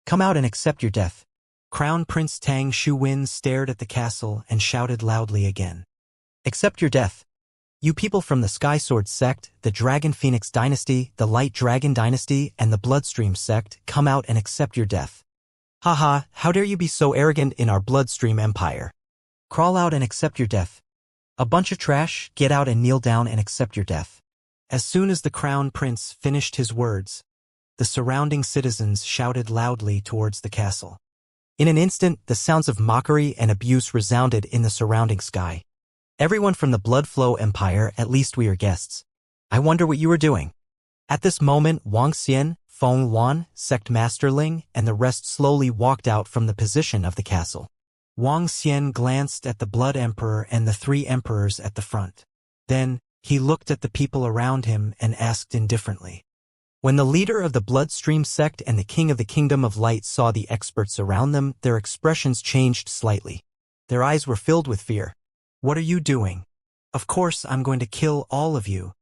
Come out and accept your death. Crown Prince Tang Shuwen stared at the castle and shouted loudly again. Accept your death. You people from the Sky Sword sect, the Dragon Phoenix dynasty, the Light Dragon dynasty, and the Bloodstream sect, come out and accept your death. Haha, how dare you be so arrogant in our Bloodstream empire? Crawl out and accept your death. A bunch of trash, get out and kneel down and accept your death. As soon as the Crown Prince finished his words, the surrounding citizens shouted loudly towards the castle. In an instant, the sounds of mockery and abuse resounded in the surrounding sky. Everyone from the Bloodflow Empire, at least we are guests. I wonder what you are doing. At this moment, Wang Xian, Feng Wan, Sect Masterling, and the rest slowly walked out from the position of the castle. Wang Xian glanced at the Blood Emperor and the three emperors at the front. Then, he looked at the people around him and asked indifferently. When the leader of the Bloodstream sect and the king of the Kingdom of Light saw the experts around them, their expressions changed slightly. Their eyes were filled with fear. What are you doing? Of course I'm going to kill all of you.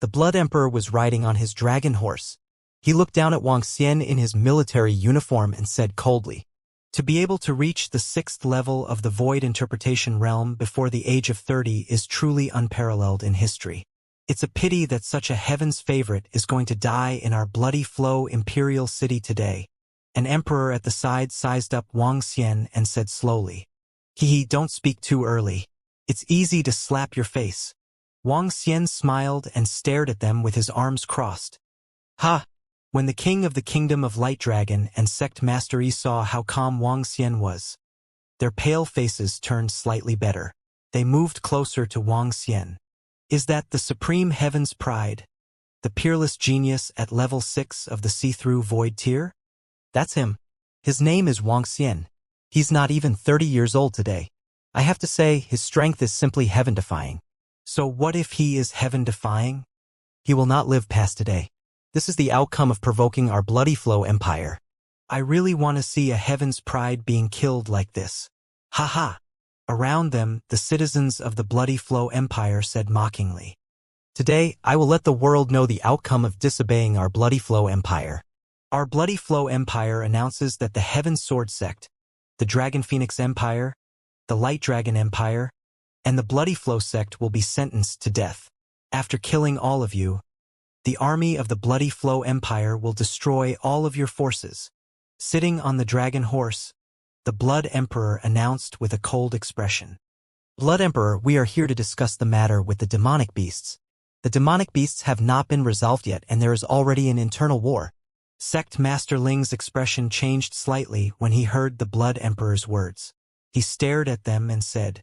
The Blood Emperor was riding on his dragon horse. He looked down at Wang Xian in his military uniform and said coldly, to be able to reach the 6th level of the Void Interpretation realm before the age of 30 is truly unparalleled in history. It's a pity that such a heaven's favorite is going to die in our bloody flow imperial city today. An emperor at the side sized up Wang Xian and said slowly, Hee, don't speak too early. It's easy to slap your face. Wang Xian smiled and stared at them with his arms crossed. Ha! When the king of the Kingdom of Light Dragon and Sect Mastery saw how calm Wang Xian was, their pale faces turned slightly better. They moved closer to Wang Xian. Is that the Supreme Heaven's Pride? The peerless genius at level 6 of the see-through void tier? That's him. His name is Wang Xian. He's not even 30 years old today. I have to say, his strength is simply heaven-defying. So what if he is heaven-defying? He will not live past today. This is the outcome of provoking our Bloody Flow Empire. I really want to see a Heaven's Pride being killed like this. Ha ha! Around them, the citizens of the Bloody Flow Empire said mockingly, Today, I will let the world know the outcome of disobeying our Bloody Flow Empire. Our Bloody Flow Empire announces that the Heaven Sword Sect, the Dragon Phoenix Empire, the Light Dragon Empire, and the Bloody Flow Sect will be sentenced to death. After killing all of you, the army of the Bloody Flow Empire will destroy all of your forces. Sitting on the dragon horse, the Blood Emperor announced with a cold expression. Blood Emperor, we are here to discuss the matter with the demonic beasts. The demonic beasts have not been resolved yet and there is already an internal war. Sect Master Ling's expression changed slightly when he heard the Blood Emperor's words. He stared at them and said,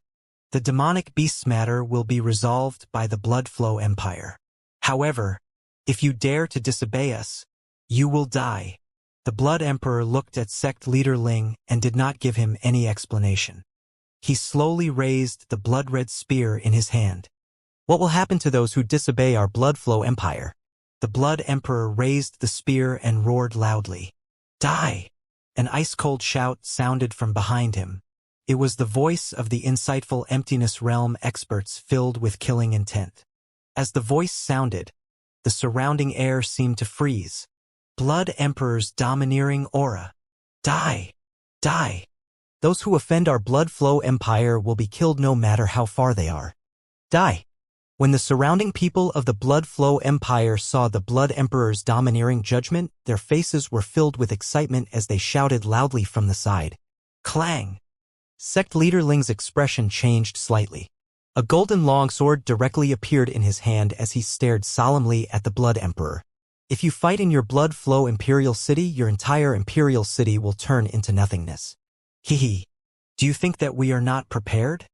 The demonic beasts matter will be resolved by the Blood Flow Empire. However, if you dare to disobey us, you will die. The Blood Emperor looked at Sect Leader Ling and did not give him any explanation. He slowly raised the blood-red spear in his hand. What will happen to those who disobey our Blood Flow Empire? The Blood Emperor raised the spear and roared loudly. Die! An ice-cold shout sounded from behind him. It was the voice of the insightful Emptiness Realm experts filled with killing intent. As the voice sounded, the surrounding air seemed to freeze. Blood Emperor's domineering aura. Die! Die! Those who offend our Blood Flow Empire will be killed no matter how far they are. Die! When the surrounding people of the Blood Flow Empire saw the Blood Emperor's domineering judgment, their faces were filled with excitement as they shouted loudly from the side. Clang! Sect Leader Ling's expression changed slightly. A golden longsword directly appeared in his hand as he stared solemnly at the Blood Emperor. If you fight in your Blood Flow Imperial City, your entire Imperial City will turn into nothingness. Hee. Do you think that we are not prepared?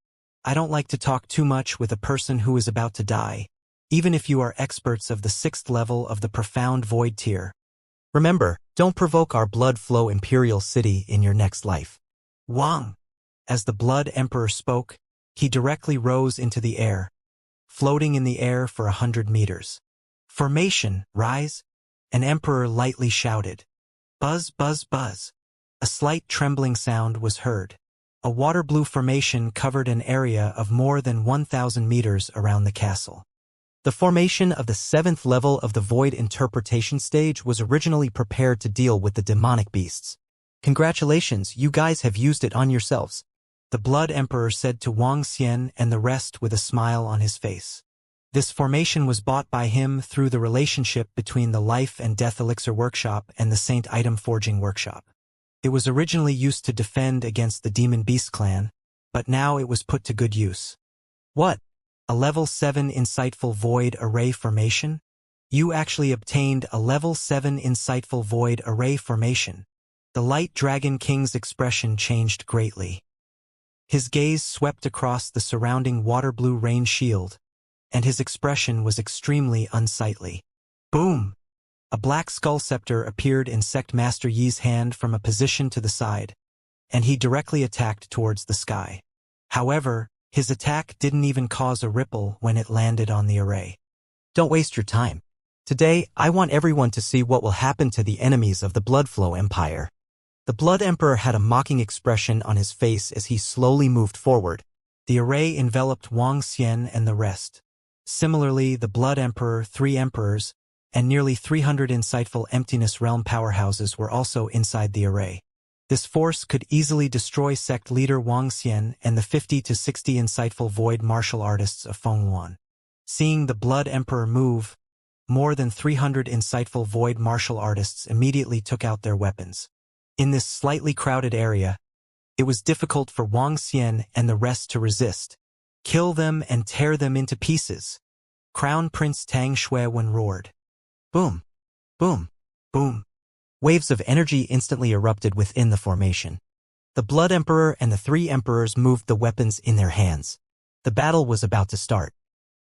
I don't like to talk too much with a person who is about to die, even if you are experts of the 6th level of the Profound Void tier. Remember, don't provoke our Blood Flow Imperial City in your next life. Wang! As the Blood Emperor spoke, he directly rose into the air, floating in the air for 100 meters. Formation, rise! An emperor lightly shouted. Buzz, buzz, buzz. A slight trembling sound was heard. A water blue formation covered an area of more than 1,000 meters around the castle. The formation of the 7th level of the Void Interpretation stage was originally prepared to deal with the demonic beasts. Congratulations, you guys have used it on yourselves. The Blood Emperor said to Wang Xian and the rest with a smile on his face. This formation was bought by him through the relationship between the Life and Death Elixir Workshop and the Saint Item Forging Workshop. It was originally used to defend against the Demon Beast clan, but now it was put to good use. What? A level 7 Insightful Void Array formation? You actually obtained a level 7 Insightful Void Array formation. The Light Dragon King's expression changed greatly. His gaze swept across the surrounding water-blue rain shield, and his expression was extremely unsightly. Boom! A black skull scepter appeared in Sect Master Yi's hand from a position to the side, and he directly attacked towards the sky. However, his attack didn't even cause a ripple when it landed on the array. Don't waste your time. Today, I want everyone to see what will happen to the enemies of the Bloodflow Empire. The Blood Emperor had a mocking expression on his face as he slowly moved forward. The array enveloped Wang Xian and the rest. Similarly, the Blood Emperor, 3 emperors, and nearly 300 insightful Emptiness Realm powerhouses were also inside the array. This force could easily destroy sect leader Wang Xian and the 50 to 60 insightful void martial artists of Fengyuan. Seeing the Blood Emperor move, more than 300 insightful void martial artists immediately took out their weapons. In this slightly crowded area, it was difficult for Wang Xian and the rest to resist. Kill them and tear them into pieces. Crown Prince Tang Xuewen roared. Boom, boom, boom. Waves of energy instantly erupted within the formation. The Blood Emperor and the 3 emperors moved the weapons in their hands. The battle was about to start.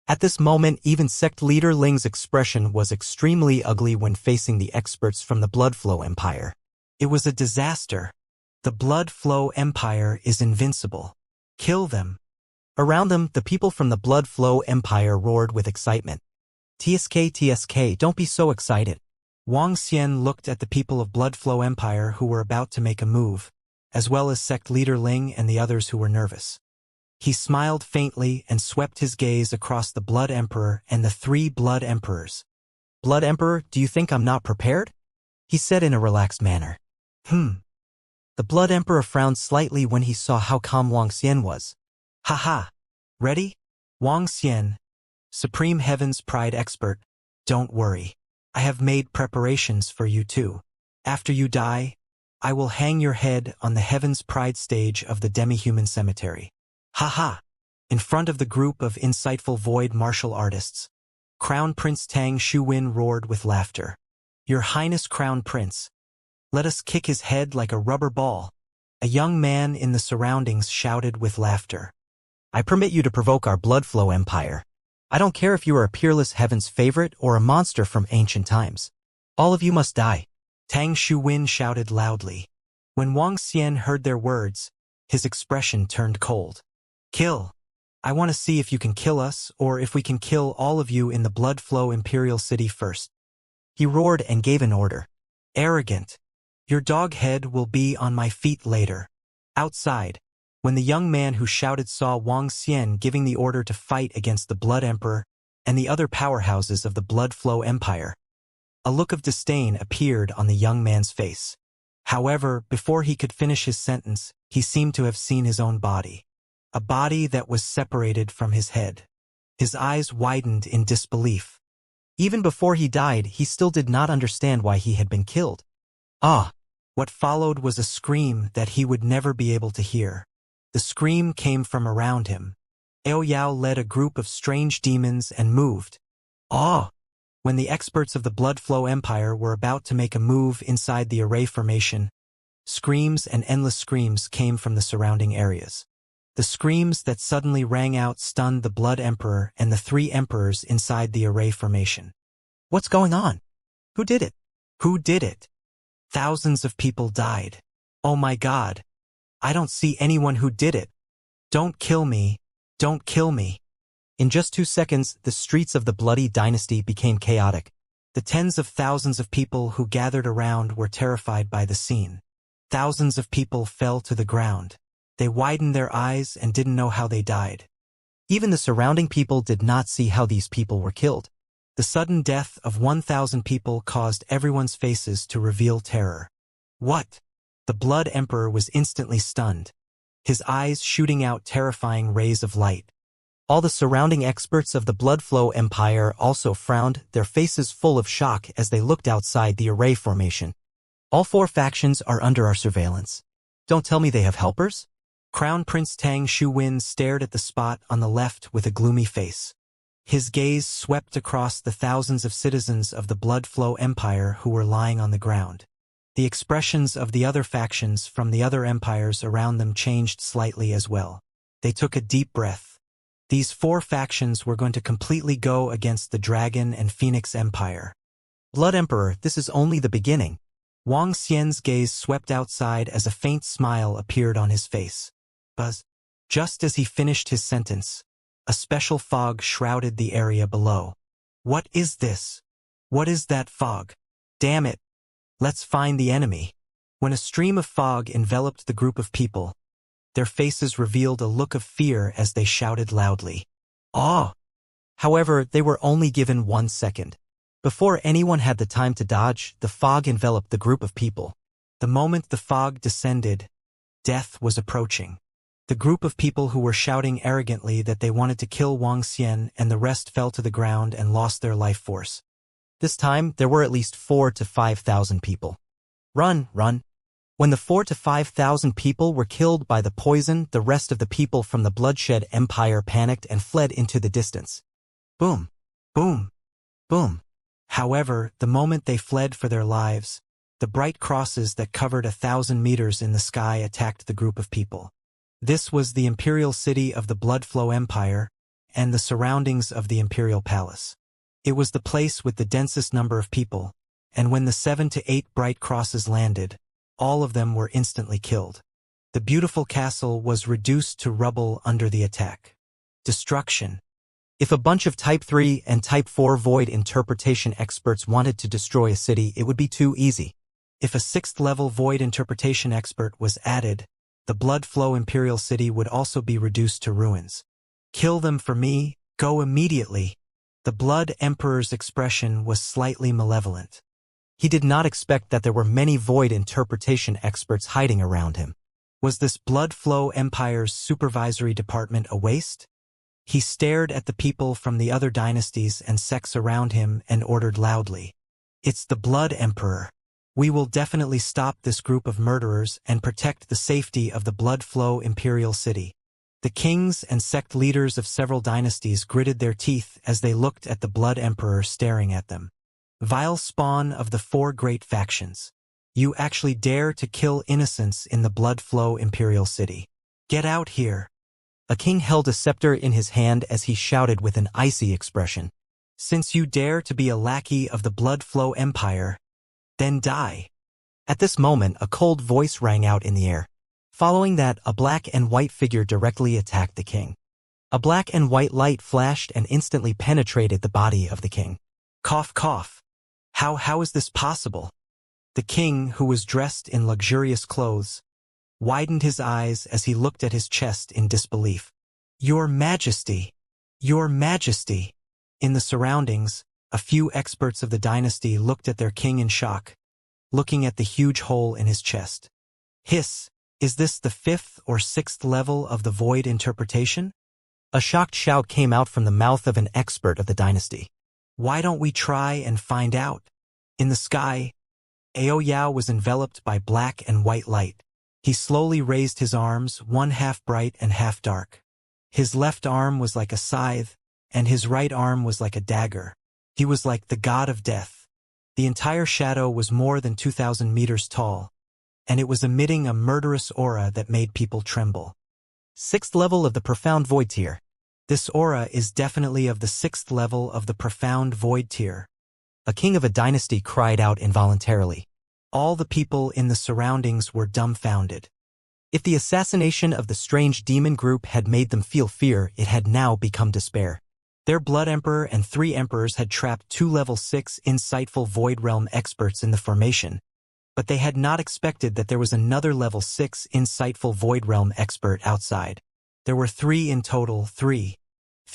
At this moment, even sect leader Ling's expression was extremely ugly when facing the experts from the Bloodflow Empire. It was a disaster. The Bloodflow Empire is invincible. Kill them. Around them, the people from the Bloodflow Empire roared with excitement. TSK, don't be so excited. Wang Xian looked at the people of Bloodflow Empire who were about to make a move, as well as sect leader Ling and the others who were nervous. He smiled faintly and swept his gaze across the Blood Emperor and the 3 Blood Emperors. Blood Emperor, do you think I'm not prepared? He said in a relaxed manner. The Blood Emperor frowned slightly when he saw how calm Wang Xian was. Haha. Ready? Wang Xian, Supreme Heaven's Pride expert, don't worry. I have made preparations for you too. After you die, I will hang your head on the Heaven's Pride stage of the demi-human cemetery. Haha. In front of the group of insightful void martial artists, Crown Prince Tang Xuewen roared with laughter. Your Highness Crown Prince, let us kick his head like a rubber ball. A young man in the surroundings shouted with laughter. I permit you to provoke our Bloodflow Empire. I don't care if you are a peerless heaven's favorite or a monster from ancient times. All of you must die. Tang Xuewen shouted loudly. When Wang Xian heard their words, his expression turned cold. Kill. I want to see if you can kill us or if we can kill all of you in the Bloodflow Imperial City first. He roared and gave an order. Arrogant. Your dog head will be on my feet later. Outside, when the young man who shouted saw Wang Xian giving the order to fight against the Blood Emperor and the other powerhouses of the Bloodflow Empire, a look of disdain appeared on the young man's face. However, before he could finish his sentence, he seemed to have seen his own body. A body that was separated from his head. His eyes widened in disbelief. Even before he died, he still did not understand why he had been killed. What followed was a scream that he would never be able to hear. The scream came from around him. Yao led a group of strange demons and moved. When the experts of the Bloodflow Empire were about to make a move inside the array formation, screams and endless screams came from the surrounding areas. The screams that suddenly rang out stunned the Blood Emperor and the 3 emperors inside the array formation. What's going on? Who did it? Who did it? Thousands of people died. Oh my God. I don't see anyone who did it. Don't kill me. Don't kill me. In just 2 seconds, the streets of the Bloody Dynasty became chaotic. The tens of thousands of people who gathered around were terrified by the scene. Thousands of people fell to the ground. They widened their eyes and didn't know how they died. Even the surrounding people did not see how these people were killed. The sudden death of 1,000 people caused everyone's faces to reveal terror. What? The Blood Emperor was instantly stunned, his eyes shooting out terrifying rays of light. All the surrounding experts of the Blood Flow Empire also frowned, their faces full of shock as they looked outside the array formation. All 4 factions are under our surveillance. Don't tell me they have helpers? Crown Prince Tang Shuwen stared at the spot on the left with a gloomy face. His gaze swept across the thousands of citizens of the Blood Flow Empire who were lying on the ground. The expressions of the other factions from the other empires around them changed slightly as well. They took a deep breath. These 4 factions were going to completely go against the Dragon and Phoenix Empire. Blood Emperor, this is only the beginning. Wang Xian's gaze swept outside as a faint smile appeared on his face. Buzz. Just as he finished his sentence, a special fog shrouded the area below. What is this? What is that fog? Damn it! Let's find the enemy. When a stream of fog enveloped the group of people, their faces revealed a look of fear as they shouted loudly. "Awe!" However, they were only given 1 second. Before anyone had the time to dodge, the fog enveloped the group of people. The moment the fog descended, death was approaching. The group of people who were shouting arrogantly that they wanted to kill Wang Xian and the rest fell to the ground and lost their life force. This time, there were at least 4,000 to 5,000 people. Run, run. When the 4,000 to 5,000 people were killed by the poison, the rest of the people from the Bloodshed Empire panicked and fled into the distance. Boom, boom, boom. However, the moment they fled for their lives, the bright crosses that covered 1,000 meters in the sky attacked the group of people. This was the imperial city of the Blood Flow Empire and the surroundings of the imperial palace. It was the place with the densest number of people, and when the 7 to 8 bright crosses landed, all of them were instantly killed. The beautiful castle was reduced to rubble under the attack. Destruction. If a bunch of Type 3 and Type 4 void interpretation experts wanted to destroy a city, it would be too easy. If a 6th-level void interpretation expert was added, the Blood Flow Imperial City would also be reduced to ruins. Kill them for me, go immediately. The Blood Emperor's expression was slightly malevolent. He did not expect that there were many void interpretation experts hiding around him. Was this Blood Flow Empire's supervisory department a waste? He stared at the people from the other dynasties and sects around him and ordered loudly. It's the Blood Emperor. We will definitely stop this group of murderers and protect the safety of the Blood Flow Imperial City. The kings and sect leaders of several dynasties gritted their teeth as they looked at the Blood Emperor staring at them. Vile spawn of the 4 great factions. You actually dare to kill innocents in the Blood Flow Imperial City. Get out here. A king held a scepter in his hand as he shouted with an icy expression. Since you dare to be a lackey of the Blood Flow Empire, then die. At this moment, a cold voice rang out in the air. Following that, a black and white figure directly attacked the king. A black and white light flashed and instantly penetrated the body of the king. Cough, cough. How is this possible? The king, who was dressed in luxurious clothes, widened his eyes as he looked at his chest in disbelief. Your Majesty! Your Majesty! In the surroundings, a few experts of the dynasty looked at their king in shock, looking at the huge hole in his chest. Hiss! Is this the 5th or 6th level of the void interpretation? A shocked shout came out from the mouth of an expert of the dynasty. Why don't we try and find out? In the sky, Ao Yao was enveloped by black and white light. He slowly raised his arms, one half bright and half dark. His left arm was like a scythe, and his right arm was like a dagger. He was like the god of death. The entire shadow was more than 2,000 meters tall, and it was emitting a murderous aura that made people tremble. 6th level of the Profound Void tier. This aura is definitely of the 6th level of the Profound Void tier. A king of a dynasty cried out involuntarily. All the people in the surroundings were dumbfounded. If the assassination of the strange demon group had made them feel fear, it had now become despair. Their Blood Emperor and 3 emperors had trapped 2 level 6 insightful Void Realm experts in the formation, but they had not expected that there was another level 6 insightful Void Realm expert outside. There were 3 in total, 3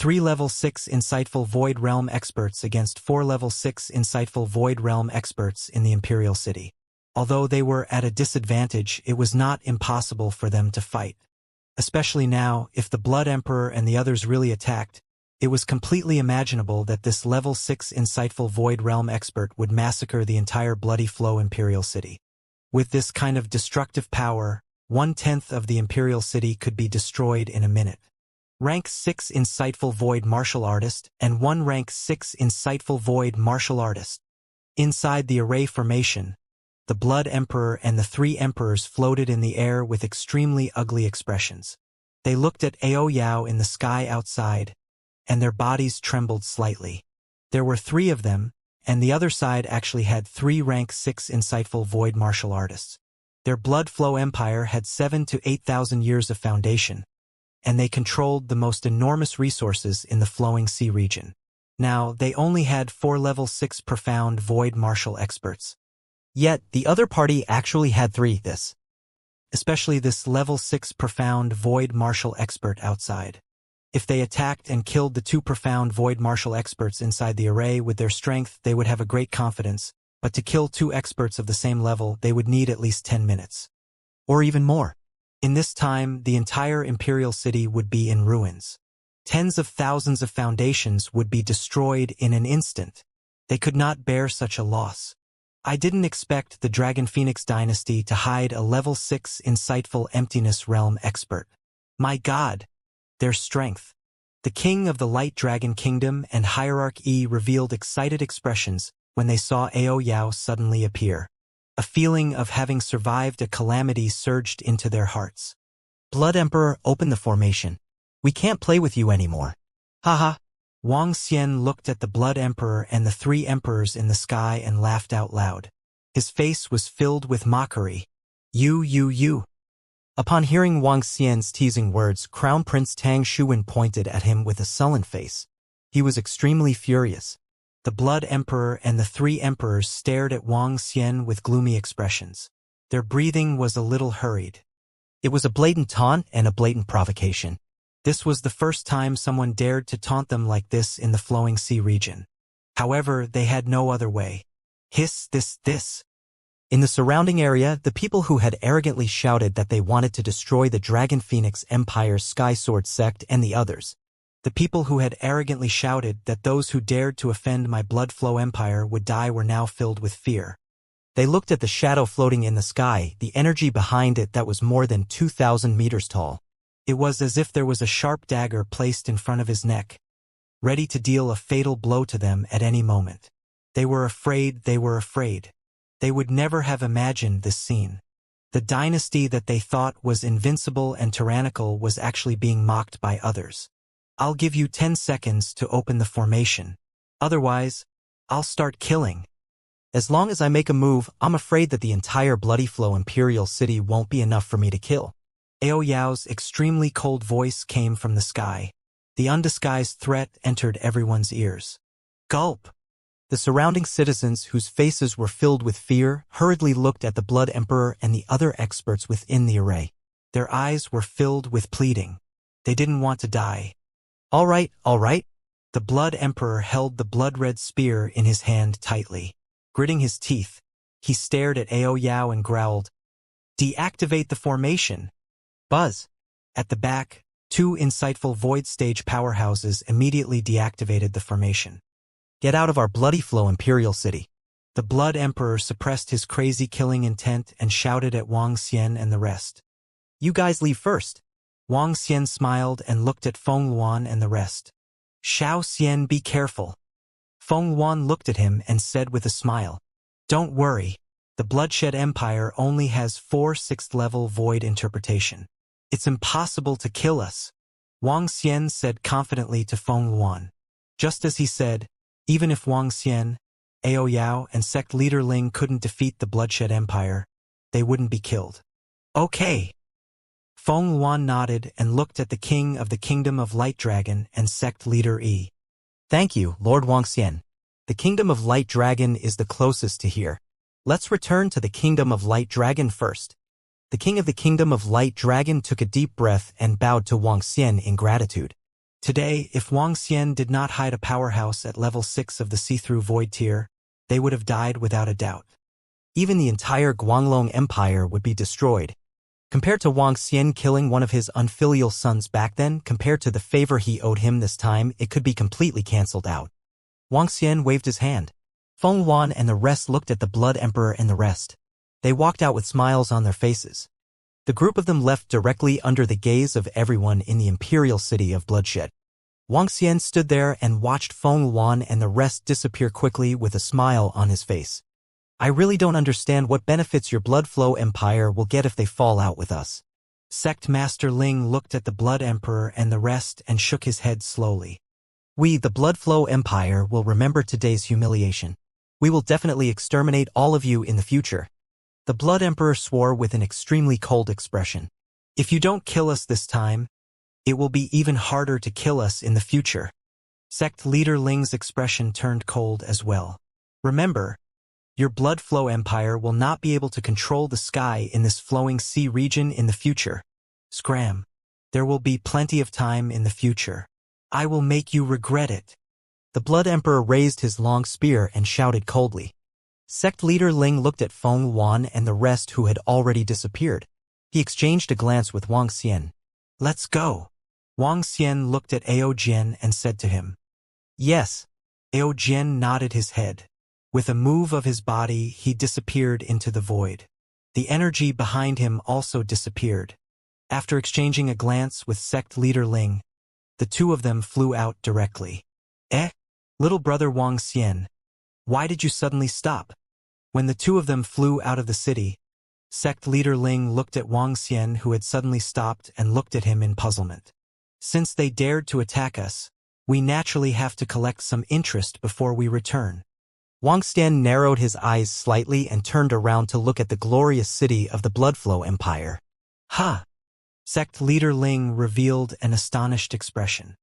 level 6 insightful Void Realm experts against 4 level 6 insightful Void Realm experts in the Imperial City. Although they were at a disadvantage, it was not impossible for them to fight. Especially now, if the Blood Emperor and the others really attacked, it was completely imaginable that this level 6 insightful Void Realm expert would massacre the entire Bloody Flow Imperial City. With this kind of destructive power, 1/10 of the Imperial City could be destroyed in a minute. Rank 6 Insightful Void Martial Artist and 1 Rank 6 Insightful Void Martial Artist. Inside the array formation, the Blood Emperor and the 3 Emperors floated in the air with extremely ugly expressions. They looked at Ao Yao in the sky outside, and their bodies trembled slightly. There were 3 of them, and the other side actually had 3 Rank 6 Insightful Void Martial Artists. Their Blood Flow Empire had 7,000 to 8,000 years of foundation, and they controlled the most enormous resources in the Flowing Sea region. Now, they only had 4 level 6 profound Void Martial experts. Yet, the other party actually had 3 especially this level 6 profound Void Martial expert outside. If they attacked and killed the 2 profound Void Martial experts inside the array with their strength, they would have a great confidence, but to kill 2 experts of the same level, they would need at least 10 minutes. Or even more. In this time, the entire Imperial City would be in ruins. Tens of thousands of foundations would be destroyed in an instant. They could not bear such a loss. I didn't expect the Dragon Phoenix dynasty to hide a level 6 insightful Emptiness Realm expert. My God! Their strength. The King of the Light Dragon Kingdom and Hierarch E revealed excited expressions when they saw Ao Yao suddenly appear. A feeling of having survived a calamity surged into their hearts. Blood Emperor, open the formation. We can't play with you anymore. Haha. Wang Xian looked at the Blood Emperor and the 3 Emperors in the sky and laughed out loud. His face was filled with mockery. You. Upon hearing Wang Xian's teasing words, Crown Prince Tang Shuwen pointed at him with a sullen face. He was extremely furious. The Blood Emperor and the 3 Emperors stared at Wang Xian with gloomy expressions. Their breathing was a little hurried. It was a blatant taunt and a blatant provocation. This was the first time someone dared to taunt them like this in the Flowing Sea region. However, they had no other way. Hiss, this. In the surrounding area, the people who had arrogantly shouted that they wanted to destroy the Dragon Phoenix Empire's Sky Sword sect and the others. The people who had arrogantly shouted that those who dared to offend my Blood Flow Empire would die were now filled with fear. They looked at the shadow floating in the sky, the energy behind it that was more than 2,000 meters tall. It was as if there was a sharp dagger placed in front of his neck, ready to deal a fatal blow to them at any moment. They were afraid. They would never have imagined this scene. The dynasty that they thought was invincible and tyrannical was actually being mocked by others. I'll give you 10 seconds to open the formation. Otherwise, I'll start killing. As long as I make a move, I'm afraid that the entire Bloody Flow Imperial City won't be enough for me to kill. Ao Yao's extremely cold voice came from the sky. The undisguised threat entered everyone's ears. Gulp! The surrounding citizens, whose faces were filled with fear, hurriedly looked at the Blood Emperor and the other experts within the array. Their eyes were filled with pleading. They didn't want to die. All right. The Blood Emperor held the blood-red spear in his hand tightly. Gritting his teeth, he stared at Ao Yao and growled, "Deactivate the formation." Buzz. At the back, 2 insightful Void Stage powerhouses immediately deactivated the formation. Get out of our Bloody Flow Imperial City. The Blood Emperor suppressed his crazy killing intent and shouted at Wang Xian and the rest. You guys leave first. Wang Xian smiled and looked at Feng Luan and the rest. Xiao Xian, be careful. Feng Luan looked at him and said with a smile, Don't worry. The Bloodshed Empire only has 4 6th-level Void interpretation. It's impossible to kill us. Wang Xian said confidently to Feng Luan. Just as he said, even if Wang Xian, Ao Yao, and sect leader Ling couldn't defeat the Bloodshed Empire, they wouldn't be killed. Okay. Feng Luan nodded and looked at the King of the Kingdom of Light Dragon and sect leader E. Thank you, Lord Wang Xian. The Kingdom of Light Dragon is the closest to here. Let's return to the Kingdom of Light Dragon first. The King of the Kingdom of Light Dragon took a deep breath and bowed to Wang Xian in gratitude. Today, if Wang Xian did not hide a powerhouse at level 6 of the see-through void tier, they would have died without a doubt. Even the entire Guanglong Empire would be destroyed. Compared to Wang Xian killing one of his unfilial sons back then, compared to the favor he owed him this time, it could be completely cancelled out. Wang Xian waved his hand. Feng Yuan and the rest looked at the Blood Emperor and the rest. They walked out with smiles on their faces. The group of them left directly under the gaze of everyone in the imperial city of bloodshed. Wang Xian stood there and watched Feng Yuan and the rest disappear quickly with a smile on his face. I really don't understand what benefits your blood flow empire will get if they fall out with us. Sect Master Ling looked at the Blood Emperor and the rest and shook his head slowly. We, the Blood Flow Empire, will remember today's humiliation. We will definitely exterminate all of you in the future. The Blood Emperor swore with an extremely cold expression. If you don't kill us this time, it will be even harder to kill us in the future. Sect Leader Ling's expression turned cold as well. Remember, your blood flow empire will not be able to control the sky in this flowing sea region in the future. Scram. There will be plenty of time in the future. I will make you regret it. The Blood Emperor raised his long spear and shouted coldly. Sect Leader Ling looked at Feng Yuan and the rest who had already disappeared. He exchanged a glance with Wang Xian. Let's go. Wang Xian looked at Ao Jian and said to him. Yes. Ao Jian nodded his head. With a move of his body, he disappeared into the void. The energy behind him also disappeared. After exchanging a glance with Sect Leader Ling, the two of them flew out directly. Little brother Wang Xian, why did you suddenly stop? When the two of them flew out of the city, Sect Leader Ling looked at Wang Xian, who had suddenly stopped, and looked at him in puzzlement. Since they dared to attack us, we naturally have to collect some interest before we return. Wang Xian narrowed his eyes slightly and turned around to look at the glorious city of the Bloodflow Empire. Ha! Sect Leader Ling revealed an astonished expression.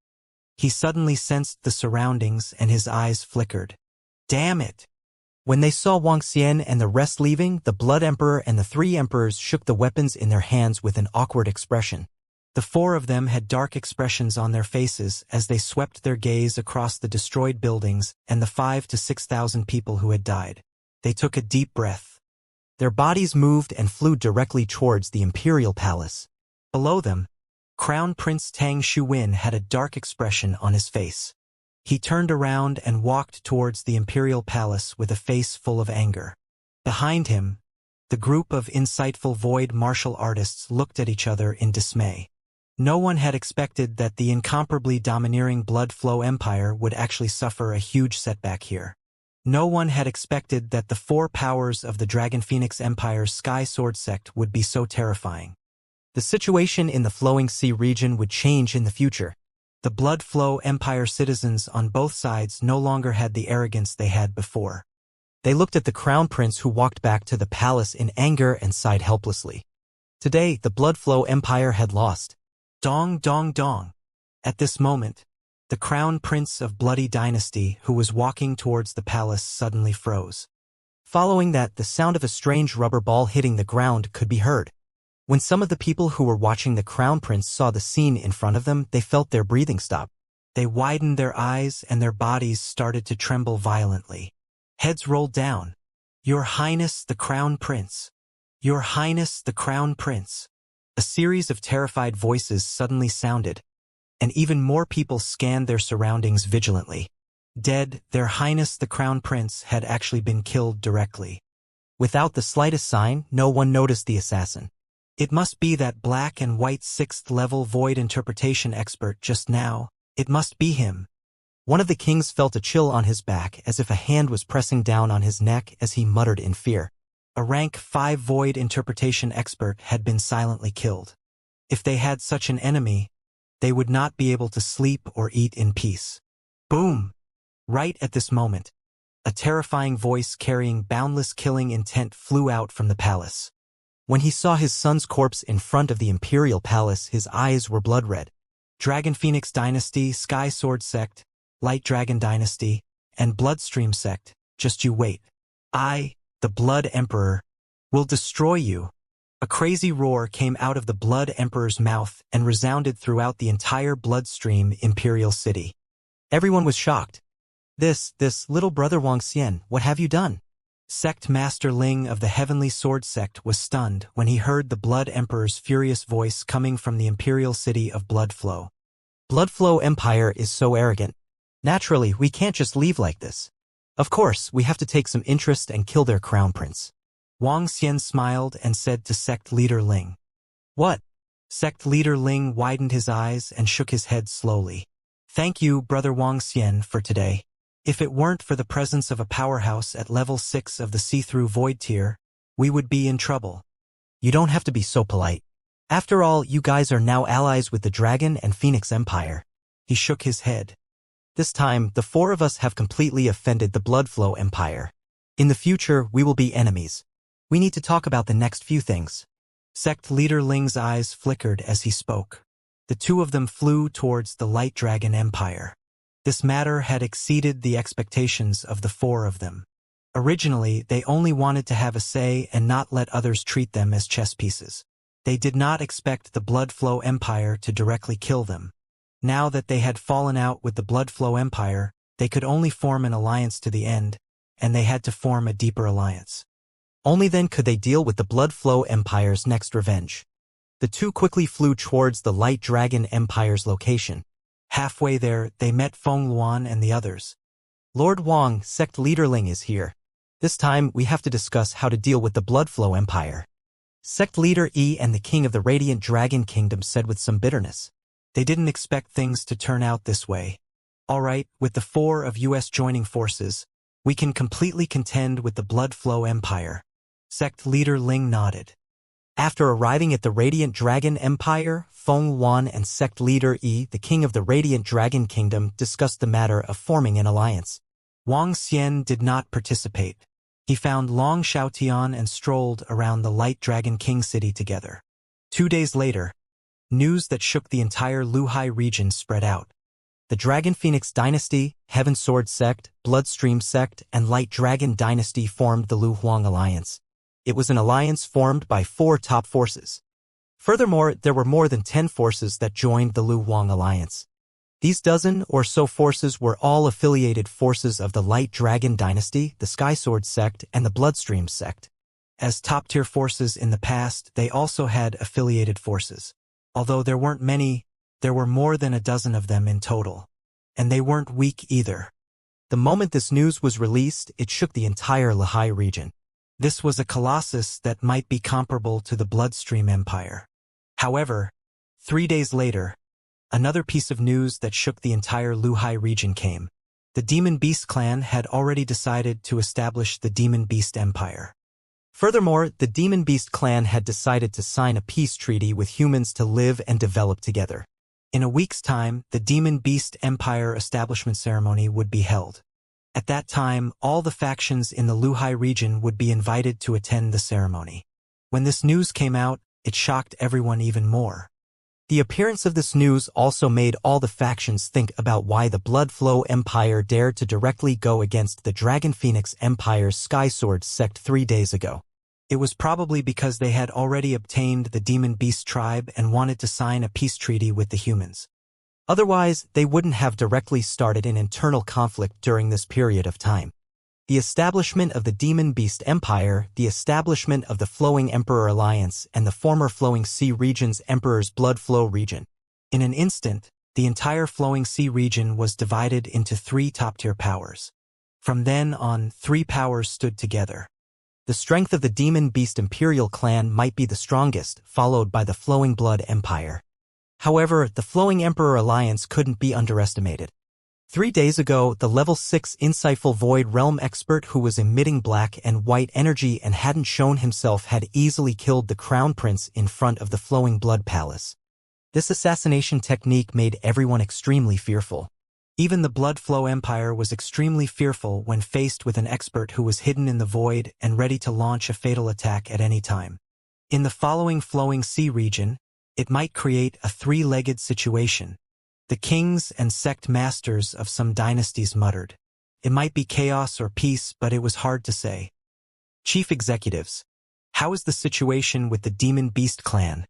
He suddenly sensed the surroundings and his eyes flickered. Damn it! When they saw Wang Xian and the rest leaving, the Blood Emperor and the three emperors shook the weapons in their hands with an awkward expression. The four of them had dark expressions on their faces as they swept their gaze across the destroyed buildings and the 5,000 to 6,000 people who had died. They took a deep breath. Their bodies moved and flew directly towards the imperial palace. Below them, Crown Prince Tang Xuwen had a dark expression on his face. He turned around and walked towards the imperial palace with a face full of anger. Behind him, the group of insightful void martial artists looked at each other in dismay. No one had expected that the incomparably domineering blood flow empire would actually suffer a huge setback here. No one had expected that the four powers of the Dragon Phoenix Empire's Sky Sword sect would be so terrifying. The situation in the Flowing Sea region would change in the future. The Blood Flow Empire citizens on both sides no longer had the arrogance they had before. They looked at the Crown Prince, who walked back to the palace in anger and sighed helplessly. Today, the Blood Flow Empire had lost. Dong, dong, dong. At this moment, the Crown Prince of Bloody Dynasty, who was walking towards the palace, suddenly froze. Following that, the sound of a strange rubber ball hitting the ground could be heard. When some of the people who were watching the Crown Prince saw the scene in front of them, they felt their breathing stop. They widened their eyes and their bodies started to tremble violently. Heads rolled down. Your Highness the Crown Prince. Your Highness the Crown Prince. A series of terrified voices suddenly sounded, and even more people scanned their surroundings vigilantly. Dead, Their Highness the Crown Prince had actually been killed directly. Without the slightest sign, no one noticed the assassin. It must be that black and white 6th level void interpretation expert just now. It must be him. One of the kings felt a chill on his back, as if a hand was pressing down on his neck as he muttered in fear. A rank 5 void interpretation expert had been silently killed. If they had such an enemy, they would not be able to sleep or eat in peace. Boom! Right at this moment, a terrifying voice carrying boundless killing intent flew out from the palace. When he saw his son's corpse in front of the imperial palace, his eyes were blood red. Dragon Phoenix Dynasty, Sky Sword Sect, Light Dragon Dynasty, and Bloodstream Sect, just you wait. I, the Blood Emperor, will destroy you. A crazy roar came out of the Blood Emperor's mouth and resounded throughout the entire Bloodstream Imperial City. Everyone was shocked. This little brother Wang Xian, what have you done? Sect Master Ling of the Heavenly Sword Sect was stunned when he heard the Blood Emperor's furious voice coming from the imperial city of Bloodflow. Bloodflow Empire is so arrogant. Naturally, we can't just leave like this. Of course, we have to take some interest and kill their crown prince. Wang Xian smiled and said to Sect Leader Ling. What? Sect Leader Ling widened his eyes and shook his head slowly. Thank you, Brother Wang Xian, for today. If it weren't for the presence of a powerhouse at level 6 of the see-through void tier, we would be in trouble. You don't have to be so polite. After all, you guys are now allies with the Dragon and Phoenix Empire. He shook his head. This time, the 4 of us have completely offended the Bloodflow Empire. In the future, we will be enemies. We need to talk about the next few things. Sect Leader Ling's eyes flickered as he spoke. The 2 of them flew towards the Light Dragon Empire. This matter had exceeded the expectations of the 4 of them. Originally, they only wanted to have a say and not let others treat them as chess pieces. They did not expect the Bloodflow Empire to directly kill them. Now that they had fallen out with the Bloodflow Empire, they could only form an alliance to the end, and they had to form a deeper alliance. Only then could they deal with the Bloodflow Empire's next revenge. The 2 quickly flew towards the Light Dragon Empire's location. Halfway there, they met Feng Luan and the others. Lord Wang, Sect Leader Ling is here. This time, we have to discuss how to deal with the Bloodflow Empire. Sect Leader Yi and the King of the Radiant Dragon Kingdom said with some bitterness. They didn't expect things to turn out this way. All right, with the 4 of US joining forces, we can completely contend with the Bloodflow Empire. Sect Leader Ling nodded. After arriving at the Radiant Dragon Empire, Feng Luan and Sect Leader Yi, the King of the Radiant Dragon Kingdom, discussed the matter of forming an alliance. Wang Xian did not participate. He found Long Xiaotian and strolled around the Light Dragon King City together. 2 days later, news that shook the entire Luhai region spread out. The Dragon Phoenix Dynasty, Heaven Sword Sect, Bloodstream Sect, and Light Dragon Dynasty formed the Lu Huang Alliance. It was an alliance formed by 4 top forces. Furthermore, there were more than 10 forces that joined the Lu Huang Alliance. These dozen or so forces were all affiliated forces of the Light Dragon Dynasty, the Sky Sword Sect, and the Bloodstream Sect. As top-tier forces in the past, they also had affiliated forces. Although there weren't many, there were more than a dozen of them in total. And they weren't weak either. The moment this news was released, it shook the entire Lehigh region. This was a colossus that might be comparable to the Bloodstream Empire. However, 3 days later, another piece of news that shook the entire Luhai region came. The Demon Beast clan had already decided to establish the Demon Beast Empire. Furthermore, the Demon Beast clan had decided to sign a peace treaty with humans to live and develop together. In a week's time, the Demon Beast Empire establishment ceremony would be held. At that time, all the factions in the Luhai region would be invited to attend the ceremony. When this news came out, it shocked everyone even more. The appearance of this news also made all the factions think about why the Bloodflow Empire dared to directly go against the Dragon Phoenix Empire's Sky Sword Sect 3 days ago. It was probably because they had already obtained the Demon Beast tribe and wanted to sign a peace treaty with the humans. Otherwise, they wouldn't have directly started an internal conflict during this period of time. The establishment of the Demon Beast Empire, the establishment of the Flowing Emperor Alliance, and the former Flowing Sea region's Emperor's Blood Flow region. In an instant, the entire Flowing Sea region was divided into 3 top-tier powers. From then on, 3 powers stood together. The strength of the Demon Beast Imperial clan might be the strongest, followed by the Flowing Blood Empire. However, the Flowing Emperor Alliance couldn't be underestimated. 3 days ago, the level 6 insightful Void Realm expert who was emitting black and white energy and hadn't shown himself had easily killed the Crown Prince in front of the Flowing Blood Palace. This assassination technique made everyone extremely fearful. Even the Bloodflow Empire was extremely fearful when faced with an expert who was hidden in the void and ready to launch a fatal attack at any time. In the following Flowing Sea region, it might create a 3-legged situation. The kings and sect masters of some dynasties muttered. It might be chaos or peace, but it was hard to say. Chief executives. How is the situation with the Demon Beast clan?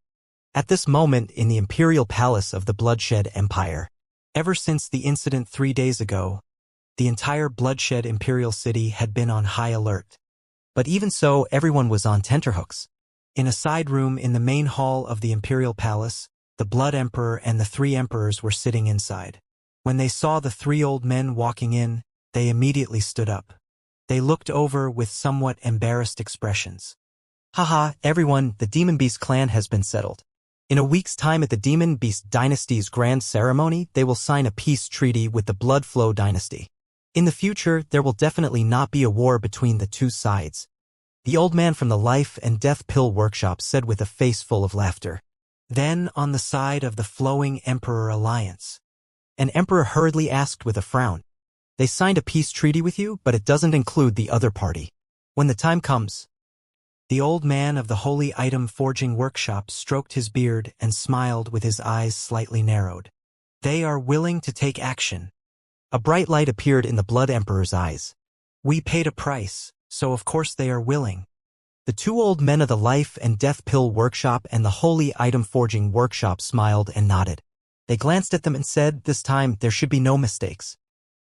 At this moment in the Imperial Palace of the Bloodshed Empire, ever since the incident 3 days ago, the entire Bloodshed Imperial City had been on high alert. But even so, everyone was on tenterhooks. In a side room in the main hall of the Imperial Palace, the Blood Emperor and the 3 emperors were sitting inside. When they saw the 3 old men walking in, they immediately stood up. They looked over with somewhat embarrassed expressions. Haha, everyone, the Demon Beast clan has been settled. In a week's time at the Demon Beast Dynasty's grand ceremony, they will sign a peace treaty with the Blood Flow Dynasty. In the future, there will definitely not be a war between the 2 sides. The old man from the Life and Death Pill Workshop said with a face full of laughter. Then, on the side of the Flowing Emperor Alliance, an emperor hurriedly asked with a frown. They signed a peace treaty with you, but it doesn't include the other party. When the time comes. The old man of the Holy Item Forging Workshop stroked his beard and smiled with his eyes slightly narrowed. They are willing to take action. A bright light appeared in the Blood Emperor's eyes. We paid a price, so of course they are willing. The 2 old men of the Life and Death Pill Workshop and the Holy Item Forging Workshop smiled and nodded. They glanced at them and said, this time there should be no mistakes.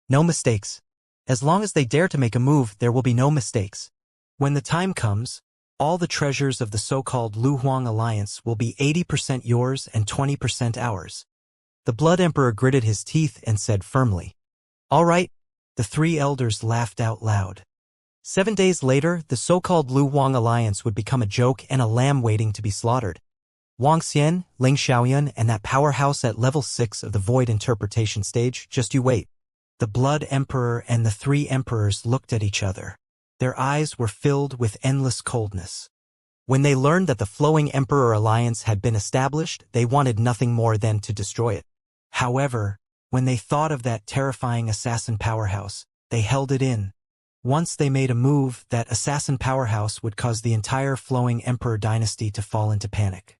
No mistakes. As long as they dare to make a move, there will be no mistakes. When the time comes, all the treasures of the so-called Lu Huang Alliance will be 80% yours and 20% ours. The Blood Emperor gritted his teeth and said firmly. All right. The 3 elders laughed out loud. 7 days later, the so-called Lu Huang Alliance would become a joke and a lamb waiting to be slaughtered. Wang Xian, Ling Xiaoyan, and that powerhouse at level 6 of the Void Interpretation stage, just you wait. The Blood Emperor and the 3 emperors looked at each other. Their eyes were filled with endless coldness. When they learned that the Flowing Emperor Alliance had been established, they wanted nothing more than to destroy it. However, when they thought of that terrifying assassin powerhouse, they held it in. Once they made a move, that assassin powerhouse would cause the entire Flowing Emperor dynasty to fall into panic.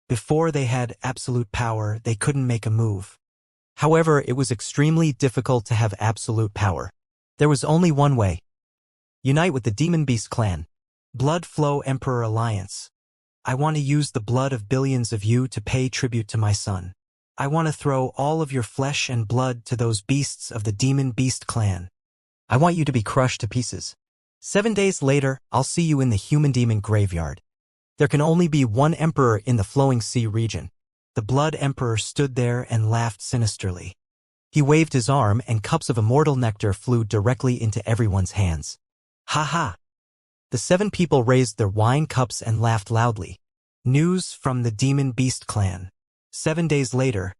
Before they had absolute power, they couldn't make a move. However, it was extremely difficult to have absolute power. There was only one way. Unite with the Demon Beast clan. Blood Flow Emperor Alliance. I want to use the blood of billions of you to pay tribute to my son. I want to throw all of your flesh and blood to those beasts of the Demon Beast clan. I want you to be crushed to pieces. 7 days later, I'll see you in the Human Demon Graveyard. There can only be one emperor in the Flowing Sea region. The Blood Emperor stood there and laughed sinisterly. He waved his arm and cups of immortal nectar flew directly into everyone's hands. Ha ha! The 7 people raised their wine cups and laughed loudly. News from the Demon Beast clan. 7 days later,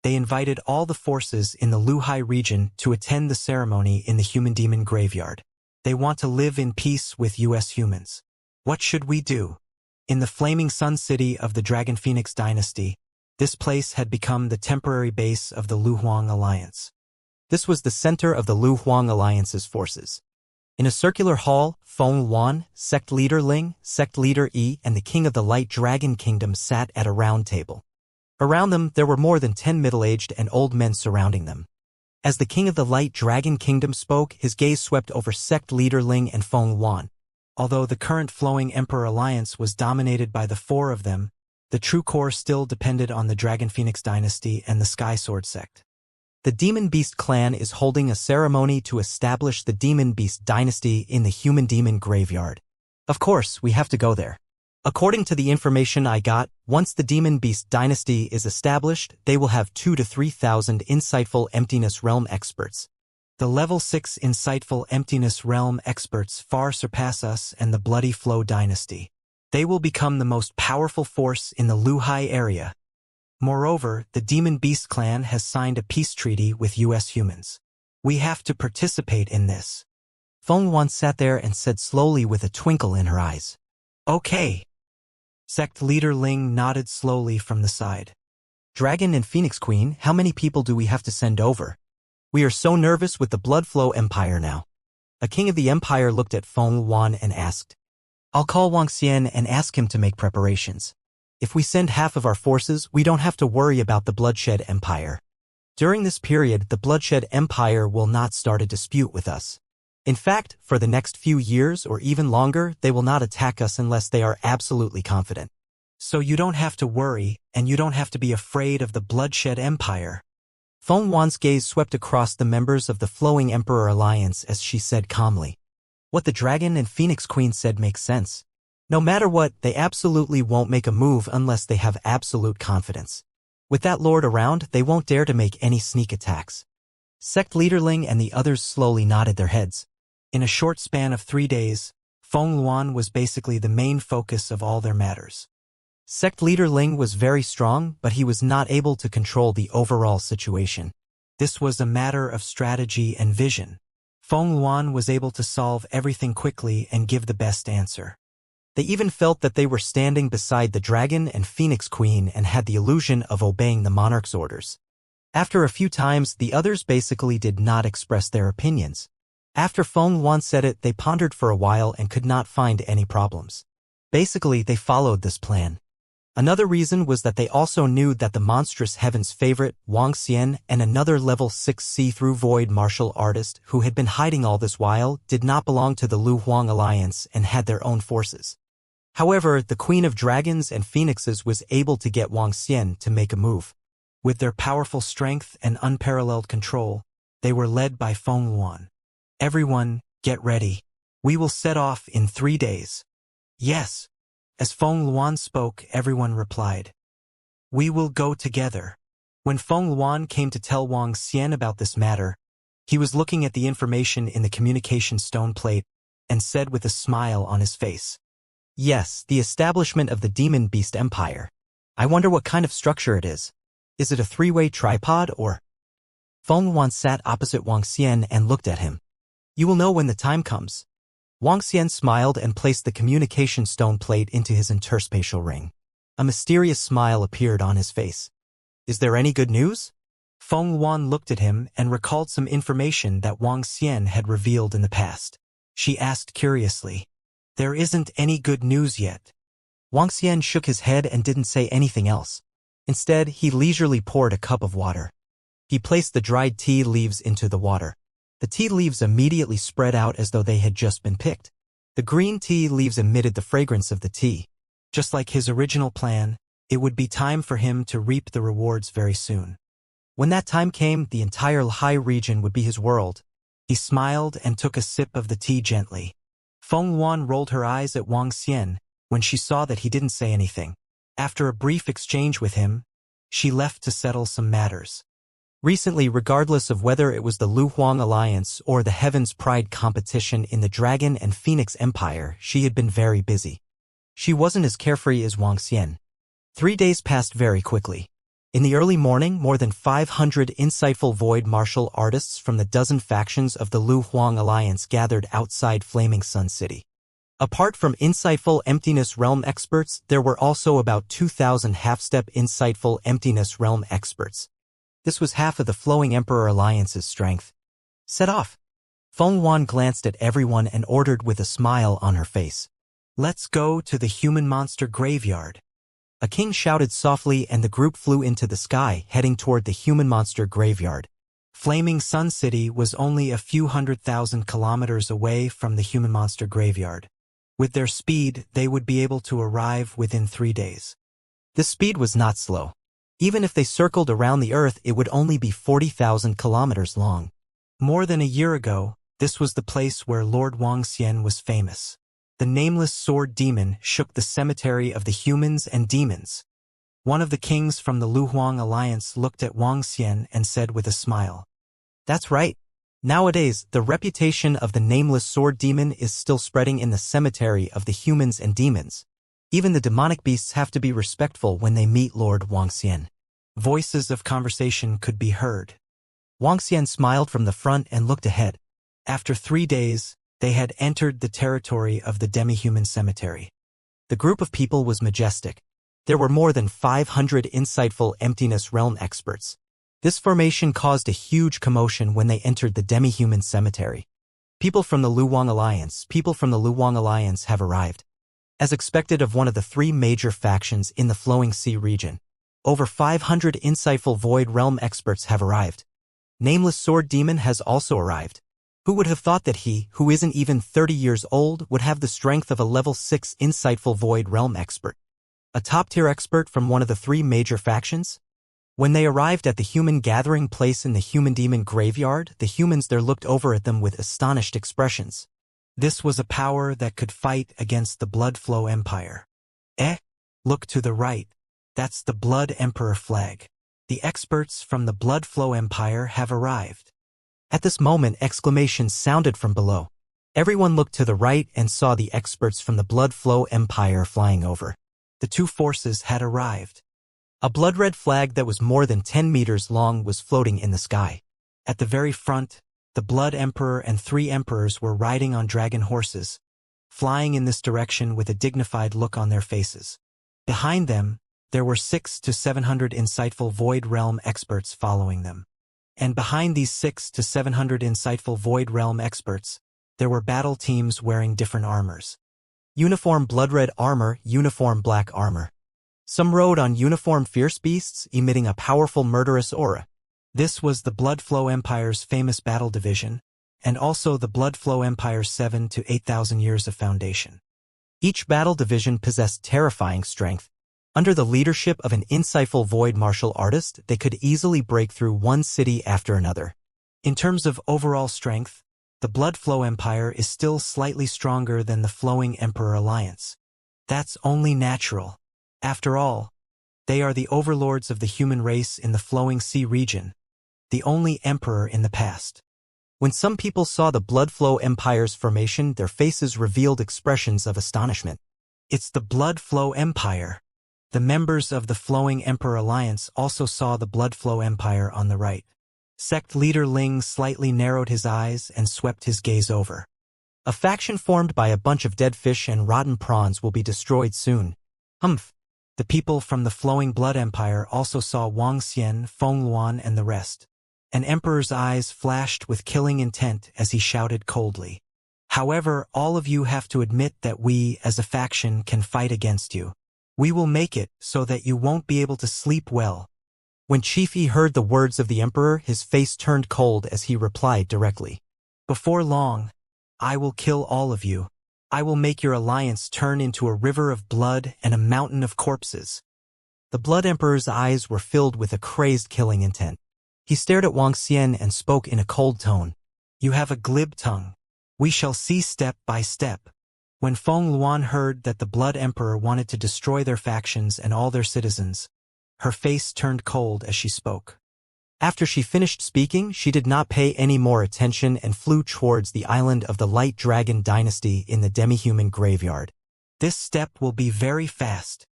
they invited all the forces in the Luhai region to attend the ceremony in the Human Demon Graveyard. They want to live in peace with US humans. What should we do? In the Flaming Sun City of the Dragon Phoenix Dynasty, this place had become the temporary base of the Lu Huang Alliance. This was the center of the Lu Huang Alliance's forces. In a circular hall, Feng Wan, Sect Leader Ling, Sect Leader Yi, and the King of the Light Dragon Kingdom sat at a round table. Around them, there were more than 10 middle-aged and old men surrounding them. As the King of the Light Dragon Kingdom spoke, his gaze swept over Sect Leader Ling and Feng Wan. Although the current Flowing Emperor Alliance was dominated by the 4 of them, the true core still depended on the Dragon Phoenix Dynasty and the Sky Sword Sect. The Demon Beast clan is holding a ceremony to establish the Demon Beast Dynasty in the Human Demon Graveyard. Of course, we have to go there. According to the information I got, once the Demon Beast Dynasty is established, they will have 2,000 to 3,000 insightful Emptiness Realm experts. The level 6 insightful Emptiness Realm experts far surpass us and the Bloody Flow Dynasty. They will become the most powerful force in the Luhai area. Moreover, the Demon Beast clan has signed a peace treaty with US humans. We have to participate in this. Feng Wan sat there and said slowly with a twinkle in her eyes. Okay. Sect Leader Ling nodded slowly from the side. Dragon and Phoenix Queen, how many people do we have to send over? We are so nervous with the Blood Flow Empire now. A king of the empire looked at Feng Wan and asked. I'll call Wang Xian and ask him to make preparations. If we send half of our forces, we don't have to worry about the Bloodshed Empire. During this period, the Bloodshed Empire will not start a dispute with us. In fact, for the next few years or even longer, they will not attack us unless they are absolutely confident. So you don't have to worry, and you don't have to be afraid of the Bloodshed Empire. Feng Wan's gaze swept across the members of the Flowing Emperor Alliance as she said calmly. What the dragon and Phoenix Queen said makes sense. No matter what, they absolutely won't make a move unless they have absolute confidence. With that lord around, they won't dare to make any sneak attacks. Sect leader Ling and the others slowly nodded their heads. In a short span of 3 days, Feng Luan was basically the main focus of all their matters. Sect leader Ling was very strong, but he was not able to control the overall situation. This was a matter of strategy and vision. Feng Luan was able to solve everything quickly and give the best answer. They even felt that they were standing beside the dragon and Phoenix Queen and had the illusion of obeying the monarch's orders. After a few times, the others basically did not express their opinions. After Feng Luan said it, they pondered for a while and could not find any problems. Basically, they followed this plan. Another reason was that they also knew that the monstrous heaven's favorite, Wang Xian, and another level 6 see-through void martial artist who had been hiding all this while did not belong to the Lu Huang alliance and had their own forces. However, the Queen of Dragons and Phoenixes was able to get Wang Xian to make a move. With their powerful strength and unparalleled control, they were led by Feng Luan. Everyone, get ready. We will set off in 3 days. Yes. As Feng Luan spoke, everyone replied. We will go together. When Feng Luan came to tell Wang Xian about this matter, he was looking at the information in the communication stone plate and said with a smile on his face. Yes, the establishment of the Demon Beast Empire. I wonder what kind of structure it is. Is it a 3-way tripod or? Feng Luan sat opposite Wang Xian and looked at him. You will know when the time comes. Wang Xian smiled and placed the communication stone plate into his interspatial ring. A mysterious smile appeared on his face. Is there any good news? Feng Luan looked at him and recalled some information that Wang Xian had revealed in the past. She asked curiously. There isn't any good news yet. Wang Xian shook his head and didn't say anything else. Instead, he leisurely poured a cup of water. He placed the dried tea leaves into the water. The tea leaves immediately spread out as though they had just been picked. The green tea leaves emitted the fragrance of the tea. Just like his original plan, it would be time for him to reap the rewards very soon. When that time came, the entire high region would be his world. He smiled and took a sip of the tea gently. Feng Luan rolled her eyes at Wang Xian when she saw that he didn't say anything. After a brief exchange with him, she left to settle some matters. Recently, regardless of whether it was the Lu Huang Alliance or the Heaven's Pride competition in the Dragon and Phoenix Empire, she had been very busy. She wasn't as carefree as Wang Xian. 3 days passed very quickly. In the early morning, more than 500 insightful void martial artists from the dozen factions of the Lu Huang Alliance gathered outside Flaming Sun City. Apart from insightful emptiness realm experts, there were also about 2,000 half-step insightful emptiness realm experts. This was half of the Flowing Emperor Alliance's strength. Set off. Feng Luan glanced at everyone and ordered with a smile on her face. Let's go to the human monster graveyard. A king shouted softly and the group flew into the sky, heading toward the human monster graveyard. Flaming Sun City was only a few 100,000 kilometers away from the human monster graveyard. With their speed, they would be able to arrive within 3 days. This speed was not slow. Even if they circled around the Earth, it would only be 40,000 kilometers long. More than a year ago, this was the place where Lord Wang Xian was famous. The nameless sword demon shook the cemetery of the humans and demons. One of the kings from the Lu Huang Alliance looked at Wang Xian and said with a smile. That's right. Nowadays, the reputation of the nameless sword demon is still spreading in the cemetery of the humans and demons. Even the demonic beasts have to be respectful when they meet Lord Wang Xian. Voices of conversation could be heard. Wang Xian smiled from the front and looked ahead. After 3 days, they had entered the territory of the demi-human cemetery. The group of people was majestic. There were more than 500 insightful emptiness realm experts. This formation caused a huge commotion when they entered the demi-human cemetery. People from the Lu Huang Alliance have arrived. As expected of one of the 3 major factions in the Flowing Sea region, over 500 insightful void realm experts have arrived. Nameless Sword Demon has also arrived. Who would have thought that he, who isn't even 30 years old, would have the strength of a level 6 insightful void realm expert? A top-tier expert from one of the 3 major factions? When they arrived at the human gathering place in the human demon graveyard, the humans there looked over at them with astonished expressions. This was a power that could fight against the Blood Flow Empire. Look to the right. That's the Blood Emperor flag. The experts from the Blood Flow Empire have arrived. At this moment, exclamations sounded from below. Everyone looked to the right and saw the experts from the Blood Flow Empire flying over. The two forces had arrived. A blood-red flag that was more than 10 meters long was floating in the sky. At the very front, the Blood Emperor and 3 emperors were riding on dragon horses, flying in this direction with a dignified look on their faces. Behind them, there were 600 to 700 insightful Void Realm experts following them. And behind these 600 to 700 insightful Void Realm experts, there were battle teams wearing different armors. Uniform blood-red armor, uniform black armor. Some rode on uniform fierce beasts emitting a powerful murderous aura. This was the Blood Flow Empire's famous battle division, and also the Blood Flow Empire's 7,000 to 8,000 years of foundation. Each battle division possessed terrifying strength. Under the leadership of an insightful void martial artist, they could easily break through one city after another. In terms of overall strength, the Blood Flow Empire is still slightly stronger than the Flowing Emperor Alliance. That's only natural. After all, they are the overlords of the human race in the Flowing Sea region, the only emperor in the past. When some people saw the Blood Flow Empire's formation, their faces revealed expressions of astonishment. It's the Blood Flow Empire. The members of the Flowing Emperor Alliance also saw the Blood Flow Empire on the right. Sect leader Ling slightly narrowed his eyes and swept his gaze over. A faction formed by a bunch of dead fish and rotten prawns will be destroyed soon. The people from the Flowing Blood Empire also saw Wang Xian, Feng Luan, and the rest. An emperor's eyes flashed with killing intent as he shouted coldly. However, all of you have to admit that we, as a faction, can fight against you. We will make it so that you won't be able to sleep well. When Chief Yi heard the words of the emperor, his face turned cold as he replied directly. Before long, I will kill all of you. I will make your alliance turn into a river of blood and a mountain of corpses. The Blood Emperor's eyes were filled with a crazed killing intent. He stared at Wang Xian and spoke in a cold tone. You have a glib tongue. We shall see step by step. When Feng Luan heard that the Blood Emperor wanted to destroy their factions and all their citizens, her face turned cold as she spoke. After she finished speaking, she did not pay any more attention and flew towards the island of the Light Dragon Dynasty in the demi-human graveyard. This step will be very fast.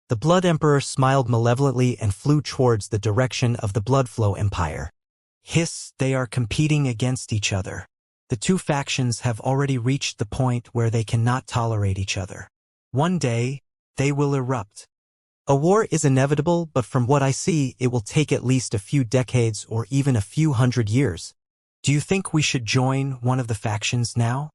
The Blood Emperor smiled malevolently and flew towards the direction of the Blood Flow Empire. Hiss, they are competing against each other. The two factions have already reached the point where they cannot tolerate each other. One day, they will erupt. A war is inevitable, but from what I see, it will take at least a few decades or even a few hundred years. Do you think we should join one of the factions now?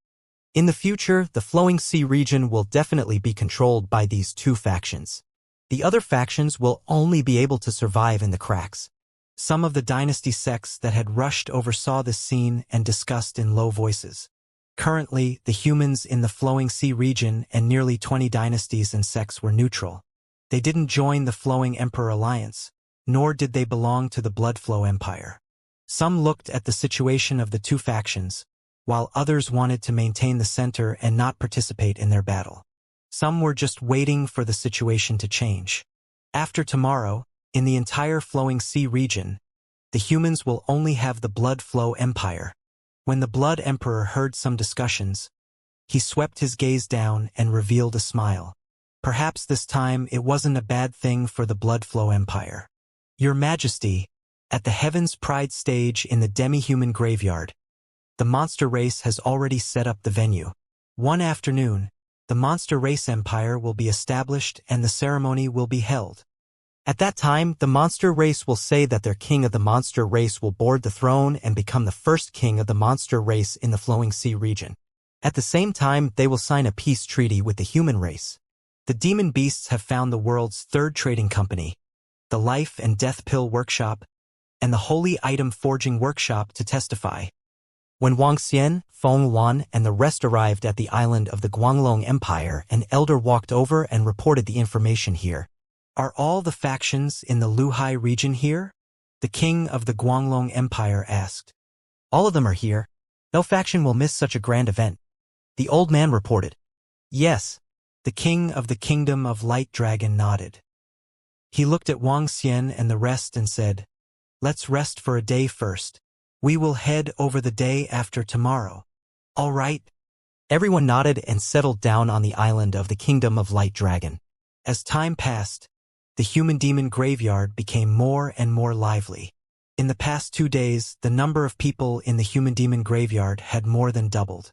In the future, the Flowing Sea region will definitely be controlled by these two factions. The other factions will only be able to survive in the cracks. Some of the dynasty sects that had rushed oversaw this scene and discussed in low voices. Currently, the humans in the Flowing Sea region and nearly 20 dynasties and sects were neutral. They didn't join the Flowing Emperor Alliance, nor did they belong to the Blood Flow Empire. Some looked at the situation of the two factions, while others wanted to maintain the center and not participate in their battle. Some were just waiting for the situation to change. After tomorrow, in the entire Flowing Sea region, the humans will only have the Blood Flow Empire. When the Blood Emperor heard some discussions, he swept his gaze down and revealed a smile. Perhaps this time it wasn't a bad thing for the Blood Flow Empire. Your Majesty, at the Heaven's Pride stage in the demi-human graveyard, the monster race has already set up the venue. One afternoon, the monster race empire will be established and the ceremony will be held. At that time, the monster race will say that their king of the monster race will board the throne and become the first king of the monster race in the Flowing Sea region. At the same time, they will sign a peace treaty with the human race. The demon beasts have found the world's third trading company, the Life and Death Pill Workshop, and the Holy Item Forging Workshop to testify. When Wang Xian, Feng Luan, and the rest arrived at the island of the Guanglong Empire, an elder walked over and reported the information here. Are all the factions in the Luhai region here? The king of the Guanglong Empire asked. All of them are here. No faction will miss such a grand event. The old man reported. Yes, the king of the kingdom of Light Dragon nodded. He looked at Wang Xian and the rest and said, let's rest for a day first. We will head over the day after tomorrow. All right? Everyone nodded and settled down on the island of the kingdom of Light Dragon. As time passed, the human-demon graveyard became more and more lively. In the past 2 days, the number of people in the human-demon graveyard had more than doubled.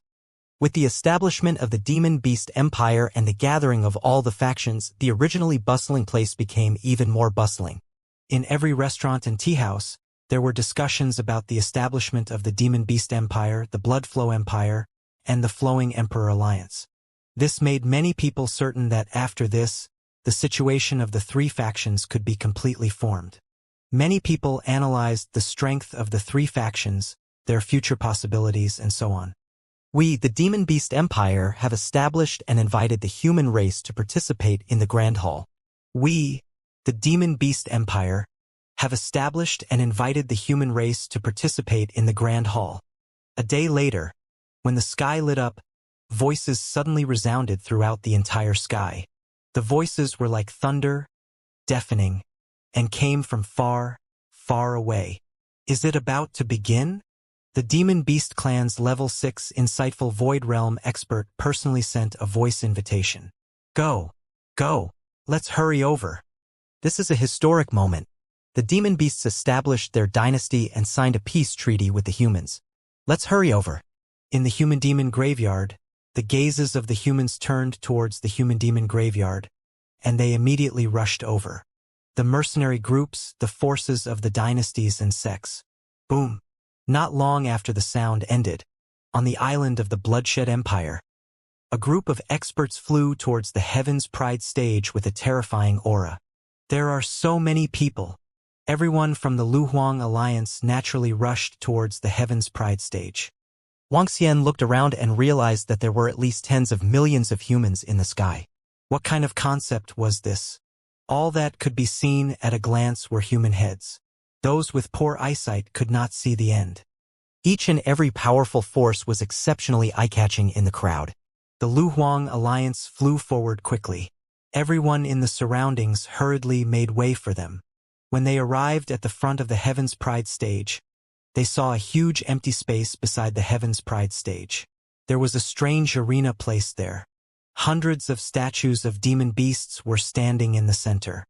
With the establishment of the demon-beast empire and the gathering of all the factions, the originally bustling place became even more bustling. In every restaurant and tea house, there were discussions about the establishment of the demon-beast empire, the blood-flow empire, and the flowing emperor alliance. This made many people certain that after this, the situation of the 3 factions could be completely formed. Many people analyzed the strength of the 3 factions, their future possibilities, and so on. We, the Demon Beast Empire, have established and invited the human race to participate in the Grand Hall. We, the Demon Beast Empire, have established and invited the human race to participate in the Grand Hall. A day later, when the sky lit up, voices suddenly resounded throughout the entire sky. The voices were like thunder, deafening, and came from far, far away. Is it about to begin? The Demon Beast Clan's Level 6 insightful Void Realm expert personally sent a voice invitation. Go, go, let's hurry over. This is a historic moment. The Demon Beasts established their dynasty and signed a peace treaty with the humans. Let's hurry over. In the human-demon graveyard, the gazes of the humans turned towards the human-demon graveyard, and they immediately rushed over. The mercenary groups, the forces of the dynasties and sects. Boom. Not long after the sound ended, on the island of the Bloodshed Empire, a group of experts flew towards the Heaven's Pride stage with a terrifying aura. There are so many people. Everyone from the Luhuang Alliance naturally rushed towards the Heaven's Pride stage. Wang Xian looked around and realized that there were at least tens of millions of humans in the sky. What kind of concept was this? All that could be seen at a glance were human heads. Those with poor eyesight could not see the end. Each and every powerful force was exceptionally eye-catching in the crowd. The Luhuang Alliance flew forward quickly. Everyone in the surroundings hurriedly made way for them. When they arrived at the front of the Heaven's Pride stage, they saw a huge empty space beside the Heaven's Pride stage. There was a strange arena placed there. Hundreds of statues of demon beasts were standing in the center.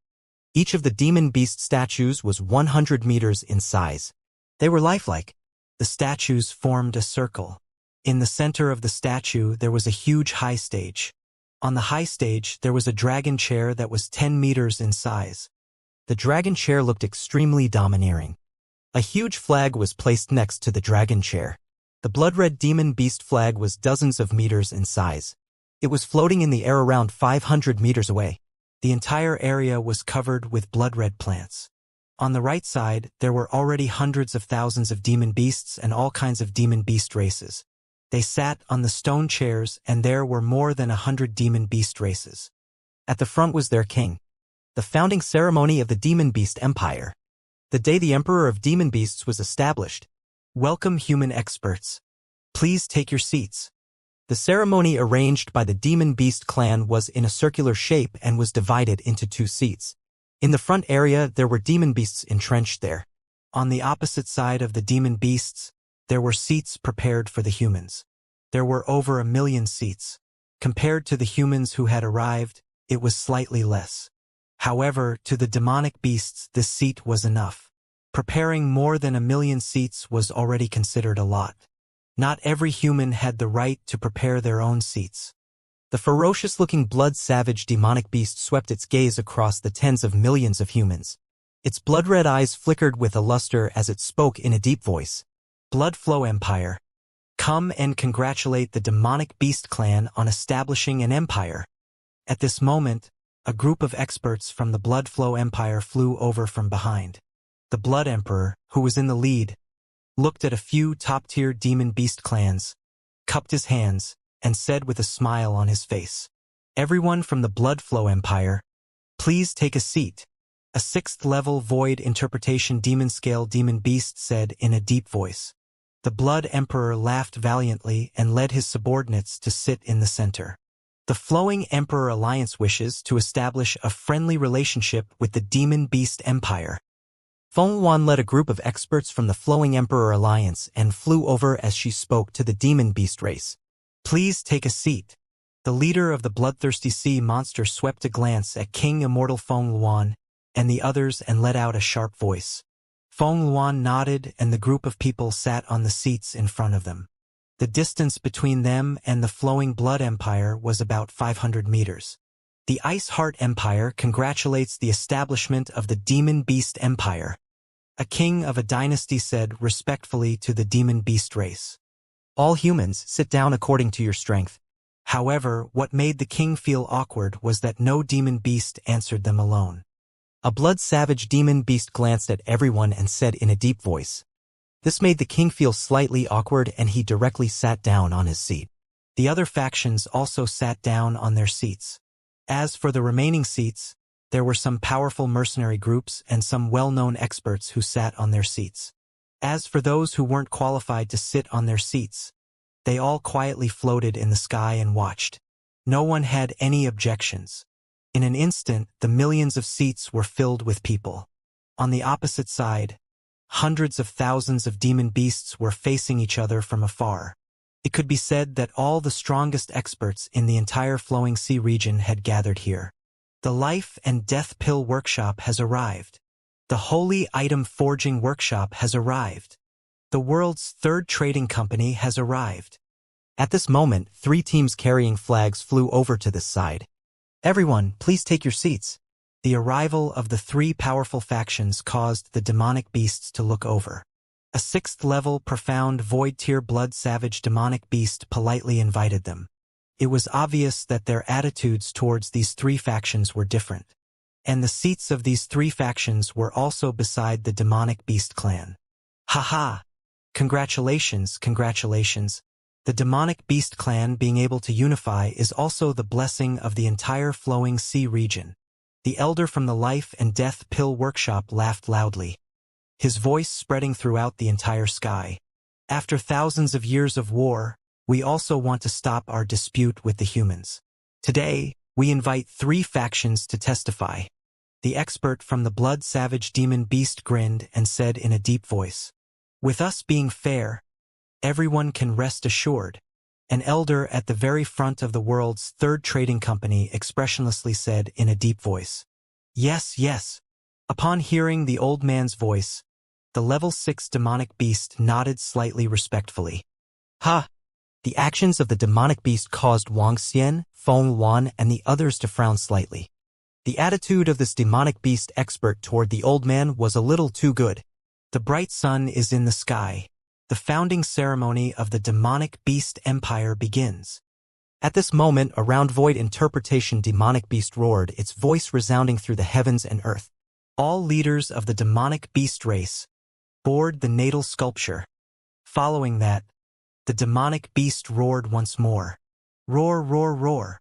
Each of the demon beast statues was 100 meters in size. They were lifelike. The statues formed a circle. In the center of the statue, there was a huge high stage. On the high stage, there was a dragon chair that was 10 meters in size. The dragon chair looked extremely domineering. A huge flag was placed next to the dragon chair. The blood-red demon beast flag was dozens of meters in size. It was floating in the air around 500 meters away. The entire area was covered with blood-red plants. On the right side, there were already hundreds of thousands of demon beasts and all kinds of demon beast races. They sat on the stone chairs, and there were more than 100 demon beast races. At the front was their king. The founding ceremony of the Demon Beast Empire. The day the Emperor of Demon Beasts was established. Welcome, human experts. Please take your seats. The ceremony arranged by the Demon Beast clan was in a circular shape and was divided into 2 seats. In the front area, there were demon beasts entrenched there. On the opposite side of the demon beasts, there were seats prepared for the humans. There were over 1 million seats. Compared to the humans who had arrived, it was slightly less. However, to the demonic beasts, this seat was enough. Preparing more than 1 million seats was already considered a lot. Not every human had the right to prepare their own seats. The ferocious-looking blood-savage demonic beast swept its gaze across the tens of millions of humans. Its blood-red eyes flickered with a luster as it spoke in a deep voice. Blood Flow Empire. Come and congratulate the demonic beast clan on establishing an empire. At this moment, a group of experts from the Blood Flow Empire flew over from behind. The Blood Emperor, who was in the lead, looked at a few top-tier demon beast clans, cupped his hands, and said with a smile on his face, "Everyone from the Blood Flow Empire, please take a seat." A 6th-level void interpretation demon scale demon beast said in a deep voice. The Blood Emperor laughed valiantly and led his subordinates to sit in the center. The Flowing Emperor Alliance wishes to establish a friendly relationship with the Demon Beast Empire. Feng Yuan led a group of experts from the Flowing Emperor Alliance and flew over as she spoke to the Demon Beast race. Please take a seat. The leader of the bloodthirsty sea monster swept a glance at King Immortal Feng Yuan and the others and let out a sharp voice. Feng Yuan nodded and the group of people sat on the seats in front of them. The distance between them and the Flowing Blood Empire was about 500 meters. The Ice Heart Empire congratulates the establishment of the Demon Beast Empire. A king of a dynasty said respectfully to the Demon Beast race. All humans, sit down according to your strength. However, what made the king feel awkward was that no demon beast answered them alone. A blood-savage demon beast glanced at everyone and said in a deep voice. This made the king feel slightly awkward and he directly sat down on his seat. The other factions also sat down on their seats. As for the remaining seats, there were some powerful mercenary groups and some well-known experts who sat on their seats. As for those who weren't qualified to sit on their seats, they all quietly floated in the sky and watched. No one had any objections. In an instant, the millions of seats were filled with people. On the opposite side, hundreds of thousands of demon beasts were facing each other from afar. It could be said that all the strongest experts in the entire Flowing Sea region had gathered here. The Life and Death Pill Workshop has arrived. The Holy Item Forging Workshop has arrived. The world's third trading company has arrived. At this moment, 3 teams carrying flags flew over to this side. Everyone, please take your seats. The arrival of the 3 powerful factions caused the demonic beasts to look over. A 6th-level profound void-tier blood-savage demonic beast politely invited them. It was obvious that their attitudes towards these 3 factions were different. And the seats of these 3 factions were also beside the demonic beast clan. Haha! Congratulations, congratulations. The demonic beast clan being able to unify is also the blessing of the entire Flowing Sea region. The elder from the Life and Death Pill Workshop laughed loudly, his voice spreading throughout the entire sky. After thousands of years of war, we also want to stop our dispute with the humans. Today, we invite 3 factions to testify. The expert from the blood-savage demon beast grinned and said in a deep voice, with us being fair, everyone can rest assured. An elder at the very front of the world's third trading company expressionlessly said in a deep voice, yes, yes. Upon hearing the old man's voice, the level 6 demonic beast nodded slightly respectfully. Ha! The actions of the demonic beast caused Wuxia, Feng Yuan, and the others to frown slightly. The attitude of this demonic beast expert toward the old man was a little too good. The bright sun is in the sky. The founding ceremony of the demonic beast empire begins. At this moment, a round void interpretation demonic beast roared, its voice resounding through the heavens and earth. All leaders of the demonic beast race board the natal sculpture. Following that, the demonic beast roared once more. Roar, roar, roar.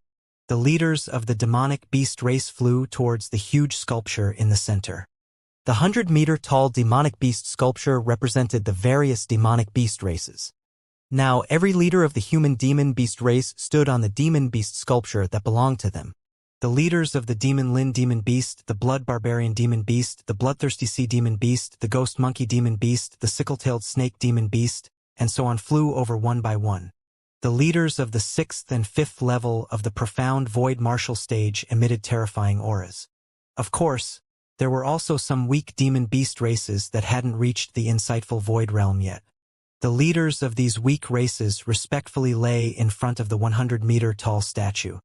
The leaders of the demonic beast race flew towards the huge sculpture in the center. The 100-meter-tall demonic beast sculpture represented the various demonic beast races. Now, every leader of the human demon beast race stood on the demon beast sculpture that belonged to them. The leaders of the Demon Lin Demon Beast, the Blood Barbarian Demon Beast, the Bloodthirsty Sea Demon Beast, the Ghost Monkey Demon Beast, the Sickle-tailed Snake Demon Beast, and so on flew over one by one. The leaders of the 6th and 5th level of the Profound Void Martial Stage emitted terrifying auras. Of course, there were also some weak demon beast races that hadn't reached the insightful void realm yet. The leaders of these weak races respectfully lay in front of the 100-meter-tall statue.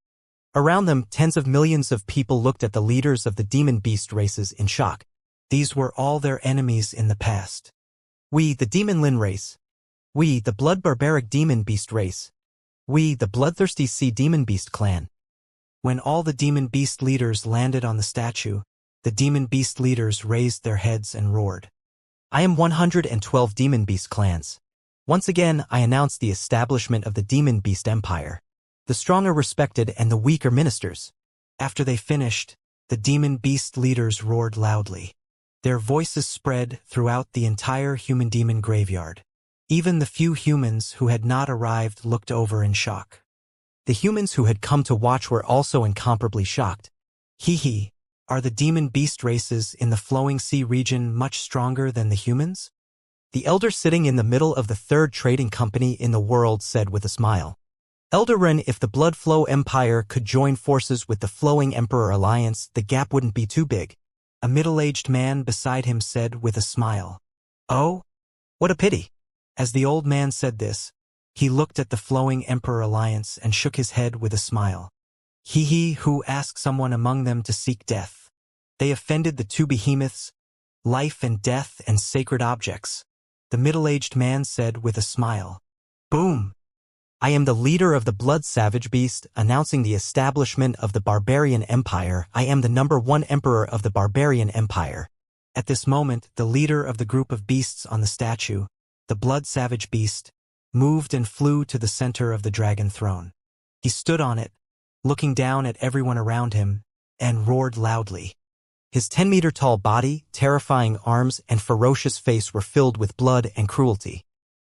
Around them, tens of millions of people looked at the leaders of the demon beast races in shock. These were all their enemies in the past. We, the Demon Lin race. We, the Blood Barbaric Demon Beast race. We, the Bloodthirsty Sea Demon Beast clan. When all the demon beast leaders landed on the statue, the demon beast leaders raised their heads and roared. I am 112 demon beast clans. Once again, I announce the establishment of the demon beast empire. The strong are respected and the weak are ministers. After they finished, the demon beast leaders roared loudly. Their voices spread throughout the entire human demon graveyard. Even the few humans who had not arrived looked over in shock. The humans who had come to watch were also incomparably shocked. Hee, are the demon beast races in the flowing sea region much stronger than the humans? The elder sitting in the middle of the third trading company in the world said with a smile. Eldarin, if the Blood Flow Empire could join forces with the Flowing Emperor Alliance, the gap wouldn't be too big. A middle-aged man beside him said with a smile. Oh, what a pity. As the old man said this, he looked at the Flowing Emperor Alliance and shook his head with a smile. He who asked someone among them to seek death. They offended the two behemoths, life and death and sacred objects. The middle-aged man said with a smile. Boom! I am the leader of the Blood Savage Beast, announcing the establishment of the Barbarian Empire. I am the #1 emperor of the Barbarian Empire. At this moment, the leader of the group of beasts on the statue, the Blood Savage Beast, moved and flew to the center of the dragon throne. He stood on it, looking down at everyone around him, and roared loudly. His 10-meter-tall body, terrifying arms, and ferocious face were filled with blood and cruelty.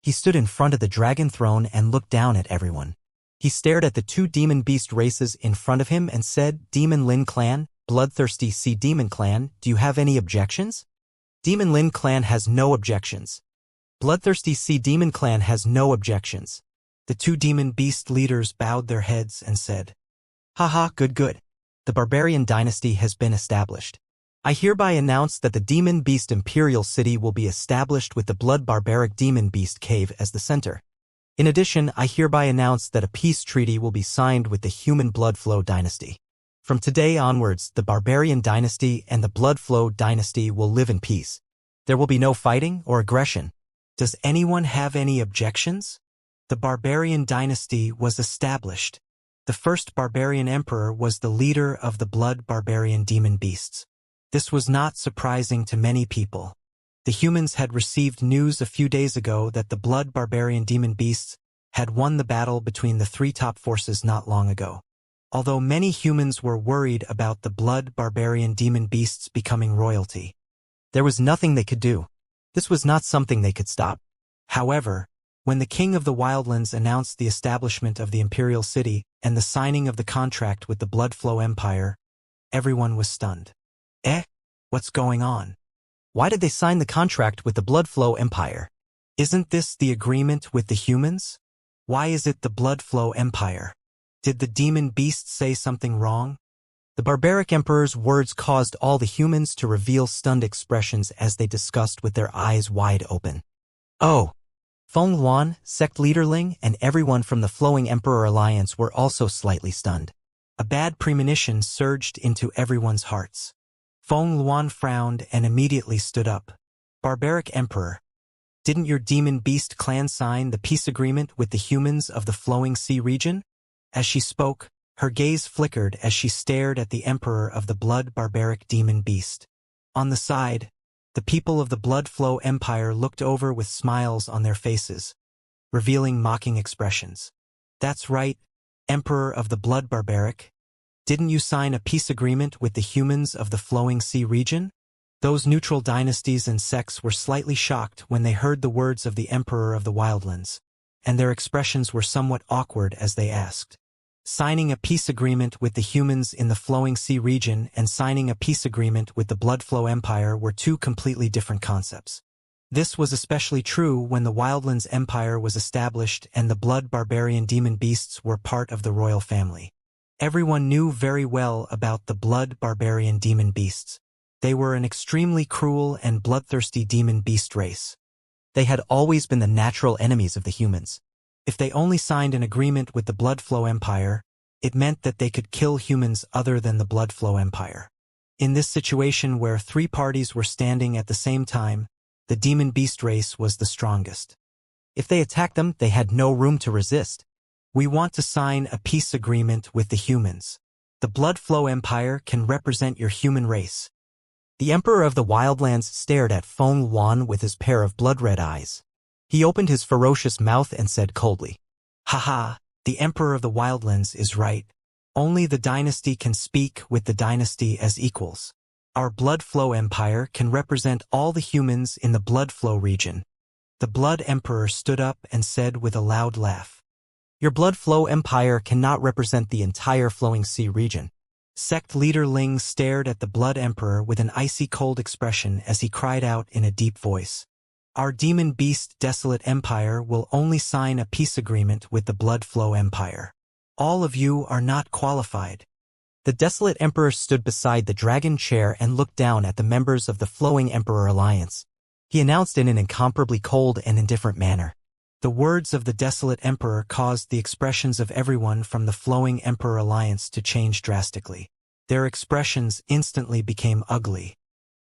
He stood in front of the dragon throne and looked down at everyone. He stared at the two demon beast races in front of him and said, Demon Lin Clan, Bloodthirsty Sea Demon Clan, do you have any objections? Demon Lin Clan has no objections. Bloodthirsty Sea Demon Clan has no objections. The two demon beast leaders bowed their heads and said, Haha, good. The Barbarian Dynasty has been established. I hereby announce that the Demon Beast Imperial City will be established with the Blood Barbaric Demon Beast Cave as the center. In addition, I hereby announce that a peace treaty will be signed with the Human Blood Flow Dynasty. From today onwards, the Barbarian Dynasty and the Blood Flow Dynasty will live in peace. There will be no fighting or aggression. Does anyone have any objections? The Barbarian Dynasty was established. The first Barbarian Emperor was the leader of the Blood Barbarian Demon Beasts. This was not surprising to many people. The humans had received news a few days ago that the Blood Barbarian Demon Beasts had won the battle between the three top forces not long ago. Although many humans were worried about the Blood Barbarian Demon Beasts becoming royalty, there was nothing they could do. This was not something they could stop. However, when the King of the Wildlands announced the establishment of the Imperial City and the signing of the contract with the Blood Flow Empire, everyone was stunned. What's going on? Why did they sign the contract with the Blood Flow Empire? Isn't this the agreement with the humans? Why is it the Blood Flow Empire? Did the demon beast say something wrong? The barbaric emperor's words caused all the humans to reveal stunned expressions as they discussed with their eyes wide open. Oh! Feng Luan, sect leaderling, and everyone from the Flowing Emperor Alliance were also slightly stunned. A bad premonition surged into everyone's hearts. Feng Luan frowned and immediately stood up. Barbaric Emperor, didn't your demon beast clan sign the peace agreement with the humans of the Flowing Sea region? As she spoke, her gaze flickered as she stared at the emperor of the Blood Barbaric Demon Beast. On the side, the people of the Blood Flow Empire looked over with smiles on their faces, revealing mocking expressions. That's right, Emperor of the Blood Barbaric. Didn't you sign a peace agreement with the humans of the Flowing Sea region? Those neutral dynasties and sects were slightly shocked when they heard the words of the Emperor of the Wildlands, and their expressions were somewhat awkward as they asked. Signing a peace agreement with the humans in the Flowing Sea region and signing a peace agreement with the Blood Flow Empire were two completely different concepts. This was especially true when the Wildlands Empire was established and the Blood Barbarian Demon Beasts were part of the royal family. Everyone knew very well about the Blood Barbarian Demon Beasts. They were an extremely cruel and bloodthirsty demon beast race. They had always been the natural enemies of the humans. If they only signed an agreement with the Blood Flow Empire, it meant that they could kill humans other than the Blood Flow Empire. In this situation where three parties were standing at the same time, the demon beast race was the strongest. If they attacked them, they had no room to resist. We want to sign a peace agreement with the humans. The Blood Flow Empire can represent your human race. The Emperor of the Wildlands stared at Feng Luan with his pair of blood-red eyes. He opened his ferocious mouth and said coldly, Haha, the Emperor of the Wildlands is right. Only the dynasty can speak with the dynasty as equals. Our Blood Flow Empire can represent all the humans in the Blood Flow region. The Blood Emperor stood up and said with a loud laugh, "Your blood flow empire cannot represent the entire Flowing Sea region." Sect leader Ling stared at the Blood Emperor with an icy cold expression as he cried out in a deep voice, "Our demon beast Desolate Empire will only sign a peace agreement with the Blood Flow Empire. All of you are not qualified." The Desolate Emperor stood beside the dragon chair and looked down at the members of the Flowing Emperor Alliance. He announced in an incomparably cold and indifferent manner. The words of the Desolate Emperor caused the expressions of everyone from the Flowing Emperor Alliance to change drastically. Their expressions instantly became ugly.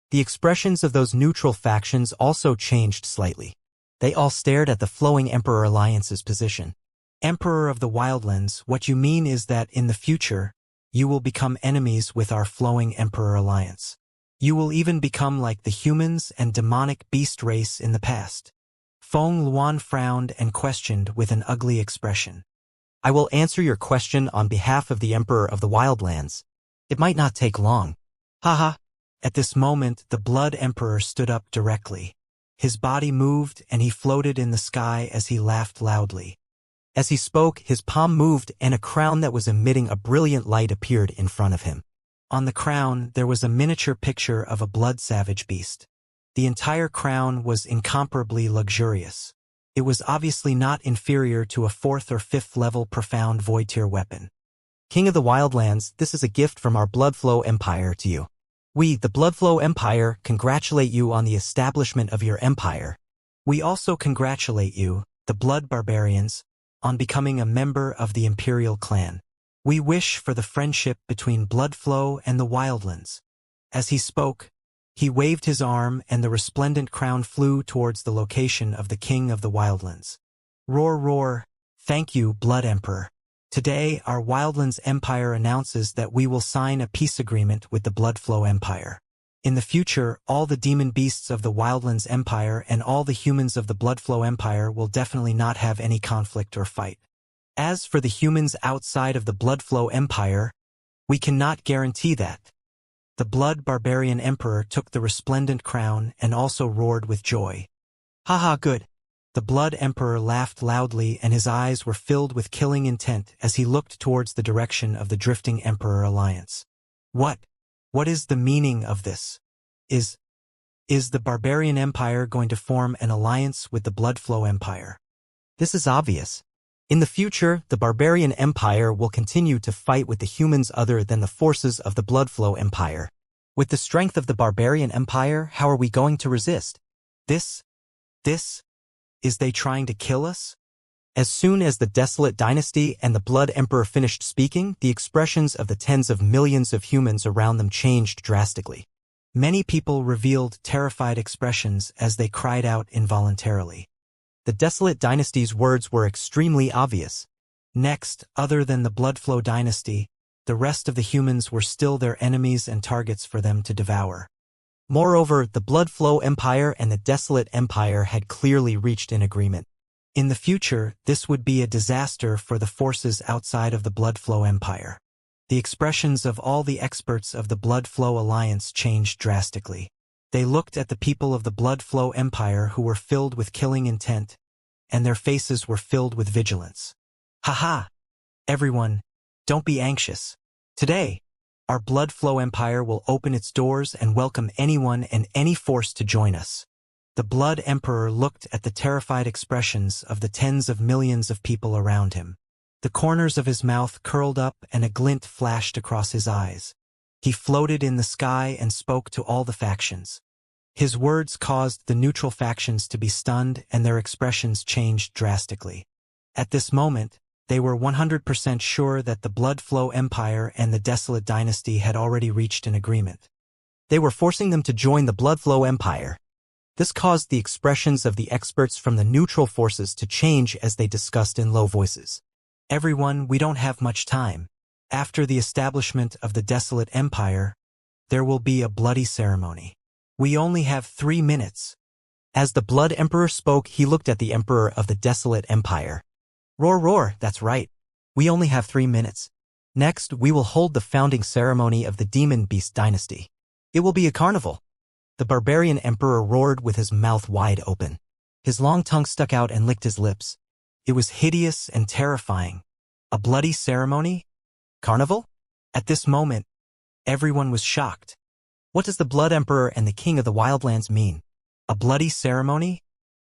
The expressions of those neutral factions also changed slightly. They all stared at the Flowing Emperor Alliance's position. "Emperor of the Wildlands, what you mean is that in the future, you will become enemies with our Flowing Emperor Alliance. You will even become like the humans and demonic beast race in the past." Feng Luan frowned and questioned with an ugly expression. "I will answer your question on behalf of the Emperor of the Wildlands. It might not take long." Haha. At this moment, the Blood Emperor stood up directly. His body moved and he floated in the sky as he laughed loudly. As he spoke, his palm moved and a crown that was emitting a brilliant light appeared in front of him. On the crown, there was a miniature picture of a blood-savage beast. The entire crown was incomparably luxurious. It was obviously not inferior to a 4th or 5th level profound void tier weapon. "King of the Wildlands, this is a gift from our Bloodflow Empire to you. We, the Bloodflow Empire, congratulate you on the establishment of your empire. We also congratulate you, the Blood Barbarians, on becoming a member of the Imperial clan. We wish for the friendship between Bloodflow and the Wildlands." As he spoke, he waved his arm and the resplendent crown flew towards the location of the King of the Wildlands. Roar, roar. Thank you, Blood Emperor. Today, our Wildlands Empire announces that we will sign a peace agreement with the Bloodflow Empire. In the future, all the demon beasts of the Wildlands Empire and all the humans of the Bloodflow Empire will definitely not have any conflict or fight. As for the humans outside of the Bloodflow Empire, we cannot guarantee that. The Blood Barbarian Emperor took the resplendent crown and also roared with joy. "Haha, good." The Blood Emperor laughed loudly and his eyes were filled with killing intent as he looked towards the direction of the Drifting Emperor Alliance. What is the meaning of this? Is the Barbarian Empire going to form an alliance with the Bloodflow Empire? This is obvious. In the future, the Barbarian Empire will continue to fight with the humans other than the forces of the Bloodflow Empire. With the strength of the Barbarian Empire, how are we going to resist? This? Is they trying to kill us? As soon as the Desolate Dynasty and the Blood Emperor finished speaking, the expressions of the tens of millions of humans around them changed drastically. Many people revealed terrified expressions as they cried out involuntarily. The Desolate Dynasty's words were extremely obvious. Next, other than the Bloodflow Dynasty, the rest of the humans were still their enemies and targets for them to devour. Moreover, the Bloodflow Empire and the Desolate Empire had clearly reached an agreement. In the future, this would be a disaster for the forces outside of the Bloodflow Empire. The expressions of all the experts of the Bloodflow Alliance changed drastically. They looked at the people of the Bloodflow Empire who were filled with killing intent, and their faces were filled with vigilance. "Haha! Everyone, don't be anxious. Today, our Bloodflow Empire will open its doors and welcome anyone and any force to join us." The Blood Emperor looked at the terrified expressions of the tens of millions of people around him. The corners of his mouth curled up and a glint flashed across his eyes. He floated in the sky and spoke to all the factions. His words caused the neutral factions to be stunned and their expressions changed drastically. At this moment, they were 100% sure that the Bloodflow Empire and the Desolate Dynasty had already reached an agreement. They were forcing them to join the Bloodflow Empire. This caused the expressions of the experts from the neutral forces to change as they discussed in low voices. "Everyone, we don't have much time. After the establishment of the Desolate Empire, there will be a bloody ceremony. We only have 3 minutes. As the Blood Emperor spoke, he looked at the Emperor of the Desolate Empire. "Roar, roar, that's right. We only have 3 minutes. Next, we will hold the founding ceremony of the Demon Beast Dynasty. It will be a carnival." The Barbarian Emperor roared with his mouth wide open. His long tongue stuck out and licked his lips. It was hideous and terrifying. A bloody ceremony? Carnival? At this moment, everyone was shocked. What does the Blood Emperor and the King of the Wildlands mean? A bloody ceremony?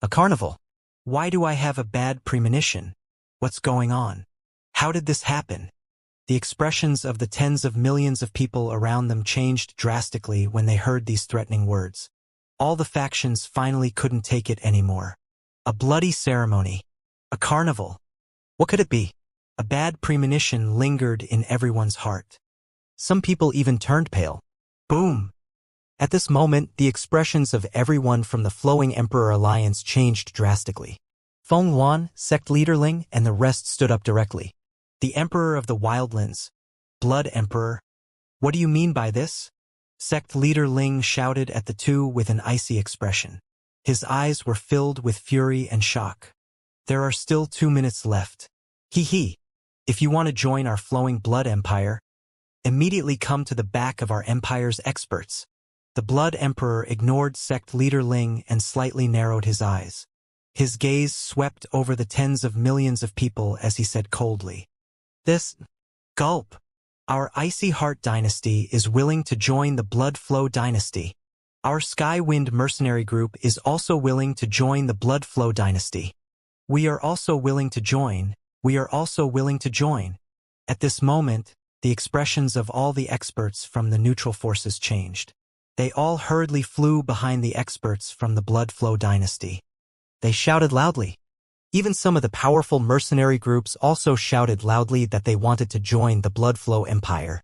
A carnival? Why do I have a bad premonition? What's going on? How did this happen? The expressions of the tens of millions of people around them changed drastically when they heard these threatening words. All the factions finally couldn't take it anymore. A bloody ceremony. A carnival. What could it be? A bad premonition lingered in everyone's heart. Some people even turned pale. Boom! At this moment, the expressions of everyone from the Flowing Emperor Alliance changed drastically. Feng Yuan, sect leader Ling, and the rest stood up directly. The Emperor of the Wildlands. Blood Emperor. What do you mean by this? Sect leader Ling shouted at the two with an icy expression. His eyes were filled with fury and shock. There are still 2 minutes left. Hee. If you want to join our Flowing Blood Empire, immediately come to the back of our empire's experts. The Blood Emperor ignored sect leader Ling and slightly narrowed his eyes. His gaze swept over the tens of millions of people as he said coldly. Gulp. Our Icy Heart dynasty is willing to join the Blood Flow dynasty. Our Skywind mercenary group is also willing to join the Blood Flow dynasty. We are also willing to join. At this moment, the expressions of all the experts from the neutral forces changed. They all hurriedly flew behind the experts from the Blood Flow dynasty. They shouted loudly. Even some of the powerful mercenary groups also shouted loudly that they wanted to join the Blood Flow Empire.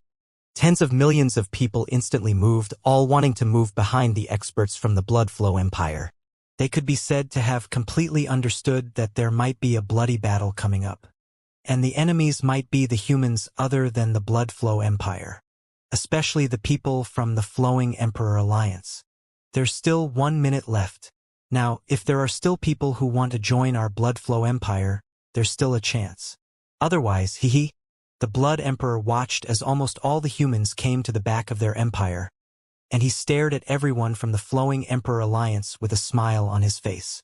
Tens of millions of people instantly moved, all wanting to move behind the experts from the Blood Flow Empire. They could be said to have completely understood that there might be a bloody battle coming up. And the enemies might be the humans other than the Blood Flow Empire. Especially the people from the Flowing Emperor Alliance. There's still 1 minute left. Now, if there are still people who want to join our Blood Flow Empire, there's still a chance. Otherwise, the Blood Emperor watched as almost all the humans came to the back of their empire, and he stared at everyone from the Flowing Emperor Alliance with a smile on his face.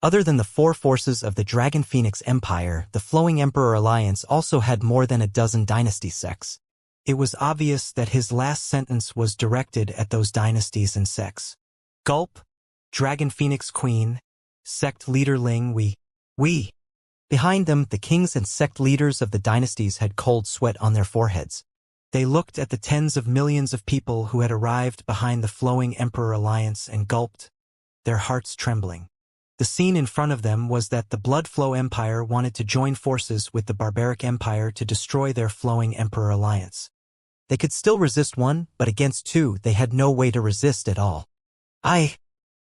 Other than the 4 forces of the Dragon Phoenix Empire, the Flowing Emperor Alliance also had more than a dozen dynasty sects. It was obvious that his last sentence was directed at those dynasties and sects. Gulp. Dragon Phoenix Queen. Sect leader Ling. We. Behind them, the kings and sect leaders of the dynasties had cold sweat on their foreheads. They looked at the tens of millions of people who had arrived behind the Flowing Emperor Alliance and gulped, their hearts trembling. The scene in front of them was that the Blood Flow Empire wanted to join forces with the Barbaric Empire to destroy their Flowing Emperor Alliance. They could still resist 1, but against 2, they had no way to resist at all. I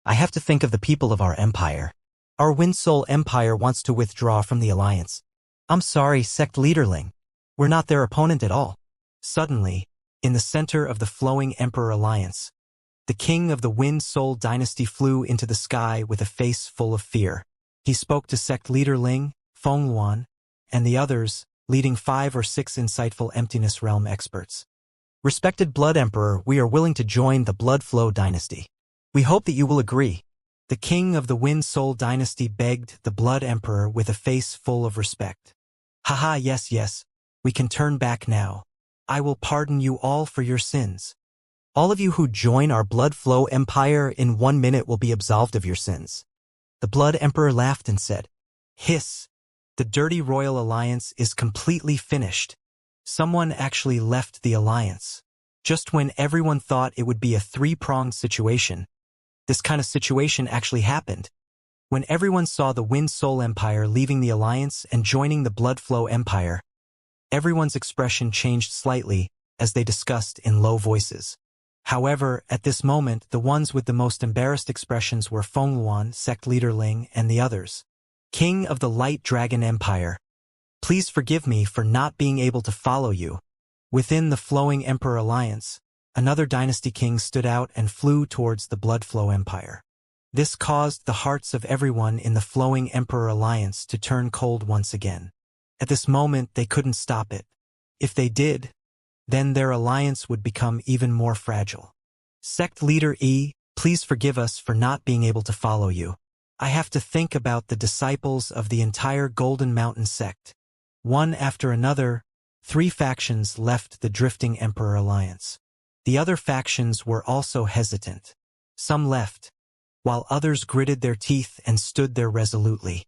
have to think of the people of our empire. Our Windsoul Empire wants to withdraw from the alliance. I'm sorry, sect leader Ling. We're not their opponent at all. Suddenly, in the center of the Flowing Emperor Alliance, the king of the Wind Soul dynasty flew into the sky with a face full of fear. He spoke to sect leader Ling, Feng Yuan, and the others, leading 5 or 6 insightful Emptiness Realm experts. Respected Blood Emperor, we are willing to join the Blood Flow dynasty. We hope that you will agree. The king of the Wind Soul dynasty begged the Blood Emperor with a face full of respect. Haha, yes, we can turn back now. I will pardon you all for your sins. All of you who join our Blood Flow Empire in 1 minute will be absolved of your sins. The Blood Emperor laughed and said, Hiss, the Dirty Royal Alliance is completely finished. Someone actually left the alliance. Just when everyone thought it would be a 3-pronged situation, this kind of situation actually happened. When everyone saw the Wind Soul Empire leaving the alliance and joining the Blood Flow Empire, everyone's expression changed slightly as they discussed in low voices. However, at this moment, the ones with the most embarrassed expressions were Feng Yuan, sect leader Ling, and the others. King of the Light Dragon Empire, please forgive me for not being able to follow you. Within the Flowing Emperor Alliance, another dynasty king stood out and flew towards the Blood Flow Empire. This caused the hearts of everyone in the Flowing Emperor Alliance to turn cold once again. At this moment, they couldn't stop it. If they did, then their alliance would become even more fragile. Sect leader E, please forgive us for not being able to follow you. I have to think about the disciples of the entire Golden Mountain sect. One after another, 3 factions left the drifting Emperor Alliance. The other factions were also hesitant. Some left, while others gritted their teeth and stood there resolutely.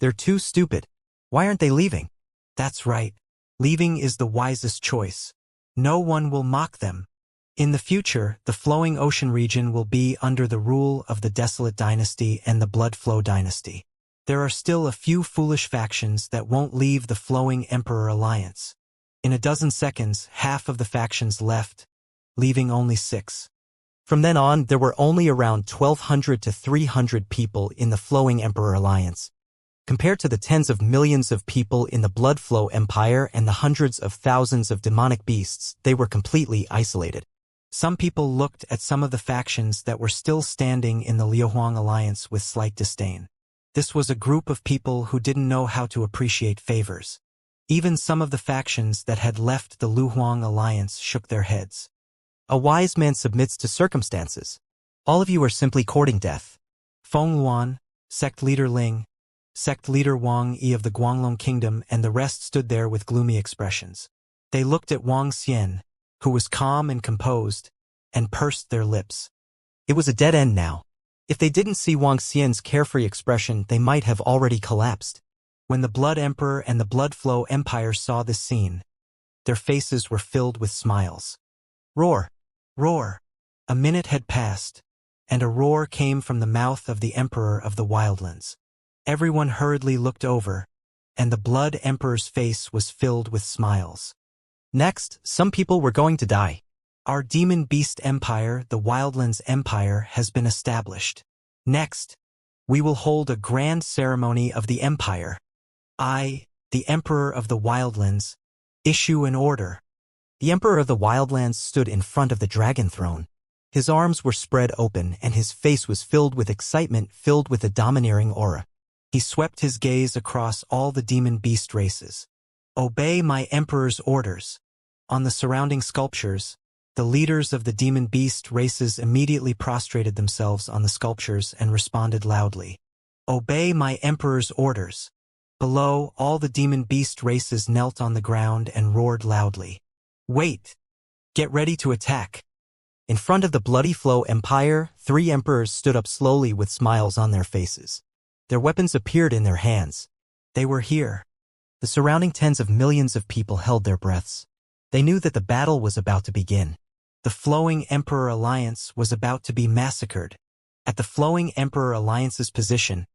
They're too stupid. Why aren't they leaving? That's right. Leaving is the wisest choice. No one will mock them. In the future, the flowing ocean region will be under the rule of the Desolate Dynasty and the Bloodflow Dynasty. There are still a few foolish factions that won't leave the flowing Emperor Alliance. In a dozen seconds, half of the factions left, leaving only 6. From then on, there were only around 1,200 to 300 people in the flowing Emperor Alliance. Compared to the tens of millions of people in the Bloodflow Empire and the hundreds of thousands of demonic beasts, they were completely isolated. Some people looked at some of the factions that were still standing in the Liuhuang Alliance with slight disdain. This was a group of people who didn't know how to appreciate favors. Even some of the factions that had left the Liuhuang Alliance shook their heads. A wise man submits to circumstances. All of you are simply courting death. Feng Luan, Sect Leader Ling, Sect Leader Wang Yi of the Guanglong Kingdom, and the rest stood there with gloomy expressions. They looked at Wang Xian, who was calm and composed, and pursed their lips. It was a dead end now. If they didn't see Wang Xian's carefree expression, they might have already collapsed. When the Blood Emperor and the Bloodflow Empire saw this scene, their faces were filled with smiles. Roar! Roar! A minute had passed, and a roar came from the mouth of the Emperor of the Wildlands. Everyone hurriedly looked over, and the Blood Emperor's face was filled with smiles. Next, some people were going to die. Our Demon Beast Empire, the Wildlands Empire, has been established. Next, we will hold a grand ceremony of the Empire. I, the Emperor of the Wildlands, issue an order. The Emperor of the Wildlands stood in front of the dragon throne. His arms were spread open and his face was filled with excitement, filled with a domineering aura. He swept his gaze across all the demon beast races. Obey my Emperor's orders. On the surrounding sculptures, the leaders of the demon beast races immediately prostrated themselves on the sculptures and responded loudly. Obey my Emperor's orders. Below, all the demon beast races knelt on the ground and roared loudly. Wait! Get ready to attack! In front of the Bloody Flow Empire, 3 emperors stood up slowly with smiles on their faces. Their weapons appeared in their hands. They were here. The surrounding tens of millions of people held their breaths. They knew that the battle was about to begin. The Flowing Emperor Alliance was about to be massacred. At the Flowing Emperor Alliance's position,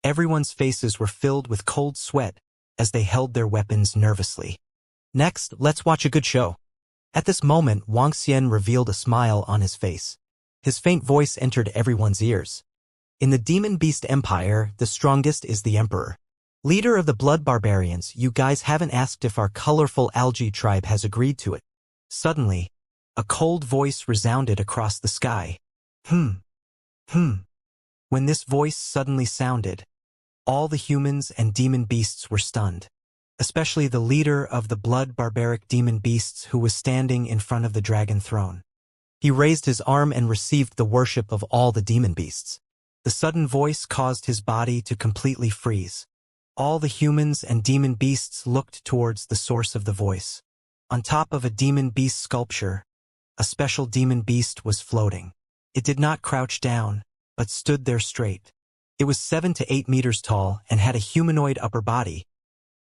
everyone's faces were filled with cold sweat as they held their weapons nervously. Next, let's watch a good show. At this moment, Wang Xian revealed a smile on his face. His faint voice entered everyone's ears. In the Demon Beast Empire, the strongest is the Emperor. Leader of the Blood Barbarians, you guys haven't asked if our colorful algae tribe has agreed to it. Suddenly, a cold voice resounded across the sky. When this voice suddenly sounded, all the humans and demon beasts were stunned, especially the leader of the blood barbaric demon beasts who was standing in front of the dragon throne. He raised his arm and received the worship of all the demon beasts. The sudden voice caused his body to completely freeze. All the humans and demon beasts looked towards the source of the voice. On top of a demon beast sculpture, a special demon beast was floating. It did not crouch down, but stood there straight. It was 7 to 8 meters tall and had a humanoid upper body,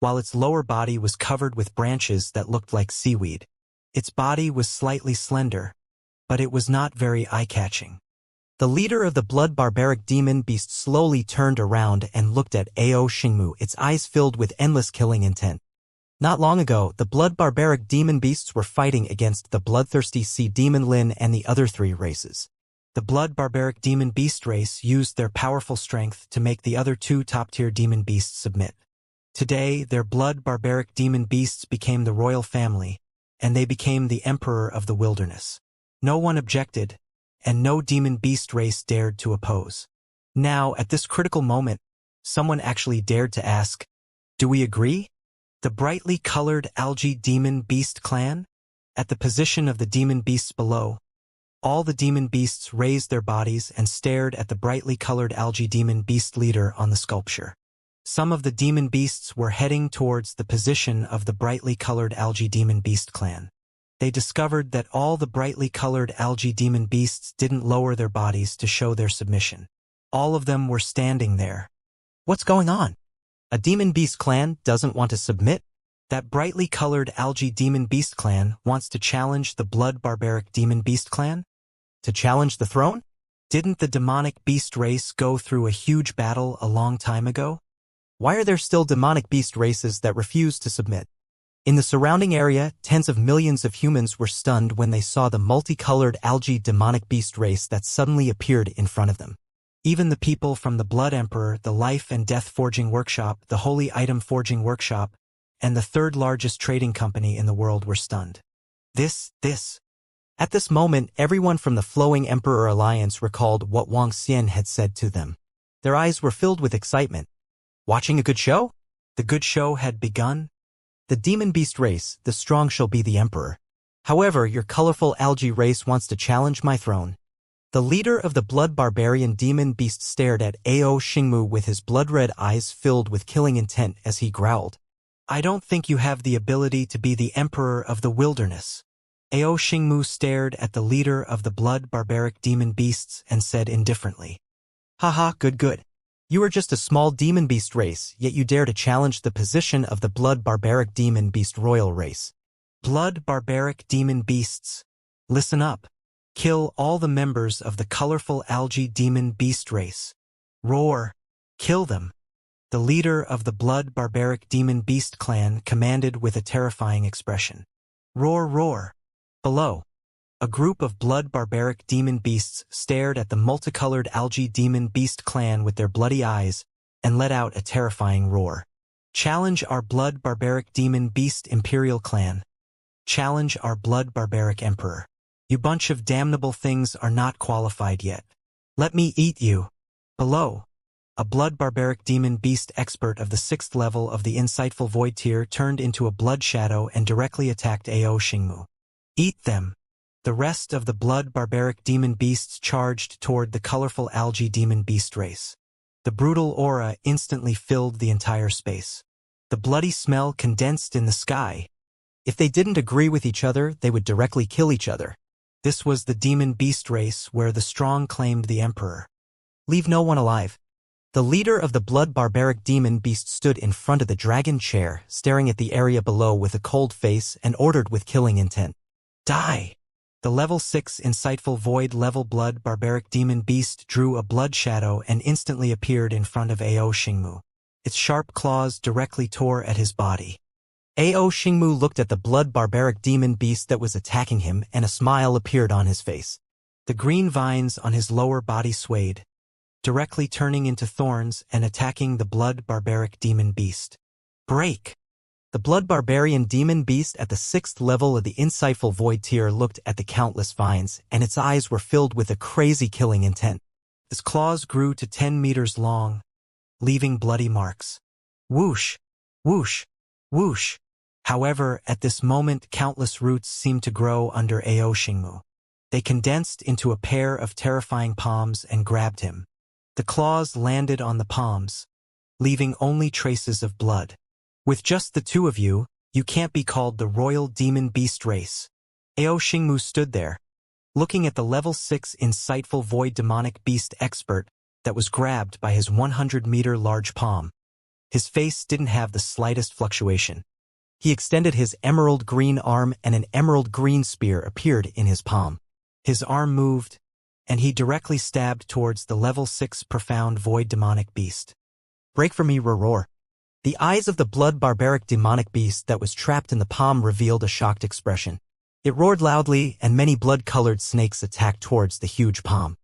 while its lower body was covered with branches that looked like seaweed. Its body was slightly slender, but it was not very eye-catching. The leader of the blood barbaric demon beast slowly turned around and looked at Ao Xingmu, its eyes filled with endless killing intent. Not long ago, the blood barbaric demon beasts were fighting against the bloodthirsty sea demon Lin and the other 3 races. The blood barbaric demon beast race used their powerful strength to make the other 2 top-tier demon beasts submit. Today, their blood barbaric demon beasts became the royal family, and they became the emperor of the wilderness. No one objected, and no demon beast race dared to oppose. Now, at this critical moment, someone actually dared to ask, "Do we agree?" The brightly colored algae demon beast clan? At the position of the demon beasts below, All the demon beasts raised their bodies and stared at the brightly colored algae demon beast leader on the sculpture. Some of the demon beasts were heading towards the position of the brightly colored algae demon beast clan. They discovered that all the brightly colored algae demon beasts didn't lower their bodies to show their submission. All of them were standing there. What's going on? A demon beast clan doesn't want to submit? That brightly colored algae demon beast clan wants to challenge the blood barbaric demon beast clan? To challenge the throne? Didn't the demonic beast race go through a huge battle a long time ago? Why are there still demonic beast races that refuse to submit? In the surrounding area, tens of millions of humans were stunned when they saw the multicolored algae demonic beast race that suddenly appeared in front of them. Even the people from the Blood Emperor, the Life and Death Forging Workshop, the Holy Item Forging Workshop, and the third largest trading company in the world were stunned. At this moment, everyone from the Flowing Emperor Alliance recalled what Wang Xian had said to them. Their eyes were filled with excitement. Watching a good show? The good show had begun. The demon beast race, the strong shall be the emperor. However, your colorful algae race wants to challenge my throne. The leader of the blood barbarian demon beast stared at Ao Xingmu with his blood-red eyes filled with killing intent as he growled. I don't think you have the ability to be the emperor of the wilderness. Ao Xingmu stared at the leader of the blood barbaric demon beasts and said indifferently. Haha, good. You are just a small demon beast race, yet you dare to challenge the position of the blood barbaric demon beast royal race. Blood barbaric demon beasts. Listen up. Kill all the members of the colorful algae demon beast race. Roar. Kill them. The leader of the blood barbaric demon beast clan commanded with a terrifying expression. Roar. Below. A group of blood barbaric demon beasts stared at the multicolored algae demon beast clan with their bloody eyes and let out a terrifying roar. Challenge our blood barbaric demon beast imperial clan. Challenge our blood barbaric emperor. You bunch of damnable things are not qualified yet. Let me eat you. Below. A blood barbaric demon beast expert of the 6th level of the insightful void tier turned into a blood shadow and directly attacked Ao Xingmu. Eat them. The rest of the blood barbaric demon beasts charged toward the colorful algae demon beast race. The brutal aura instantly filled the entire space. The bloody smell condensed in the sky. If they didn't agree with each other, they would directly kill each other. This was the demon beast race where the strong claimed the emperor. Leave no one alive. The leader of the blood barbaric demon beast stood in front of the dragon chair, staring at the area below with a cold face and ordered with killing intent. Die! The level 6 insightful void level blood barbaric demon beast drew a blood shadow and instantly appeared in front of Ao Xingmu. Its sharp claws directly tore at his body. Ao Xingmu looked at the blood barbaric demon beast that was attacking him and a smile appeared on his face. The green vines on his lower body swayed, directly turning into thorns and attacking the blood barbaric demon beast. Break! The blood barbarian demon beast at the 6th level of the insightful void tier looked at the countless vines, and its eyes were filled with a crazy killing intent. Its claws grew to 10 meters long, leaving bloody marks. Whoosh! Whoosh! Whoosh! However, at this moment countless roots seemed to grow under Ao Xingmu. They condensed into a pair of terrifying palms and grabbed him. The claws landed on the palms, leaving only traces of blood. With just the two of you, you can't be called the royal demon beast race. Ao Xingmu stood there, looking at the level 6 insightful void demonic beast expert that was grabbed by his 100-meter large palm. His face didn't have the slightest fluctuation. He extended his emerald green arm and an emerald green spear appeared in his palm. His arm moved, and he directly stabbed towards the level 6 profound void demonic beast. Break for me, roar. The eyes of the blood barbaric demonic beast that was trapped in the palm revealed a shocked expression. It roared loudly, and many blood-colored snakes attacked towards the huge palm.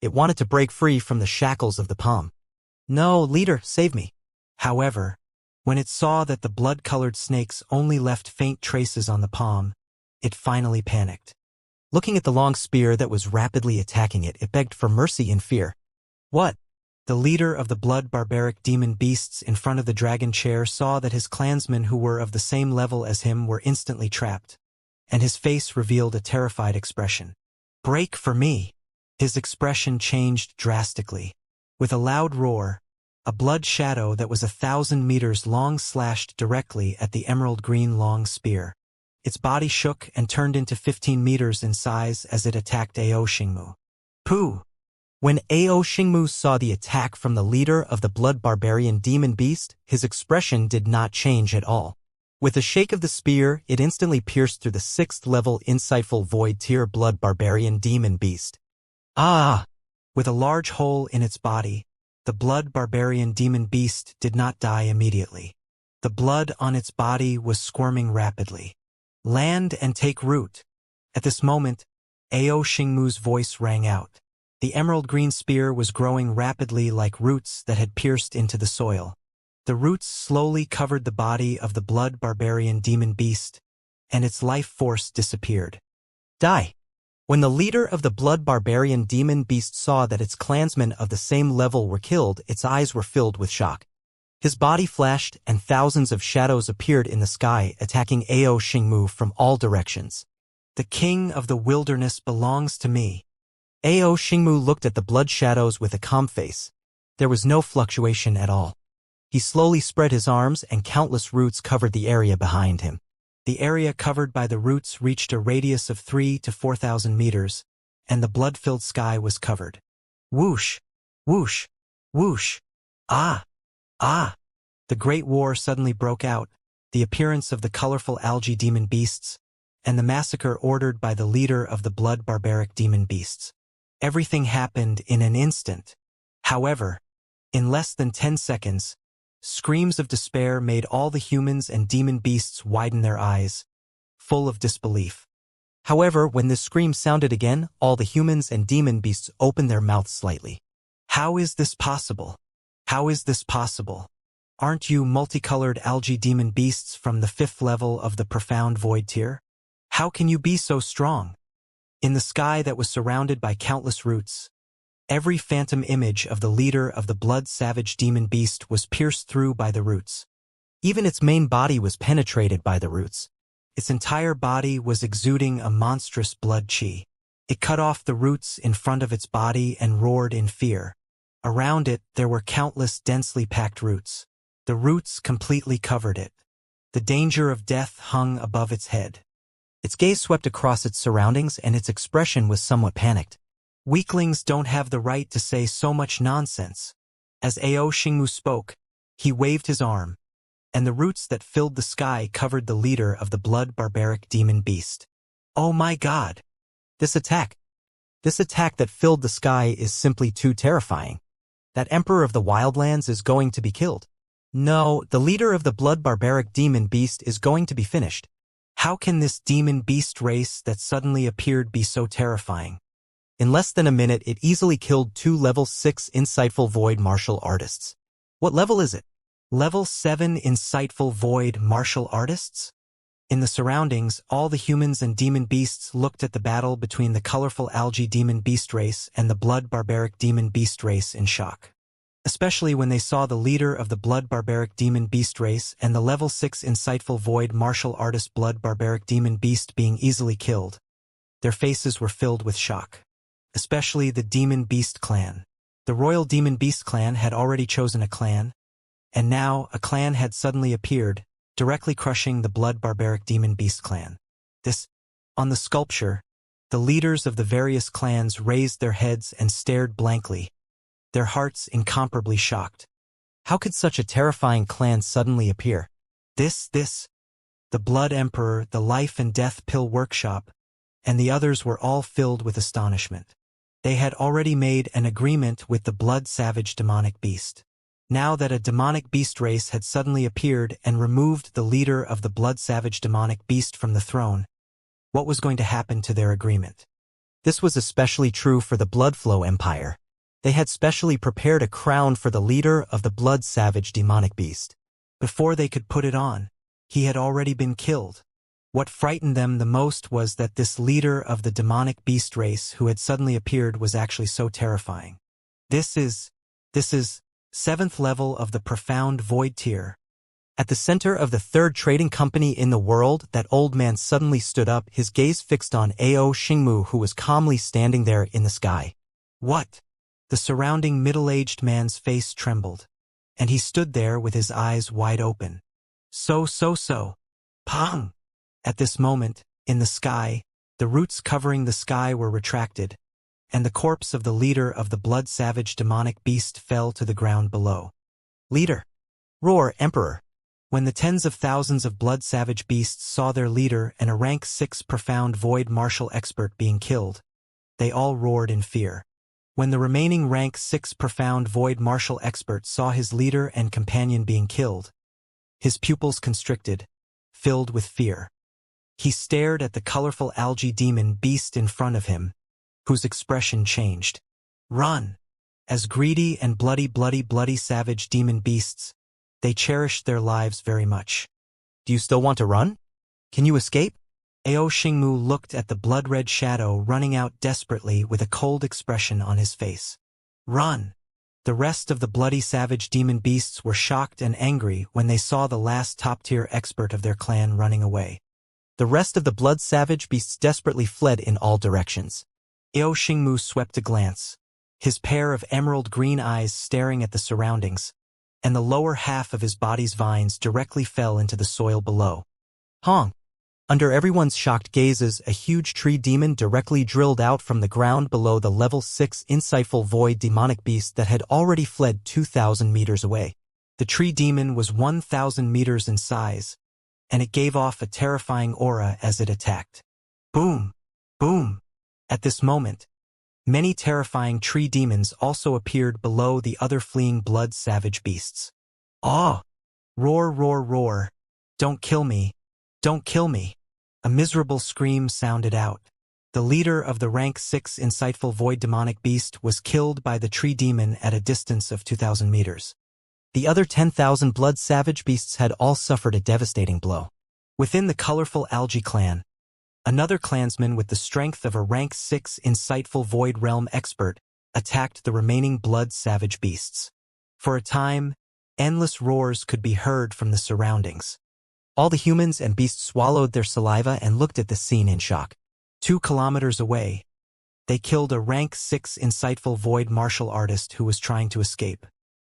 It wanted to break free from the shackles of the palm. No, leader, save me. However, when it saw that the blood-colored snakes only left faint traces on the palm, it finally panicked. Looking at the long spear that was rapidly attacking it, it begged for mercy in fear. What? The leader of the blood barbaric demon beasts in front of the dragon chair saw that his clansmen who were of the same level as him were instantly trapped, and his face revealed a terrified expression. Break for me. His expression changed drastically. With a loud roar, a blood shadow that was 1,000 meters long slashed directly at the emerald green long spear. Its body shook and turned into 15 meters in size as it attacked Ao Xingmu. Pooh! When Ao Xingmu saw the attack from the leader of the blood barbarian demon beast, his expression did not change at all. With a shake of the spear, it instantly pierced through the 6th-level insightful void tier blood barbarian demon beast. Ah! With a large hole in its body, the blood barbarian demon beast did not die immediately. The blood on its body was squirming rapidly. Land and take root. At this moment, Ao Xingmu's voice rang out. The emerald green spear was growing rapidly like roots that had pierced into the soil. The roots slowly covered the body of the blood barbarian demon beast, and its life force disappeared. Die! When the leader of the blood barbarian demon beast saw that its clansmen of the same level were killed, its eyes were filled with shock. His body flashed, and thousands of shadows appeared in the sky, attacking Ao Xingmu from all directions. The king of the wilderness belongs to me. Ao Xingmu looked at the blood shadows with a calm face. There was no fluctuation at all. He slowly spread his arms, and countless roots covered the area behind him. The area covered by the roots reached a radius of 3,000 to 4,000 meters, and the blood-filled sky was covered. Whoosh! Whoosh! Whoosh! Ah! Ah! The Great War suddenly broke out, the appearance of the colorful algae demon beasts, and the massacre ordered by the leader of the blood barbaric demon beasts. Everything happened in an instant. However, in less than 10 seconds, screams of despair made all the humans and demon beasts widen their eyes, full of disbelief. However, when this scream sounded again, all the humans and demon beasts opened their mouths slightly. How is this possible? How is this possible? Aren't you multicolored algae demon beasts from the 5th level of the profound void tier? How can you be so strong? In the sky that was surrounded by countless roots, every phantom image of the leader of the blood-savage demon beast was pierced through by the roots. Even its main body was penetrated by the roots. Its entire body was exuding a monstrous blood chi. It cut off the roots in front of its body and roared in fear. Around it, there were countless densely packed roots. The roots completely covered it. The danger of death hung above its head. Its gaze swept across its surroundings, and its expression was somewhat panicked. Weaklings don't have the right to say so much nonsense. As Ao Xingmu spoke, he waved his arm, and the roots that filled the sky covered the leader of the blood barbaric demon beast. Oh my God! This attack that filled the sky is simply too terrifying. That emperor of the wildlands is going to be killed. No, the leader of the blood barbaric demon beast is going to be finished. How can this demon beast race that suddenly appeared be so terrifying? In less than a minute, it easily killed 2 level 6 insightful void martial artists. What level is it? Level 7 insightful void martial artists? In the surroundings, all the humans and demon beasts looked at the battle between the colorful algae demon beast race and the blood barbaric demon beast race in shock. Especially when they saw the leader of the blood barbaric demon beast race and the level 6 insightful void martial artist blood barbaric demon beast being easily killed. Their faces were filled with shock. Especially the demon beast clan. The royal demon beast clan had already chosen a clan, and now a clan had suddenly appeared, directly crushing the blood barbaric demon beast clan. On the sculpture, the leaders of the various clans raised their heads and stared blankly, their hearts incomparably shocked. How could such a terrifying clan suddenly appear? The Blood Emperor, the Life and Death Pill Workshop, and the others were all filled with astonishment. They had already made an agreement with the blood-savage demonic beast. Now that a demonic beast race had suddenly appeared and removed the leader of the blood-savage demonic beast from the throne, what was going to happen to their agreement? This was especially true for the Bloodflow Empire. They had specially prepared a crown for the leader of the blood-savage demonic beast. Before they could put it on, he had already been killed. What frightened them the most was that this leader of the demonic beast race who had suddenly appeared was actually so terrifying. This is 7th level of the profound void tier. At the center of the third trading company in the world, that old man suddenly stood up, his gaze fixed on Ao Xingmu, who was calmly standing there in the sky. What? The surrounding middle-aged man's face trembled, and he stood there with his eyes wide open. So. Pong! At this moment, in the sky, the roots covering the sky were retracted, and the corpse of the leader of the blood-savage demonic beast fell to the ground below. Leader! Roar, Emperor! When the tens of thousands of blood-savage beasts saw their leader and a rank 6 profound void martial expert being killed, they all roared in fear. When the remaining rank 6 profound void martial expert saw his leader and companion being killed, his pupils constricted, filled with fear. He stared at the colorful algae demon beast in front of him, whose expression changed. Run! As greedy and bloody savage demon beasts, they cherished their lives very much. Do you still want to run? Can you escape? Ao Xingmu looked at the blood-red shadow running out desperately with a cold expression on his face. Run! The rest of the bloody savage demon beasts were shocked and angry when they saw the last top-tier expert of their clan running away. The rest of the blood-savage beasts desperately fled in all directions. Ao Xingmu swept a glance, his pair of emerald-green eyes staring at the surroundings, and the lower half of his body's vines directly fell into the soil below. Hong! Under everyone's shocked gazes, a huge tree demon directly drilled out from the ground below the level 6 insightful void demonic beast that had already fled 2,000 meters away. The tree demon was 1,000 meters in size, and it gave off a terrifying aura as it attacked. Boom! Boom! At this moment, many terrifying tree demons also appeared below the other fleeing blood-savage beasts. Aw! Roar! Don't kill me! Don't kill me! A miserable scream sounded out. The leader of the rank 6 insightful void demonic beast was killed by the tree demon at a distance of 2,000 meters. The other 10,000 blood-savage beasts had all suffered a devastating blow. Within the colorful algae clan, another clansman with the strength of a rank 6 insightful void realm expert attacked the remaining blood-savage beasts. For a time, endless roars could be heard from the surroundings. All the humans and beasts swallowed their saliva and looked at the scene in shock. 2 kilometers away, they killed a rank 6 insightful void martial artist who was trying to escape.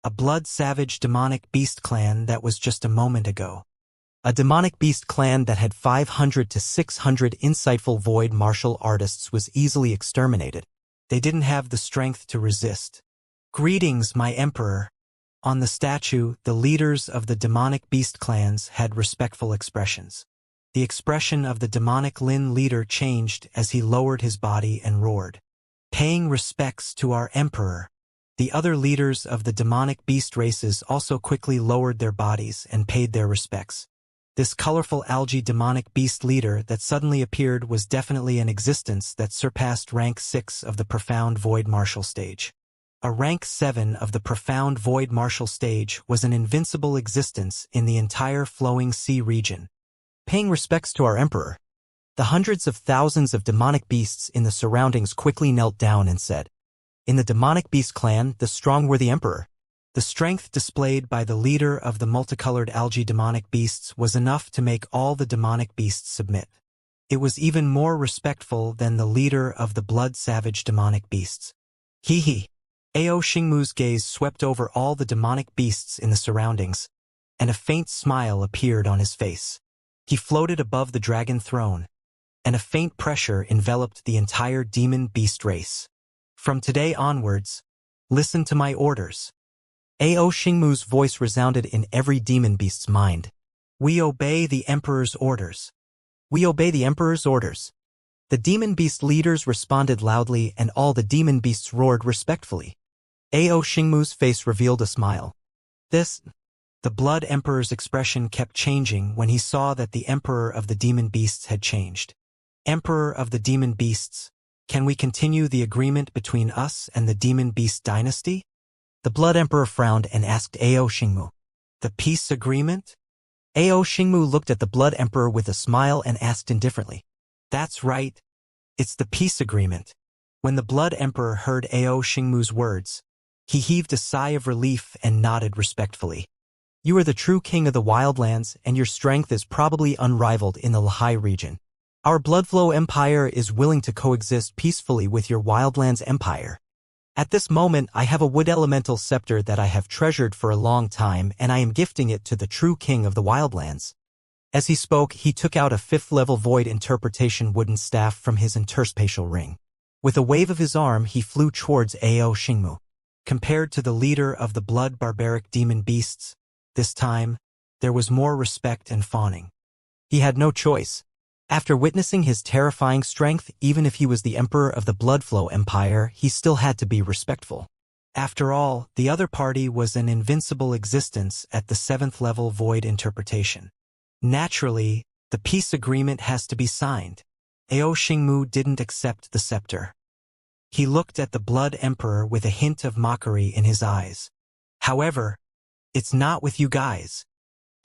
A blood-savage demonic beast clan that was just a moment ago. A demonic beast clan that had 500 to 600 insightful void martial artists was easily exterminated. They didn't have the strength to resist. Greetings, my emperor. On the statue, the leaders of the demonic beast clans had respectful expressions. The expression of the demonic Lin leader changed as he lowered his body and roared. Paying respects to our emperor. The other leaders of the demonic beast races also quickly lowered their bodies and paid their respects. This colorful algae demonic beast leader that suddenly appeared was definitely an existence that surpassed rank 6 of the profound void martial stage. A rank 7 of the profound void martial stage was an invincible existence in the entire flowing sea region. Paying respects to our emperor. The hundreds of thousands of demonic beasts in the surroundings quickly knelt down and said, in the demonic beast clan, the strong were the emperor. The strength displayed by the leader of the multicolored algae demonic beasts was enough to make all the demonic beasts submit. It was even more respectful than the leader of the blood-savage demonic beasts. Hee. Ao Xingmu's gaze swept over all the demonic beasts in the surroundings, and a faint smile appeared on his face. He floated above the dragon throne, and a faint pressure enveloped the entire demon beast race. From today onwards, listen to my orders. Ao Xingmu's voice resounded in every demon beast's mind. We obey the emperor's orders. We obey the emperor's orders. The demon beast leaders responded loudly and all the demon beasts roared respectfully. Ao Xingmu's face revealed a smile. The blood emperor's expression kept changing when he saw that the emperor of the demon beasts had changed. Emperor of the demon beasts, can we continue the agreement between us and the demon beast dynasty? The blood emperor frowned and asked Ao Xingmu. The peace agreement? Ao Xingmu looked at the blood emperor with a smile and asked indifferently. That's right. It's the peace agreement. When the blood emperor heard Ao Xingmu's words, he heaved a sigh of relief and nodded respectfully. You are the true king of the wildlands, and your strength is probably unrivaled in the Lehigh region. Our Bloodflow Empire is willing to coexist peacefully with your wildlands empire. At this moment, I have a wood elemental scepter that I have treasured for a long time, and I am gifting it to the true king of the wildlands. As he spoke, he took out a 5th-level void interpretation wooden staff from his interspatial ring. With a wave of his arm, he flew towards Ao Xingmu. Compared to the leader of the blood barbaric demon beasts, this time, there was more respect and fawning. He had no choice. After witnessing his terrifying strength, even if he was the emperor of the Bloodflow Empire, he still had to be respectful. After all, the other party was an invincible existence at the 7th-level void interpretation. Naturally, the peace agreement has to be signed. Ao Xingmu didn't accept the scepter. He looked at the Blood Emperor with a hint of mockery in his eyes. However, it's not with you guys.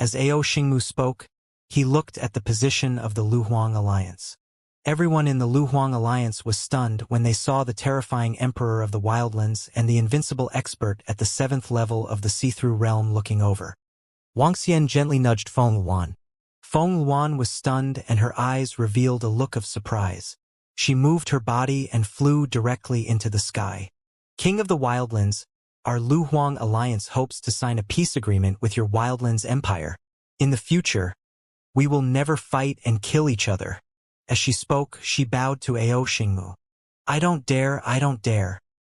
As Ao Xingmu spoke, he looked at the position of the Luhuang Alliance. Everyone in the Luhuang Alliance was stunned when they saw the terrifying Emperor of the Wildlands and the invincible expert at the 7th level of the see-through realm looking over. Wang Xian gently nudged Feng Luan. Feng Luan was stunned and her eyes revealed a look of surprise. She moved her body and flew directly into the sky. King of the Wildlands, our Luhuang Alliance hopes to sign a peace agreement with your Wildlands Empire. In the future, we will never fight and kill each other. As she spoke, she bowed to Ao Xingmu. I don't dare.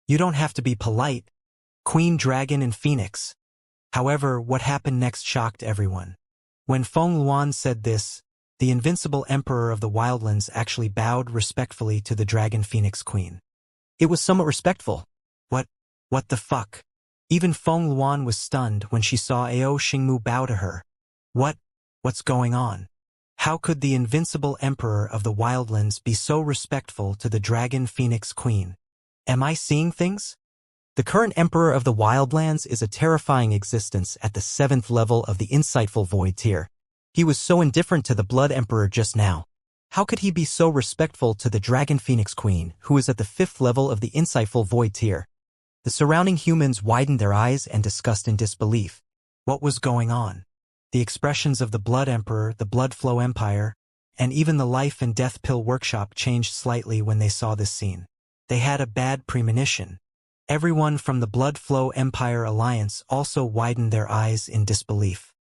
You don't have to be polite. Queen Dragon and Phoenix. However, what happened next shocked everyone. When Feng Luan said this, the invincible emperor of the Wildlands actually bowed respectfully to the Dragon Phoenix Queen. It was somewhat respectful. What the fuck? Even Feng Luan was stunned when she saw Ao Xingmu bow to her. What's going on? How could the invincible emperor of the Wildlands be so respectful to the Dragon Phoenix Queen? Am I seeing things? The current emperor of the Wildlands is a terrifying existence at the 7th level of the insightful void tier. He was so indifferent to the Blood Emperor just now. How could he be so respectful to the Dragon Phoenix Queen, who is at the 5th level of the insightful void tier? The surrounding humans widened their eyes and discussed in disbelief. What was going on? The expressions of the Blood Emperor, the Bloodflow Empire, and even the Life and Death Pill Workshop changed slightly when they saw this scene. They had a bad premonition. Everyone from the Bloodflow Empire Alliance also widened their eyes in disbelief.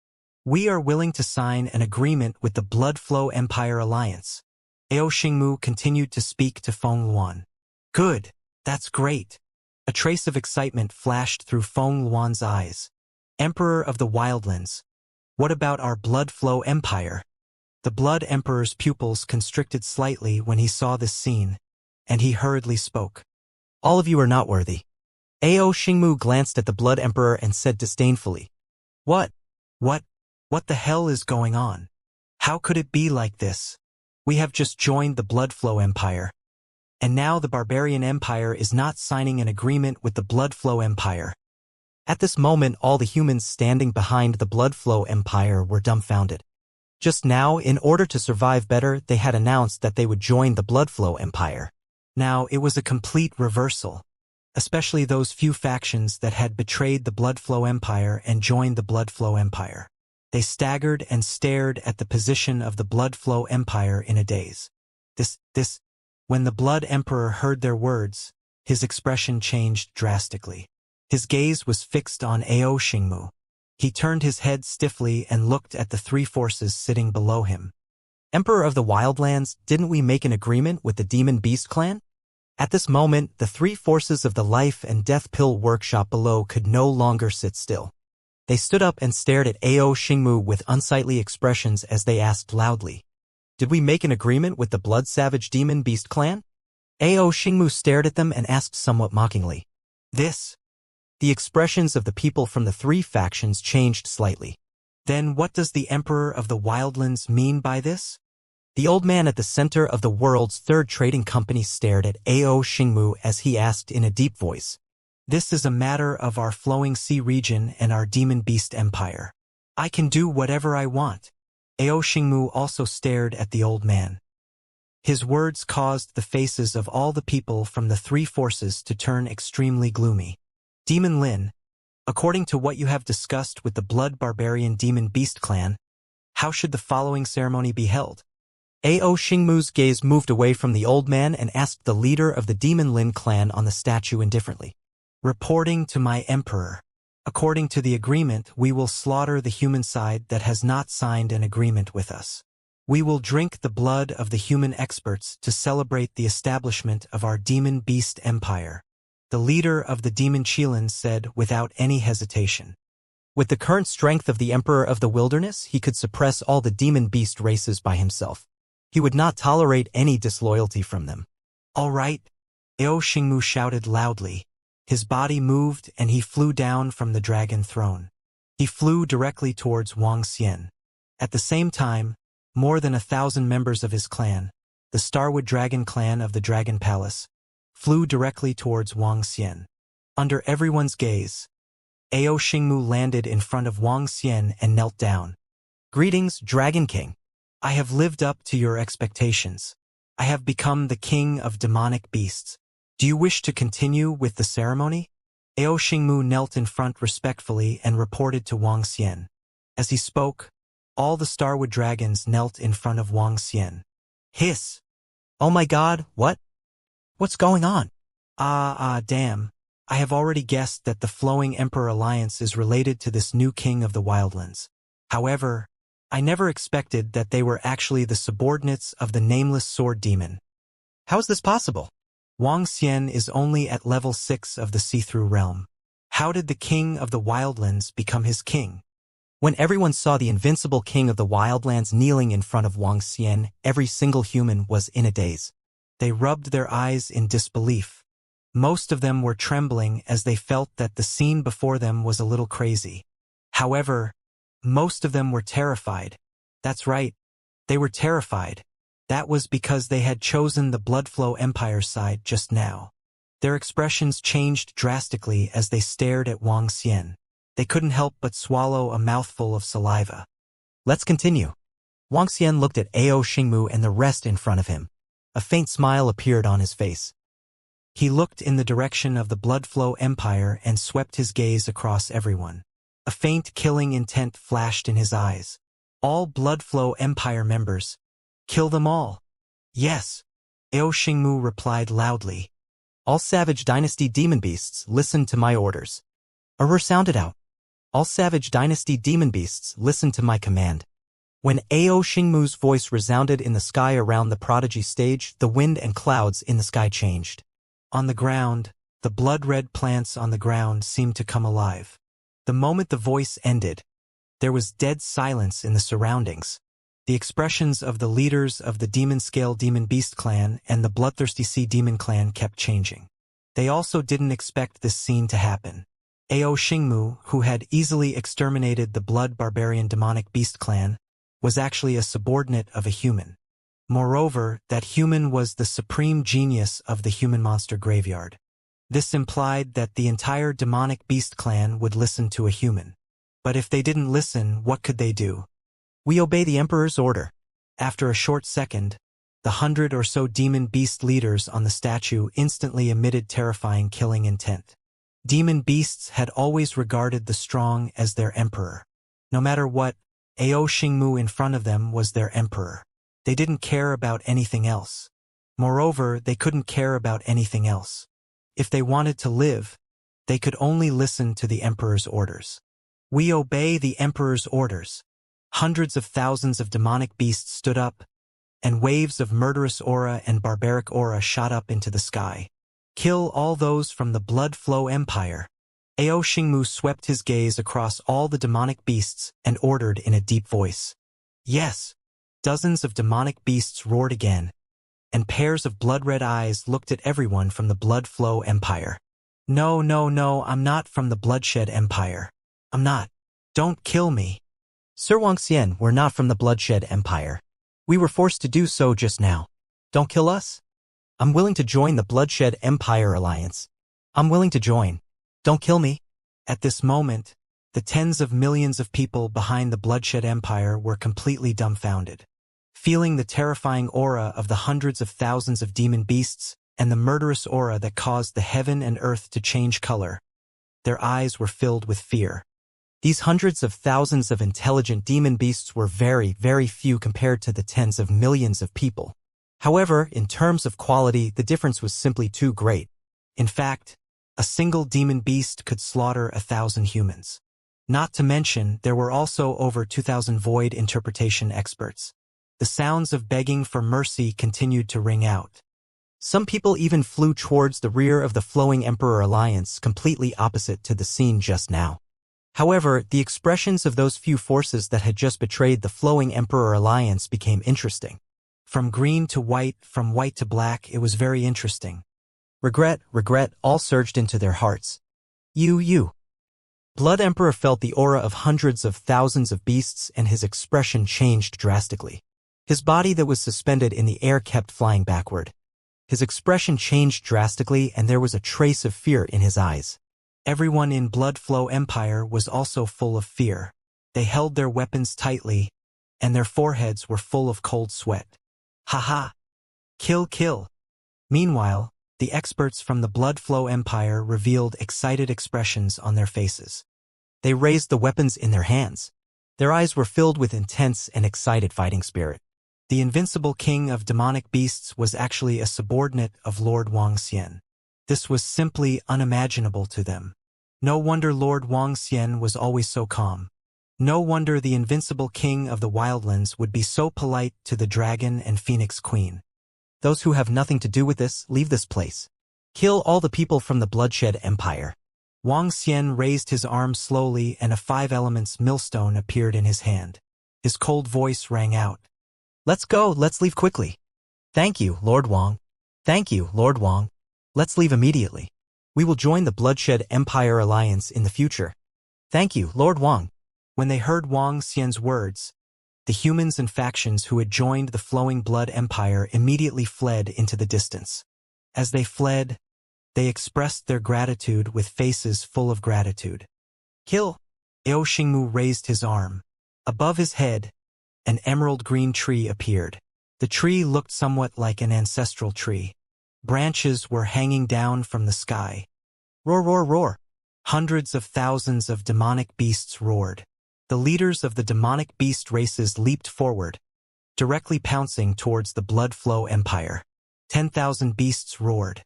We are willing to sign an agreement with the Bloodflow Empire Alliance. Ao Xingmu continued to speak to Feng Luan. Good, that's great. A trace of excitement flashed through Feng Luan's eyes. Emperor of the Wildlands. What about our Bloodflow Empire? The Blood Emperor's pupils constricted slightly when he saw this scene, and he hurriedly spoke. All of you are not worthy. Ao Xingmu glanced at the Blood Emperor and said disdainfully. What the hell is going on? How could it be like this? We have just joined the Bloodflow Empire. And now the Barbarian Empire is not signing an agreement with the Bloodflow Empire. At this moment, all the humans standing behind the Bloodflow Empire were dumbfounded. Just now, in order to survive better, they had announced that they would join the Bloodflow Empire. Now, it was a complete reversal. Especially those few factions that had betrayed the Bloodflow Empire and joined the Bloodflow Empire. They staggered and stared at the position of the Bloodflow Empire in a daze. When the Blood Emperor heard their words, his expression changed drastically. His gaze was fixed on Ao Xingmu. He turned his head stiffly and looked at the 3 forces sitting below him. Emperor of the Wildlands, didn't we make an agreement with the Demon Beast clan? At this moment, the 3 forces of the Life and Death Pill Workshop below could no longer sit still. They stood up and stared at Ao Xingmu with unsightly expressions as they asked loudly. Did we make an agreement with the Blood Savage Demon Beast clan? Ao Xingmu stared at them and asked somewhat mockingly. The expressions of the people from the 3 factions changed slightly. Then what does the Emperor of the Wildlands mean by this? The old man at the center of the world's 3rd trading company stared at Ao Xingmu as he asked in a deep voice. This is a matter of our Flowing Sea region and our Demon Beast Empire. I can do whatever I want. Ao Xingmu also stared at the old man. His words caused the faces of all the people from the 3 forces to turn extremely gloomy. Demon Lin, According to what you have discussed with the Blood Barbarian Demon Beast clan, how should the following ceremony be held? Ao Xingmu's gaze moved away from the old man and asked the leader of the Demon Lin clan on the statue indifferently. Reporting to my emperor. According to the agreement, we will slaughter the human side that has not signed an agreement with us. We will drink the blood of the human experts to celebrate the establishment of our demon beast empire. The leader of the demon Qilin said without any hesitation. With the current strength of the Emperor of the Wilderness, he could suppress all the demon beast races by himself. He would not tolerate any disloyalty from them. All right, Ao Xingmu shouted loudly. His body moved and he flew down from the dragon throne. He flew directly towards Wang Xian. At the same time, more than 1,000 members of his clan, the Starwood Dragon clan of the Dragon Palace, flew directly towards Wang Xian. Under everyone's gaze, Ao Xingmu landed in front of Wang Xian and knelt down. Greetings, Dragon King. I have lived up to your expectations. I have become the king of demonic beasts. Do you wish to continue with the ceremony? Ao Xingmu knelt in front respectfully and reported to Wang Xian. As he spoke, all the Starwood dragons knelt in front of Wang Xian. Hiss! Oh my god, what? What's going on? Damn. I have already guessed that the Flowing Emperor Alliance is related to this new king of the Wildlands. However, I never expected that they were actually the subordinates of the nameless sword demon. How is this possible? Wang Xian is only at level 6 of the see-through realm. How did the king of the Wildlands become his king? When everyone saw the invincible king of the Wildlands kneeling in front of Wang Xian, every single human was in a daze. They rubbed their eyes in disbelief. Most of them were trembling as they felt that the scene before them was a little crazy. However, most of them were terrified. That's right, they were terrified. That was because they had chosen the Bloodflow Empire side just now. Their expressions changed drastically as they stared at Wang Xian. They couldn't help but swallow a mouthful of saliva. Let's continue. Wang Xian looked at Ao Xingmu and the rest in front of him. A faint smile appeared on his face. He looked in the direction of the Bloodflow Empire and swept his gaze across everyone. A faint killing intent flashed in his eyes. All Bloodflow Empire members. Kill them all. Yes. Ao Xingmu replied loudly. All Savage Dynasty demon beasts, listen to my orders. A roar sounded out. All Savage Dynasty demon beasts, listen to my command. When Ao Xingmu's voice resounded in the sky around the prodigy stage, the wind and clouds in the sky changed. On the ground, the blood-red plants on the ground seemed to come alive. The moment the voice ended, there was dead silence in the surroundings. The expressions of the leaders of the Demon Scale Demon Beast clan and the Bloodthirsty Sea Demon clan kept changing. They also didn't expect this scene to happen. Ao Xingmu, who had easily exterminated the Blood Barbarian Demonic Beast clan, was actually a subordinate of a human. Moreover, that human was the supreme genius of the human monster graveyard. This implied that the entire Demonic Beast clan would listen to a human. But if they didn't listen, what could they do? We obey the Emperor's order. After a short second, the 100 or so demon beast leaders on the statue instantly emitted terrifying killing intent. Demon beasts had always regarded the strong as their emperor. No matter what, Ao Xingmu in front of them was their emperor. They didn't care about anything else. Moreover, they couldn't care about anything else. If they wanted to live, they could only listen to the Emperor's orders. We obey the Emperor's orders. Hundreds of thousands of demonic beasts stood up, and waves of murderous aura and barbaric aura shot up into the sky. Kill all those from the Blood Flow Empire. Ao Xingmu swept his gaze across all the demonic beasts and ordered in a deep voice. Yes. Dozens of demonic beasts roared again, and pairs of blood-red eyes looked at everyone from the Blood Flow Empire. No, I'm not from the Bloodshed Empire. I'm not. Don't kill me. Sir Wang Xian, we're not from the Bloodshed Empire. We were forced to do so just now. Don't kill us. I'm willing to join the Bloodshed Empire Alliance. I'm willing to join. Don't kill me. At this moment, the tens of millions of people behind the Bloodshed Empire were completely dumbfounded. Feeling the terrifying aura of the hundreds of thousands of demon beasts and the murderous aura that caused the heaven and earth to change color, Their eyes were filled with fear. These hundreds of thousands of intelligent demon beasts were very, very few compared to the tens of millions of people. However, in terms of quality, the difference was simply too great. In fact, a single demon beast could slaughter 1,000 humans. Not to mention, there were also over 2,000 void interpretation experts. The sounds of begging for mercy continued to ring out. Some people even flew towards the rear of the Flowing Emperor Alliance, completely opposite to the scene just now. However, the expressions of those few forces that had just betrayed the Flowing Emperor Alliance became interesting. From green to white, from white to black, it was very interesting. Regret, all surged into their hearts. You. Blood Emperor felt the aura of hundreds of thousands of beasts and his expression changed drastically. His body that was suspended in the air kept flying backward. His expression changed drastically and there was a trace of fear in his eyes. Everyone in Blood Flow Empire was also full of fear. They held their weapons tightly, and their foreheads were full of cold sweat. Ha! Kill! Meanwhile, the experts from the Blood Flow Empire revealed excited expressions on their faces. They raised the weapons in their hands. Their eyes were filled with intense and excited fighting spirit. The invincible king of demonic beasts was actually a subordinate of Lord Wuxia. This was simply unimaginable to them. No wonder Lord Wuxia was always so calm. No wonder the invincible king of the wildlands would be so polite to the dragon and phoenix queen. Those who have nothing to do with this, leave this place. Kill all the people from the Bloodshed Empire. Wuxia raised his arm slowly and a 5 elements millstone appeared in his hand. His cold voice rang out. Let's go, let's leave quickly. Thank you, Lord Wang. Thank you, Lord Wang. Let's leave immediately. We will join the Bloodshed Empire Alliance in the future. Thank you, Lord Wang. When they heard Wuxia's words, the humans and factions who had joined the Flowing Blood Empire immediately fled into the distance. As they fled, they expressed their gratitude with faces full of gratitude. Kill! Eo Xingmu raised his arm. Above his head, an emerald green tree appeared. The tree looked somewhat like an ancestral tree. Branches were hanging down from the sky. Roar! Hundreds of thousands of demonic beasts roared. The leaders of the demonic beast races leaped forward, directly pouncing towards the Blood Flow Empire. 10,000 beasts roared.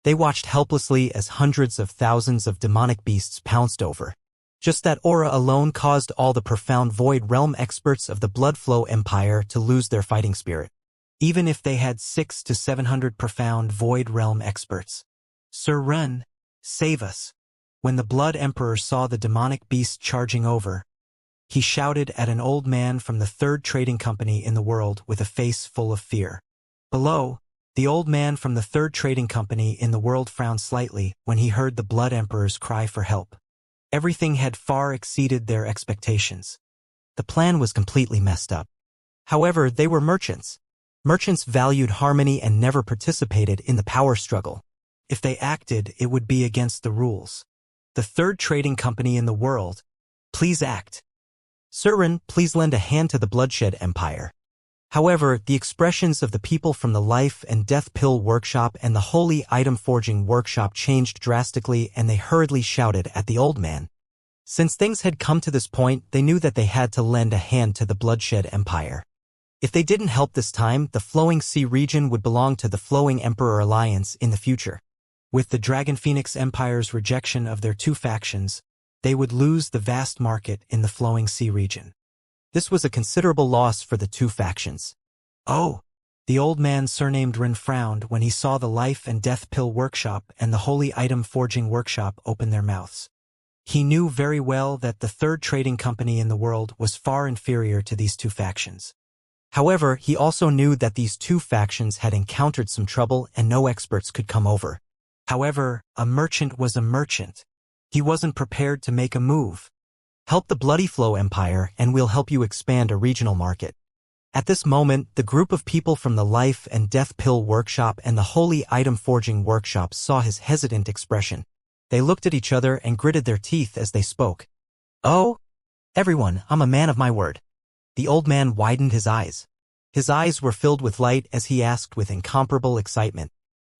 They watched helplessly as hundreds of thousands of demonic beasts pounced over. Just that aura alone caused all the profound Void Realm experts of the Blood Flow Empire to lose their fighting spirit. Even if they had 600 to 700 profound Void Realm experts. Sir Run, save us. When the Blood Emperor saw the demonic beast charging over, he shouted at an old man from the 3rd trading company in the world with a face full of fear. Below, the old man from the 3rd trading company in the world frowned slightly when he heard the Blood Emperor's cry for help. Everything had far exceeded their expectations. The plan was completely messed up. However, they were merchants. Merchants valued harmony and never participated in the power struggle. If they acted, it would be against the rules. The 3rd trading company in the world, please act. Surin, please lend a hand to the Bloodshed Empire. However, the expressions of the people from the Life and Death Pill Workshop and the Holy Item Forging Workshop changed drastically and they hurriedly shouted at the old man. Since things had come to this point, they knew that they had to lend a hand to the Bloodshed Empire. If they didn't help this time, the Flowing Sea region would belong to the Flowing Emperor Alliance in the future. With the Dragon Phoenix Empire's rejection of their 2 factions, they would lose the vast market in the Flowing Sea region. This was a considerable loss for the 2 factions. Oh! The old man surnamed Rin frowned when he saw the Life and Death Pill Workshop and the Holy Item Forging Workshop open their mouths. He knew very well that the 3rd trading company in the world was far inferior to these 2 factions. However, he also knew that these 2 factions had encountered some trouble and no experts could come over. However, a merchant was a merchant. He wasn't prepared to make a move. Help the Bloody Flow Empire and we'll help you expand a regional market. At this moment, the group of people from the Life and Death Pill Workshop and the Holy Item Forging Workshop saw his hesitant expression. They looked at each other and gritted their teeth as they spoke. Oh? Everyone, I'm a man of my word. The old man widened his eyes. His eyes were filled with light as he asked with incomparable excitement.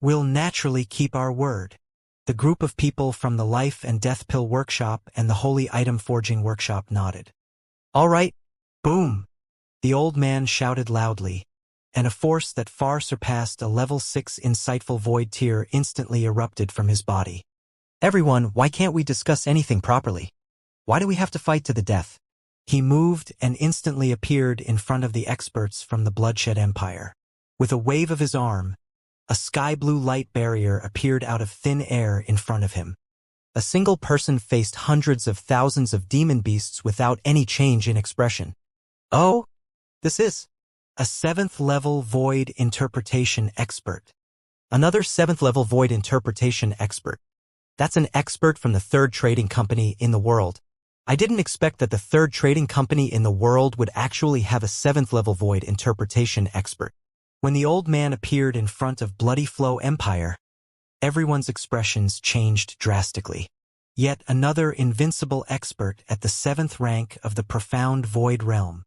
We'll naturally keep our word. The group of people from the Life and Death Pill Workshop and the Holy Item Forging Workshop nodded. All right, boom! The old man shouted loudly, and a force that far surpassed a level 6 insightful void tear instantly erupted from his body. Everyone, why can't we discuss anything properly? Why do we have to fight to the death? He moved and instantly appeared in front of the experts from the Bloodshed Empire. With a wave of his arm, a sky-blue light barrier appeared out of thin air in front of him. A single person faced hundreds of thousands of demon beasts without any change in expression. Oh, this is a 7th-level void interpretation expert. Another 7th-level void interpretation expert. That's an expert from the 3rd trading company in the world. I didn't expect that the 3rd trading company in the world would actually have a 7th-level void interpretation expert. When the old man appeared in front of Bloody Flow Empire, everyone's expressions changed drastically. Yet another invincible expert at the 7th rank of the profound void realm.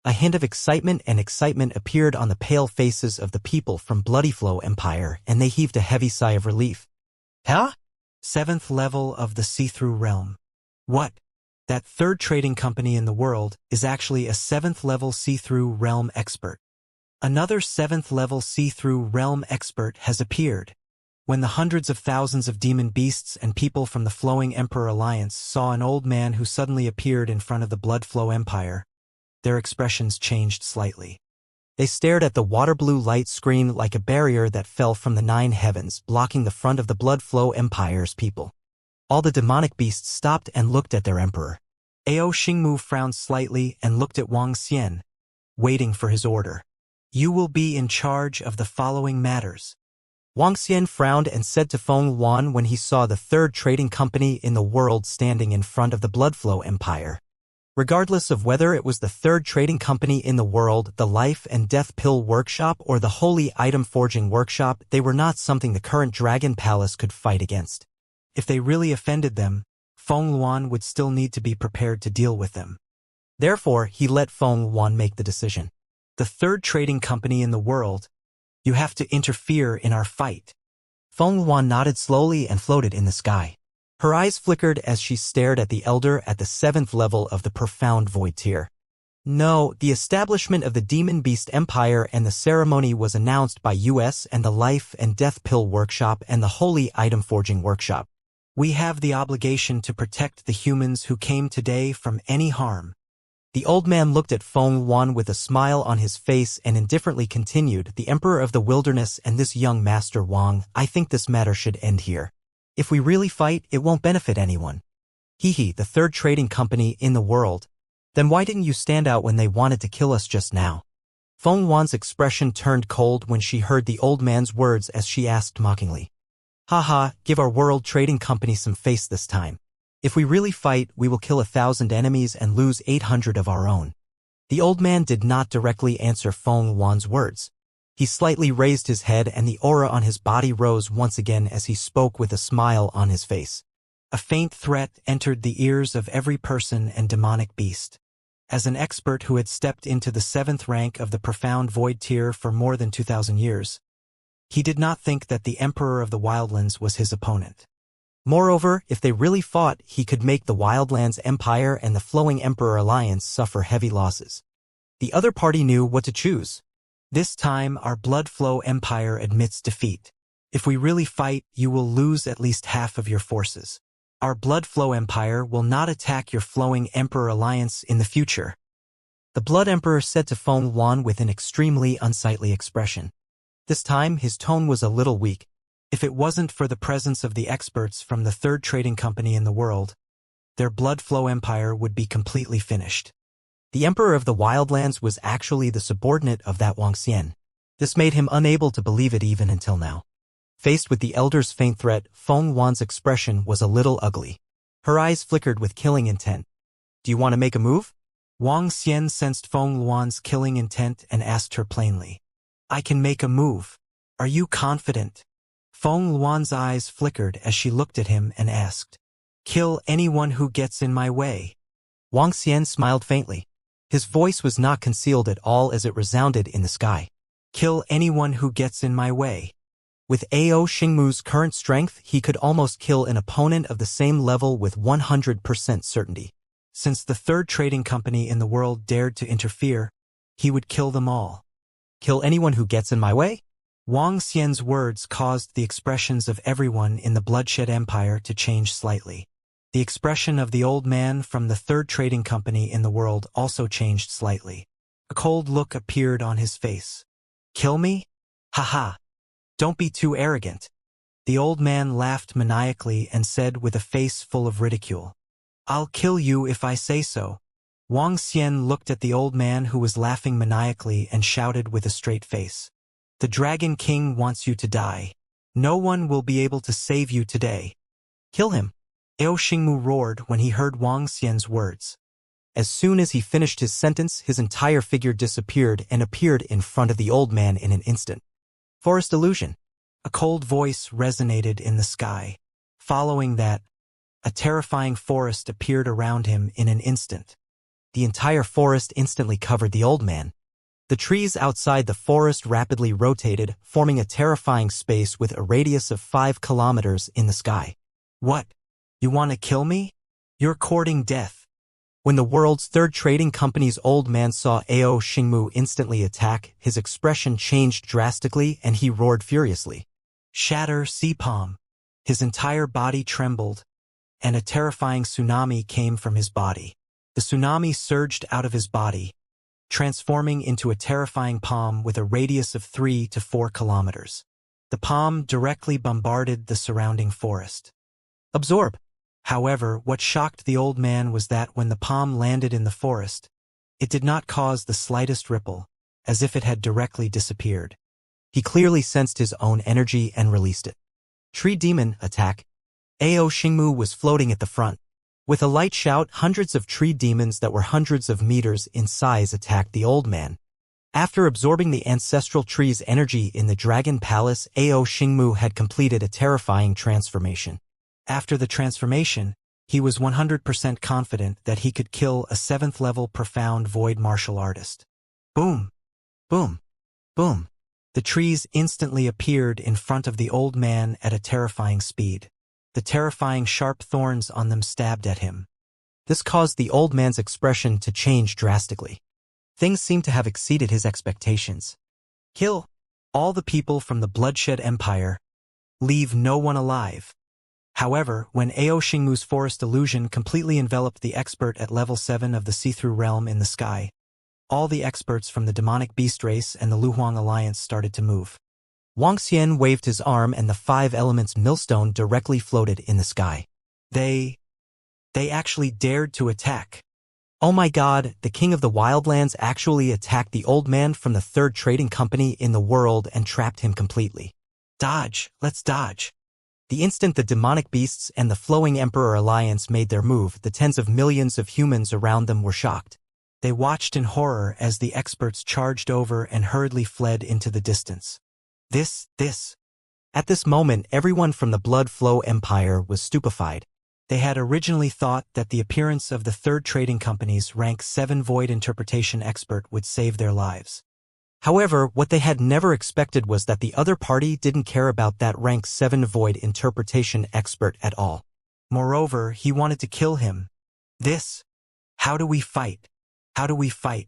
A hint of excitement appeared on the pale faces of the people from Bloody Flow Empire, and they heaved a heavy sigh of relief. Huh? 7th level of the see-through realm. What? That 3rd trading company in the world is actually a 7th level see-through realm expert. Another 7th level see-through realm expert has appeared. When the hundreds of thousands of demon beasts and people from the Flowing Emperor Alliance saw an old man who suddenly appeared in front of the Blood Flow Empire, their expressions changed slightly. They stared at the water-blue light screen like a barrier that fell from the 9 heavens, blocking the front of the Blood Flow Empire's people. All the demonic beasts stopped and looked at their emperor. Ao Xingmu frowned slightly and looked at Wang Xian, waiting for his order. You will be in charge of the following matters. Wang Xian frowned and said to Feng Yuan when he saw the 3rd trading company in the world standing in front of the Bloodflow Empire. Regardless of whether it was the 3rd trading company in the world, the Life and Death Pill Workshop, or the Holy Item Forging Workshop, they were not something the current Dragon Palace could fight against. If they really offended them, Feng Yuan would still need to be prepared to deal with them. Therefore, he let Feng Yuan make the decision. The 3rd trading company in the world, you have to interfere in our fight. Feng Yuan nodded slowly and floated in the sky. Her eyes flickered as she stared at the elder at the 7th level of the profound void tier. No, the establishment of the Demon Beast Empire and the ceremony was announced by US and the Life and Death Pill Workshop and the Holy Item Forging Workshop. We have the obligation to protect the humans who came today from any harm. The old man looked at Feng Yuan with a smile on his face and indifferently continued, the Emperor of the Wilderness and this young Master Wang, I think this matter should end here. If we really fight, it won't benefit anyone. Hehe, the 3rd trading company in the world. Then why didn't you stand out when they wanted to kill us just now? Feng Yuan's expression turned cold when she heard the old man's words as she asked mockingly. Haha, give our world trading company some face this time. If we really fight, we will kill 1,000 enemies and lose 800 of our own. The old man did not directly answer Feng Yuan's words. He slightly raised his head and the aura on his body rose once again as he spoke with a smile on his face. A faint threat entered the ears of every person and demonic beast. As an expert who had stepped into the 7th rank of the profound void tier for more than 2,000 years, he did not think that the Emperor of the Wildlands was his opponent. Moreover, if they really fought, he could make the Wildlands Empire and the Flowing Emperor Alliance suffer heavy losses. The other party knew what to choose. This time, our Blood Flow Empire admits defeat. If we really fight, you will lose at least half of your forces. Our Blood Flow Empire will not attack your Flowing Emperor Alliance in the future. The Blood Emperor said to Feng Yuan with an extremely unsightly expression. This time, his tone was a little weak. If it wasn't for the presence of the experts from the 3rd trading company in the world, their Blood Flow Empire would be completely finished. The Emperor of the Wildlands was actually the subordinate of that Wang Xian. This made him unable to believe it even until now. Faced with the elder's faint threat, Feng Yuan's expression was a little ugly. Her eyes flickered with killing intent. Do you want to make a move? Wang Xian sensed Feng Yuan's killing intent and asked her plainly. I can make a move. Are you confident? Feng Yuan's eyes flickered as she looked at him and asked. Kill anyone who gets in my way. Wang Xian smiled faintly. His voice was not concealed at all as it resounded in the sky. Kill anyone who gets in my way. With Ao Xingmu's current strength, he could almost kill an opponent of the same level with 100% certainty. Since the third trading company in the world dared to interfere, he would kill them all. Kill anyone who gets in my way? Wang Xian's words caused the expressions of everyone in the Bloodshed Empire to change slightly. The expression of the old man from the third trading company in the world also changed slightly. A cold look appeared on his face. Kill me? Haha. Don't be too arrogant. The old man laughed maniacally and said with a face full of ridicule. I'll kill you if I say so. Wang Xian looked at the old man who was laughing maniacally and shouted with a straight face. The Dragon King wants you to die. No one will be able to save you today. Kill him. Ao Xingmu roared when he heard Wang Xian's words. As soon as he finished his sentence, his entire figure disappeared and appeared in front of the old man in an instant. Forest illusion. A cold voice resonated in the sky. Following that, a terrifying forest appeared around him in an instant. The entire forest instantly covered the old man. The trees outside the forest rapidly rotated, forming a terrifying space with a radius of 5 kilometers in the sky. What? You want to kill me? You're courting death. When the world's third trading company's old man saw Ao Xingmu instantly attack, his expression changed drastically and he roared furiously. Shatter, sea palm. His entire body trembled, and a terrifying tsunami came from his body. The tsunami surged out of his body, transforming into a terrifying palm with a radius of 3 to 4 kilometers. The palm directly bombarded the surrounding forest. Absorb. However, what shocked the old man was that when the palm landed in the forest, it did not cause the slightest ripple, as if it had directly disappeared. He clearly sensed his own energy and released it. Tree Demon, attack. Ao Xingmu was floating at the front. With a light shout, hundreds of tree demons that were hundreds of meters in size attacked the old man. After absorbing the ancestral tree's energy in the Dragon Palace, Ao Xingmu had completed a terrifying transformation. After the transformation, he was 100% confident that he could kill a 7th-level profound void martial artist. Boom! Boom! Boom! The trees instantly appeared in front of the old man at a terrifying speed. The terrifying sharp thorns on them stabbed at him. This caused the old man's expression to change drastically. Things seemed to have exceeded his expectations. Kill all the people from the Bloodshed Empire. Leave no one alive. However, when Ao Xingmu's forest illusion completely enveloped the expert at level 7 of the see-through realm in the sky, all the experts from the demonic beast race and the Luhuang alliance started to move. Wang Xian waved his arm and the 5 elements millstone directly floated in the sky. They actually dared to attack. Oh my god, the king of the wildlands actually attacked the old man from the third trading company in the world and trapped him completely. Dodge, let's dodge. The instant the demonic beasts and the flowing emperor alliance made their move, the tens of millions of humans around them were shocked. They watched in horror as the experts charged over and hurriedly fled into the distance. At this moment, everyone from the Blood Flow Empire was stupefied. They had originally thought that the appearance of the third trading company's rank 7 void interpretation expert would save their lives. However, what they had never expected was that the other party didn't care about that rank 7 void interpretation expert at all. Moreover, he wanted to kill him. How do we fight? How do we fight?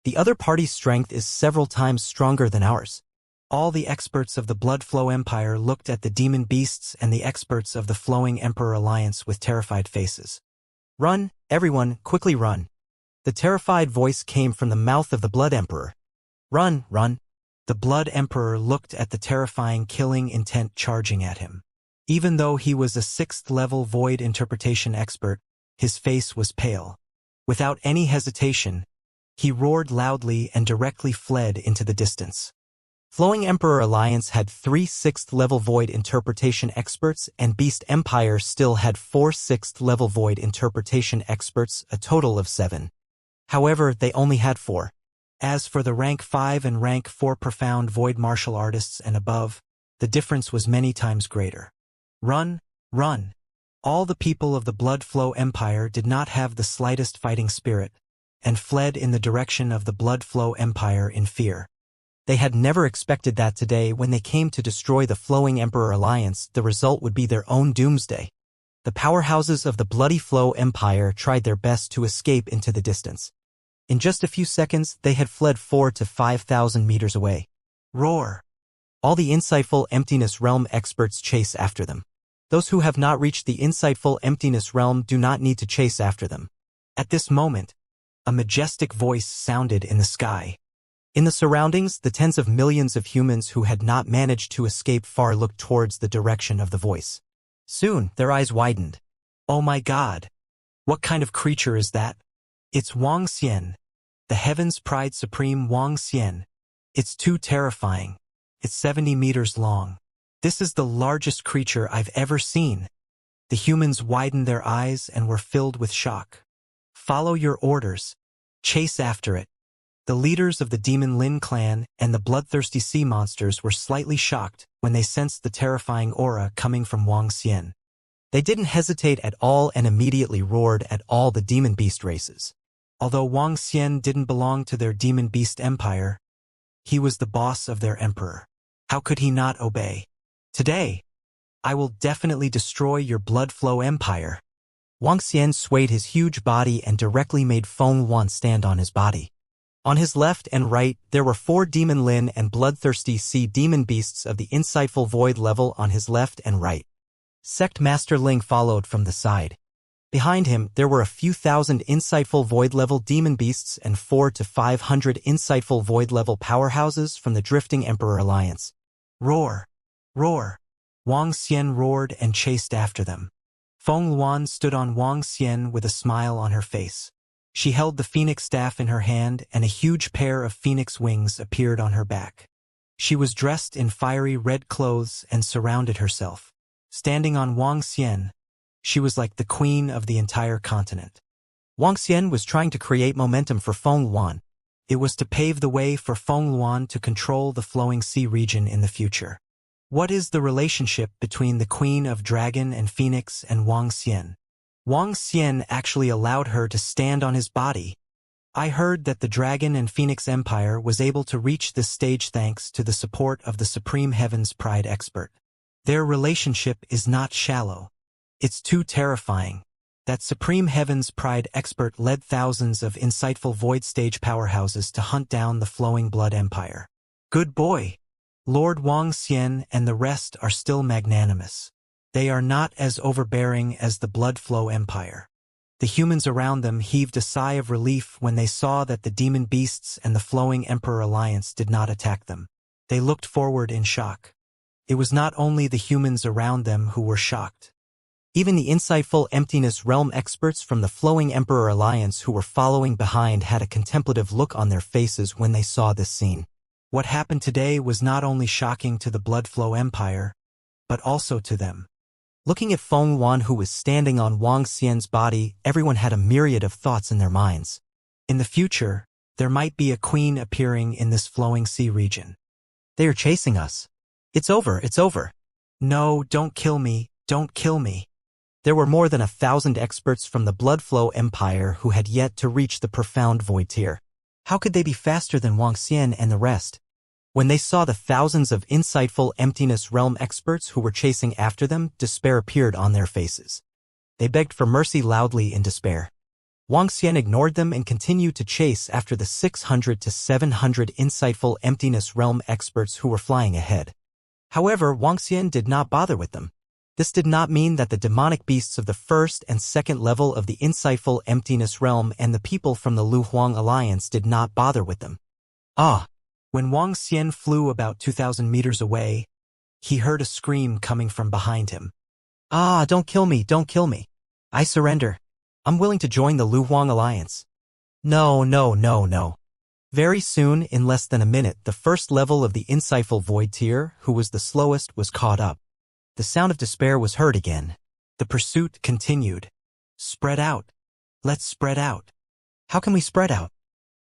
The other party's strength is several times stronger than ours. All the experts of the Blood Flow Empire looked at the demon beasts and the experts of the Flowing Emperor Alliance with terrified faces. Run, everyone, quickly run. The terrified voice came from the mouth of the Blood Emperor. Run, run. The Blood Emperor looked at the terrifying killing intent charging at him. Even though he was a 6th-level void interpretation expert, his face was pale. Without any hesitation, he roared loudly and directly fled into the distance. Flowing Emperor Alliance had 3 6th-level void interpretation experts, and Beast Empire still had 4 6th-level void interpretation experts, a total of 7. However, they only had 4. As for the rank 5 and rank 4 profound void martial artists and above, the difference was many times greater. Run, run. All the people of the Blood Flow Empire did not have the slightest fighting spirit, and fled in the direction of the Blood Flow Empire in fear. They had never expected that today when they came to destroy the flowing Emperor Alliance, the result would be their own doomsday. The powerhouses of the Bloody Flow Empire tried their best to escape into the distance. In just a few seconds, they had fled 4,000 to 5,000 meters away. Roar! All the insightful Emptiness Realm experts chase after them. Those who have not reached the insightful Emptiness Realm do not need to chase after them. At this moment, a majestic voice sounded in the sky. In the surroundings, the tens of millions of humans who had not managed to escape far looked towards the direction of the voice. Soon, their eyes widened. Oh my God! What kind of creature is that? It's Wang Xian. The Heaven's Pride Supreme Wang Xian. It's too terrifying. It's 70 meters long. This is the largest creature I've ever seen. The humans widened their eyes and were filled with shock. Follow your orders. Chase after it. The leaders of the Demon Lin clan and the bloodthirsty sea monsters were slightly shocked when they sensed the terrifying aura coming from Wang Xian. They didn't hesitate at all and immediately roared at all the demon beast races. Although Wang Xian didn't belong to their demon beast empire, he was the boss of their emperor. How could he not obey? Today, I will definitely destroy your blood flow empire. Wang Xian swayed his huge body and directly made Feng Yuan stand on his body. On his left and right, there were 4 Demon Lin and bloodthirsty sea demon beasts of the insightful void level on his left and right. Sect Master Ling followed from the side. Behind him, there were a few thousand insightful void-level demon beasts and 400 to 500 insightful void-level powerhouses from the Drifting Emperor Alliance. Roar! Roar! Wang Xian roared and chased after them. Feng Yuan stood on Wang Xian with a smile on her face. She held the phoenix staff in her hand and a huge pair of phoenix wings appeared on her back. She was dressed in fiery red clothes and surrounded herself. Standing on Wang Xian, she was like the queen of the entire continent. Wang Xian was trying to create momentum for Feng Yuan. It was to pave the way for Feng Yuan to control the flowing sea region in the future. What is the relationship between the Queen of Dragon and Phoenix and Wang Xian? Wang Xian actually allowed her to stand on his body. I heard that the Dragon and Phoenix Empire was able to reach this stage thanks to the support of the Supreme Heaven's Pride expert. Their relationship is not shallow. It's too terrifying. That Supreme Heaven's Pride expert led thousands of insightful void stage powerhouses to hunt down the Flowing Blood Empire. Good boy. Lord Wang Xian and the rest are still magnanimous. They are not as overbearing as the Blood Flow Empire. The humans around them heaved a sigh of relief when they saw that the demon beasts and the Flowing Emperor Alliance did not attack them. They looked forward in shock. It was not only the humans around them who were shocked. Even the insightful Emptiness Realm experts from the Flowing Emperor Alliance who were following behind had a contemplative look on their faces when they saw this scene. What happened today was not only shocking to the Blood Flow Empire, but also to them. Looking at Feng Yuan who was standing on Wang Xian's body, everyone had a myriad of thoughts in their minds. In the future, there might be a queen appearing in this flowing sea region. They are chasing us. It's over, it's over. No, don't kill me, don't kill me. There were more than 1,000 experts from the Blood Flow Empire who had yet to reach the profound void tier. How could they be faster than Wang Xian and the rest? When they saw the thousands of insightful Emptiness Realm experts who were chasing after them, despair appeared on their faces. They begged for mercy loudly in despair. Wang Xian ignored them and continued to chase after the 600 to 700 insightful Emptiness Realm experts who were flying ahead. However, Wang Xian did not bother with them. This did not mean that the demonic beasts of the first and second level of the insightful Emptiness Realm and the people from the Lu Huang Alliance did not bother with them. When Wang Xian flew about 2,000 meters away, he heard a scream coming from behind him. Don't kill me, don't kill me. I surrender. I'm willing to join the Lu Huang Alliance. No, no, no, no. Very soon, in less than a minute, the first level of the insightful void tier, who was the slowest, was caught up. The sound of despair was heard again. The pursuit continued. Spread out. Let's spread out. How can we spread out?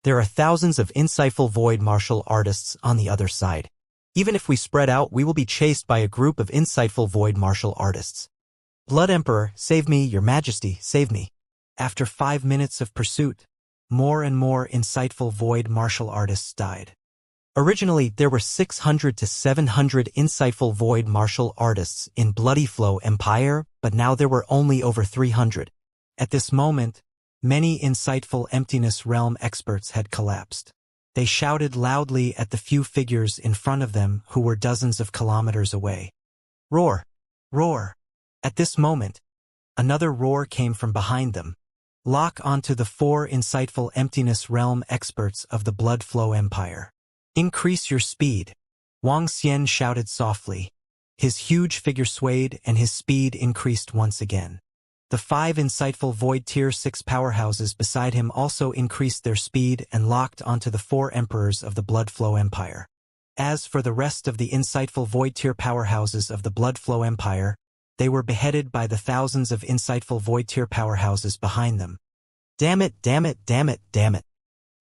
There are thousands of insightful void martial artists on the other side. Even if we spread out, we will be chased by a group of insightful void martial artists. Blood Emperor, save me, your majesty, save me. After 5 minutes of pursuit, more and more insightful void martial artists died. Originally, there were 600 to 700 insightful void martial artists in Bloody Flow Empire, but now there were only over 300. At this moment, many insightful Emptiness Realm experts had collapsed. They shouted loudly at the few figures in front of them who were dozens of kilometers away. Roar! Roar! At this moment, another roar came from behind them. Lock onto the 4 insightful Emptiness Realm experts of the Blood Flow Empire. Increase your speed. Wang Xian shouted softly. His huge figure swayed and his speed increased once again. The 5 insightful Void Tier 6 powerhouses beside him also increased their speed and locked onto the 4 emperors of the Blood Flow Empire. As for the rest of the insightful Void Tier powerhouses of the Blood Flow Empire, they were beheaded by the thousands of insightful Void Tier powerhouses behind them. Damn it, damn it, damn it, damn it.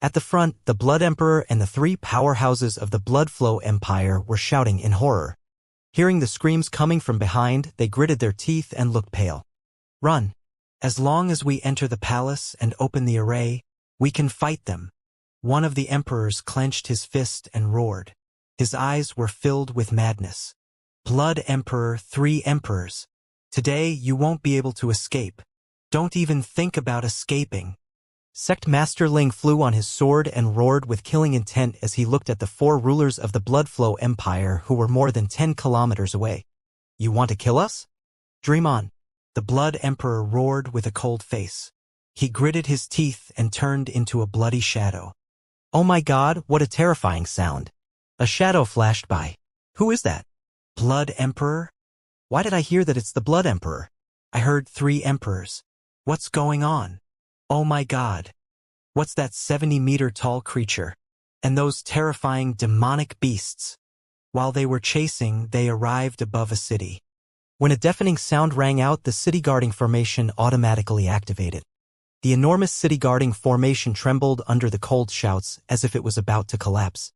At the front, the Blood Emperor and the 3 powerhouses of the Blood Flow Empire were shouting in horror. Hearing the screams coming from behind, they gritted their teeth and looked pale. Run. As long as we enter the palace and open the array, we can fight them. One of the emperors clenched his fist and roared. His eyes were filled with madness. Blood Emperor, 3 emperors. Today you won't be able to escape. Don't even think about escaping. Sect Master Ling flew on his sword and roared with killing intent as he looked at the 4 rulers of the Blood Flow Empire who were more than 10 kilometers away. You want to kill us? Dream on. The Blood Emperor roared with a cold face. He gritted his teeth and turned into a bloody shadow. Oh my God, what a terrifying sound. A shadow flashed by. Who is that? Blood Emperor? Why did I hear that it's the Blood Emperor? I heard 3 emperors. What's going on? Oh my God. What's that 70-meter-tall creature? And those terrifying demonic beasts? While they were chasing, they arrived above a city. When a deafening sound rang out, the city guarding formation automatically activated. The enormous city guarding formation trembled under the cold shouts as if it was about to collapse.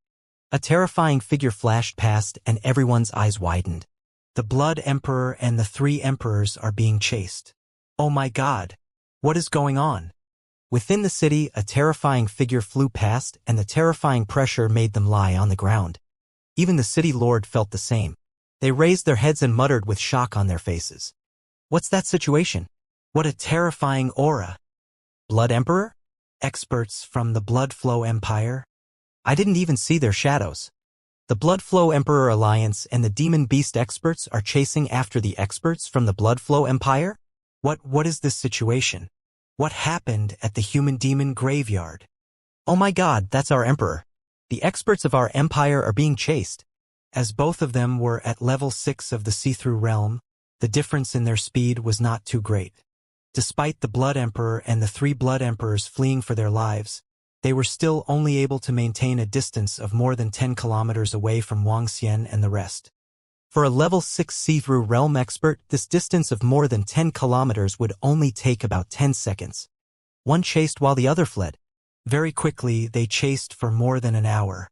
A terrifying figure flashed past and everyone's eyes widened. The Blood Emperor and the 3 emperors are being chased. Oh my God. What is going on? Within the city, a terrifying figure flew past and the terrifying pressure made them lie on the ground. Even the city lord felt the same. They raised their heads and muttered with shock on their faces. What's that situation? What a terrifying aura. Blood Emperor? Experts from the Blood Flow Empire? I didn't even see their shadows. The Blood Flow Emperor Alliance and the Demon Beast experts are chasing after the experts from the Blood Flow Empire? What is this situation? What happened at the human-demon graveyard? Oh my God, that's our emperor. The experts of our empire are being chased. As both of them were at level 6 of the see-through realm, the difference in their speed was not too great. Despite the Blood Emperor and the 3 Blood Emperors fleeing for their lives, they were still only able to maintain a distance of more than 10 kilometers away from Wang Xian and the rest. For a level 6 see-through realm expert, this distance of more than 10 kilometers would only take about 10 seconds. One chased while the other fled. Very quickly, they chased for more than an hour.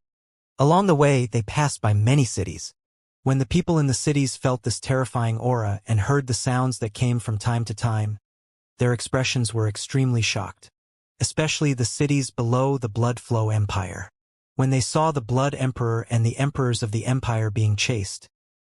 Along the way, they passed by many cities. When the people in the cities felt this terrifying aura and heard the sounds that came from time to time, their expressions were extremely shocked. Especially the cities below the Blood Flow Empire. When they saw the Blood Emperor and the emperors of the empire being chased,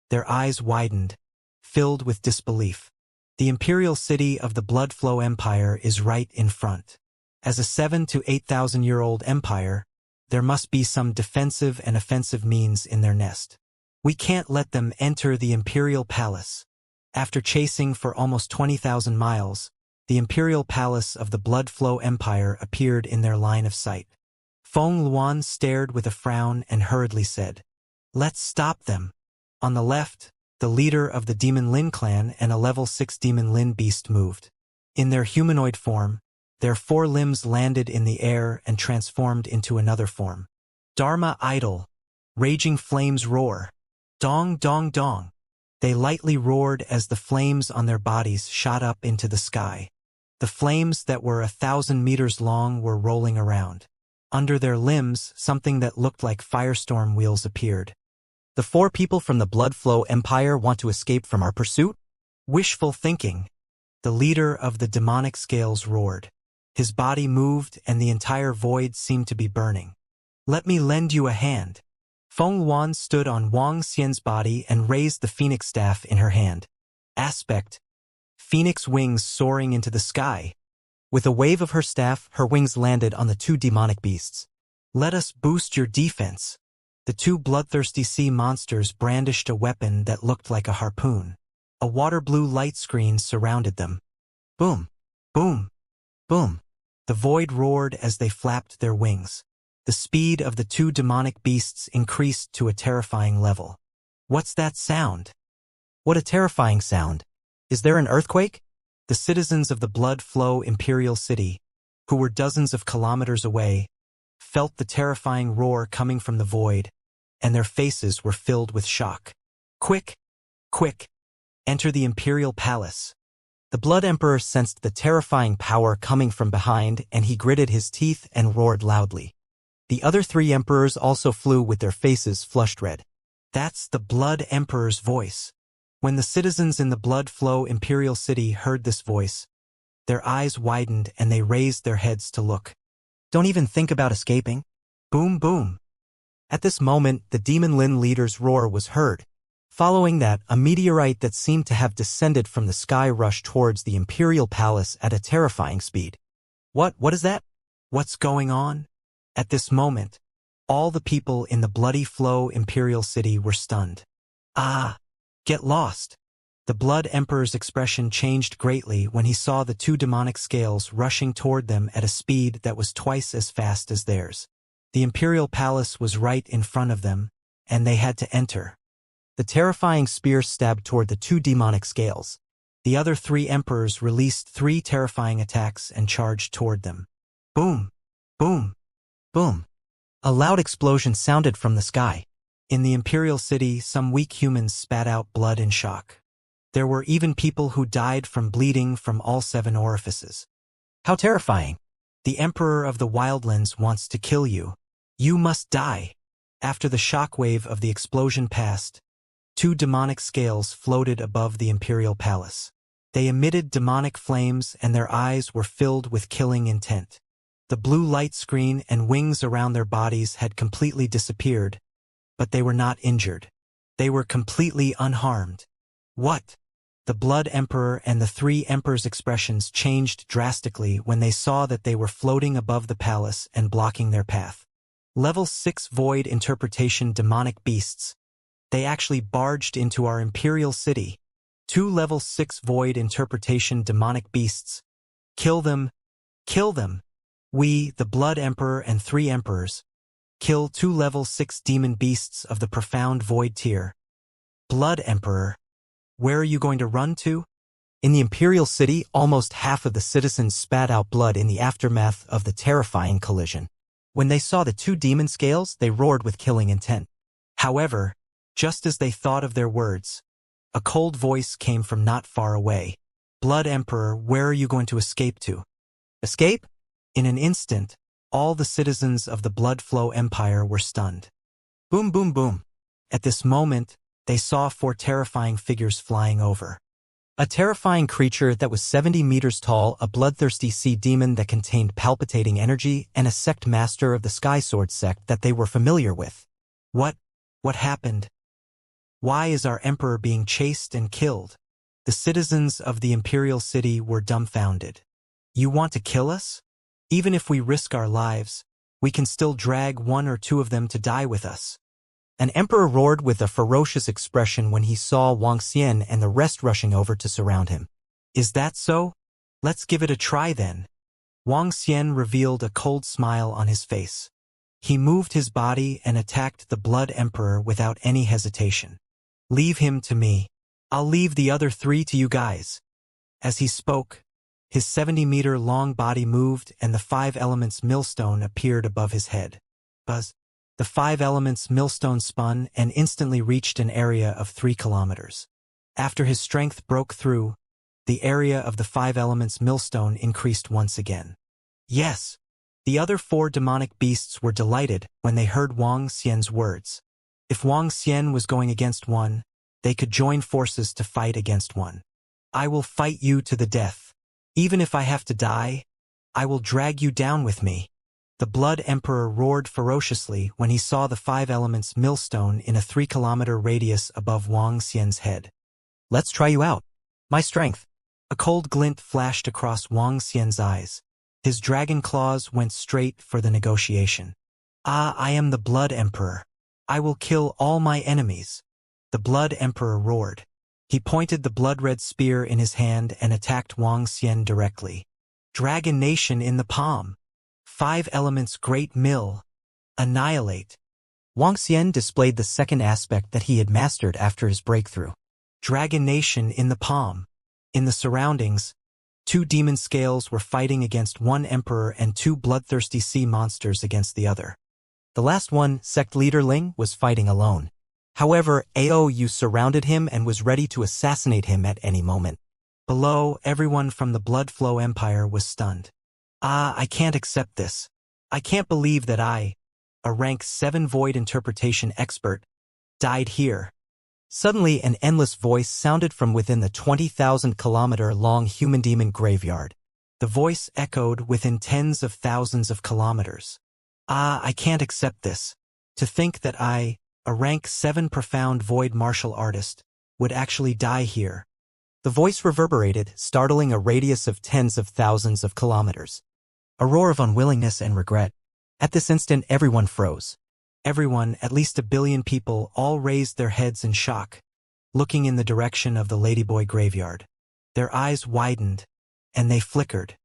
their eyes widened, filled with disbelief. The imperial city of the Blood Flow Empire is right in front. As a 7,000 to 8,000-year-old empire, there must be some defensive and offensive means in their nest. We can't let them enter the imperial palace. After chasing for almost 20,000 miles, the imperial palace of the Blood Flow Empire appeared in their line of sight. Feng Luan stared with a frown and hurriedly said, "Let's stop them." On the left, the leader of the Demon Lin clan and a level 6 Demon Lin beast moved. In their humanoid form, their 4 limbs landed in the air and transformed into another form. Dharma idol. Raging flames roar. Dong dong dong. They lightly roared as the flames on their bodies shot up into the sky. The flames that were 1,000 meters long were rolling around. Under their limbs, something that looked like firestorm wheels appeared. The 4 people from the Blood Flow Empire want to escape from our pursuit? Wishful thinking. The leader of the demonic scales roared. His body moved and the entire void seemed to be burning. Let me lend you a hand. Feng Luan stood on Wang Xian's body and raised the phoenix staff in her hand. Aspect: phoenix wings soaring into the sky. With a wave of her staff, her wings landed on the two demonic beasts. Let us boost your defense. The two bloodthirsty sea monsters brandished a weapon that looked like a harpoon. A water-blue light screen surrounded them. Boom, boom, boom. The void roared as they flapped their wings. The speed of the two demonic beasts increased to a terrifying level. What's that sound? What a terrifying sound. Is there an earthquake? The citizens of the Blood Flow Imperial City, who were dozens of kilometers away, felt the terrifying roar coming from the void, and their faces were filled with shock. Quick, quick, enter the Imperial Palace. The Blood Emperor sensed the terrifying power coming from behind, and he gritted his teeth and roared loudly. The other three emperors also flew with their faces flushed red. That's the Blood Emperor's voice. When the citizens in the Blood Flow Imperial City heard this voice, their eyes widened and they raised their heads to look. Don't even think about escaping. Boom, boom. At this moment, the Demon Lin leader's roar was heard. Following that, a meteorite that seemed to have descended from the sky rushed towards the Imperial Palace at a terrifying speed. What is that? What's going on? At this moment, all the people in the Bloody Flow Imperial City were stunned. Ah! Get lost. The Blood Emperor's expression changed greatly when he saw the two demonic scales rushing toward them at a speed that was twice as fast as theirs. The Imperial Palace was right in front of them, and they had to enter. The terrifying spear stabbed toward the two demonic scales. The other three emperors released three terrifying attacks and charged toward them. Boom! Boom! Boom! A loud explosion sounded from the sky. In the Imperial City, some weak humans spat out blood in shock. There were even people who died from bleeding from all 7 orifices. How terrifying! The Emperor of the Wildlands wants to kill you. You must die. After the shockwave of the explosion passed, 2 demonic scales floated above the Imperial Palace. They emitted demonic flames and their eyes were filled with killing intent. The blue light screen and wings around their bodies had completely disappeared, but they were not injured. They were completely unharmed. What? The Blood Emperor and the 3 emperors' expressions changed drastically when they saw that they were floating above the palace and blocking their path. Level 6 Void Interpretation Demonic Beasts. They actually barged into our Imperial City. 2 Level 6 Void Interpretation Demonic Beasts. Kill them. Kill them. We, the Blood Emperor and 3 emperors, kill 2 Level 6 demon beasts of the Profound Void tier. Blood Emperor, where are you going to run to? In the Imperial City, almost half of the citizens spat out blood in the aftermath of the terrifying collision. When they saw the 2 demon scales, they roared with killing intent. However, just as they thought of their words, a cold voice came from not far away. Blood Emperor, where are you going to escape to? Escape? In an instant, all the citizens of the Blood Flow Empire were stunned. Boom, boom, boom. At this moment, they saw 4 terrifying figures flying over. A terrifying creature that was 70 meters tall, a bloodthirsty sea demon that contained palpitating energy, and a sect master of the Sky Sword sect that they were familiar with. What happened? Why is our emperor being chased and killed? The citizens of the Imperial City were dumbfounded. You want to kill us? Even if we risk our lives, we can still drag 1 or 2 of them to die with us. An emperor roared with a ferocious expression when he saw Wang Xian and the rest rushing over to surround him. Is that so? Let's give it a try then. Wang Xian revealed a cold smile on his face. He moved his body and attacked the Blood Emperor without any hesitation. Leave him to me. I'll leave the other 3 to you guys. As he spoke, his 70-meter-long body moved and the 5 elements millstone appeared above his head. Buzz. The 5 elements millstone spun and instantly reached an area of 3 kilometers. After his strength broke through, the area of the 5 elements millstone increased once again. Yes! The other 4 demonic beasts were delighted when they heard Wang Xian's words. If Wang Xian was going against one, they could join forces to fight against one. I will fight you to the death. Even if I have to die, I will drag you down with me. The Blood Emperor roared ferociously when he saw the 5 elements millstone in a 3-kilometer radius above Wang Xian's head. "Let's try you out. My strength." A cold glint flashed across Wang Xian's eyes. His dragon claws went straight for the negotiation. "I am the Blood Emperor. I will kill all my enemies." The Blood Emperor roared. He pointed the blood-red spear in his hand and attacked Wang Xian directly. Dragon Nation in the palm. 5 elements Great Mill. Annihilate. Wang Xian displayed the second aspect that he had mastered after his breakthrough. Dragon Nation in the palm. In the surroundings, 2 demon scales were fighting against 1 emperor and 2 bloodthirsty sea monsters against the other. The last one, sect leader Ling, was fighting alone. However, Aou surrounded him and was ready to assassinate him at any moment. Below, everyone from the Blood Flow Empire was stunned. I can't accept this. I can't believe that I, a rank 7 void interpretation expert, died here. Suddenly, an endless voice sounded from within the 20,000-kilometer-long human-demon graveyard. The voice echoed within tens of thousands of kilometers. I can't accept this. To think that I, a rank 7 profound void martial artist, would actually die here. The voice reverberated, startling a radius of tens of thousands of kilometers. A roar of unwillingness and regret. At this instant, everyone froze. Everyone, at least 1 billion people, all raised their heads in shock, looking in the direction of the Ladyboy graveyard. Their eyes widened, and they flickered.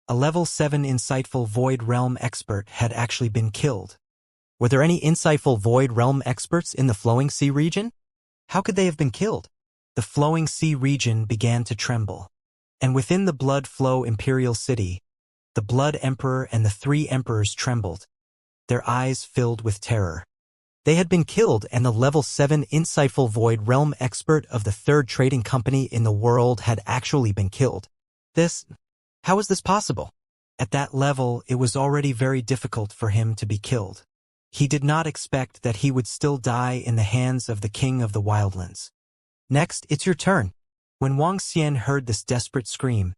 A level 7 insightful Void Realm expert had actually been killed. Were there any insightful Void Realm experts in the Flowing Sea region? How could they have been killed? The Flowing Sea region began to tremble. And within the Blood Flow Imperial City, the Blood Emperor and the 3 emperors trembled, their eyes filled with terror. They had been killed, and the level 7 insightful Void Realm expert of the 3rd trading company in the world had actually been killed. How is this possible? At that level, it was already very difficult for him to be killed. He did not expect that he would still die in the hands of the King of the Wildlands. "Next, it's your turn." When Wang Xian heard this desperate scream,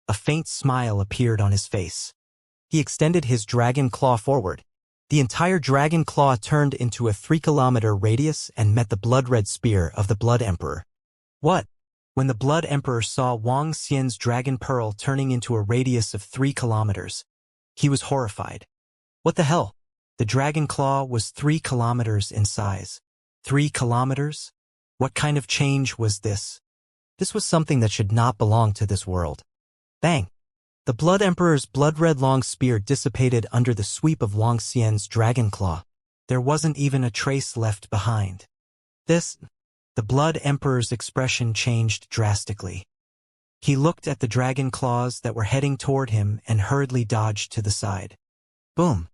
a faint smile appeared on his face. He extended his dragon claw forward. The entire dragon claw turned into a 3-kilometer radius and met the blood-red spear of the Blood Emperor. What? When the Blood Emperor saw Wang Xian's dragon pearl turning into a radius of 3 kilometers, he was horrified. What the hell? The dragon claw was 3 kilometers in size. 3 kilometers? What kind of change was this? This was something that should not belong to this world. Bang! The Blood Emperor's blood-red long spear dissipated under the sweep of Wang Xian's dragon claw. There wasn't even a trace left behind. The Blood Emperor's expression changed drastically. He looked at the dragon claws that were heading toward him and hurriedly dodged to the side. Boom!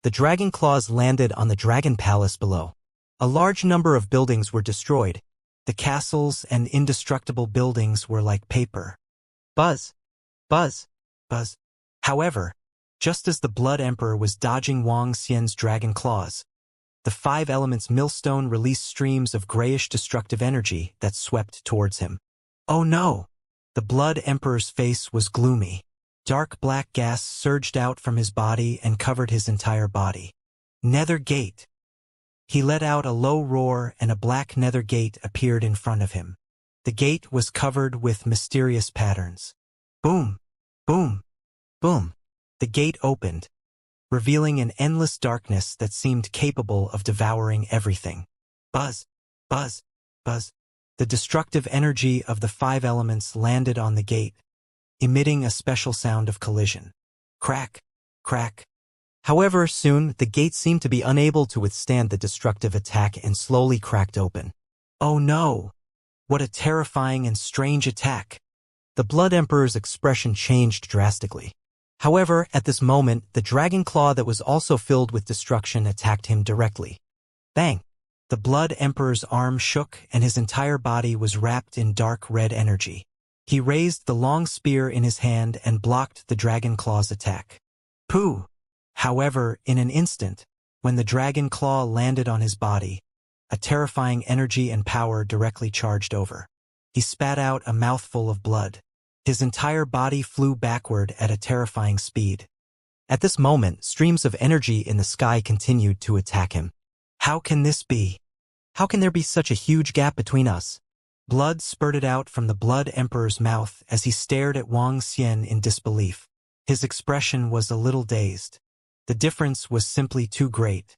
The dragon claws landed on the dragon palace below. A large number of buildings were destroyed. The castles and indestructible buildings were like paper. Buzz! Buzz! Buzz! However, just as the Blood Emperor was dodging Wang Xian's dragon claws, the 5 elements millstone released streams of grayish destructive energy that swept towards him. Oh no! The Blood Emperor's face was gloomy. Dark black gas surged out from his body and covered his entire body. Nether Gate! He let out a low roar and a black nether gate appeared in front of him. The gate was covered with mysterious patterns. Boom! Boom! Boom! The gate opened, revealing an endless darkness that seemed capable of devouring everything. Buzz! Buzz! Buzz! The destructive energy of the 5 elements landed on the gate, emitting a special sound of collision. Crack! Crack! However, soon, the gate seemed to be unable to withstand the destructive attack and slowly cracked open. Oh no! What a terrifying and strange attack! The Blood Emperor's expression changed drastically. However, at this moment, the dragon claw that was also filled with destruction attacked him directly. Bang! The Blood Emperor's arm shook and his entire body was wrapped in dark red energy. He raised the long spear in his hand and blocked the dragon claw's attack. Pooh! However, in an instant, when the dragon claw landed on his body, a terrifying energy and power directly charged over. He spat out a mouthful of blood. His entire body flew backward at a terrifying speed. At this moment, streams of energy in the sky continued to attack him. How can this be? How can there be such a huge gap between us? Blood spurted out from the Blood Emperor's mouth as he stared at Wang Xian in disbelief. His expression was a little dazed. The difference was simply too great.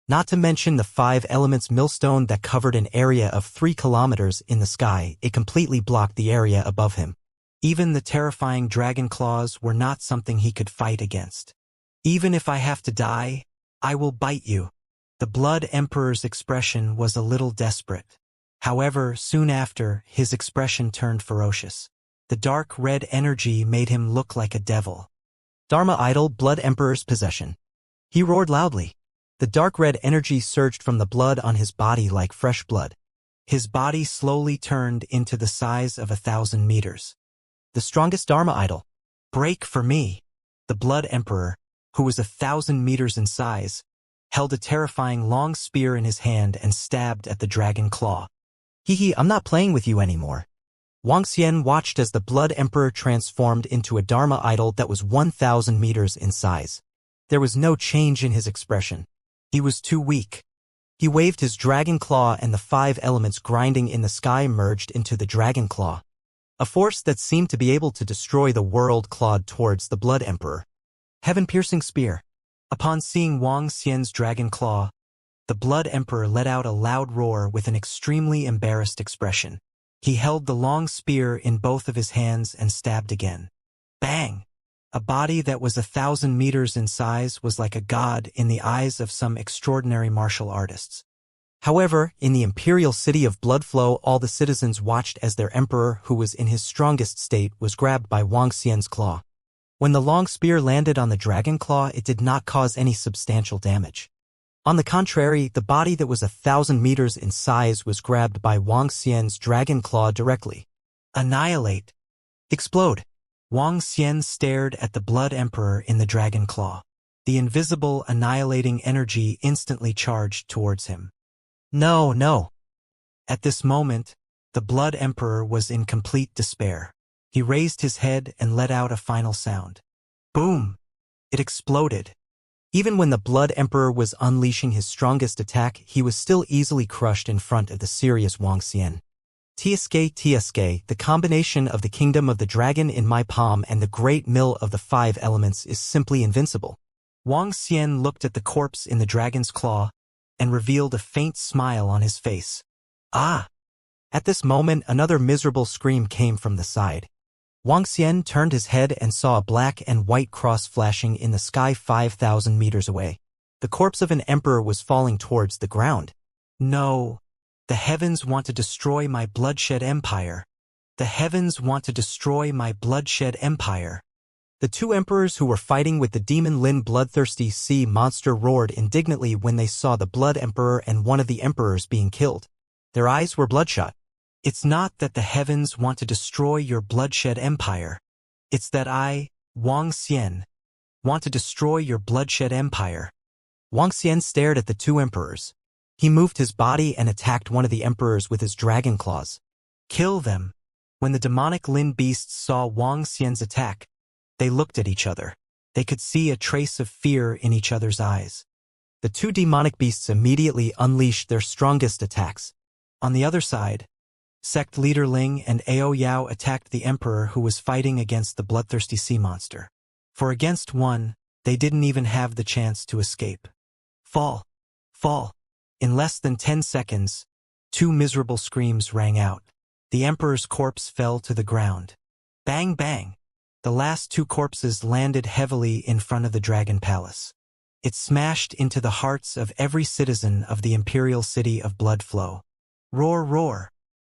Not to mention the 5 elements millstone that covered an area of 3 kilometers in the sky, it completely blocked the area above him. Even the terrifying dragon claws were not something he could fight against. Even if I have to die, I will bite you. The Blood Emperor's expression was a little desperate. However, soon after, his expression turned ferocious. The dark red energy made him look like a devil. Dharma idol, Blood Emperor's possession. He roared loudly. The dark red energy surged from the blood on his body like fresh blood. His body slowly turned into the size of 1,000 meters. The strongest Dharma idol. Break for me. The Blood Emperor, who was 1,000 meters in size, held a terrifying long spear in his hand and stabbed at the dragon claw. Hee, I'm not playing with you anymore. Wang Xian watched as the Blood Emperor transformed into a Dharma idol that was 1,000 meters in size. There was no change in his expression. He was too weak. He waved his dragon claw and the 5 elements grinding in the sky merged into the dragon claw. A force that seemed to be able to destroy the world clawed towards the Blood Emperor. Heaven-piercing spear. Upon seeing Wang Xian's dragon claw, the Blood Emperor let out a loud roar with an extremely embarrassed expression. He held the long spear in both of his hands and stabbed again. Bang! A body that was 1,000 meters in size was like a god in the eyes of some extraordinary martial artists. However, in the imperial city of Bloodflow, all the citizens watched as their emperor, who was in his strongest state, was grabbed by Wang Xian's claw. When the long spear landed on the dragon claw, it did not cause any substantial damage. On the contrary, the body that was 1,000 meters in size was grabbed by Wang Xian's dragon claw directly. Annihilate. Explode. Wang Xian stared at the Blood Emperor in the dragon claw. The invisible, annihilating energy instantly charged towards him. No. At this moment, the Blood Emperor was in complete despair. He raised his head and let out a final sound. Boom! It exploded. Even when the Blood Emperor was unleashing his strongest attack, he was still easily crushed in front of the serious Wang Xian. TSK, the combination of the kingdom of the dragon in my palm and the great mill of the 5 elements is simply invincible. Wang Xian looked at the corpse in the dragon's claw and revealed a faint smile on his face. Ah! At this moment, another miserable scream came from the side. Wang Xian turned his head and saw a black and white cross flashing in the sky 5,000 meters away. The corpse of an emperor was falling towards the ground. No! The heavens want to destroy my bloodshed empire. The heavens want to destroy my bloodshed empire. The 2 emperors who were fighting with the demon Lin bloodthirsty sea monster roared indignantly when they saw the Blood Emperor and one of the emperors being killed. Their eyes were bloodshot. It's not that the heavens want to destroy your bloodshed empire. It's that I, Wang Xian, want to destroy your bloodshed empire. Wang Xian stared at the 2 emperors. He moved his body and attacked one of the emperors with his dragon claws. Kill them. When the demonic Lin beasts saw Wang Xian's attack, they looked at each other. They could see a trace of fear in each other's eyes. The 2 demonic beasts immediately unleashed their strongest attacks. On the other side, Sect leader Ling and Ao Yao attacked the emperor who was fighting against the bloodthirsty sea monster. For against one, they didn't even have the chance to escape. Fall. In less than 10 seconds, 2 miserable screams rang out. The emperor's corpse fell to the ground. Bang bang! The last 2 corpses landed heavily in front of the dragon palace. It smashed into the hearts of every citizen of the imperial city of Bloodflow. Roar!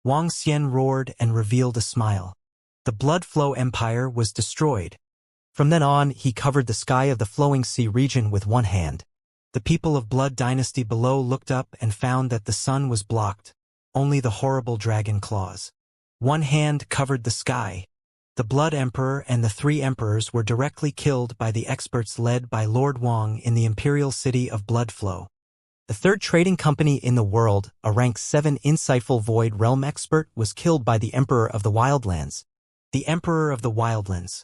Wang Xian roared and revealed a smile. The Bloodflow Empire was destroyed. From then on, he covered the sky of the flowing sea region with one hand. The people of Blood Dynasty below looked up and found that the sun was blocked, only the horrible dragon claws. One hand covered the sky. The Blood Emperor and the 3 emperors were directly killed by the experts led by Lord Wang in the imperial city of Bloodflow. The 3rd trading company in the world, a rank 7 insightful Void Realm expert, was killed by the Emperor of the Wildlands. The Emperor of the Wildlands.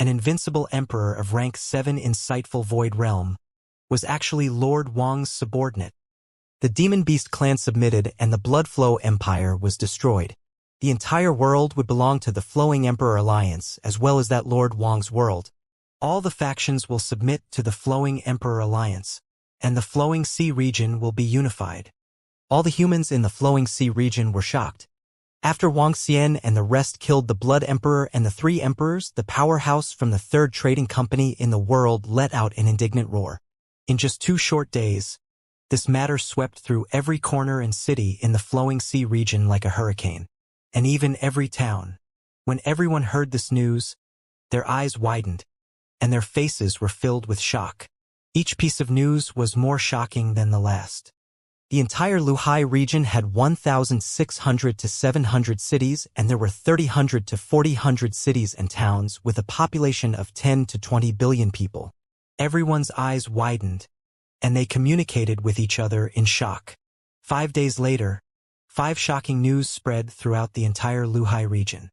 an invincible emperor of rank 7 insightful void realm, was actually Lord Wang's subordinate. The Demon Beast clan submitted and the Blood Flow Empire was destroyed. The entire world would belong to the Flowing Emperor Alliance as well as that Lord Wang's world. All the factions will submit to the Flowing Emperor Alliance, and the Flowing Sea region will be unified. All the humans in the Flowing Sea region were shocked. After Wang Xian and the rest killed the Blood Emperor and the 3 emperors, the powerhouse from the 3rd trading company in the world let out an indignant roar. In just 2 short days, this matter swept through every corner and city in the Flowing Sea region like a hurricane, and even every town. When everyone heard this news, their eyes widened, and their faces were filled with shock. Each piece of news was more shocking than the last. The entire Luhai region had 1,600 to 700 cities, and there were 3,000 to 4,000 cities and towns with a population of 10 to 20 billion people. Everyone's eyes widened, and they communicated with each other in shock. 5 days later, 5 shocking news spread throughout the entire Luhai region.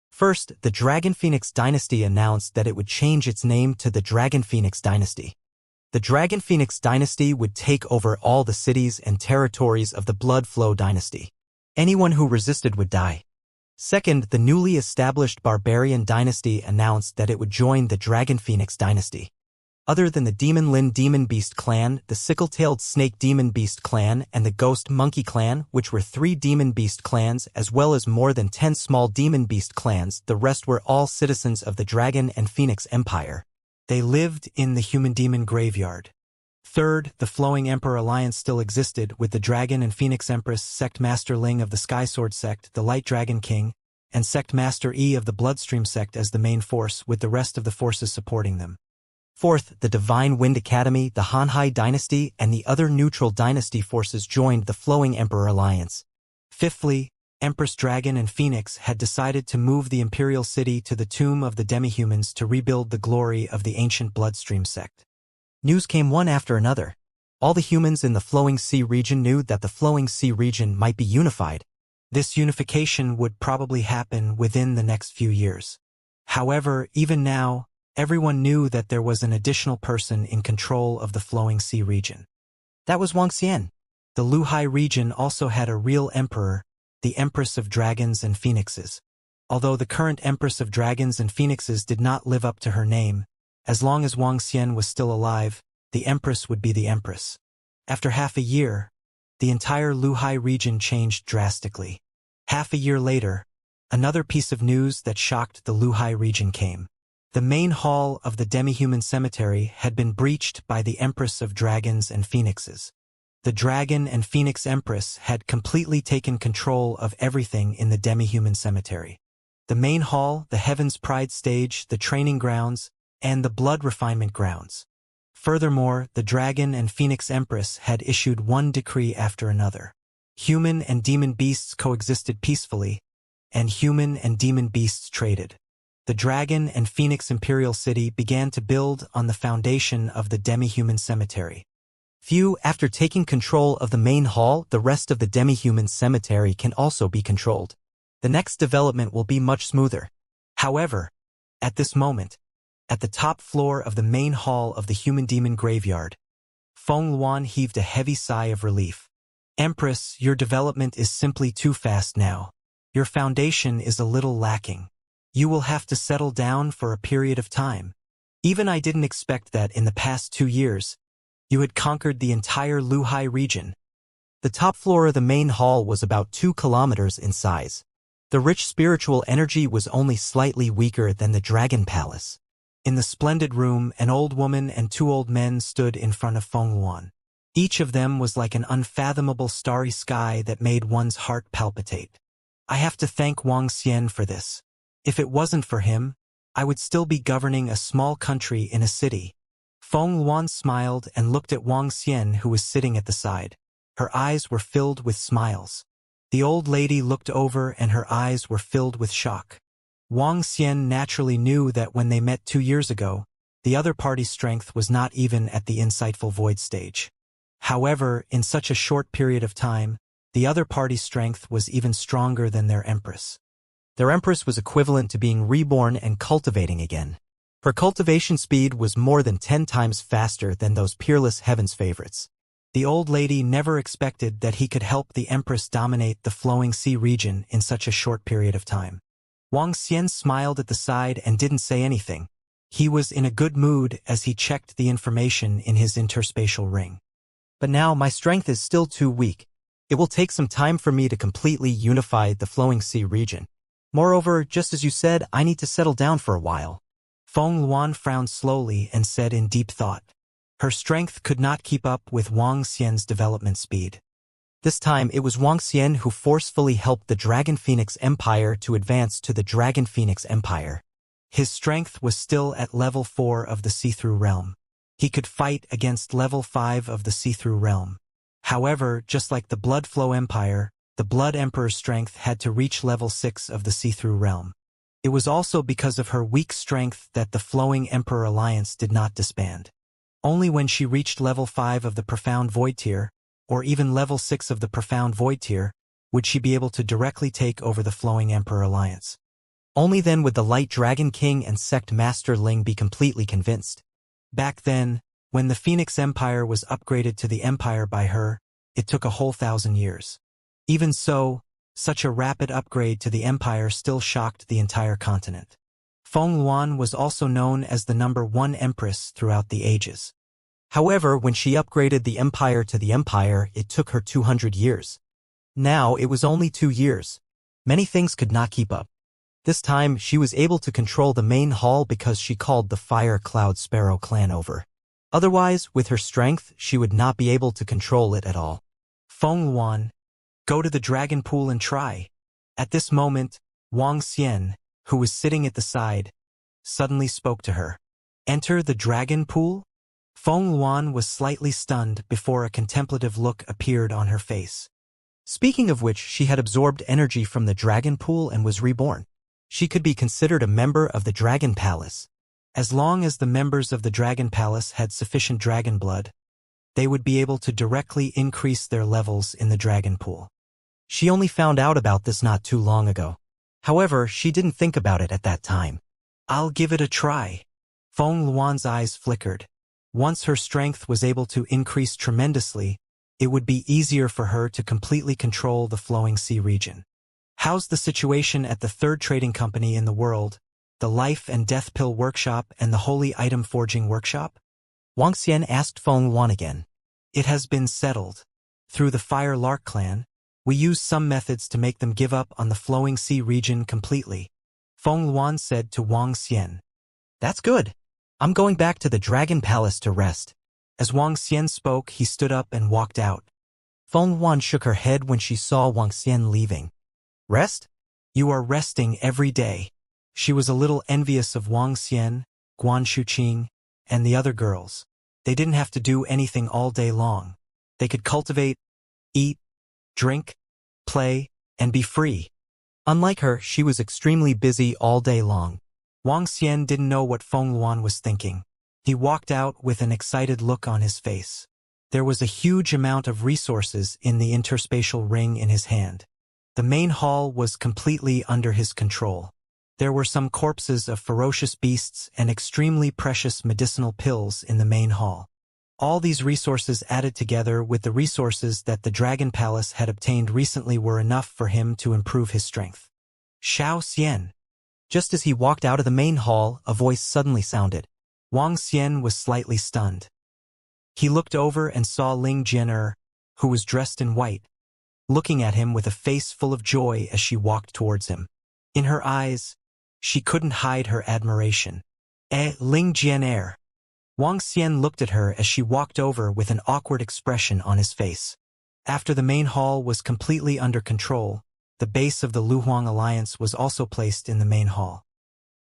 First, the Dragon Phoenix dynasty announced that it would change its name to the Dragon Phoenix dynasty. The Dragon Phoenix dynasty would take over all the cities and territories of the Blood Flow dynasty. Anyone who resisted would die. Second, the newly established Barbarian dynasty announced that it would join the Dragon Phoenix dynasty. Other than the Demon Lin Demon Beast clan, the Sickle-tailed Snake Demon Beast clan, and the Ghost Monkey clan, which were 3 Demon Beast clans as well as more than 10 small Demon Beast clans, the rest were all citizens of the Dragon and Phoenix Empire. They lived in the Human-Demon Graveyard. Third, the Flowing Emperor Alliance still existed, with the Dragon and Phoenix Empress, Sect Master Ling of the Sky Sword Sect, the Light Dragon King, and Sect Master Yi of the Bloodstream Sect as the main force, with the rest of the forces supporting them. Fourth, the Divine Wind Academy, the Hanhai Dynasty, and the other neutral dynasty forces joined the Flowing Emperor Alliance. Fifthly, Empress Dragon and Phoenix had decided to move the Imperial City to the tomb of the demihumans to rebuild the glory of the ancient Bloodstream sect. News came one after another. All the humans in the Flowing Sea region knew that the Flowing Sea region might be unified. This unification would probably happen within the next few years. However, even now, everyone knew that there was an additional person in control of the Flowing Sea region. That was Wang Xian. The Luhai region also had a real emperor, the Empress of Dragons and Phoenixes. Although the current Empress of Dragons and Phoenixes did not live up to her name, as long as Wang Xian was still alive, the Empress would be the Empress. After half a year, the entire Luhai region changed drastically. Half a year later, another piece of news that shocked the Luhai region came. The main hall of the demi-human cemetery had been breached by the Empress of Dragons and Phoenixes. The Dragon and Phoenix Empress had completely taken control of everything in the demi-human cemetery. The main hall, the Heaven's Pride stage, the training grounds, and the blood refinement grounds. Furthermore, the Dragon and Phoenix Empress had issued one decree after another. Human and demon beasts coexisted peacefully, and human and demon beasts traded. The Dragon and Phoenix Imperial City began to build on the foundation of the demi-human cemetery. After taking control of the main hall, the rest of the demi-human cemetery can also be controlled. The next development will be much smoother. However, at this moment, at the top floor of the main hall of the Human-Demon Graveyard, Feng Luan heaved a heavy sigh of relief. Empress, your development is simply too fast now. Your foundation is a little lacking. You will have to settle down for a period of time. Even I didn't expect that in the past 2 years, you had conquered the entire Luhai region. The top floor of the main hall was about 2 kilometers in size. The rich spiritual energy was only slightly weaker than the Dragon Palace. In the splendid room, an old woman and 2 old men stood in front of Feng Luan. Each of them was like an unfathomable starry sky that made one's heart palpitate. I have to thank Wang Xian for this. If it wasn't for him, I would still be governing a small country in a city. Feng Luan smiled and looked at Wang Xian, who was sitting at the side. Her eyes were filled with smiles. The old lady looked over and her eyes were filled with shock. Wang Xian naturally knew that when they met 2 years ago, the other party's strength was not even at the insightful void stage. However, in such a short period of time, the other party's strength was even stronger than their empress. Their empress was equivalent to being reborn and cultivating again. Her cultivation speed was more than 10 times faster than those peerless heavens favorites. The old lady never expected that he could help the Empress dominate the flowing sea region in such a short period of time. Wang Xian smiled at the side and didn't say anything. He was in a good mood as he checked the information in his interspatial ring. But now my strength is still too weak. It will take some time for me to completely unify the flowing sea region. Moreover, just as you said, I need to settle down for a while. Feng Luan frowned slowly and said in deep thought. Her strength could not keep up with Wang Xian's development speed. This time it was Wang Xian who forcefully helped the Dragon Phoenix Empire to advance to the Dragon Phoenix Empire. His strength was still at level 4 of the See-Through Realm. He could fight against level 5 of the See-Through Realm. However, just like the Blood Flow Empire, the Blood Emperor's strength had to reach level 6 of the See-Through Realm. It was also because of her weak strength that the Flowing Emperor Alliance did not disband. Only when she reached level 5 of the Profound Void tier, or even level 6 of the Profound Void tier, would she be able to directly take over the Flowing Emperor Alliance. Only then would the Light Dragon King and Sect Master Ling be completely convinced. Back then, when the Phoenix Empire was upgraded to the Empire by her, it took a whole 1,000 years. Even so, such a rapid upgrade to the Empire still shocked the entire continent. Feng Luan was also known as the #1 Empress throughout the ages. However, when she upgraded the Empire to the Empire, it took her 200 years. Now it was only 2 years. Many things could not keep up. This time, she was able to control the main hall because she called the Fire Cloud Sparrow clan over. Otherwise, with her strength, she would not be able to control it at all. Feng Luan, go to the dragon pool and try. At this moment, Wang Xian, who was sitting at the side, suddenly spoke to her. Enter the dragon pool? Feng Luan was slightly stunned before a contemplative look appeared on her face. Speaking of which, she had absorbed energy from the dragon pool and was reborn. She could be considered a member of the Dragon Palace. As long as the members of the Dragon Palace had sufficient dragon blood, they would be able to directly increase their levels in the dragon pool. She only found out about this not too long ago. However, she didn't think about it at that time. I'll give it a try. Feng Luan's eyes flickered. Once her strength was able to increase tremendously, it would be easier for her to completely control the flowing sea region. How's the situation at the third trading company in the world, the Life and Death Pill Workshop and the Holy Item Forging Workshop? Wang Xian asked Feng Luan again. It has been settled. Through the Fire Lark clan, we use some methods to make them give up on the flowing sea region completely. Feng Luan said to Wang Xian. That's good. I'm going back to the Dragon Palace to rest. As Wang Xian spoke, he stood up and walked out. Feng Luan shook her head when she saw Wang Xian leaving. Rest? You are resting every day. She was a little envious of Wang Xian, Guan Shuqing, and the other girls. They didn't have to do anything all day long. They could cultivate, eat, drink, play, and be free. Unlike her, she was extremely busy all day long. Wang Xian didn't know what Feng Luan was thinking. He walked out with an excited look on his face. There was a huge amount of resources in the interspatial ring in his hand. The main hall was completely under his control. There were some corpses of ferocious beasts and extremely precious medicinal pills in the main hall. All these resources added together with the resources that the Dragon Palace had obtained recently were enough for him to improve his strength. Xiao Xian. Just as he walked out of the main hall, a voice suddenly sounded. Wang Xian was slightly stunned. He looked over and saw Ling Jian'er, who was dressed in white, looking at him with a face full of joy as she walked towards him. In her eyes, she couldn't hide her admiration. Ling Jian'er. Wang Xian looked at her as she walked over with an awkward expression on his face. After the main hall was completely under control, the base of the Luhuang Alliance was also placed in the main hall.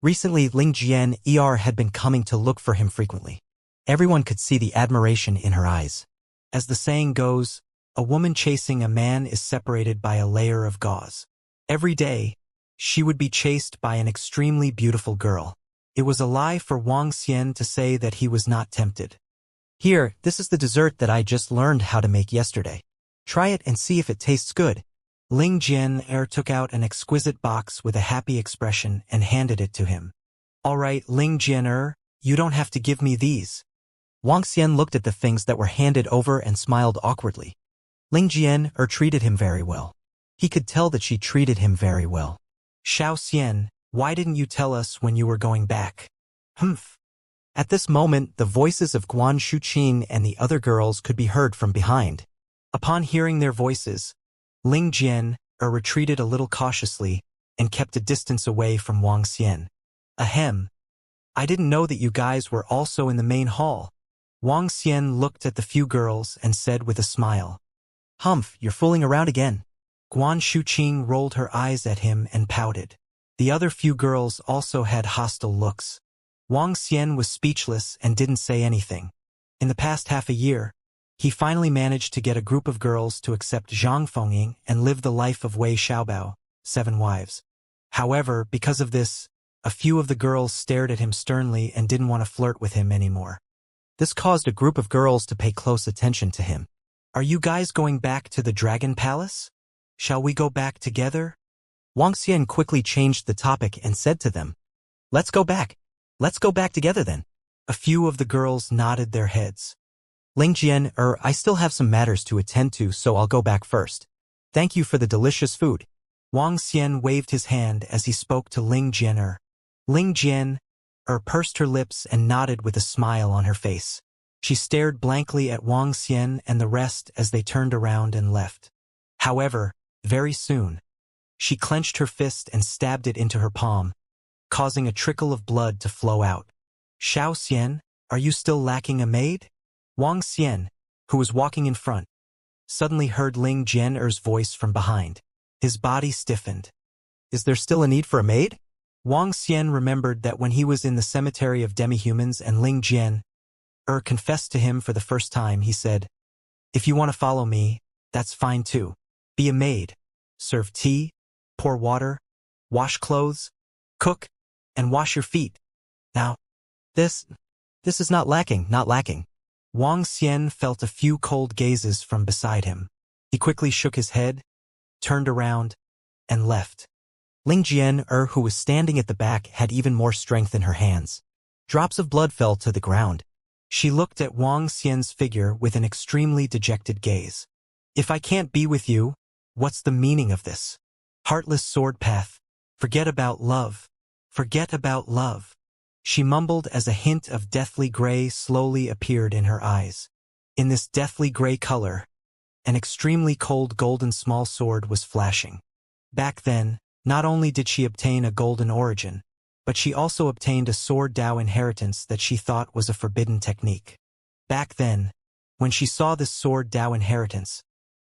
Recently, Ling Jian'er had been coming to look for him frequently. Everyone could see the admiration in her eyes. As the saying goes, a woman chasing a man is separated by a layer of gauze. Every day, she would be chased by an extremely beautiful girl. It was a lie for Wang Xian to say that he was not tempted. Here, this is the dessert that I just learned how to make yesterday. Try it and see if it tastes good. Ling Jian'er took out an exquisite box with a happy expression and handed it to him. Alright, Ling Jian, you don't have to give me these. Wang Xian looked at the things that were handed over and smiled awkwardly. Ling Jian treated him very well. He could tell that she treated him very well. Xiao Xian, why didn't you tell us when you were going back? Humph. At this moment, the voices of Guan Shuqing and the other girls could be heard from behind. Upon hearing their voices, Ling Jian retreated a little cautiously and kept a distance away from Wang Xian. Ahem. I didn't know that you guys were also in the main hall. Wang Xian looked at the few girls and said with a smile. Humph, you're fooling around again. Guan Shuqing rolled her eyes at him and pouted. The other few girls also had hostile looks. Wang Xian was speechless and didn't say anything. In the past half a year, he finally managed to get a group of girls to accept Zhang Fengying and live the life of Wei Xiaobao, 7 wives. However, because of this, a few of the girls stared at him sternly and didn't want to flirt with him anymore. This caused a group of girls to pay close attention to him. Are you guys going back to the Dragon Palace? Shall we go back together? Wang Xian quickly changed the topic and said to them, Let's go back. Let's go back together then. A few of the girls nodded their heads. Ling Jian, I still have some matters to attend to, so I'll go back first. Thank you for the delicious food. Wang Xian waved his hand as he spoke to Ling Jian. Ling Jian pursed her lips and nodded with a smile on her face. She stared blankly at Wang Xian and the rest as they turned around and left. However, very soon, she clenched her fist and stabbed it into her palm, causing a trickle of blood to flow out. Xiao Xian, are you still lacking a maid? Wang Xian, who was walking in front, suddenly heard Ling Jian's voice from behind. His body stiffened. Is there still a need for a maid? Wang Xian remembered that when he was in the cemetery of demihumans and Ling Jian confessed to him for the first time, he said, If you want to follow me, that's fine too. Be a maid. Serve tea, pour water, wash clothes, cook, and wash your feet. Now, this is not lacking. Wang Xian felt a few cold gazes from beside him. He quickly shook his head, turned around, and left. Ling Jian, who was standing at the back, had even more strength in her hands. Drops of blood fell to the ground. She looked at Wang Xian's figure with an extremely dejected gaze. If I can't be with you, what's the meaning of this? Heartless sword path. Forget about love. Forget about love. She mumbled as a hint of deathly gray slowly appeared in her eyes. In this deathly gray color, an extremely cold golden small sword was flashing. Back then, not only did she obtain a golden origin, but she also obtained a sword Dao inheritance that she thought was a forbidden technique. Back then, when she saw this sword Dao inheritance,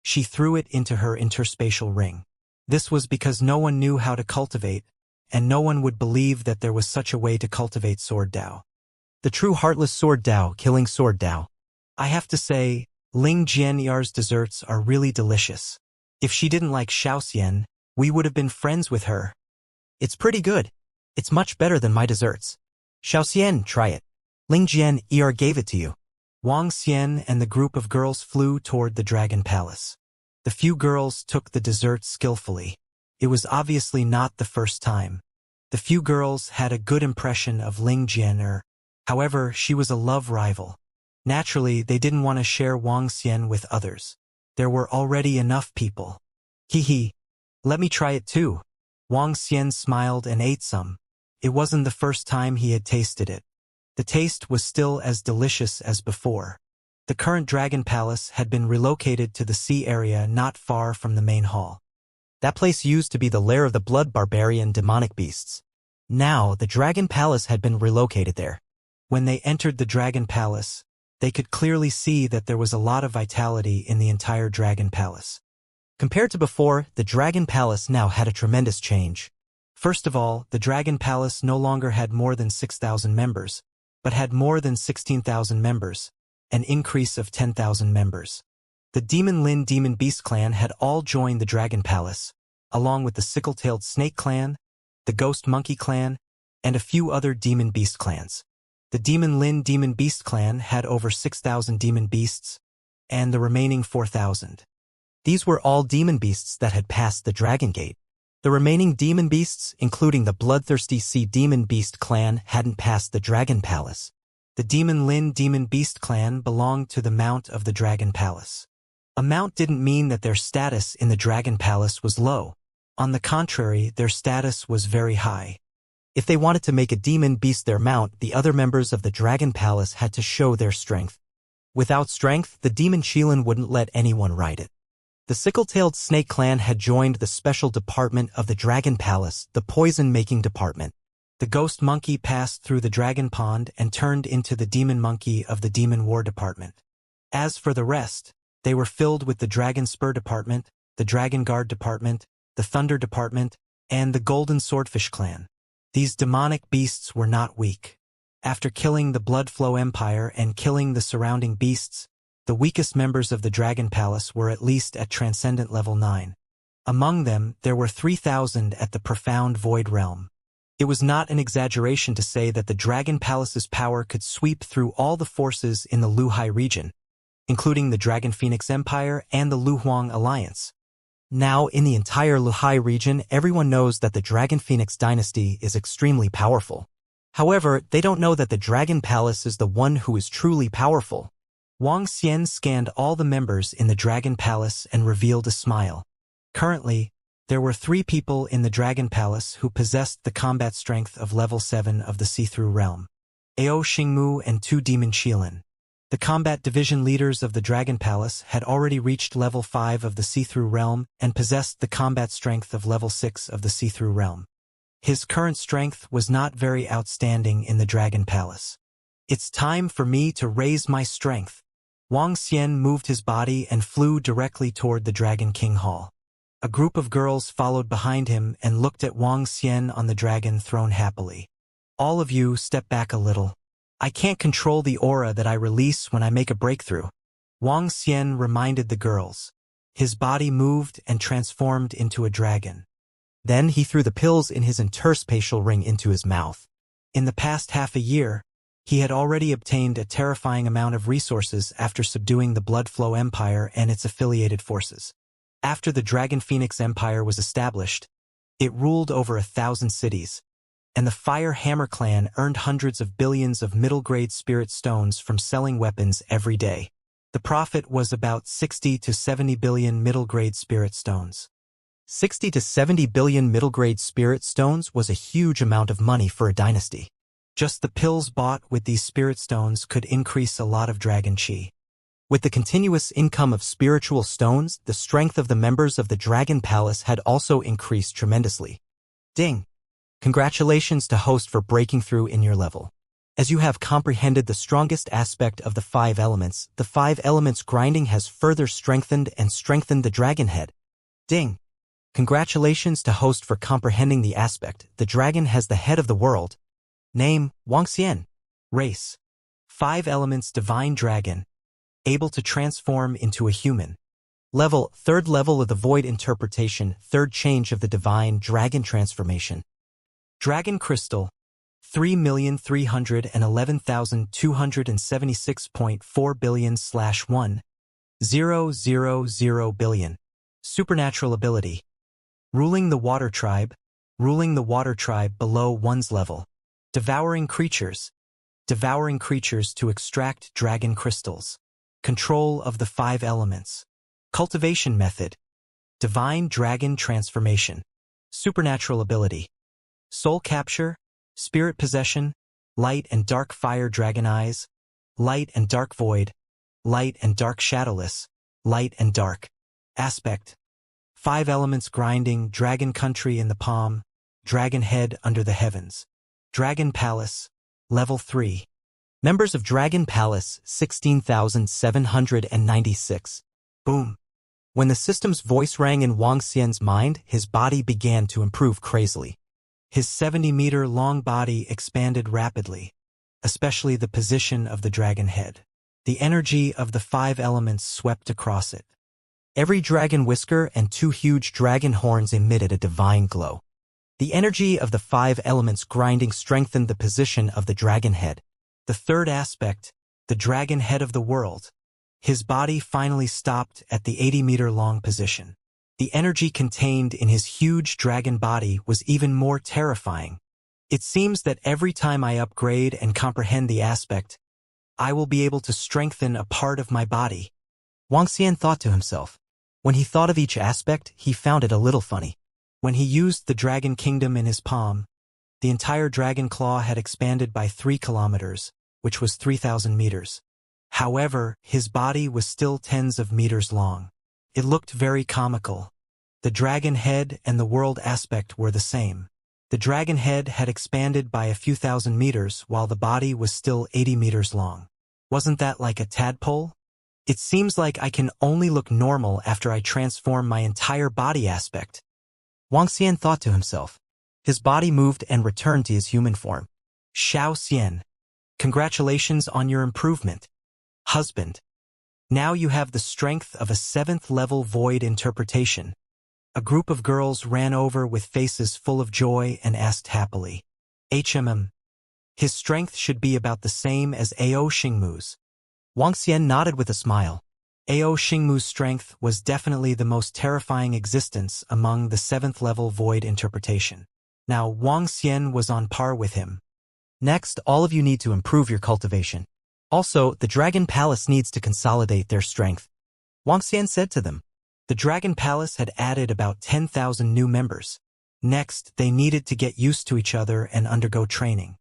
she threw it into her interspatial ring. This was because no one knew how to cultivate, and no one would believe that there was such a way to cultivate sword Dao. The true heartless sword Dao killing sword Dao. I have to say, Ling Jian's desserts are really delicious. If she didn't like Xiao Xian, we would have been friends with her. It's pretty good. It's much better than my desserts. Xiao Xian, try it. Ling Jian gave it to you. Wang Xian and the group of girls flew toward the Dragon Palace. The few girls took the dessert skillfully. It was obviously not the first time. The few girls had a good impression of Ling Jian. However, she was a love rival. Naturally, they didn't want to share Wang Xian with others. There were already enough people. Hee. Let me try it too. Wang Xian smiled and ate some. It wasn't the first time he had tasted it. The taste was still as delicious as before. The current Dragon Palace had been relocated to the sea area not far from the main hall. That place used to be the lair of the blood barbarian demonic beasts. Now, the Dragon Palace had been relocated there. When they entered the Dragon Palace, they could clearly see that there was a lot of vitality in the entire Dragon Palace. Compared to before, the Dragon Palace now had a tremendous change. First of all, the Dragon Palace no longer had more than 6,000 members, but had more than 16,000 members, an increase of 10,000 members. The Demon Lin Demon Beast clan had all joined the Dragon Palace, along with the Sickle-tailed Snake clan, the Ghost Monkey clan, and a few other Demon Beast clans. The Demon Lin Demon Beast clan had over 6,000 demon beasts, and the remaining 4,000. These were all demon beasts that had passed the Dragon Gate. The remaining demon beasts, including the bloodthirsty sea demon beast clan, hadn't passed the Dragon Palace. The Demon Lin demon beast clan belonged to the Mount of the Dragon Palace. A mount didn't mean that their status in the Dragon Palace was low. On the contrary, their status was very high. If they wanted to make a demon beast their mount, the other members of the Dragon Palace had to show their strength. Without strength, the demon Qilin wouldn't let anyone ride it. The sickle-tailed snake clan had joined the special department of the Dragon Palace, the poison-making department. The ghost monkey passed through the dragon pond and turned into the demon monkey of the demon war department. As for the rest, they were filled with the dragon spur department, the dragon guard department, the thunder department, and the golden swordfish clan. These demonic beasts were not weak. After killing the Bloodflow Empire and killing the surrounding beasts, the weakest members of the Dragon Palace were at least at Transcendent Level 9. Among them, there were 3,000 at the Profound Void Realm. It was not an exaggeration to say that the Dragon Palace's power could sweep through all the forces in the Luhai region, including the Dragon Phoenix Empire and the Luhuang Alliance. Now, in the entire Luhai region, everyone knows that the Dragon Phoenix dynasty is extremely powerful. However, they don't know that the Dragon Palace is the one who is truly powerful. Wang Xian scanned all the members in the Dragon Palace and revealed a smile. Currently, there were 3 people in the Dragon Palace who possessed the combat strength of level 7 of the See-Through Realm. Ao Xingmu and 2 Demon Qilin. The combat division leaders of the Dragon Palace had already reached level 5 of the See-Through Realm and possessed the combat strength of level 6 of the See-Through Realm. His current strength was not very outstanding in the Dragon Palace. It's time for me to raise my strength. Wang Xian moved his body and flew directly toward the Dragon King Hall. A group of girls followed behind him and looked at Wang Xian on the dragon throne happily. All of you step back a little. I can't control the aura that I release when I make a breakthrough. Wang Xian reminded the girls. His body moved and transformed into a dragon. Then he threw the pills in his interspatial ring into his mouth. In the past half a year, he had already obtained a terrifying amount of resources after subduing the Bloodflow Empire and its affiliated forces. After the Dragon Phoenix Empire was established, it ruled over 1,000 cities, and the Fire Hammer clan earned hundreds of billions of middle-grade spirit stones from selling weapons every day. The profit was about 60 to 70 billion middle-grade spirit stones. 60 to 70 billion middle-grade spirit stones was a huge amount of money for a dynasty. Just the pills bought with these spirit stones could increase a lot of dragon chi. With the continuous income of spiritual stones, the strength of the members of the Dragon Palace had also increased tremendously. Ding! Congratulations to host for breaking through in your level. As you have comprehended the strongest aspect of the 5 elements, the 5 elements grinding has further strengthened the dragon head. Ding! Congratulations to host for comprehending the aspect. The dragon has the head of the world. Name, Wang Xian. Race, 5 elements divine dragon. Able to transform into a human. Level, 3rd level of the void interpretation, 3rd change of the divine dragon transformation. Dragon crystal, 3,311,276.4 billion/1,000 billion. Supernatural ability. Ruling the water tribe below 1's level. Devouring creatures to extract dragon crystals. Control of the 5 elements. Cultivation method. Divine dragon transformation. Supernatural ability. Soul capture, spirit possession, light and dark fire dragon eyes, light and dark void, light and dark shadowless, light and dark. Aspect. 5 elements grinding, dragon country in the palm, dragon head under the heavens. Dragon Palace, level 3. Members of Dragon Palace, 16,796. Boom. When the system's voice rang in Wang Xian's mind, his body began to improve crazily. His 70-meter-long body expanded rapidly, especially the position of the dragon head. The energy of the 5 elements swept across it. Every dragon whisker and 2 huge dragon horns emitted a divine glow. The energy of the 5 elements grinding strengthened the position of the dragon head. The 3rd aspect, the dragon head of the world. His body finally stopped at the 80-meter-long position. The energy contained in his huge dragon body was even more terrifying. It seems that every time I upgrade and comprehend the aspect, I will be able to strengthen a part of my body. Wang Xian thought to himself. When he thought of each aspect, he found it a little funny. When he used the dragon kingdom in his palm, the entire dragon claw had expanded by 3 kilometers, which was 3,000 meters. However, his body was still tens of meters long. It looked very comical. The dragon head and the world aspect were the same. The dragon head had expanded by a few thousand meters while the body was still 80 meters long. Wasn't that like a tadpole? It seems like I can only look normal after I transform my entire body aspect. Wang Xian thought to himself. His body moved and returned to his human form. Xiao Xian, congratulations on your improvement. Husband. Now you have the strength of a 7th level void interpretation. A group of girls ran over with faces full of joy and asked happily. His strength should be about the same as Ao Xingmu's. Wang Xian nodded with a smile. Ao Xingmu's strength was definitely the most terrifying existence among the 7th level void interpretation. Now Wang Xian was on par with him. Next, all of you need to improve your cultivation. Also, the Dragon Palace needs to consolidate their strength. Wang Xian said to them. The Dragon Palace had added about 10,000 new members. Next, they needed to get used to each other and undergo training.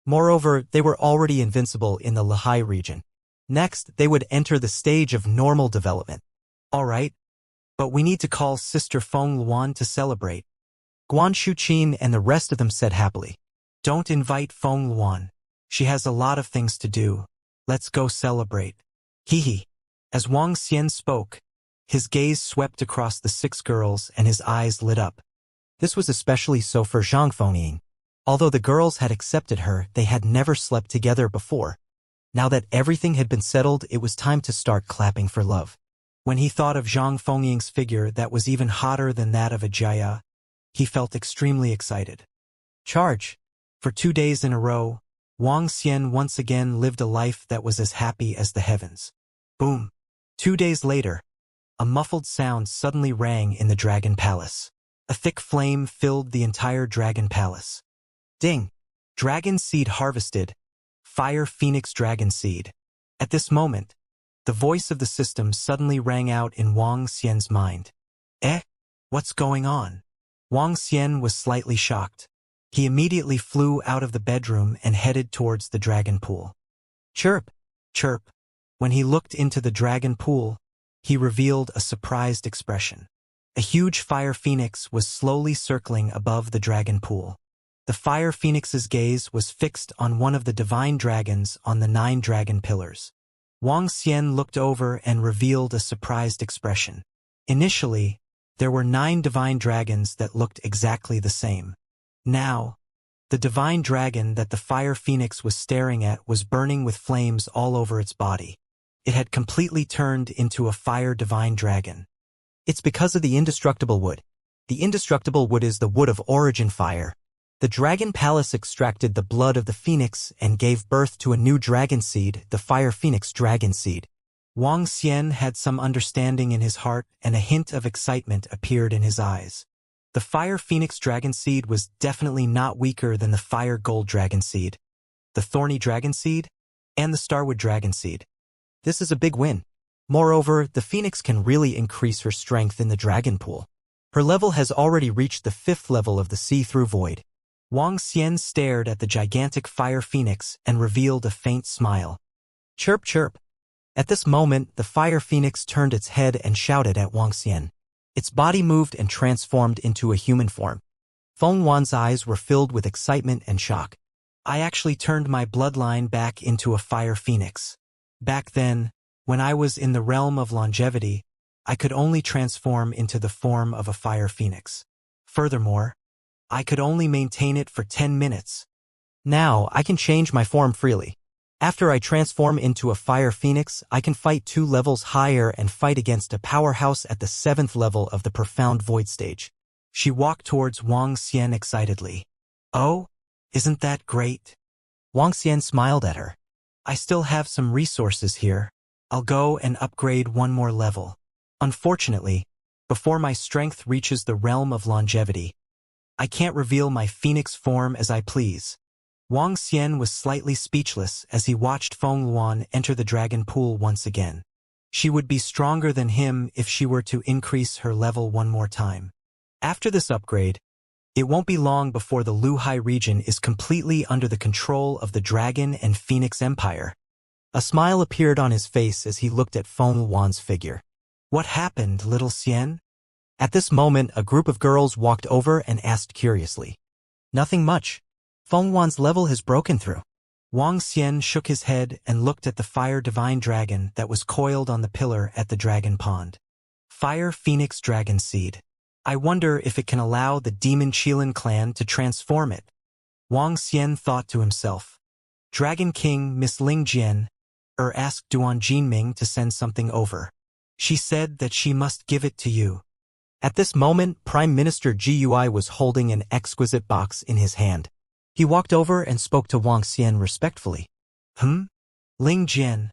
Moreover, they were already invincible in the Lehigh region. Next, they would enter the stage of normal development. All right, but we need to call Sister Feng Luan to celebrate. Guan Shuqin and the rest of them said happily. Don't invite Feng Luan. She has a lot of things to do. Let's go celebrate. Hee. As Wang Xian spoke, his gaze swept across the 6 girls and his eyes lit up. This was especially so for Zhang Fengying. Although the girls had accepted her, they had never slept together before. Now that everything had been settled, it was time to start clapping for love. When he thought of Zhang Fengying's figure that was even hotter than that of a Jaya, he felt extremely excited. Charge! For 2 days in a row, Wang Xian once again lived a life that was as happy as the heavens. Boom! 2 days later, a muffled sound suddenly rang in the Dragon Palace. A thick flame filled the entire Dragon Palace. Ding! Dragon seed harvested. Fire Phoenix Dragon seed. At this moment, the voice of the system suddenly rang out in Wang Xian's mind. What's going on? Wang Xian was slightly shocked. He immediately flew out of the bedroom and headed towards the dragon pool. Chirp! Chirp! When he looked into the dragon pool, he revealed a surprised expression. A huge fire phoenix was slowly circling above the dragon pool. The fire phoenix's gaze was fixed on one of the divine dragons on the 9 dragon pillars. Wang Xian looked over and revealed a surprised expression. Initially, there were 9 divine dragons that looked exactly the same. Now, the divine dragon that the fire phoenix was staring at was burning with flames all over its body. It had completely turned into a fire divine dragon. It's because of the indestructible wood. The indestructible wood is the wood of origin fire. The Dragon Palace extracted the blood of the phoenix and gave birth to a new dragon seed, the Fire Phoenix Dragon Seed. Wang Xian had some understanding in his heart and a hint of excitement appeared in his eyes. The Fire Phoenix Dragon Seed was definitely not weaker than the Fire Gold Dragon Seed, the Thorny Dragon Seed, and the Starwood Dragon Seed. This is a big win. Moreover, the phoenix can really increase her strength in the dragon pool. Her level has already reached the 5th level of the see-through void. Wang Xian stared at the gigantic fire phoenix and revealed a faint smile. Chirp, chirp. At this moment, the fire phoenix turned its head and shouted at Wang Xian. Its body moved and transformed into a human form. Feng Wan's eyes were filled with excitement and shock. I actually turned my bloodline back into a fire phoenix. Back then, when I was in the realm of longevity, I could only transform into the form of a fire phoenix. Furthermore, I could only maintain it for 10 minutes. Now, I can change my form freely. After I transform into a fire phoenix, I can fight 2 levels higher and fight against a powerhouse at the 7th level of the profound void stage. She walked towards Wang Xian excitedly. Oh, isn't that great? Wang Xian smiled at her. I still have some resources here. I'll go and upgrade 1 more level. Unfortunately, Before my strength reaches the realm of longevity, I can't reveal my phoenix form as I please. Wang Xian was slightly speechless as he watched Feng Luan enter the dragon pool once again. She would be stronger than him if she were to increase her level one more time. After this upgrade, it won't be long before the Luhai region is completely under the control of the Dragon and Phoenix Empire. A smile appeared on his face as he looked at Feng Luan's figure. What happened, little Xian? At this moment, a group of girls walked over and asked curiously. Nothing much. Feng Luan's level has broken through. Wang Xian shook his head and looked at the fire divine dragon that was coiled on the pillar at the dragon pond. Fire Phoenix Dragon Seed. I wonder if it can allow the Demon Qilin clan to transform it. Wang Xian thought to himself. Dragon King Miss Ling Jian asked Duan Jinming to send something over. She said that she must give it to you. At this moment, Prime Minister Gui was holding an exquisite box in his hand. He walked over and spoke to Wang Xian respectfully. Ling Jian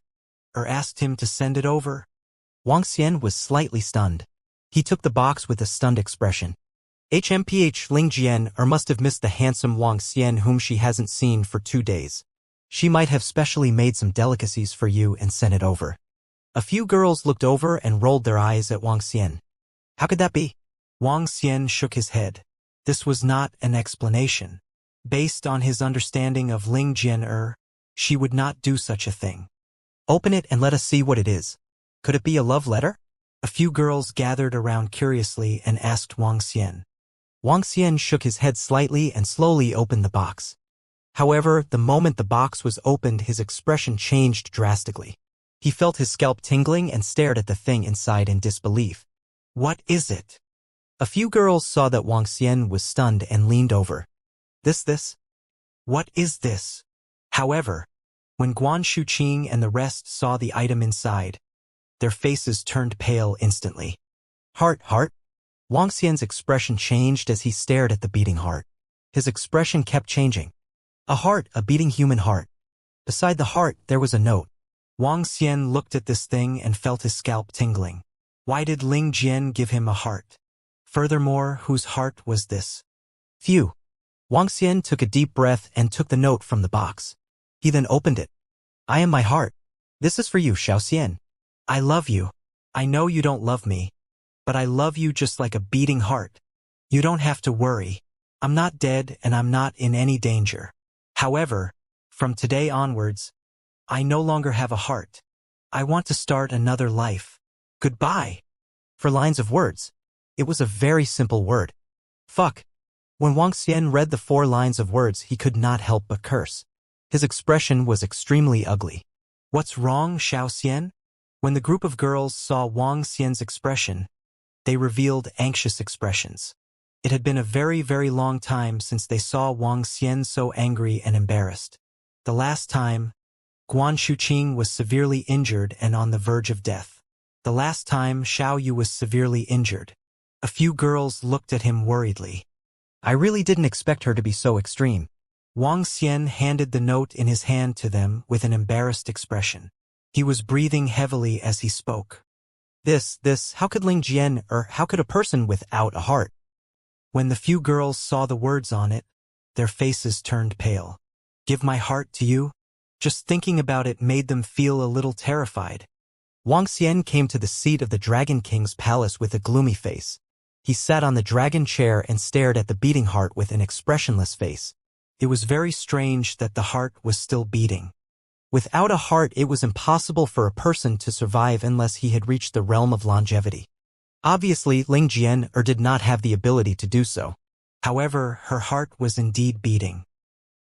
asked him to send it over. Wang Xian was slightly stunned. He took the box with a stunned expression. HMPH Ling Jian must have missed the handsome Wang Xian whom she hasn't seen for 2 days. She might have specially made some delicacies for you and sent it over. A few girls looked over and rolled their eyes at Wang Xian. How could that be? Wang Xian shook his head. This was not an explanation. Based on his understanding of Ling Jian she would not do such a thing. Open it and let us see what it is. Could it be a love letter? A few girls gathered around curiously and asked Wang Xian. Wang Xian shook his head slightly and slowly opened the box. However, the moment the box was opened, his expression changed drastically. He felt his scalp tingling and stared at the thing inside in disbelief. What is it? A few girls saw that Wang Xian was stunned and leaned over. This? What is this? However, when Guan Shuqing and the rest saw the item inside, their faces turned pale instantly. Heart? Wang Xian's expression changed as he stared at the beating heart. His expression kept changing. A heart, a beating human heart. Beside the heart, there was a note. Wang Xian looked at this thing and felt his scalp tingling. Why did Ling Jian give him a heart? Furthermore, whose heart was this? Phew. Wang Xian took a deep breath and took the note from the box. He then opened it. I am my heart. This is for you, Xiao Xian. I love you. I know you don't love me, but I love you just like a beating heart. You don't have to worry. I'm not dead and I'm not in any danger. However, from today onwards, I no longer have a heart. I want to start another life. Goodbye. For lines of words. It was a very simple word. Fuck. When Wang Xian read the 4 lines of words, he could not help but curse. His expression was extremely ugly. What's wrong, Xiao Xian? When the group of girls saw Wang Xian's expression, they revealed anxious expressions. It had been a very, very long time since they saw Wang Xian so angry and embarrassed. The last time, Guan Shuqing was severely injured and on the verge of death. The last time Xiao Yu was severely injured. A few girls looked at him worriedly. I really didn't expect her to be so extreme. Wang Xian handed the note in his hand to them with an embarrassed expression. He was breathing heavily as he spoke. How could Ling Jian, how could a person without a heart? When the few girls saw the words on it, their faces turned pale. Give my heart to you? Just thinking about it made them feel a little terrified. Wang Xian came to the seat of the Dragon King's palace with a gloomy face. He sat on the dragon chair and stared at the beating heart with an expressionless face. It was very strange that the heart was still beating. Without a heart, it was impossible for a person to survive unless he had reached the realm of longevity. Obviously, Ling Jian did not have the ability to do so. However, her heart was indeed beating.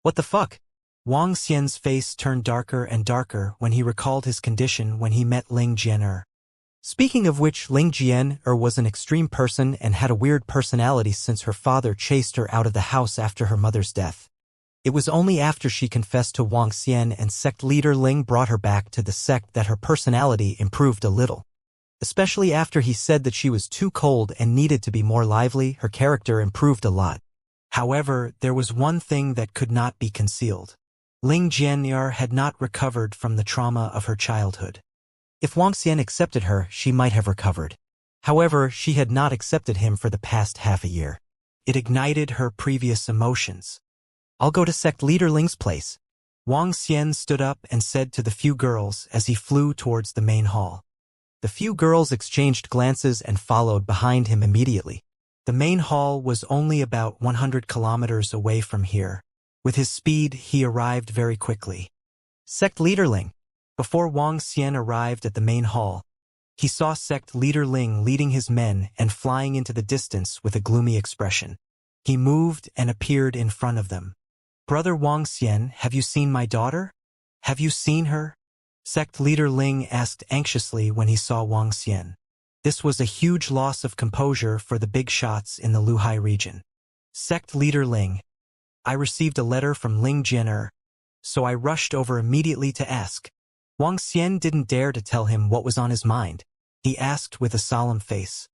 What the fuck? Wang Xian's face turned darker and darker when he recalled his condition when he met Ling Jian. Speaking of which, Ling Jian was an extreme person and had a weird personality since her father chased her out of the house after her mother's death. It was only after she confessed to Wang Xian and sect leader Ling brought her back to the sect that her personality improved a little. Especially after he said that she was too cold and needed to be more lively, her character improved a lot. However, there was one thing that could not be concealed. Ling Jianyar had not recovered from the trauma of her childhood. If Wang Xian accepted her, she might have recovered. However, she had not accepted him for the past half a year. It ignited her previous emotions. "I'll go to sect leader Ling's place." Wang Xian stood up and said to the few girls as he flew towards the main hall. The few girls exchanged glances and followed behind him immediately. The main hall was only about 100 kilometers away from here. With his speed, he arrived very quickly. Sect leader Ling. Before Wang Xian arrived at the main hall, he saw sect leader Ling leading his men and flying into the distance with a gloomy expression. He moved and appeared in front of them. "Brother Wang Xian, have you seen my daughter? Have you seen her?" Sect leader Ling asked anxiously when he saw Wang Xian. This was a huge loss of composure for the big shots in the Luhai region. Sect leader Ling. "I received a letter from Ling Jian'er, so I rushed over immediately to ask." Wang Xian didn't dare to tell him what was on his mind. He asked with a solemn face.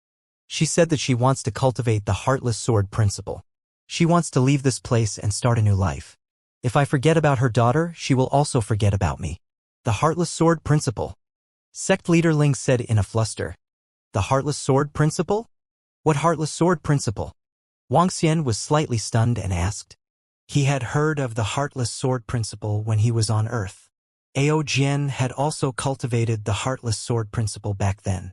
"She said that she wants to cultivate the heartless sword principle. She wants to leave this place and start a new life. If I forget about her daughter, she will also forget about me." "The heartless sword principle," sect leader Ling said in a fluster. "The heartless sword principle? What heartless sword principle?" Wang Xian was slightly stunned and asked. He had heard of the heartless sword principle when he was on Earth. Ao Jian had also cultivated the heartless sword principle back then.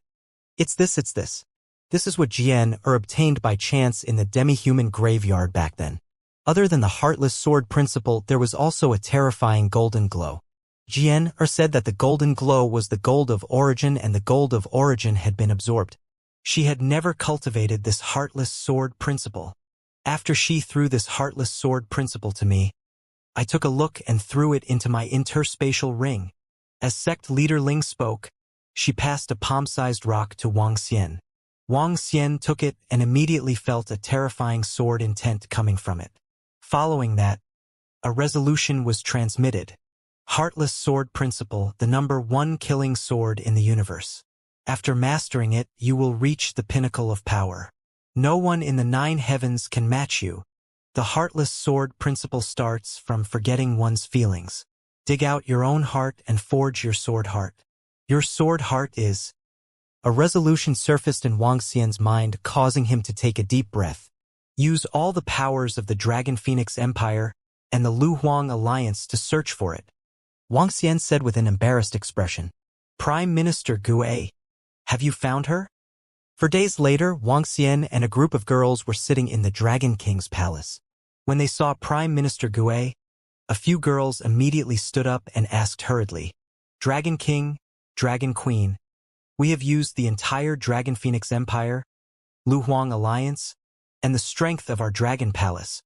It's this. This is what Jian obtained by chance in the demi-human graveyard back then. Other than the heartless sword principle, there was also a terrifying golden glow. Jian said that the golden glow was the gold of origin, and the gold of origin had been absorbed. She had never cultivated this heartless sword principle. After she threw this heartless sword principle to me, I took a look and threw it into my interspatial ring. As sect leader Ling spoke, she passed a palm-sized rock to Wang Xian. Wang Xian took it and immediately felt a terrifying sword intent coming from it. Following that, a resolution was transmitted. Heartless sword principle, the number 1 killing sword in the universe. After mastering it, you will reach the pinnacle of power. No one in the 9 heavens can match you. The heartless sword principle starts from forgetting one's feelings. Dig out your own heart and forge your sword heart. Your sword heart is... A resolution surfaced in Wang Xian's mind, causing him to take a deep breath. Use all the powers of the Dragon Phoenix Empire and the Lu Huang Alliance to search for it. Wang Xian said with an embarrassed expression. "Prime Minister Gue, have you found her?" For days later, Wang Xian and a group of girls were sitting in the Dragon King's palace. When they saw Prime Minister Gue, a few girls immediately stood up and asked hurriedly, "Dragon King, Dragon Queen, we have used the entire Dragon Phoenix Empire, Lu Huang Alliance, and the strength of our Dragon Palace,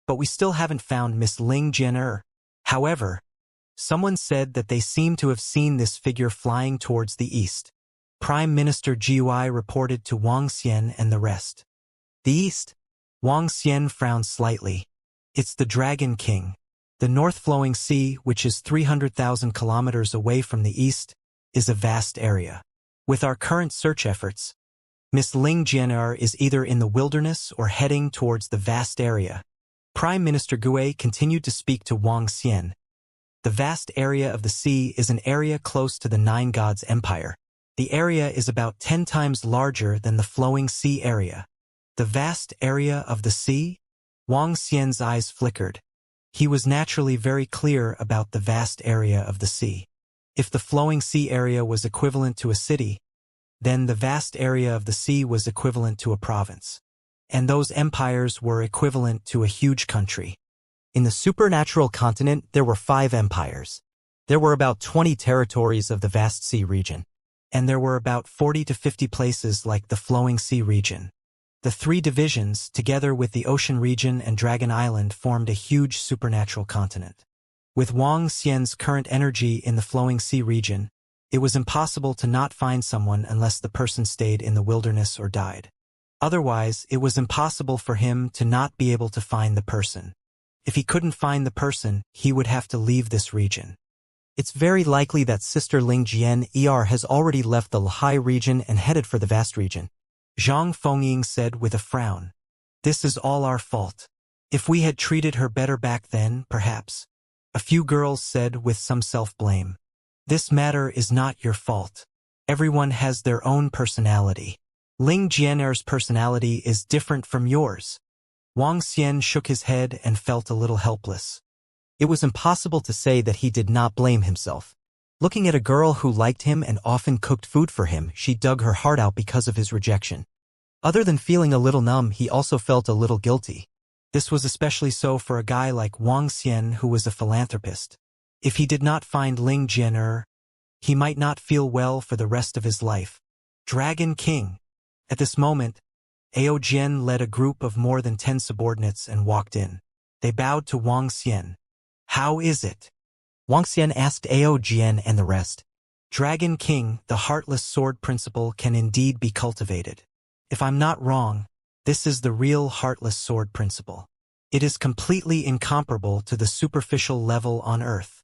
but we still haven't found Miss Ling Jian'er. However, someone said that they seem to have seen this figure flying towards the east." Prime Minister Gui reported to Wang Xian and the rest. "The east?" Wang Xian frowned slightly. "It's the Dragon King. The north-flowing sea, which is 300,000 kilometers away from the east, is a vast area. With our current search efforts, Miss Ling Jian'er is either in the wilderness or heading towards the vast area." Prime Minister Gue continued to speak to Wang Xian. "The vast area of the sea is an area close to the 9 Gods Empire. The area is about 10 times larger than the flowing sea area." The vast area of the sea? Wang Xian's eyes flickered. He was naturally very clear about the vast area of the sea. If the flowing sea area was equivalent to a city, then the vast area of the sea was equivalent to a province. And those empires were equivalent to a huge country. In the supernatural continent, there were 5 empires. There were about 20 territories of the vast sea region. And there were about 40 to 50 places like the flowing sea region. The 3 divisions, together with the ocean region and Dragon Island, formed a huge supernatural continent. With Wang Xian's current energy in the flowing sea region, it was impossible to not find someone unless the person stayed in the wilderness or died. Otherwise, it was impossible for him to not be able to find the person. If he couldn't find the person, he would have to leave this region. It's very likely that Sister Ling Jian'er has already left the Lehai region and headed for the vast region. Zhang Fengying said with a frown. "This is all our fault. If we had treated her better back then, perhaps." A few girls said with some self-blame. "This matter is not your fault. Everyone has their own personality. Ling Jianer's personality is different from yours. Wang Xian shook his head and felt a little helpless. It was impossible to say that he did not blame himself. Looking at a girl who liked him and often cooked food for him, she dug her heart out because of his rejection. Other than feeling a little numb, he also felt a little guilty. This was especially so for a guy like Wang Xian, who was a philanthropist. If he did not find Ling Jianer, he might not feel well for the rest of his life. Dragon King. At this moment, Ao Jian led a group of more than 10 subordinates and walked in. They bowed to Wang Xian. How is it? Wang Xian asked Ao Jian and the rest. Dragon King, the heartless sword principle can indeed be cultivated. If I'm not wrong, this is the real heartless sword principle. It is completely incomparable to the superficial level on Earth.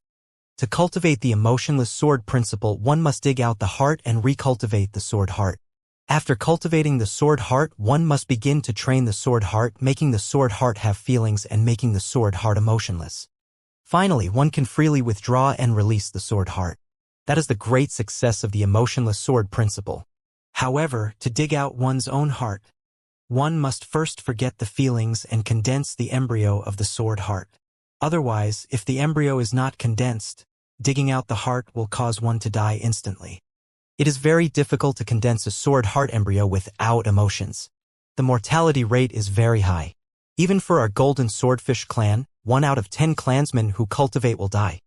To cultivate the emotionless sword principle, one must dig out the heart and recultivate the sword heart. After cultivating the sword heart, one must begin to train the sword heart, making the sword heart have feelings and making the sword heart emotionless. Finally, one can freely withdraw and release the sword heart. That is the great success of the emotionless sword principle. However, to dig out one's own heart, one must first forget the feelings and condense the embryo of the sword heart. Otherwise, if the embryo is not condensed, digging out the heart will cause one to die instantly. It is very difficult to condense a sword heart embryo without emotions. The mortality rate is very high. Even for our golden swordfish clan, 1 out of 10 clansmen who cultivate will die.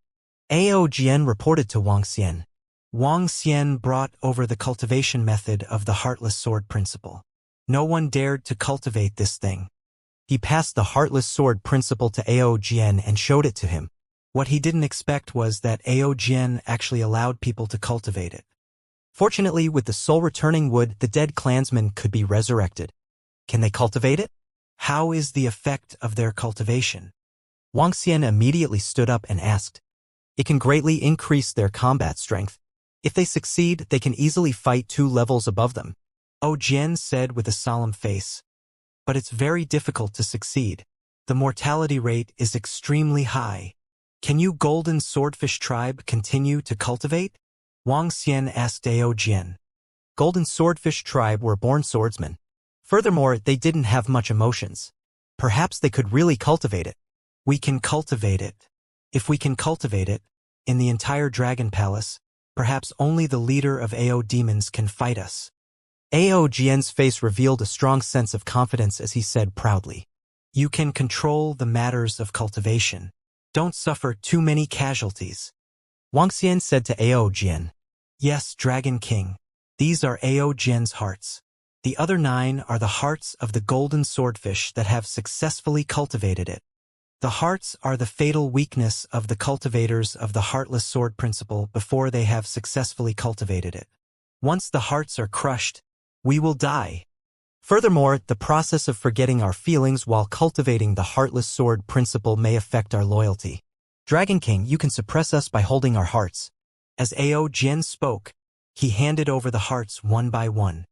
Ao Jian reported to Wang Xian. Wang Xian brought over the cultivation method of the heartless sword principle. No one dared to cultivate this thing. He passed the heartless sword principle to Ao Jian and showed it to him. What he didn't expect was that Ao Jian actually allowed people to cultivate it. Fortunately, with the soul returning wood, the dead clansmen could be resurrected. Can they cultivate it? How is the effect of their cultivation? Wang Xian immediately stood up and asked. It can greatly increase their combat strength. If they succeed, they can easily fight 2 levels above them. Ao Jian said with a solemn face. But it's very difficult to succeed. The mortality rate is extremely high. Can you golden swordfish tribe continue to cultivate? Wang Xian asked Ao Jian. Golden swordfish tribe were born swordsmen. Furthermore, they didn't have much emotions. Perhaps they could really cultivate it. We can cultivate it. If we can cultivate it, in the entire Dragon Palace, perhaps only the leader of Ao demons can fight us. Ao Jian's face revealed a strong sense of confidence as he said proudly. You can control the matters of cultivation. Don't suffer too many casualties. Wang Xian said to Ao Jian. Yes, Dragon King. These are Ao Jian's hearts. The other 9 are the hearts of the golden swordfish that have successfully cultivated it. The hearts are the fatal weakness of the cultivators of the heartless sword principle before they have successfully cultivated it. Once the hearts are crushed, we will die. Furthermore, the process of forgetting our feelings while cultivating the heartless sword principle may affect our loyalty. Dragon King, you can suppress us by holding our hearts. As Ao Jian spoke, he handed over the hearts one by one.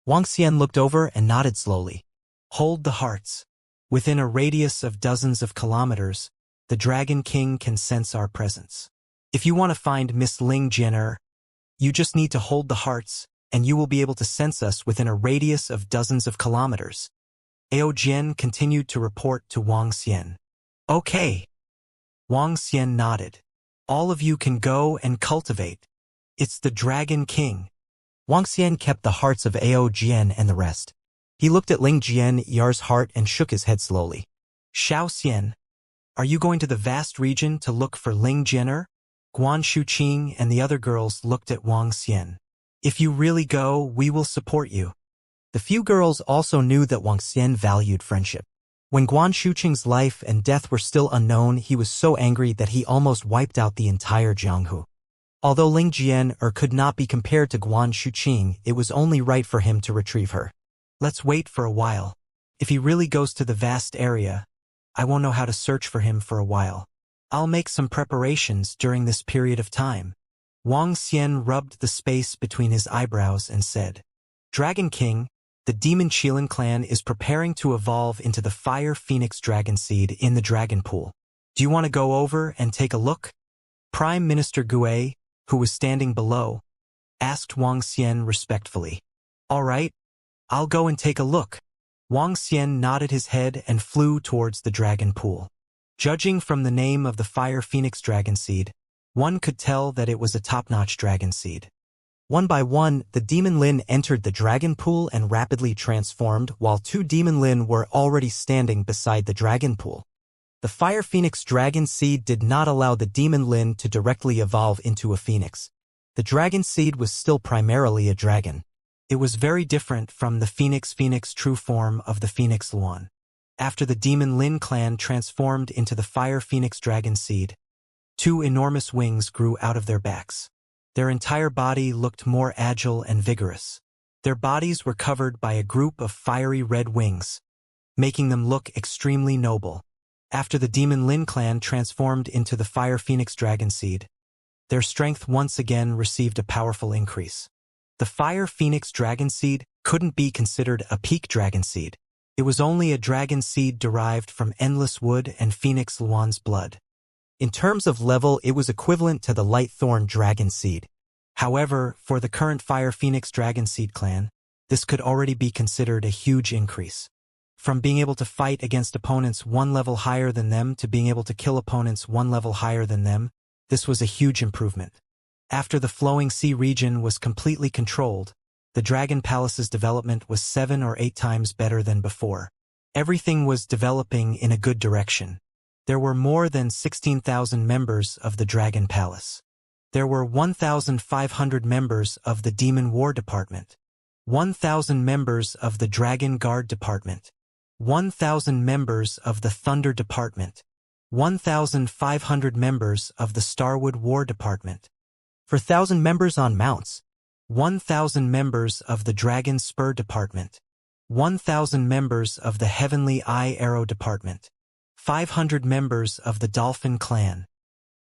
Wang Xian looked over and nodded slowly. Hold the hearts. Within a radius of dozens of kilometers, the Dragon King can sense our presence. If you want to find Miss Ling Jianer, you just need to hold the hearts, and you will be able to sense us within a radius of dozens of kilometers. Ao Jian continued to report to Wang Xian. Okay. Wang Xian nodded. All of you can go and cultivate. It's the Dragon King. Wang Xian kept the hearts of Ao Jian and the rest. He looked at Ling Jian's heart and shook his head slowly. Xiao Xian, are you going to the vast region to look for Ling Jianer? Guan Shuqing and the other girls looked at Wang Xian. If you really go, we will support you. The few girls also knew that Wang Xian valued friendship. When Guan Shuqing's life and death were still unknown, he was so angry that he almost wiped out the entire Jianghu. Although Ling Jianer could not be compared to Guan Shuqing, it was only right for him to retrieve her. Let's wait for a while. If he really goes to the vast area, I won't know how to search for him for a while. I'll make some preparations during this period of time. Wang Xian rubbed the space between his eyebrows and said, Dragon King, the Demon Qilin clan is preparing to evolve into the Fire Phoenix Dragon Seed in the Dragon Pool. Do you want to go over and take a look? Prime Minister Gue, who was standing below, asked Wang Xian respectfully. All right, I'll go and take a look. Wang Xian nodded his head and flew towards the dragon pool. Judging from the name of the fire phoenix dragon seed, one could tell that it was a top-notch dragon seed. One by one, the demon Lin entered the dragon pool and rapidly transformed, while 2 demon Lin were already standing beside the dragon pool. The fire phoenix dragon seed did not allow the demon Lin to directly evolve into a phoenix. The dragon seed was still primarily a dragon. It was very different from the phoenix true form of the phoenix Luan. After the demon Lin clan transformed into the fire phoenix dragon seed, 2 enormous wings grew out of their backs. Their entire body looked more agile and vigorous. Their bodies were covered by a group of fiery red wings, making them look extremely noble. After the demon Lin clan transformed into the fire phoenix dragon seed, their strength once again received a powerful increase. The fire phoenix dragon seed couldn't be considered a peak dragon seed. It was only a dragon seed derived from endless wood and phoenix Luan's blood. In terms of level, it was equivalent to the light thorn dragon seed. However, for the current fire phoenix dragon seed clan, this could already be considered a huge increase. From being able to fight against opponents 1 level higher than them to being able to kill opponents 1 level higher than them, this was a huge improvement. After the flowing sea region was completely controlled, the Dragon Palace's development was 7 or 8 times better than before. Everything was developing in a good direction. There were more than 16,000 members of the Dragon Palace. There were 1,500 members of the Demon War Department, 1,000 members of the Dragon Guard Department, 1,000 members of the Thunder Department, 1,500 members of the Starwood War Department, 4,000 members on mounts, 1,000 members of the Dragon Spur Department, 1,000 members of the Heavenly Eye Arrow Department, 500 members of the Dolphin Clan,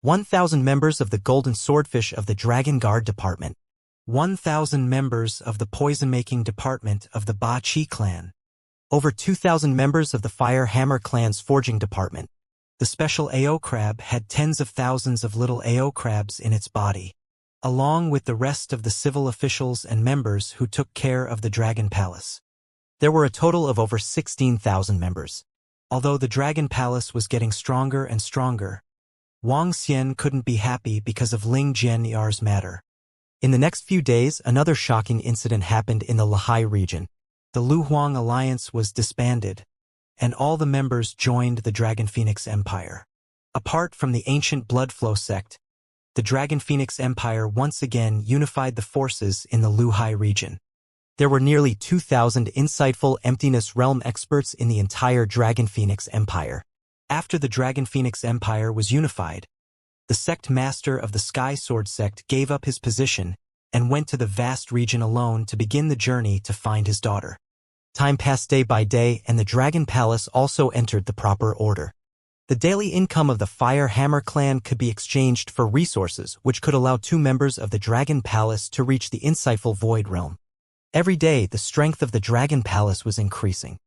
1,000 members of the Golden Swordfish of the Dragon Guard Department, 1,000 members of the Poison-Making Department of the Ba Chi Clan, over 2,000 members of the Fire Hammer Clan's Forging Department. The special AO crab had tens of thousands of little AO crabs in its body, along with the rest of the civil officials and members who took care of the Dragon Palace. There were a total of over 16,000 members. Although the Dragon Palace was getting stronger and stronger, Wang Xian couldn't be happy because of Ling Jianyar's matter. In the next few days, another shocking incident happened in the Lehai region. The Lu Huang Alliance was disbanded, and all the members joined the Dragon Phoenix Empire. Apart from the ancient Bloodflow sect, the Dragon Phoenix Empire once again unified the forces in the Luhai region. There were nearly 2,000 insightful Emptiness Realm experts in the entire Dragon Phoenix Empire. After the Dragon Phoenix Empire was unified, the sect master of the Sky Sword sect gave up his position and went to the vast region alone to begin the journey to find his daughter. Time passed day by day, and the Dragon Palace also entered the proper order. The daily income of the Fire Hammer clan could be exchanged for resources, which could allow 2 members of the Dragon Palace to reach the insightful Void Realm. Every day, the strength of the Dragon Palace was increasing.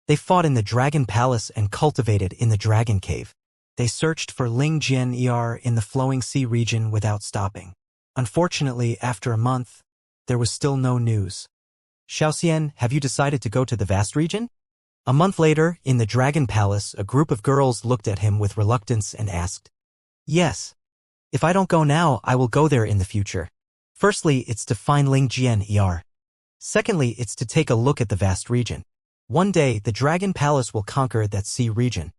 They fought in the Dragon Palace and cultivated in the Dragon Cave. They searched for Ling Jianyar in the flowing sea region without stopping. Unfortunately, after a month, there was still no news. Xiaoxian, have you decided to go to the vast region? A month later, in the Dragon Palace, a group of girls looked at him with reluctance and asked, "Yes. If I don't go now, I will go there in the future. Firstly, it's to find Ling Jianyar. Secondly, it's to take a look at the vast region. One day, the Dragon Palace will conquer that sea region."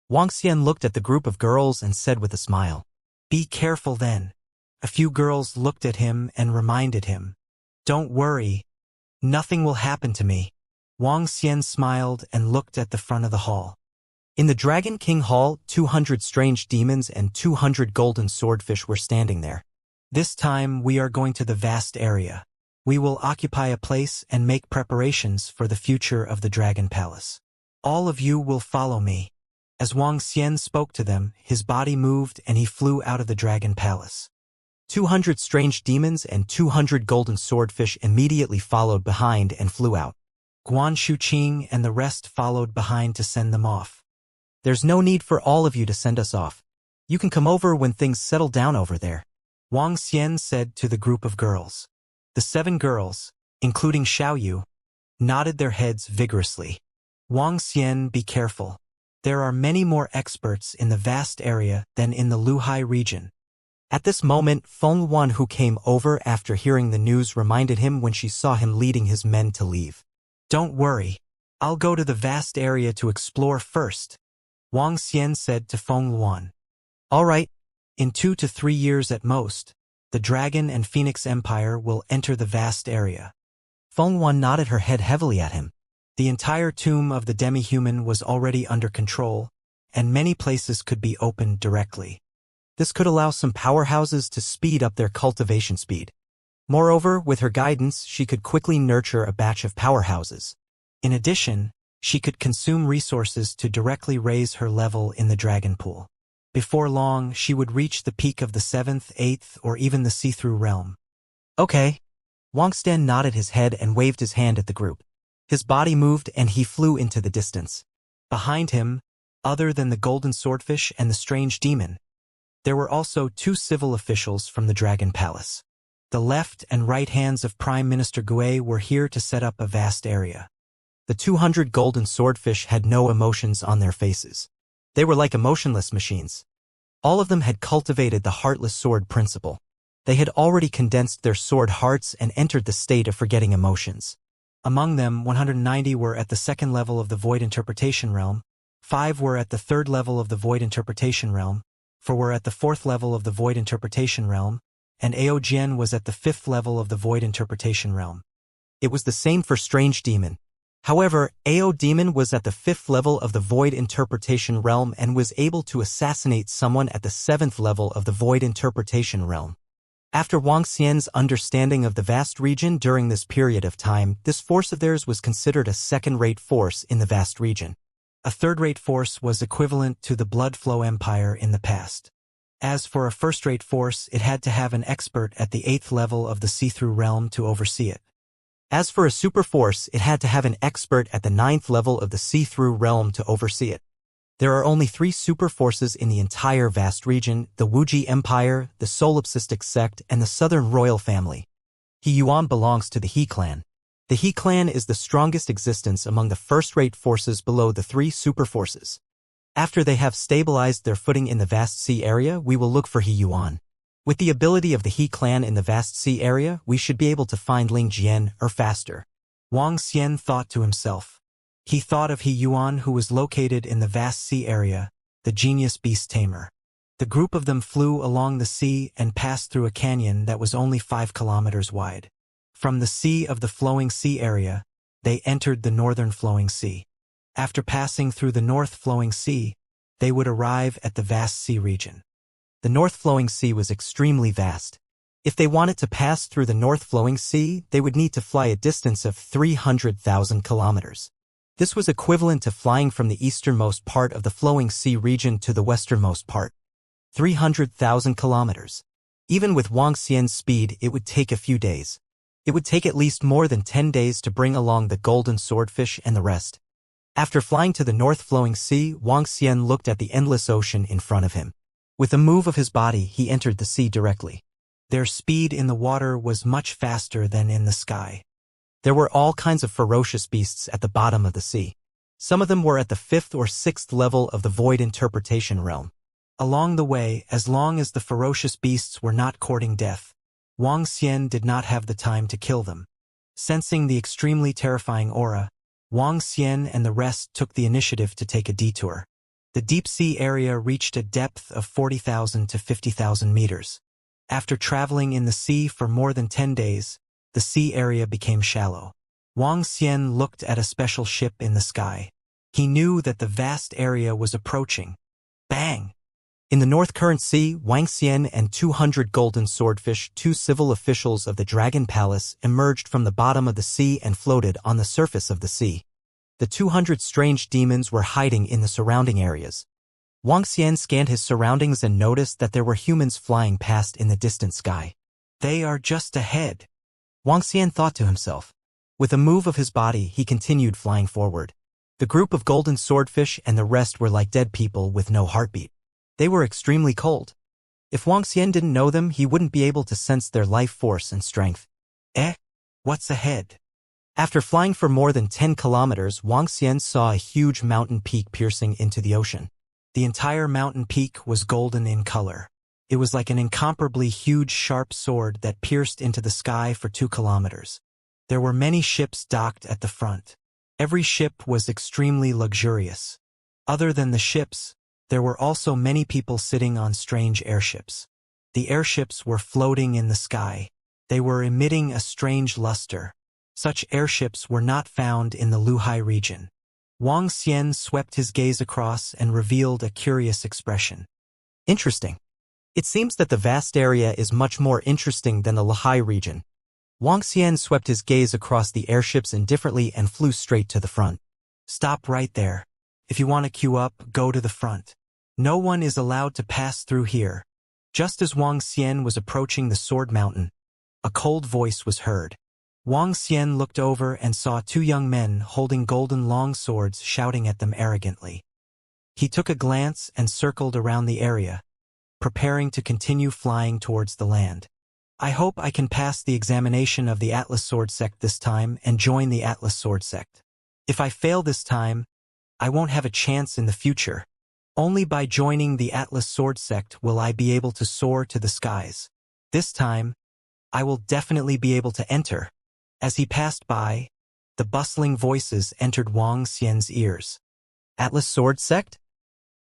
Wang Xian looked at the group of girls and said with a smile, "Be careful then." A few girls looked at him and reminded him, "Don't worry. Nothing will happen to me." Wang Xian smiled and looked at the front of the hall. In the Dragon King Hall, 200 strange demons and 200 golden swordfish were standing there. "This time we are going to the vast area. We will occupy a place and make preparations for the future of the Dragon Palace. All of you will follow me." As Wang Xian spoke to them, his body moved and he flew out of the Dragon Palace. 200 strange demons and 200 golden swordfish immediately followed behind and flew out. Guan Shuqing and the rest followed behind to send them off. "There's no need for all of you to send us off. You can come over when things settle down over there," Wang Xian said to the group of girls. The 7 girls, including Xiaoyu, nodded their heads vigorously. Wang Xian, be careful. There are many more experts in the vast area than in the Luhai region. At this moment, Feng Wan, who came over after hearing the news, reminded him when she saw him leading his men to leave. Don't worry. I'll go to the vast area to explore first, Wang Xian said to Feng Wan. All right. In 2 to 3 years at most, the Dragon and Phoenix Empire will enter the vast area. Feng Wan nodded her head heavily at him. The entire tomb of the demi-human was already under control, and many places could be opened directly. This could allow some powerhouses to speed up their cultivation speed. Moreover, with her guidance, she could quickly nurture a batch of powerhouses. In addition, she could consume resources to directly raise her level in the dragon pool. Before long, she would reach the peak of the 7th, 8th, or even the see-through realm. Okay. Wang Xian nodded his head and waved his hand at the group. His body moved and he flew into the distance. Behind him, other than the golden swordfish and the strange demon, there were also 2 civil officials from the Dragon Palace. The left and right hands of Prime Minister Gui were here to set up a vast area. The 200 golden swordfish had no emotions on their faces. They were like emotionless machines. All of them had cultivated the heartless sword principle. They had already condensed their sword hearts and entered the state of forgetting emotions. Among them, 190 were at the 2nd level of the Void Interpretation Realm, 5 were at the 3rd level of the Void Interpretation Realm, 4 were at the 4th level of the Void Interpretation Realm, and Aojian was at the 5th level of the Void Interpretation Realm. It was the same for Strange Demon. However, Ao Demon was at the 5th level of the Void Interpretation Realm and was able to assassinate someone at the 7th level of the Void Interpretation Realm. After Wang Xian's understanding of the vast region during this period of time, this force of theirs was considered a second-rate force in the vast region. A third-rate force was equivalent to the Blood Flow Empire in the past. As for a first-rate force, it had to have an expert at the 8th level of the see-through realm to oversee it. As for a super force, it had to have an expert at the 9th level of the see-through realm to oversee it. There are only 3 super forces in the entire vast region: the Wuxia Empire, the Solipsistic Sect, and the Southern Royal Family. He Yuan belongs to the He clan. The He clan is the strongest existence among the first-rate forces below the 3 super forces. After they have stabilized their footing in the vast sea area, we will look for He Yuan. With the ability of the He clan in the vast sea area, we should be able to find Ling Jian, or faster. Wang Xian thought to himself. He thought of He Yuan, who was located in the vast sea area, the genius beast tamer. The group of them flew along the sea and passed through a canyon that was only 5 kilometers wide. From the sea of the flowing sea area, they entered the northern flowing sea. After passing through the north flowing sea, they would arrive at the vast sea region. The north flowing sea was extremely vast. If they wanted to pass through the north flowing sea, they would need to fly a distance of 300,000 kilometers. This was equivalent to flying from the easternmost part of the flowing sea region to the westernmost part. 300,000 kilometers. Even with Wang Xian's speed, it would take a few days. It would take at least more than 10 days to bring along the golden swordfish and the rest. After flying to the north flowing sea, Wang Xian looked at the endless ocean in front of him. With a move of his body, he entered the sea directly. Their speed in the water was much faster than in the sky. There were all kinds of ferocious beasts at the bottom of the sea. Some of them were at the 5th or 6th level of the Void Interpretation Realm. Along the way, as long as the ferocious beasts were not courting death, Wang Xian did not have the time to kill them. Sensing the extremely terrifying aura, Wang Xian and the rest took the initiative to take a detour. The deep sea area reached a depth of 40,000 to 50,000 meters. After traveling in the sea for more than 10 days, the sea area became shallow. Wang Xian looked at a special ship in the sky. He knew that the vast area was approaching. Bang! In the North Current Sea, Wang Xian and 200 golden swordfish, 2 civil officials of the Dragon Palace, emerged from the bottom of the sea and floated on the surface of the sea. The 200 strange demons were hiding in the surrounding areas. Wang Xian scanned his surroundings and noticed that there were humans flying past in the distant sky. They are just ahead, Wang Xian thought to himself. With a move of his body, he continued flying forward. The group of golden swordfish and the rest were like dead people with no heartbeat. They were extremely cold. If Wang Xian didn't know them, he wouldn't be able to sense their life force and strength. What's ahead? After flying for more than 10 kilometers, Wang Xian saw a huge mountain peak piercing into the ocean. The entire mountain peak was golden in color. It was like an incomparably huge sharp sword that pierced into the sky for 2 kilometers. There were many ships docked at the front. Every ship was extremely luxurious. Other than the ships, there were also many people sitting on strange airships. The airships were floating in the sky. They were emitting a strange luster. Such airships were not found in the Luhai region. Wang Xian swept his gaze across and revealed a curious expression. Interesting. It seems that the vast area is much more interesting than the Luhai region. Wang Xian swept his gaze across the airships indifferently and flew straight to the front. Stop right there. If you want to queue up, go to the front. No one is allowed to pass through here. Just as Wang Xian was approaching the sword mountain, a cold voice was heard. Wang Xian looked over and saw 2 young men holding golden long swords shouting at them arrogantly. He took a glance and circled around the area, preparing to continue flying towards the land. I hope I can pass the examination of the Atlas Sword Sect this time and join the Atlas Sword Sect. If I fail this time, I won't have a chance in the future. Only by joining the Atlas Sword Sect will I be able to soar to the skies. This time, I will definitely be able to enter. As he passed by, the bustling voices entered Wang Xian's ears. Atlas Sword Sect?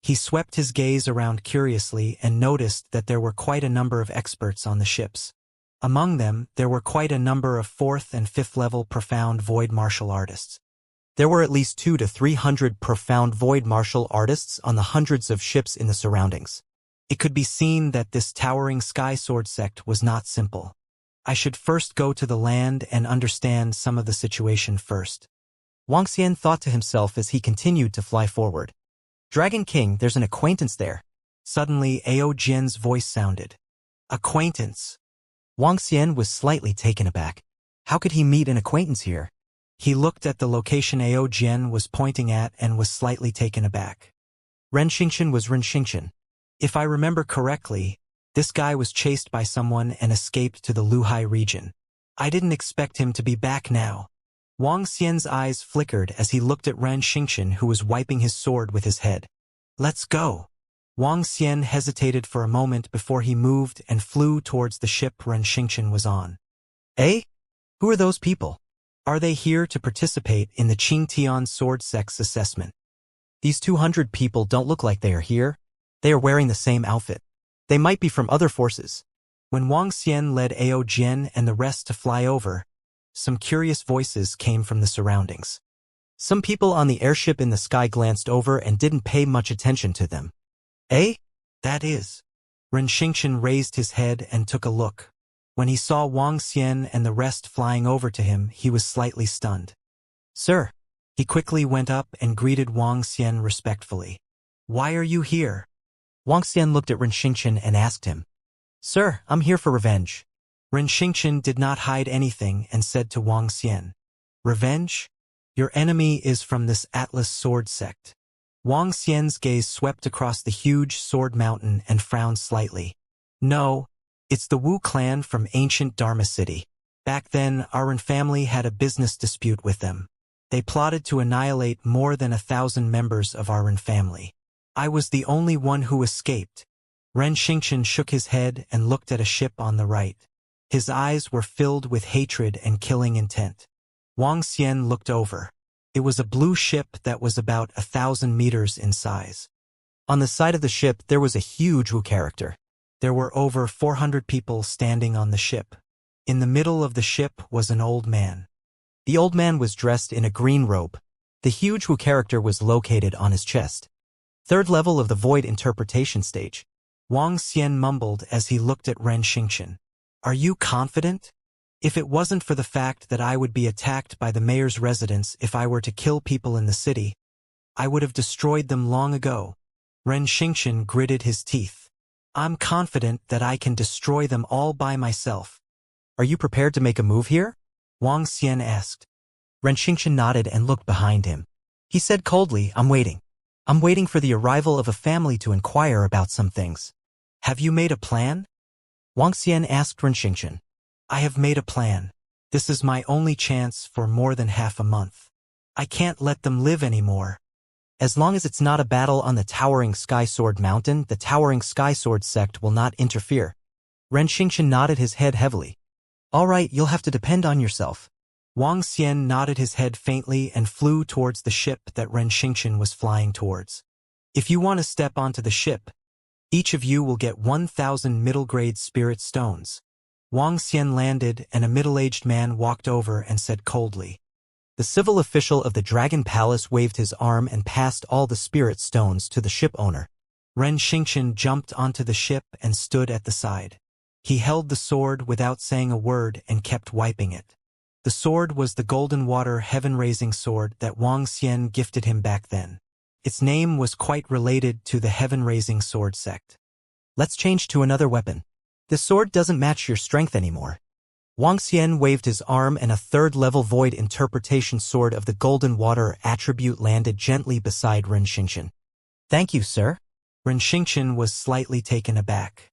He swept his gaze around curiously and noticed that there were quite a number of experts on the ships. Among them, there were quite a number of 4th and 5th level profound void martial artists. There were at least 200 to 300 profound void martial artists on the hundreds of ships in the surroundings. It could be seen that this towering sky sword sect was not simple. I should first go to the land and understand some of the situation first. Wang Xian thought to himself as he continued to fly forward. Dragon King, there's an acquaintance there. Suddenly, Ao Jian's voice sounded. Acquaintance. Wang Xian was slightly taken aback. How could he meet an acquaintance here? He looked at the location Ao Jian was pointing at and was slightly taken aback. Ren Xingqian was Ren Xingqian. If I remember correctly, this guy was chased by someone and escaped to the Luhai region. I didn't expect him to be back now. Wang Xian's eyes flickered as he looked at Ren Xingqian, who was wiping his sword with his head. Let's go. Wang Xian hesitated for a moment before he moved and flew towards the ship Ren Xingqian was on. Eh? Who are those people? Are they here to participate in the Qingtian Sword Sect's assessment? These 200 people don't look like they are here. They are wearing the same outfit. They might be from other forces. When Wang Xian led Ao Jian and the rest to fly over, some curious voices came from the surroundings. Some people on the airship in the sky glanced over and didn't pay much attention to them. Eh? That is. Ren Xingqian raised his head and took a look. When he saw Wang Xian and the rest flying over to him, he was slightly stunned. Sir. He quickly went up and greeted Wang Xian respectfully. Why are you here? Wang Xian looked at Ren Xingqian and asked him. Sir, I'm here for revenge. Ren Xingqian did not hide anything and said to Wang Xian. Revenge? Your enemy is from this Atlas Sword Sect. Wang Xian's gaze swept across the huge sword mountain and frowned slightly. No, it's the Wu clan from ancient Dharma City. Back then, our Ren family had a business dispute with them. They plotted to annihilate more than 1,000 members of our Ren family. I was the only one who escaped. Ren Xingqian shook his head and looked at a ship on the right. His eyes were filled with hatred and killing intent. Wang Xian looked over. It was a blue ship that was about 1,000 meters in size. On the side of the ship, there was a huge Wu character. There were over 400 people standing on the ship. In the middle of the ship was an old man. The old man was dressed in a green robe. The huge Wu character was located on his chest. 3rd level of the void interpretation stage. Wang Xian mumbled as he looked at Ren Xingqian. Are you confident? If it wasn't for the fact that I would be attacked by the mayor's residents if I were to kill people in the city, I would have destroyed them long ago. Ren Xingqian gritted his teeth. I'm confident that I can destroy them all by myself. Are you prepared to make a move here? Wang Xian asked. Ren Xingqian nodded and looked behind him. He said coldly, I'm waiting. I'm waiting for the arrival of a family to inquire about some things. Have you made a plan? Wang Xian asked Ren Xingqian. I have made a plan. This is my only chance for more than half a month. I can't let them live anymore. As long as it's not a battle on the towering Sky Sword Mountain, the towering Sky Sword sect will not interfere. Ren Xingqian nodded his head heavily. All right, you'll have to depend on yourself. Wang Xian nodded his head faintly and flew towards the ship that Ren Xingqian was flying towards. If you want to step onto the ship, each of you will get 1,000 middle-grade spirit stones. Wang Xian landed and a middle-aged man walked over and said coldly. The civil official of the Dragon Palace waved his arm and passed all the spirit stones to the ship owner. Ren Xingqian jumped onto the ship and stood at the side. He held the sword without saying a word and kept wiping it. The sword was the golden water heaven-raising sword that Wang Xian gifted him back then. Its name was quite related to the heaven-raising sword sect. Let's change to another weapon. This sword doesn't match your strength anymore. Wang Xian waved his arm and a third-level void interpretation sword of the golden water attribute landed gently beside Ren Xingqian. Thank you, sir. Ren Xingqian was slightly taken aback.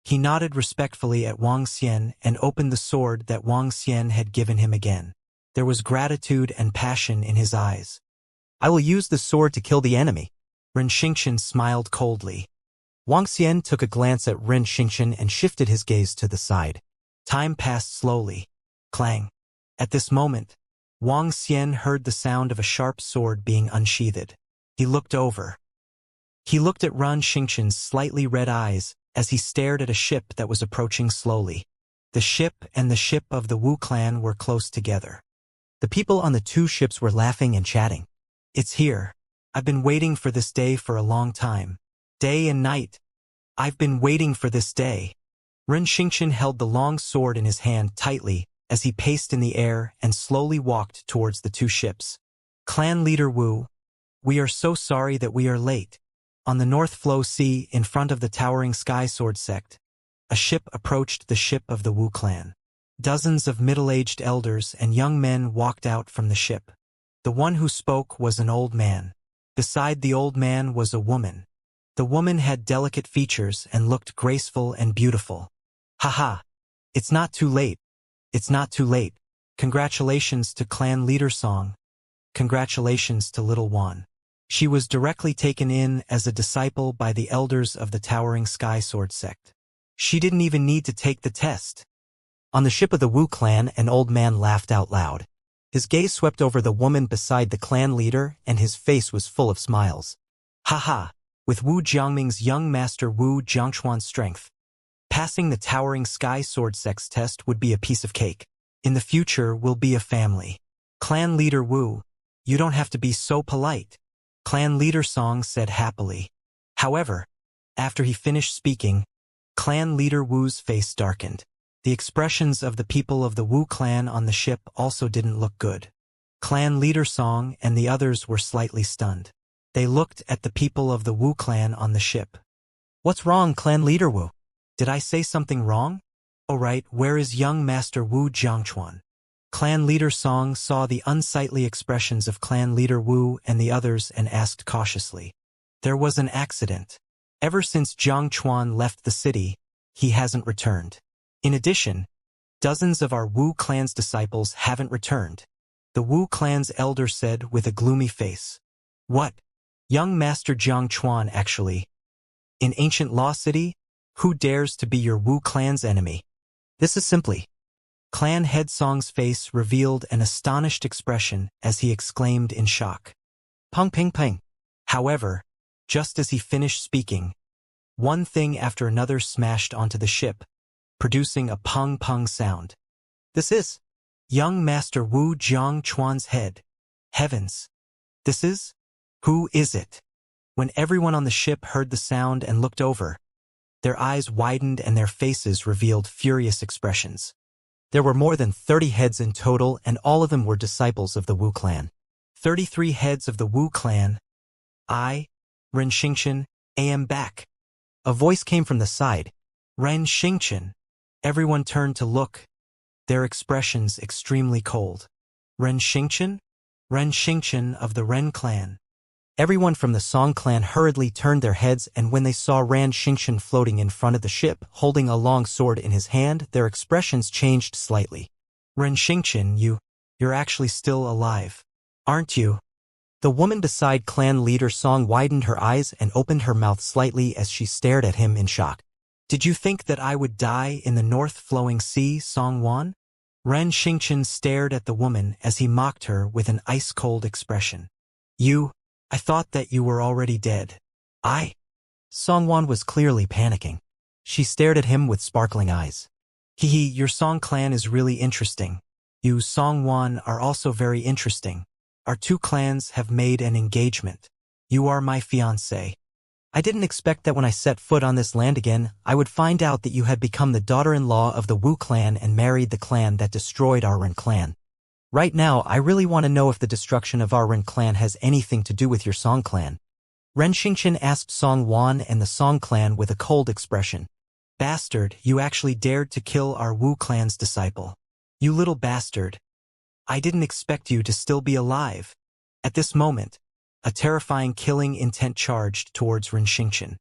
He nodded respectfully at Wang Xian and opened the sword that Wang Xian had given him again. There was gratitude and passion in his eyes. I will use the sword to kill the enemy. Ren Xingqian smiled coldly. Wang Xian took a glance at Ren Xingqian and shifted his gaze to the side. Time passed slowly. Clang. At this moment, Wang Xian heard the sound of a sharp sword being unsheathed. He looked over. He looked at Ren Xingqian's slightly red eyes as he stared at a ship that was approaching slowly. The ship and the ship of the Wu clan were close together. The people on the two ships were laughing and chatting. It's here. I've been waiting for this day for a long time. Day and night. I've been waiting for this day. Ren Xingqian held the long sword in his hand tightly as he paced in the air and slowly walked towards the two ships. Clan leader Wu, we are so sorry that we are late. On the North Flow Sea, in front of the towering Sky Sword sect, a ship approached the ship of the Wu clan. Dozens of middle-aged elders and young men walked out from the ship. The one who spoke was an old man. Beside the old man was a woman. The woman had delicate features and looked graceful and beautiful. Haha! It's not too late. It's not too late. Congratulations to Clan Leader Song. Congratulations to Little Wan. She was directly taken in as a disciple by the elders of the towering Sky Sword sect. She didn't even need to take the test. On the ship of the Wu clan, an old man laughed out loud. His gaze swept over the woman beside the clan leader, and his face was full of smiles. Haha! With Wu Jiangming's young master Wu Jiangchuan's strength, passing the towering Sky Sword sect's test would be a piece of cake. In the future, we'll be a family. Clan leader Wu, you don't have to be so polite. Clan leader Song said happily. However, after he finished speaking, Clan leader Wu's face darkened. The expressions of the people of the Wu clan on the ship also didn't look good. Clan leader Song and the others were slightly stunned. They looked at the people of the Wu clan on the ship. What's wrong, Clan leader Wu? Did I say something wrong? Oh right, where is young master Wu Jiangchuan? Clan leader Song saw the unsightly expressions of Clan leader Wu and the others and asked cautiously. There was an accident. Ever since Jiangchuan left the city, he hasn't returned. In addition, dozens of our Wu clan's disciples haven't returned. The Wu clan's elder said with a gloomy face. What? Young master Jiangchuan actually? In ancient Law City? Who dares to be your Wu clan's enemy? This is simply. Clan head Song's face revealed an astonished expression as he exclaimed in shock. Peng ping peng. However, just as he finished speaking, one thing after another smashed onto the ship, producing a pung-pung sound. This is young master Wu Jiangchuan's head. Heavens! This is? Who is it? When everyone on the ship heard the sound and looked over, their eyes widened and their faces revealed furious expressions. There were more than 30 heads in total, and all of them were disciples of the Wu clan. 33 heads of the Wu clan. I, Ren Xingqian, am back. A voice came from the side. Ren Xingqian. Everyone turned to look, their expressions extremely cold. Ren Xingqian? Ren Xingqian of the Ren clan. Everyone from the Song clan hurriedly turned their heads, and when they saw Ren Xingqian floating in front of the ship, holding a long sword in his hand, their expressions changed slightly. Ren Xingqian, you're actually still alive, aren't you? The woman beside clan leader Song widened her eyes and opened her mouth slightly as she stared at him in shock. Did you think that I would die in the north-flowing sea, Song Wan? Ren Xingqian stared at the woman as he mocked her with an ice-cold expression. I thought that you were already dead. Song Wan was clearly panicking. She stared at him with sparkling eyes. Your Song clan is really interesting. You, Song Wan, are also very interesting. Our two clans have made an engagement. You are my fiancé. I didn't expect that when I set foot on this land again, I would find out that you had become the daughter-in-law of the Wu clan and married the clan that destroyed our Ren clan. Right now, I really want to know if the destruction of our Ren clan has anything to do with your Song clan. Ren Xingqian asked Song Wan and the Song clan with a cold expression. Bastard, you actually dared to kill our Wu clan's disciple. You little bastard. I didn't expect you to still be alive. At this moment, a terrifying killing intent charged towards Ren Xingqian.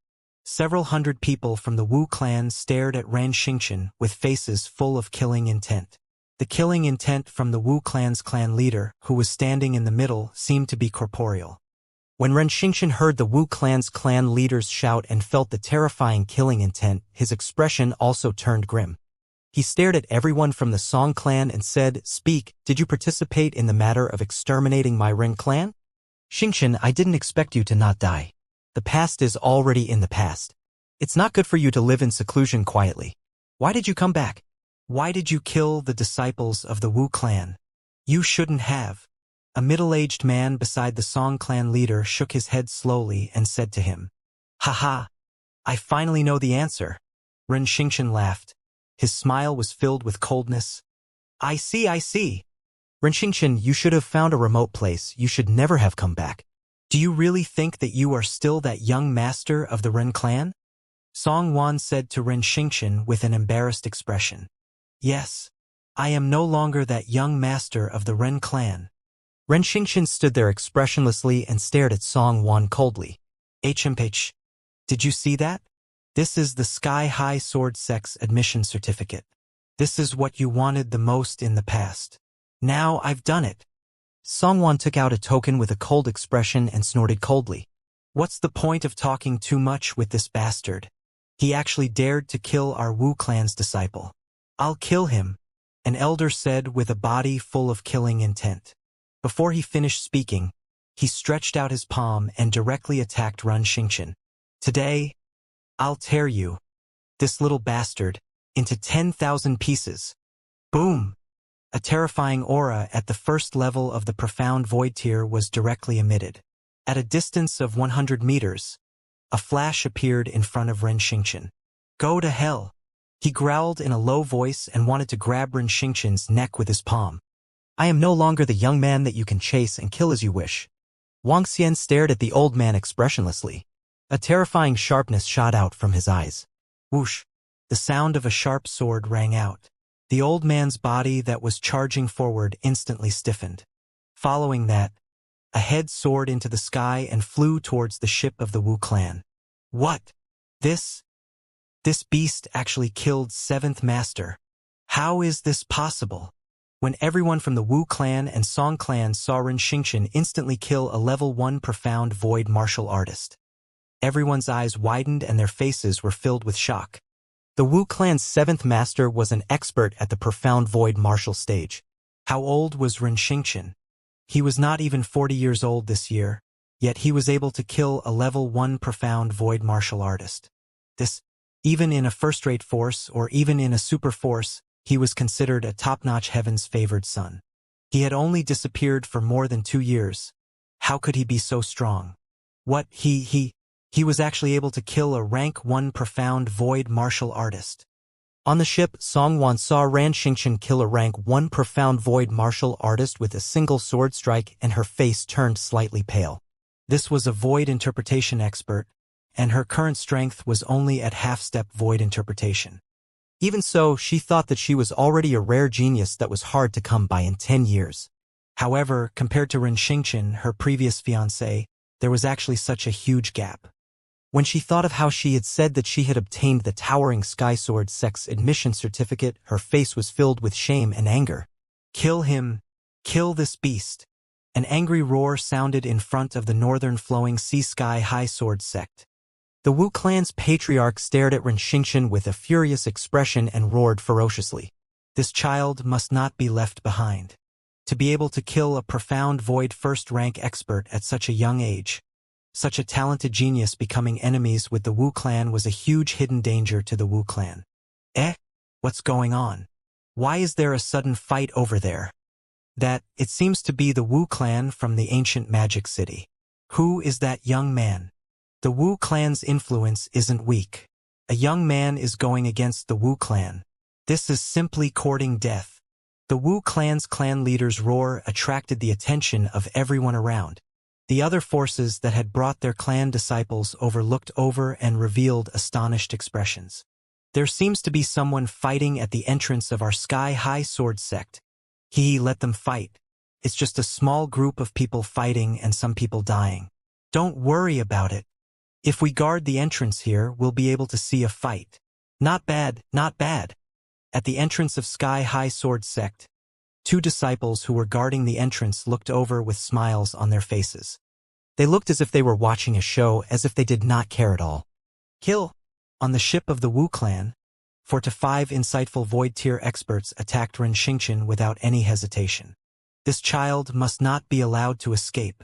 Several hundred people from the Wu clan stared at Ren Xingqian with faces full of killing intent. The killing intent from the Wu clan's clan leader, who was standing in the middle, seemed to be corporeal. When Ren Xingqian heard the Wu clan's clan leaders shout and felt the terrifying killing intent, his expression also turned grim. He stared at everyone from the Song clan and said, "Speak, did you participate in the matter of exterminating my Ren clan?" Xingqian, I didn't expect you to not die. The past is already in the past. It's not good for you to live in seclusion quietly. Why did you come back? Why did you kill the disciples of the Wu clan? You shouldn't have. A middle-aged man beside the Song clan leader shook his head slowly and said to him, "Haha, I finally know the answer." Ren Xingqian laughed. His smile was filled with coldness. I see. Ren Xingqian, you should have found a remote place. You should never have come back. Do you really think that you are still that young master of the Ren clan? Song Wan said to Ren Xingqian with an embarrassed expression. Yes, I am no longer that young master of the Ren clan. Ren Xingqian stood there expressionlessly and stared at Song Wan coldly. HMH, did you see that? This is the sky-high sword sex admission certificate. This is what you wanted the most in the past. Now I've done it. Song Wan took out a token with a cold expression and snorted coldly. What's the point of talking too much with this bastard? He actually dared to kill our Wu clan's disciple. I'll kill him, an elder said with a body full of killing intent. Before he finished speaking, he stretched out his palm and directly attacked Ren Xingqian. Today, I'll tear you, this little bastard, into 10,000 pieces. Boom! A terrifying aura at the first level of the profound void tier was directly emitted. At a distance of 100 meters, a flash appeared in front of Ren Xingqian. Go to hell! He growled in a low voice and wanted to grab Ren Xingqian's neck with his palm. I am no longer the young man that you can chase and kill as you wish. Wang Xian stared at the old man expressionlessly. A terrifying sharpness shot out from his eyes. Whoosh! The sound of a sharp sword rang out. The old man's body that was charging forward instantly stiffened. Following that, a head soared into the sky and flew towards the ship of the Wu clan. What? This beast actually killed 7th Master. How is this possible? When everyone from the Wu clan and Song clan saw Ren Xingqian instantly kill a level 1 profound void martial artist, everyone's eyes widened and their faces were filled with shock. The Wu clan's 7th master was an expert at the profound void martial stage. How old was Ren Xingqian? He was not even 40 years old this year, yet he was able to kill a level 1 profound void martial artist. This, even in a first-rate force or even in a super force, he was considered a top-notch heaven's favored son. He had only disappeared for more than 2 years. How could he be so strong? What, he was actually able to kill a rank 1 profound void martial artist. On the ship, Song Wan saw Ren Xingqian kill a rank 1 profound void martial artist with a single sword strike, and her face turned slightly pale. This was a void interpretation expert, and her current strength was only at half-step void interpretation. Even so, she thought that she was already a rare genius that was hard to come by in 10 years. However, compared to Ren Xingqian, her previous fiancé, there was actually such a huge gap. When she thought of how she had said that she had obtained the towering Skysword sex admission certificate, her face was filled with shame and anger. Kill him! Kill this beast! An angry roar sounded in front of the northern flowing sea sky high sword sect. The Wu clan's patriarch stared at Renxingchen with a furious expression and roared ferociously. This child must not be left behind. To be able to kill a profound void first-rank expert at such a young age, such a talented genius becoming enemies with the Wu clan was a huge hidden danger to the Wu clan. What's going on? Why is there a sudden fight over there? It seems to be the Wu clan from the ancient magic city. Who is that young man? The Wu clan's influence isn't weak. A young man is going against the Wu clan. This is simply courting death. The Wu clan's clan leader's roar attracted the attention of everyone around. The other forces that had brought their clan disciples over looked over and revealed astonished expressions. There seems to be someone fighting at the entrance of our sky-high sword sect. Let them fight. It's just a small group of people fighting and some people dying. Don't worry about it. If we guard the entrance here, we'll be able to see a fight. Not bad, not bad. At the entrance of sky-high sword sect, 2 disciples who were guarding the entrance looked over with smiles on their faces. They looked as if they were watching a show, as if they did not care at all. Kill! On the ship of the Wu clan, 4 to 5 insightful void-tier experts attacked Renxingchen without any hesitation. This child must not be allowed to escape.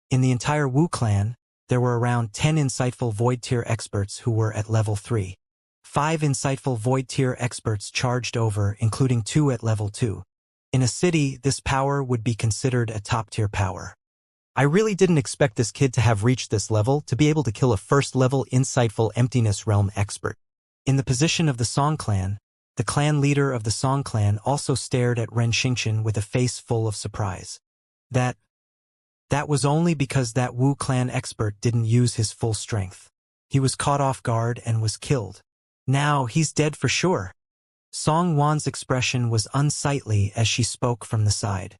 In the entire Wu clan, there were around 10 insightful void-tier experts who were at level 3. 5 insightful void-tier experts charged over, including 2 at level 2. In a city, this power would be considered a top-tier power. I really didn't expect this kid to have reached this level to be able to kill a first-level insightful emptiness realm expert. In the position of the Song clan, the clan leader of the Song clan also stared at Renxingchen with a face full of surprise. That was only because that Wu clan expert didn't use his full strength. He was caught off guard and was killed. Now he's dead for sure. Song Wan's expression was unsightly as she spoke from the side.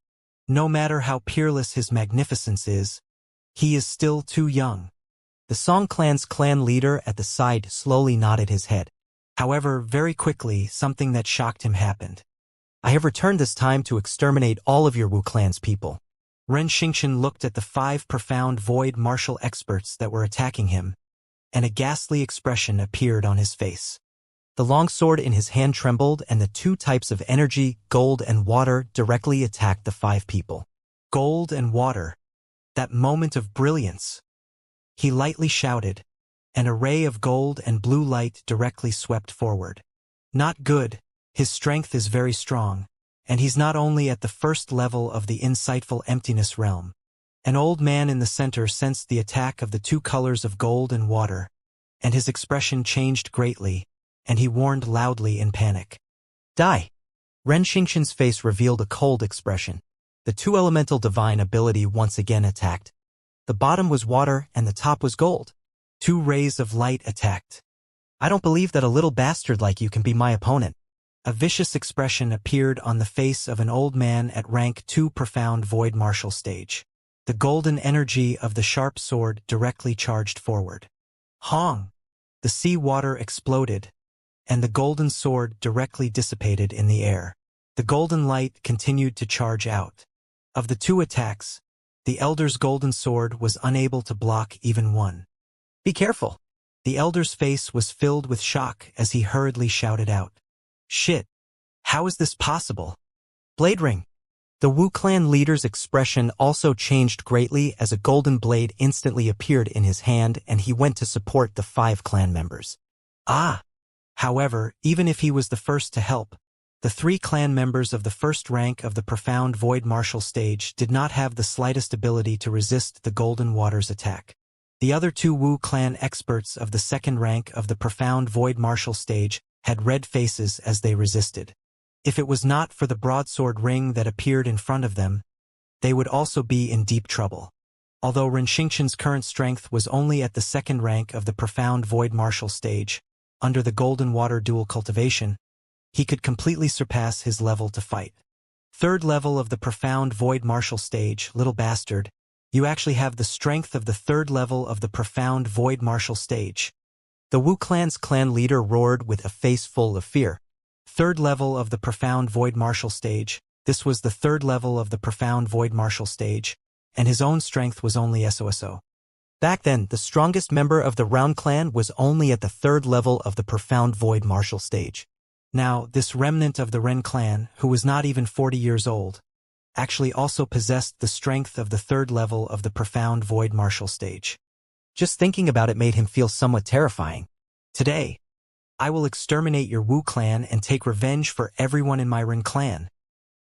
No matter how peerless his magnificence is, he is still too young. The Song clan's clan leader at the side slowly nodded his head. However, very quickly, something that shocked him happened. I have returned this time to exterminate all of your Wu clan's people. Renxingchen looked at the 5 profound void martial experts that were attacking him, and a ghastly expression appeared on his face. The long sword in his hand trembled, and the 2 types of energy, gold and water, directly attacked the 5 people. Gold and water. That moment of brilliance. He lightly shouted. An array of gold and blue light directly swept forward. Not good. His strength is very strong, and he's not only at the first level of the insightful emptiness realm. An old man in the center sensed the attack of the 2 colors of gold and water, and his expression changed greatly, and he warned loudly in panic. Die! Renxingchen's face revealed a cold expression. The 2 elemental divine ability once again attacked. The bottom was water and the top was gold. 2 rays of light attacked. I don't believe that a little bastard like you can be my opponent. A vicious expression appeared on the face of an old man at rank 2 profound void martial stage. The golden energy of the sharp sword directly charged forward. Hong! The sea water exploded, and the golden sword directly dissipated in the air. The golden light continued to charge out. Of the 2 attacks, the Elder's golden sword was unable to block even one. Be careful! The Elder's face was filled with shock as he hurriedly shouted out. Shit! How is this possible? Blade ring! The Wu clan leader's expression also changed greatly as a golden blade instantly appeared in his hand and he went to support the 5 clan members. However, even if he was the first to help, the 3 clan members of the first rank of the profound void martial stage did not have the slightest ability to resist the golden water's attack. The other 2 Wu clan experts of the second rank of the profound void martial stage had red faces as they resisted. If it was not for the broadsword ring that appeared in front of them, they would also be in deep trouble. Although Renxingchen's current strength was only at the second rank of the profound void martial stage, under the golden water dual cultivation, he could completely surpass his level to fight. Third level of the profound void martial stage, little bastard, you actually have the strength of the 3rd level of the profound void martial stage. The Wu clan's clan leader roared with a face full of fear. 3rd level of the profound void martial stage, This was the third level of the profound void martial stage, and his own strength was only SOSO. Back then, the strongest member of the Round clan was only at the third level of the profound void martial stage. Now, this remnant of the Ren clan, who was not even 40 years old, actually also possessed the strength of the third level of the profound void martial stage. Just thinking about it made him feel somewhat terrifying. Today, I will exterminate your Wu clan and take revenge for everyone in my Ren clan.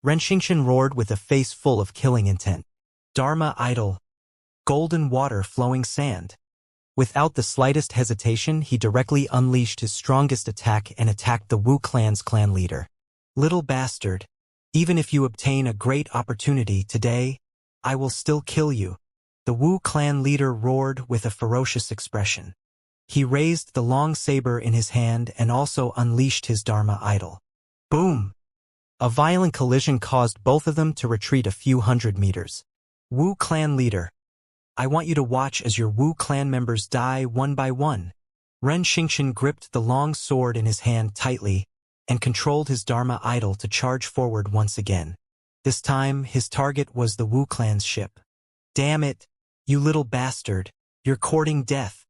Ren Xingqian roared with a face full of killing intent. Dharma idol. Golden water flowing sand. Without the slightest hesitation, he directly unleashed his strongest attack and attacked the Wu clan's clan leader. Little bastard. Even if you obtain a great opportunity today, I will still kill you. The Wu clan leader roared with a ferocious expression. He raised the long saber in his hand and also unleashed his Dharma idol. Boom! A violent collision caused both of them to retreat a few hundred meters. Wu clan leader. I want you to watch as your Wu clan members die one by one. Ren Xingqian gripped the long sword in his hand tightly and controlled his Dharma idol to charge forward once again. This time, his target was the Wu clan's ship. Damn it, you little bastard, you're courting death.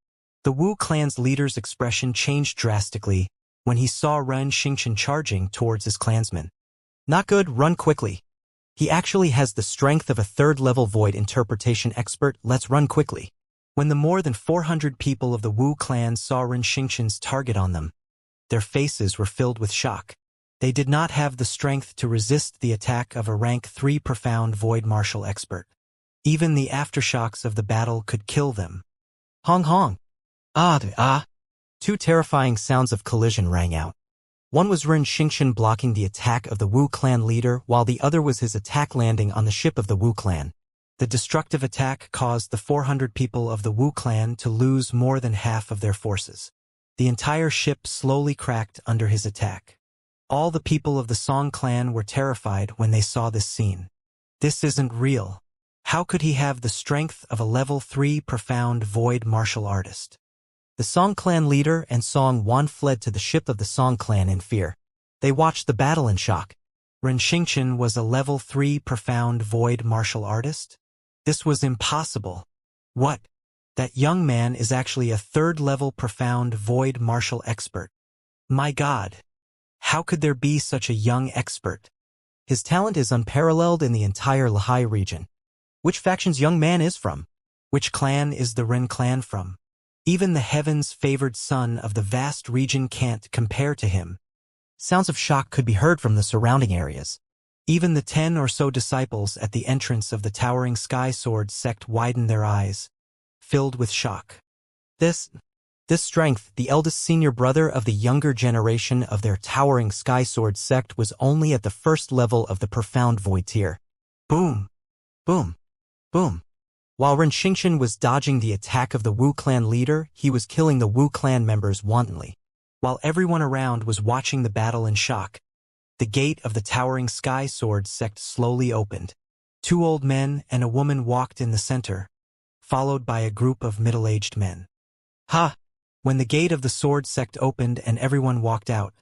The Wu clan's leader's expression changed drastically when he saw Ren Xingqian charging towards his clansmen. Not good, run quickly. He actually has the strength of a third-level void interpretation expert, let's run quickly. When the more than 400 people of the Wu clan saw Ren Xingqian's target on them, their faces were filled with shock. They did not have the strength to resist the attack of a rank 3 profound void martial expert. Even the aftershocks of the battle could kill them. Hong hong. Ah. Two terrifying sounds of collision rang out. One was Ren Xingqian blocking the attack of the Wu clan leader, while the other was his attack landing on the ship of the Wu clan. The destructive attack caused the 400 people of the Wu clan to lose more than half of their forces. The entire ship slowly cracked under his attack. All the people of the Song clan were terrified when they saw this scene. This isn't real. How could he have the strength of a level 3 profound void martial artist? The Song clan leader and Song Wan fled to the ship of the Song clan in fear. They watched the battle in shock. Ren Xingqian was a level 3 profound void martial artist? This was impossible. What? That young man is actually a third-level profound void martial expert. My God! How could there be such a young expert? His talent is unparalleled in the entire Lehigh region. Which faction's young man is from? Which clan is the Ren clan from? Even the heavens' favored son of the vast region can't compare to him. Sounds of shock could be heard from the surrounding areas. Even the 10 or so disciples at the entrance of the towering Sky Sword sect widened their eyes, filled with shock. This strength, the eldest senior brother of the younger generation of their towering Sky Sword sect, was only at the first level of the profound void tier. Boom! Boom! Boom! While Ren Xingqian was dodging the attack of the Wu clan leader, he was killing the Wu clan members wantonly. While everyone around was watching the battle in shock, the gate of the towering Sky Sword sect slowly opened. 2 old men and a woman walked in the center, followed by a group of middle-aged men. Ha! When the gate of the sword sect opened and everyone walked out,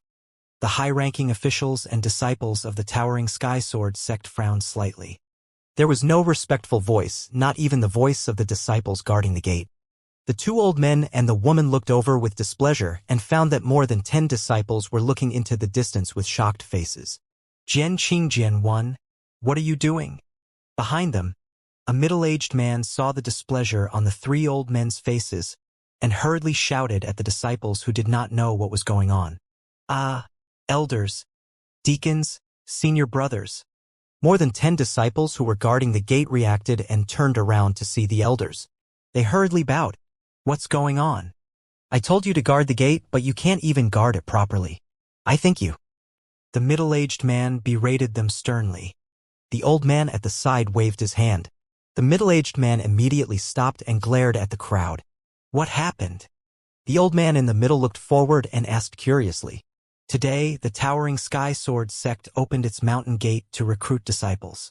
the high-ranking officials and disciples of the towering Sky Sword sect frowned slightly. There was no respectful voice, not even the voice of the disciples guarding the gate. The 2 old men and the woman looked over with displeasure and found that more than 10 disciples were looking into the distance with shocked faces. Jian Qingjian 1, what are you doing? Behind them, a middle-aged man saw the displeasure on the 3 old men's faces and hurriedly shouted at the disciples who did not know what was going on. Ah, elders, deacons, senior brothers. More than 10 disciples who were guarding the gate reacted and turned around to see the elders. They hurriedly bowed. What's going on? I told you to guard the gate, but you can't even guard it properly. I thank you. The middle-aged man berated them sternly. The old man at the side waved his hand. The middle-aged man immediately stopped and glared at the crowd. What happened? The old man in the middle looked forward and asked curiously. Today, the towering Sky Sword sect opened its mountain gate to recruit disciples.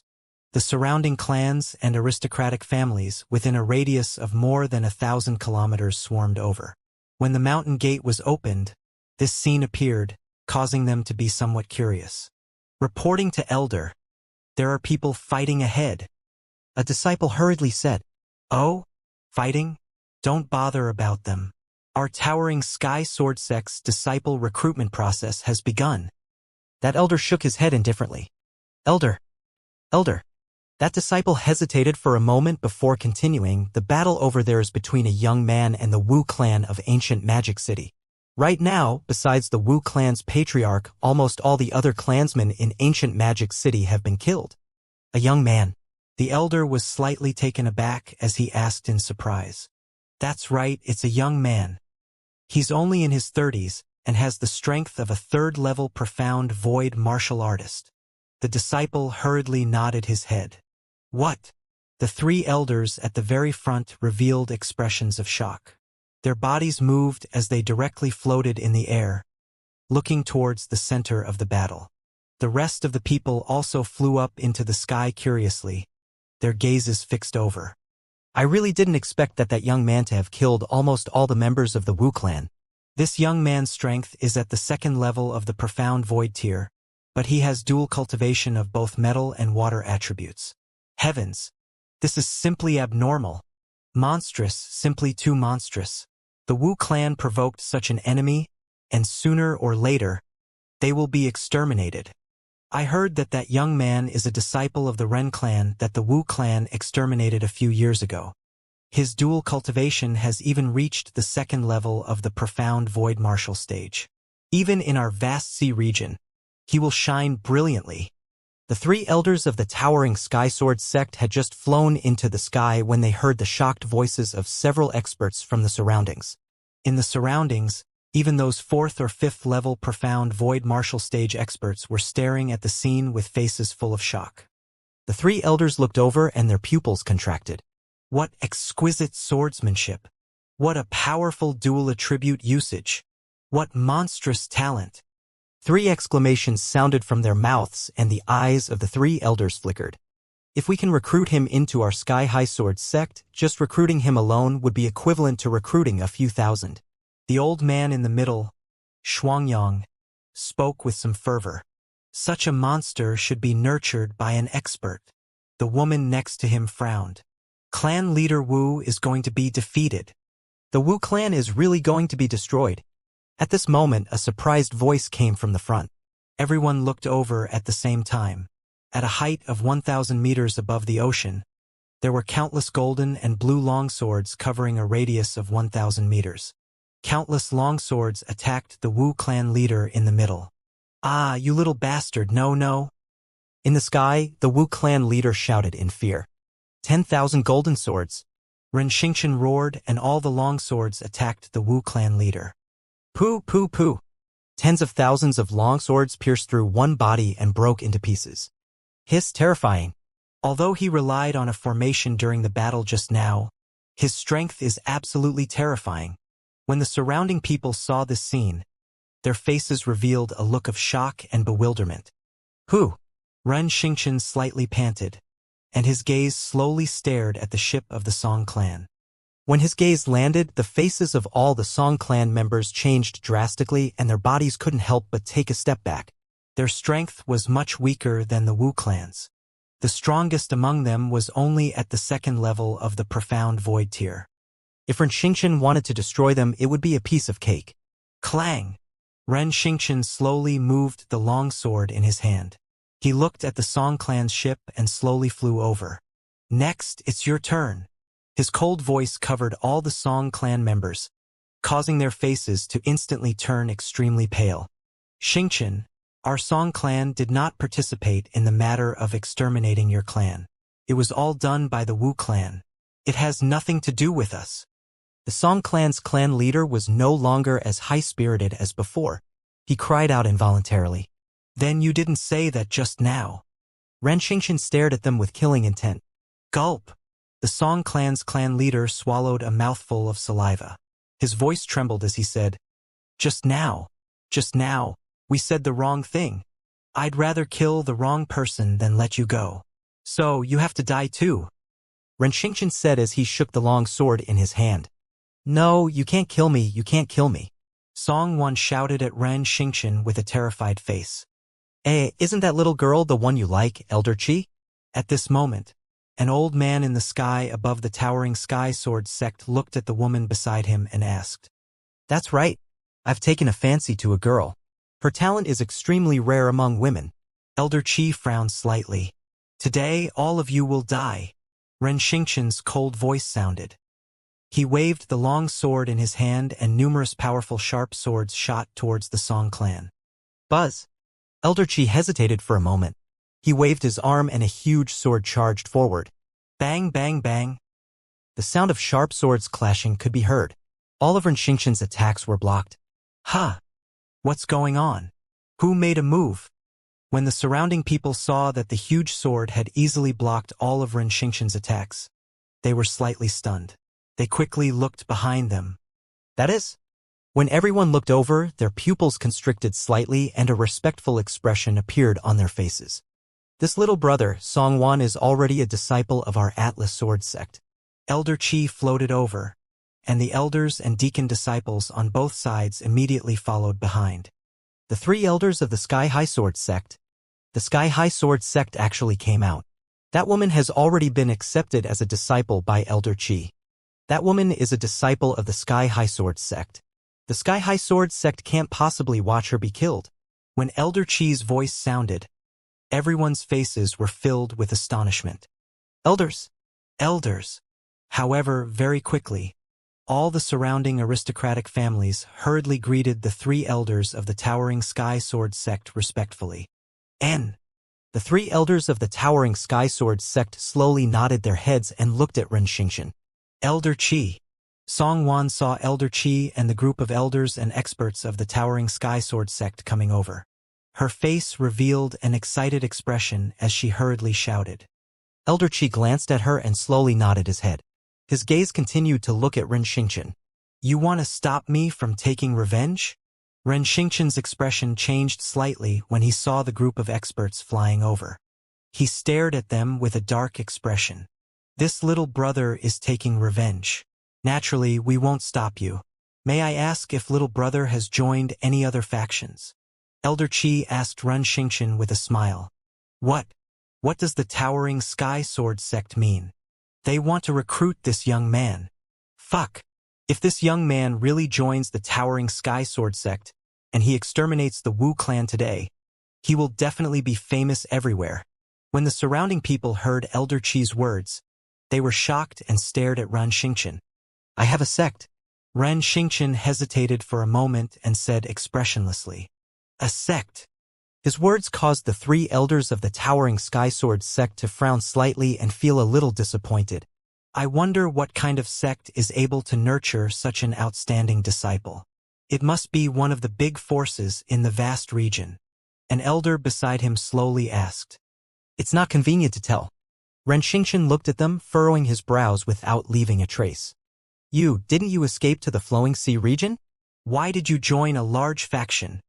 The surrounding clans and aristocratic families within a radius of more than 1,000 kilometers swarmed over. When the mountain gate was opened, this scene appeared, causing them to be somewhat curious. Reporting to Elder, There are people fighting ahead. A disciple hurriedly said, "Oh? Fighting? Don't bother about them. Our towering sky sword sect's disciple recruitment process has begun." That elder shook his head indifferently. Elder. Elder. That disciple hesitated for a moment before continuing. The battle over there is between a young man and the Wu clan of ancient Magic City. Right now, besides the Wu clan's patriarch, almost all the other clansmen in ancient Magic City have been killed. A young man. The elder was slightly taken aback as he asked in surprise. That's right, it's a young man. He's only in his 30s and has the strength of a third-level profound void martial artist. The disciple hurriedly nodded his head. What? The three elders at the very front revealed expressions of shock. Their bodies moved as they directly floated in the air, looking towards the center of the battle. The rest of the people also flew up into the sky curiously, their gazes fixed over. I really didn't expect that young man to have killed almost all the members of the Wu clan. This young man's strength is at the second level of the profound void tier, but he has dual cultivation of both metal and water attributes. Heavens! This is simply abnormal. Monstrous, simply too monstrous. The Wu clan provoked such an enemy, and sooner or later, they will be exterminated. I heard that young man is a disciple of the Ren clan that the Wu clan exterminated a few years ago. His dual cultivation has even reached the second level of the profound void martial stage. Even in our vast sea region, he will shine brilliantly. The three elders of the towering Sky Sword sect had just flown into the sky when they heard the shocked voices of several experts from the surroundings. In the surroundings, even those 4th or 5th level profound void martial stage experts were staring at the scene with faces full of shock. The three elders looked over and their pupils contracted. What exquisite swordsmanship! What a powerful dual attribute usage! What monstrous talent! 3 exclamations sounded from their mouths and the eyes of the three elders flickered. If we can recruit him into our sky-high sword sect, just recruiting him alone would be equivalent to recruiting a few thousand. The old man in the middle, Shuangyang, spoke with some fervor. Such a monster should be nurtured by an expert. The woman next to him frowned. Clan leader Wu is going to be defeated. The Wu clan is really going to be destroyed. At this moment, a surprised voice came from the front. Everyone looked over at the same time. At a height of 1,000 meters above the ocean, there were countless golden and blue longswords covering a radius of 1,000 meters. Countless longswords attacked the Wu clan leader in the middle. Ah, you little bastard, no, no. In the sky, the Wu clan leader shouted in fear. 10,000 golden swords. Ren Xingchen roared and all the longswords attacked the Wu clan leader. Pooh, pooh, pooh. Tens of thousands of longswords pierced through one body and broke into pieces. Hiss, terrifying. Although he relied on a formation during the battle just now, his strength is absolutely terrifying. When the surrounding people saw this scene, their faces revealed a look of shock and bewilderment. Who? Ren Xingchen slightly panted, and his gaze slowly stared at the ship of the Song clan. When his gaze landed, the faces of all the Song clan members changed drastically and their bodies couldn't help but take a step back. Their strength was much weaker than the Wu clan's. The strongest among them was only at the second level of the profound void tier. If Ren Xingchen wanted to destroy them, it would be a piece of cake. Clang! Ren Xingchen slowly moved the long sword in his hand. He looked at the Song clan's ship and slowly flew over. Next, it's your turn. His cold voice covered all the Song clan members, causing their faces to instantly turn extremely pale. Xingchen, our Song clan did not participate in the matter of exterminating your clan. It was all done by the Wu clan. It has nothing to do with us. The Song clan's clan leader was no longer as high-spirited as before. He cried out involuntarily. Then you didn't say that just now. Ren Xingchen stared at them with killing intent. Gulp! The Song clan's clan leader swallowed a mouthful of saliva. His voice trembled as he said, just now, we said the wrong thing. I'd rather kill the wrong person than let you go. So you have to die too. Ren Xingchen said as he shook the long sword in his hand. No, you can't kill me, Song Wan shouted at Ren Xingchen with a terrified face. Isn't that little girl the one you like, Elder Chi? At this moment, an old man in the sky above the towering sky sword sect looked at the woman beside him and asked. That's right. I've taken a fancy to a girl. Her talent is extremely rare among women. Elder Chi frowned slightly. Today, all of you will die. Ren Xingqian's cold voice sounded. He waved the long sword in his hand and numerous powerful sharp swords shot towards the Song clan. Buzz! Elder Chi hesitated for a moment. He waved his arm and a huge sword charged forward. Bang, bang, bang. The sound of sharp swords clashing could be heard. All of Ren Xingqian's attacks were blocked. Ha! What's going on? Who made a move? When the surrounding people saw that the huge sword had easily blocked all of Ren Xingqian's attacks, they were slightly stunned. They quickly looked behind them. That is, when everyone looked over, their pupils constricted slightly and a respectful expression appeared on their faces. This little brother, Songwan, is already a disciple of our Atlas Sword sect. Elder Chi floated over, and the elders and deacon disciples on both sides immediately followed behind. The three elders of the Sky High Sword sect. The Sky High Sword sect actually came out. That woman has already been accepted as a disciple by Elder Chi. That woman is a disciple of the Sky High Sword sect. The Sky High Sword sect can't possibly watch her be killed. When Elder Chi's voice sounded, everyone's faces were filled with astonishment. Elders! Elders! However, very quickly, all the surrounding aristocratic families hurriedly greeted the three elders of the towering Sky Sword sect respectfully. The three elders of the towering Sky Sword sect slowly nodded their heads and looked at Ren Xingqian. Elder Chi. Songwan saw Elder Chi and the group of elders and experts of the towering Sky Sword sect coming over. Her face revealed an excited expression as she hurriedly shouted. Elder Chi glanced at her and slowly nodded his head. His gaze continued to look at Ren Xingqian. You want to stop me from taking revenge? Ren Xingqian's expression changed slightly when he saw the group of experts flying over. He stared at them with a dark expression. This little brother is taking revenge. Naturally, we won't stop you. May I ask if little brother has joined any other factions? Elder Chi asked Ren Xingqian with a smile. What? What does the towering Sky Sword sect mean? They want to recruit this young man. Fuck. If this young man really joins the towering Sky Sword sect, and he exterminates the Wu clan today, he will definitely be famous everywhere. When the surrounding people heard Elder Chi's words, they were shocked and stared at Ren Xingqian. I have a sect. Ren Xingqian hesitated for a moment and said expressionlessly. A sect. His words caused the three elders of the towering Sky Sword sect to frown slightly and feel a little disappointed. I wonder what kind of sect is able to nurture such an outstanding disciple. It must be one of the big forces in the vast region. An elder beside him slowly asked. It's not convenient to tell. Ren Xingqian looked at them, furrowing his brows without leaving a trace. Didn't you escape to the Flowing Sea region? Why did you join a large faction?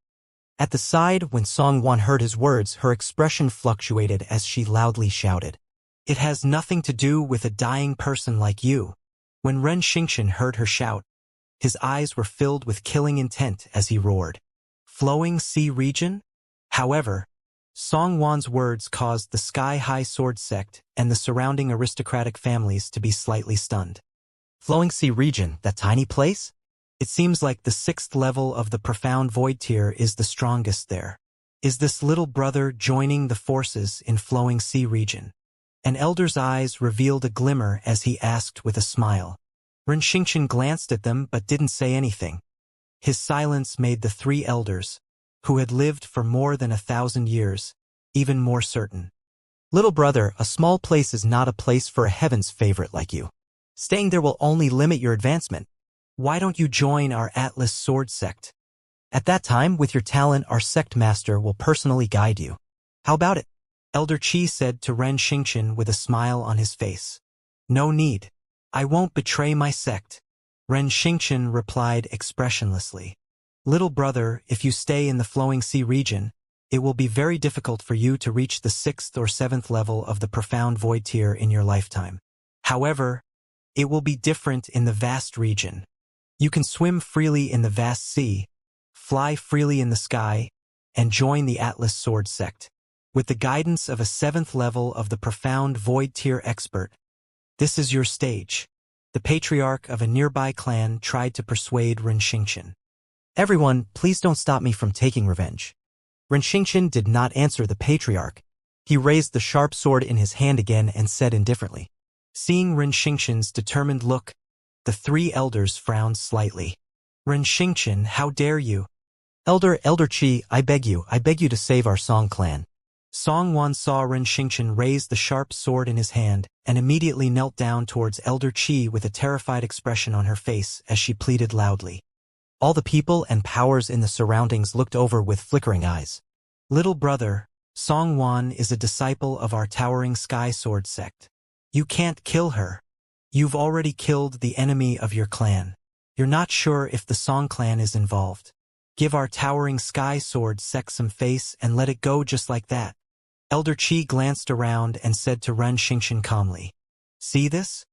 At the side, when Songwan heard his words, her expression fluctuated as she loudly shouted. It has nothing to do with a dying person like you. When Ren Xingqian heard her shout, his eyes were filled with killing intent as he roared. Flowing Sea region? However, Songwan's words caused the Sky High Sword sect and the surrounding aristocratic families to be slightly stunned. Flowing Sea region, that tiny place? It seems like the 6th level of the Profound Void tier is the strongest there. Is this little brother joining the forces in Flowing Sea region? An elder's eyes revealed a glimmer as he asked with a smile. Ren Xingqian glanced at them but didn't say anything. His silence made the three elders, who had lived for more than 1,000 years, even more certain. Little brother, a small place is not a place for a heaven's favorite like you. Staying there will only limit your advancement. Why don't you join our Atlas Sword sect? At that time, with your talent, our sect master will personally guide you. How about it? Elder Chi said to Ren Xingqian with a smile on his face. No need. I won't betray my sect. Ren Xingqian replied expressionlessly. Little brother, if you stay in the Flowing Sea region, it will be very difficult for you to reach the 6th or 7th level of the Profound Void tier in your lifetime. However, it will be different in the vast region. You can swim freely in the vast sea, fly freely in the sky, and join the Atlas Sword sect. With the guidance of a 7th level of the profound Void Tier expert, this is your stage. The patriarch of a nearby clan tried to persuade Ren Xingqian. Everyone, please don't stop me from taking revenge. Ren Xingqian did not answer the patriarch. He raised the sharp sword in his hand again and said indifferently. Seeing Ren Xingqian's determined look, the 3 elders frowned slightly. Ren Xingqian, how dare you? Elder Qi, I beg you to save our Song clan. Song Wan saw Ren Xingqian raise the sharp sword in his hand and immediately knelt down towards Elder Qi with a terrified expression on her face as she pleaded loudly. All the people and powers in the surroundings looked over with flickering eyes. Little brother, Song Wan is a disciple of our Towering Sky Sword sect. You can't kill her. You've already killed the enemy of your clan. You're not sure if the Song clan is involved. Give our Towering Sky Sword sect some face and let it go just like that. Elder Qi glanced around and said to Ren Xingqian calmly. See this?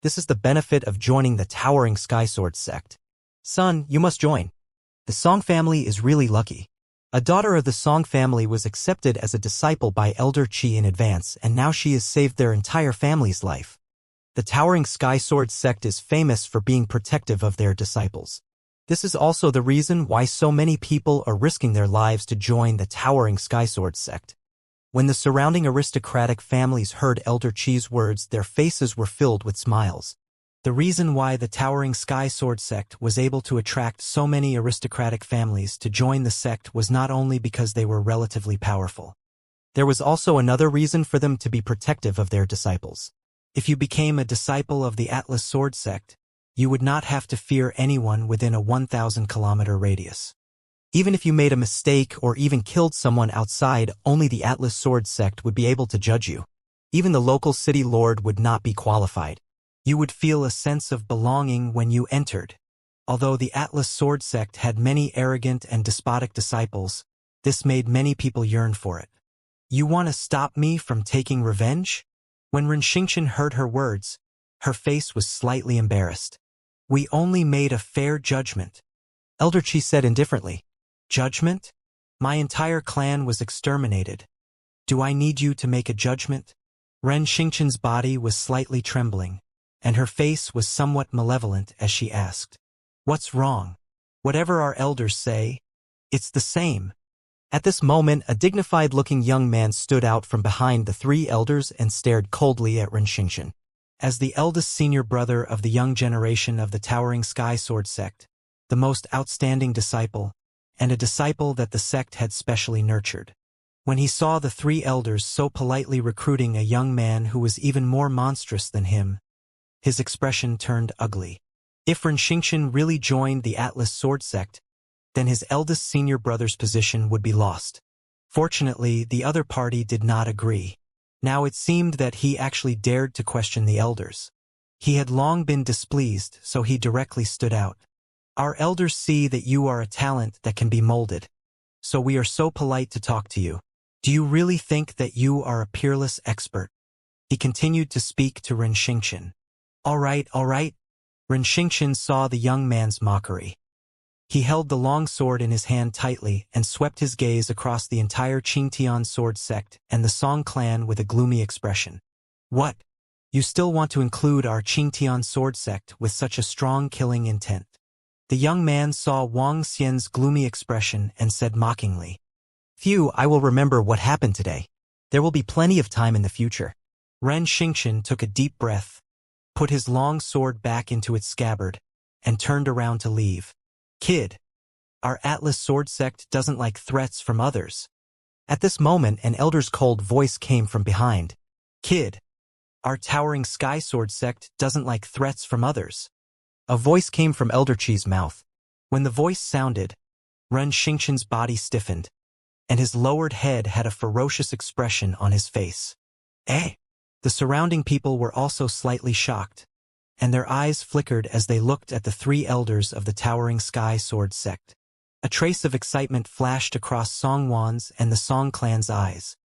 This is the benefit of joining the Towering Sky Sword sect. Son, you must join. The Song family is really lucky. A daughter of the Song family was accepted as a disciple by Elder Qi in advance, and now she has saved their entire family's life. The Towering Sky Sword sect is famous for being protective of their disciples. This is also the reason why so many people are risking their lives to join the Towering Sky Sword sect. When the surrounding aristocratic families heard Elder Qi's words, their faces were filled with smiles. The reason why the Towering Sky Sword sect was able to attract so many aristocratic families to join the sect was not only because they were relatively powerful. There was also another reason for them to be protective of their disciples. If you became a disciple of the Atlas Sword sect, you would not have to fear anyone within a 1,000-kilometer radius. Even if you made a mistake or even killed someone outside, only the Atlas Sword sect would be able to judge you. Even the local city lord would not be qualified. You would feel a sense of belonging when you entered. Although the Atlas Sword sect had many arrogant and despotic disciples, this made many people yearn for it. You want to stop me from taking revenge? When Ren Xingqian heard her words, her face was slightly embarrassed. We only made a fair judgment. Elder Qi said indifferently. Judgment? My entire clan was exterminated. Do I need you to make a judgment? Ren Xingqian's body was slightly trembling, and her face was somewhat malevolent as she asked. What's wrong? Whatever our elders say, it's the same. At this moment, a dignified-looking young man stood out from behind the 3 elders and stared coldly at Ren Xingqian. As the eldest senior brother of the young generation of the Towering Sky Sword sect, the most outstanding disciple, and a disciple that the sect had specially nurtured. When he saw the 3 elders so politely recruiting a young man who was even more monstrous than him, his expression turned ugly. If Ren Xingqian really joined the Atlas Sword sect, then his eldest senior brother's position would be lost. Fortunately, the other party did not agree. Now it seemed that he actually dared to question the elders. He had long been displeased, so he directly stood out. Our elders see that you are a talent that can be molded, so we are so polite to talk to you. Do you really think that you are a peerless expert? He continued to speak to Ren Xingqian. All right. Ren Xingqian saw the young man's mockery. He held the long sword in his hand tightly and swept his gaze across the entire Qingtian sword sect and the Song clan with a gloomy expression. What? You still want to include our Qingtian sword sect with such a strong killing intent? The young man saw Wang Xian's gloomy expression and said mockingly, Phew, I will remember what happened today. There will be plenty of time in the future. Ren Xingqian took a deep breath, put his long sword back into its scabbard, and turned around to leave. Kid, our Atlas Sword sect doesn't like threats from others. At this moment, an elder's cold voice came from behind. Kid, our Towering Sky Sword sect doesn't like threats from others. A voice came from Elder Qi's mouth. When the voice sounded, Ren Xingqian's body stiffened, and his lowered head had a ferocious expression on his face. Eh? The surrounding people were also slightly shocked, and their eyes flickered as they looked at the 3 elders of the Towering Sky Sword sect. A trace of excitement flashed across Song Wan's and the Song clan's eyes.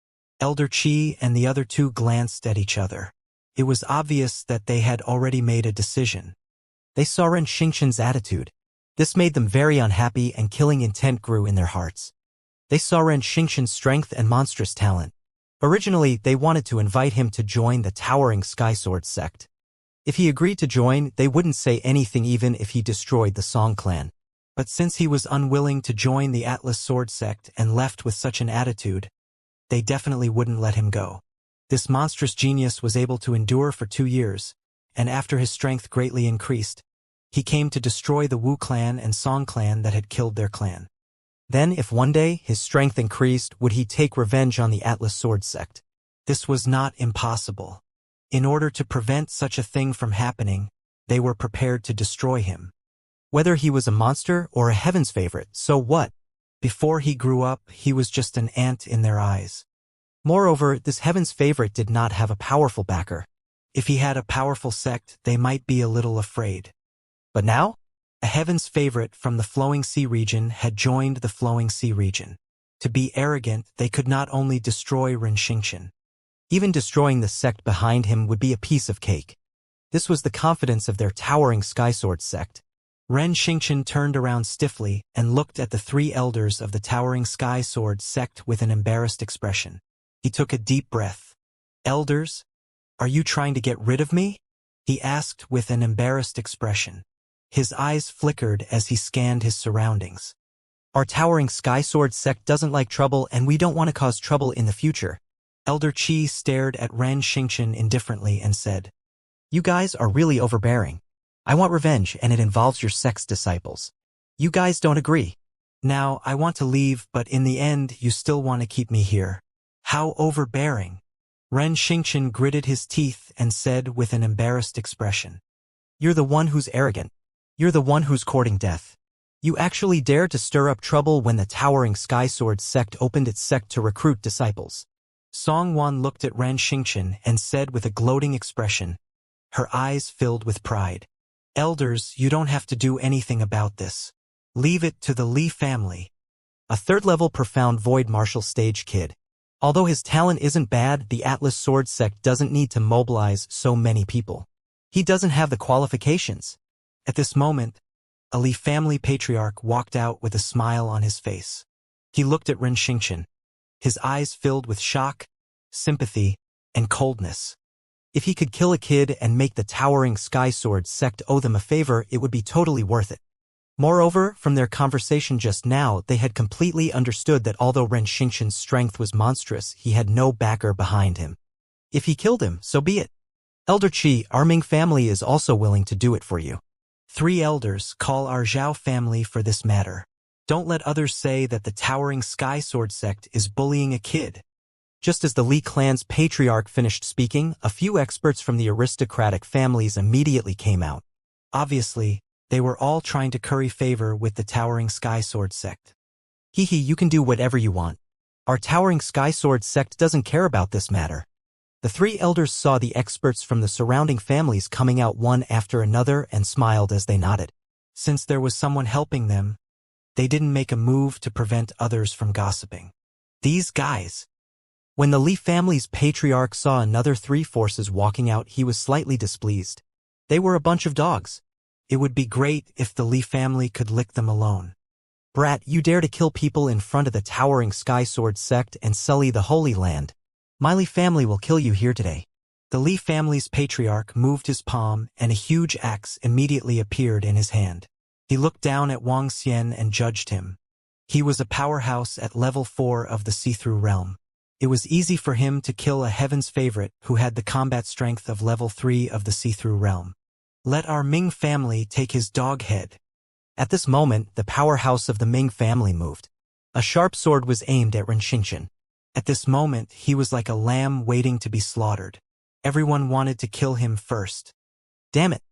Elder Qi and the other 2 glanced at each other. It was obvious that they had already made a decision. They saw Ren Xingqian's attitude. This made them very unhappy, and killing intent grew in their hearts. They saw Ren Xingqian's strength and monstrous talent. Originally, they wanted to invite him to join the towering Sky Sword sect. If he agreed to join, they wouldn't say anything even if he destroyed the Song clan. But since he was unwilling to join the Atlas Sword sect and left with such an attitude, they definitely wouldn't let him go. This monstrous genius was able to endure for 2 years, and after his strength greatly increased, he came to destroy the Wu clan and Song clan that had killed their clan. Then, if one day his strength increased, would he take revenge on the Atlas Sword sect? This was not impossible. In order to prevent such a thing from happening, they were prepared to destroy him. Whether he was a monster or a heaven's favorite, so what? Before he grew up, he was just an ant in their eyes. Moreover, this heaven's favorite did not have a powerful backer. If he had a powerful sect, they might be a little afraid. But now, a heaven's favorite from the Flowing Sea region had joined the Flowing Sea region. To be arrogant, they could not only destroy Ren Xingqian. Even destroying the sect behind him would be a piece of cake. This was the confidence of their towering Sky Sword sect. Ren Xingqian turned around stiffly and looked at the 3 elders of the towering Sky Sword sect with an embarrassed expression. He took a deep breath. "Elders, are you trying to get rid of me?" he asked with an embarrassed expression. His eyes flickered as he scanned his surroundings. "Our towering Sky Sword sect doesn't like trouble, and we don't want to cause trouble in the future." Elder Qi stared at Ren Xingqian indifferently and said, "You guys are really overbearing. I want revenge, and it involves your sect's disciples. You guys don't agree. Now, I want to leave, but in the end, you still want to keep me here. How overbearing." Ren Xingqian gritted his teeth and said with an embarrassed expression, "You're the one who's arrogant. You're the one who's courting death. You actually dared to stir up trouble when the towering Sky Sword sect opened its sect to recruit disciples." Song Wan looked at Ren Xingqian and said with a gloating expression, her eyes filled with pride, "Elders, you don't have to do anything about this. Leave it to the Li family." A 3rd-level Profound Void martial stage kid. Although his talent isn't bad, the Atlas Sword sect doesn't need to mobilize so many people. He doesn't have the qualifications. At this moment, a Li family patriarch walked out with a smile on his face. He looked at Ren Xingqian, his eyes filled with shock, sympathy, and coldness. If he could kill a kid and make the towering Sky Sword sect owe them a favor, it would be totally worth it. Moreover, from their conversation just now, they had completely understood that although Ren Xingqian's strength was monstrous, he had no backer behind him. If he killed him, so be it. "Elder Qi, our Ming family is also willing to do it for you. 3 elders, call our Zhao family for this matter. Don't let others say that the towering Sky Sword sect is bullying a kid." Just as the Li clan's patriarch finished speaking, a few experts from the aristocratic families immediately came out. Obviously, they were all trying to curry favor with the towering Sky Sword sect. "Hee, you can do whatever you want. Our towering Sky Sword sect doesn't care about this matter." The 3 elders saw the experts from the surrounding families coming out one after another and smiled as they nodded. Since there was someone helping them, they didn't make a move to prevent others from gossiping. These guys. When the Li family's patriarch saw another 3 forces walking out, he was slightly displeased. They were a bunch of dogs. It would be great if the Li family could lick them alone. "Brat, you dare to kill people in front of the towering Sky Sword sect and sully the Holy Land. My Li family will kill you here today." The Li family's patriarch moved his palm and a huge axe immediately appeared in his hand. He looked down at Wang Xian and judged him. He was a powerhouse at level 4 of the see-through realm. It was easy for him to kill a heaven's favorite who had the combat strength of level 3 of the see-through realm. "Let our Ming family take his dog head." At this moment, the powerhouse of the Ming family moved. A sharp sword was aimed at Ren Xingqian. At this moment, he was like a lamb waiting to be slaughtered. Everyone wanted to kill him first. "Damn it!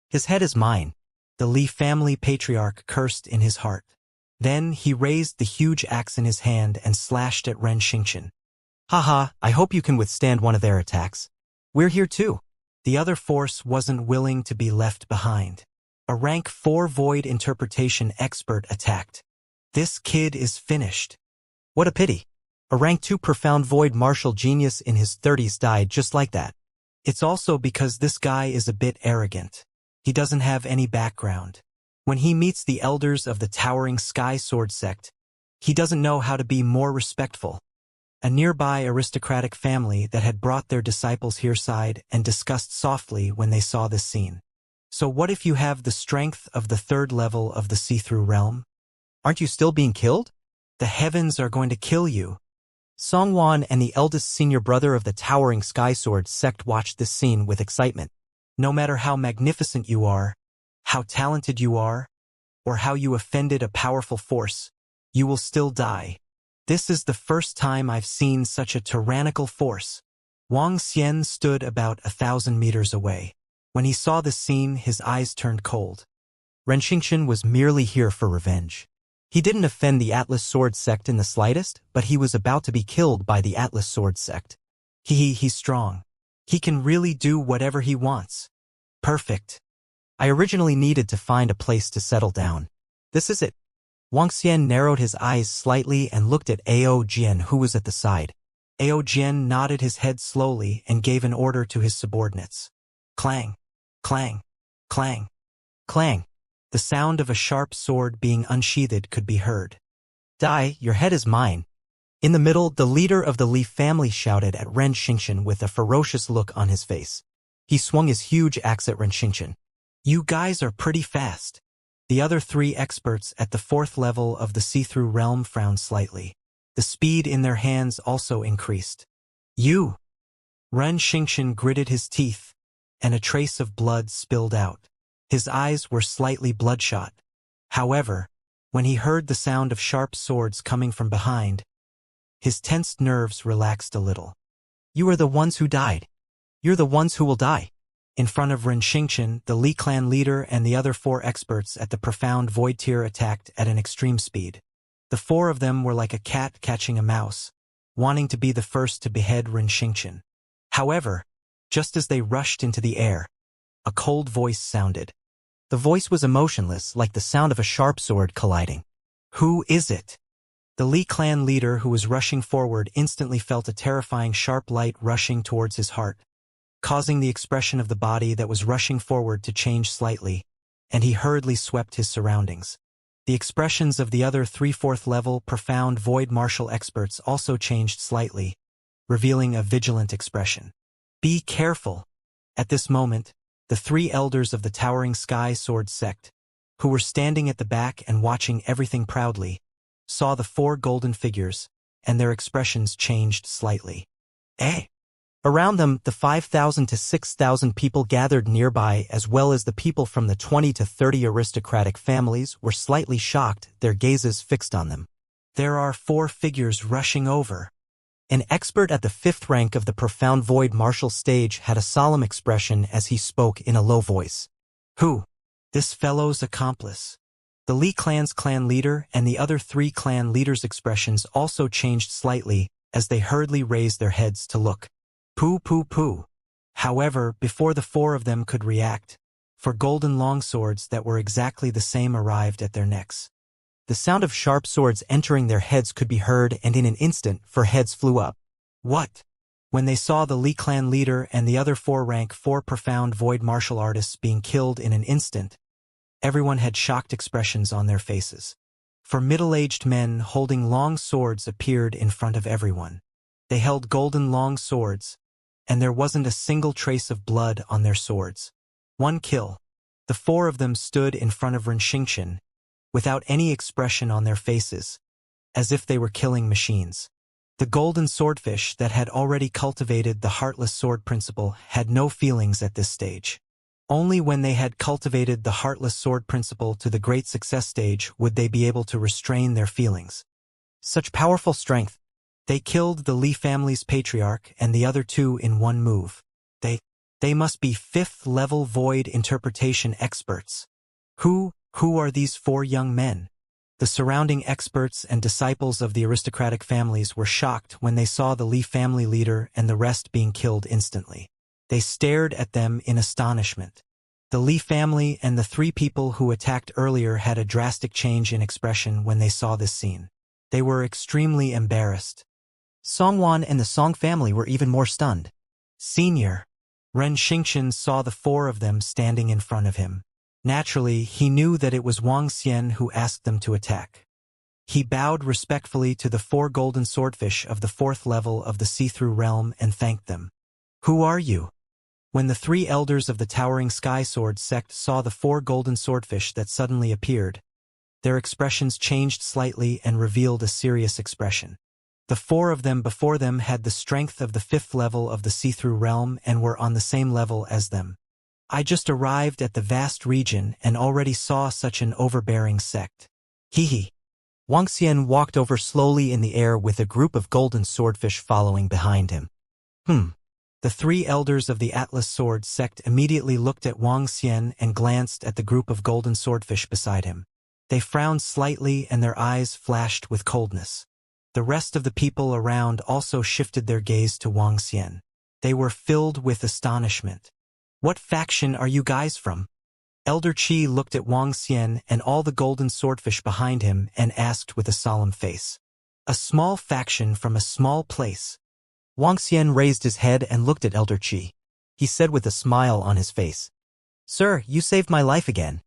His head is mine," the Li family patriarch cursed in his heart. Then he raised the huge axe in his hand and slashed at Ren Xingqian. "Haha, I hope you can withstand one of their attacks. We're here too." The other force wasn't willing to be left behind. A rank 4 void interpretation expert attacked. "This kid is finished." What a pity. A rank 2 profound void martial genius in his 30s died just like that. It's also because this guy is a bit arrogant. He doesn't have any background. When he meets the elders of the towering Sky Sword sect, He doesn't know how to be more respectful. A nearby aristocratic family that had brought their disciples here sighed and discussed softly when they saw this scene. So what if you have the strength of the third level of the see-through realm? Aren't you still being killed? The heavens are going to kill you. Songwon and the eldest senior brother of the towering Sky Sword sect watched this scene with excitement. No matter how magnificent you are, how talented you are, or how you offended a powerful force, you will still die. This is the first time I've seen such a tyrannical force. Wang Xian stood about 1,000 meters away. When he saw this scene, his eyes turned cold. Ren Xingqian was merely here for revenge. He didn't offend the Atlas Sword sect in the slightest, but he was about to be killed by the Atlas Sword sect. He's strong. He can really do whatever he wants. Perfect. I originally needed to find a place to settle down. This is it. Wang Xian narrowed his eyes slightly and looked at Ao Jian, who was at the side. Ao Jian nodded his head slowly and gave an order to his subordinates. Clang, clang, clang, clang. The sound of a sharp sword being unsheathed could be heard. Die, your head is mine. In the middle, the leader of the Li family shouted at Ren Xingqian with a ferocious look on his face. He swung his huge axe at Ren Xingqian. You guys are pretty fast. The other three experts at the fourth level of the see-through realm frowned slightly. The speed in their hands also increased. You! Ren Xingqian gritted his teeth, and a trace of blood spilled out. His eyes were slightly bloodshot. However, when he heard the sound of sharp swords coming from behind, his tensed nerves relaxed a little. You are the ones who died. You're the ones who will die. In front of Ren Xingqian, the Li clan leader and the other four experts at the profound void tier attacked at an extreme speed. The four of them were like a cat catching a mouse, wanting to be the first to behead Ren Xingqian. However, just as they rushed into the air, a cold voice sounded. The voice was emotionless, like the sound of a sharp sword colliding. Who is it? The Li clan leader who was rushing forward instantly felt a terrifying sharp light rushing towards his heart, causing the expression of the body that was rushing forward to change slightly, and he hurriedly swept his surroundings. The expressions of the other 3/4 level profound void martial experts also changed slightly, revealing a vigilant expression. Be careful! At this moment, the three elders of the towering Sky Sword sect, who were standing at the back and watching everything proudly, saw the four golden figures, and their expressions changed slightly. Eh? Around them, the 5,000 to 6,000 people gathered nearby, as well as the people from the 20 to 30 aristocratic families, were slightly shocked, their gazes fixed on them. There are four figures rushing over. An expert at the 5th rank of the profound void martial stage had a solemn expression as he spoke in a low voice. Who? This fellow's accomplice. The Li clan's clan leader and the other 3 clan leaders' expressions also changed slightly as they hurriedly raised their heads to look. Pooh pooh pooh. However, before the 4 of them could react, 4 golden longswords that were exactly the same arrived at their necks. The sound of sharp swords entering their heads could be heard, and in an instant 4 heads flew up. What? When they saw the Li clan leader and the other 4 rank 4 profound void martial artists being killed in an instant, everyone had shocked expressions on their faces. 4 middle-aged men holding long swords appeared in front of everyone. They held golden long swords, and there wasn't a single trace of blood on their swords. 1 kill. The 4 of them stood in front of Ren Xingqian, without any expression on their faces, as if they were killing machines. The golden swordfish that had already cultivated the heartless sword principle had no feelings at this stage. Only when they had cultivated the heartless sword principle to the great success stage would they be able to restrain their feelings. Such powerful strength. They killed the Li family's patriarch and the other 2 in 1 move. They must be 5th level void interpretation experts. Who are these 4 young men? The surrounding experts and disciples of the aristocratic families were shocked when they saw the Li family leader and the rest being killed instantly. They stared at them in astonishment. The Li family and the 3 people who attacked earlier had a drastic change in expression when they saw this scene. They were extremely embarrassed. Songwan and the Song family were even more stunned. Senior. Ren Xingqian saw the 4 of them standing in front of him. Naturally, he knew that it was Wang Xian who asked them to attack. He bowed respectfully to the 4 golden swordfish of the 4th level of the see-through realm and thanked them. "Who are you?" When the 3 elders of the towering sky sword sect saw the 4 golden swordfish that suddenly appeared, their expressions changed slightly and revealed a serious expression. The 4 of them before them had the strength of the 5th level of the see-through realm and were on the same level as them. "I just arrived at the vast region and already saw such an overbearing sect. Hee. Wuxia walked over slowly in the air with a group of golden swordfish following behind him. The 3 elders of the Atlas Sword sect immediately looked at Wuxia and glanced at the group of golden swordfish beside him. They frowned slightly and their eyes flashed with coldness. The rest of the people around also shifted their gaze to Wuxia. They were filled with astonishment. "What faction are you guys from?" Elder Qi looked at Wuxia and all the golden swordfish behind him and asked with a solemn face. "A small faction from a small place." Wuxia raised his head and looked at Elder Qi. He said with a smile on his face, "Sir, you saved my life again."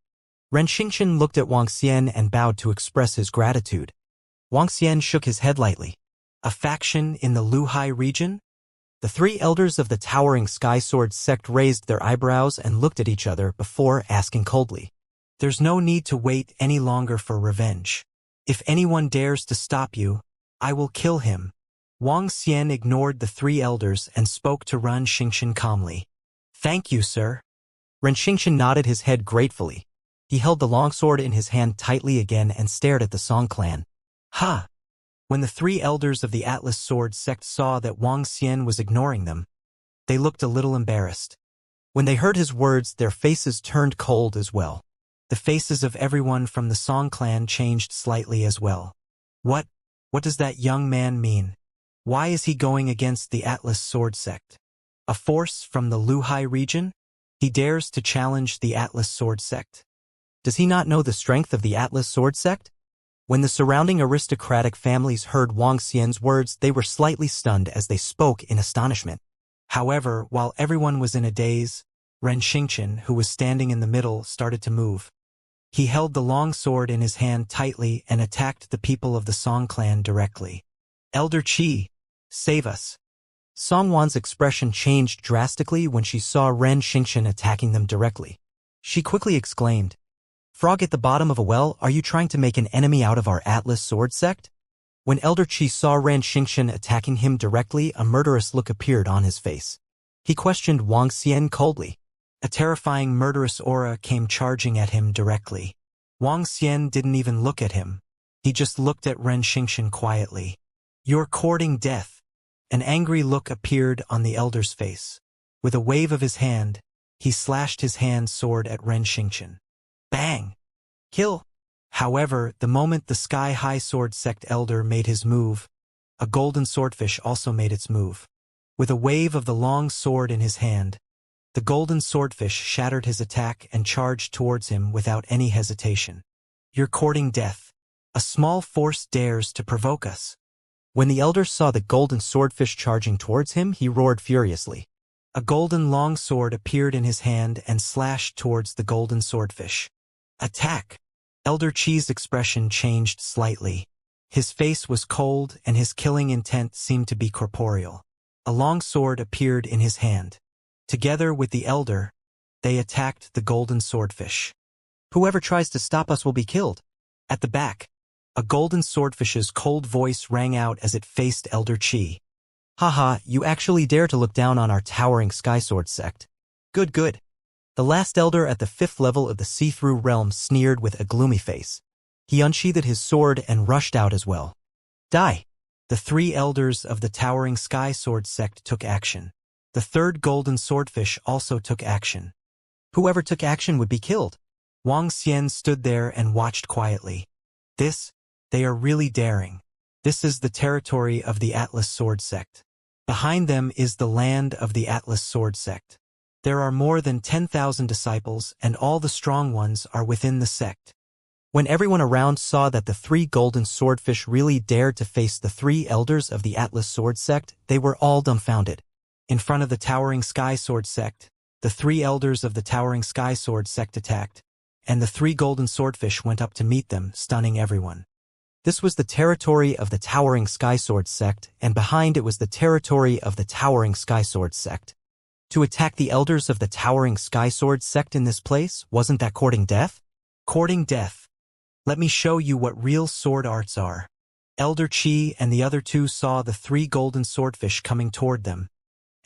Ren Xingqian looked at Wuxia and bowed to express his gratitude. Wuxia shook his head lightly. "A faction in the Luhai region?" The 3 elders of the towering sky sword sect raised their eyebrows and looked at each other before asking coldly, "There's no need to wait any longer for revenge. If anyone dares to stop you, I will kill him." Wuxia ignored the 3 elders and spoke to Ren Xingqian calmly. "Thank you, sir." Ren Xingqian nodded his head gratefully. He held the longsword in his hand tightly again and stared at the Song clan. "Ha!" When the 3 elders of the Atlas Sword sect saw that Wuxia was ignoring them, they looked a little embarrassed. When they heard his words, their faces turned cold as well. The faces of everyone from the Song clan changed slightly as well. What does that young man mean? Why is he going against the Atlas Sword sect? A force from the Luhai region? He dares to challenge the Atlas Sword sect. Does he not know the strength of the Atlas Sword sect? When the surrounding aristocratic families heard Wuxia's words, they were slightly stunned as they spoke in astonishment. However, while everyone was in a daze, Ren Xingqian, who was standing in the middle, started to move. He held the long sword in his hand tightly and attacked the people of the Song clan directly. "Elder Qi, save us." Songwan's expression changed drastically when she saw Ren Xingqian attacking them directly. She quickly exclaimed, "Frog at the bottom of a well, are you trying to make an enemy out of our Atlas Sword sect?" When Elder Qi saw Ren Xingqian attacking him directly, a murderous look appeared on his face. He questioned Wuxia coldly. A terrifying murderous aura came charging at him directly. Wuxia didn't even look at him. He just looked at Ren Xingqian quietly. "You're courting death." An angry look appeared on the elder's face. With a wave of his hand, he slashed his hand sword at Ren Xingqian. Bang! Kill! However, the moment the sky-high sword sect elder made his move, a golden swordfish also made its move. With a wave of the long sword in his hand, the golden swordfish shattered his attack and charged towards him without any hesitation. "You're courting death. A small force dares to provoke us." When the elder saw the golden swordfish charging towards him, he roared furiously. A golden long sword appeared in his hand and slashed towards the golden swordfish. "Attack!" Elder Qi's expression changed slightly. His face was cold and his killing intent seemed to be corporeal. A long sword appeared in his hand. Together with the elder, they attacked the golden swordfish. "Whoever tries to stop us will be killed." At the back, a golden swordfish's cold voice rang out as it faced Elder Qi. "Haha, you actually dare to look down on our towering sky sword sect. Good. The last elder at the 5th level of the see-through realm sneered with a gloomy face. He unsheathed his sword and rushed out as well. Die! The 3 elders of the towering sky sword sect took action. The 3rd golden swordfish also took action. Whoever took action would be killed. Wuxia stood there and watched quietly. They are really daring. This is the territory of the Atlas Sword sect. Behind them is the land of the Atlas Sword sect. There are more than 10,000 disciples, and all the strong ones are within the sect. When everyone around saw that the 3 golden swordfish really dared to face the 3 elders of the Atlas Sword sect, they were all dumbfounded. In front of the towering sky sword sect, the 3 elders of the towering sky sword sect attacked, and the 3 golden swordfish went up to meet them, stunning everyone. This was the territory of the Towering Skysword sect, and behind it was the territory of the Towering Skysword sect. To attack the elders of the Towering Skysword sect in this place, wasn't that courting death? Courting death. Let me show you what real sword arts are. Elder Chi and the other two saw the 3 golden swordfish coming toward them,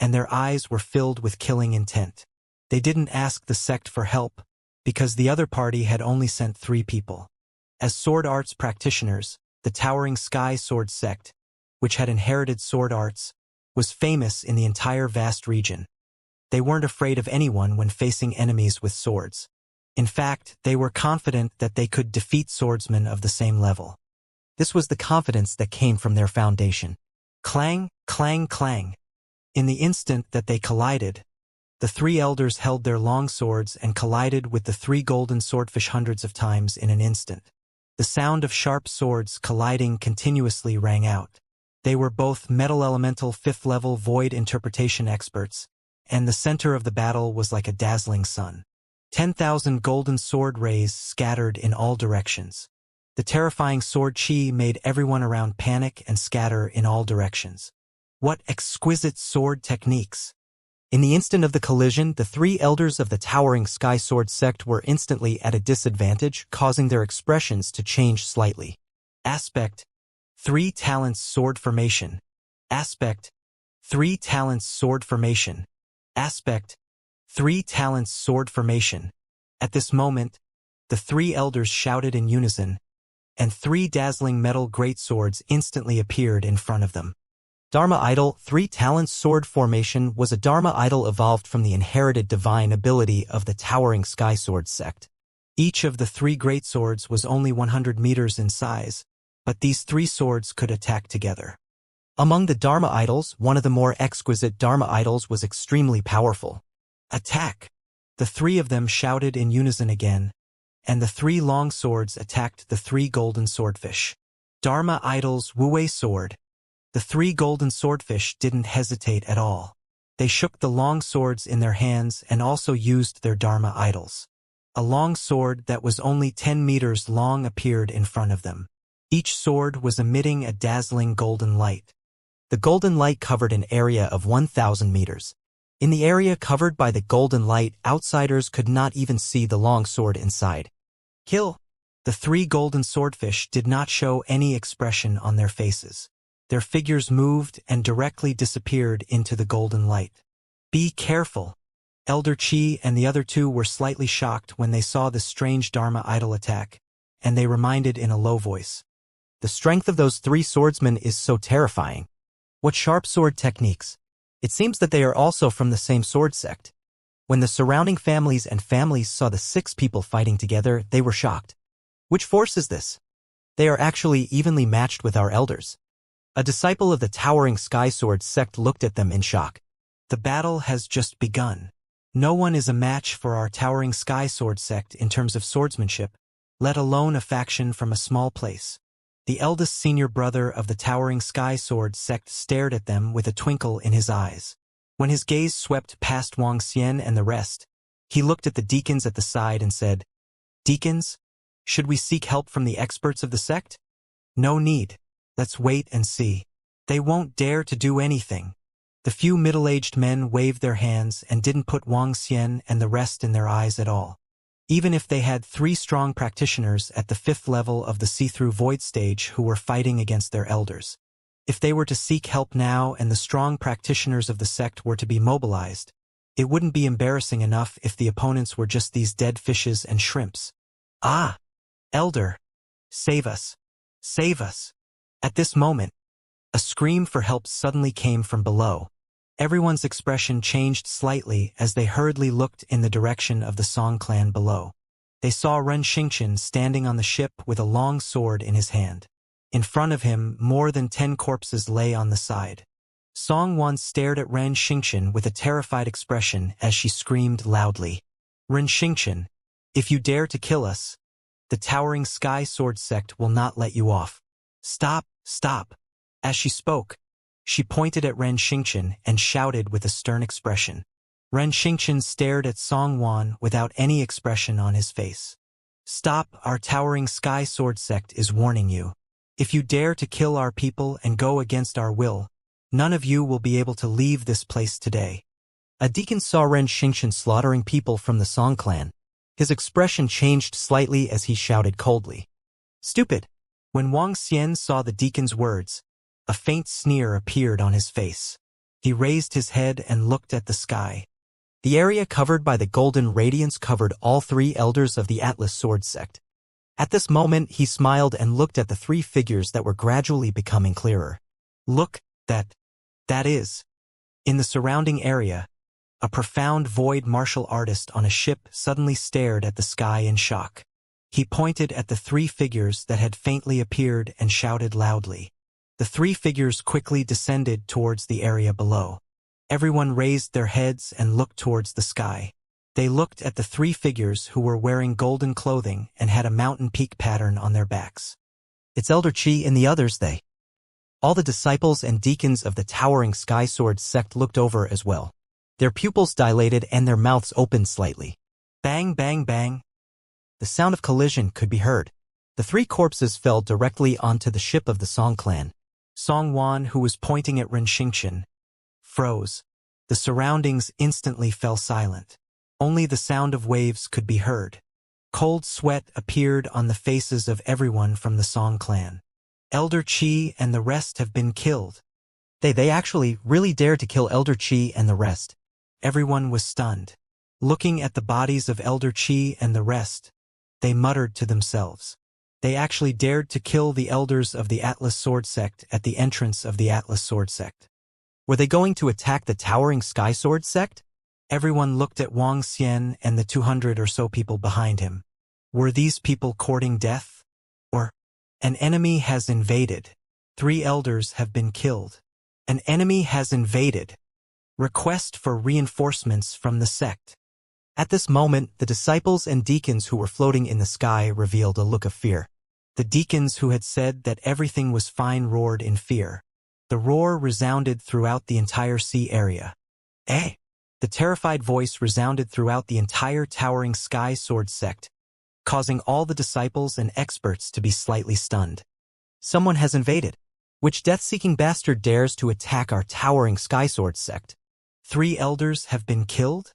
and their eyes were filled with killing intent. They didn't ask the sect for help, because the other party had only sent 3 people. As sword arts practitioners, the Towering Sky Sword sect, which had inherited sword arts, was famous in the entire vast region. They weren't afraid of anyone when facing enemies with swords. In fact, they were confident that they could defeat swordsmen of the same level. This was the confidence that came from their foundation. Clang, clang, clang. In the instant that they collided, the 3 elders held their long swords and collided with the 3 golden swordfish hundreds of times in an instant. The sound of sharp swords colliding continuously rang out. They were both metal elemental 5th level void interpretation experts, and the center of the battle was like a dazzling sun. 10,000 golden sword rays scattered in all directions. The terrifying sword chi made everyone around panic and scatter in all directions. What exquisite sword techniques! In the instant of the collision, the 3 elders of the Towering Sky Sword sect were instantly at a disadvantage, causing their expressions to change slightly. Aspect: 3 talents sword formation. Aspect: 3 talents sword formation. Aspect: 3 talents sword formation. At this moment, the 3 elders shouted in unison, and 3 dazzling metal greatswords instantly appeared in front of them. Dharma Idol 3 Talents Sword Formation was a Dharma Idol evolved from the inherited divine ability of the Towering Sky Sword sect. Each of the 3 greatswords was only 100 meters in size, but these 3 swords could attack together. Among the Dharma Idols, one of the more exquisite Dharma Idols was extremely powerful. Attack! The 3 of them shouted in unison again, and the 3 long swords attacked the 3 golden swordfish. Dharma Idol's Wuwei Sword. The 3 golden swordfish didn't hesitate at all. They shook the long swords in their hands and also used their Dharma idols. A long sword that was only 10 meters long appeared in front of them. Each sword was emitting a dazzling golden light. The golden light covered an area of 1,000 meters. In the area covered by the golden light, outsiders could not even see the long sword inside. Kill! The 3 golden swordfish did not show any expression on their faces. Their figures moved and directly disappeared into the golden light. Be careful! Elder Chi and the other 2 were slightly shocked when they saw this strange Dharma idol attack, and they reminded in a low voice. The strength of those 3 swordsmen is so terrifying. What sharp sword techniques! It seems that they are also from the same sword sect. When the surrounding families and families saw the 6 people fighting together, they were shocked. Which force is this? They are actually evenly matched with our elders. A disciple of the Towering Sky Sword sect looked at them in shock. The battle has just begun. No one is a match for our Towering Sky Sword sect in terms of swordsmanship, let alone a faction from a small place. The eldest senior brother of the Towering Sky Sword sect stared at them with a twinkle in his eyes. When his gaze swept past Wang Xian and the rest, he looked at the deacons at the side and said, "Deacons, should we seek help from the experts of the sect? No need. Let's wait and see. They won't dare to do anything." The few middle-aged men waved their hands and didn't put Wang Xian and the rest in their eyes at all. Even if they had 3 strong practitioners at the 5th level of the see-through void stage who were fighting against their elders. If they were to seek help now and the strong practitioners of the sect were to be mobilized, it wouldn't be embarrassing enough if the opponents were just these dead fishes and shrimps. Ah! Elder! Save us! Save us! At this moment, a scream for help suddenly came from below. Everyone's expression changed slightly as they hurriedly looked in the direction of the Song clan below. They saw Ren Xingqian standing on the ship with a long sword in his hand. In front of him, more than 10 corpses lay on the side. Song Wan stared at Ren Xingqian with a terrified expression as she screamed loudly. "Ren Xingqian, if you dare to kill us, the Towering Sky Sword sect will not let you off. Stop, stop." As she spoke, she pointed at Ren Xingqian and shouted with a stern expression. Ren Xingqian stared at Song Wan without any expression on his face. "Stop, our Towering Sky Sword sect is warning you. If you dare to kill our people and go against our will, none of you will be able to leave this place today. A deacon saw Ren Xingqian slaughtering people from the Song clan. His expression changed slightly as he shouted coldly, "Stupid!" When Wang Xian saw the deacon's words, a faint sneer appeared on his face. He raised his head and looked at the sky. The area covered by the golden radiance covered all 3 elders of the Atlas Sword sect. At this moment he smiled and looked at the 3 figures that were gradually becoming clearer. Look, that is. In the surrounding area, a profound void martial artist on a ship suddenly stared at the sky in shock. He pointed at the 3 figures that had faintly appeared and shouted loudly. The 3 figures quickly descended towards the area below. Everyone raised their heads and looked towards the sky. They looked at the 3 figures who were wearing golden clothing and had a mountain peak pattern on their backs. It's Elder Qi and the others, they. All the disciples and deacons of the towering Sky Sword sect looked over as well. Their pupils dilated and their mouths opened slightly. Bang, bang, bang. The sound of collision could be heard. The 3 corpses fell directly onto the ship of the Song clan. Song Wan, who was pointing at Ren Xingqian, froze. The surroundings instantly fell silent. Only the sound of waves could be heard. Cold sweat appeared on the faces of everyone from the Song clan. Elder Qi and the rest have been killed. They actually really dared to kill Elder Qi and the rest. Everyone was stunned. Looking at the bodies of Elder Qi and the rest, they muttered to themselves. They actually dared to kill the elders of the Atlas Sword sect at the entrance of the Atlas Sword sect. Were they going to attack the towering Sky Sword sect? Everyone looked at Wang Xian and the 200 or so people behind him. Were these people courting death? Or, an enemy has invaded. 3 elders have been killed. An enemy has invaded. Request for reinforcements from the sect. At this moment, the disciples and deacons who were floating in the sky revealed a look of fear. The deacons who had said that everything was fine roared in fear. The roar resounded throughout the entire sea area. Eh? The terrified voice resounded throughout the entire towering Sky Sword sect, causing all the disciples and experts to be slightly stunned. Someone has invaded. Which death-seeking bastard dares to attack our towering Sky Sword sect? 3 elders have been killed?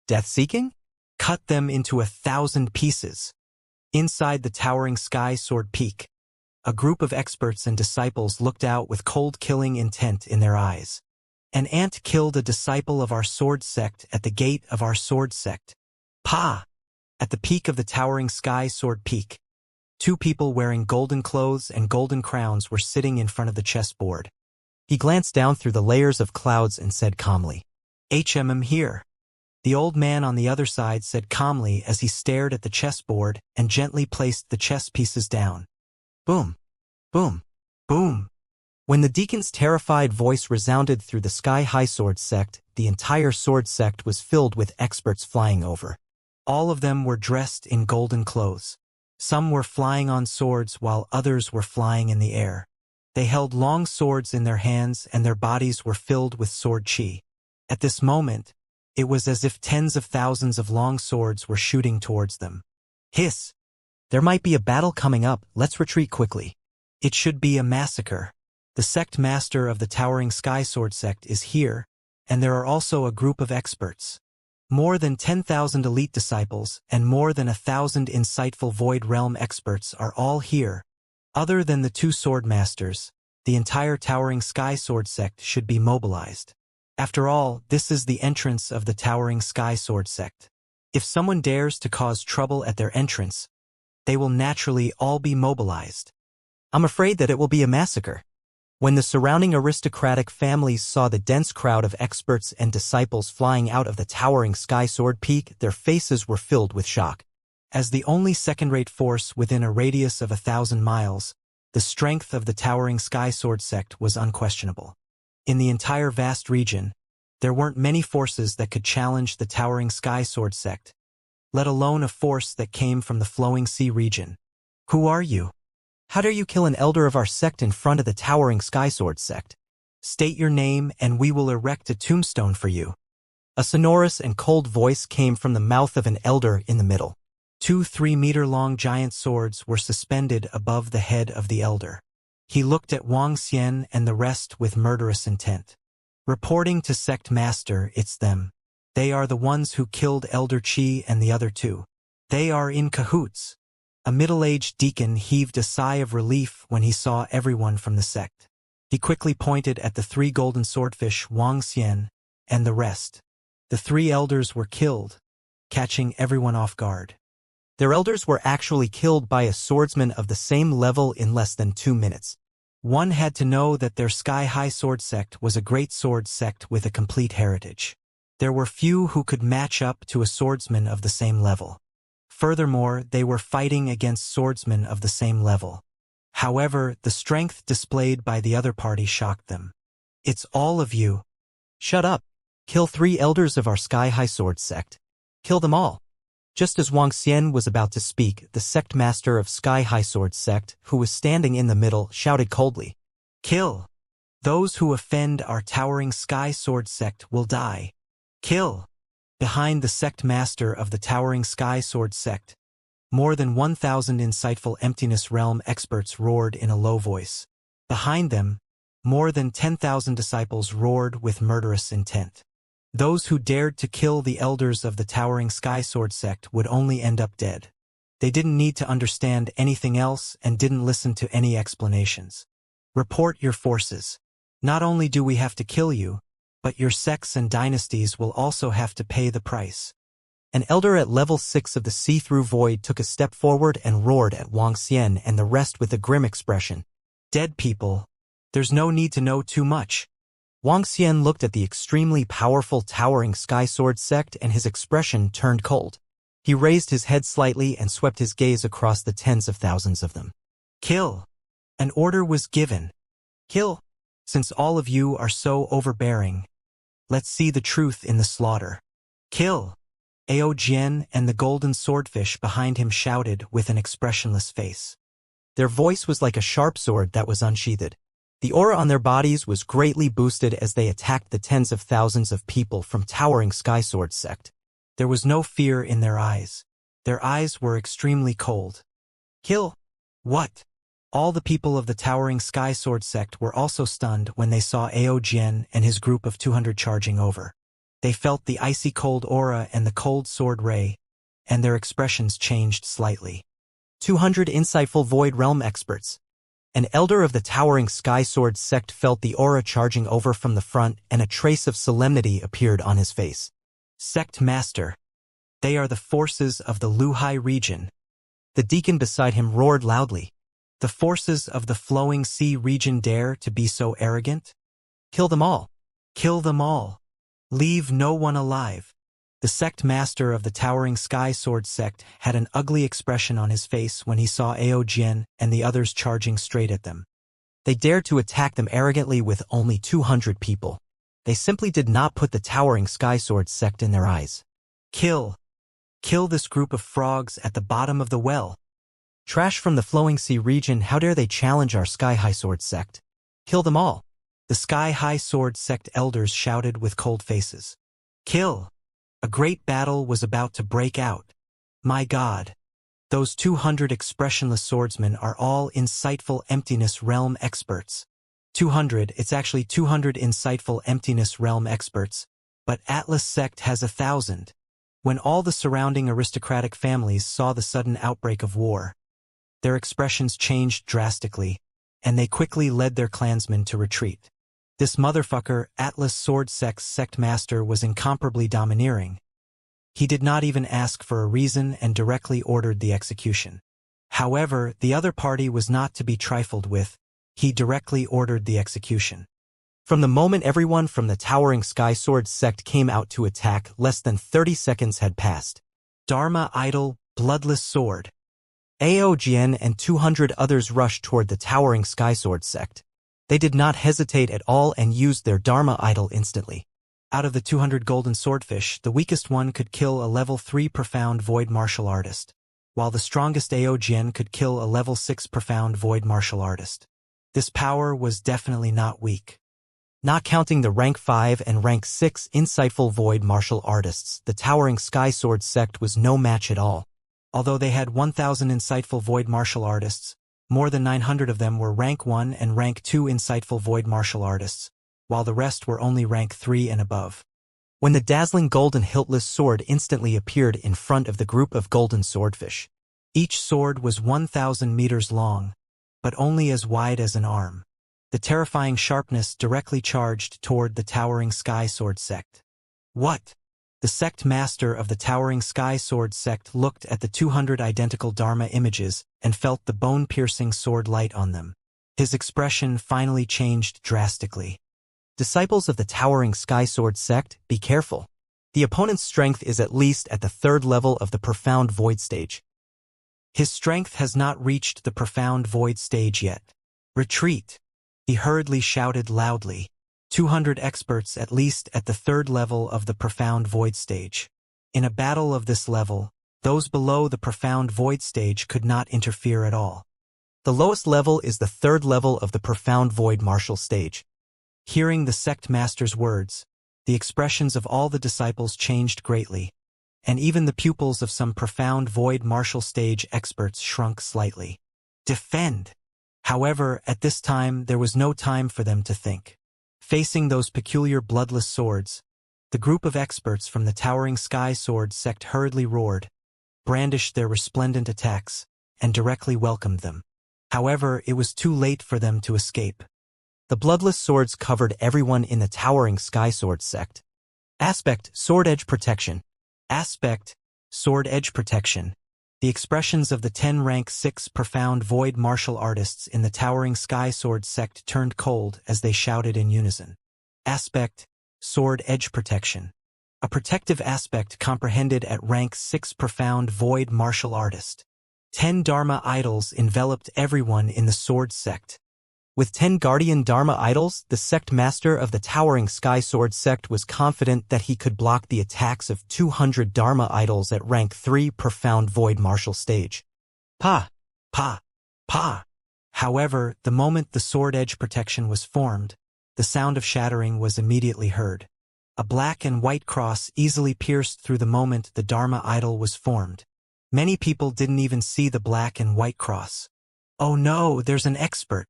Death-seeking? Cut them into 1,000 pieces. Inside the towering Sky Sword peak, a group of experts and disciples looked out with cold killing intent in their eyes. An ant killed a disciple of our sword sect at the gate of our sword sect. Pa! At the peak of the towering Sky Sword peak, 2 people wearing golden clothes and golden crowns were sitting in front of the chessboard. He glanced down through the layers of clouds and said calmly, "HMM here." The old man on the other side said calmly as he stared at the chessboard and gently placed the chess pieces down. Boom, boom, boom. When the deacon's terrified voice resounded through the sky-high sword sect, the entire sword sect was filled with experts flying over. All of them were dressed in golden clothes. Some were flying on swords while others were flying in the air. They held long swords in their hands and their bodies were filled with sword chi. At this moment, it was as if tens of thousands of long swords were shooting towards them. Hiss! There might be a battle coming up, let's retreat quickly. It should be a massacre. The sect master of the towering Sky Sword sect is here, and there are also a group of experts. More than 10,000 elite disciples and more than 1,000 insightful Void Realm experts are all here. Other than the 2 sword masters, the entire towering Sky Sword sect should be mobilized. After all, this is the entrance of the towering Sky Sword sect. If someone dares to cause trouble at their entrance, they will naturally all be mobilized. I'm afraid that it will be a massacre. When the surrounding aristocratic families saw the dense crowd of experts and disciples flying out of the towering Sky Sword peak, their faces were filled with shock. As the only second-rate force within a radius of 1,000 miles, the strength of the towering Sky Sword sect was unquestionable. In the entire vast region, there weren't many forces that could challenge the towering Sky Sword sect, let alone a force that came from the flowing sea region. Who are you? How dare you kill an elder of our sect in front of the towering Sky Sword sect? State your name and we will erect a tombstone for you. A sonorous and cold voice came from the mouth of an elder in the middle. 2 3-meter-long giant swords were suspended above the head of the elder. He looked at Wang Xian and the rest with murderous intent. Reporting to Sect Master, it's them. They are the ones who killed Elder Qi and the other two. They are in cahoots. A middle-aged deacon heaved a sigh of relief when he saw everyone from the sect. He quickly pointed at the 3 golden swordfish, Wang Xian, and the rest. The 3 elders were killed, catching everyone off guard. Their elders were actually killed by a swordsman of the same level in less than 2 minutes. One had to know that their sky-high sword sect was a great sword sect with a complete heritage. There were few who could match up to a swordsman of the same level. Furthermore, they were fighting against swordsmen of the same level. However, the strength displayed by the other party shocked them. It's all of you. Shut up. Kill 3 elders of our sky-high sword sect. Kill them all. Just as Wang Xian was about to speak, the sect master of sky-high sword sect, who was standing in the middle, shouted coldly, "Kill! Those who offend our towering sky sword sect will die. Kill!" Behind the sect master of the towering sky sword sect, more than 1,000 insightful emptiness realm experts roared in a low voice. Behind them, more than 10,000 disciples roared with murderous intent. Those who dared to kill the elders of the towering sky sword sect would only end up dead. They didn't need to understand anything else and didn't listen to any explanations. Report your forces. Not only do we have to kill you, but your sects and dynasties will also have to pay the price. An elder at level 6 of the see-through void took a step forward and roared at Wang Xian and the rest with a grim expression. Dead people. There's no need to know too much. Wang Xian looked at the extremely powerful towering sky sword sect and his expression turned cold. He raised his head slightly and swept his gaze across the tens of thousands of them. Kill. An order was given. Kill. Since all of you are so overbearing, let's see the truth in the slaughter. Kill. Ao Jian and the golden swordfish behind him shouted with an expressionless face. Their voice was like a sharp sword that was unsheathed. The aura on their bodies was greatly boosted as they attacked the tens of thousands of people from towering sky sword sect. There was no fear in their eyes. Their eyes were extremely cold. Kill. What? All the people of the towering sky sword sect were also stunned when they saw Ao Jian and his group of 200 charging over. They felt the icy cold aura and the cold sword ray, and their expressions changed slightly. 200 insightful void realm experts. An elder of the towering sky sword sect felt the aura charging over from the front and a trace of solemnity appeared on his face. Sect Master. They are the forces of the Luhai region. The deacon beside him roared loudly. The forces of the flowing sea region dare to be so arrogant? Kill them all. Kill them all. Leave no one alive. The sect master of the towering sky sword sect had an ugly expression on his face when he saw Ao Jian and the others charging straight at them. They dared to attack them arrogantly with only 200 people. They simply did not put the towering sky sword sect in their eyes. Kill. Kill this group of frogs at the bottom of the well. Trash from the flowing sea region, how dare they challenge our sky-high sword sect? Kill them all. The sky-high sword sect elders shouted with cold faces. Kill. A great battle was about to break out. My God. Those 200 expressionless swordsmen are all insightful emptiness realm experts. 200, it's actually 200 insightful emptiness realm experts, but Atlas sect has 1,000. When all the surrounding aristocratic families saw the sudden outbreak of war, their expressions changed drastically, and they quickly led their clansmen to retreat. This motherfucker, Atlas Sword Sect's sect master, was incomparably domineering. He did not even ask for a reason and directly ordered the execution. However, the other party was not to be trifled with. He directly ordered the execution. From the moment everyone from the towering Sky Sword sect came out to attack, less than 30 seconds had passed. Dharma Idol, Bloodless Sword. Ao Jian and 200 others rushed toward the towering Sky Sword sect. They did not hesitate at all and used their Dharma Idol instantly. Out of the 200 golden swordfish, the weakest one could kill a level 3 profound void martial artist, while the strongest Ao Jian could kill a level 6 profound void martial artist. This power was definitely not weak. Not counting the rank 5 and rank 6 insightful void martial artists, the towering Sky Sword sect was no match at all. Although they had 1,000 insightful void martial artists, More than 900 of them were rank 1 and rank 2 insightful void martial artists, while the rest were only rank 3 and above. When the dazzling golden hiltless sword instantly appeared in front of the group of golden swordfish. Each sword was 1,000 meters long, but only as wide as an arm. The terrifying sharpness directly charged toward the towering sky sword sect. What? The sect master of the towering sky sword sect looked at the 200 identical Dharma images and felt the bone-piercing sword light on them. His expression finally changed drastically. Disciples of the towering sky sword sect, be careful. The opponent's strength is at least at the 3rd level of the profound void stage. His strength has not reached the profound void stage yet. Retreat! He hurriedly shouted loudly. 200 experts at least at the 3rd level of the profound void stage. In a battle of this level, those below the profound void stage could not interfere at all. The lowest level is the 3rd level of the profound void martial stage. Hearing the sect master's words, the expressions of all the disciples changed greatly, and even the pupils of some profound void martial stage experts shrunk slightly. Defend! However, at this time there was no time for them to think. Facing those peculiar bloodless swords, the group of experts from the towering sky sword sect hurriedly roared, brandished their resplendent attacks, and directly welcomed them. However, it was too late for them to escape. The bloodless swords covered everyone in the towering sky sword sect. Aspect, sword edge protection. Aspect, sword edge protection. The expressions of the 10 rank 6 profound void martial artists in the towering sky sword sect turned cold as they shouted in unison. Aspect, sword edge protection. A protective aspect comprehended at rank 6 profound void martial artist. 10 Dharma idols enveloped everyone in the sword sect. With 10 guardian Dharma idols, the sect master of the towering sky sword sect was confident that he could block the attacks of 200 Dharma idols at rank 3 profound void martial stage. Pa! Pa! Pa! However, the moment the sword edge protection was formed, the sound of shattering was immediately heard. A black and white cross easily pierced through the moment the Dharma idol was formed. Many people didn't even see the black and white cross. Oh no, there's an expert!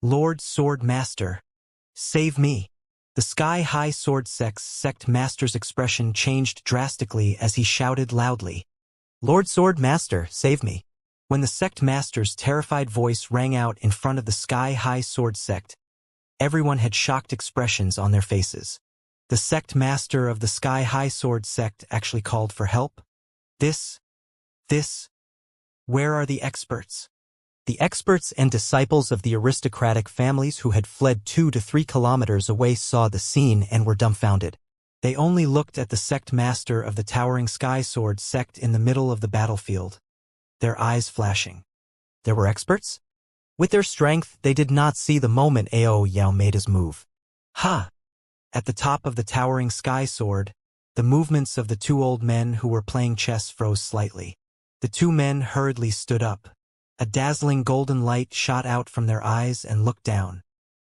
Lord Sword Master, save me. The sky-high sword sect master's expression changed drastically as he shouted loudly. Lord Sword Master, save me. When the sect master's terrified voice rang out in front of the sky-high sword sect, everyone had shocked expressions on their faces. The sect master of the sky-high sword sect actually called for help? Where are the experts? The experts and disciples of the aristocratic families who had fled 2 to 3 kilometers away saw the scene and were dumbfounded. They only looked at the sect master of the towering sky sword sect in the middle of the battlefield, their eyes flashing. There were experts? With their strength, they did not see the moment Ao Yao made his move. Ha! At the top of the towering sky sword, the movements of the 2 old men who were playing chess froze slightly. The 2 men hurriedly stood up. A dazzling golden light shot out from their eyes and looked down.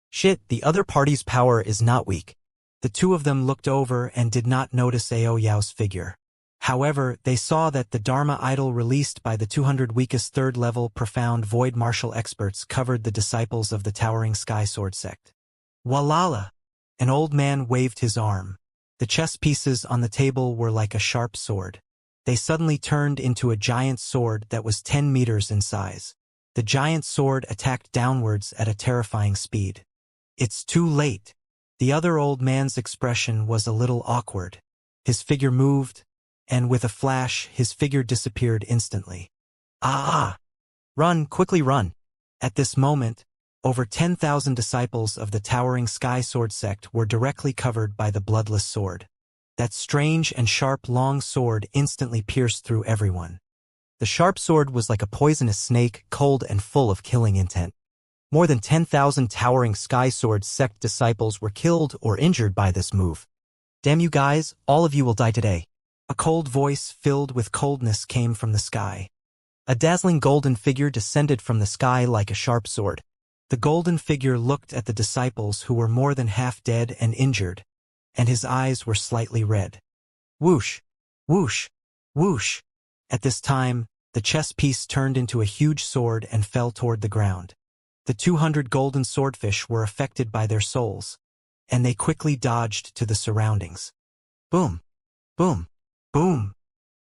Shit, the other party's power is not weak. The 2 of them looked over and did not notice Ao Yao's figure. However, they saw that the Dharma idol released by the 200 weakest 3rd level profound void martial experts covered the disciples of the towering sky sword sect. Walala! An old man waved his arm. The chess pieces on the table were like a sharp sword. They suddenly turned into a giant sword that was 10 meters in size. The giant sword attacked downwards at a terrifying speed. It's too late. The other old man's expression was a little awkward. His figure moved, and with a flash, his figure disappeared instantly. Ah! Run, quickly run! At this moment, over 10,000 disciples of the towering sky sword sect were directly covered by the bloodless sword. That strange and sharp long sword instantly pierced through everyone. The sharp sword was like a poisonous snake, cold and full of killing intent. More than 10,000 towering sky sword sect disciples were killed or injured by this move. Damn you guys, all of you will die today. A cold voice filled with coldness came from the sky. A dazzling golden figure descended from the sky like a sharp sword. The golden figure looked at the disciples who were more than half dead and injured, and his eyes were slightly red. Whoosh! Whoosh! Whoosh! At this time, The chess piece turned into a huge sword and fell toward the ground. The 200 golden swordfish were affected by their souls, and they quickly dodged to the surroundings. Boom! Boom! Boom!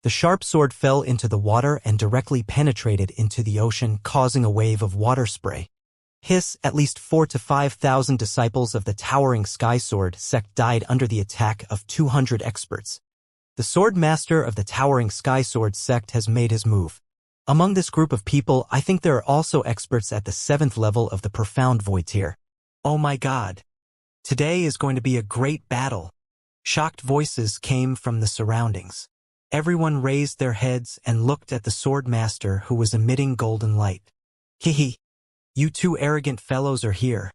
The sharp sword fell into the water and directly penetrated into the ocean, causing a wave of water spray. Hiss, at least 4,000 to 5,000 disciples of the towering Sky Sword sect died under the attack of 200 experts. The sword master of the towering Sky Sword sect has made his move. Among this group of people, I think there are also experts at the 7th level of the Profound Void tier. Oh my god. Today is going to be a great battle. Shocked voices came from the surroundings. Everyone raised their heads and looked at the sword master who was emitting golden light. Hehe. You two arrogant fellows are here.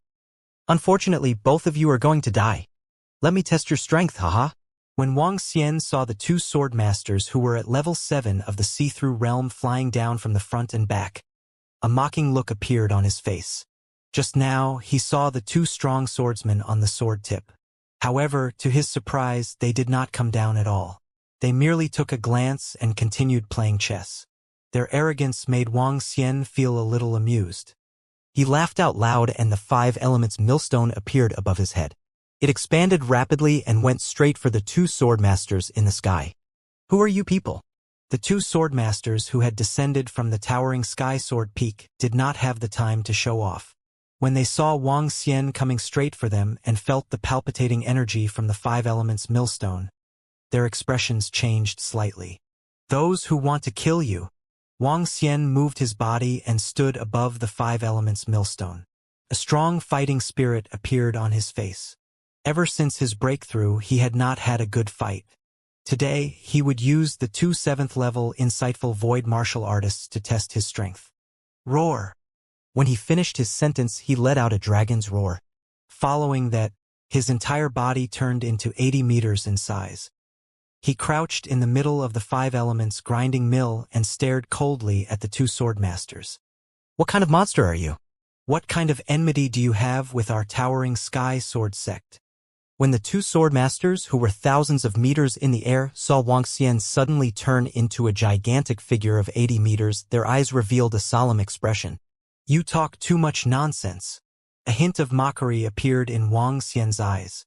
Unfortunately, both of you are going to die. Let me test your strength, haha. When Wang Xian saw the two sword masters who were at level 7 of the see-through realm flying down from the front and back, a mocking look appeared on his face. Just now, he saw the two strong swordsmen on the sword tip. However, to his surprise, they did not come down at all. They merely took a glance and continued playing chess. Their arrogance made Wang Xian feel a little amused. He laughed out loud and the 5 elements millstone appeared above his head. It expanded rapidly and went straight for the two swordmasters in the sky. Who are you people? The two swordmasters who had descended from the towering Sky Sword peak did not have the time to show off. When they saw Wang Xian coming straight for them and felt the palpitating energy from the 5 elements millstone, their expressions changed slightly. Those who want to kill you. Wang Xian moved his body and stood above the 5 elements millstone. A strong fighting spirit appeared on his face. Ever since his breakthrough, he had not had a good fight. Today, he would use the 2 7th-level insightful void martial artists to test his strength. Roar! When he finished his sentence, he let out a dragon's roar. Following that, his entire body turned into 80 meters in size. He crouched in the middle of the 5 elements grinding mill and stared coldly at the two swordmasters. What kind of monster are you? What kind of enmity do you have with our towering Sky Sword sect? When the two swordmasters, who were thousands of meters in the air, saw Wang Xian suddenly turn into a gigantic figure of 80 meters, their eyes revealed a solemn expression. You talk too much nonsense. A hint of mockery appeared in Wang Xian's eyes.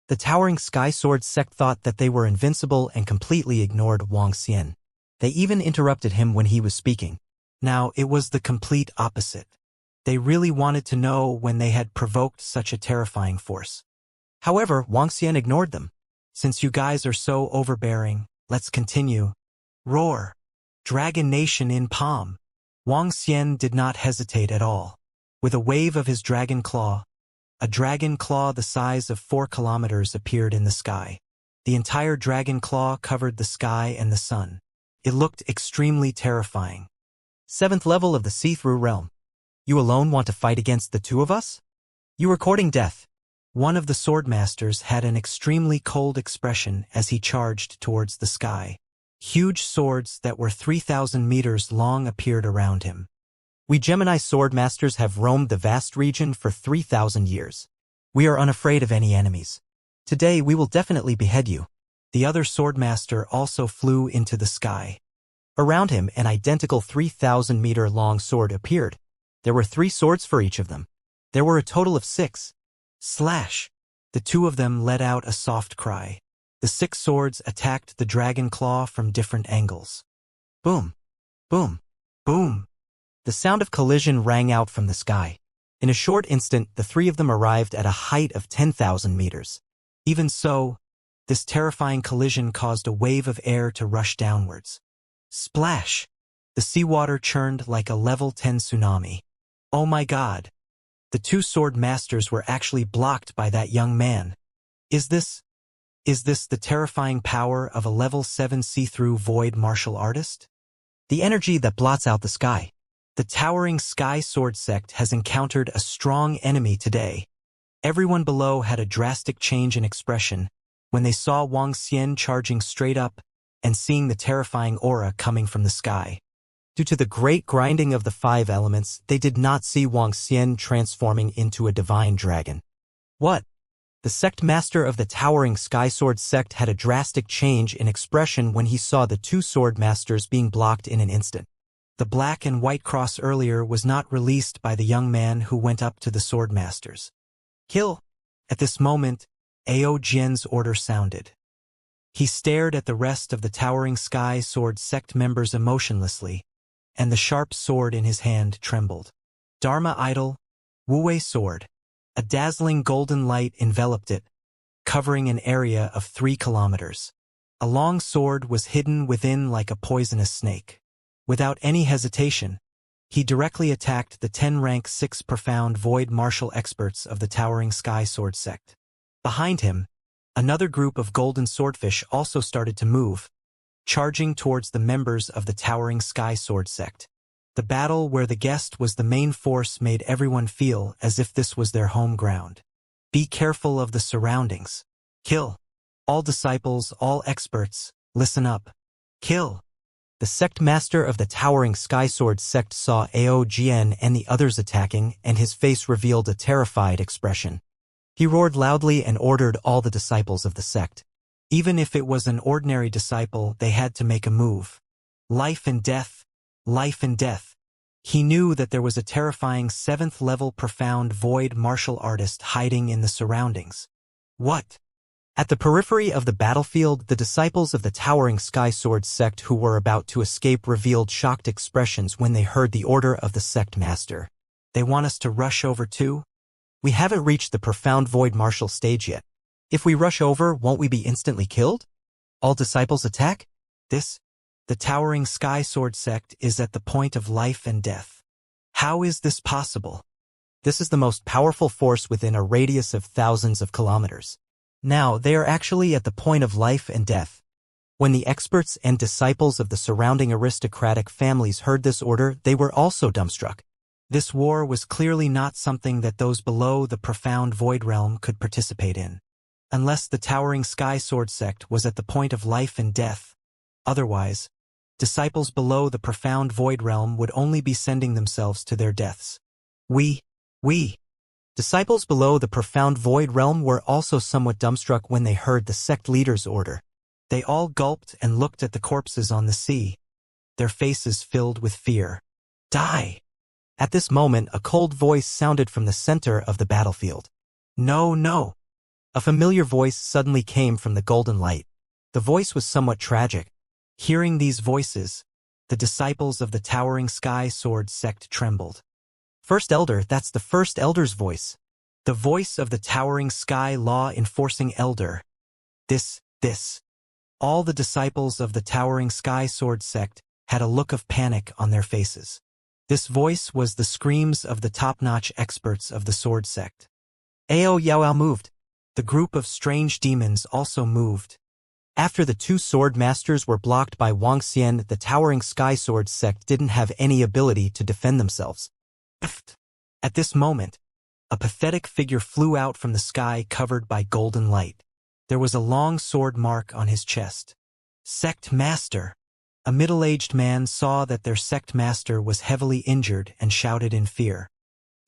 The towering Sky Sword sect thought that they were invincible and completely ignored Wang Xian. They even interrupted him when he was speaking. Now, it was the complete opposite. They really wanted to know when they had provoked such a terrifying force. However, Wang Xian ignored them. Since you guys are so overbearing, let's continue. Roar! Dragon Nation in palm. Wang Xian did not hesitate at all. With a wave of his dragon claw, a dragon claw the size of 4 kilometers appeared in the sky. The entire dragon claw covered the sky and the sun. It looked extremely terrifying. 7th level of the see-through realm. You alone want to fight against the two of us? You are courting death. One of the swordmasters had an extremely cold expression as he charged towards the sky. Huge swords that were 3,000 meters long appeared around him. We Gemini swordmasters have roamed the vast region for 3,000 years. We are unafraid of any enemies. Today we will definitely behead you. The other swordmaster also flew into the sky. Around him, an identical 3,000-meter-long sword appeared. There were 3 swords for each of them. There were a total of 6. Slash! The two of them let out a soft cry. The 6 swords attacked the dragon claw from different angles. Boom! Boom! Boom! The sound of collision rang out from the sky. In a short instant, the 3 of them arrived at a height of 10,000 meters. Even so, this terrifying collision caused a wave of air to rush downwards. Splash! The seawater churned like a level 10 tsunami. Oh my god! The 2 sword masters were actually blocked by that young man. Is this the terrifying power of a level 7 see-through void martial artist? The energy that blots out the sky. The towering Sky Sword sect has encountered a strong enemy today. Everyone below had a drastic change in expression when they saw Wang Xian charging straight up and seeing the terrifying aura coming from the sky. Due to the great grinding of the 5 elements, they did not see Wang Xian transforming into a divine dragon. What? The sect master of the towering Sky Sword sect had a drastic change in expression when he saw the 2 sword masters being blocked in an instant. The black and white cross earlier was not released by the young man who went up to the sword masters. Kill! At this moment, Ao Jian's order sounded. He stared at the rest of the Towering Sky Sword sect members emotionlessly, and the sharp sword in his hand trembled. Dharma idol, Wu sword. A dazzling golden light enveloped it, covering an area of 3 kilometers. A long sword was hidden within like a poisonous snake. Without any hesitation, he directly attacked the 10 rank 6 profound void martial experts of the Towering Sky Sword sect. Behind him, another group of golden swordfish also started to move, charging towards the members of the Towering Sky Sword sect. The battle where the guest was the main force made everyone feel as if this was their home ground. Be careful of the surroundings. Kill. All disciples, all experts, listen up. Kill. The sect master of the Towering Sky Sword sect saw Ao Jian and the others attacking, and his face revealed a terrified expression. He roared loudly and ordered all the disciples of the sect. Even if it was an ordinary disciple, they had to make a move. Life and death. Life and death. He knew that there was a terrifying 7th-level profound void martial artist hiding in the surroundings. What? At the periphery of the battlefield, the disciples of the Towering Sky Sword sect who were about to escape revealed shocked expressions when they heard the order of the sect master. They want us to rush over too? We haven't reached the profound void martial stage yet. If we rush over, won't we be instantly killed? All disciples attack? The Towering Sky Sword sect is at the point of life and death. How is this possible? This is the most powerful force within a radius of thousands of kilometers. Now, they are actually at the point of life and death. When the experts and disciples of the surrounding aristocratic families heard this order, they were also dumbstruck. This war was clearly not something that those below the profound void realm could participate in. Unless the Towering Sky Sword sect was at the point of life and death. Otherwise, disciples below the profound void realm would only be sending themselves to their deaths. Disciples below the profound void realm were also somewhat dumbstruck when they heard the sect leader's order. They all gulped and looked at the corpses on the sea, their faces filled with fear. Die! At this moment, a cold voice sounded from the center of the battlefield. No. A familiar voice suddenly came from the golden light. The voice was somewhat tragic. Hearing these voices, the disciples of the Towering Sky Sword sect trembled. First Elder, that's the First Elder's voice. The voice of the Towering Sky Law Enforcing Elder. This. All the disciples of the Towering Sky Sword sect had a look of panic on their faces. This voice was the screams of the top-notch experts of the sword sect. Ao Yao moved. The group of strange demons also moved. After the 2 sword masters were blocked by Wuxia, the Towering Sky Sword sect didn't have any ability to defend themselves. At this moment, a pathetic figure flew out from the sky covered by golden light. There was a long sword mark on his chest. Sect Master. A middle-aged man saw that their sect master was heavily injured and shouted in fear.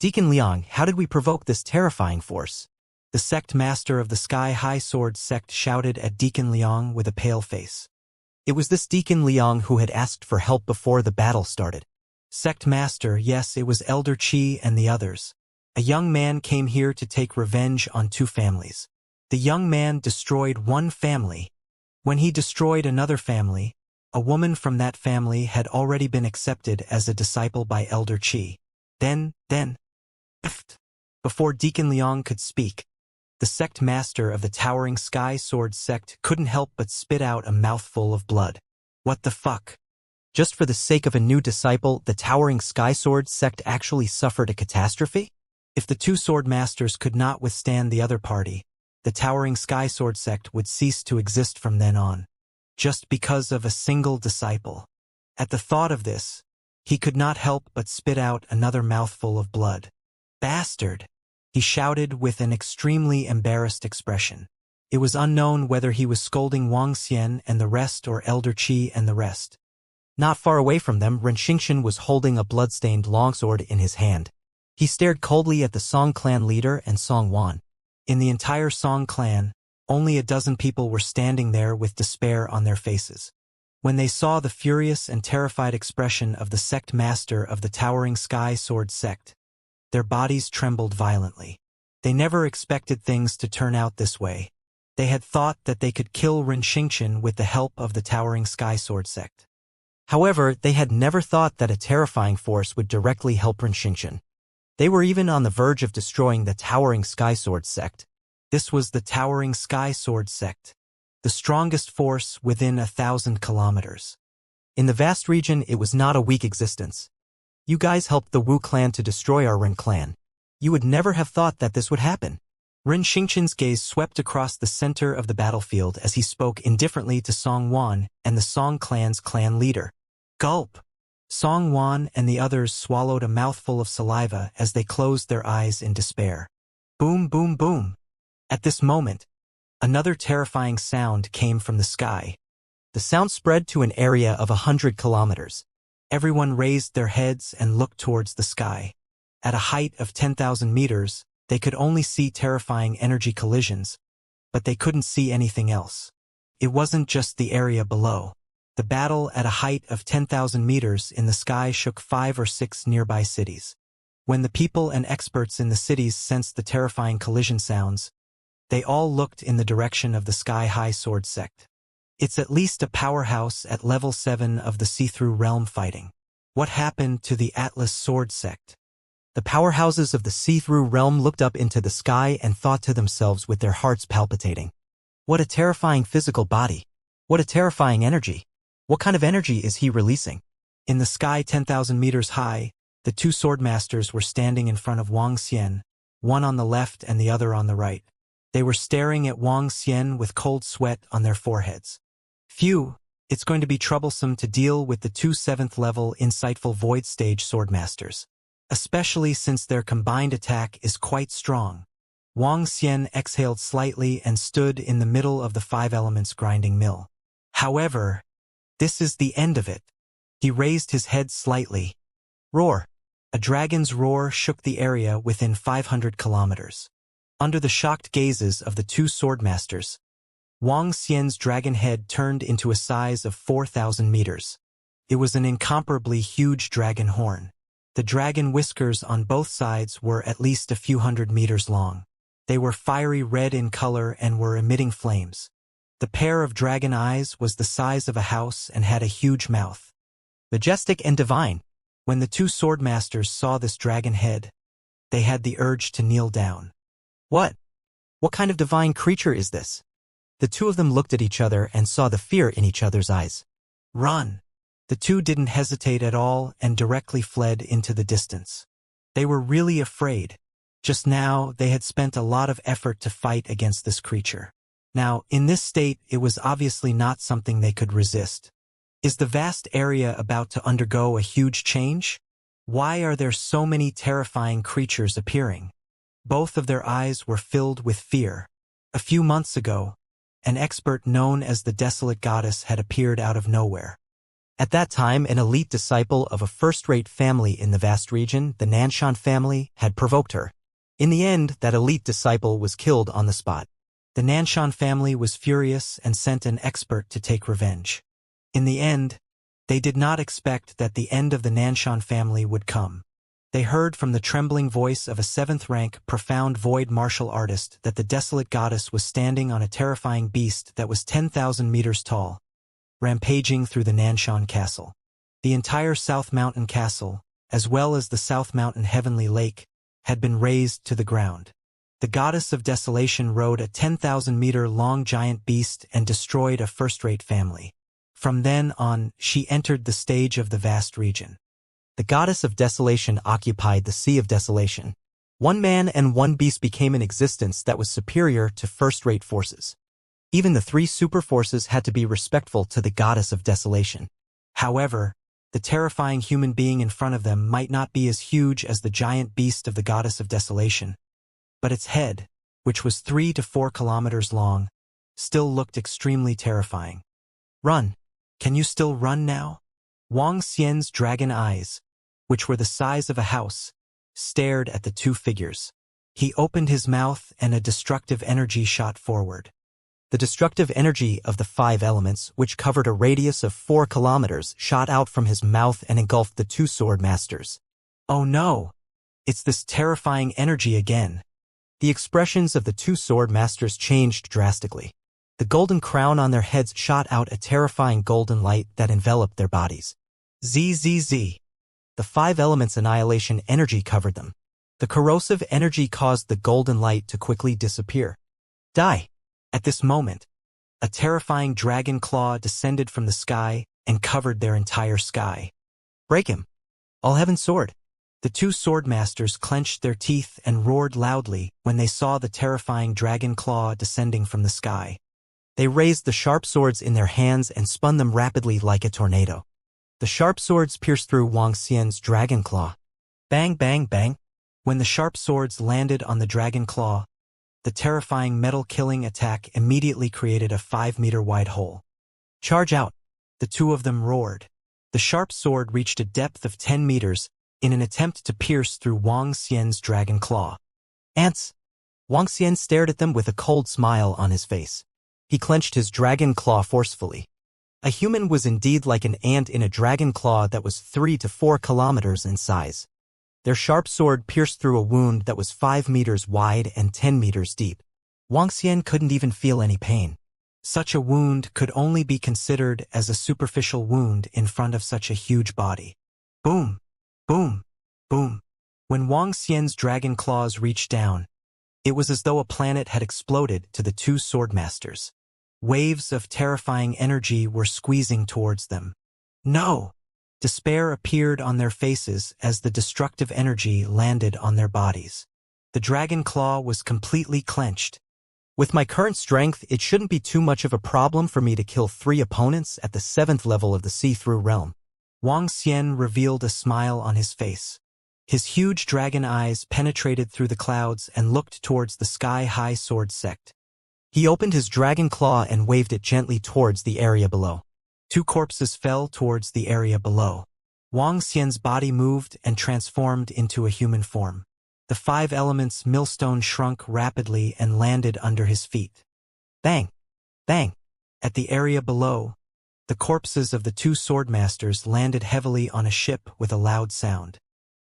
Deacon Liang, how did we provoke this terrifying force? The sect master of the Sky High Sword sect shouted at Deacon Liang with a pale face. It was this Deacon Liang who had asked for help before the battle started. Sect master, yes, it was Elder Qi and the others. A young man came here to take revenge on 2 families. The young man destroyed one family. When he destroyed another family, a woman from that family had already been accepted as a disciple by Elder Qi. Then, before Deacon Liang could speak, the sect master of the Towering Sky Sword sect couldn't help but spit out a mouthful of blood. What the fuck? Just for the sake of a new disciple, the Towering Sky Sword sect actually suffered a catastrophe? If the 2 sword masters could not withstand the other party, the Towering Sky Sword sect would cease to exist from then on. Just because of a single disciple. At the thought of this, he could not help but spit out another mouthful of blood. Bastard! He shouted with an extremely embarrassed expression. It was unknown whether he was scolding Wuxia and the rest or Elder Qi and the rest. Not far away from them, Ren Xingxian was holding a blood-stained longsword in his hand. He stared coldly at the Song clan leader and Song Wan. In the entire Song clan, only a dozen people were standing there with despair on their faces. When they saw the furious and terrified expression of the sect master of the towering sky sword sect, their bodies trembled violently. They never expected things to turn out this way. They had thought that they could kill Ren Xingqian with the help of the towering sky sword sect. However, they had never thought that a terrifying force would directly help Ren Xingqian. They were even on the verge of destroying the towering sky sword sect. This was the towering sky sword sect, the strongest force within 1,000 kilometers. In the vast region, it was not a weak existence. You guys helped the Wu clan to destroy our Ren clan. You would never have thought that this would happen. Ren Xingqian's gaze swept across the center of the battlefield as he spoke indifferently to Song Wan and the Song clan's clan leader. Gulp! Song Wan and the others swallowed a mouthful of saliva as they closed their eyes in despair. Boom, boom, boom. At this moment, another terrifying sound came from the sky. The sound spread to an area of 100 kilometers. Everyone raised their heads and looked towards the sky. At a height of 10,000 meters, they could only see terrifying energy collisions, but they couldn't see anything else. It wasn't just the area below. The battle at a height of 10,000 meters in the sky shook 5 or 6 nearby cities. When the people and experts in the cities sensed the terrifying collision sounds, they all looked in the direction of the sky-high sword sect. It's at least a powerhouse at level 7 of the see-through realm fighting. What happened to the Atlas sword sect? The powerhouses of the see-through realm looked up into the sky and thought to themselves with their hearts palpitating. What a terrifying physical body. What a terrifying energy. What kind of energy is he releasing? In the sky 10,000 meters high, the two swordmasters were standing in front of Wang Xian, one on the left and the other on the right. They were staring at Wang Xian with cold sweat on their foreheads. Phew, it's going to be troublesome to deal with the two 7th-level insightful void stage swordmasters, especially since their combined attack is quite strong. Wang Xian exhaled slightly and stood in the middle of the 5 elements grinding mill. However, this is the end of it. He raised his head slightly. Roar! A dragon's roar shook the area within 500 kilometers. Under the shocked gazes of the two swordmasters, Wang Xian's dragon head turned into a size of 4,000 meters. It was an incomparably huge dragon horn. The dragon whiskers on both sides were at least a few hundred meters long. They were fiery red in color and were emitting flames. The pair of dragon eyes was the size of a house and had a huge mouth. Majestic and divine. When the two swordmasters saw this dragon head, they had the urge to kneel down. What? What kind of divine creature is this? The two of them looked at each other and saw the fear in each other's eyes. Run! The two didn't hesitate at all and directly fled into the distance. They were really afraid. Just now, they had spent a lot of effort to fight against this creature. Now, in this state, it was obviously not something they could resist. Is the vast area about to undergo a huge change? Why are there so many terrifying creatures appearing? Both of their eyes were filled with fear. A few months ago, an expert known as the Desolate Goddess had appeared out of nowhere. At that time, an elite disciple of a first-rate family in the vast region, the Nanshan family, had provoked her. In the end, that elite disciple was killed on the spot. The Nanshan family was furious and sent an expert to take revenge. In the end, they did not expect that the end of the Nanshan family would come. They heard from the trembling voice of a 7th-rank, profound void martial artist that the Desolate Goddess was standing on a terrifying beast that was 10,000 meters tall, rampaging through the Nanshan Castle. The entire South Mountain Castle, as well as the South Mountain Heavenly Lake, had been razed to the ground. The Goddess of Desolation rode a 10,000-meter-long giant beast and destroyed a first-rate family. From then on, she entered the stage of the vast region. The Goddess of Desolation occupied the Sea of Desolation. One man and one beast became an existence that was superior to first-rate forces. Even the 3 super forces had to be respectful to the Goddess of Desolation. However, the terrifying human being in front of them might not be as huge as the giant beast of the Goddess of Desolation, but its head, which was 3 to 4 kilometers long, still looked extremely terrifying. Run! Can you still run now? Wang Xian's dragon eyes, which were the size of a house, stared at the two figures. He opened his mouth and a destructive energy shot forward. The destructive energy of the 5 elements, which covered a radius of 4 kilometers, shot out from his mouth and engulfed the 2 sword masters. Oh no! It's this terrifying energy again. The expressions of the 2 sword masters changed drastically. The golden crown on their heads shot out a terrifying golden light that enveloped their bodies. ZZZ. The 5 elements' annihilation energy covered them. The corrosive energy caused the golden light to quickly disappear. Die! At this moment, a terrifying dragon claw descended from the sky and covered their entire sky. Break him! All heaven's sword! The 2 sword masters clenched their teeth and roared loudly when they saw the terrifying dragon claw descending from the sky. They raised the sharp swords in their hands and spun them rapidly like a tornado. The sharp swords pierced through Wang Xian's dragon claw. Bang, bang, bang. When the sharp swords landed on the dragon claw, the terrifying metal-killing attack immediately created a 5-meter-wide hole. Charge out! The 2 of them roared. The sharp sword reached a depth of 10 meters in an attempt to pierce through Wang Xian's dragon claw. Ants! Wang Xian stared at them with a cold smile on his face. He clenched his dragon claw forcefully. A human was indeed like an ant in a dragon claw that was 3 to 4 kilometers in size. Their sharp sword pierced through a wound that was 5 meters wide and 10 meters deep. Wang Xian couldn't even feel any pain. Such a wound could only be considered as a superficial wound in front of such a huge body. Boom! Boom! Boom! When Wang Xian's dragon claws reached down, it was as though a planet had exploded to the 2 sword masters. Waves of terrifying energy were squeezing towards them. No! Despair appeared on their faces as the destructive energy landed on their bodies. The dragon claw was completely clenched. With my current strength, it shouldn't be too much of a problem for me to kill 3 opponents at the 7th level of the see-through realm. Wang Xian revealed a smile on his face. His huge dragon eyes penetrated through the clouds and looked towards the sky-high sword sect. He opened his dragon claw and waved it gently towards the area below. 2 corpses fell towards the area below. Wang Xian's body moved and transformed into a human form. The 5 elements millstone shrunk rapidly and landed under his feet. Bang! Bang! At the area below, the corpses of the 2 sword masters landed heavily on a ship with a loud sound.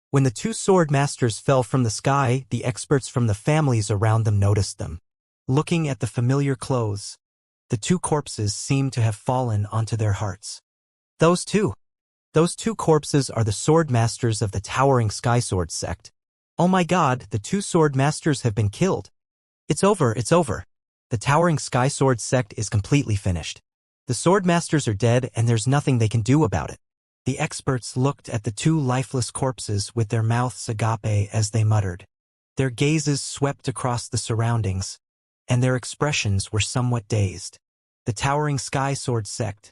When the 2 sword masters fell from the sky, the experts from the families around them noticed them. Looking at the familiar clothes, the 2 corpses seemed to have fallen onto their hearts. Those two corpses are the sword masters of the towering sky sword sect. Oh my god, the 2 sword masters have been killed. It's over, it's over. The towering sky sword sect is completely finished. The sword masters are dead and there's nothing they can do about it. The experts looked at the 2 lifeless corpses with their mouths agape as they muttered. Their gazes swept across the surroundings, and their expressions were somewhat dazed. The towering sky sword sect,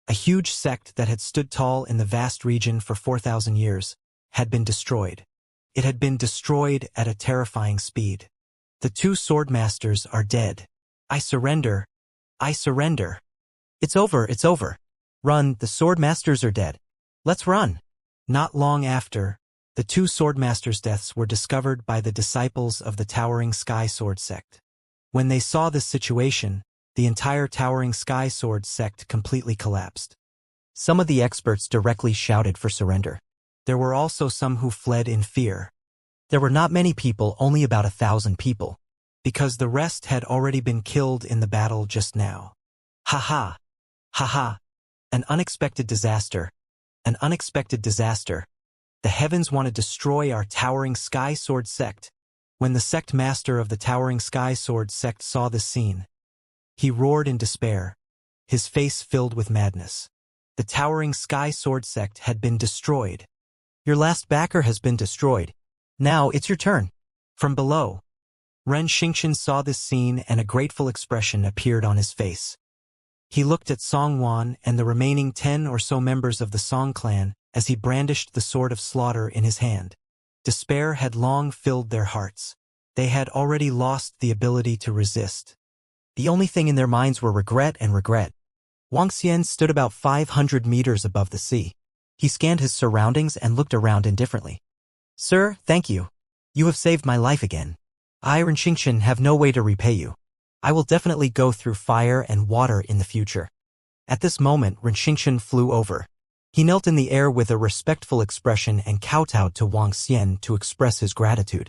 a huge sect that had stood tall in the vast region for 4,000 years, had been destroyed. It had been destroyed at a terrifying speed. The 2 sword masters are dead. I surrender. I surrender. It's over, it's over. Run, the sword masters are dead. Let's run. Not long after, the 2 sword masters' deaths were discovered by the disciples of the towering sky sword sect. When they saw this situation, the entire towering sky sword sect completely collapsed. Some of the experts directly shouted for surrender. There were also some who fled in fear. There were not many people, only about 1,000 people, because the rest had already been killed in the battle just now. Ha ha! Ha ha! An unexpected disaster. An unexpected disaster. The heavens want to destroy our towering sky sword sect. When the sect master of the towering sky sword sect saw this scene, he roared in despair, his face filled with madness. The towering sky sword sect had been destroyed. Your last backer has been destroyed. Now it's your turn. From below, Ren Xingqian saw this scene and a grateful expression appeared on his face. He looked at Song Wan and the remaining 10 or so members of the Song clan as he brandished the sword of slaughter in his hand. Despair had long filled their hearts. They had already lost the ability to resist. The only thing in their minds were regret and regret. Wang Xian stood about 500 meters above the sea. He scanned his surroundings and looked around indifferently. Sir, thank you. You have saved my life again. I, Ren Xingqian, have no way to repay you. I will definitely go through fire and water in the future. At this moment, Renxingchen flew over. He knelt in the air with a respectful expression and kowtowed to Wang Xian to express his gratitude.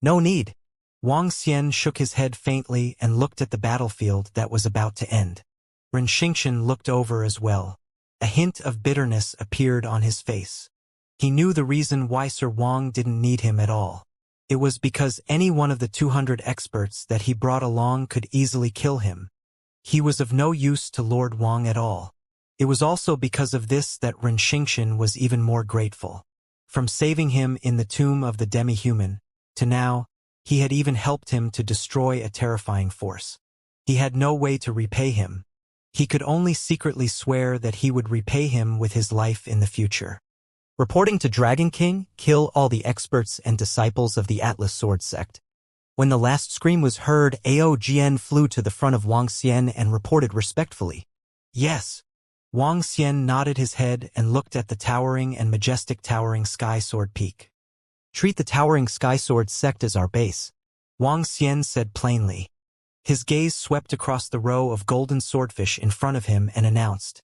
No need. Wang Xian shook his head faintly and looked at the battlefield that was about to end. Renxingchen looked over as well. A hint of bitterness appeared on his face. He knew the reason why Sir Wang didn't need him at all. It was because any one of the 200 experts that he brought along could easily kill him. He was of no use to Lord Wang at all. It was also because of this that Renxingchen was even more grateful. From saving him in the tomb of the demi-human, to now, he had even helped him to destroy a terrifying force. He had no way to repay him. He could only secretly swear that he would repay him with his life in the future. Reporting to Dragon King, kill all the experts and disciples of the Atlas Sword sect. When the last scream was heard, Ao Jian flew to the front of Wang Xian and reported respectfully. Yes. Wang Xian nodded his head and looked at the towering and majestic towering Sky Sword Peak. Treat the towering Sky Sword sect as our base, Wang Xian said plainly. His gaze swept across the row of golden swordfish in front of him and announced.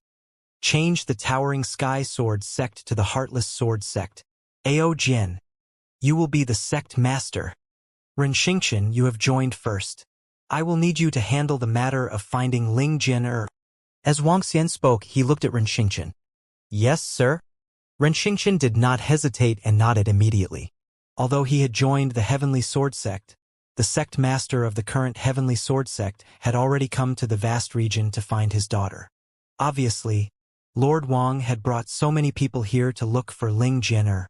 Change the towering Sky Sword sect to the Heartless Sword sect. Ao Jian. You will be the sect master. Renxingchen, you have joined first. I will need you to handle the matter of finding Ling Jian. As Wang Xian spoke, he looked at Renxingchen. Yes, sir. Renxingchen did not hesitate and nodded immediately. Although he had joined the Heavenly Sword sect, the sect master of the current Heavenly Sword sect had already come to the vast region to find his daughter. Obviously, Lord Wang had brought so many people here to look for Ling Jian.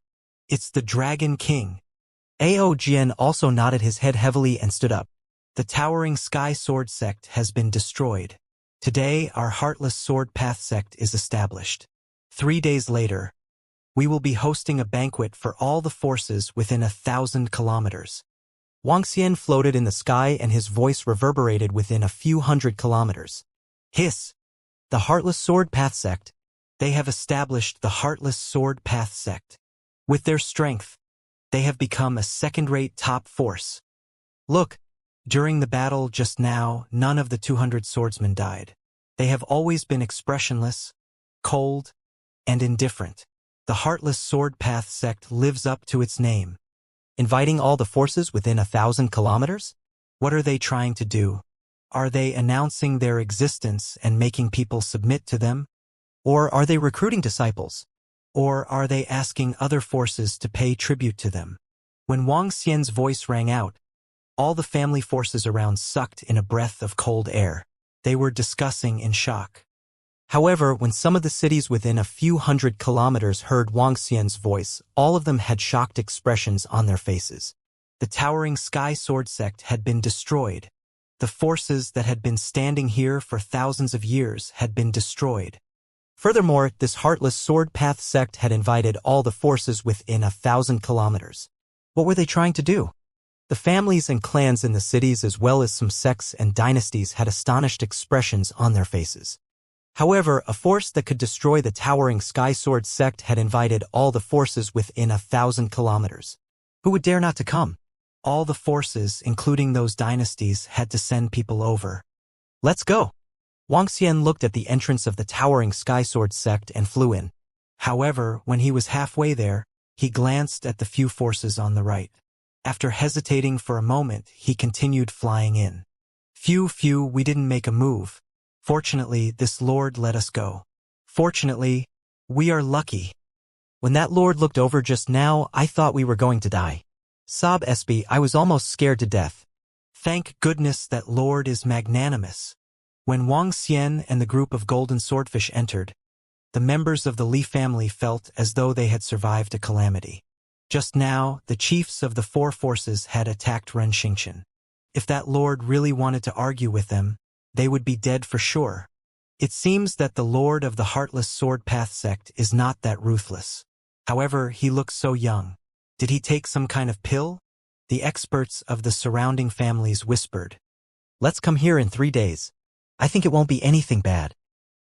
It's the Dragon King. Ao Jian also nodded his head heavily and stood up. The towering Sky Sword sect has been destroyed. Today, our Heartless Sword Path sect is established. 3 days later, we will be hosting a banquet for all the forces within 1,000 kilometers. Wang Xian floated in the sky and his voice reverberated within a few hundred kilometers. Hiss! The Heartless Sword Path sect. They have established the Heartless Sword Path sect. With their strength, they have become a second-rate top force. Look, during the battle just now, none of the 200 swordsmen died. They have always been expressionless, cold, and indifferent. The Heartless Sword Path sect lives up to its name. Inviting all the forces within 1,000 kilometers? What are they trying to do? Are they announcing their existence and making people submit to them? Or are they recruiting disciples? Or are they asking other forces to pay tribute to them? When Wang Xian's voice rang out, all the family forces around sucked in a breath of cold air. They were discussing in shock. However, when some of the cities within a few hundred kilometers heard Wang Xian's voice, all of them had shocked expressions on their faces. The towering Sky Sword sect had been destroyed. The forces that had been standing here for thousands of years had been destroyed. Furthermore, this Heartless Sword Path sect had invited all the forces within 1,000 kilometers. What were they trying to do? The families and clans in the cities as well as some sects and dynasties had astonished expressions on their faces. However, a force that could destroy the towering Sky Sword sect had invited all the forces within 1,000 kilometers. Who would dare not to come? All the forces, including those dynasties, had to send people over. Let's go! Wang Xian looked at the entrance of the towering Sky Sword sect and flew in. However, when he was halfway there, he glanced at the few forces on the right. After hesitating for a moment, he continued flying in. Phew, we didn't make a move. Fortunately, this lord let us go. Fortunately, we are lucky. When that lord looked over just now, I thought we were going to die. Sob SB, I was almost scared to death. Thank goodness that lord is magnanimous. When Wang Xian and the group of golden swordfish entered, the members of the Li family felt as though they had survived a calamity. Just now, the chiefs of the 4 forces had attacked Renxingchen. If that lord really wanted to argue with them, they would be dead for sure. It seems that the lord of the Heartless Sword Path sect is not that ruthless. However, he looks so young. Did he take some kind of pill? The experts of the surrounding families whispered. Let's come here in 3 days. I think it won't be anything bad.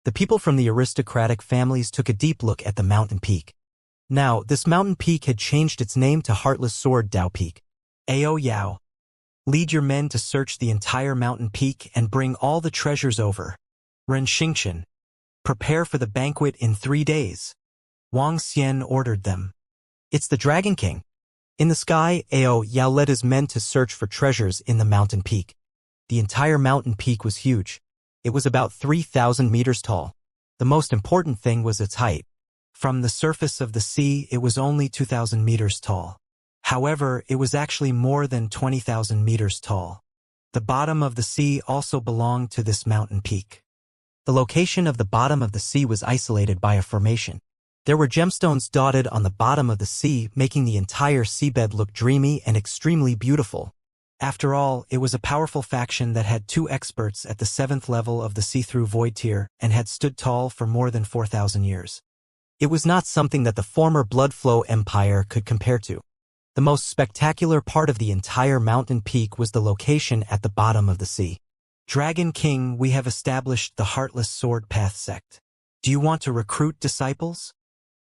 The people from the aristocratic families took a deep look at the mountain peak. Now, this mountain peak had changed its name to Heartless Sword Dao Peak. Ao Yao. Lead your men to search the entire mountain peak and bring all the treasures over. Ren Xingqian, prepare for the banquet in 3 days. Wang Xian ordered them. It's the Dragon King. In the sky, Ao Yao led his men to search for treasures in the mountain peak. The entire mountain peak was huge. It was about 3,000 meters tall. The most important thing was its height. From the surface of the sea, it was only 2,000 meters tall. However, it was actually more than 20,000 meters tall. The bottom of the sea also belonged to this mountain peak. The location of the bottom of the sea was isolated by a formation. There were gemstones dotted on the bottom of the sea, making the entire seabed look dreamy and extremely beautiful. After all, it was a powerful faction that had 2 experts at the 7th level of the see-through void tier and had stood tall for more than 4,000 years. It was not something that the former Blood Flow Empire could compare to. The most spectacular part of the entire mountain peak was the location at the bottom of the sea. Dragon King, we have established the Heartless Sword Path sect. Do you want to recruit disciples?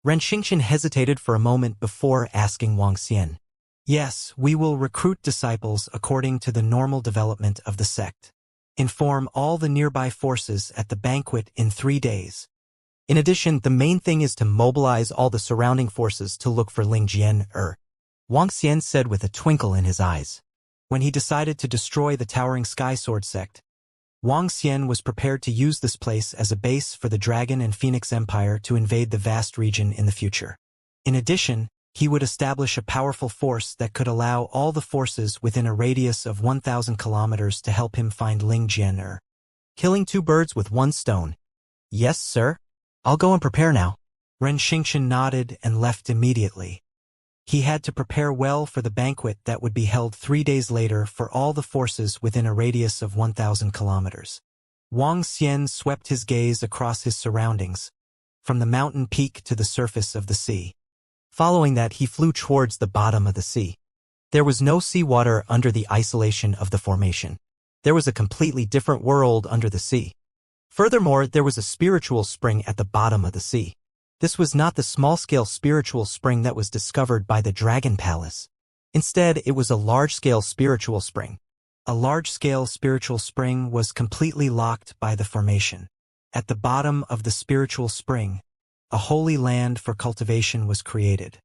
Ren Xingqian hesitated for a moment before asking Wang Xian. Yes, we will recruit disciples according to the normal development of the sect. Inform all the nearby forces at the banquet in 3 days. In addition, the main thing is to mobilize all the surrounding forces to look for Ling Jian Wang Xian said with a twinkle in his eyes. When he decided to destroy the towering Sky Sword sect, Wang Xian was prepared to use this place as a base for the Dragon and Phoenix Empire to invade the vast region in the future. In addition, he would establish a powerful force that could allow all the forces within a radius of 1,000 kilometers to help him find Ling Jian Killing 2 birds with 1 stone. Yes, sir. I'll go and prepare now. Ren Xingqian nodded and left immediately. He had to prepare well for the banquet that would be held 3 days later for all the forces within a radius of 1,000 kilometers. Wang Xian swept his gaze across his surroundings, from the mountain peak to the surface of the sea. Following that, he flew towards the bottom of the sea. There was no seawater under the isolation of the formation. There was a completely different world under the sea. Furthermore, there was a spiritual spring at the bottom of the sea. This was not the small-scale spiritual spring that was discovered by the Dragon Palace. Instead, it was a large-scale spiritual spring. A large-scale spiritual spring was completely locked by the formation. At the bottom of the spiritual spring, a holy land for cultivation was created.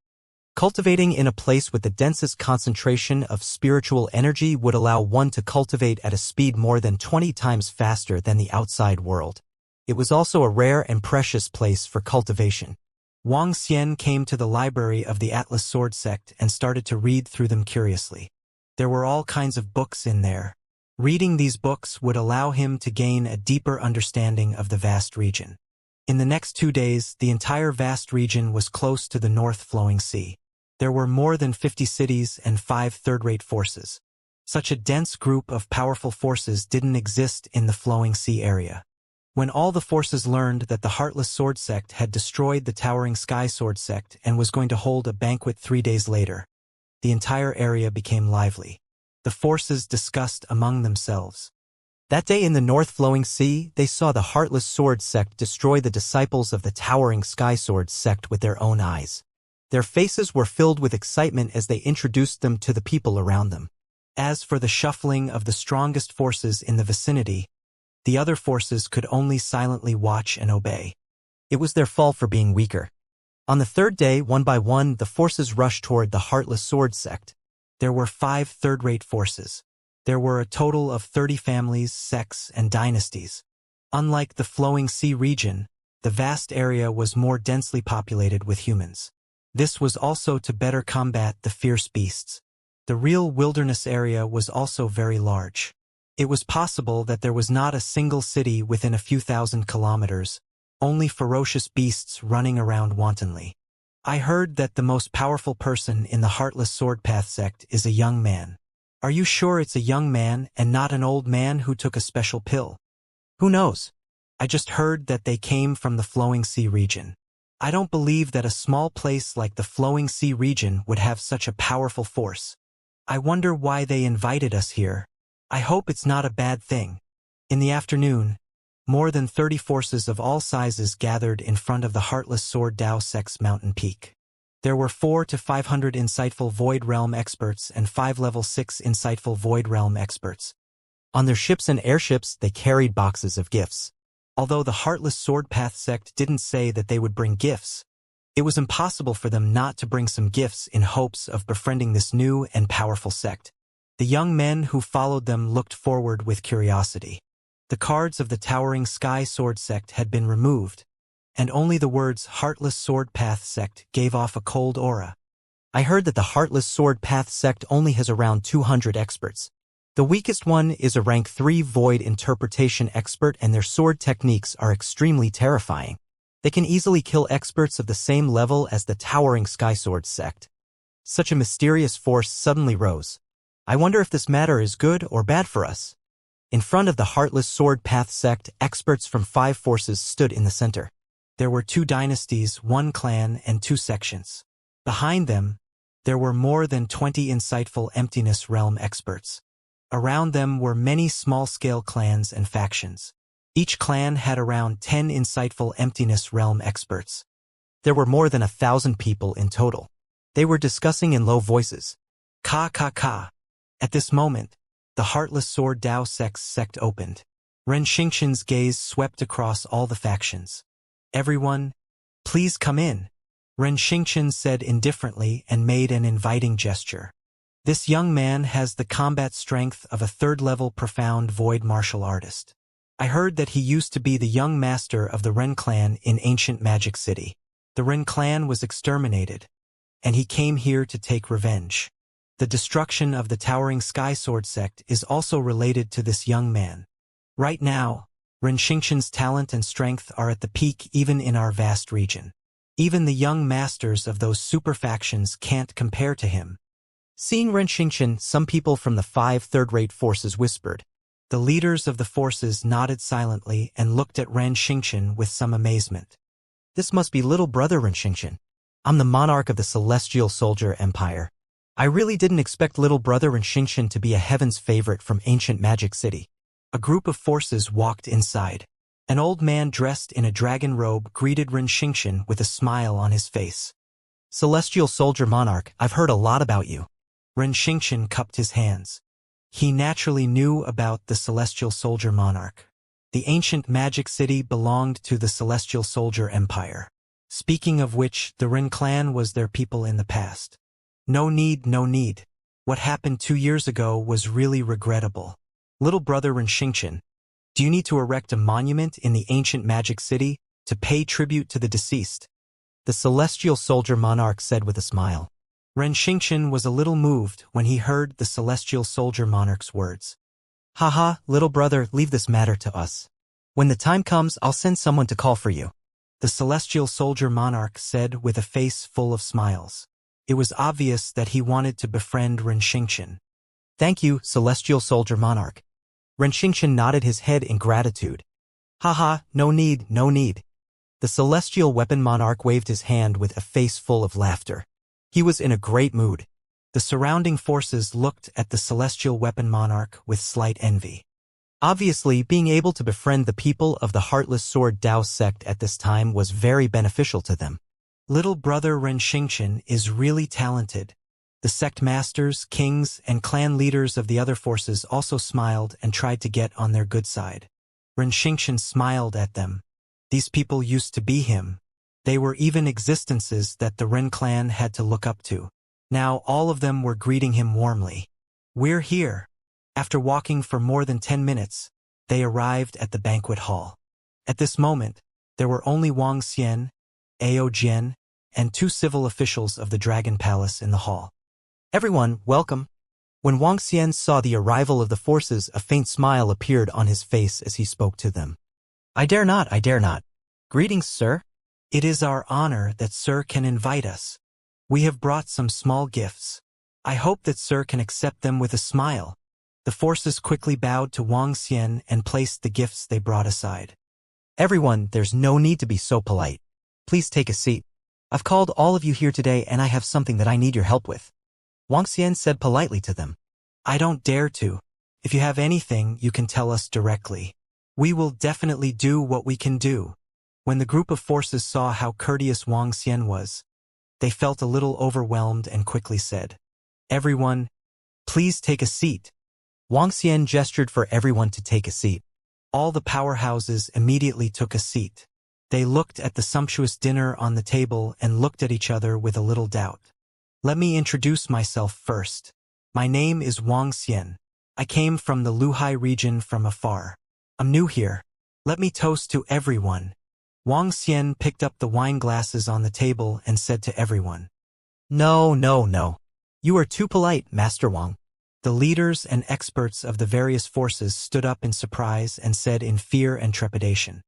Cultivating in a place with the densest concentration of spiritual energy would allow one to cultivate at a speed more than 20 times faster than the outside world. It was also a rare and precious place for cultivation. Wang Xian came to the library of the Atlas Sword Sect and started to read through them curiously. There were all kinds of books in there. Reading these books would allow him to gain a deeper understanding of the vast region. In the next 2 days, the entire vast region was close to the North Flowing Sea. There were more than 50 cities and 5 third-rate forces. Such a dense group of powerful forces didn't exist in the Flowing Sea area. When all the forces learned that the Heartless Sword Sect had destroyed the towering Sky Sword Sect and was going to hold a banquet 3 days later, the entire area became lively. The forces discussed among themselves. That day in the North Flowing Sea, they saw the Heartless Sword Sect destroy the disciples of the towering Sky Sword Sect with their own eyes. Their faces were filled with excitement as they introduced them to the people around them. As for the shuffling of the strongest forces in the vicinity, the other forces could only silently watch and obey. It was their fault for being weaker. On the 3rd day, one by one, the forces rushed toward the Heartless Sword Sect. There were 5 third-rate forces. There were a total of 30 families, sects, and dynasties. Unlike the Flowing Sea region, the vast area was more densely populated with humans. This was also to better combat the fierce beasts. The real wilderness area was also very large. It was possible that there was not a single city within a few thousand kilometers, only ferocious beasts running around wantonly. I heard that the most powerful person in the Heartless Sword Path sect is a young man. Are you sure it's a young man and not an old man who took a special pill? Who knows? I just heard that they came from the Flowing Sea region. I don't believe that a small place like the Flowing Sea region would have such a powerful force. I wonder why they invited us here. I hope it's not a bad thing. In the afternoon, more than 30 forces of all sizes gathered in front of the Heartless Sword Dao Sect's mountain peak. There were 4 to 500 insightful Void Realm experts and 5 level 6 insightful Void Realm experts. On their ships and airships, they carried boxes of gifts. Although the Heartless Swordpath sect didn't say that they would bring gifts, it was impossible for them not to bring some gifts in hopes of befriending this new and powerful sect. The young men who followed them looked forward with curiosity. The cards of the Towering Sky Sword sect had been removed, and only the words Heartless Swordpath sect gave off a cold aura. I heard that the Heartless Swordpath sect only has around 200 experts. The weakest one is a rank 3 Void Interpretation expert, and their sword techniques are extremely terrifying. They can easily kill experts of the same level as the Towering Sky Sword sect. Such a mysterious force suddenly rose. I wonder if this matter is good or bad for us. In front of the Heartless Swordpath sect, experts from 5 forces stood in the center. There were 2 dynasties, 1 clan, and 2 sections. Behind them, there were more than 20 insightful Emptiness Realm experts. Around them were many small-scale clans and factions. Each clan had around 10 insightful Emptiness Realm experts. There were more than 1,000 people in total. They were discussing in low voices. Ka ka ka. At this moment, the Heartless Sword Dao sect opened. Ren Xingqian's gaze swept across all the factions. Everyone, please come in, Ren Xingqian said indifferently and made an inviting gesture. This young man has the combat strength of a 3rd-level profound void martial artist. I heard that he used to be the young master of the Ren clan in ancient Magic City. The Ren clan was exterminated, and he came here to take revenge. The destruction of the Towering Sky Sword sect is also related to this young man. Right now, Ren Xingqian's talent and strength are at the peak even in our vast region. Even the young masters of those super factions can't compare to him. Seeing Ren Xingqian, some people from the 5 third-rate forces whispered. The leaders of the forces nodded silently and looked at Ren Xingqian with some amazement. This must be little brother Ren Xingqian. I'm the monarch of the Celestial Soldier Empire. I really didn't expect little brother Ren Xingqian to be a heaven's favorite from ancient Magic City. A group of forces walked inside. An old man dressed in a dragon robe greeted Ren Xingqian with a smile on his face. Celestial Soldier Monarch, I've heard a lot about you. Ren Xingqian cupped his hands. He naturally knew about the Celestial Soldier Monarch. The ancient Magic City belonged to the Celestial Soldier Empire. Speaking of which, the Ren clan was their people in the past. No need, no need. What happened 2 years ago was really regrettable. Little brother Ren Xingqian, do you need to erect a monument in the ancient Magic City to pay tribute to the deceased? The Celestial Soldier Monarch said with a smile. Ren Xingqian was a little moved when he heard the Celestial Soldier Monarch's words. Haha, little brother, leave this matter to us. When the time comes, I'll send someone to call for you. The Celestial Soldier Monarch said with a face full of smiles. It was obvious that he wanted to befriend Ren Xingqian. Thank you, Celestial Soldier Monarch. Ren Xingqian nodded his head in gratitude. Haha, no need, no need. The Celestial Weapon Monarch waved his hand with a face full of laughter. He was in a great mood. The surrounding forces looked at the Celestial Weapon Monarch with slight envy. Obviously, being able to befriend the people of the Heartless Sword Dao sect at this time was very beneficial to them. Little brother Ren Xingqian is really talented. The sect masters, kings, and clan leaders of the other forces also smiled and tried to get on their good side. Ren Xingqian smiled at them. These people used to be him. They were even existences that the Ren clan had to look up to. Now all of them were greeting him warmly. We're here. After walking for more than 10 minutes, they arrived at the banquet hall. At this moment, there were only Wang Xian, Ao Jian, and 2 civil officials of the Dragon Palace in the hall. Everyone, welcome. When Wang Xian saw the arrival of the forces, a faint smile appeared on his face as he spoke to them. I dare not, I dare not. Greetings, sir. It is our honor that sir can invite us. We have brought some small gifts. I hope that sir can accept them with a smile. The forces quickly bowed to Wang Xian and placed the gifts they brought aside. Everyone, there's no need to be so polite. Please take a seat. I've called all of you here today and I have something that I need your help with. Wang Xian said politely to them. I don't dare to. If you have anything, you can tell us directly. We will definitely do what we can do. When the group of forces saw how courteous Wang Xian was, They felt a little overwhelmed and quickly said, "Everyone, please take a seat." Wang Xian gestured for everyone to take a seat. All the powerhouses immediately took a seat. They looked at the sumptuous dinner on the table and looked at each other with a little doubt. Let me introduce myself first. My name is Wang Xian. I came from the Luhai region from afar. I'm new here. Let me toast to everyone. Wang Xian picked up the wine glasses on the table and said to everyone, "No, no, no. You are too polite, Master Wang." The leaders and experts of the various forces stood up in surprise and said in fear and trepidation.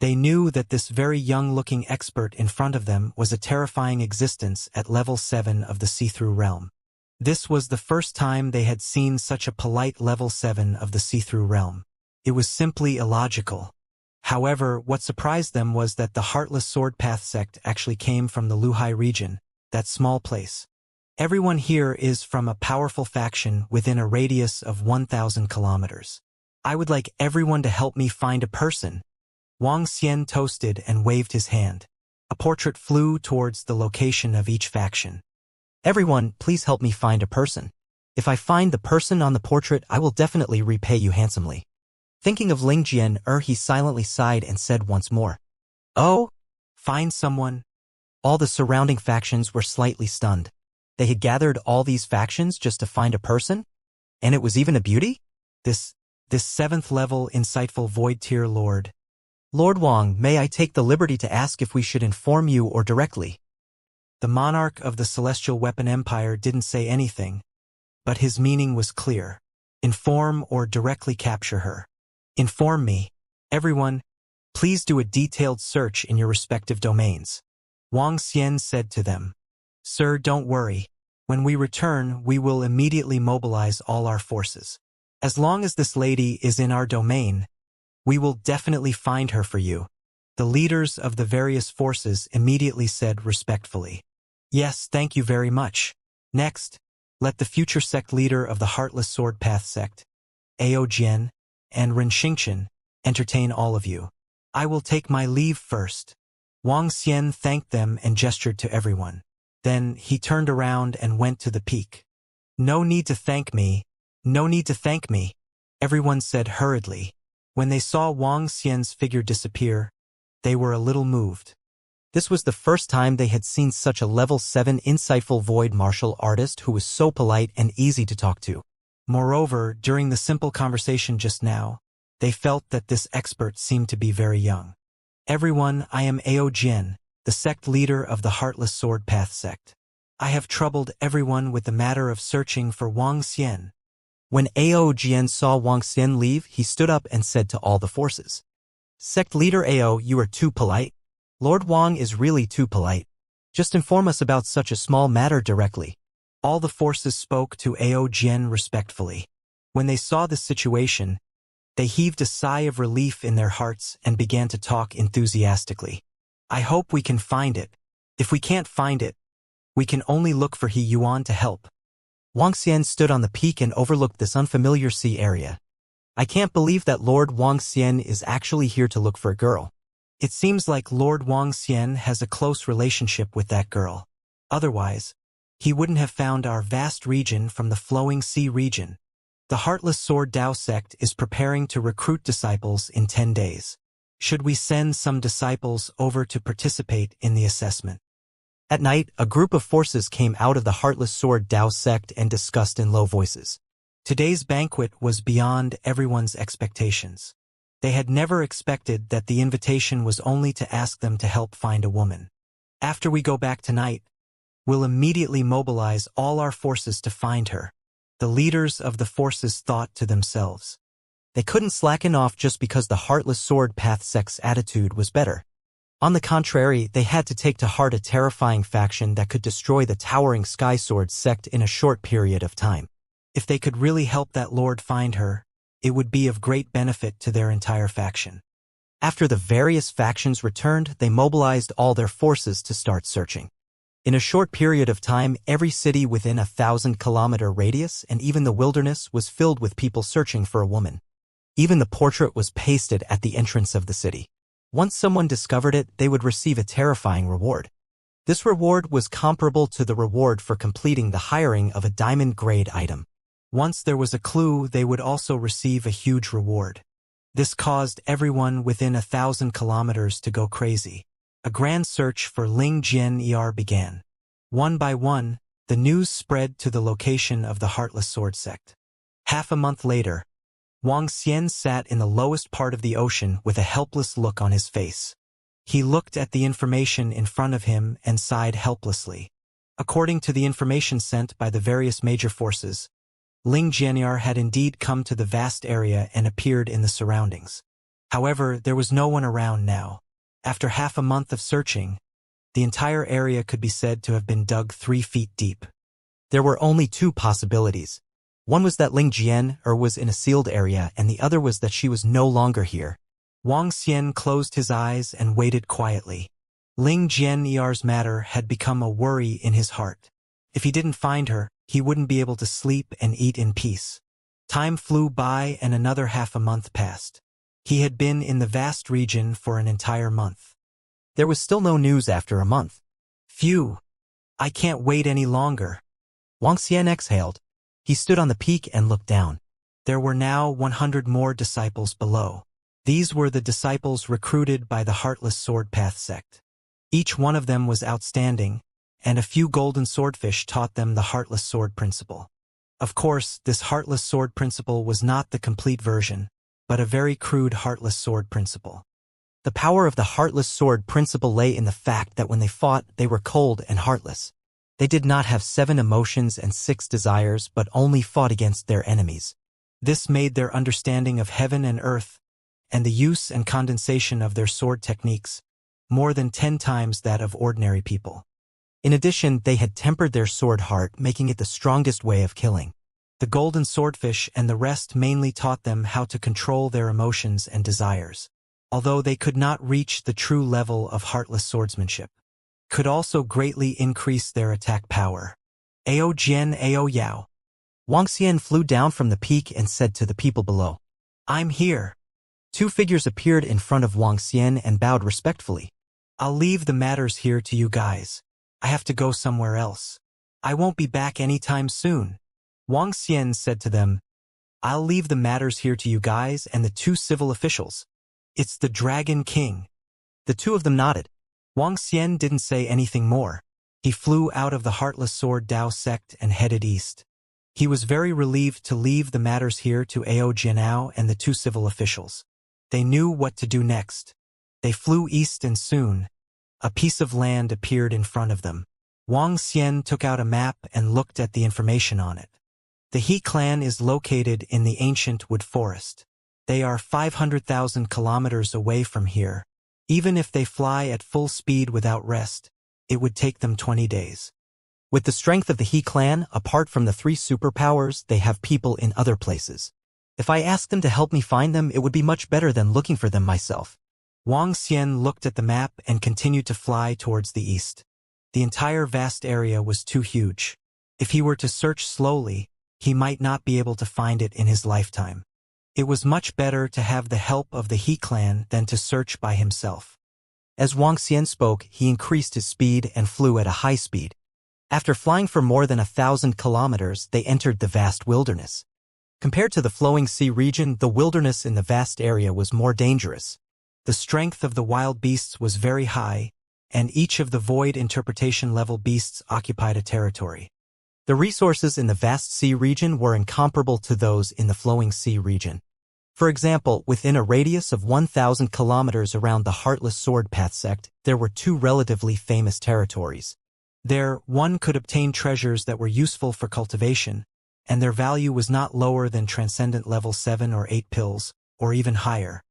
They knew that this very young-looking expert in front of them was a terrifying existence at level 7 of the see-through realm. This was the first time they had seen such a polite level 7 of the see-through realm. It was simply illogical. However, what surprised them was that the Heartless Sword Path sect actually came from the Luhai region, that small place. Everyone here is from a powerful faction within a radius of 1,000 kilometers. I would like everyone to help me find a person. Wang Xian toasted and waved his hand. A portrait flew towards the location of each faction. Everyone, please help me find a person. If I find the person on the portrait, I will definitely repay you handsomely. Thinking of Ling Jian, he silently sighed and said once more, "Oh, find someone." All the surrounding factions were slightly stunned. They had gathered all these factions just to find a person? And it was even a beauty? This 7th level insightful void tier lord. Lord Wang, may I take the liberty to ask if we should inform you or directly? The monarch of the Celestial Weapon Empire didn't say anything, but his meaning was clear. Inform or directly capture her. Inform me. Everyone, please do a detailed search in your respective domains. Wang Xian said to them. Sir, don't worry. When we return, we will immediately mobilize all our forces. As long as this lady is in our domain, we will definitely find her for you. The leaders of the various forces immediately said respectfully. Yes, thank you very much. Next, let the future sect leader of the Heartless Sword Path sect, Ao Jian, and Ren Xingchen, entertain all of you. I will take my leave first. Wang Xian thanked them and gestured to everyone. Then he turned around and went to the peak. No need to thank me. No need to thank me, everyone said hurriedly. When they saw Wang Xian's figure disappear, they were a little moved. This was the first time they had seen such a level 7 insightful void martial artist who was so polite and easy to talk to. Moreover, during the simple conversation just now, they felt that this expert seemed to be very young. Everyone, I am Ao Jian, the sect leader of the Heartless Sword Path sect. I have troubled everyone with the matter of searching for Wang Xian. When Ao Jian saw Wang Xian leave, he stood up and said to all the forces, Sect leader Ao, you are too polite. Lord Wang is really too polite. Just inform us about such a small matter directly. All the forces spoke to Ao Jian respectfully. When they saw the situation, they heaved a sigh of relief in their hearts and began to talk enthusiastically. I hope we can find it. If we can't find it, we can only look for He Yuan to help. Wang Xian stood on the peak and overlooked this unfamiliar sea area. I can't believe that Lord Wang Xian is actually here to look for a girl. It seems like Lord Wang Xian has a close relationship with that girl. Otherwise, he wouldn't have found our vast region from the flowing sea region. The Heartless Sword Dao sect is preparing to recruit disciples in 10 days. Should we send some disciples over to participate in the assessment? At night, a group of forces came out of the Heartless Sword Dao sect and discussed in low voices. Today's banquet was beyond everyone's expectations. They had never expected that the invitation was only to ask them to help find a woman. After we go back tonight, we'll immediately mobilize all our forces to find her. The leaders of the forces thought to themselves. They couldn't slacken off just because the Heartless Sword Path sect's attitude was better. On the contrary, they had to take to heart a terrifying faction that could destroy the towering Sky Sword sect in a short period of time. If they could really help that lord find her, it would be of great benefit to their entire faction. After the various factions returned, they mobilized all their forces to start searching. In a short period of time, every city within a 1,000-kilometer radius and even the wilderness was filled with people searching for a woman. Even the portrait was pasted at the entrance of the city. Once someone discovered it, they would receive a terrifying reward. This reward was comparable to the reward for completing the hiring of a diamond-grade item. Once there was a clue, they would also receive a huge reward. This caused everyone within 1,000 kilometers to go crazy. A grand search for Ling Jian began. One by one, the news spread to the location of the Heartless Sword sect. Half a month later, Wang Xian sat in the lowest part of the ocean with a helpless look on his face. He looked at the information in front of him and sighed helplessly. According to the information sent by the various major forces, Ling Jianyar had indeed come to the vast area and appeared in the surroundings. However, there was no one around now. After half a month of searching, the entire area could be said to have been dug 3 feet deep. There were only 2 possibilities. One was that Ling Jianyar was in a sealed area, and the other was that she was no longer here. Wang Xian closed his eyes and waited quietly. Ling Jianyar's matter had become a worry in his heart. If he didn't find her, he wouldn't be able to sleep and eat in peace. Time flew by and another half a month passed. He had been in the vast region for an entire month. There was still no news after a month. Phew! I can't wait any longer. Wang Xian exhaled. He stood on the peak and looked down. There were now 100 more disciples below. These were the disciples recruited by the Heartless Sword Path sect. Each one of them was outstanding, and a few golden swordfish taught them the Heartless Sword principle. Of course, this Heartless Sword principle was not the complete version, but a very crude Heartless Sword principle. The power of the Heartless Sword principle lay in the fact that when they fought, they were cold and heartless. They did not have 7 emotions and 6 desires, but only fought against their enemies. This made their understanding of heaven and earth, and the use and condensation of their sword techniques, more than 10 times that of ordinary people. In addition, they had tempered their sword heart, making it the strongest way of killing. The golden swordfish and the rest mainly taught them how to control their emotions and desires. Although they could not reach the true level of heartless swordsmanship, could also greatly increase their attack power. Ao Jian Ao Yao. Wang Xian flew down from the peak and said to the people below, "I'm here." 2 figures appeared in front of Wang Xian and bowed respectfully. "I'll leave the matters here to you guys. I have to go somewhere else. I won't be back anytime soon." Wang Xian said to them, "I'll leave the matters here to you guys and the 2 civil officials. It's the Dragon King." The 2 of them nodded. Wang Xian didn't say anything more. He flew out of the Heartless Sword Dao sect and headed east. He was very relieved to leave the matters here to Ao Jianao and the 2 civil officials. They knew what to do next. They flew east and soon, a piece of land appeared in front of them. Wang Xian took out a map and looked at the information on it. The He clan is located in the ancient wood forest. They are 500,000 kilometers away from here. Even if they fly at full speed without rest, it would take them 20 days. With the strength of the He clan, apart from the 3 superpowers, they have people in other places. If I asked them to help me find them, it would be much better than looking for them myself. Wang Xian looked at the map and continued to fly towards the east. The entire vast area was too huge. If he were to search slowly, he might not be able to find it in his lifetime. It was much better to have the help of the He clan than to search by himself. As Wang Xian spoke, he increased his speed and flew at a high speed. After flying for more than 1,000 kilometers, they entered the vast wilderness. Compared to the flowing sea region, the wilderness in the vast area was more dangerous. The strength of the wild beasts was very high, and each of the void interpretation level beasts occupied a territory. The resources in the vast sea region were incomparable to those in the flowing sea region. For example, within a radius of 1,000 kilometers around the Heartless Sword Path sect, there were 2 relatively famous territories. There, one could obtain treasures that were useful for cultivation, and their value was not lower than transcendent level 7 or 8 pills, or even higher.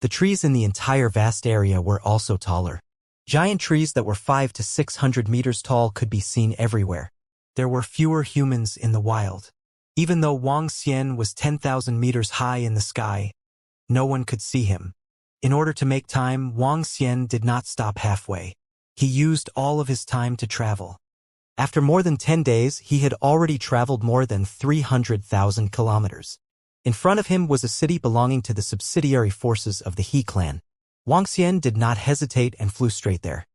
The trees in the entire vast area were also taller. Giant trees that were 500 to 600 meters tall could be seen everywhere. There were fewer humans in the wild. Even though Wang Xian was 10,000 meters high in the sky, no one could see him. In order to make time, Wang Xian did not stop halfway. He used all of his time to travel. After more than 10 days, he had already traveled more than 300,000 kilometers. In front of him was a city belonging to the subsidiary forces of the He clan. Wang Xian did not hesitate and flew straight there.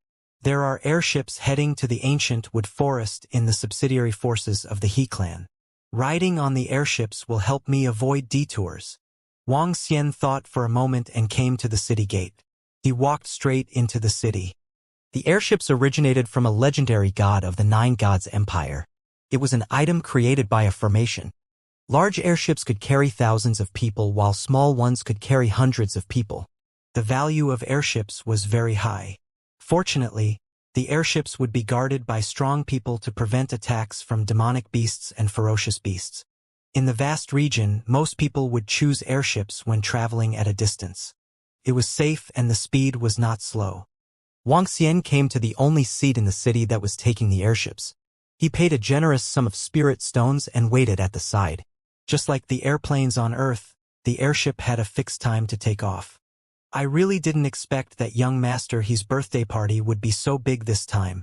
There are airships heading to the ancient wood forest in the subsidiary forces of the He clan. Riding on the airships will help me avoid detours. Wang Xian thought for a moment and came to the city gate. He walked straight into the city. The airships originated from a legendary god of the Nine Gods Empire. It was an item created by a formation. Large airships could carry thousands of people while small ones could carry hundreds of people. The value of airships was very high. Fortunately, the airships would be guarded by strong people to prevent attacks from demonic beasts and ferocious beasts. In the vast region, most people would choose airships when traveling at a distance. It was safe and the speed was not slow. Wang Xian came to the only seat in the city that was taking the airships. He paid a generous sum of spirit stones and waited at the side. Just like the airplanes on Earth, the airship had a fixed time to take off. I really didn't expect that young Master He's birthday party would be so big this time.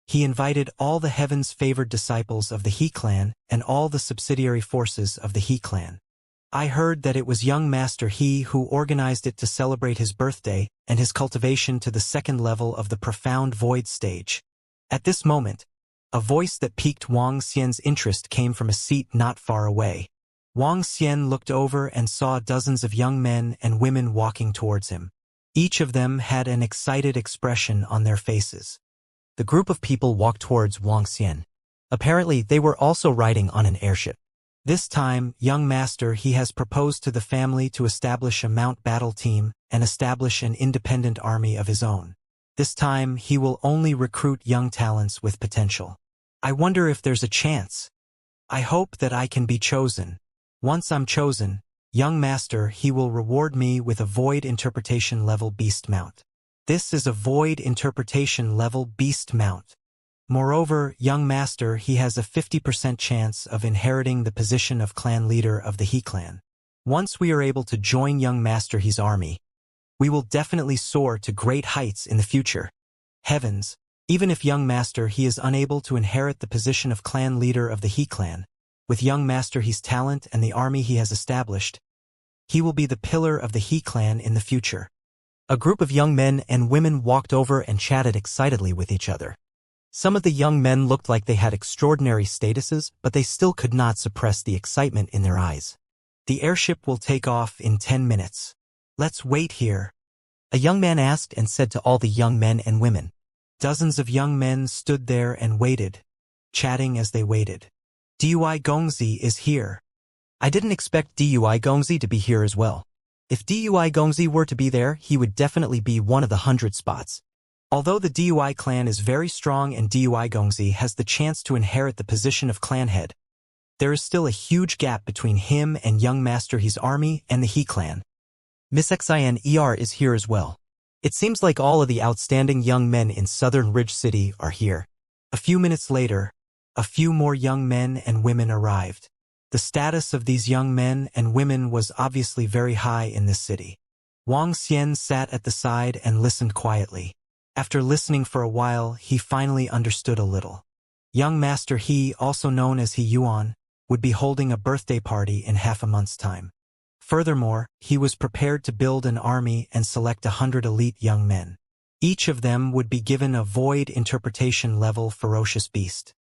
He invited all the heaven's favored disciples of the He clan and all the subsidiary forces of the He clan. I heard that it was young Master He who organized it to celebrate his birthday and his cultivation to the second level of the profound void stage. At this moment, a voice that piqued Wang Xian's interest came from a seat not far away. Wang Xian looked over and saw dozens of young men and women walking towards him. Each of them had an excited expression on their faces. The group of people walked towards Wang Xian. Apparently, they were also riding on an airship. This time, young Master He has proposed to the family to establish a mount battle team and establish an independent army of his own. This time, he will only recruit young talents with potential. I wonder if there's a chance. I hope that I can be chosen. Once I'm chosen, young Master He will reward me with a void interpretation level beast mount. This is a void interpretation level beast mount. Moreover, young Master He has a 50% chance of inheriting the position of clan leader of the He clan. Once we are able to join young Master He's army, we will definitely soar to great heights in the future. Heavens, even if young Master He is unable to inherit the position of clan leader of the He clan, with young Master He's talent and the army he has established, he will be the pillar of the He clan in the future. A group of young men and women walked over and chatted excitedly with each other. Some of the young men looked like they had extraordinary statuses, but they still could not suppress the excitement in their eyes. The airship will take off in 10 minutes. Let's wait here. A young man asked and said to all the young men and women. Dozens of young men stood there and waited, chatting as they waited. Dui Gongzi is here. I didn't expect Dui Gongzi to be here as well. If Dui Gongzi were to be there, he would definitely be one of the 100 spots. Although the Dui clan is very strong and Dui Gongzi has the chance to inherit the position of clan head, there is still a huge gap between him and young Master He's army and the He clan. Miss Xin is here as well. It seems like all of the outstanding young men in Southern Ridge City are here. A few minutes later, a few more young men and women arrived. The status of these young men and women was obviously very high in this city. Wang Xian sat at the side and listened quietly. After listening for a while, he finally understood a little. Young Master He, also known as He Yuan, would be holding a birthday party in half a month's time. Furthermore, he was prepared to build an army and select 100 elite young men. Each of them would be given a void interpretation level ferocious beast.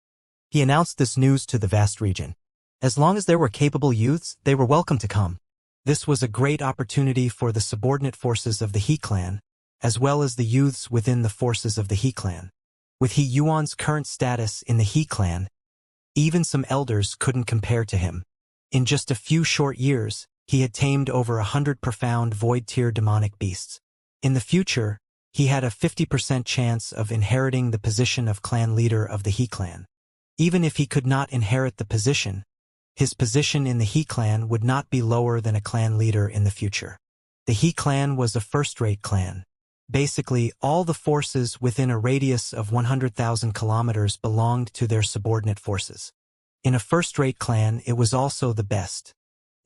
He announced this news to the vast region. As long as there were capable youths, they were welcome to come. This was a great opportunity for the subordinate forces of the He clan, as well as the youths within the forces of the He clan. With He Yuan's current status in the He clan, even some elders couldn't compare to him. In just a few short years, he had tamed over 100 profound void-tier demonic beasts. In the future, he had a 50% chance of inheriting the position of clan leader of the He clan. Even if he could not inherit the position, his position in the He clan would not be lower than a clan leader in the future. The He clan was a first-rate clan. Basically, all the forces within a radius of 100,000 kilometers belonged to their subordinate forces. In a first-rate clan, it was also the best.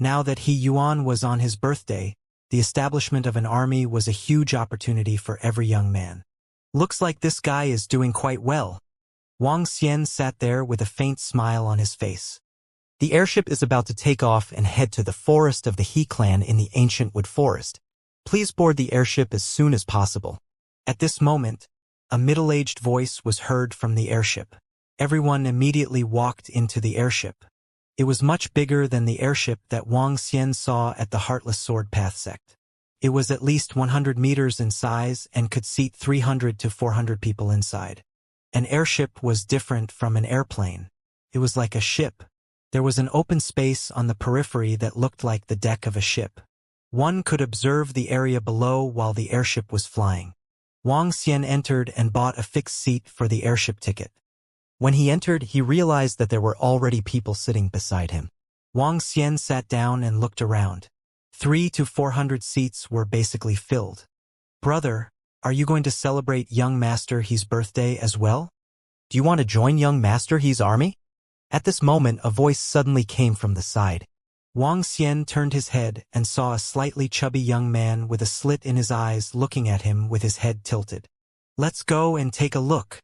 Now that He Yuan was on his birthday, the establishment of an army was a huge opportunity for every young man. Looks like this guy is doing quite well. Wang Xian sat there with a faint smile on his face. The airship is about to take off and head to the forest of the He clan in the ancient wood forest. Please board the airship as soon as possible. At this moment, A middle-aged voice was heard from the airship. Everyone immediately walked into the airship. It was much bigger than the airship that Wang Xian saw at the Heartless Sword Path sect. It was at least 100 meters in size and could seat 300 to 400 people inside. An airship was different from an airplane. It was like a ship. There was an open space on the periphery that looked like the deck of a ship. One could observe the area below while the airship was flying. Wang Xian entered and bought a fixed seat for the airship ticket. When he entered, he realized that there were already people sitting beside him. Wang Xian sat down and looked around. 300 to 400 seats were basically filled. Brother, are you going to celebrate young Master He's birthday as well? Do you want to join young Master He's army? At this moment, a voice suddenly came from the side. Wang Xian turned his head and saw a slightly chubby young man with a slit in his eyes looking at him with his head tilted. Let's go and take a look.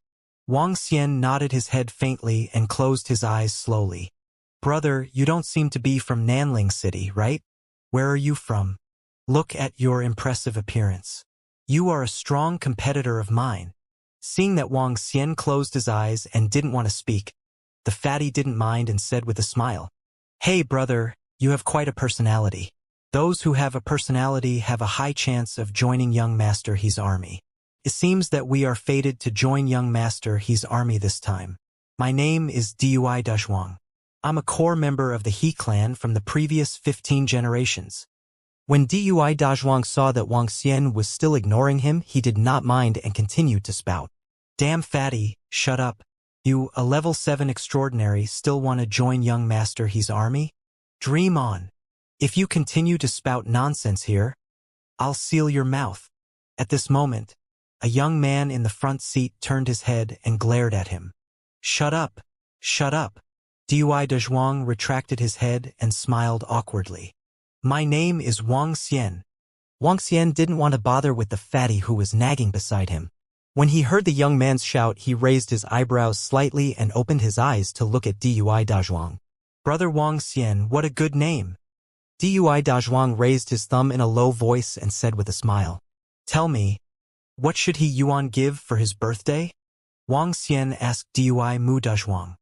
Wang Xian nodded his head faintly and closed his eyes slowly. Brother, you don't seem to be from Nanling City, right? Where are you from? Look at your impressive appearance. You are a strong competitor of mine. Seeing that Wang Xian closed his eyes and didn't want to speak, the fatty didn't mind and said with a smile, Hey brother, you have quite a personality. Those who have a personality have a high chance of joining young Master He's army. It seems that we are fated to join young Master He's army this time. My name is Dui Dazhuang. I'm a core member of the He clan from the previous 15 generations. When Dui Dazhuang saw that Wang Xian was still ignoring him, he did not mind and continued to spout. Damn fatty, shut up. You, a level 7 extraordinary, still want to join young Master He's army? Dream on. If you continue to spout nonsense here, I'll seal your mouth. At this moment, a young man in the front seat turned his head and glared at him. Shut up. Shut up. Dui Dazhuang retracted his head and smiled awkwardly. My name is Wang Xian. Wang Xian didn't want to bother with the fatty who was nagging beside him. When he heard the young man's shout, he raised his eyebrows slightly and opened his eyes to look at Dui Dazhuang. Brother Wang Xian, what a good name. Dui Dazhuang raised his thumb in a low voice and said with a smile. Tell me, what should he Yuan give for his birthday? Wang Xian asked Dui Mu Dazhuang.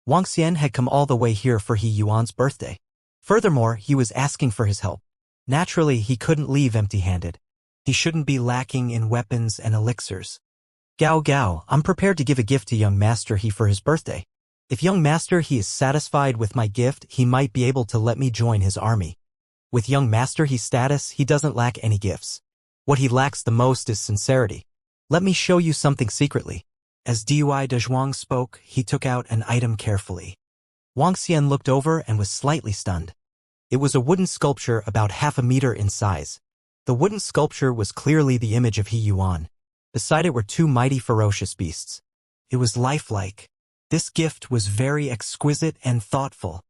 Wang Xian had come all the way here for He Yuan's birthday. Furthermore, he was asking for his help. Naturally, he couldn't leave empty-handed. He shouldn't be lacking in weapons and elixirs. Gao Gao, I'm prepared to give a gift to young Master He for his birthday. If young Master He is satisfied with my gift, he might be able to let me join his army. With young Master He's status, he doesn't lack any gifts. What he lacks the most is sincerity. Let me show you something secretly. As Dui Dazhuang spoke, he took out an item carefully. Wang Xian looked over and was slightly stunned. It was a wooden sculpture about half a meter in size. The wooden sculpture was clearly the image of He Yuan. Beside it were two mighty ferocious beasts. It was lifelike. This gift was very exquisite and thoughtful.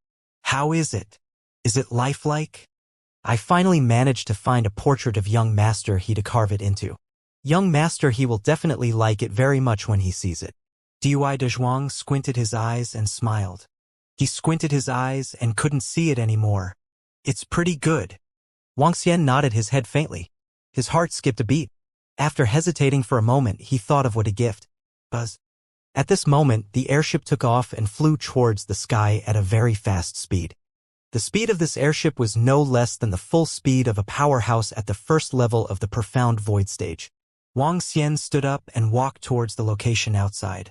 How is it? Is it lifelike? I finally managed to find a portrait of young Master He to carve it into. Young Master He will definitely like it very much when he sees it. Dui Dazhuang squinted his eyes and smiled. He squinted his eyes and couldn't see it anymore. It's pretty good. Wang Xian nodded his head faintly. His heart skipped a beat. After hesitating for a moment, he thought of what a gift. Buzz. At this moment, the airship took off and flew towards the sky at a very fast speed. The speed of this airship was no less than the full speed of a powerhouse at the first level of the profound void stage. Wang Xian stood up and walked towards the location outside.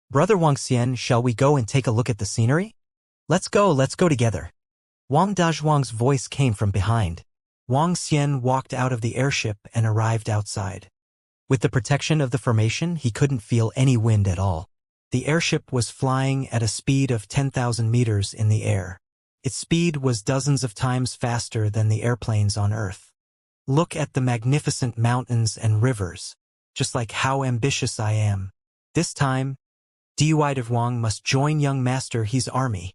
Brother Wang Xian, shall we go and take a look at the scenery? Let's go together. Wang Dazhuang's voice came from behind. Wang Xian walked out of the airship and arrived outside. With the protection of the formation, he couldn't feel any wind at all. The airship was flying at a speed of 10,000 meters in the air. Its speed was dozens of times faster than the airplanes on Earth. Look at the magnificent mountains and rivers. Just like how ambitious I am. This time, Dui Dazhuang must join young Master He's army.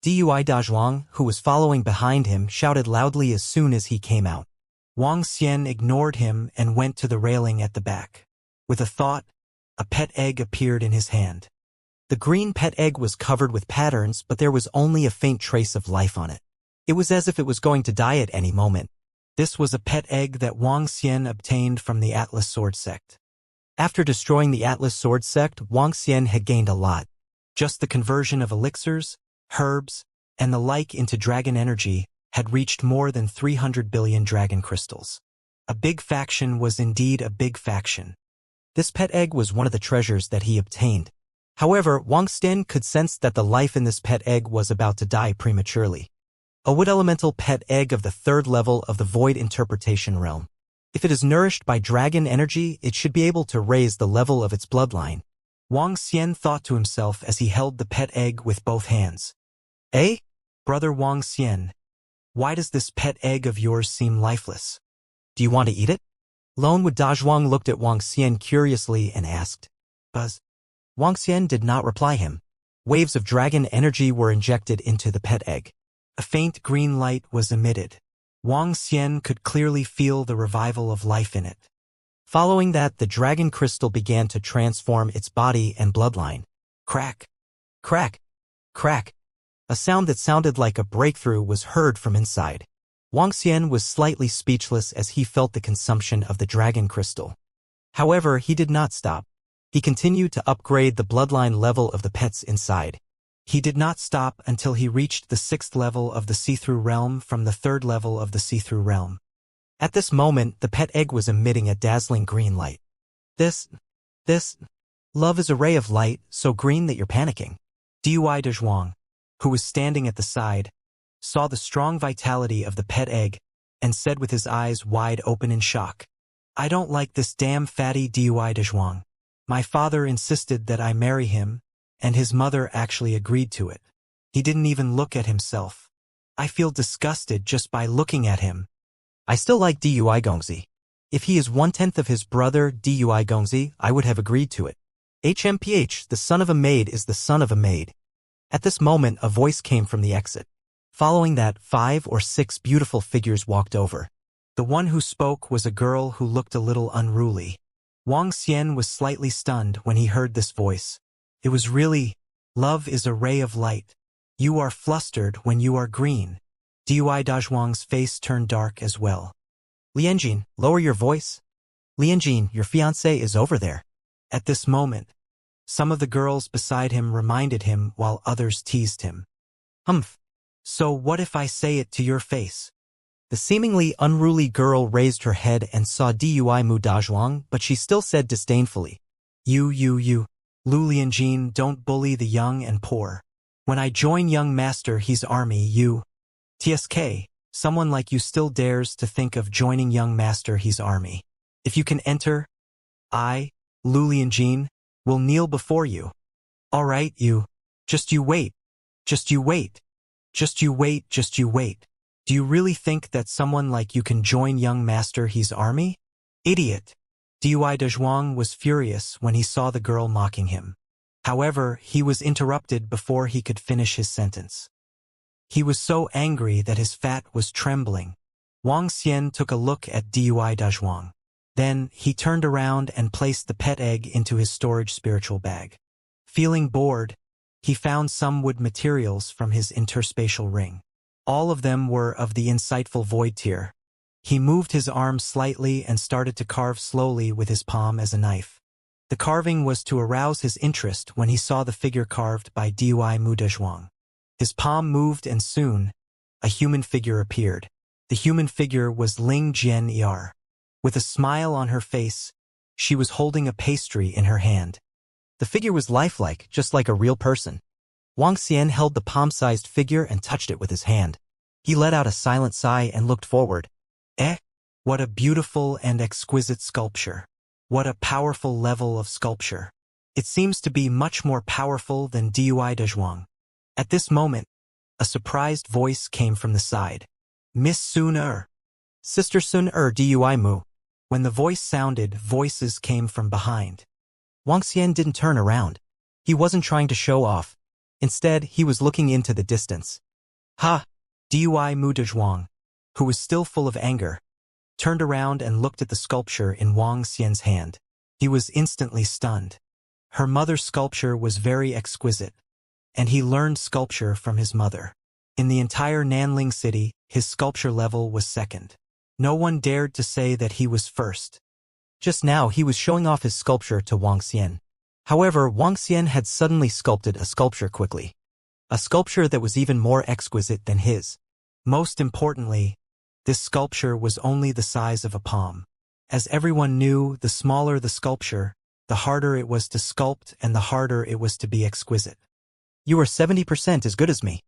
Dui Dazhuang, who was following behind him, shouted loudly as soon as he came out. Wang Xian ignored him and went to the railing at the back. With a thought, a pet egg appeared in his hand. The green pet egg was covered with patterns, but there was only a faint trace of life on it. It was as if it was going to die at any moment. This was a pet egg that Wang Xian obtained from the Atlas Sword sect. After destroying the Atlas Sword sect, Wang Xian had gained a lot. Just the conversion of elixirs, herbs, and the like into dragon energy had reached more than 300 billion dragon crystals. A big faction was indeed a big faction. This pet egg was one of the treasures that he obtained. However, Wang Xian could sense that the life in this pet egg was about to die prematurely. A wood elemental pet egg of the 3rd level of the void interpretation realm. If it is nourished by dragon energy, it should be able to raise the level of its bloodline. Wang Xian thought to himself as he held the pet egg with both hands. Eh? Brother Wang Xian, why does this pet egg of yours seem lifeless? Do you want to eat it? Lone Wu Dazhuang looked at Wang Xian curiously and asked. Buzz. Wang Xian did not reply him. Waves of dragon energy were injected into the pet egg. A faint green light was emitted. Wang Xian could clearly feel the revival of life in it. Following that, the dragon crystal began to transform its body and bloodline. Crack, crack, crack. A sound that sounded like a breakthrough was heard from inside. Wang Xian was slightly speechless as he felt the consumption of the dragon crystal. However, he did not stop. He continued to upgrade the bloodline level of the pets inside. He did not stop until he reached the 6th level of the see-through realm from the 3rd level of the see-through realm. At this moment, the pet egg was emitting a dazzling green light. This, love is a ray of light, so green that you're panicking. Dui Dezhuang, who was standing at the side, saw the strong vitality of the pet egg and said with his eyes wide open in shock, I don't like this damn fatty Dui Dezhuang. My father insisted that I marry him, and his mother actually agreed to it. He didn't even look at himself. I feel disgusted just by looking at him. I still like Dui Gongzi. If he is 1/10 of his brother Dui Gongzi, I would have agreed to it. HMPH, the son of a maid is the son of a maid. At this moment, a voice came from the exit. Following that, 5 or 6 beautiful figures walked over. The one who spoke was a girl who looked a little unruly. Wang Xian was slightly stunned when he heard this voice. It was really, love is a ray of light. You are flustered when you are green. Dui Dazhuang's face turned dark as well. Lianjin, lower your voice. Lianjin, your fiancé is over there. At this moment, some of the girls beside him reminded him while others teased him. Humph. So what if I say it to your face? The seemingly unruly girl raised her head and saw Dui Mu Dazhuang, but she still said disdainfully, You. Lu Lianjin, don't bully the young and poor. When I join young master his army, you. TSK, someone like you still dares to think of joining young master his army. If you can enter, I, Lu Lianjin, will kneel before you. All right, you. Just you wait. Just you wait. Just you wait, just you wait. Do you really think that someone like you can join young master his army? Idiot. Dui Dezhuang was furious when he saw the girl mocking him. However, he was interrupted before he could finish his sentence. He was so angry that his fat was trembling. Wang Xian took a look at Dui Dezhuang. Then, he turned around and placed the pet egg into his storage spiritual bag. Feeling bored, he found some wood materials from his interspatial ring. All of them were of the insightful void tier. He moved his arm slightly and started to carve slowly with his palm as a knife. The carving was to arouse his interest when he saw the figure carved by Dui Mu Dezhuang. His palm moved and soon, a human figure appeared. The human figure was Ling Jian Er. With a smile on her face, she was holding a pastry in her hand. The figure was lifelike, just like a real person. Wang Xian held the palm-sized figure and touched it with his hand. He let out a silent sigh and looked forward. What a beautiful and exquisite sculpture. What a powerful level of sculpture. It seems to be much more powerful than Dui Dezhuang. At this moment, a surprised voice came from the side. Miss Sun Er. Sister Sun Er Dui Mu. When the voice sounded, voices came from behind. Wang Xian didn't turn around. He wasn't trying to show off. Instead, he was looking into the distance. Ha! Dui Mu Dezhuang, who was still full of anger, turned around and looked at the sculpture in Wang Xian's hand. He was instantly stunned. Her mother's sculpture was very exquisite, and he learned sculpture from his mother. In the entire Nanling city, his sculpture level was second. No one dared to say that he was first. Just now he was showing off his sculpture to Wang Xian. However, Wang Xian had suddenly sculpted a sculpture quickly. A sculpture that was even more exquisite than his. Most importantly, this sculpture was only the size of a palm. As everyone knew, the smaller the sculpture, the harder it was to sculpt and the harder it was to be exquisite. You are 70% as good as me.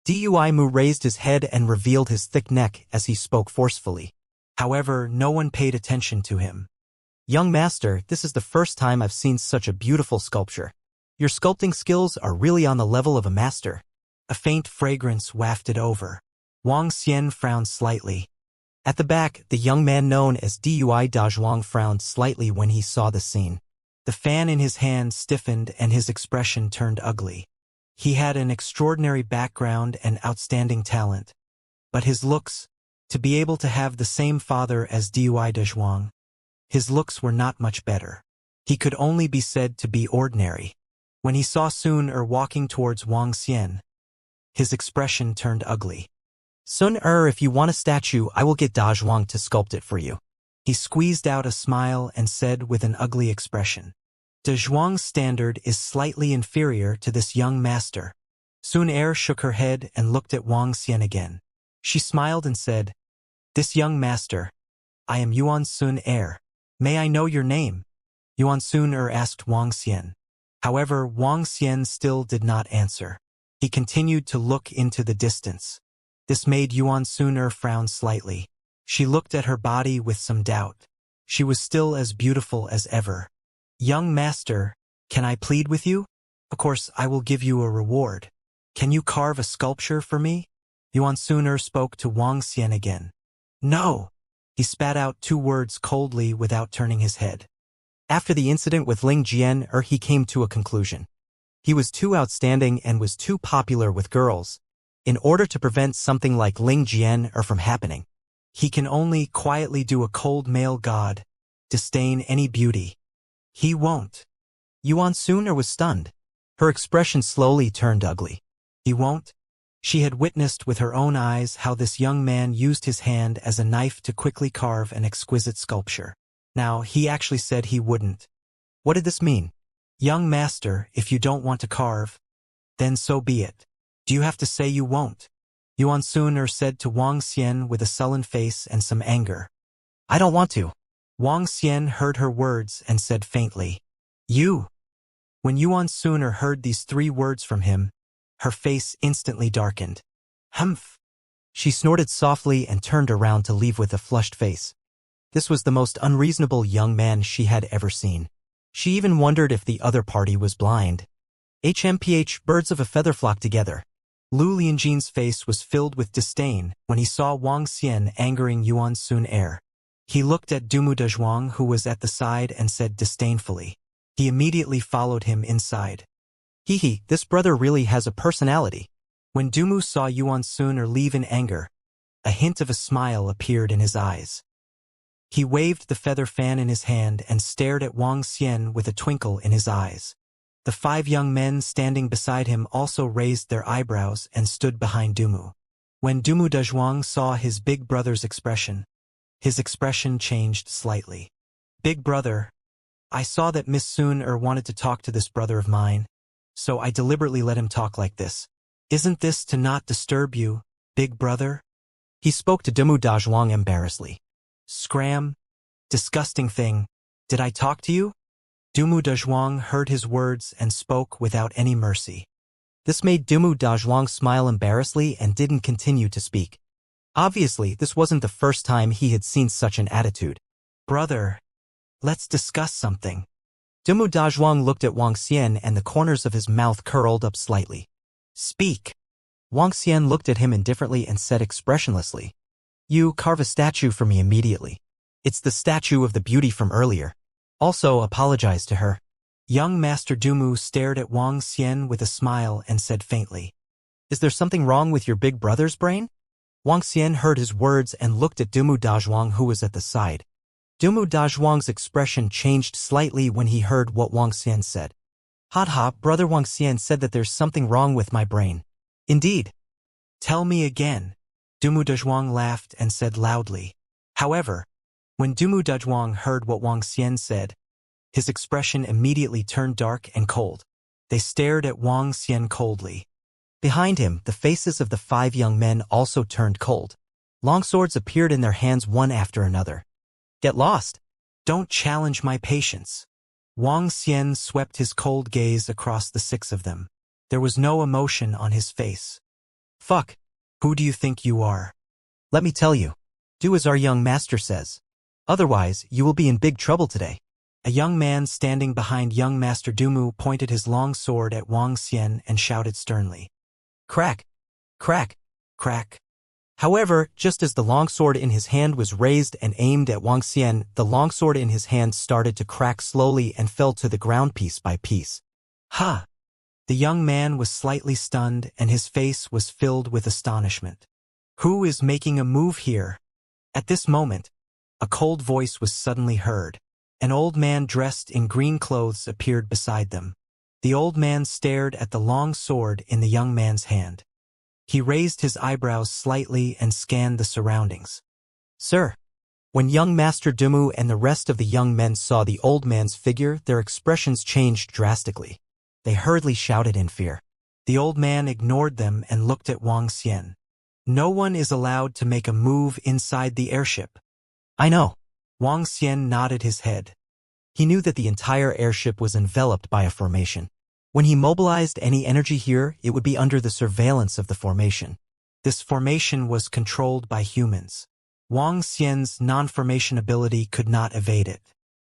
Dui Mu raised his head and revealed his thick neck as he spoke forcefully. However, no one paid attention to him. Young master, this is the first time I've seen such a beautiful sculpture. Your sculpting skills are really on the level of a master. A faint fragrance wafted over. Wang Xian frowned slightly. At the back, the young man known as Dui Dazhuang frowned slightly when he saw the scene. The fan in his hand stiffened and his expression turned ugly. He had an extraordinary background and outstanding talent. But his looks, to be able to have the same father as Dui Dazhuang, his looks were not much better. He could only be said to be ordinary. When he saw Sun walking towards Wang Xian, his expression turned ugly. Sun if you want a statue, I will get Dazhuang to sculpt it for you. He squeezed out a smile and said with an ugly expression. Dazhuang's standard is slightly inferior to this young master. Sun shook her head and looked at Wang Xian again. She smiled and said, This young master, I am Yuan Sun May I know your name? Yuan Sun asked Wang Xian. However, Wang Xian still did not answer. He continued to look into the distance. This made Yuan Sun frown slightly. She looked at her body with some doubt. She was still as beautiful as ever. Young master, can I plead with you? Of course, I will give you a reward. Can you carve a sculpture for me? Yuan Sun spoke to Wang Xian again. No. He spat out 2 words coldly without turning his head. After the incident with Ling Jian, he came to a conclusion. He was too outstanding and was too popular with girls. In order to prevent something like Ling Jian from happening, he can only quietly do a cold male god, disdain any beauty. He won't. Yuan Sun was stunned. Her expression slowly turned ugly. He won't? She had witnessed with her own eyes how this young man used his hand as a knife to quickly carve an exquisite sculpture. Now, he actually said he wouldn't. What did this mean? Young master, if you don't want to carve, then so be it. Do you have to say you won't? Yuan Sun said to Wang Xian with a sullen face and some anger. I don't want to. Wang Xian heard her words and said faintly, You. When Yuan Sun heard these 3 words from him, her face instantly darkened. Humph. She snorted softly and turned around to leave with a flushed face. This was the most unreasonable young man she had ever seen. She even wondered if the other party was blind. HMPH, birds of a feather flock together. Lu Lianjin's face was filled with disdain when he saw Wang Xian angering Yuan Sun He looked at Dumu Dazhuang, who was at the side, and said disdainfully. He immediately followed him inside. Hee, this brother really has a personality. When Dumu saw Yuan Sun leave in anger, a hint of a smile appeared in his eyes. He waved the feather fan in his hand and stared at Wang Xian with a twinkle in his eyes. The 5 young men standing beside him also raised their eyebrows and stood behind Dumu. When Dumu Dazhuang saw his big brother's expression, his expression changed slightly. Big brother, I saw that Miss Sun wanted to talk to this brother of mine, so I deliberately let him talk like this. Isn't this to not disturb you, big brother? He spoke to Dumu Dazhuang embarrassedly. Scram. Disgusting thing. Did I talk to you? Dumu Dazhuang heard his words and spoke without any mercy. This made Dumu Dazhuang smile embarrassedly and didn't continue to speak. Obviously, this wasn't the first time he had seen such an attitude. Brother, let's discuss something. Dumu Dazhuang looked at Wang Xian and the corners of his mouth curled up slightly. Speak. Wang Xian looked at him indifferently and said expressionlessly. You carve a statue for me immediately. It's the statue of the beauty from earlier. Also apologize to her. Young Master Dumu stared at Wang Xian with a smile and said faintly. Is there something wrong with your big brother's brain? Wang Xian heard his words and looked at Dumu Dazhuang, who was at the side. Dumu Dazhuang's expression changed slightly when he heard what Wang Xian said. Ha, brother Wang Xian said that there's something wrong with my brain. Indeed. Tell me again. Dumu Dazhuang laughed and said loudly. However, When Dumu Dezhuang heard what Wang Xian said, his expression immediately turned dark and cold. They stared at Wang Xian coldly. Behind him, the faces of the 5 young men also turned cold. Long swords appeared in their hands one after another. Get lost! Don't challenge my patience. Wang Xian swept his cold gaze across the 6 of them. There was no emotion on his face. Fuck! Who do you think you are? Let me tell you. Do as our young master says. Otherwise, you will be in big trouble today. A young man standing behind young Master Dumu pointed his long sword at Wang Xian and shouted sternly. Crack! Crack! Crack! However, just as the long sword in his hand was raised and aimed at Wang Xian, the long sword in his hand started to crack slowly and fell to the ground piece by piece. Ha! The young man was slightly stunned and his face was filled with astonishment. Who is making a move here? At this moment, a cold voice was suddenly heard. An old man dressed in green clothes appeared beside them. The old man stared at the long sword in the young man's hand. He raised his eyebrows slightly and scanned the surroundings. Sir, when young Master Dumu and the rest of the young men saw the old man's figure, their expressions changed drastically. They hurriedly shouted in fear. The old man ignored them and looked at Wang Xian. No one is allowed to make a move inside the airship. I know. Wang Xian nodded his head. He knew that the entire airship was enveloped by a formation. When he mobilized any energy here, it would be under the surveillance of the formation. This formation was controlled by humans. Wang Xian's non-formation ability could not evade it.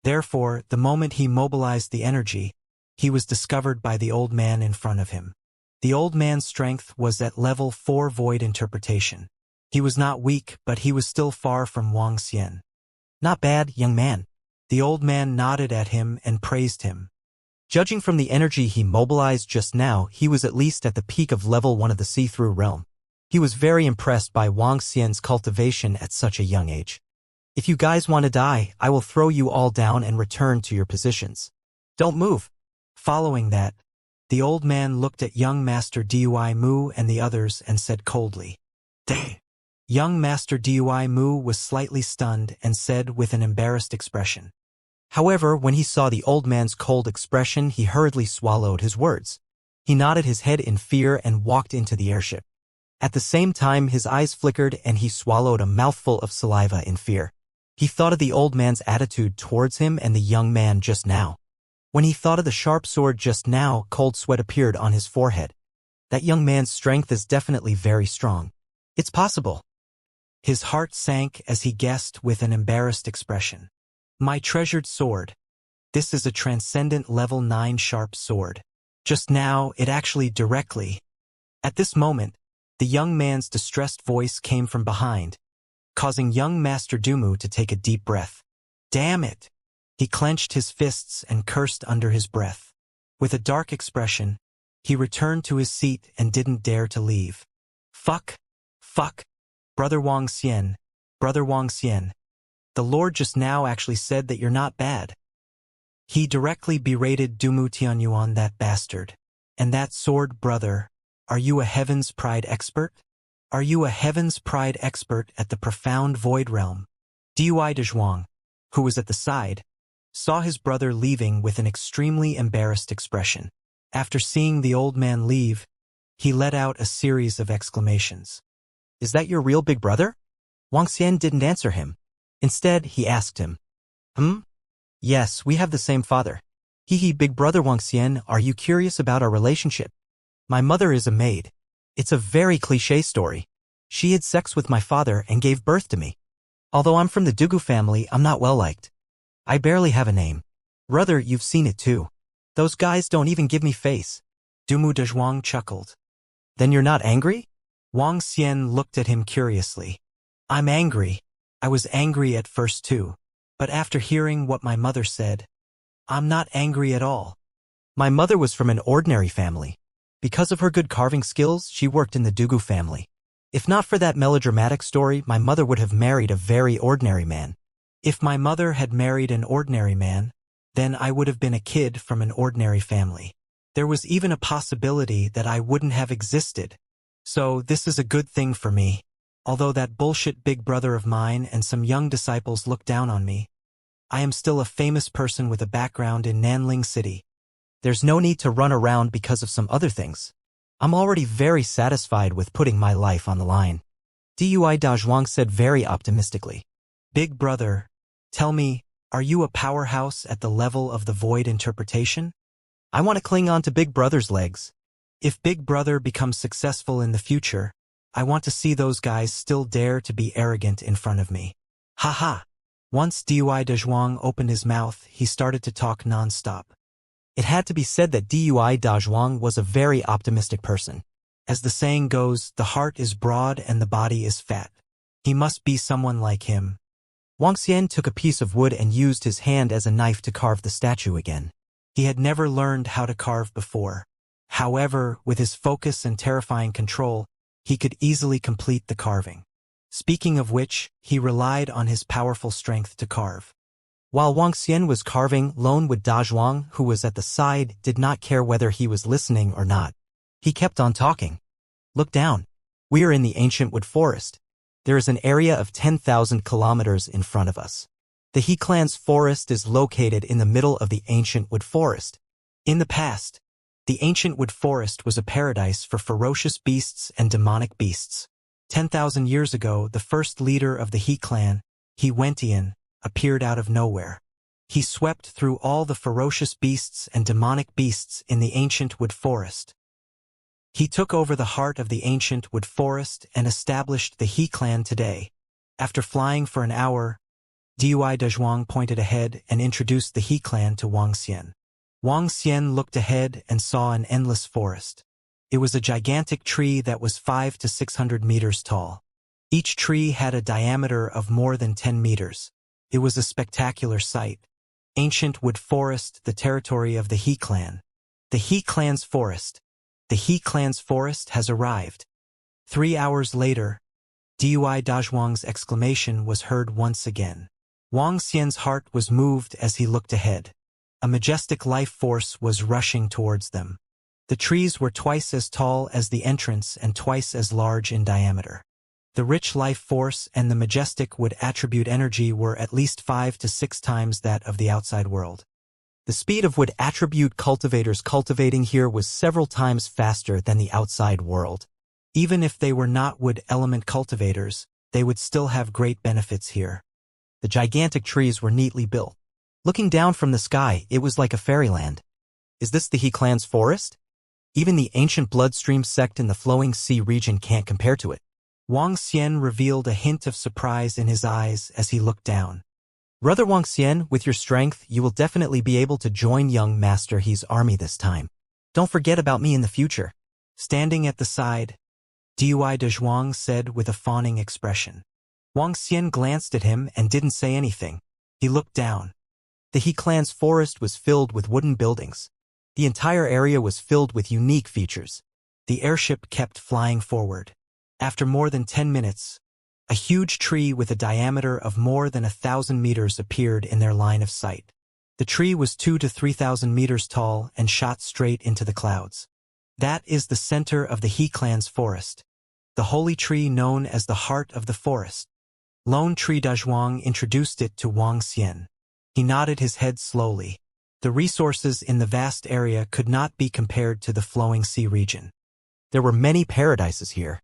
Therefore, the moment he mobilized the energy, he was discovered by the old man in front of him. The old man's strength was at level 4 void interpretation. He was not weak, but he was still far from Wang Xian. Not bad, young man. The old man nodded at him and praised him. Judging from the energy he mobilized just now, he was at least at the peak of level 1 of the see-through realm. He was very impressed by Wang Xian's cultivation at such a young age. If you guys want to die, I will throw you all down and return to your positions. Don't move. Following that, the old man looked at young Master Dui Mu and the others and said coldly, Dang. Young Master Dui Mu was slightly stunned and said with an embarrassed expression. However, when he saw the old man's cold expression, he hurriedly swallowed his words. He nodded his head in fear and walked into the airship. At the same time, his eyes flickered and he swallowed a mouthful of saliva in fear. He thought of the old man's attitude towards him and the young man just now. When he thought of the sharp sword just now, cold sweat appeared on his forehead. That young man's strength is definitely very strong. It's possible. His heart sank as he guessed with an embarrassed expression. My treasured sword. This is a transcendent level 9 sharp sword. Just now, it actually directly. At this moment, the young man's distressed voice came from behind, causing young Master Dumu to take a deep breath. Damn it! He clenched his fists and cursed under his breath. With a dark expression, he returned to his seat and didn't dare to leave. Fuck! Fuck! Brother Wang Xian! Brother Wang Xian! The Lord just now actually said that you're not bad. He directly berated Dumu Tianyuan, that bastard. And that sword, brother, are you a Heaven's Pride expert? Are you a Heaven's Pride expert at the profound void realm? Dui Dezhuang, who was at the side, saw his brother leaving with an extremely embarrassed expression. After seeing the old man leave, he let out a series of exclamations. Is that your real big brother? Wang Xian didn't answer him. Instead, he asked him. Yes, we have the same father. Hee big brother Wang Xian, are you curious about our relationship? My mother is a maid. It's a very cliché story. She had sex with my father and gave birth to me. Although I'm from the Dugu family, I'm not well liked. I barely have a name. Brother, you've seen it too. Those guys don't even give me face. Dumu Dezhuang chuckled. Then you're not angry? Wang Xian looked at him curiously. I'm angry. I was angry at first too. But after hearing what my mother said, I'm not angry at all. My mother was from an ordinary family. Because of her good carving skills, she worked in the Dugu family. If not for that melodramatic story, my mother would have married a very ordinary man. If my mother had married an ordinary man, then I would have been a kid from an ordinary family. There was even a possibility that I wouldn't have existed. So this is a good thing for me. Although that bullshit big brother of mine and some young disciples look down on me, I am still a famous person with a background in Nanling City. There's no need to run around because of some other things. I'm already very satisfied with putting my life on the line. Dui Dazhuang said very optimistically. Big brother, tell me, are you a powerhouse at the level of the void interpretation? I want to cling on to Big Brother's legs. If Big Brother becomes successful in the future, I want to see those guys still dare to be arrogant in front of me. Haha. Once Dui Dazhuang opened his mouth, he started to talk non-stop. It had to be said that Dui Dazhuang was a very optimistic person. As the saying goes, the heart is broad and the body is fat. He must be someone like him. Wang Xian took a piece of wood and used his hand as a knife to carve the statue again. He had never learned how to carve before. However, with his focus and terrifying control, he could easily complete the carving. Speaking of which, he relied on his powerful strength to carve. While Wang Xian was carving, Lone Wood Dazhuang, who was at the side, did not care whether he was listening or not. He kept on talking. Look down. We are in the ancient wood forest. There is an area of 10,000 kilometers in front of us. The He clan's forest is located in the middle of the ancient wood forest. In the past, the ancient wood forest was a paradise for ferocious beasts and demonic beasts. 10,000 years ago, the first leader of the He clan, He Wentian, appeared out of nowhere. He swept through all the ferocious beasts and demonic beasts in the ancient wood forest. He took over the heart of the ancient wood forest and established the He clan today. After flying for an hour, Dui Dazhuang pointed ahead and introduced the He clan to Wang Xian. Wang Xian looked ahead and saw an endless forest. It was a gigantic tree that was 500 to 600 meters tall. Each tree had a diameter of more than 10 meters. It was a spectacular sight. Ancient wood forest, the territory of the He clan. The He clan's forest. The He clan's forest has arrived. 3 hours later, Dui Dazhuang's exclamation was heard once again. Wang Xian's heart was moved as he looked ahead. A majestic life force was rushing towards them. The trees were twice as tall as the entrance and twice as large in diameter. The rich life force and the majestic wood attribute energy were at least 5 to 6 times that of the outside world. The speed of wood attribute cultivators cultivating here was several times faster than the outside world. Even if they were not wood element cultivators, they would still have great benefits here. The gigantic trees were neatly built. Looking down from the sky, it was like a fairyland. Is this the He clan's forest? Even the ancient bloodstream sect in the flowing sea region can't compare to it. Wang Xian revealed a hint of surprise in his eyes as he looked down. Brother Wang Xian, with your strength, you will definitely be able to join young Master He's army this time. Don't forget about me in the future. Standing at the side, Dui Dazhuang said with a fawning expression. Wang Xian glanced at him and didn't say anything. He looked down. The He clan's forest was filled with wooden buildings. The entire area was filled with unique features. The airship kept flying forward. After more than 10 minutes, a huge tree with a diameter of more than 1,000 meters appeared in their line of sight. The tree was 2,000 to 3,000 meters tall and shot straight into the clouds. That is the center of the He clan's forest, the holy tree known as the heart of the forest. Lone Tree Dazhuang introduced it to Wang Xian. He nodded his head slowly. The resources in the vast area could not be compared to the flowing sea region. There were many paradises here.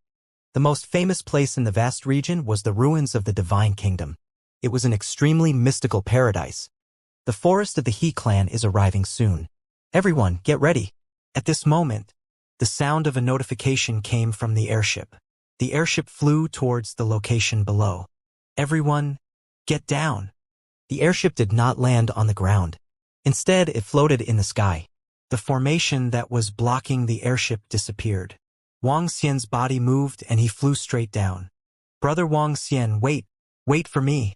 The most famous place in the vast region was the ruins of the Divine Kingdom. It was an extremely mystical paradise. The forest of the He clan is arriving soon. Everyone, get ready. At this moment, the sound of a notification came from the airship. The airship flew towards the location below. Everyone, get down. The airship did not land on the ground. Instead, it floated in the sky. The formation that was blocking the airship disappeared. Wang Xian's body moved and he flew straight down. Brother Wang Xian, wait for me.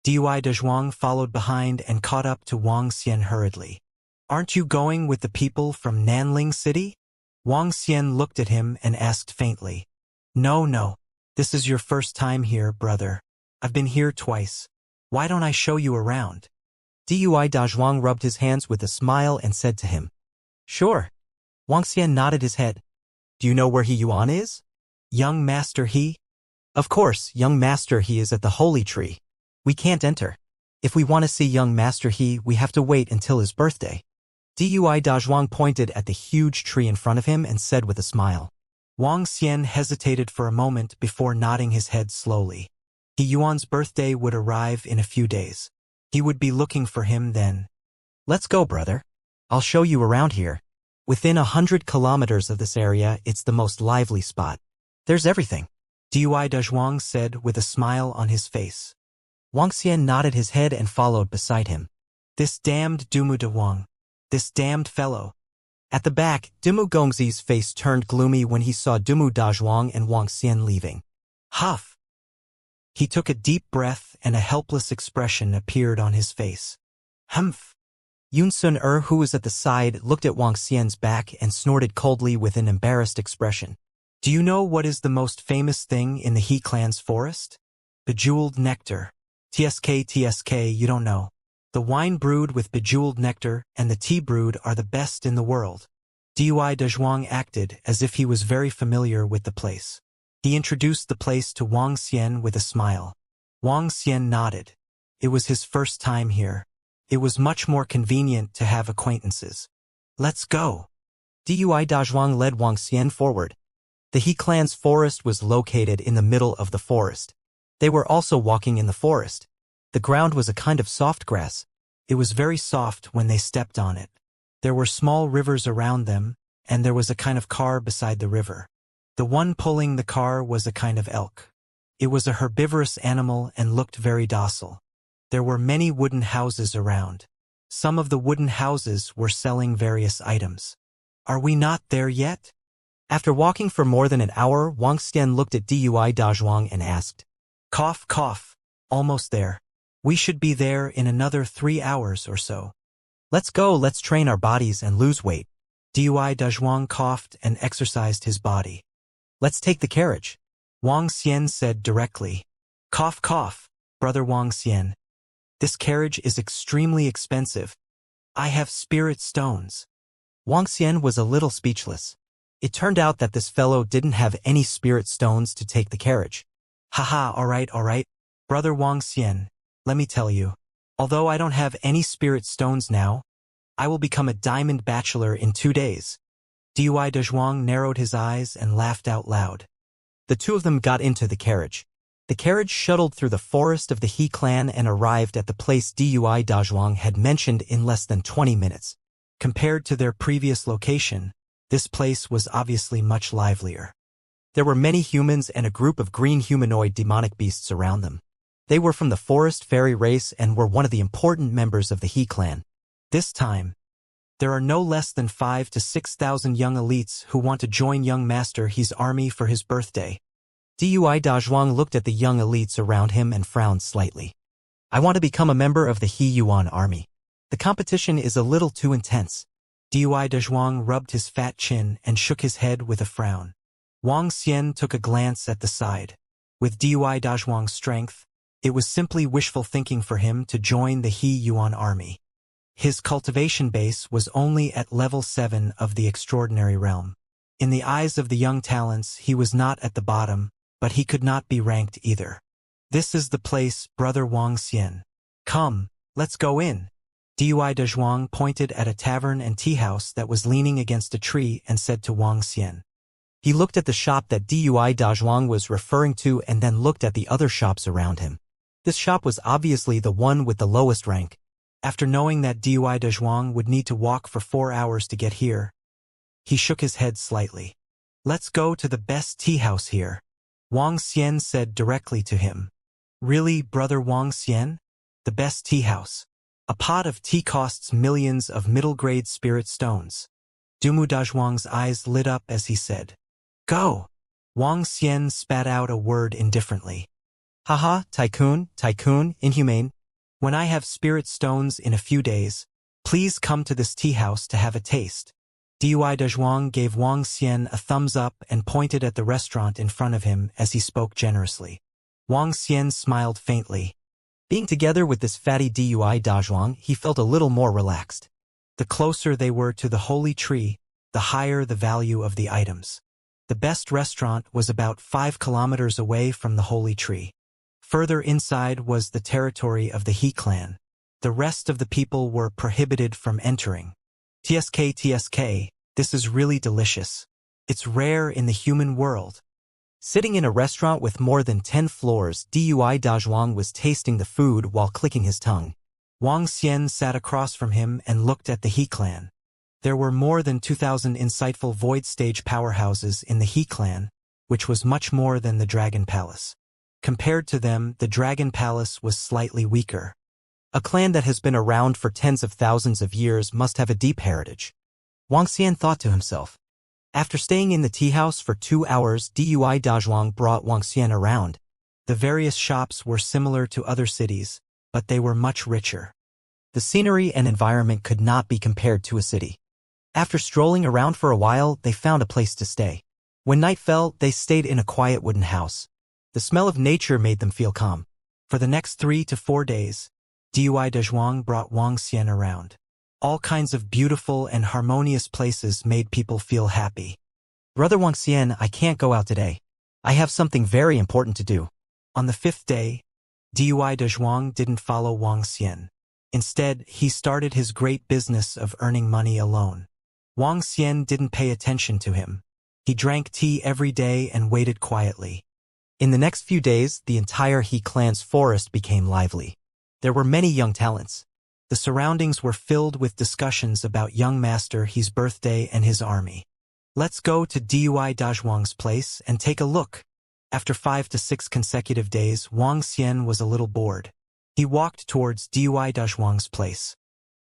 Dui Dazhuang followed behind and caught up to Wang Xian hurriedly. Aren't you going with the people from Nanling City? Wang Xian looked at him and asked faintly. No. This is your first time here, brother. I've been here twice. Why don't I show you around? Dui Dazhuang rubbed his hands with a smile and said to him. Sure. Wang Xian nodded his head. Do you know where He Yuan is? Young Master He? Of course, young master he is at the holy tree. We can't enter. If we want to see young master he, we have to wait until his birthday. Dui Dazhuang pointed at the huge tree in front of him and said with a smile. Wang Xian hesitated for a moment before nodding his head slowly. He Yuan's birthday would arrive in a few days. He would be looking for him then. Let's go, brother. I'll show you around here. Within 100 kilometers of this area, it's the most lively spot. There's everything. Dui Dazhuang said with a smile on his face. Wang Xian nodded his head and followed beside him. This damned Dumu Dawang. This damned fellow. At the back, Dumu Gongzi's face turned gloomy when he saw Dumu Dazhuang and Wang Xian leaving. Huff! He took a deep breath and a helpless expression appeared on his face. Humph! Yunsun who was at the side, looked at Wang Xian's back and snorted coldly with an embarrassed expression. Do you know what is the most famous thing in the He clan's forest? Bejeweled nectar. TSK, you don't know. The wine brewed with bejeweled nectar and the tea brewed are the best in the world. Dui Dazhuang acted as if he was very familiar with the place. He introduced the place to Wang Xian with a smile. Wang Xian nodded. It was his first time here. It was much more convenient to have acquaintances. Let's go. Dui Dazhuang led Wang Xian forward. The He clan's forest was located in the middle of the forest. They were also walking in the forest. The ground was a kind of soft grass. It was very soft when they stepped on it. There were small rivers around them, and there was a kind of car beside the river. The one pulling the car was a kind of elk. It was a herbivorous animal and looked very docile. There were many wooden houses around. Some of the wooden houses were selling various items. Are we not there yet? After walking for more than an hour, Wang Xian looked at Dui Dazhuang and asked, Cough, cough. Almost there. We should be there in another 3 hours or so. Let's go, let's train our bodies and lose weight. Dui Dazhuang coughed and exercised his body. Let's take the carriage. Wang Xian said directly. Cough, cough, brother Wang Xian. This carriage is extremely expensive. I have spirit stones. Wang Xian was a little speechless. It turned out that this fellow didn't have any spirit stones to take the carriage. Haha, all right, brother Wang Xian. Let me tell you, although I don't have any spirit stones now, I will become a diamond bachelor in 2 days. Dui Dazhuang narrowed his eyes and laughed out loud. The two of them got into the carriage. The carriage shuttled through the forest of the He clan and arrived at the place Dui Dazhuang had mentioned in less than 20 minutes. Compared to their previous location, this place was obviously much livelier. There were many humans and a group of green humanoid demonic beasts around them. They were from the forest fairy race and were one of the important members of the He clan. This time, there are no less than 5,000 to 6,000 young elites who want to join young master He's army for his birthday. Dui Dazhuang looked at the young elites around him and frowned slightly. I want to become a member of the He Yuan army. The competition is a little too intense. Dui Dazhuang rubbed his fat chin and shook his head with a frown. Wang Xian took a glance at the side. With Dui Dazhuang's strength, it was simply wishful thinking for him to join the He Yuan army. His cultivation base was only at level 7 of the extraordinary realm. In the eyes of the young talents, he was not at the bottom, but he could not be ranked either. This is the place, brother Wang Xian. Come, let's go in. Dui Dazhuang pointed at a tavern and tea house that was leaning against a tree and said to Wang Xian. He looked at the shop that Dui Dazhuang was referring to and then looked at the other shops around him. This shop was obviously the one with the lowest rank. After knowing that Dui Dazhuang would need to walk for 4 hours to get here, he shook his head slightly. Let's go to the best tea house here. Wang Xian said directly to him. Really, brother Wang Xian? The best tea house. A pot of tea costs millions of middle-grade spirit stones. Dumu Dazhuang's eyes lit up as he said, Go! Wang Xian spat out a word indifferently. Haha, tycoon, inhumane. When I have spirit stones in a few days, please come to this tea house to have a taste. Dui Dazhuang gave Wang Xian a thumbs up and pointed at the restaurant in front of him as he spoke generously. Wang Xian smiled faintly. Being together with this fatty Dui Dazhuang, he felt a little more relaxed. The closer they were to the holy tree, the higher the value of the items. The best restaurant was about 5 kilometers away from the holy tree. Further inside was the territory of the He clan. The rest of the people were prohibited from entering. TSK, this is really delicious. It's rare in the human world. Sitting in a restaurant with more than 10 floors, Dui Dazhuang was tasting the food while clicking his tongue. Wang Xian sat across from him and looked at the He clan. There were more than 2,000 insightful void stage powerhouses in the He clan, which was much more than the Dragon Palace. Compared to them, the Dragon Palace was slightly weaker. A clan that has been around for tens of thousands of years must have a deep heritage. Wang Xian thought to himself. After staying in the tea house for 2 hours, Dui Dazhuang brought Wang Xian around. The various shops were similar to other cities, but they were much richer. The scenery and environment could not be compared to a city. After strolling around for a while, they found a place to stay. When night fell, they stayed in a quiet wooden house. The smell of nature made them feel calm. For the next 3 to 4 days, Dui Dazhuang brought Wang Xian around. All kinds of beautiful and harmonious places made people feel happy. Brother Wang Xian, I can't go out today. I have something very important to do. On the 5th day, Dui Dazhuang didn't follow Wang Xian. Instead, he started his great business of earning money alone. Wang Xian didn't pay attention to him. He drank tea every day and waited quietly. In the next few days, the entire He clan's forest became lively. There were many young talents. The surroundings were filled with discussions about young Master He's birthday and his army. Let's go to Dui Dazhuang's place and take a look. After 5 to 6 consecutive days, Wang Xian was a little bored. He walked towards Dui Dazhuang's place.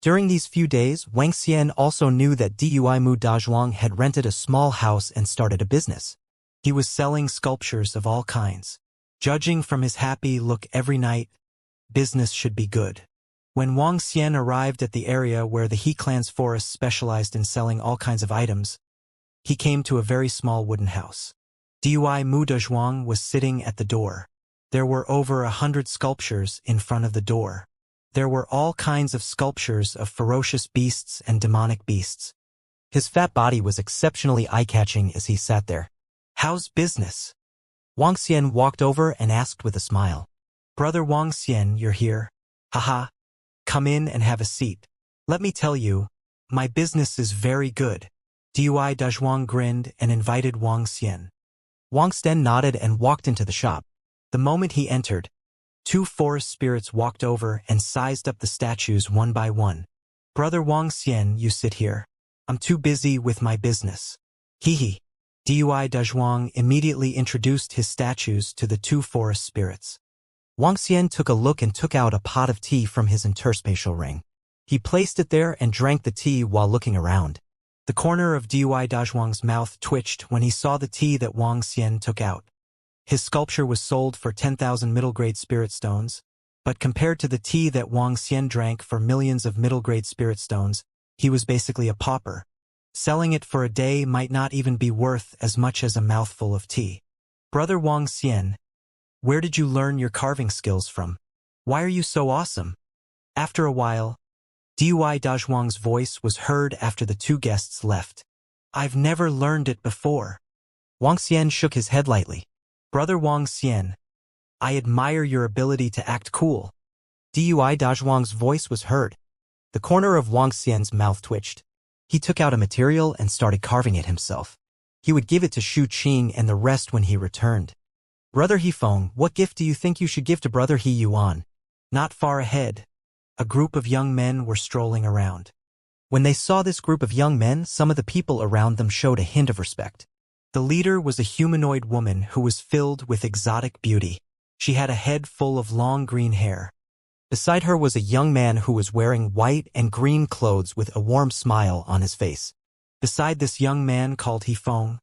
During these few days, Wang Xian also knew that Dui Mu Dazhuang had rented a small house and started a business. He was selling sculptures of all kinds. Judging from his happy look every night, business should be good. When Wang Xian arrived at the area where the He clan's forest specialized in selling all kinds of items, he came to a very small wooden house. Dui Mu Dazhuang was sitting at the door. There were over 100 sculptures in front of the door. There were all kinds of sculptures of ferocious beasts and demonic beasts. His fat body was exceptionally eye-catching as he sat there. How's business? Wang Xian walked over and asked with a smile. Brother Wang Xian, you're here? Haha. Come in and have a seat. Let me tell you, my business is very good. Dui Dazhuang grinned and invited Wang Xian. Wang Xian nodded and walked into the shop. The moment he entered, 2 forest spirits walked over and sized up the statues one by one. Brother Wang Xian, you sit here. I'm too busy with my business. Hee. Dui Dazhuang immediately introduced his statues to the 2 forest spirits. Wang Xian took a look and took out a pot of tea from his interspatial ring. He placed it there and drank the tea while looking around. The corner of Dui Dazhuang's mouth twitched when he saw the tea that Wang Xian took out. His sculpture was sold for 10,000 middle-grade spirit stones, but compared to the tea that Wang Xian drank for millions of middle-grade spirit stones, he was basically a pauper. Selling it for a day might not even be worth as much as a mouthful of tea. Brother Wang Xian, where did you learn your carving skills from? Why are you so awesome? After a while, Dui Dazhuang's voice was heard after the 2 guests left. I've never learned it before. Wang Xian shook his head lightly. Brother Wang Xian, I admire your ability to act cool. Dui Dazhuang's voice was heard. The corner of Wang Xian's mouth twitched. He took out a material and started carving it himself. He would give it to Shu Qing and the rest when he returned. Brother He Feng, what gift do you think you should give to Brother He Yuan? Not far ahead, a group of young men were strolling around. When they saw this group of young men, some of the people around them showed a hint of respect. The leader was a humanoid woman who was filled with exotic beauty. She had a head full of long green hair. Beside her was a young man who was wearing white and green clothes with a warm smile on his face. Beside this young man called He Feng,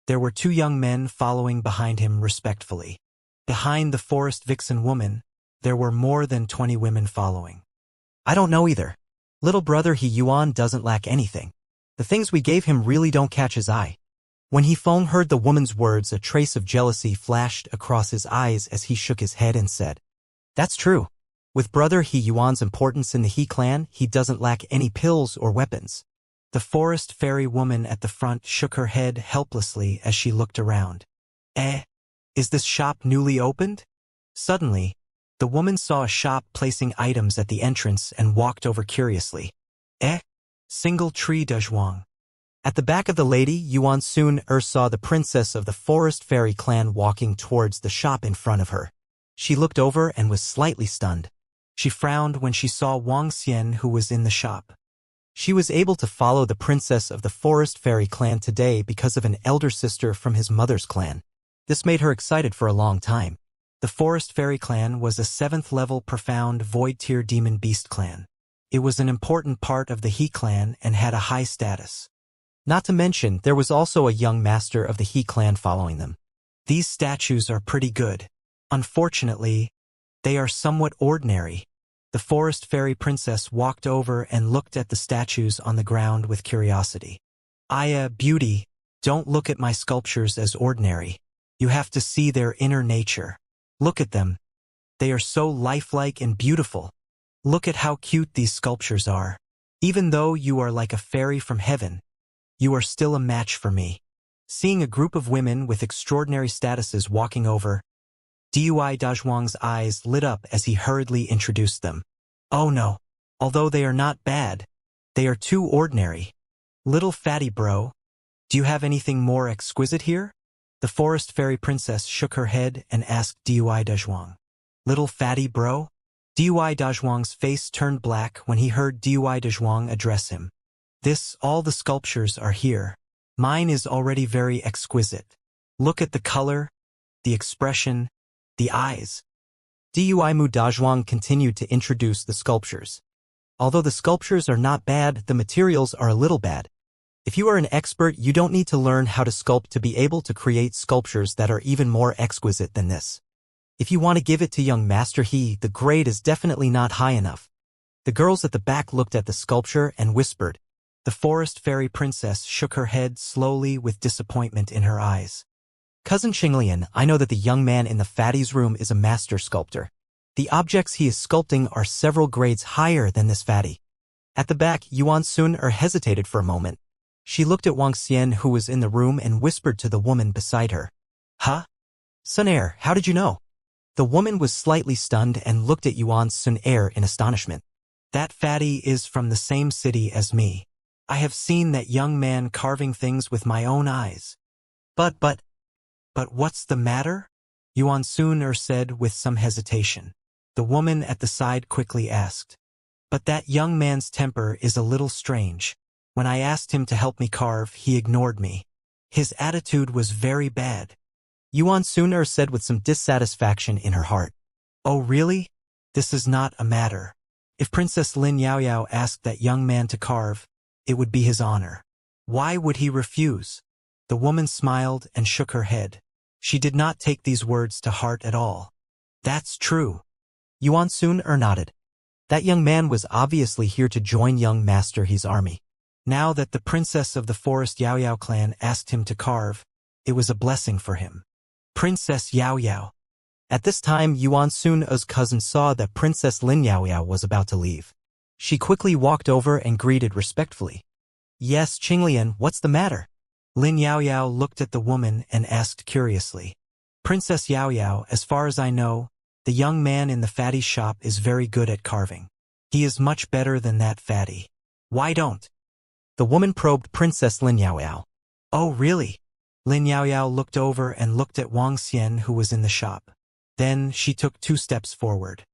there were 2 young men following behind him respectfully. Behind the forest vixen woman, there were more than 20 women following. I don't know either. Little brother He Yuan doesn't lack anything. The things we gave him really don't catch his eye. When He Feng heard the woman's words, a trace of jealousy flashed across his eyes as he shook his head and said, That's true. With brother He Yuan's importance in the He clan, he doesn't lack any pills or weapons. The forest fairy woman at the front shook her head helplessly as she looked around. Is this shop newly opened? Suddenly, the woman saw a shop placing items at the entrance and walked over curiously. Single tree dezhuang. At the back of the lady, Yuan Sun saw the princess of the forest fairy clan walking towards the shop in front of her. She looked over and was slightly stunned. She frowned when she saw Wang Xian, who was in the shop. She was able to follow the princess of the forest fairy clan today because of an elder sister from his mother's clan. This made her excited for a long time. The forest fairy clan was a 7th level profound void tier demon beast clan. It was an important part of the He clan and had a high status. Not to mention, there was also a young master of the He clan following them. These statues are pretty good. Unfortunately, they are somewhat ordinary. The forest fairy princess walked over and looked at the statues on the ground with curiosity. Beauty, don't look at my sculptures as ordinary. You have to see their inner nature. Look at them. They are so lifelike and beautiful. Look at how cute these sculptures are. Even though you are like a fairy from heaven, you are still a match for me. Seeing a group of women with extraordinary statuses walking over, Dui Dazhuang's eyes lit up as he hurriedly introduced them. Oh no. Although they are not bad, they are too ordinary. Little fatty bro, do you have anything more exquisite here? The forest fairy princess shook her head and asked Dui Dazhuang. Little fatty bro? Dui Dazhuang's face turned black when he heard Dui Dazhuang address him. All the sculptures are here. Mine is already very exquisite. Look at the color, the expression, the eyes. Dui Mu Dazhuang continued to introduce the sculptures. Although the sculptures are not bad, the materials are a little bad. If you are an expert, you don't need to learn how to sculpt to be able to create sculptures that are even more exquisite than this. If you want to give it to young Master He, the grade is definitely not high enough. The girls at the back looked at the sculpture and whispered. The forest fairy princess shook her head slowly with disappointment in her eyes. Cousin Qinglian, I know that the young man in the fatty's room is a master sculptor. The objects he is sculpting are several grades higher than this fatty. At the back, Yuan Sun hesitated for a moment. She looked at Wang Xian, who was in the room, and whispered to the woman beside her. Huh? Sun Er, how did you know? The woman was slightly stunned and looked at Yuan Sun Er in astonishment. That fatty is from the same city as me. I have seen that young man carving things with my own eyes. But what's the matter? Yuan Sun said with some hesitation. The woman at the side quickly asked. But that young man's temper is a little strange. When I asked him to help me carve, he ignored me. His attitude was very bad. Yuan Sun said with some dissatisfaction in her heart. Oh really? This is not a matter. If Princess Lin Yaoyao asked that young man to carve, it would be his honor. Why would he refuse? The woman smiled and shook her head. She did not take these words to heart at all. That's true. Yuan Sun nodded. That young man was obviously here to join young Master He's army. Now that the princess of the forest Yaoyao clan asked him to carve, it was a blessing for him. Princess Yaoyao. At this time, Yuan Sun's cousin saw that Princess Lin Yaoyao was about to leave. She quickly walked over and greeted respectfully. Yes, Qinglian, what's the matter? Lin Yaoyao looked at the woman and asked curiously. Princess Yaoyao, as far as I know, the young man in the fatty's shop is very good at carving. He is much better than that fatty. Why don't? The woman probed Princess Lin Yaoyao. Oh really? Lin Yaoyao looked over and looked at Wang Xian, who was in the shop. Then she took 2 steps forward.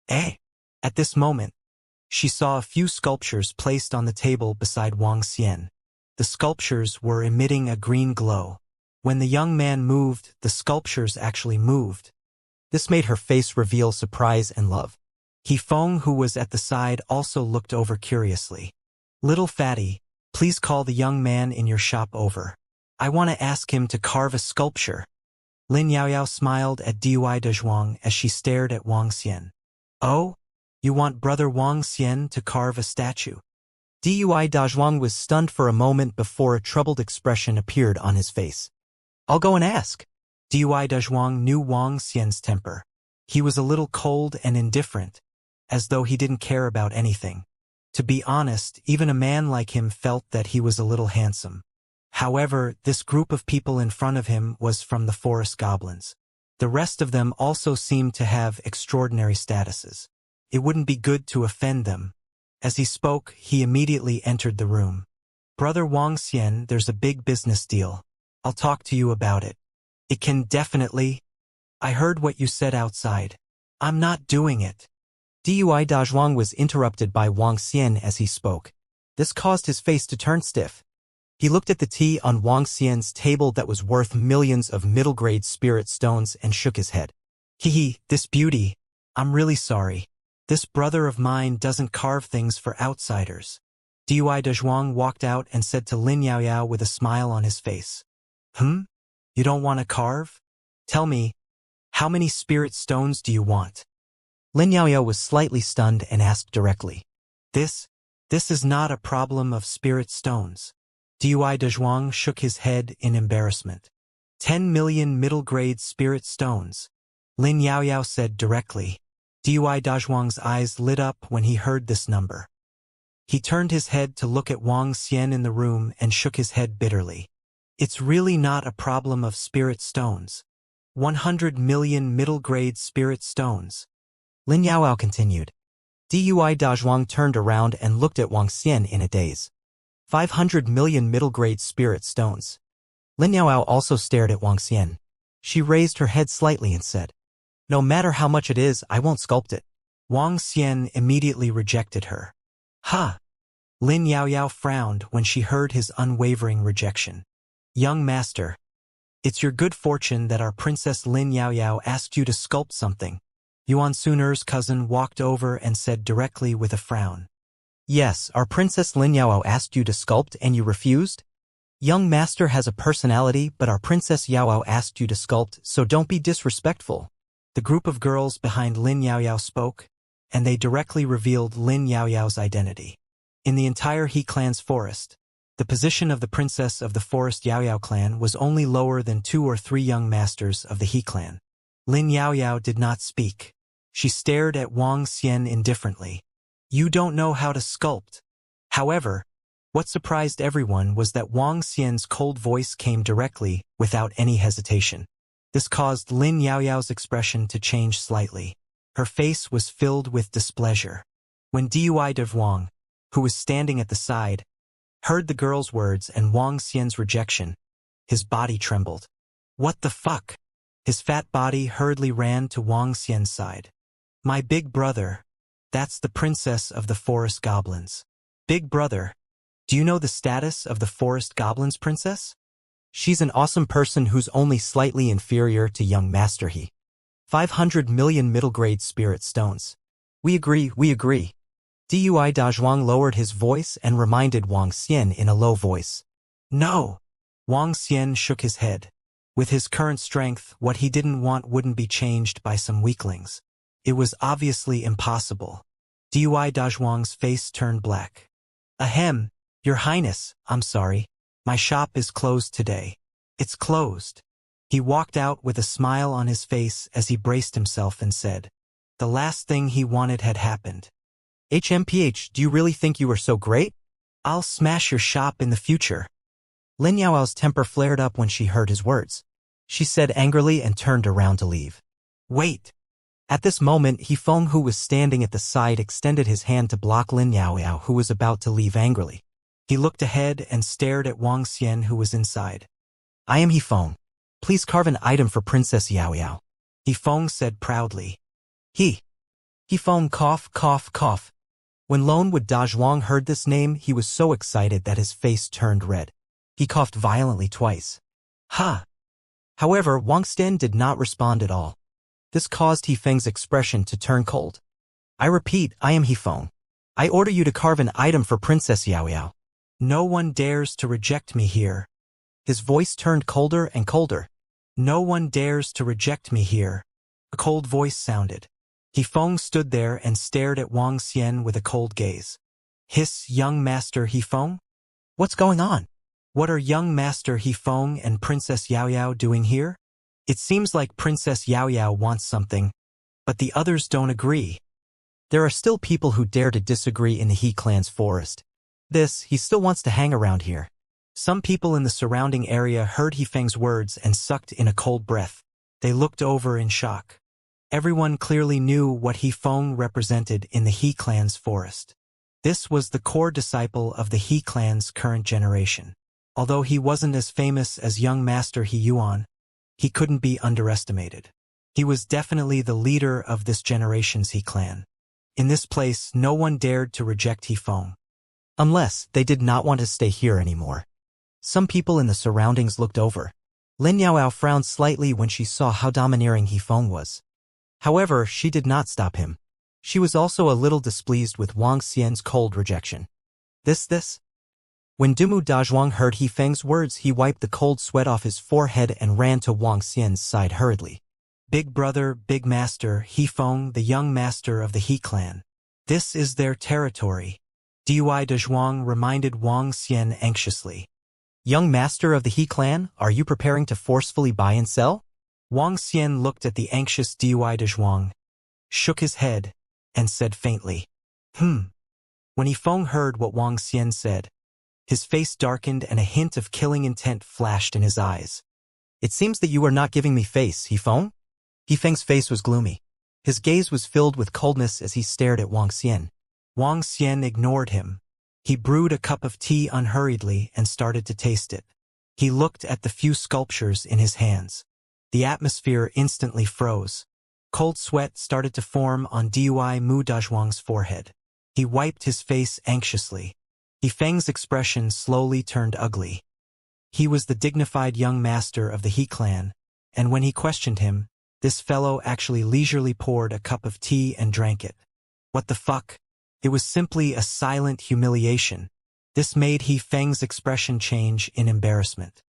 At this moment, she saw a few sculptures placed on the table beside Wang Xian. The sculptures were emitting a green glow. When the young man moved, the sculptures actually moved. This made her face reveal surprise and love. He Feng, who was at the side, also looked over curiously. Little fatty, please call the young man in your shop over. I want to ask him to carve a sculpture. Lin Yaoyao smiled at Dui Dazhuang as she stared at Wang Xian. Oh? You want brother Wang Xian to carve a statue? Dui Dazhuang was stunned for a moment before a troubled expression appeared on his face. I'll go and ask. Dui Dazhuang knew Wang Xian's temper. He was a little cold and indifferent, as though he didn't care about anything. To be honest, even a man like him felt that he was a little handsome. However, this group of people in front of him was from the forest goblins. The rest of them also seemed to have extraordinary statuses. It wouldn't be good to offend them. As he spoke, he immediately entered the room. Brother Wang Xian, there's a big business deal. I'll talk to you about it. It can definitely. I heard what you said outside. I'm not doing it. Dui Dazhuang was interrupted by Wang Xian as he spoke. This caused his face to turn stiff. He looked at the tea on Wang Xian's table that was worth millions of middle-grade spirit stones and shook his head. Hee, this beauty. I'm really sorry. This brother of mine doesn't carve things for outsiders. Dui Dazhuang walked out and said to Lin Yaoyao with a smile on his face. You don't want to carve? Tell me, how many spirit stones do you want? Lin Yaoyao was slightly stunned and asked directly. This is not a problem of spirit stones. Dui Dazhuang shook his head in embarrassment. 10 million middle-grade spirit stones. Lin Yaoyao said directly. Dui Dazhuang's eyes lit up when he heard this number. He turned his head to look at Wang Xian in the room and shook his head bitterly. It's really not a problem of spirit stones. 100 million middle-grade spirit stones. Lin Yaoyao continued. Dui Dazhuang turned around and looked at Wang Xian in a daze. 500 million middle-grade spirit stones. Lin Yaoyao also stared at Wang Xian. She raised her head slightly and said, no matter how much it is, I won't sculpt it. Wang Xian immediately rejected her. Ha! Lin Yaoyao frowned when she heard his unwavering rejection. Young master, it's your good fortune that our Princess Lin Yaoyao asked you to sculpt something. Yuan Suner's cousin walked over and said directly with a frown. Yes, our Princess Lin Yaoyao asked you to sculpt and you refused? Young master has a personality, but our Princess Yaoyao asked you to sculpt, so don't be disrespectful. The group of girls behind Lin Yaoyao spoke, and they directly revealed Lin Yaoyao's identity. In the entire He clan's forest, the position of the princess of the forest Yaoyao clan was only lower than 2 or 3 young masters of the He clan. Lin Yaoyao did not speak. She stared at Wang Xian indifferently. You don't know how to sculpt. However, what surprised everyone was that Wang Xian's cold voice came directly, without any hesitation. This caused Lin Yaoyao's expression to change slightly. Her face was filled with displeasure. When Dui Dazhuang, who was standing at the side, heard the girl's words and Wang Xian's rejection, his body trembled. What the fuck? His fat body hurriedly ran to Wang Xian's side. My big brother. That's the princess of the forest goblins. Big brother. Do you know the status of the forest goblins princess? She's an awesome person who's only slightly inferior to young Master He. 500 million middle-grade spirit stones. We agree. Dui Dazhuang lowered his voice and reminded Wang Xian in a low voice. No. Wang Xian shook his head. With his current strength, what he didn't want wouldn't be changed by some weaklings. It was obviously impossible. Dui Dazhuang's face turned black. Ahem, Your Highness, I'm sorry. My shop is closed today. It's closed. He walked out with a smile on his face as he braced himself and said, the last thing he wanted had happened. HMPH, do you really think you are so great? I'll smash your shop in the future. Lin Yaoyao's temper flared up when she heard his words. She said angrily and turned around to leave. Wait. At this moment, He Feng, who was standing at the side, extended his hand to block Lin Yaoyao, who was about to leave angrily. He looked ahead and stared at Wang Xian, who was inside. I am He Feng. Please carve an item for Princess Yaoyao. He Feng said proudly. He Feng cough. When Lonwood Dazhuang heard this name, he was so excited that his face turned red. He coughed violently twice. Ha! However, Wang Xian did not respond at all. This caused He Feng's expression to turn cold. I repeat, I am He Feng. I order you to carve an item for Princess Yaoyao. No one dares to reject me here. His voice turned colder and colder. No one dares to reject me here. A cold voice sounded. He Feng stood there and stared at Wang Xian with a cold gaze. Hiss, young master He Feng? What's going on? What are young master He Feng and Princess Yaoyao doing here? It seems like Princess Yaoyao wants something, but the others don't agree. There are still people who dare to disagree in the He clan's forest. He still wants to hang around here. Some people in the surrounding area heard He Feng's words and sucked in a cold breath. They looked over in shock. Everyone clearly knew what He Feng represented in the He clan's forest. This was the core disciple of the He clan's current generation. Although he wasn't as famous as young master He Yuan, he couldn't be underestimated. He was definitely the leader of this generation's He clan. In this place, no one dared to reject He Feng, unless they did not want to stay here anymore. Some people in the surroundings looked over. Lin Yaoyao frowned slightly when she saw how domineering He Feng was. However, she did not stop him. She was also a little displeased with Wang Xian's cold rejection. This? When Dumu Dazhuang heard He Feng's words, he wiped the cold sweat off his forehead and ran to Wang Xian's side hurriedly. Big brother, big master, He Feng, the young master of the He clan. This is their territory. Dui Dazhuang reminded Wang Xian anxiously. Young master of the He clan, are you preparing to forcefully buy and sell? Wang Xian looked at the anxious Dui Dazhuang, shook his head, and said faintly, When He Feng heard what Wang Xian said, his face darkened and a hint of killing intent flashed in his eyes. It seems that you are not giving me face, He Feng? He Feng's face was gloomy. His gaze was filled with coldness as he stared at Wang Xian. Wang Xian ignored him. He brewed a cup of tea unhurriedly and started to taste it. He looked at the few sculptures in his hands. The atmosphere instantly froze. Cold sweat started to form on Dui Mu Dazhuang's forehead. He wiped his face anxiously. He Feng's expression slowly turned ugly. He was the dignified young master of the He clan, and when he questioned him, this fellow actually leisurely poured a cup of tea and drank it. What the fuck? It was simply a silent humiliation. This made He Feng's expression change in embarrassment.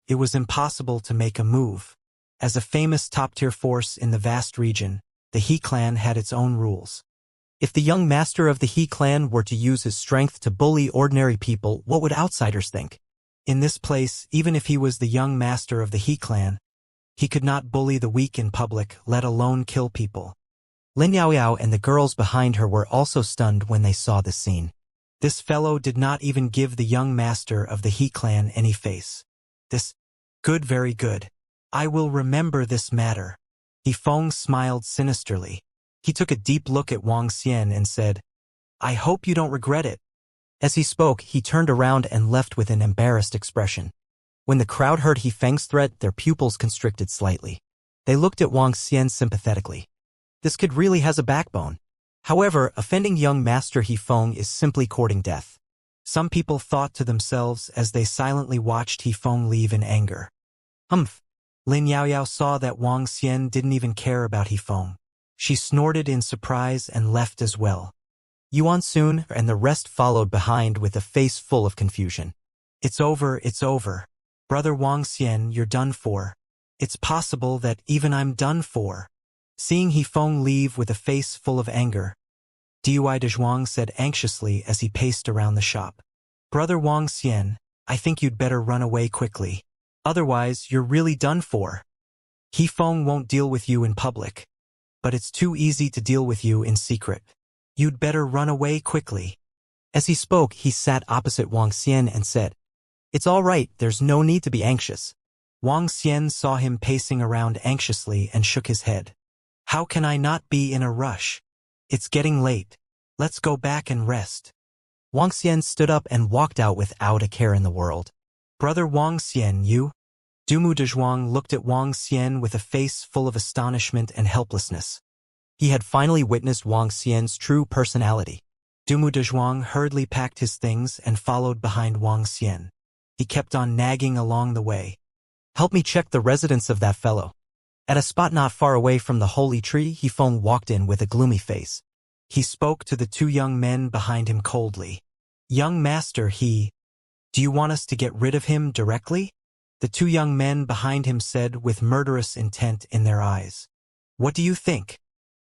It was impossible to make a move. As a famous top-tier force in the vast region, the He clan had its own rules. If the young master of the He clan were to use his strength to bully ordinary people, what would outsiders think? In this place, even if he was the young master of the He clan, he could not bully the weak in public, let alone kill people. Lin Yaoyao and the girls behind her were also stunned when they saw this scene. This fellow did not even give the young master of the He clan any face. Good, very good. I will remember this matter. He Feng smiled sinisterly. He took a deep look at Wang Xian and said, I hope you don't regret it. As he spoke, he turned around and left with an embarrassed expression. When the crowd heard He Feng's threat, their pupils constricted slightly. They looked at Wang Xian sympathetically. This kid really has a backbone. However, offending young master He Feng is simply courting death. Some people thought to themselves as they silently watched He Feng leave in anger. Lin Yaoyao saw that Wang Xian didn't even care about He Feng. She snorted in surprise and left as well. Yuan soon and the rest followed behind with a face full of confusion. It's over. Brother Wang Xian, you're done for. It's possible that even I'm done for. Seeing He Feng leave with a face full of anger, Dui Dazhuang said anxiously as he paced around the shop. Brother Wang Xian, I think you'd better run away quickly. Otherwise, you're really done for. He Feng won't deal with you in public, but it's too easy to deal with you in secret. You'd better run away quickly. As he spoke, he sat opposite Wang Xian and said, It's all right, there's no need to be anxious. Wang Xian saw him pacing around anxiously and shook his head. How can I not be in a rush? It's getting late. Let's go back and rest. Wang Xian stood up and walked out without a care in the world. Brother Wang Xian, you? Dumu Dazhuang looked at Wang Xian with a face full of astonishment and helplessness. He had finally witnessed Wang Xian's true personality. Dumu Dazhuang hurriedly packed his things and followed behind Wang Xian. He kept on nagging along the way. Help me check the residence of that fellow. At a spot not far away from the holy tree, He Feng walked in with a gloomy face. He spoke to the two young men behind him coldly. Young master, do you want us to get rid of him directly? The two young men behind him said with murderous intent in their eyes. What do you think?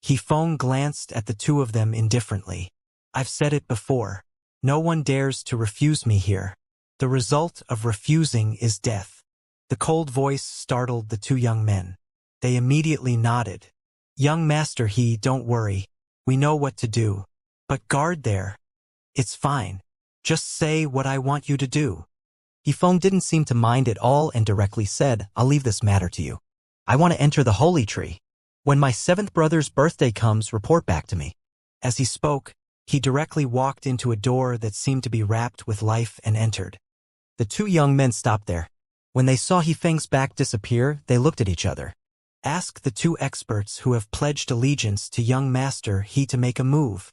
He Feng glanced at the two of them indifferently. I've said it before. No one dares to refuse me here. The result of refusing is death. The cold voice startled the two young men. They immediately nodded. Young master, don't worry. We know what to do. But guard there. It's fine. Just say what I want you to do. Yifeng didn't seem to mind at all and directly said, I'll leave this matter to you. I want to enter the holy tree. When my seventh brother's birthday comes, report back to me. As he spoke, he directly walked into a door that seemed to be wrapped with life and entered. The two young men stopped there. When they saw Yifeng's back disappear, they looked at each other. Ask the two experts who have pledged allegiance to young master He to make a move.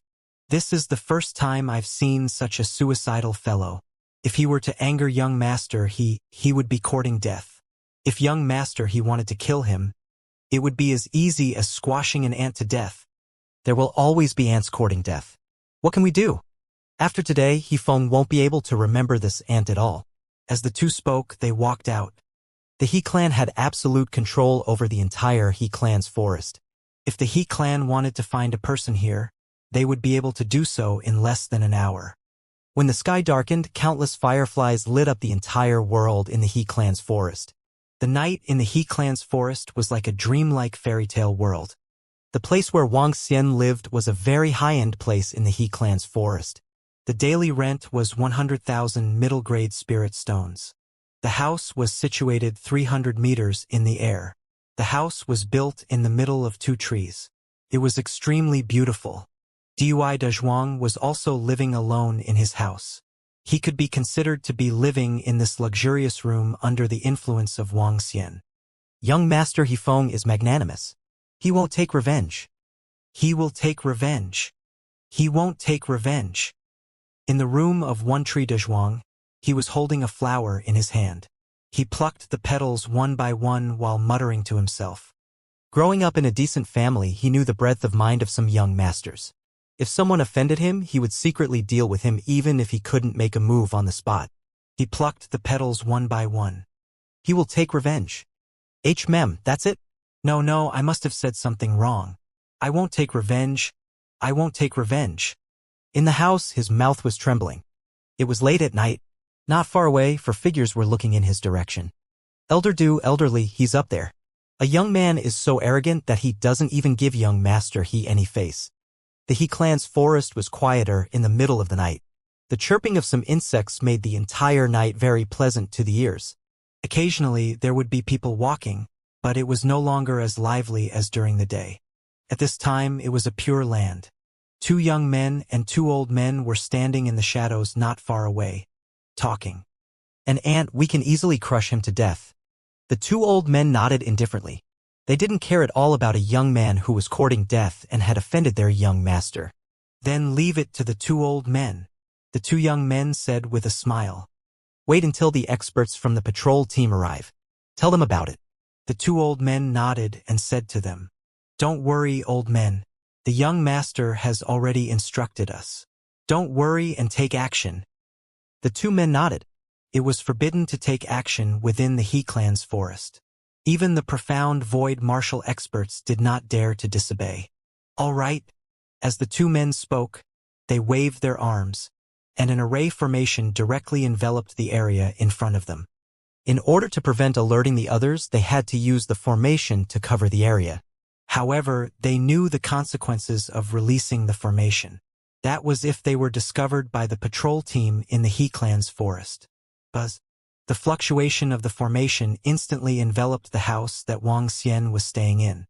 This is the first time I've seen such a suicidal fellow. If he were to anger young master he would be courting death. If young master He wanted to kill him, it would be as easy as squashing an ant to death. There will always be ants courting death. What can we do? After today, Yifeng won't be able to remember this ant at all. As the two spoke, they walked out. The He clan had absolute control over the entire He clan's forest. If the He clan wanted to find a person here, they would be able to do so in less than an hour. When the sky darkened, countless fireflies lit up the entire world in the He clan's forest. The night in the He clan's forest was like a dreamlike fairy tale world. The place where Wang Xian lived was a very high-end place in the He clan's forest. The daily rent was 100,000 middle-grade spirit stones. The house was situated 300 meters in the air. The house was built in the middle of two trees. It was extremely beautiful. Dui Dezhuang was also living alone in his house. He could be considered to be living in this luxurious room under the influence of Wang Xian. Young Master Yifeng is magnanimous. He won't take revenge. He will take revenge. He won't take revenge. In the room of One Tree Dezhuang, he was holding a flower in his hand. He plucked the petals one by one while muttering to himself. Growing up in a decent family, he knew the breadth of mind of some young masters. If someone offended him, he would secretly deal with him even if he couldn't make a move on the spot. He plucked the petals one by one. He will take revenge. Mem, that's it? No, I must have said something wrong. I won't take revenge. I won't take revenge. In the house, his mouth was trembling. It was late at night. Not far away, for figures were looking in his direction. Elderly, he's up there. A young man is so arrogant that he doesn't even give young master He any face. The He clan's forest was quieter in the middle of the night. The chirping of some insects made the entire night very pleasant to the ears. Occasionally, there would be people walking, but it was no longer as lively as during the day. At this time, it was a pure land. Two young men and two old men were standing in the shadows not far away, talking. An ant, we can easily crush him to death. The two old men nodded indifferently. They didn't care at all about a young man who was courting death and had offended their young master. Then leave it to the two old men, the two young men said with a smile. Wait until the experts from the patrol team arrive. Tell them about it. The two old men nodded and said to them, Don't worry, old men. The young master has already instructed us. Don't worry and take action. The two men nodded. It was forbidden to take action within the He clan's forest. Even the profound void martial experts did not dare to disobey. All right. As the two men spoke, they waved their arms, and an array formation directly enveloped the area in front of them. In order to prevent alerting the others, they had to use the formation to cover the area. However, they knew the consequences of releasing the formation. That was if they were discovered by the patrol team in the He clan's forest. Buzz. The fluctuation of the formation instantly enveloped the house that Wang Xian was staying in.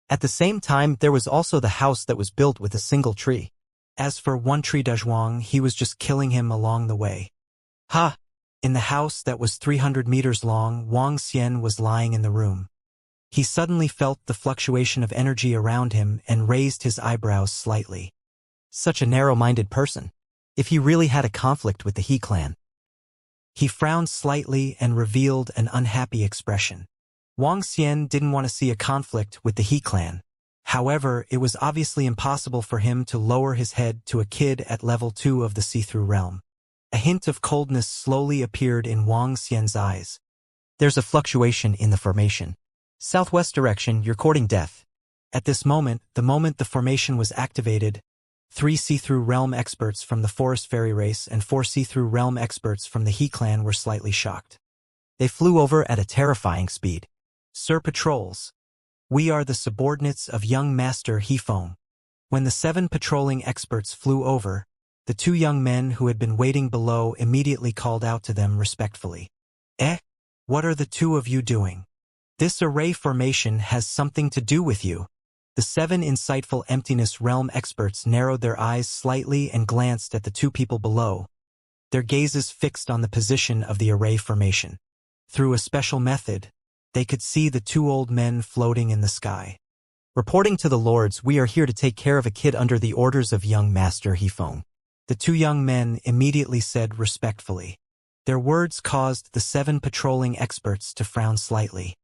At the same time, there was also the house that was built with a single tree. As for One Tree Dezhuang, he was just killing him along the way. Ha! In the house that was 300 meters long, Wang Xian was lying in the room. He suddenly felt the fluctuation of energy around him and raised his eyebrows slightly. Such a narrow-minded person. If he really had a conflict with the He clan. He frowned slightly and revealed an unhappy expression. Wang Xian didn't want to see a conflict with the He clan. However, it was obviously impossible for him to lower his head to a kid at level 2 of the see-through realm. A hint of coldness slowly appeared in Wang Xian's eyes. There's a fluctuation in the formation. Southwest direction, you're courting death. At this moment, the moment the formation was activated, 3 see-through realm experts from the Forest Fairy race and 4 see-through realm experts from the He clan were slightly shocked. They flew over at a terrifying speed. Sir Patrols, we are the subordinates of young Master Yifeng. When the 7 patrolling experts flew over, the 2 young men who had been waiting below immediately called out to them respectfully. What are the 2 of you doing? This array formation has something to do with you. The 7 insightful emptiness realm experts narrowed their eyes slightly and glanced at the 2 people below, their gazes fixed on the position of the array formation. Through a special method, they could see the 2 old men floating in the sky. Reporting to the lords, we are here to take care of a kid under the orders of young Master Hefeng. The 2 young men immediately said respectfully. Their words caused the 7 patrolling experts to frown slightly.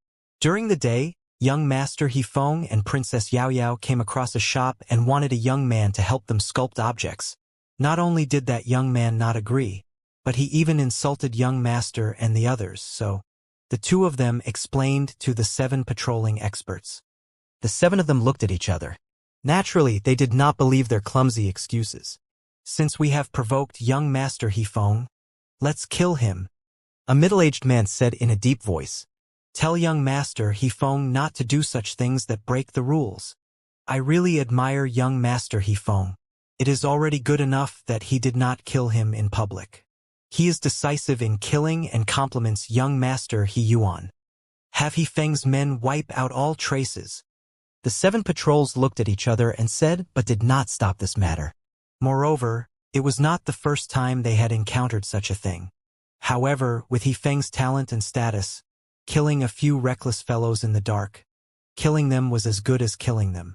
During the day, young Master Hefeng and Princess Yao Yao came across a shop and wanted a young man to help them sculpt objects. Not only did that young man not agree, but he even insulted young Master and the others, so the 2 of them explained to the 7 patrolling experts. The 7 of them looked at each other. Naturally, they did not believe their clumsy excuses. Since we have provoked young Master Hefeng, let's kill him, a middle-aged man said in a deep voice. Tell young Master Hefeng not to do such things that break the rules. I really admire young Master Hefeng. It is already good enough that he did not kill him in public. He is decisive in killing and compliments young Master He Yuan. Have Hefeng's men wipe out all traces. The 7 patrols looked at each other and said, but did not stop this matter. Moreover, it was not the first time they had encountered such a thing. However, with Hefeng's talent and status, killing a few reckless fellows in the dark, killing them was as good as killing them.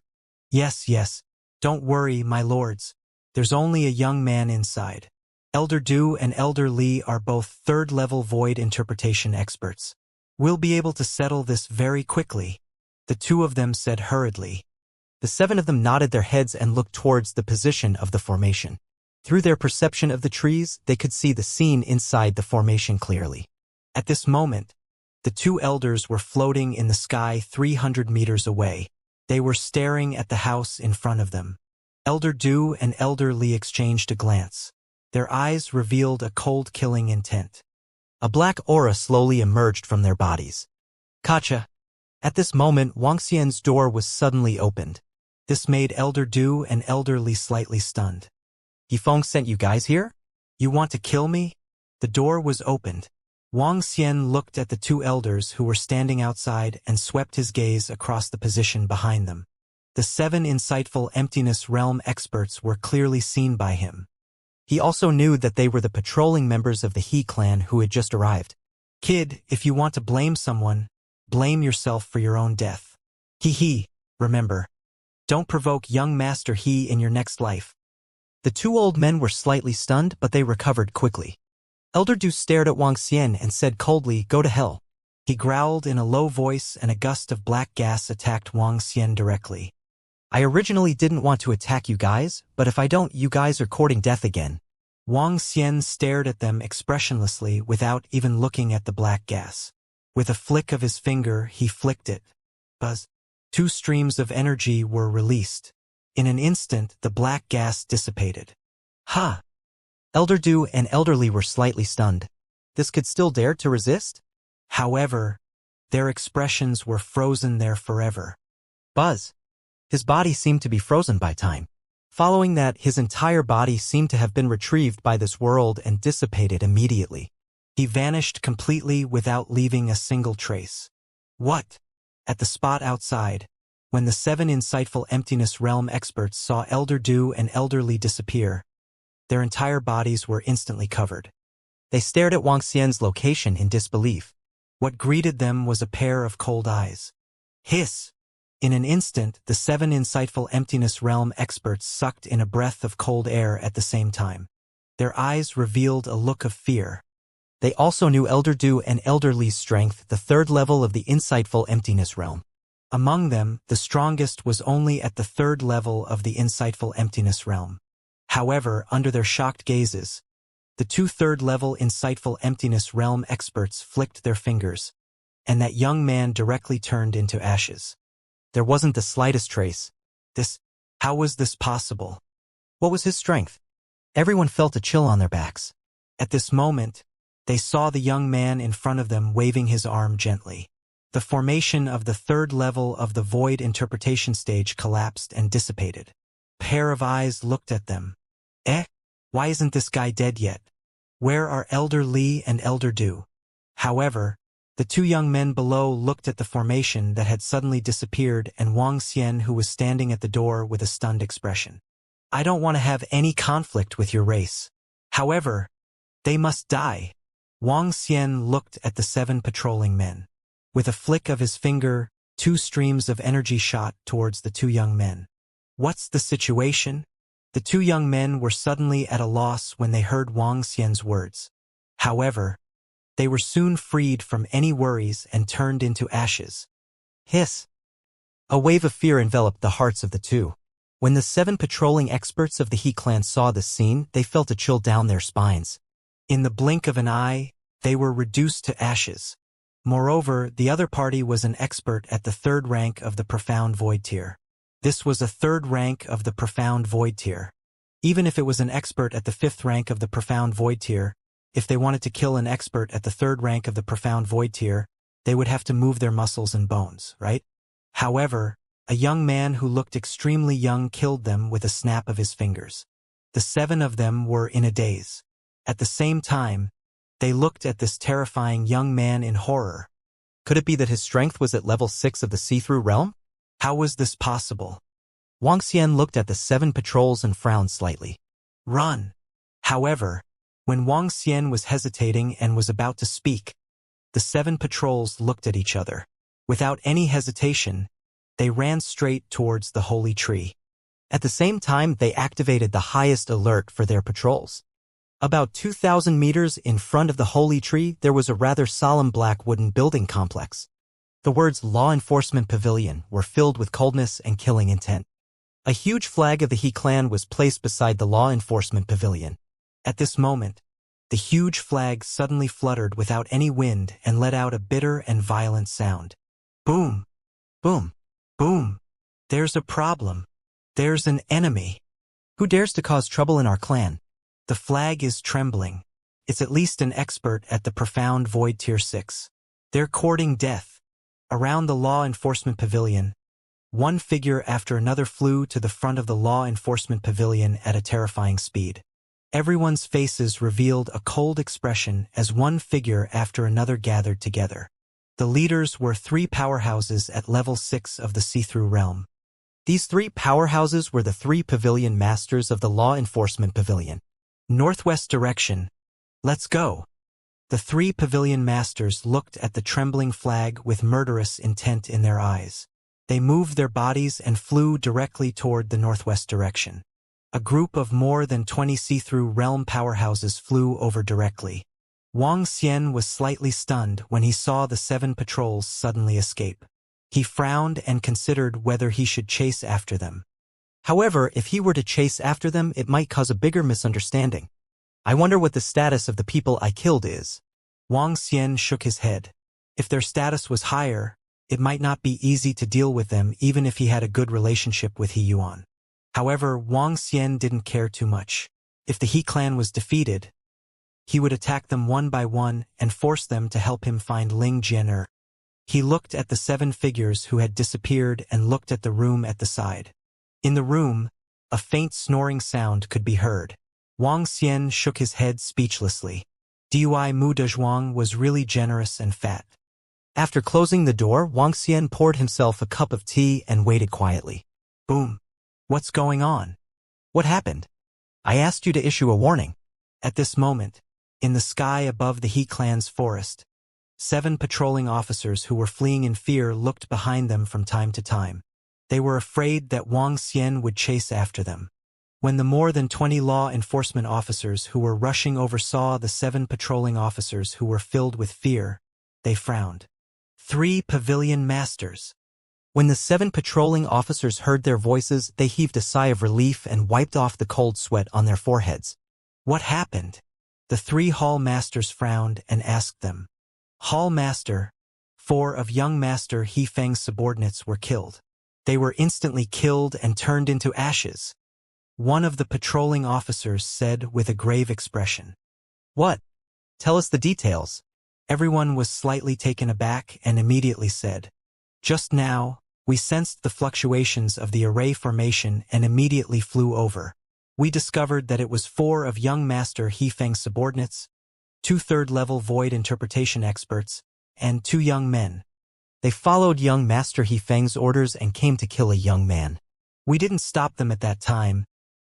Yes, don't worry, my lords. There's only a young man inside. Elder Du and Elder Li are both 3rd-level void interpretation experts. We'll be able to settle this very quickly, the 2 of them said hurriedly. The 7 of them nodded their heads and looked towards the position of the formation. Through their perception of the trees, they could see the scene inside the formation clearly. At this moment, the 2 elders were floating in the sky 300 meters away. They were staring at the house in front of them. Elder Du and Elder Li exchanged a glance. Their eyes revealed a cold killing intent. A black aura slowly emerged from their bodies. Kacha. At this moment, Wang Xian's door was suddenly opened. This made Elder Du and Elder Li slightly stunned. Hefeng sent you guys here? You want to kill me? The door was opened. Wang Xian looked at the 2 elders who were standing outside and swept his gaze across the position behind them. The 7 insightful emptiness realm experts were clearly seen by him. He also knew that they were the patrolling members of the He clan who had just arrived. Kid, if you want to blame someone, blame yourself for your own death. Remember. Don't provoke young Master He in your next life. The 2 old men were slightly stunned, but they recovered quickly. Elder Du stared at Wang Xian and said coldly, go to hell. He growled in a low voice and a gust of black gas attacked Wang Xian directly. I originally didn't want to attack you guys, but if I don't, you guys are courting death again. Wang Xian stared at them expressionlessly without even looking at the black gas. With a flick of his finger, he flicked it. Buzz. 2 streams of energy were released. In an instant, the black gas dissipated. Ha! Elder Du and Elder Li were slightly stunned. This could still dare to resist? However, their expressions were frozen there forever. Buzz. His body seemed to be frozen by time. Following that, his entire body seemed to have been retrieved by this world and dissipated immediately. He vanished completely without leaving a single trace. What? At the spot outside, when the 7 insightful emptiness realm experts saw Elder Du and Elder Li disappear, their entire bodies were instantly covered. They stared at Wang Xian's location in disbelief. What greeted them was a pair of cold eyes. Hiss! In an instant, the 7 insightful emptiness realm experts sucked in a breath of cold air at the same time. Their eyes revealed a look of fear. They also knew Elder Du and Elder Li's strength, the 3rd level of the insightful emptiness realm. Among them, the strongest was only at the 3rd level of the insightful emptiness realm. However, under their shocked gazes, the 2 3rd-level insightful emptiness realm experts flicked their fingers, and that young man directly turned into ashes. There wasn't the slightest trace. How was this possible? What was his strength? Everyone felt a chill on their backs. At this moment, they saw the young man in front of them waving his arm gently. The formation of the 3rd level of the void interpretation stage collapsed and dissipated. pair of eyes looked at them. Eh? Why isn't this guy dead yet? Where are Elder Li and Elder Du? However, the two young men below looked at the formation that had suddenly disappeared and Wang Xian, who was standing at the door with a stunned expression. I don't want to have any conflict with your race. However, they must die. Wang Xian looked at the 7 patrolling men. With a flick of his finger, 2 streams of energy shot towards the 2 young men. What's the situation? The 2 young men were suddenly at a loss when they heard Wang Xian's words. However, they were soon freed from any worries and turned into ashes. Hiss! A wave of fear enveloped the hearts of the 2. When the 7 patrolling experts of the He clan saw this scene, they felt a chill down their spines. In the blink of an eye, they were reduced to ashes. Moreover, the other party was an expert at the 3rd rank of the Profound Void tier. This was a 3rd rank of the Profound Void tier. Even if it was an expert at the 5th rank of the Profound Void tier, if they wanted to kill an expert at the 3rd rank of the Profound Void tier, they would have to move their muscles and bones, right? However, a young man who looked extremely young killed them with a snap of his fingers. The 7 of them were in a daze. At the same time, they looked at this terrifying young man in horror. Could it be that his strength was at level 6 of the see-through realm? How was this possible? Wang Xian looked at the 7 patrols and frowned slightly. Run! However, when Wang Xian was hesitating and was about to speak, the 7 patrols looked at each other. Without any hesitation, they ran straight towards the holy tree. At the same time, they activated the highest alert for their patrols. About 2,000 meters in front of the holy tree, there was a rather solemn black wooden building complex. The words Law Enforcement Pavilion were filled with coldness and killing intent. A huge flag of the He clan was placed beside the Law Enforcement Pavilion. At this moment, the huge flag suddenly fluttered without any wind and let out a bitter and violent sound. Boom! Boom! Boom! There's a problem. There's an enemy. Who dares to cause trouble in our clan? The flag is trembling. It's at least an expert at the Profound Void Tier 6. They're courting death. Around the Law Enforcement Pavilion, one figure after another flew to the front of the Law Enforcement Pavilion at a terrifying speed. Everyone's faces revealed a cold expression as one figure after another gathered together. The leaders were 3 powerhouses at level 6 of the see-through realm. These 3 powerhouses were the 3 pavilion masters of the Law Enforcement Pavilion. Northwest direction. Let's go. The 3 pavilion masters looked at the trembling flag with murderous intent in their eyes. They moved their bodies and flew directly toward the northwest direction. A group of more than 20 see-through realm powerhouses flew over directly. Wang Xian was slightly stunned when he saw the 7 patrols suddenly escape. He frowned and considered whether he should chase after them. However, if he were to chase after them, it might cause a bigger misunderstanding. I wonder what the status of the people I killed is. Wang Xian shook his head. If their status was higher, it might not be easy to deal with them even if he had a good relationship with He Yuan. However, Wang Xian didn't care too much. If the He clan was defeated, he would attack them one by one and force them to help him find Ling Jianer. He looked at the 7 figures who had disappeared and looked at the room at the side. In the room, a faint snoring sound could be heard. Wang Xian shook his head speechlessly. Dui Mu Dezhuang was really generous and fat. After closing the door, Wang Xian poured himself a cup of tea and waited quietly. Boom. What's going on? What happened? I asked you to issue a warning. At this moment, in the sky above the He clan's forest, 7 patrolling officers who were fleeing in fear looked behind them from time to time. They were afraid that Wang Xian would chase after them. When the more than 20 law enforcement officers who were rushing over saw the 7 patrolling officers who were filled with fear, they frowned. 3 pavilion masters. When the 7 patrolling officers heard their voices, they heaved a sigh of relief and wiped off the cold sweat on their foreheads. What happened? The 3 hall masters frowned and asked them. Hall master, 4 of young master He Feng's subordinates were killed. They were instantly killed and turned into ashes. One of the patrolling officers said with a grave expression. What? Tell us the details. Everyone was slightly taken aback and immediately said. Just now, We sensed the fluctuations of the array formation and immediately flew over. We discovered that it was 4 of young Master He-Feng's subordinates, 2 third-level void interpretation experts, and 2 young men. They followed young Master He-Feng's orders and came to kill a young man. We didn't stop them at that time,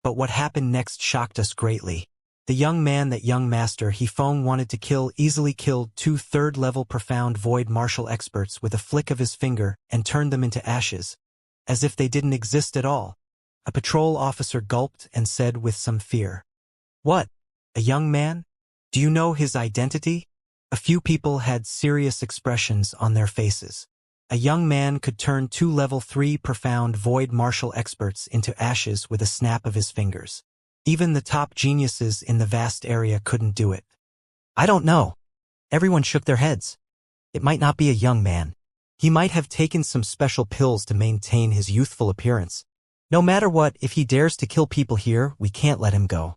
but what happened next shocked us greatly. The young man that young Master He-Feng wanted to kill easily killed 2 third-level profound void martial experts with a flick of his finger and turned them into ashes, as if they didn't exist at all. A patrol officer gulped and said with some fear, "What? A young man? Do you know his identity?" A few people had serious expressions on their faces. A young man could turn 2 level 3 profound void martial experts into ashes with a snap of his fingers. Even the top geniuses in the vast area couldn't do it. "I don't know." Everyone shook their heads. "It might not be a young man. He might have taken some special pills to maintain his youthful appearance. No matter what, if he dares to kill people here, we can't let him go."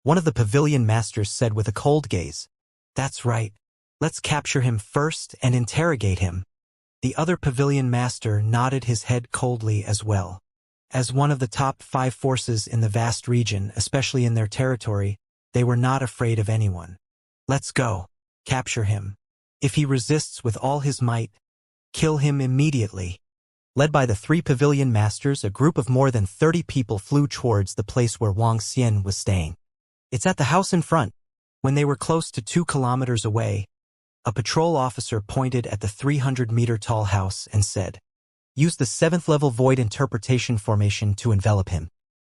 One of the pavilion masters said with a cold gaze, "That's right. Let's capture him first and interrogate him." The other pavilion master nodded his head coldly as well. As one of the top 5 forces in the vast region, especially in their territory, they were not afraid of anyone. "Let's go. Capture him. If he resists with all his might, kill him immediately." Led by the 3 pavilion masters, a group of more than 30 people flew towards the place where Wang Xian was staying. "It's at the house in front." When they were close to 2 kilometers away, a patrol officer pointed at the 300-meter-tall house and said, "Use the 7th-level void interpretation formation to envelop him."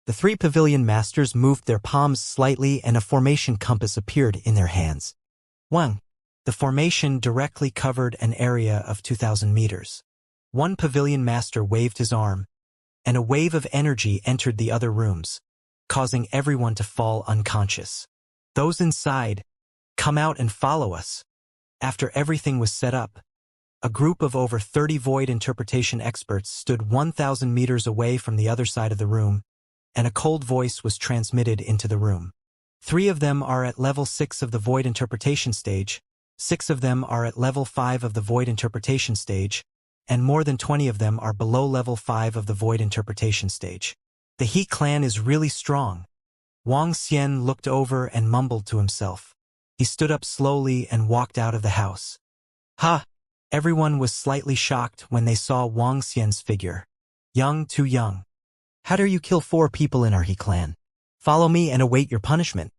The 3 pavilion masters moved their palms slightly and a formation compass appeared in their hands. 1. The formation directly covered an area of 2,000 meters. One pavilion master waved his arm, and a wave of energy entered the other rooms, causing everyone to fall unconscious. "Those inside, come out and follow us." After everything was set up, a group of over 30 void interpretation experts stood 1,000 meters away from the other side of the room, and a cold voice was transmitted into the room. 3 of them are at level 6 of the void interpretation stage, 6 of them are at level 5 of the void interpretation stage, and more than 20 of them are below level 5 of the void interpretation stage. The He clan is really strong. Wang Xian looked over and mumbled to himself. He stood up slowly and walked out of the house. "Ha!" Everyone was slightly shocked when they saw Wang Xian's figure. "Young, too young. How dare you kill 4 people in our He clan? Follow me and await your punishment."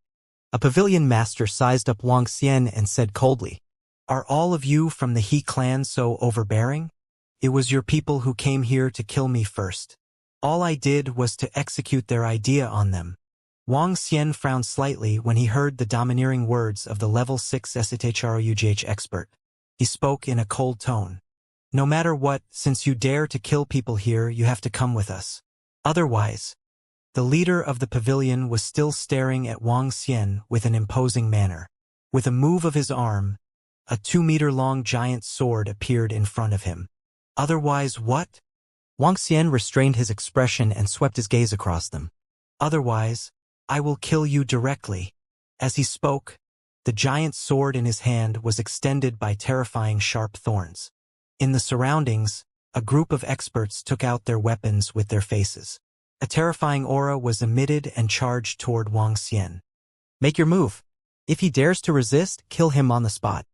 A pavilion master sized up Wang Xian and said coldly, "Are all of you from the He clan so overbearing? It was your people who came here to kill me first. All I did was to execute their idea on them." Wang Xian frowned slightly when he heard the domineering words of the level 6 SHRUGH expert. He spoke in a cold tone. "No matter what, since you dare to kill people here, you have to come with us. Otherwise." The leader of the pavilion was still staring at Wang Xian with an imposing manner. With a move of his arm, a 2-meter-long giant sword appeared in front of him. "Otherwise what?" Wang Xian restrained his expression and swept his gaze across them. "Otherwise, I will kill you directly." As he spoke, the giant sword in his hand was extended by terrifying sharp thorns. In the surroundings, a group of experts took out their weapons with their faces. A terrifying aura was emitted and charged toward Wang Xian. "Make your move. If he dares to resist, kill him on the spot."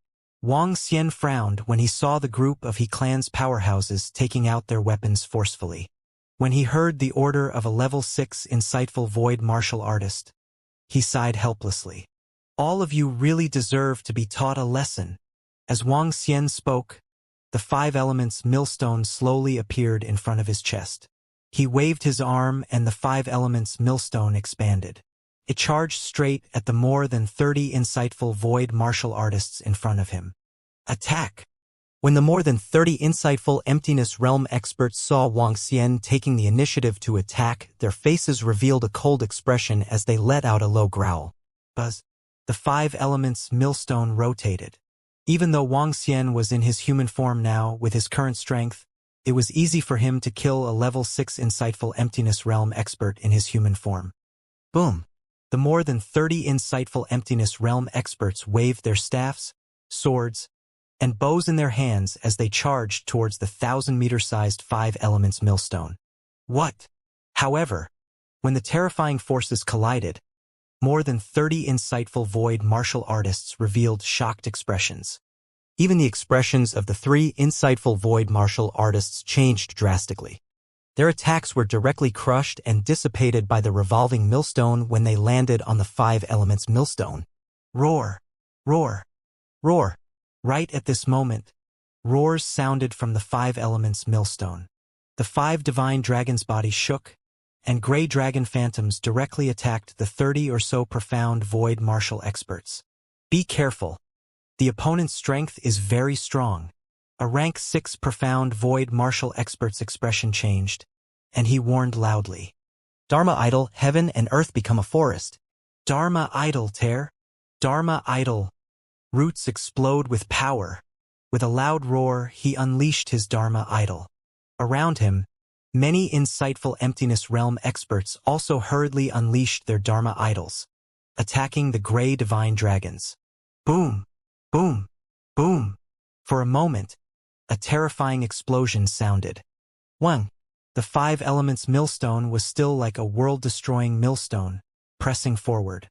Wang Xian frowned when he saw the group of He clan's powerhouses taking out their weapons forcefully. When he heard the order of a level 6 insightful void martial artist, he sighed helplessly. "All of you really deserve to be taught a lesson." As Wang Xian spoke, the 5 elements millstone slowly appeared in front of his chest. He waved his arm and the 5 elements millstone expanded. It charged straight at the more than 30 insightful void martial artists in front of him. "Attack!" When the more than 30 insightful emptiness realm experts saw Wang Xian taking the initiative to attack, their faces revealed a cold expression as they let out a low growl. Buzz. The 5 elements millstone rotated. Even though Wang Xian was in his human form now, with his current strength, it was easy for him to kill a level 6 insightful emptiness realm expert in his human form. Boom! The more than 30 insightful emptiness realm experts waved their staffs, swords, and bows in their hands as they charged towards the 1,000-meter-sized 5 elements millstone. What? However, when the terrifying forces collided, more than 30 insightful void martial artists revealed shocked expressions. Even the expressions of the 3 insightful void martial artists changed drastically. Their attacks were directly crushed and dissipated by the revolving millstone when they landed on the 5 elements millstone. Roar! Roar! Roar! Right at this moment, roars sounded from the 5 elements millstone. The 5 divine dragons' bodies shook, and gray dragon phantoms directly attacked the 30 or so profound void martial experts. Be careful. The opponent's strength is very strong. A rank 6 profound void martial expert's expression changed, and he warned loudly. Dharma idol, heaven and earth become a forest. Dharma idol, tear. Dharma idol. Roots explode with power. With a loud roar, he unleashed his Dharma idol. Around him, many insightful emptiness realm experts also hurriedly unleashed their Dharma idols, attacking the gray divine dragons. Boom! Boom! Boom! For a moment, a terrifying explosion sounded. 1. The 5 elements millstone was still like a world-destroying millstone, pressing forward.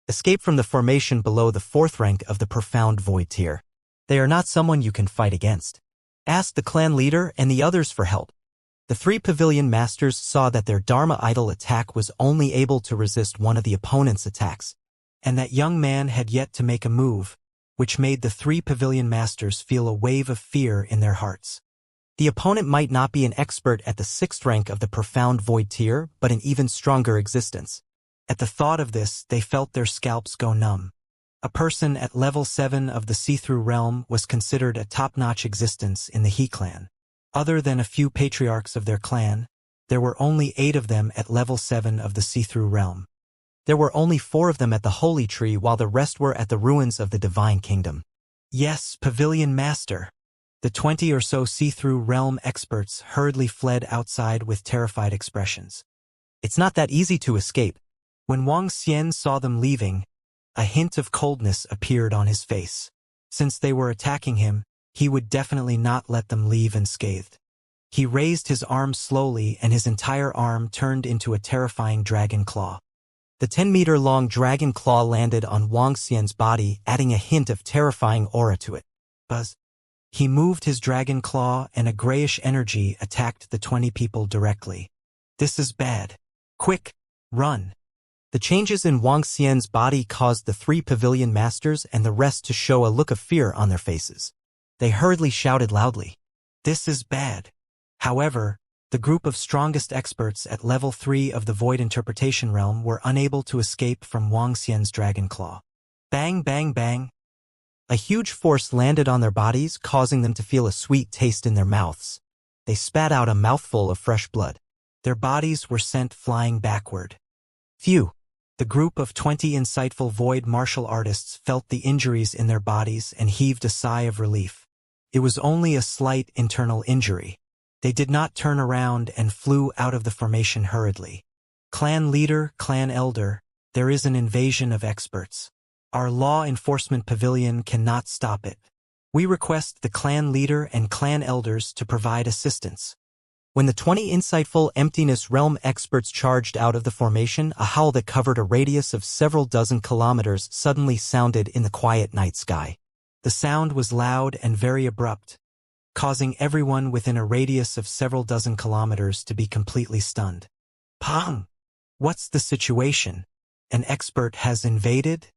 Escape from the formation below the 4th rank of the profound void tier. They are not someone you can fight against. Ask the clan leader and the others for help. The 3 pavilion masters saw that their Dharma idol attack was only able to resist one of the opponent's attacks, and that young man had yet to make a move, which made the 3 pavilion masters feel a wave of fear in their hearts. The opponent might not be an expert at the 6th rank of the profound void tier, but an even stronger existence. At the thought of this, they felt their scalps go numb. A person at level 7 of the see-through realm was considered a top-notch existence in the He clan. Other than a few patriarchs of their clan, there were only 8 of them at level 7 of the see-through realm. There were only 4 of them at the Holy Tree, while the rest were at the ruins of the Divine Kingdom. Yes, Pavilion Master. The 20 or so see-through realm experts hurriedly fled outside with terrified expressions. It's not that easy to escape. When Wang Xian saw them leaving, a hint of coldness appeared on his face. Since they were attacking him, he would definitely not let them leave unscathed. He raised his arm slowly, and his entire arm turned into a terrifying dragon claw. The 10-meter-long dragon claw landed on Wang Xian's body, adding a hint of terrifying aura to it. Buzz. He moved his dragon claw, and a grayish energy attacked the 20 people directly. This is bad. Quick, run. The changes in Wang Xian's body caused the 3 pavilion masters and the rest to show a look of fear on their faces. They hurriedly shouted loudly. This is bad. However, the group of strongest experts at level 3 of the Void Interpretation Realm were unable to escape from Wang Xian's dragon claw. Bang, bang, bang. A huge force landed on their bodies, causing them to feel a sweet taste in their mouths. They spat out a mouthful of fresh blood. Their bodies were sent flying backward. Phew! The group of 20 insightful void martial artists felt the injuries in their bodies and heaved a sigh of relief. It was only a slight internal injury. They did not turn around and flew out of the formation hurriedly. Clan leader, clan elder, there is an invasion of experts. Our law enforcement pavilion cannot stop it. We request the clan leader and clan elders to provide assistance. When the 20 insightful emptiness realm experts charged out of the formation, a howl that covered a radius of several dozen kilometers suddenly sounded in the quiet night sky. The sound was loud and very abrupt, causing everyone within a radius of several dozen kilometers to be completely stunned. Pong! What's the situation? An expert has invaded?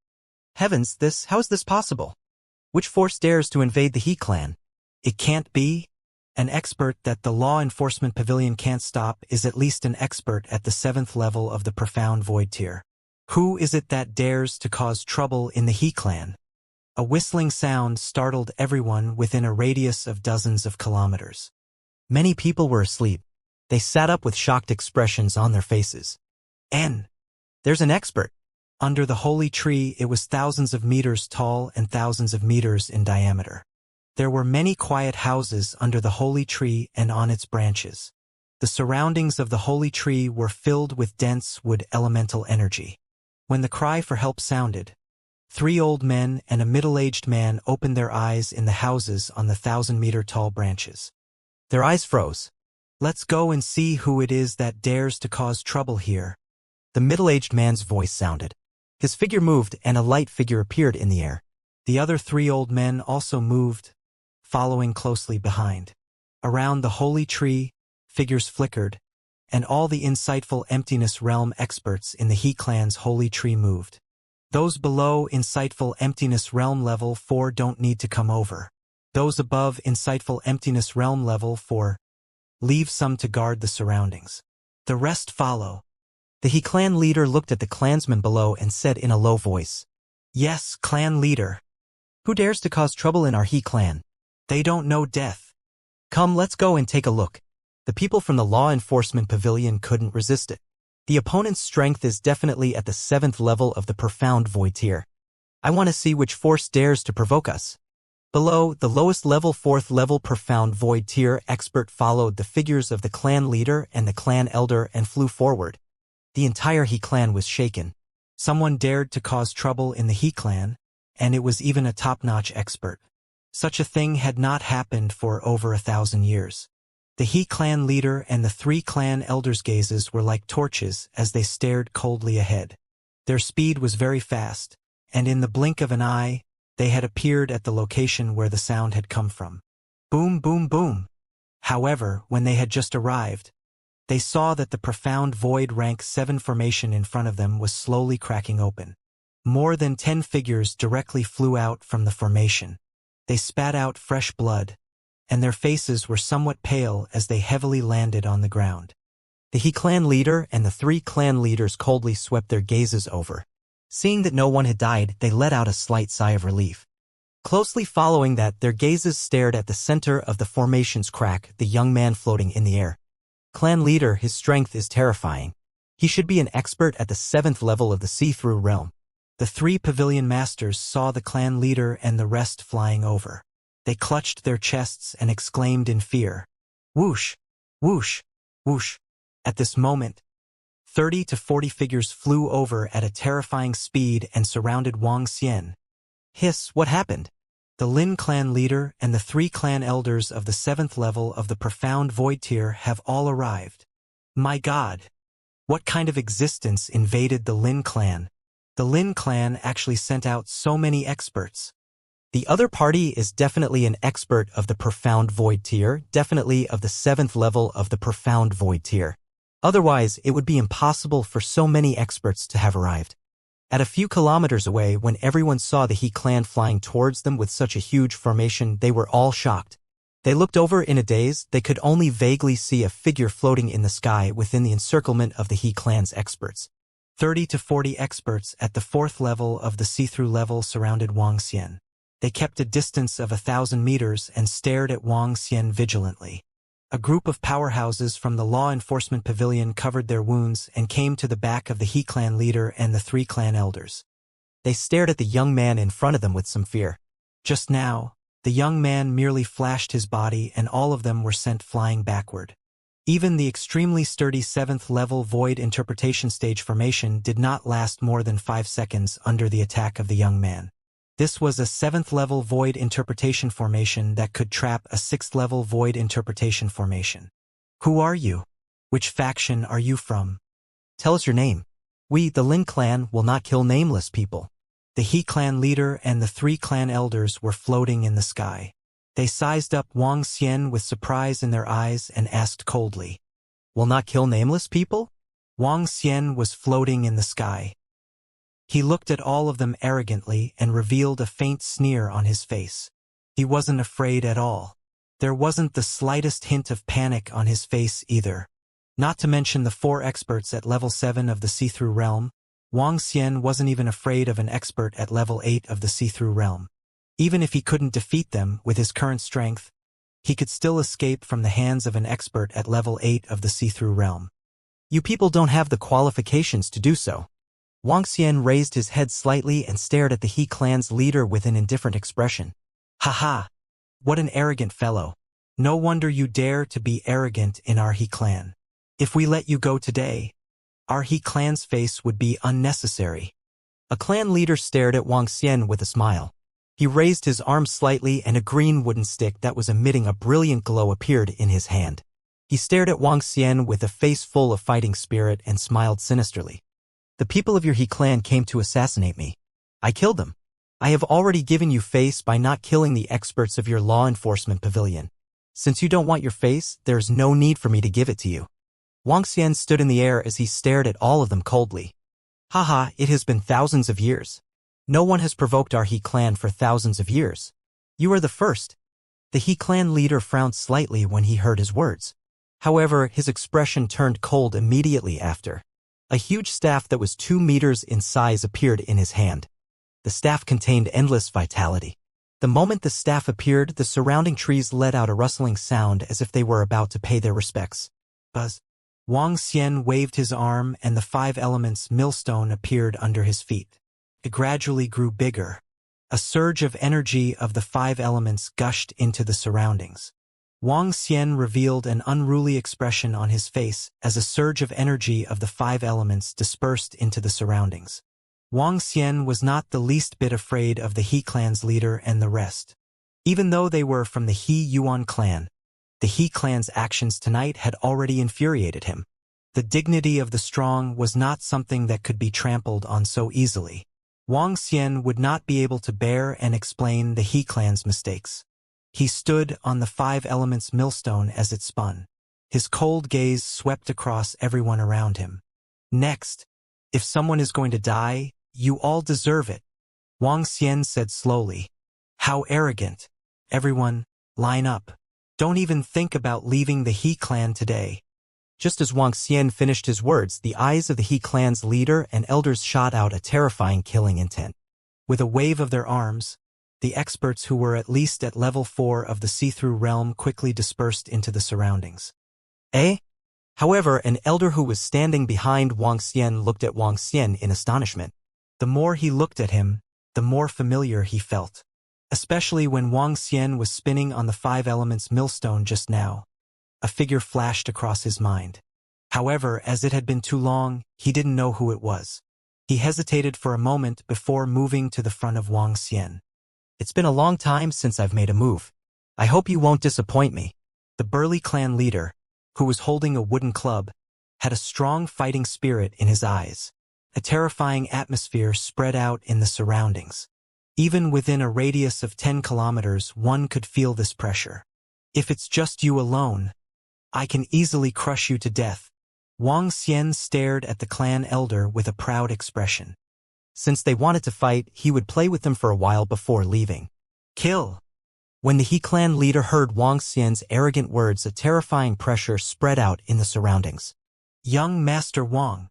Heavens, how is this possible? Which force dares to invade the He clan? It can't be. An expert that the law enforcement pavilion can't stop is at least an expert at the 7th level of the profound void tier. Who is it that dares to cause trouble in the He clan? A whistling sound startled everyone within a radius of dozens of kilometers. Many people were asleep. They sat up with shocked expressions on their faces. There's an expert. Under the holy tree, it was thousands of meters tall and thousands of meters in diameter. There were many quiet houses under the holy tree and on its branches. The surroundings of the holy tree were filled with dense wood elemental energy. When the cry for help sounded, 3 old men and a middle-aged man opened their eyes in the houses on the 1,000-meter-tall branches. Their eyes froze. "Let's go and see who it is that dares to cause trouble here." The middle-aged man's voice sounded. His figure moved and a light figure appeared in the air. The other 3 old men also moved, following closely behind. Around the holy tree, figures flickered, and all the insightful emptiness realm experts in the He clan's holy tree moved. Those below insightful emptiness realm level 4 don't need to come over. Those above insightful emptiness realm level 4 leave some to guard the surroundings. The rest follow. The He clan leader looked at the clansmen below and said in a low voice, "Yes, clan leader. Who dares to cause trouble in our He clan? They don't know death. Come, let's go and take a look." The people from the law enforcement pavilion couldn't resist it. The opponent's strength is definitely at the 7th level of the profound void tier. I want to see which force dares to provoke us. Below, the lowest level 4th level profound void tier expert followed the figures of the clan leader and the clan elder and flew forward. The entire He clan was shaken. Someone dared to cause trouble in the He clan, and it was even a top-notch expert. Such a thing had not happened for over 1,000 years. The He clan leader and the 3 clan elders' gazes were like torches as they stared coldly ahead. Their speed was very fast, and in the blink of an eye, they had appeared at the location where the sound had come from. Boom, boom, boom. However, when they had just arrived, they saw that the profound void rank 7 formation in front of them was slowly cracking open. More than 10 figures directly flew out from the formation. They spat out fresh blood, and their faces were somewhat pale as they heavily landed on the ground. The He clan leader and the 3 clan leaders coldly swept their gazes over. Seeing that no one had died, they let out a slight sigh of relief. Closely following that, their gazes stared at the center of the formation's crack, the young man floating in the air. Clan leader, his strength is terrifying. He should be an expert at the 7th level of the see-through realm. The 3 pavilion masters saw the clan leader and the rest flying over. They clutched their chests and exclaimed in fear. Whoosh! Whoosh! Whoosh! At this moment, 30 to 40 figures flew over at a terrifying speed and surrounded Wang Xian. Hiss, what happened? The Lin clan leader and the 3 clan elders of the 7th level of the profound void tier have all arrived. My God! What kind of existence invaded the Lin clan? The Lin clan actually sent out so many experts. The other party is definitely an expert of the profound void tier, definitely of the 7th level of the profound void tier. Otherwise, it would be impossible for so many experts to have arrived. At a few kilometers away, when everyone saw the He clan flying towards them with such a huge formation, they were all shocked. They looked over in a daze. They could only vaguely see a figure floating in the sky within the encirclement of the He clan's experts. 30 to 40 experts at the 4th level of the see-through level surrounded Wang Xian. They kept a distance of 1,000 meters and stared at Wang Xian vigilantly. A group of powerhouses from the law enforcement pavilion covered their wounds and came to the back of the He clan leader and the 3 clan elders. They stared at the young man in front of them with some fear. Just now, the young man merely flashed his body and all of them were sent flying backward. Even the extremely sturdy 7th level void interpretation stage formation did not last more than 5 seconds under the attack of the young man. This was a 7th level void interpretation formation that could trap a 6th level void interpretation formation. Who are you? Which faction are you from? Tell us your name. We, the Lin clan, will not kill nameless people. The He clan leader and the 3 clan elders were floating in the sky. They sized up Wang Xian with surprise in their eyes and asked coldly, "Will not kill nameless people?" Wang Xian was floating in the sky. He looked at all of them arrogantly and revealed a faint sneer on his face. He wasn't afraid at all. There wasn't the slightest hint of panic on his face either. Not to mention the 4 experts at level 7 of the see-through realm, Wang Xian wasn't even afraid of an expert at level 8 of the see-through realm. Even if he couldn't defeat them with his current strength, he could still escape from the hands of an expert at level 8 of the see-through realm. You people don't have the qualifications to do so. Wang Xian raised his head slightly and stared at the He clan's leader with an indifferent expression. Haha! What an arrogant fellow. No wonder you dare to be arrogant in our He clan. If we let you go today, our He clan's face would be unnecessary. A clan leader stared at Wang Xian with a smile. He raised his arm slightly and a green wooden stick that was emitting a brilliant glow appeared in his hand. He stared at Wang Xian with a face full of fighting spirit and smiled sinisterly. The people of your He clan came to assassinate me. I killed them. I have already given you face by not killing the experts of your law enforcement pavilion. Since you don't want your face, there is no need for me to give it to you. Wang Xian stood in the air as he stared at all of them coldly. Haha, it has been thousands of years. No one has provoked our He clan for thousands of years. You are the first. The He clan leader frowned slightly when he heard his words. However, his expression turned cold immediately after. A huge staff that was 2 meters in size appeared in his hand. The staff contained endless vitality. The moment the staff appeared, the surrounding trees let out a rustling sound as if they were about to pay their respects. Buzz. Wang Xian waved his arm and the 5 elements millstone appeared under his feet. It gradually grew bigger. A surge of energy of the 5 elements gushed into the surroundings. Wang Xian revealed an unruly expression on his face as a surge of energy of the 5 elements dispersed into the surroundings. Wang Xian was not the least bit afraid of the He clan's leader and the rest. Even though they were from the He Yuan clan, the He clan's actions tonight had already infuriated him. The dignity of the strong was not something that could be trampled on so easily. Wang Xian would not be able to bear and explain the He clan's mistakes. He stood on the 5 elements millstone as it spun. His cold gaze swept across everyone around him. Next, if someone is going to die, you all deserve it, Wang Xian said slowly. How arrogant. Everyone, line up. Don't even think about leaving the He clan today. Just as Wang Xian finished his words, the eyes of the He clan's leader and elders shot out a terrifying killing intent. With a wave of their arms, the experts who were at least at level 4 of the see-through realm quickly dispersed into the surroundings. However, an elder who was standing behind Wang Xian looked at Wang Xian in astonishment. The more he looked at him, the more familiar he felt. Especially when Wang Xian was spinning on the 5 elements millstone just now. A figure flashed across his mind. However, as it had been too long, he didn't know who it was. He hesitated for a moment before moving to the front of Wang Xian. It's been a long time since I've made a move. I hope you won't disappoint me. The burly clan leader, who was holding a wooden club, had a strong fighting spirit in his eyes. A terrifying atmosphere spread out in the surroundings. Even within a radius of 10 kilometers, one could feel this pressure. If it's just you alone, I can easily crush you to death. Wang Xian stared at the clan elder with a proud expression. Since they wanted to fight, he would play with them for a while before leaving. Kill! When the He clan leader heard Wang Xian's arrogant words, a terrifying pressure spread out in the surroundings. Young Master Wang.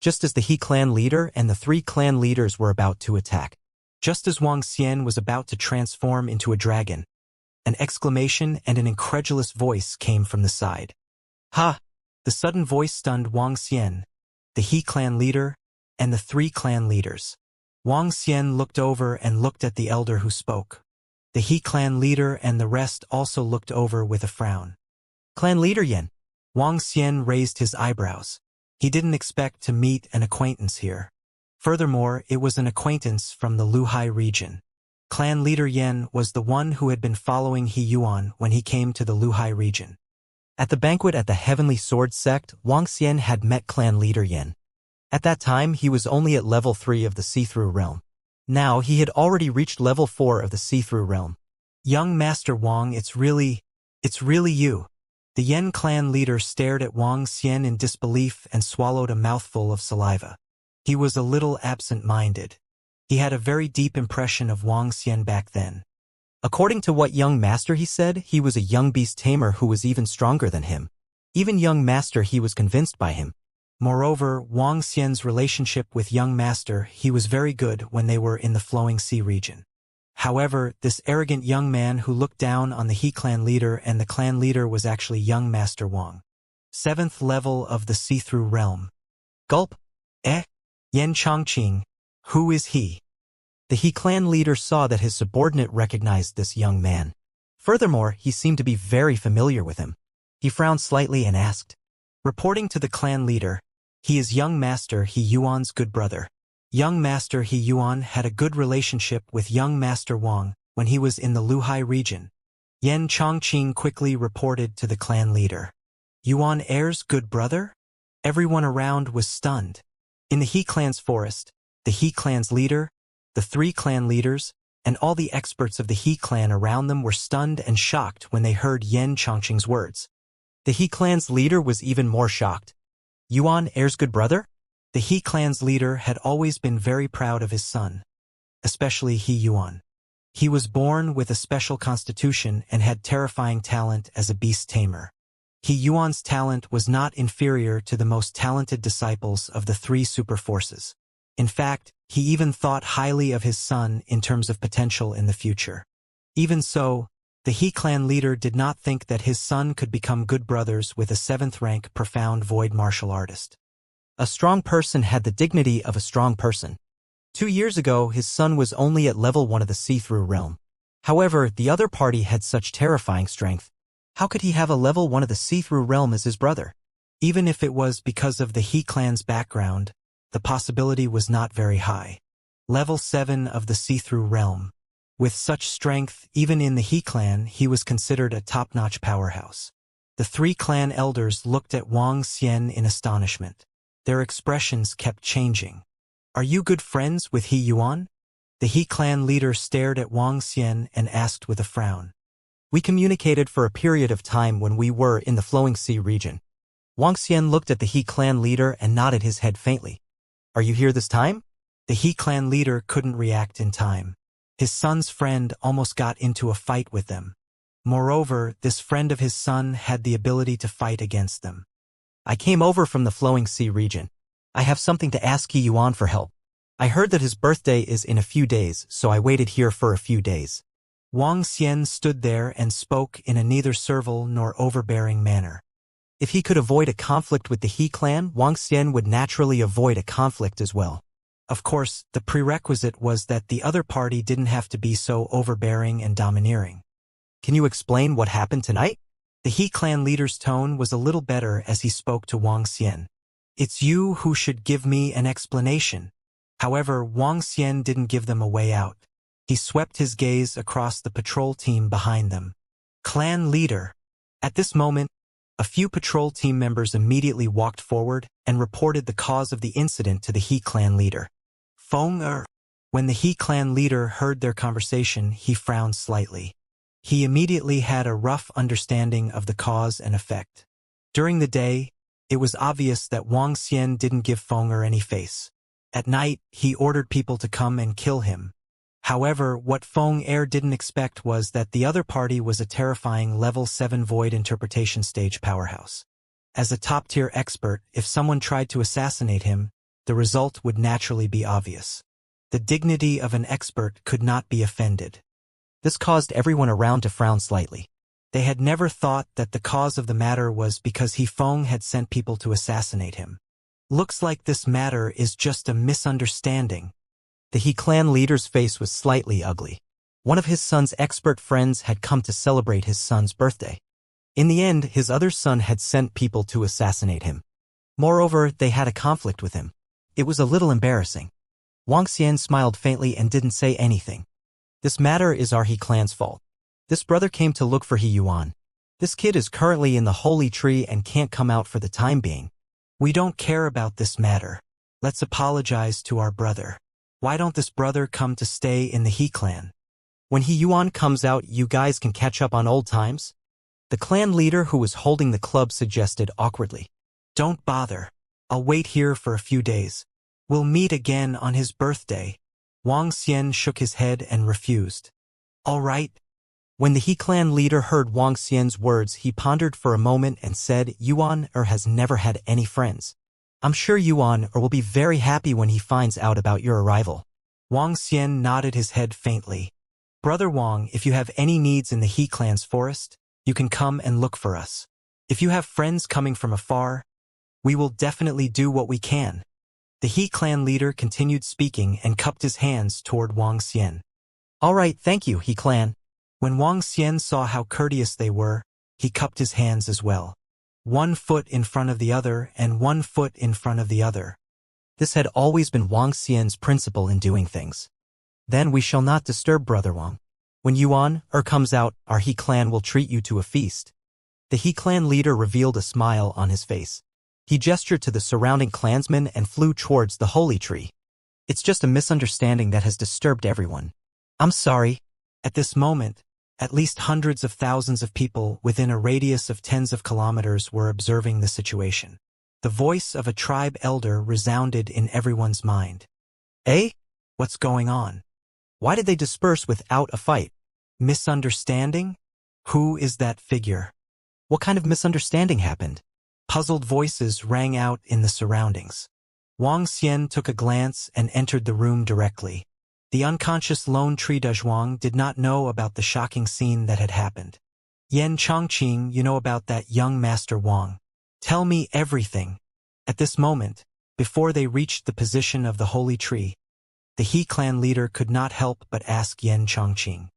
Just as the He clan leader and the 3 clan leaders were about to attack. Just as Wang Xian was about to transform into a dragon, an exclamation and an incredulous voice came from the side. Ha! The sudden voice stunned Wang Xian, the He clan leader, and the 3 clan leaders. Wang Xian looked over and looked at the elder who spoke. The He clan leader and the rest also looked over with a frown. Clan leader Yan. Wang Xian raised his eyebrows. He didn't expect to meet an acquaintance here. Furthermore, it was an acquaintance from the Luhai region. Clan leader Yan was the one who had been following He Yuan when he came to the Luhai region. At the banquet at the Heavenly Sword Sect, Wang Xian had met clan leader Yan. At that time, he was only at level 3 of the see-through realm. Now, he had already reached level 4 of the see-through realm. Young Master Wang, it's really you. The Yan clan leader stared at Wang Xian in disbelief and swallowed a mouthful of saliva. He was a little absent-minded. He had a very deep impression of Wang Xian back then. According to what young master he said, he was a young beast tamer who was even stronger than him. Even young master, he was convinced by him. Moreover, Wang Xian's relationship with young master, he was very good when they were in the Flowing Sea region. However, this arrogant young man who looked down on the He clan leader and the clan leader was actually young Master Wang. 7th level of the see-through realm. Gulp. Yan Chongqing. Who is he? The He clan leader saw that his subordinate recognized this young man. Furthermore, he seemed to be very familiar with him. He frowned slightly and asked. Reporting to the clan leader, he is young Master He Yuan's good brother. Young Master He Yuan had a good relationship with young Master Wang when he was in the Luhai region. Yan Chongqing quickly reported to the clan leader. Yuan heir's good brother? Everyone around was stunned. In the He clan's forest, the He clan's leader, the 3 clan leaders, and all the experts of the He clan around them were stunned and shocked when they heard Yan Chongqing's words. The He clan's leader was even more shocked. Yuan heir's good brother? The He clan's leader had always been very proud of his son, especially He Yuan. He was born with a special constitution and had terrifying talent as a beast tamer. He Yuan's talent was not inferior to the most talented disciples of the 3 super forces. In fact, he even thought highly of his son in terms of potential in the future. Even so, the He clan leader did not think that his son could become good brothers with a 7th rank profound void martial artist. A strong person had the dignity of a strong person. 2 years ago, his son was only at level 1 of the see-through realm. However, the other party had such terrifying strength. How could he have a level 1 of the see-through realm as his brother? Even if it was because of the He clan's background, the possibility was not very high. Level 7 of the see-through realm. With such strength, even in the He clan, he was considered a top-notch powerhouse. The 3 clan elders looked at Wang Xian in astonishment. Their expressions kept changing. Are you good friends with He Yuan? The He clan leader stared at Wang Xian and asked with a frown. We communicated for a period of time when we were in the Flowing Sea region. Wang Xian looked at the He clan leader and nodded his head faintly. Are you here this time? The He clan leader couldn't react in time. His son's friend almost got into a fight with them. Moreover, this friend of his son had the ability to fight against them. I came over from the Flowing Sea region. I have something to ask He Yuan for help. I heard that his birthday is in a few days, so I waited here for a few days. Wang Xian stood there and spoke in a neither servile nor overbearing manner. If he could avoid a conflict with the He clan, Wang Xian would naturally avoid a conflict as well. Of course, the prerequisite was that the other party didn't have to be so overbearing and domineering. Can you explain what happened tonight? The He clan leader's tone was a little better as he spoke to Wang Xian. It's you who should give me an explanation. However, Wang Xian didn't give them a way out. He swept his gaze across the patrol team behind them. Clan leader. At this moment, a few patrol team members immediately walked forward and reported the cause of the incident to the He clan leader. Feng Er. When the He clan leader heard their conversation, he frowned slightly. He immediately had a rough understanding of the cause and effect. During the day, it was obvious that Wang Xian didn't give Feng Er any face. At night, he ordered people to come and kill him. However, what Feng Er didn't expect was that the other party was a terrifying level 7 void interpretation stage powerhouse. As a top-tier expert, if someone tried to assassinate him, the result would naturally be obvious. The dignity of an expert could not be offended. This caused everyone around to frown slightly. They had never thought that the cause of the matter was because He Feng had sent people to assassinate him. Looks like this matter is just a misunderstanding. The He clan leader's face was slightly ugly. One of his son's expert friends had come to celebrate his son's birthday. In the end, his other son had sent people to assassinate him. Moreover, they had a conflict with him. It was a little embarrassing. Wang Xian smiled faintly and didn't say anything. This matter is our He clan's fault. This brother came to look for He Yuan. This kid is currently in the holy tree and can't come out for the time being. We don't care about this matter. Let's apologize to our brother. Why don't this brother come to stay in the He clan? When He Yuan comes out, you guys can catch up on old times? The clan leader who was holding the club suggested awkwardly. Don't bother. I'll wait here for a few days. We'll meet again on his birthday. Wang Xian shook his head and refused. All right. When the He clan leader heard Wang Xian's words, he pondered for a moment and said, Yuan has never had any friends. I'm sure Yuan will be very happy when he finds out about your arrival. Wang Xian nodded his head faintly. Brother Wang, if you have any needs in the He clan's forest, you can come and look for us. If you have friends coming from afar, we will definitely do what we can. The He clan leader continued speaking and cupped his hands toward Wang Xian. All right, thank you, He clan. When Wang Xian saw how courteous they were, he cupped his hands as well. 1 foot in front of the other and 1 foot in front of the other. This had always been Wang Xian's principle in doing things. Then we shall not disturb Brother Wang. When Yuan comes out, our He clan will treat you to a feast. The He clan leader revealed a smile on his face. He gestured to the surrounding clansmen and flew towards the holy tree. It's just a misunderstanding that has disturbed everyone. I'm sorry. At this moment, at least hundreds of thousands of people within a radius of tens of kilometers were observing the situation. The voice of a tribe elder resounded in everyone's mind. Eh? What's going on? Why did they disperse without a fight? Misunderstanding? Who is that figure? What kind of misunderstanding happened? Puzzled voices rang out in the surroundings. Wang Xian took a glance and entered the room directly. The unconscious lone tree Dezhuang did not know about the shocking scene that had happened. Yan Chongqing, you know about that young Master Wang. Tell me everything. At this moment, before they reached the position of the holy tree, the He clan leader could not help but ask Yan Chongqing.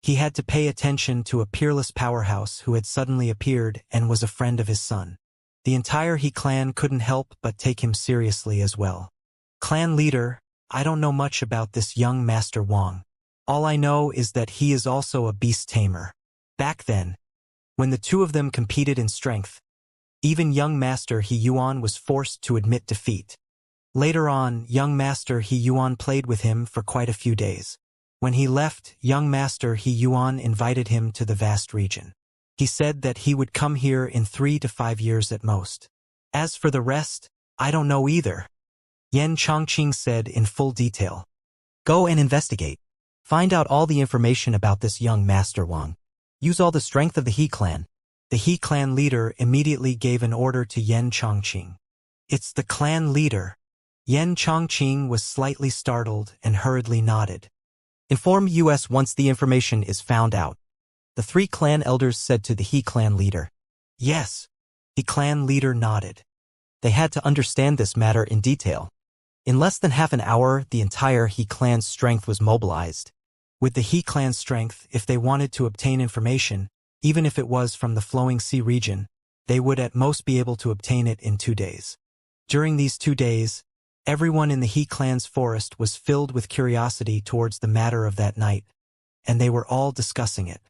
He had to pay attention to a peerless powerhouse who had suddenly appeared and was a friend of his son. The entire He clan couldn't help but take him seriously as well. Clan leader, I don't know much about this young Master Wang. All I know is that he is also a beast tamer. Back then, when the two of them competed in strength, even young Master He Yuan was forced to admit defeat. Later on, young Master He Yuan played with him for quite a few days. When he left, young Master He Yuan invited him to the vast region. He said that he would come here in 3 to 5 years at most. As for the rest, I don't know either. Yan Chongqing said in full detail. Go and investigate. Find out all the information about this young Master Wang. Use all the strength of the He clan. The He clan leader immediately gave an order to Yan Chongqing. It's the clan leader. Yan Chongqing was slightly startled and hurriedly nodded. Inform us once the information is found out. The 3 clan elders said to the He clan leader. Yes. The clan leader nodded. They had to understand this matter in detail. In less than half an hour, the entire He clan's strength was mobilized. With the He clan's strength, if they wanted to obtain information, even if it was from the flowing sea region, they would at most be able to obtain it in 2 days. During these 2 days, everyone in the He clan's forest was filled with curiosity towards the matter of that night, and they were all discussing it.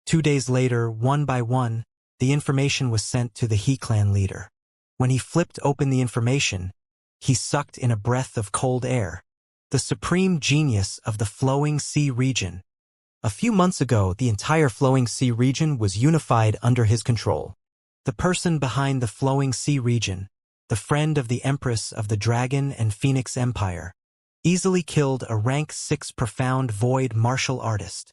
2 days later, one by one, the information was sent to the He clan leader. When he flipped open the information, he sucked in a breath of cold air. The supreme genius of the flowing sea region. A few months ago, the entire flowing sea region was unified under his control. The person behind the flowing sea region, the friend of the Empress of the Dragon and Phoenix Empire, easily killed a rank 6 profound void martial artist.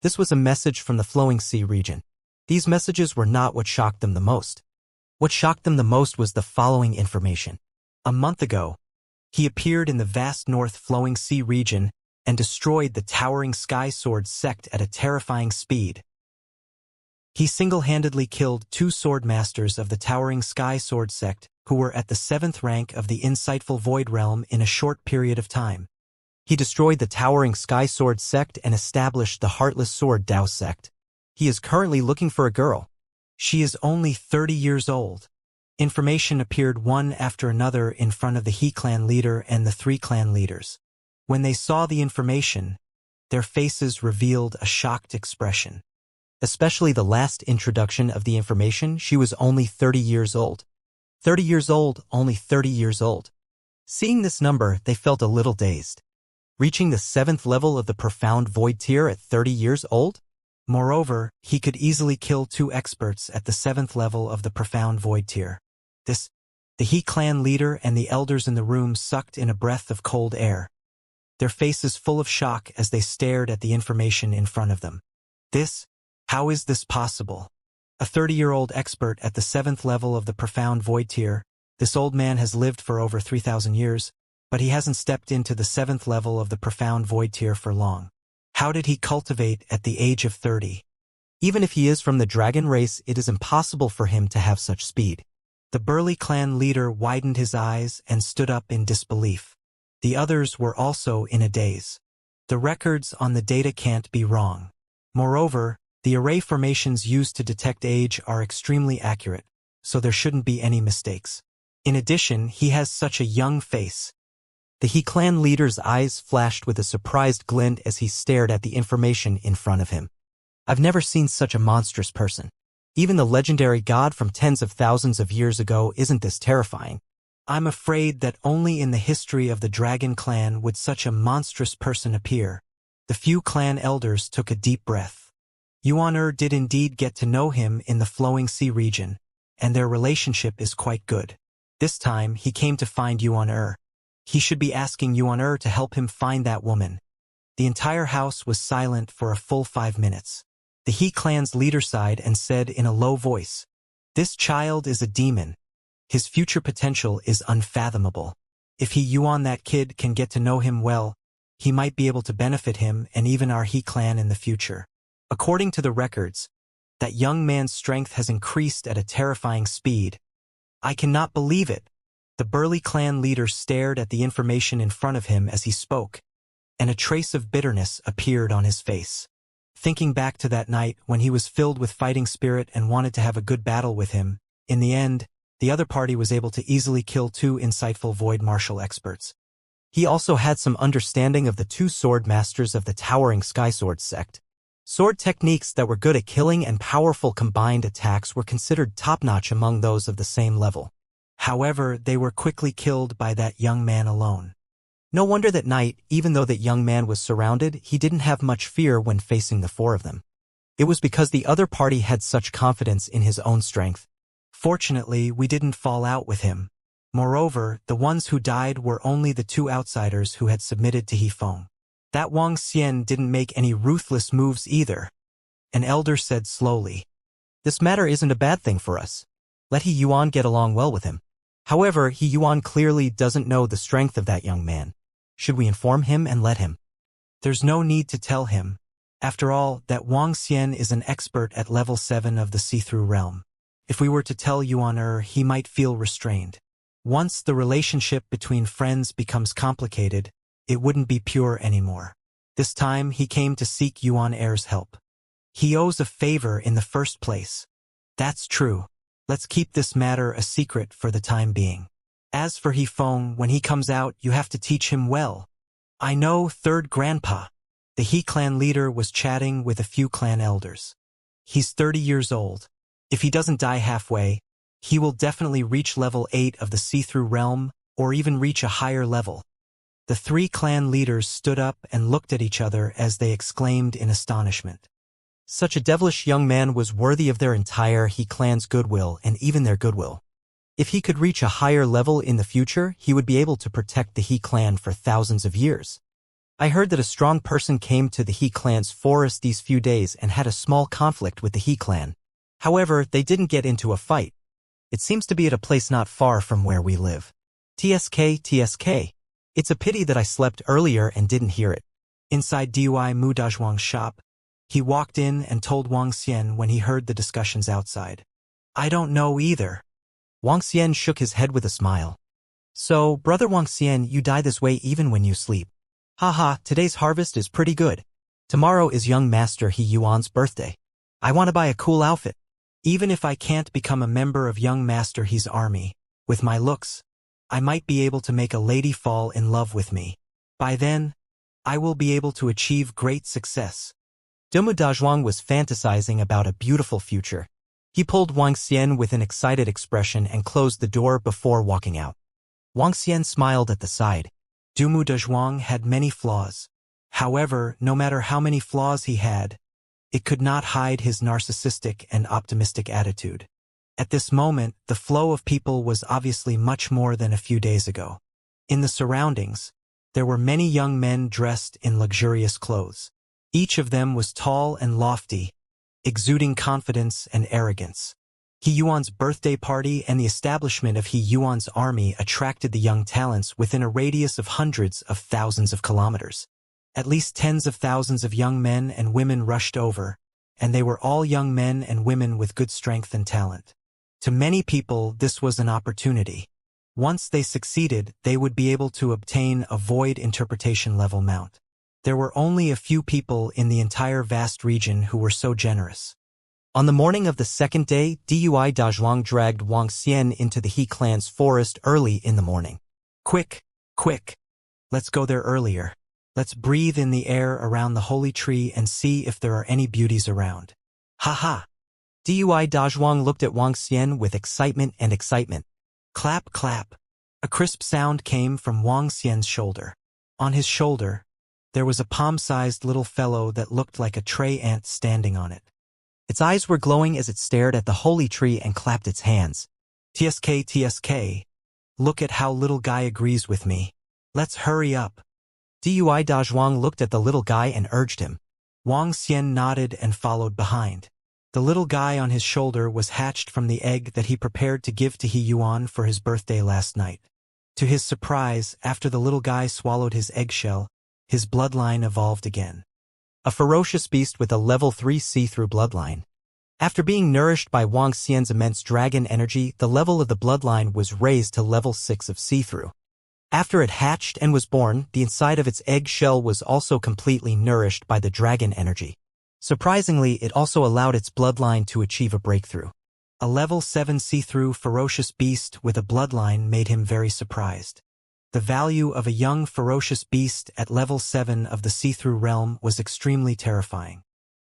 This was a message from the flowing sea region. These messages were not what shocked them the most. What shocked them the most was the following information. A month ago, he appeared in the vast north flowing sea region and destroyed the towering Sky Sword sect at a terrifying speed. He single-handedly killed 2 sword masters of the towering Sky Sword sect who were at the 7th rank of the insightful Void Realm in a short period of time. He destroyed the towering Sky Sword sect and established the Heartless Sword Dao sect. He is currently looking for a girl. She is only 30 years old. Information appeared one after another in front of the He clan leader and the 3 clan leaders. When they saw the information, their faces revealed a shocked expression. Especially the last introduction of the information, she was only 30 years old. 30 years old, only 30 years old. Seeing this number, they felt a little dazed. Reaching the 7th level of the profound void tier at 30 years old? Moreover, he could easily kill 2 experts at the 7th level of the profound void tier. The He clan leader and the elders in the room sucked in a breath of cold air, their faces full of shock as they stared at the information in front of them. How is this possible? A 30-year-old expert at the 7th level of the profound void tier. This old man has lived for over 3,000 years, but he hasn't stepped into the 7th level of the profound void tier for long. How did he cultivate at the age of 30? Even if he is from the dragon race, it is impossible for him to have such speed. The burly clan leader widened his eyes and stood up in disbelief. The others were also in a daze. The records on the data can't be wrong. Moreover, the array formations used to detect age are extremely accurate, so there shouldn't be any mistakes. In addition, he has such a young face. The He clan leader's eyes flashed with a surprised glint as he stared at the information in front of him. I've never seen such a monstrous person. Even the legendary god from tens of thousands of years ago isn't this terrifying. I'm afraid that only in the history of the Dragon Clan would such a monstrous person appear. The few clan elders took a deep breath. Yuan did indeed get to know him in the Flowing Sea region, and their relationship is quite good. This time, he came to find Yuan. He should be asking Yuan to help him find that woman. The entire house was silent for a full 5 minutes. The He clan's leader sighed and said in a low voice, "This child is a demon. His future potential is unfathomable. If Yuan that kid can get to know him well, he might be able to benefit him and even our He clan in the future." According to the records, that young man's strength has increased at a terrifying speed. I cannot believe it. The burly clan leader stared at the information in front of him as he spoke, and a trace of bitterness appeared on his face. Thinking back to that night when he was filled with fighting spirit and wanted to have a good battle with him, in the end, the other party was able to easily kill 2 insightful void martial experts. He also had some understanding of the 2 sword masters of the towering Skysword sect. Sword techniques that were good at killing and powerful combined attacks were considered top-notch among those of the same level. However, they were quickly killed by that young man alone. No wonder that night, even though that young man was surrounded, he didn't have much fear when facing the 4 of them. It was because the other party had such confidence in his own strength. Fortunately, we didn't fall out with him. Moreover, the ones who died were only the 2 outsiders who had submitted to He Feng. That Wuxia didn't make any ruthless moves either. An elder said slowly, "This matter isn't a bad thing for us. Let Yuan get along well with him. However, Yuan clearly doesn't know the strength of that young man. Should we inform him and let him?" "There's no need to tell him. After all, that Wuxia is an expert at level 7 of the see-through realm. If we were to tell Yuan, he might feel restrained. Once the relationship between friends becomes complicated, it wouldn't be pure anymore. This time, he came to seek Yuan's help. He owes a favor in the first place." "That's true. Let's keep this matter a secret for the time being. As for He Feng, when he comes out, you have to teach him well." "I know, third grandpa." The He clan leader was chatting with a few clan elders. "He's 30 years old. If he doesn't die halfway, he will definitely reach level 8 of the see-through realm, or even reach a higher level." The 3 clan leaders stood up and looked at each other as they exclaimed in astonishment. Such a devilish young man was worthy of their entire He clan's goodwill and even their goodwill. If he could reach a higher level in the future, he would be able to protect the He clan for thousands of years. I heard that a strong person came to the He clan's forest these few days and had a small conflict with the He clan. However, they didn't get into a fight. It seems to be at a place not far from where we live. TSK. It's a pity that I slept earlier and didn't hear it. Inside Dui Mudajwang's shop, he walked in and told Wuxia when he heard the discussions outside. "I don't know either." Wuxia shook his head with a smile. "So, brother Wuxia, you die this way even when you sleep. Haha, today's harvest is pretty good. Tomorrow is young master Yuan's birthday. I want to buy a cool outfit. Even if I can't become a member of young master He's army, with my looks, I might be able to make a lady fall in love with me. By then, I will be able to achieve great success." Dumu Dazhuang was fantasizing about a beautiful future. He pulled Wuxia with an excited expression and closed the door before walking out. Wuxia smiled at the side. Dumu Dazhuang had many flaws. However, no matter how many flaws he had, it could not hide his narcissistic and optimistic attitude. At this moment, the flow of people was obviously much more than a few days ago. In the surroundings, there were many young men dressed in luxurious clothes. Each of them was tall and lofty, exuding confidence and arrogance. Yuan's birthday party and the establishment of Yuan's army attracted the young talents within a radius of hundreds of thousands of kilometers. At least tens of thousands of young men and women rushed over, and they were all young men and women with good strength and talent. To many people, this was an opportunity. Once they succeeded, they would be able to obtain a void interpretation level mount. There were only a few people in the entire vast region who were so generous. On the morning of the second day, Dui Dazhuang dragged Wang Xian into the He clan's forest early in the morning. Quick, quick. Let's go there earlier. Let's breathe in the air around the holy tree and see if there are any beauties around. Ha ha. Dui Dazhuang looked at Wang Xian with excitement and excitement. Clap, clap. A crisp sound came from Wang Xian's shoulder. On his shoulder, there was a palm-sized little fellow that looked like a tray ant standing on it. Its eyes were glowing as it stared at the holy tree and clapped its hands. TSK, TSK. Look at how little guy agrees with me. Let's hurry up. Dui Dazhuang looked at the little guy and urged him. Wang Xian nodded and followed behind. The little guy on his shoulder was hatched from the egg that he prepared to give to He Yuan for his birthday last night. To his surprise, after the little guy swallowed his eggshell, his bloodline evolved again. A ferocious beast with a level 3 see-through bloodline. After being nourished by Wang Xian's immense dragon energy, the level of the bloodline was raised to level 6 of see-through. After it hatched and was born, the inside of its egg shell was also completely nourished by the dragon energy. Surprisingly, it also allowed its bloodline to achieve a breakthrough. A level 7 see-through ferocious beast with a bloodline made him very surprised. The value of a young ferocious beast at level 7 of the see-through realm was extremely terrifying.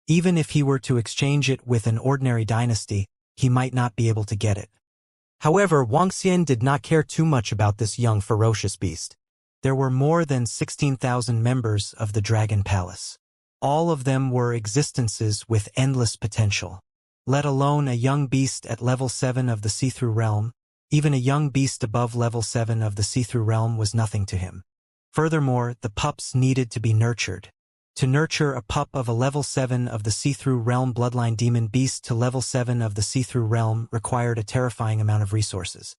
Even if he were to exchange it with an ordinary dynasty, he might not be able to get it. However, Wang Xian did not care too much about this young ferocious beast. There were more than 16,000 members of the Dragon Palace. All of them were existences with endless potential. Let alone a young beast at level 7 of the see-through realm, even a young beast above level 7 of the see-through realm was nothing to him. Furthermore, the pups needed to be nurtured. To nurture a pup of a level 7 of the see-through realm bloodline demon beast to level 7 of the see-through realm required a terrifying amount of resources.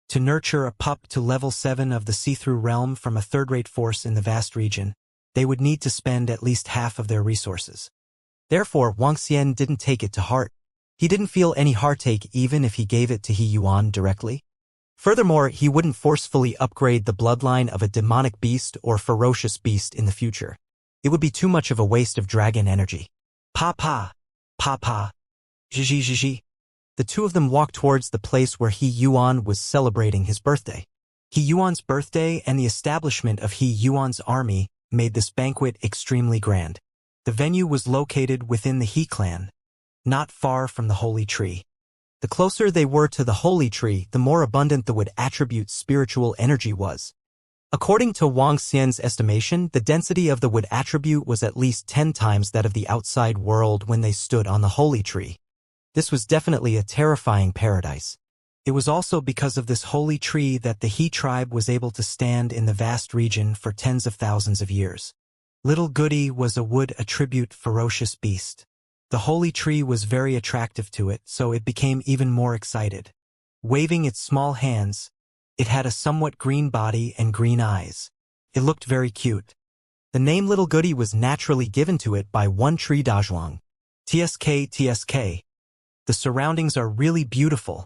To nurture a pup to level 7 of the see-through realm from a third-rate force in the vast region, they would need to spend at least half of their resources. Therefore, Wang Xian didn't take it to heart. He didn't feel any heartache even if he gave it to He Yuan directly. Furthermore, he wouldn't forcefully upgrade the bloodline of a demonic beast or ferocious beast in the future. It would be too much of a waste of dragon energy. Pa, zhi zhi. The two of them walked towards the place where He Yuan was celebrating his birthday. He Yuan's birthday and the establishment of He Yuan's army made this banquet extremely grand. The venue was located within the He clan, not far from the holy tree. The closer they were to the holy tree, the more abundant the wood attribute spiritual energy was. According to Wang Xian's estimation, the density of the wood attribute was at least 10 times that of the outside world when they stood on the holy tree. This was definitely a terrifying paradise. It was also because of this holy tree that the He tribe was able to stand in the vast region for tens of thousands of years. Little Goody was a wood attribute ferocious beast. The holy tree was very attractive to it, so it became even more excited. Waving its small hands, it had a somewhat green body and green eyes. It looked very cute. The name Little Goody was naturally given to it by One Tree Dazhuang. TSK. The surroundings are really beautiful.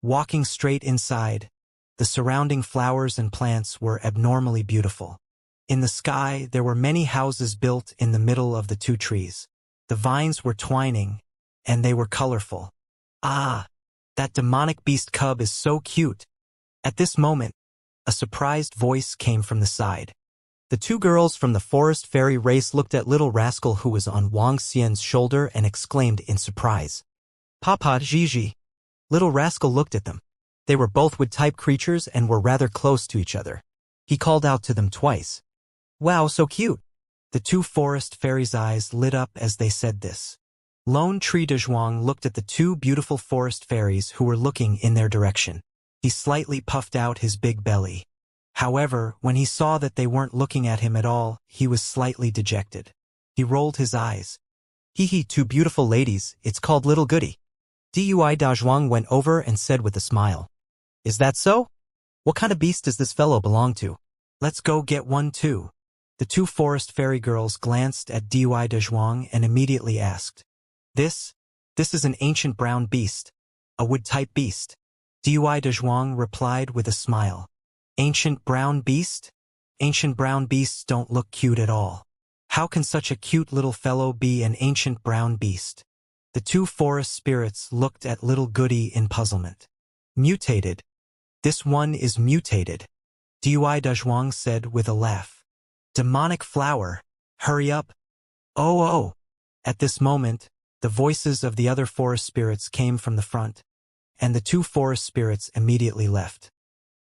Walking straight inside, the surrounding flowers and plants were abnormally beautiful. In the sky, there were many houses built in the middle of the two trees. The vines were twining, and they were colorful. Ah, that demonic beast cub is so cute. At this moment, a surprised voice came from the side. The two girls from the forest fairy race looked at little rascal who was on Wang Xian's shoulder and exclaimed in surprise. Papa, Gigi. Little rascal looked at them. They were both wood-type creatures and were rather close to each other. He called out to them twice. Wow, so cute. The two forest fairies' eyes lit up as they said this. Lone Tree Dazhuang looked at the two beautiful forest fairies who were looking in their direction. He slightly puffed out his big belly. However, when he saw that they weren't looking at him at all, he was slightly dejected. He rolled his eyes. Hee, two beautiful ladies, it's called Little Goody. Dui Dazhuang went over and said with a smile. Is that so? What kind of beast does this fellow belong to? Let's go get one too. The two forest fairy girls glanced at Dui Dazhuang and immediately asked. This is an ancient brown beast. A wood-type beast. Dui Dazhuang replied with a smile. Ancient brown beast? Ancient brown beasts don't look cute at all. How can such a cute little fellow be an ancient brown beast? The two forest spirits looked at little Goody in puzzlement. Mutated. This one is mutated, Dui Dazhuang said with a laugh. Demonic flower. Hurry up. Oh. At this moment, the voices of the other forest spirits came from the front, and the two forest spirits immediately left.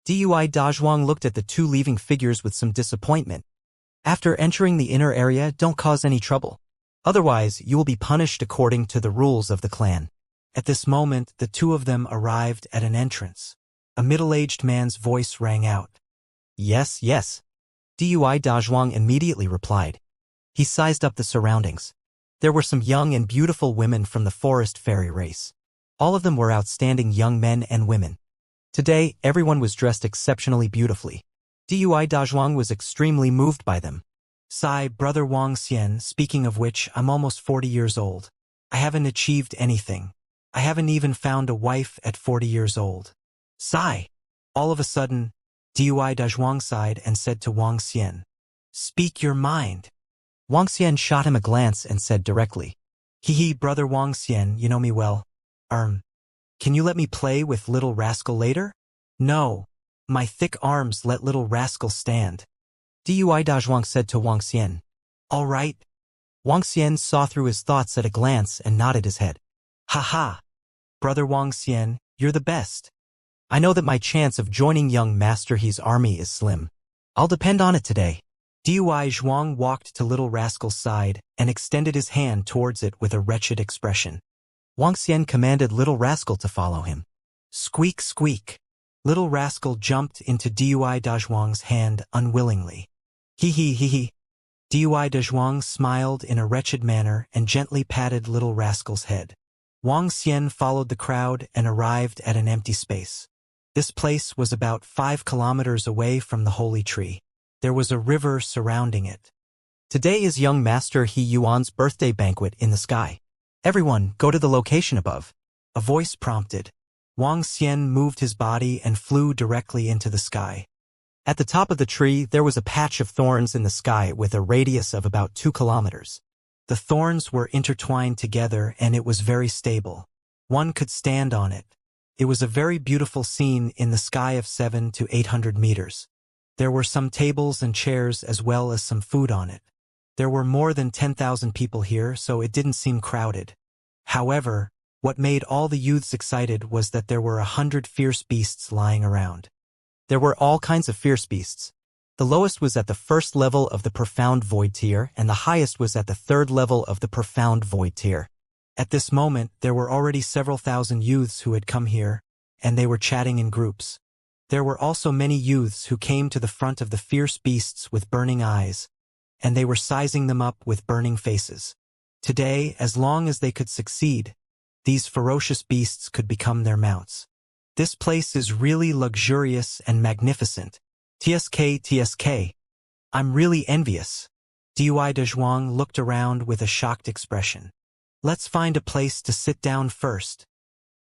Dui Dazhuang looked at the two leaving figures with some disappointment. After entering the inner area, don't cause any trouble. Otherwise, you will be punished according to the rules of the clan. At this moment, the two of them arrived at an entrance. A middle-aged man's voice rang out. Yes. Dui Dazhuang immediately replied. He sized up the surroundings. There were some young and beautiful women from the forest fairy race. All of them were outstanding young men and women. Today, everyone was dressed exceptionally beautifully. Dui Dazhuang was extremely moved by them. Brother Wang Xian, speaking of which, I'm almost 40 years old. I haven't achieved anything. I haven't even found a wife at 40 years old. All of a sudden, Dui Dazhuang sighed and said to Wang Xian, Speak your mind. Wang Xian shot him a glance and said directly, Brother Wang Xian, you know me well. Can you let me play with little rascal later? No. My thick arms let little rascal stand. Dui Dazhuang said to Wang Xian. All right. Wang Xian saw through his thoughts at a glance and nodded his head. Ha. Brother Wang Xian, you're the best. I know that my chance of joining young Master He's army is slim. I'll depend on it today. Dui Zhuang walked to little rascal's side and extended his hand towards it with a wretched expression. Wang Xian commanded little rascal to follow him. Squeak, squeak. Little rascal jumped into Dui Dazhuang's hand unwillingly. He. Dui Dazhuang smiled in a wretched manner and gently patted little rascal's head. Wang Xian followed the crowd and arrived at an empty space. This place was about 5 kilometers away from the holy tree. There was a river surrounding it. Today is young Master He Yuan's birthday banquet in the sky. Everyone, go to the location above. A voice prompted. Wang Xian moved his body and flew directly into the sky. At the top of the tree, there was a patch of thorns in the sky with a radius of about 2 kilometers. The thorns were intertwined together and it was very stable. One could stand on it. It was a very beautiful scene in the sky of 700 to 800 meters. There were some tables and chairs as well as some food on it. There were more than 10,000 people here, so it didn't seem crowded. However, what made all the youths excited was that there were 100 fierce beasts lying around. There were all kinds of fierce beasts. The lowest was at the first level of the profound void tier, and the highest was at the third level of the profound void tier. At this moment, there were already several thousand youths who had come here, and they were chatting in groups. There were also many youths who came to the front of the fierce beasts with burning eyes, and they were sizing them up with burning faces. Today, as long as they could succeed, these ferocious beasts could become their mounts. This place is really luxurious and magnificent. TSK. I'm really envious. Dui Dazhuang looked around with a shocked expression. Let's find a place to sit down first.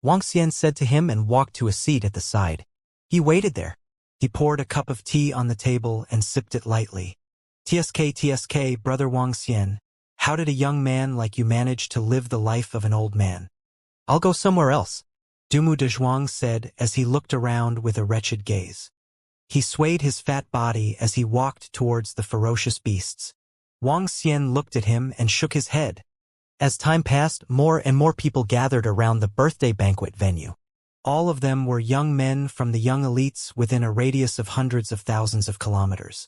Wang Xian said to him and walked to a seat at the side. He waited there. He poured a cup of tea on the table and sipped it lightly. TSK, Brother Wang Xian, how did a young man like you manage to live the life of an old man? I'll go somewhere else, Dumu Dazhuang said as he looked around with a wretched gaze. He swayed his fat body as he walked towards the ferocious beasts. Wang Xian looked at him and shook his head. As time passed, more and more people gathered around the birthday banquet venue. All of them were young men from the young elites within a radius of hundreds of thousands of kilometers.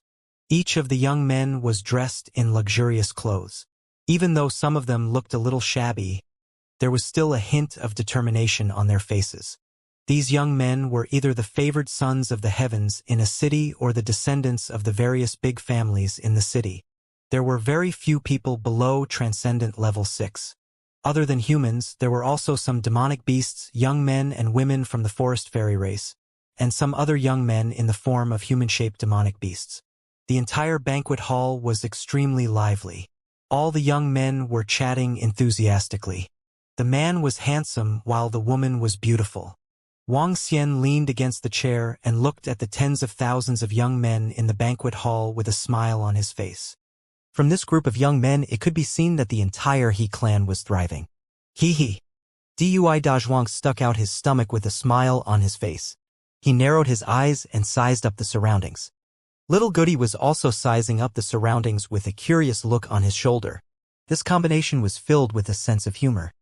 Each of the young men was dressed in luxurious clothes. Even though some of them looked a little shabby, there was still a hint of determination on their faces. These young men were either the favored sons of the heavens in a city or the descendants of the various big families in the city. There were very few people below Transcendent Level 6. Other than humans, there were also some demonic beasts, young men and women from the forest fairy race, and some other young men in the form of human-shaped demonic beasts. The entire banquet hall was extremely lively. All the young men were chatting enthusiastically. The man was handsome while the woman was beautiful. Wang Xian leaned against the chair and looked at the tens of thousands of young men in the banquet hall with a smile on his face. From this group of young men, it could be seen that the entire He clan was thriving. Hee hee. Dui Dazhuang stuck out his stomach with a smile on his face. He narrowed his eyes and sized up the surroundings. Little Goody was also sizing up the surroundings with a curious look on his shoulder. This combination was filled with a sense of humor.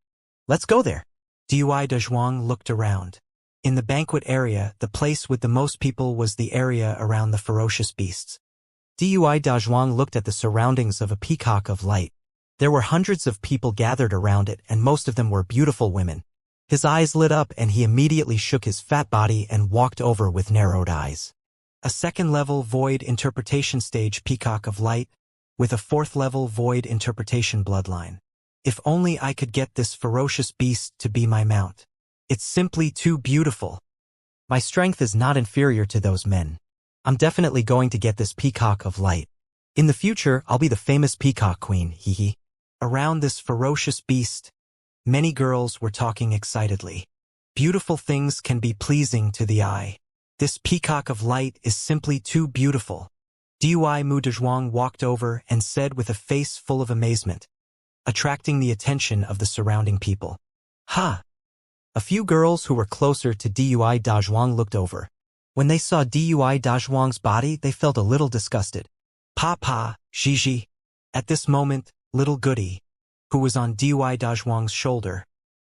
Let's go there. Dui Dazhuang looked around. In the banquet area, the place with the most people was the area around the ferocious beasts. Dui Dazhuang looked at the surroundings of a peacock of light. There were hundreds of people gathered around it, and most of them were beautiful women. His eyes lit up and he immediately shook his fat body and walked over with narrowed eyes. A second-level void interpretation stage peacock of light, with a fourth-level void interpretation bloodline. If only I could get this ferocious beast to be my mount. It's simply too beautiful. My strength is not inferior to those men. I'm definitely going to get this peacock of light. In the future, I'll be the famous peacock queen, hee hee. Around this ferocious beast, many girls were talking excitedly. Beautiful things can be pleasing to the eye. This peacock of light is simply too beautiful. Dui Dazhuang walked over and said with a face full of amazement, attracting the attention of the surrounding people. Ha! A few girls who were closer to Dui Dazhuang looked over. When they saw Dui Dazhuang's body, they felt a little disgusted. Pa, Xiji. At this moment, Little Goody, who was on Dui Dazhuang's shoulder,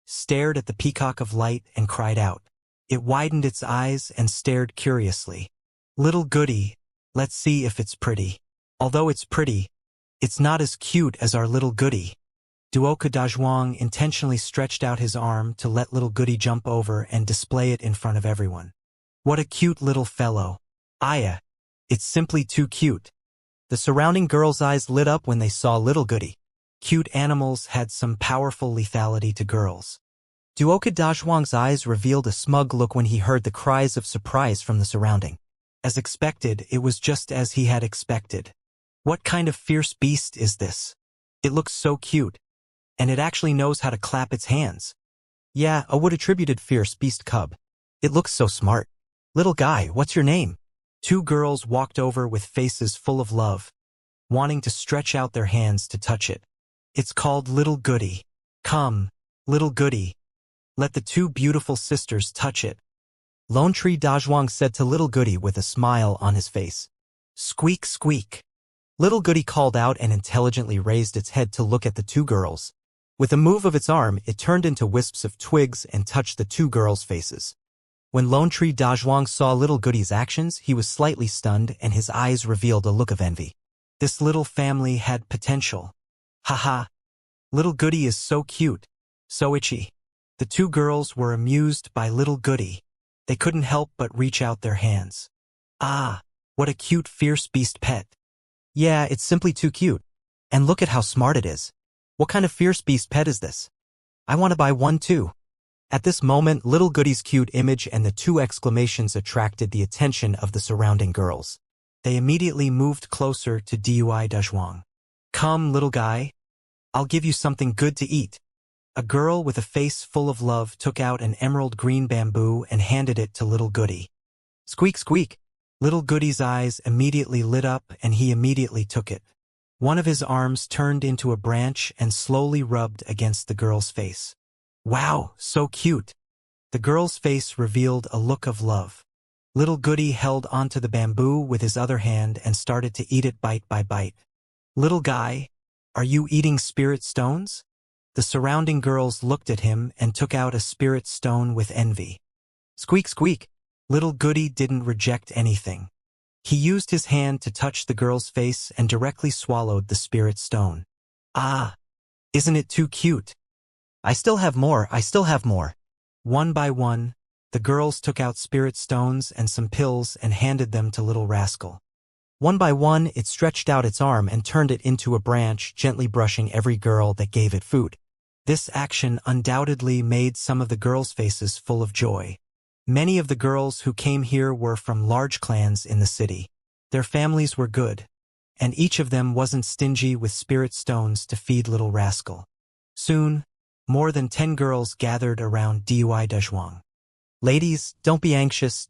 stared at the peacock of light and cried out. It widened its eyes and stared curiously. Little Goody, let's see if it's pretty. Although it's pretty, it's not as cute as our Little Goody. Duoka Dazhuang intentionally stretched out his arm to let Little Goody jump over and display it in front of everyone. What a cute little fellow. Aya, it's simply too cute. The surrounding girls' eyes lit up when they saw Little Goody. Cute animals had some powerful lethality to girls. Duoka Dazhuang's eyes revealed a smug look when he heard the cries of surprise from the surrounding. As expected, it was just as he had expected. What kind of fierce beast is this? It looks so cute. And it actually knows how to clap its hands. Yeah, a wood-attributed fierce beast cub. It looks so smart. Little guy, what's your name? Two girls walked over with faces full of love, wanting to stretch out their hands to touch it. It's called Little Goody. Come, Little Goody. Let the two beautiful sisters touch it. Lone Tree Dazhuang said to Little Goody with a smile on his face. Squeak, squeak. Little Goody called out and intelligently raised its head to look at the two girls. With a move of its arm, it turned into wisps of twigs and touched the two girls' faces. When Lone Tree Dazhuang saw Little Goody's actions, he was slightly stunned and his eyes revealed a look of envy. This little family had potential. Haha. Little Goody is so cute. So itchy. The two girls were amused by Little Goody. They couldn't help but reach out their hands. Ah, what a cute fierce beast pet. Yeah, it's simply too cute. And look at how smart it is. What kind of fierce beast pet is this? I want to buy one too. At this moment, Little Goody's cute image and the two exclamations attracted the attention of the surrounding girls. They immediately moved closer to Dui Dazhuang. Come, little guy. I'll give you something good to eat. A girl with a face full of love took out an emerald green bamboo and handed it to Little Goody. Squeak, squeak. Little Goody's eyes immediately lit up and he immediately took it. One of his arms turned into a branch and slowly rubbed against the girl's face. Wow, so cute. The girl's face revealed a look of love. Little Goody held onto the bamboo with his other hand and started to eat it bite by bite. Little guy, are you eating spirit stones? The surrounding girls looked at him and took out a spirit stone with envy. Squeak, squeak. Little Goody didn't reject anything. He used his hand to touch the girl's face and directly swallowed the spirit stone. Ah, isn't it too cute? I still have more. One by one, the girls took out spirit stones and some pills and handed them to Little Rascal. One by one, it stretched out its arm and turned it into a branch, gently brushing every girl that gave it food. This action undoubtedly made some of the girls' faces full of joy. Many of the girls who came here were from large clans in the city. Their families were good, and each of them wasn't stingy with spirit stones to feed Little Rascal. Soon, more than 10 girls gathered around Dui Dazhuang. Ladies, don't be anxious.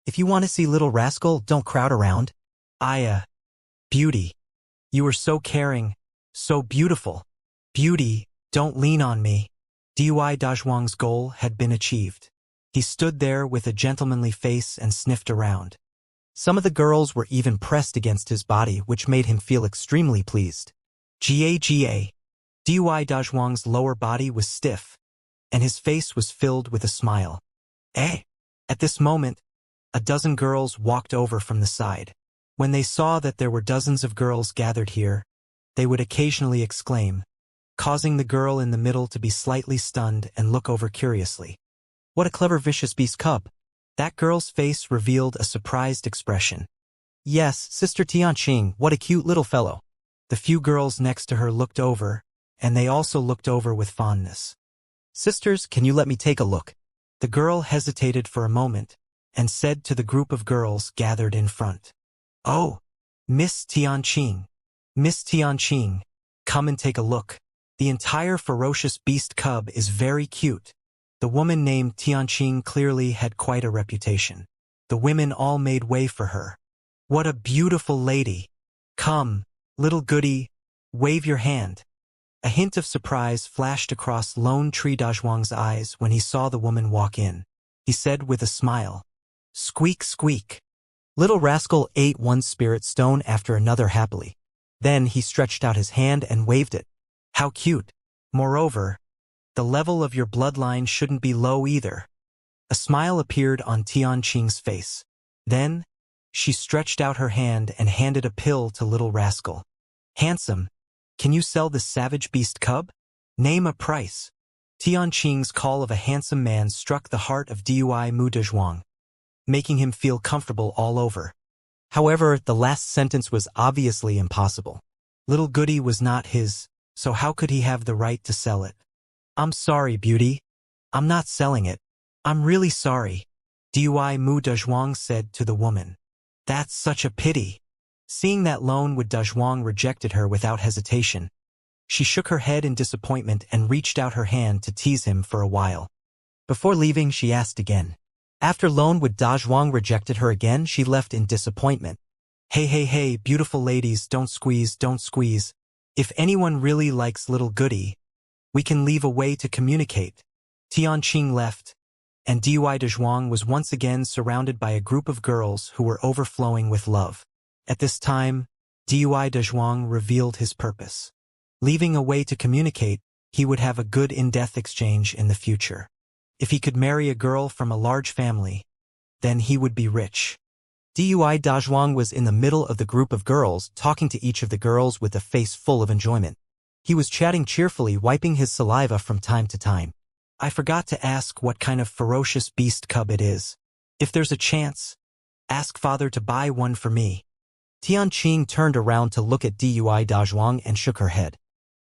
If you want to see Little Rascal, don't crowd around. Aya. Beauty. You are so caring, so beautiful. Beauty, Don't lean on me. Dui Dazhuang's goal had been achieved. He stood there with a gentlemanly face and sniffed around. Some of the girls were even pressed against his body, which made him feel extremely pleased. Ga. Dui Dazhuang's lower body was stiff, and his face was filled with a smile. Eh? At this moment, a dozen girls walked over from the side. When they saw that there were dozens of girls gathered here, they would occasionally exclaim, causing the girl in the middle to be slightly stunned and look over curiously. What a clever vicious beast cub. That girl's face revealed a surprised expression. Yes, Sister Tianqing, what a cute little fellow. The few girls next to her looked over, and they also looked over with fondness. Sisters, can you let me take a look? The girl hesitated for a moment, and said to the group of girls gathered in front. Oh, Miss Tianqing. Miss Tianqing, come and take a look. The entire ferocious beast cub is very cute. The woman named Tianqing clearly had quite a reputation. The women all made way for her. What a beautiful lady. Come, little goody, wave your hand. A hint of surprise flashed across Lone Tree Dazhuang's eyes when he saw the woman walk in. He said with a smile, "Squeak, squeak." Little rascal ate one spirit stone after another happily. Then he stretched out his hand and waved it. How cute. Moreover, the level of your bloodline shouldn't be low either. A smile appeared on Tianqing's face. Then, she stretched out her hand and handed a pill to little rascal. Handsome, can you sell this savage beast cub? Name a price. Tianqing's call of a handsome man struck the heart of Dui Mu Dazhuang, making him feel comfortable all over. However, the last sentence was obviously impossible. Little goody was not his, so how could he have the right to sell it? I'm sorry, beauty. I'm not selling it. I'm really sorry, Dui Mu Dazhuang said to the woman. That's such a pity. Seeing that Lone Wood Dazhuang rejected her without hesitation, she shook her head in disappointment and reached out her hand to tease him for a while. Before leaving, she asked again. After Lone Wood Dazhuang rejected her again, she left in disappointment. Hey, beautiful ladies, don't squeeze, don't squeeze. If anyone really likes little goody, we can leave a way to communicate. Tianqing left, and Dui Dazhuang was once again surrounded by a group of girls who were overflowing with love. At this time, Dui Dazhuang revealed his purpose. Leaving a way to communicate, he would have a good in-depth exchange in the future. If he could marry a girl from a large family, then he would be rich. Dui Dazhuang was in the middle of the group of girls, talking to each of the girls with a face full of enjoyment. He was chatting cheerfully, wiping his saliva from time to time. I forgot to ask what kind of ferocious beast cub it is. If there's a chance, ask father to buy one for me. Tianqing turned around to look at Dui Dazhuang and shook her head.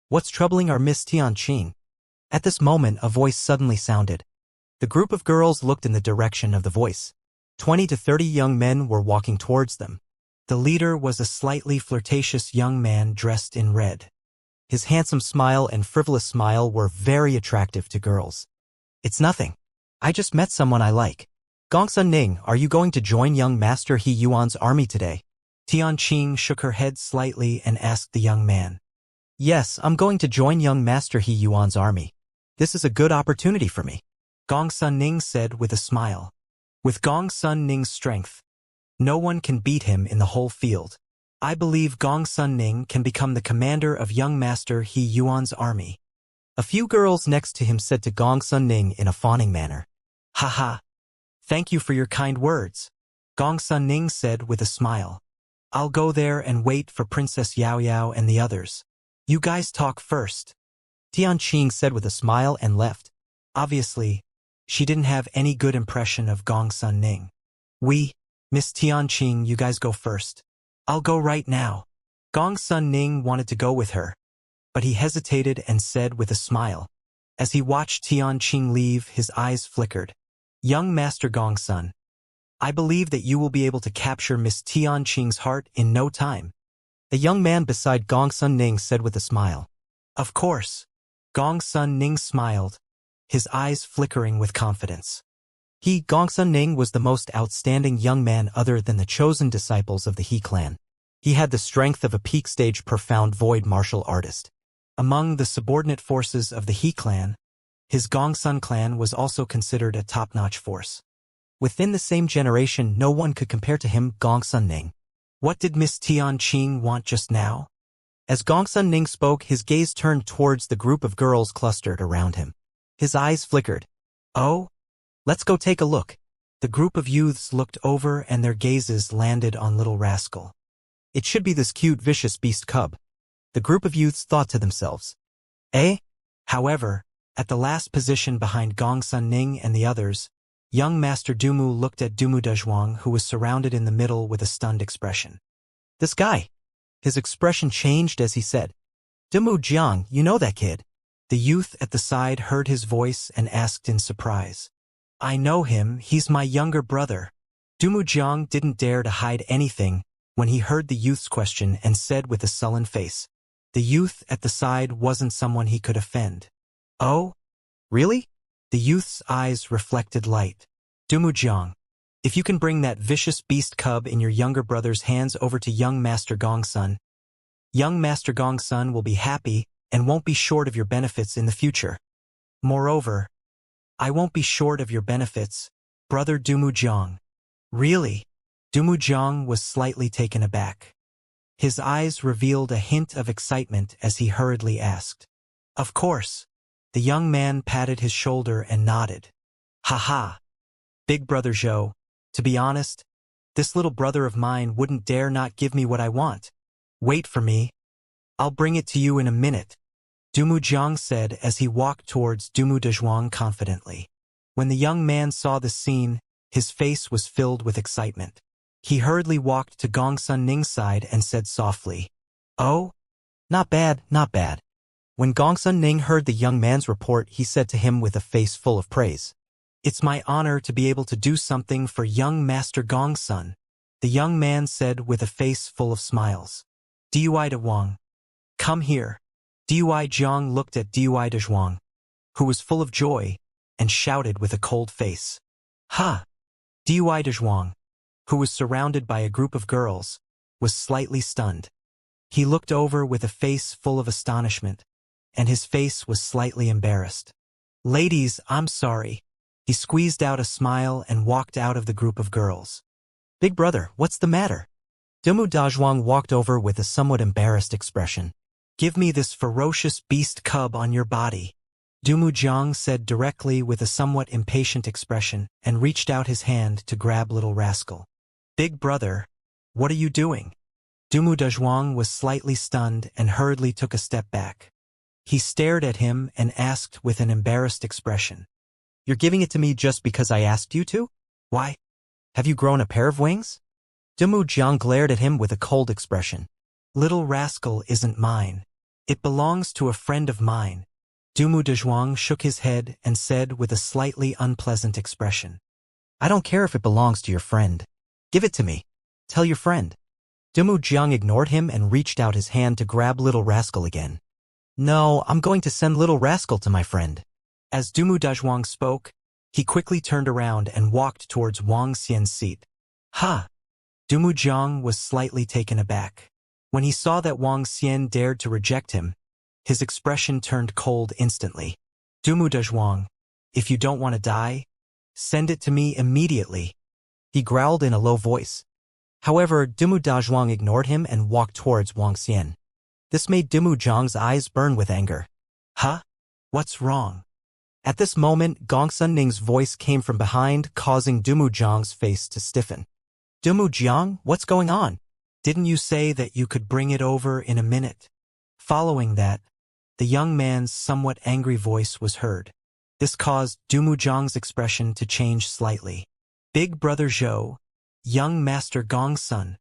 What's troubling our Miss Tianqing? At this moment, a voice suddenly sounded. The group of girls looked in the direction of the voice. 20 to 30 young men were walking towards them. The leader was a slightly flirtatious young man dressed in red. His handsome smile and frivolous smile were very attractive to girls. It's nothing. I just met someone I like. Gongsun Ning, are you going to join young Master He Yuan's army today? Tianqing shook her head slightly and asked the young man. Yes, I'm going to join young Master He Yuan's army. This is a good opportunity for me, Gongsun Ning said with a smile. With Gongsun Ning's strength, no one can beat him in the whole field. I believe Gongsun Ning can become the commander of young Master He Yuan's army. A few girls next to him said to Gongsun Ning in a fawning manner. Haha. Thank you for your kind words, Gongsun Ning said with a smile. I'll go there and wait for Princess Yao Yao and the others. You guys talk first, Tianqing said with a smile and left. Obviously, she didn't have any good impression of Gongsun Ning. Miss Tianqing, you guys go first. I'll go right now. Gongsun Ning wanted to go with her, but he hesitated and said with a smile. As he watched Tianqing leave, his eyes flickered. Young Master Gongsun, I believe that you will be able to capture Miss Tianqing's heart in no time. The young man beside Gongsun Ning said with a smile. Of course. Gongsun Ning smiled, his eyes flickering with confidence. Gongsun Ning was the most outstanding young man other than the chosen disciples of the He clan. He had the strength of a peak-stage profound void martial artist. Among the subordinate forces of the He clan, his Gongsun clan was also considered a top-notch force. Within the same generation, no one could compare to him. Gongsun Ning. What did Miss Tian Qing want just now? As Gongsun Ning spoke, his gaze turned towards the group of girls clustered around him. His eyes flickered. Oh? Let's go take a look. The group of youths looked over and their gazes landed on little rascal. It should be this cute vicious beast cub. The group of youths thought to themselves. Eh? However, at the last position behind Gongsun Ning and the others, young Master Dumu looked at Dumu Dezhuang, who was surrounded in the middle with a stunned expression. This guy. His expression changed as he said, Dumu Jiang, you know that kid? The youth at the side heard his voice and asked in surprise. I know him, he's my younger brother. Dumu Jiang didn't dare to hide anything when he heard the youth's question and said with a sullen face. The youth at the side wasn't someone he could offend. Oh? Really? The youth's eyes reflected light. Dumu Jiang, if you can bring that vicious beast cub in your younger brother's hands over to young Master Gongsun will be happy and won't be short of your benefits in the future. Moreover, I won't be short of your benefits, brother Dumu Jiang. Really? Dumu Jiang was slightly taken aback. His eyes revealed a hint of excitement as he hurriedly asked. Of course. The young man patted his shoulder and nodded. Ha. Big brother Zhou, to be honest, this little brother of mine wouldn't dare not give me what I want. Wait for me. I'll bring it to you in a minute, Dumu Jiang said as he walked towards Dumu Dezhuang confidently. When the young man saw the scene, his face was filled with excitement. He hurriedly walked to Gongsun Ning's side and said softly, Oh? Not bad. When Gongsun Ning heard the young man's report, he said to him with a face full of praise, It's my honor to be able to do something for young Master Gongsun, the young man said with a face full of smiles. Dui Dezhuang, come here. Dui Jiang looked at Dui Dezhuang, who was full of joy, and shouted with a cold face. Ha! Dui Dezhuang, who was surrounded by a group of girls, was slightly stunned. He looked over with a face full of astonishment, and his face was slightly embarrassed. Ladies, I'm sorry. He squeezed out a smile and walked out of the group of girls. Big brother, what's the matter? Dumu Dezhuang walked over with a somewhat embarrassed expression. Give me this ferocious beast cub on your body, Dumu Jiang said directly with a somewhat impatient expression and reached out his hand to grab little rascal. Big brother, what are you doing? Dumu Dezhuang was slightly stunned and hurriedly took a step back. He stared at him and asked with an embarrassed expression. You're giving it to me just because I asked you to? Why? Have you grown a pair of wings? Dumu Jiang glared at him with a cold expression. Little rascal isn't mine. It belongs to a friend of mine. Dumu Dezhuang shook his head and said with a slightly unpleasant expression. I don't care if it belongs to your friend. Give it to me. Tell your friend. Dumu Jiang ignored him and reached out his hand to grab little rascal again. No, I'm going to send little rascal to my friend. As Dumu Dezhuang spoke, he quickly turned around and walked towards Wang Xian's seat. Ha! Dumu Jiang was slightly taken aback. When he saw that Wang Xian dared to reject him, his expression turned cold instantly. Dumu Dezhuang, if you don't want to die, send it to me immediately. He growled in a low voice. However, Dumu Dezhuang ignored him and walked towards Wang Xian. This made Dumu Jiang's eyes burn with anger. Huh? What's wrong? At this moment, Gongsun Ning's voice came from behind, causing Dumu Jiang's face to stiffen. Dumu Jiang, what's going on? Didn't you say that you could bring it over in a minute? Following that, the young man's somewhat angry voice was heard. This caused Dumu Jiang's expression to change slightly. Big brother Zhou, young Master Gongsun.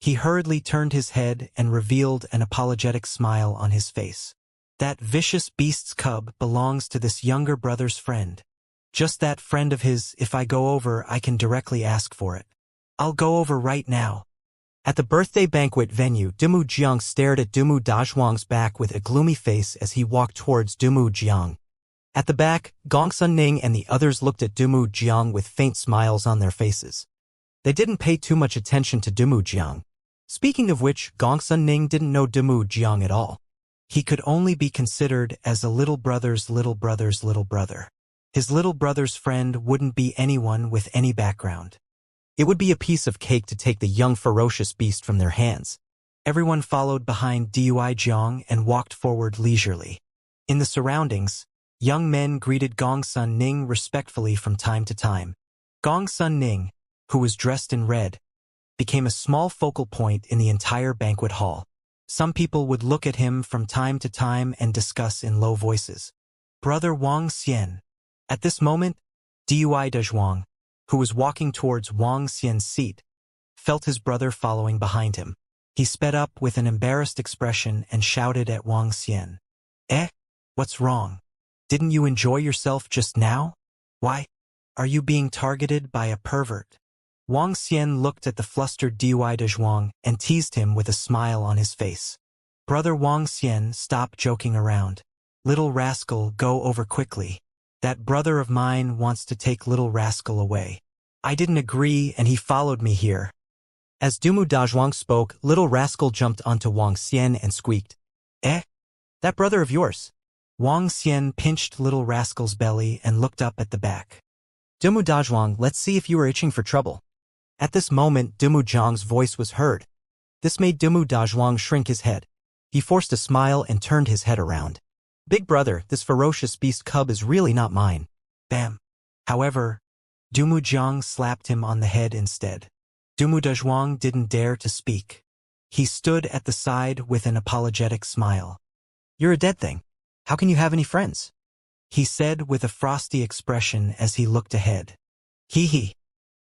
He hurriedly turned his head and revealed an apologetic smile on his face. That vicious beast's cub belongs to this younger brother's friend. Just that friend of his, if I go over, I can directly ask for it. I'll go over right now. At the birthday banquet venue, Dumu Jiang stared at Dumu Dezhuang's back with a gloomy face as he walked towards Dumu Jiang. At the back, Gongsun Ning and the others looked at Dumu Jiang with faint smiles on their faces. They didn't pay too much attention to Dumu Jiang. Speaking of which, Gongsun Ning didn't know Dumu Jiang at all. He could only be considered as a little brother's little brother's little brother. His little brother's friend wouldn't be anyone with any background. It would be a piece of cake to take the young ferocious beast from their hands. Everyone followed behind Dui Jiang and walked forward leisurely. In the surroundings, young men greeted Gong Sun Ning respectfully from time to time. Gong Sun Ning, who was dressed in red, became a small focal point in the entire banquet hall. Some people would look at him from time to time and discuss in low voices. Brother Wang Xian. At this moment, Dui Dezhuang, who was walking towards Wang Xian's seat, felt his brother following behind him. He sped up with an embarrassed expression and shouted at Wang Xian. What's wrong? Didn't you enjoy yourself just now? Why? Are you being targeted by a pervert? Wang Xian looked at the flustered Dui Dezhuang and teased him with a smile on his face. Brother Wang Xian, stop joking around. Little rascal, go over quickly. That brother of mine wants to take little rascal away. I didn't agree and he followed me here. As Dumu Dazhuang spoke, little rascal jumped onto Wang Xian and squeaked. That brother of yours. Wang Xian pinched little rascal's belly and looked up at the back. Dumu Dazhuang, let's see if you are itching for trouble. At this moment, Dumu Zhang's voice was heard. This made Dumu Dazhuang shrink his head. He forced a smile and turned his head around. Big brother, this ferocious beast cub is really not mine. Bam. However, Dumu Zhang slapped him on the head instead. Dumu Dezhuang didn't dare to speak. He stood at the side with an apologetic smile. You're a dead thing. How can you have any friends? He said with a frosty expression as he looked ahead. Hee.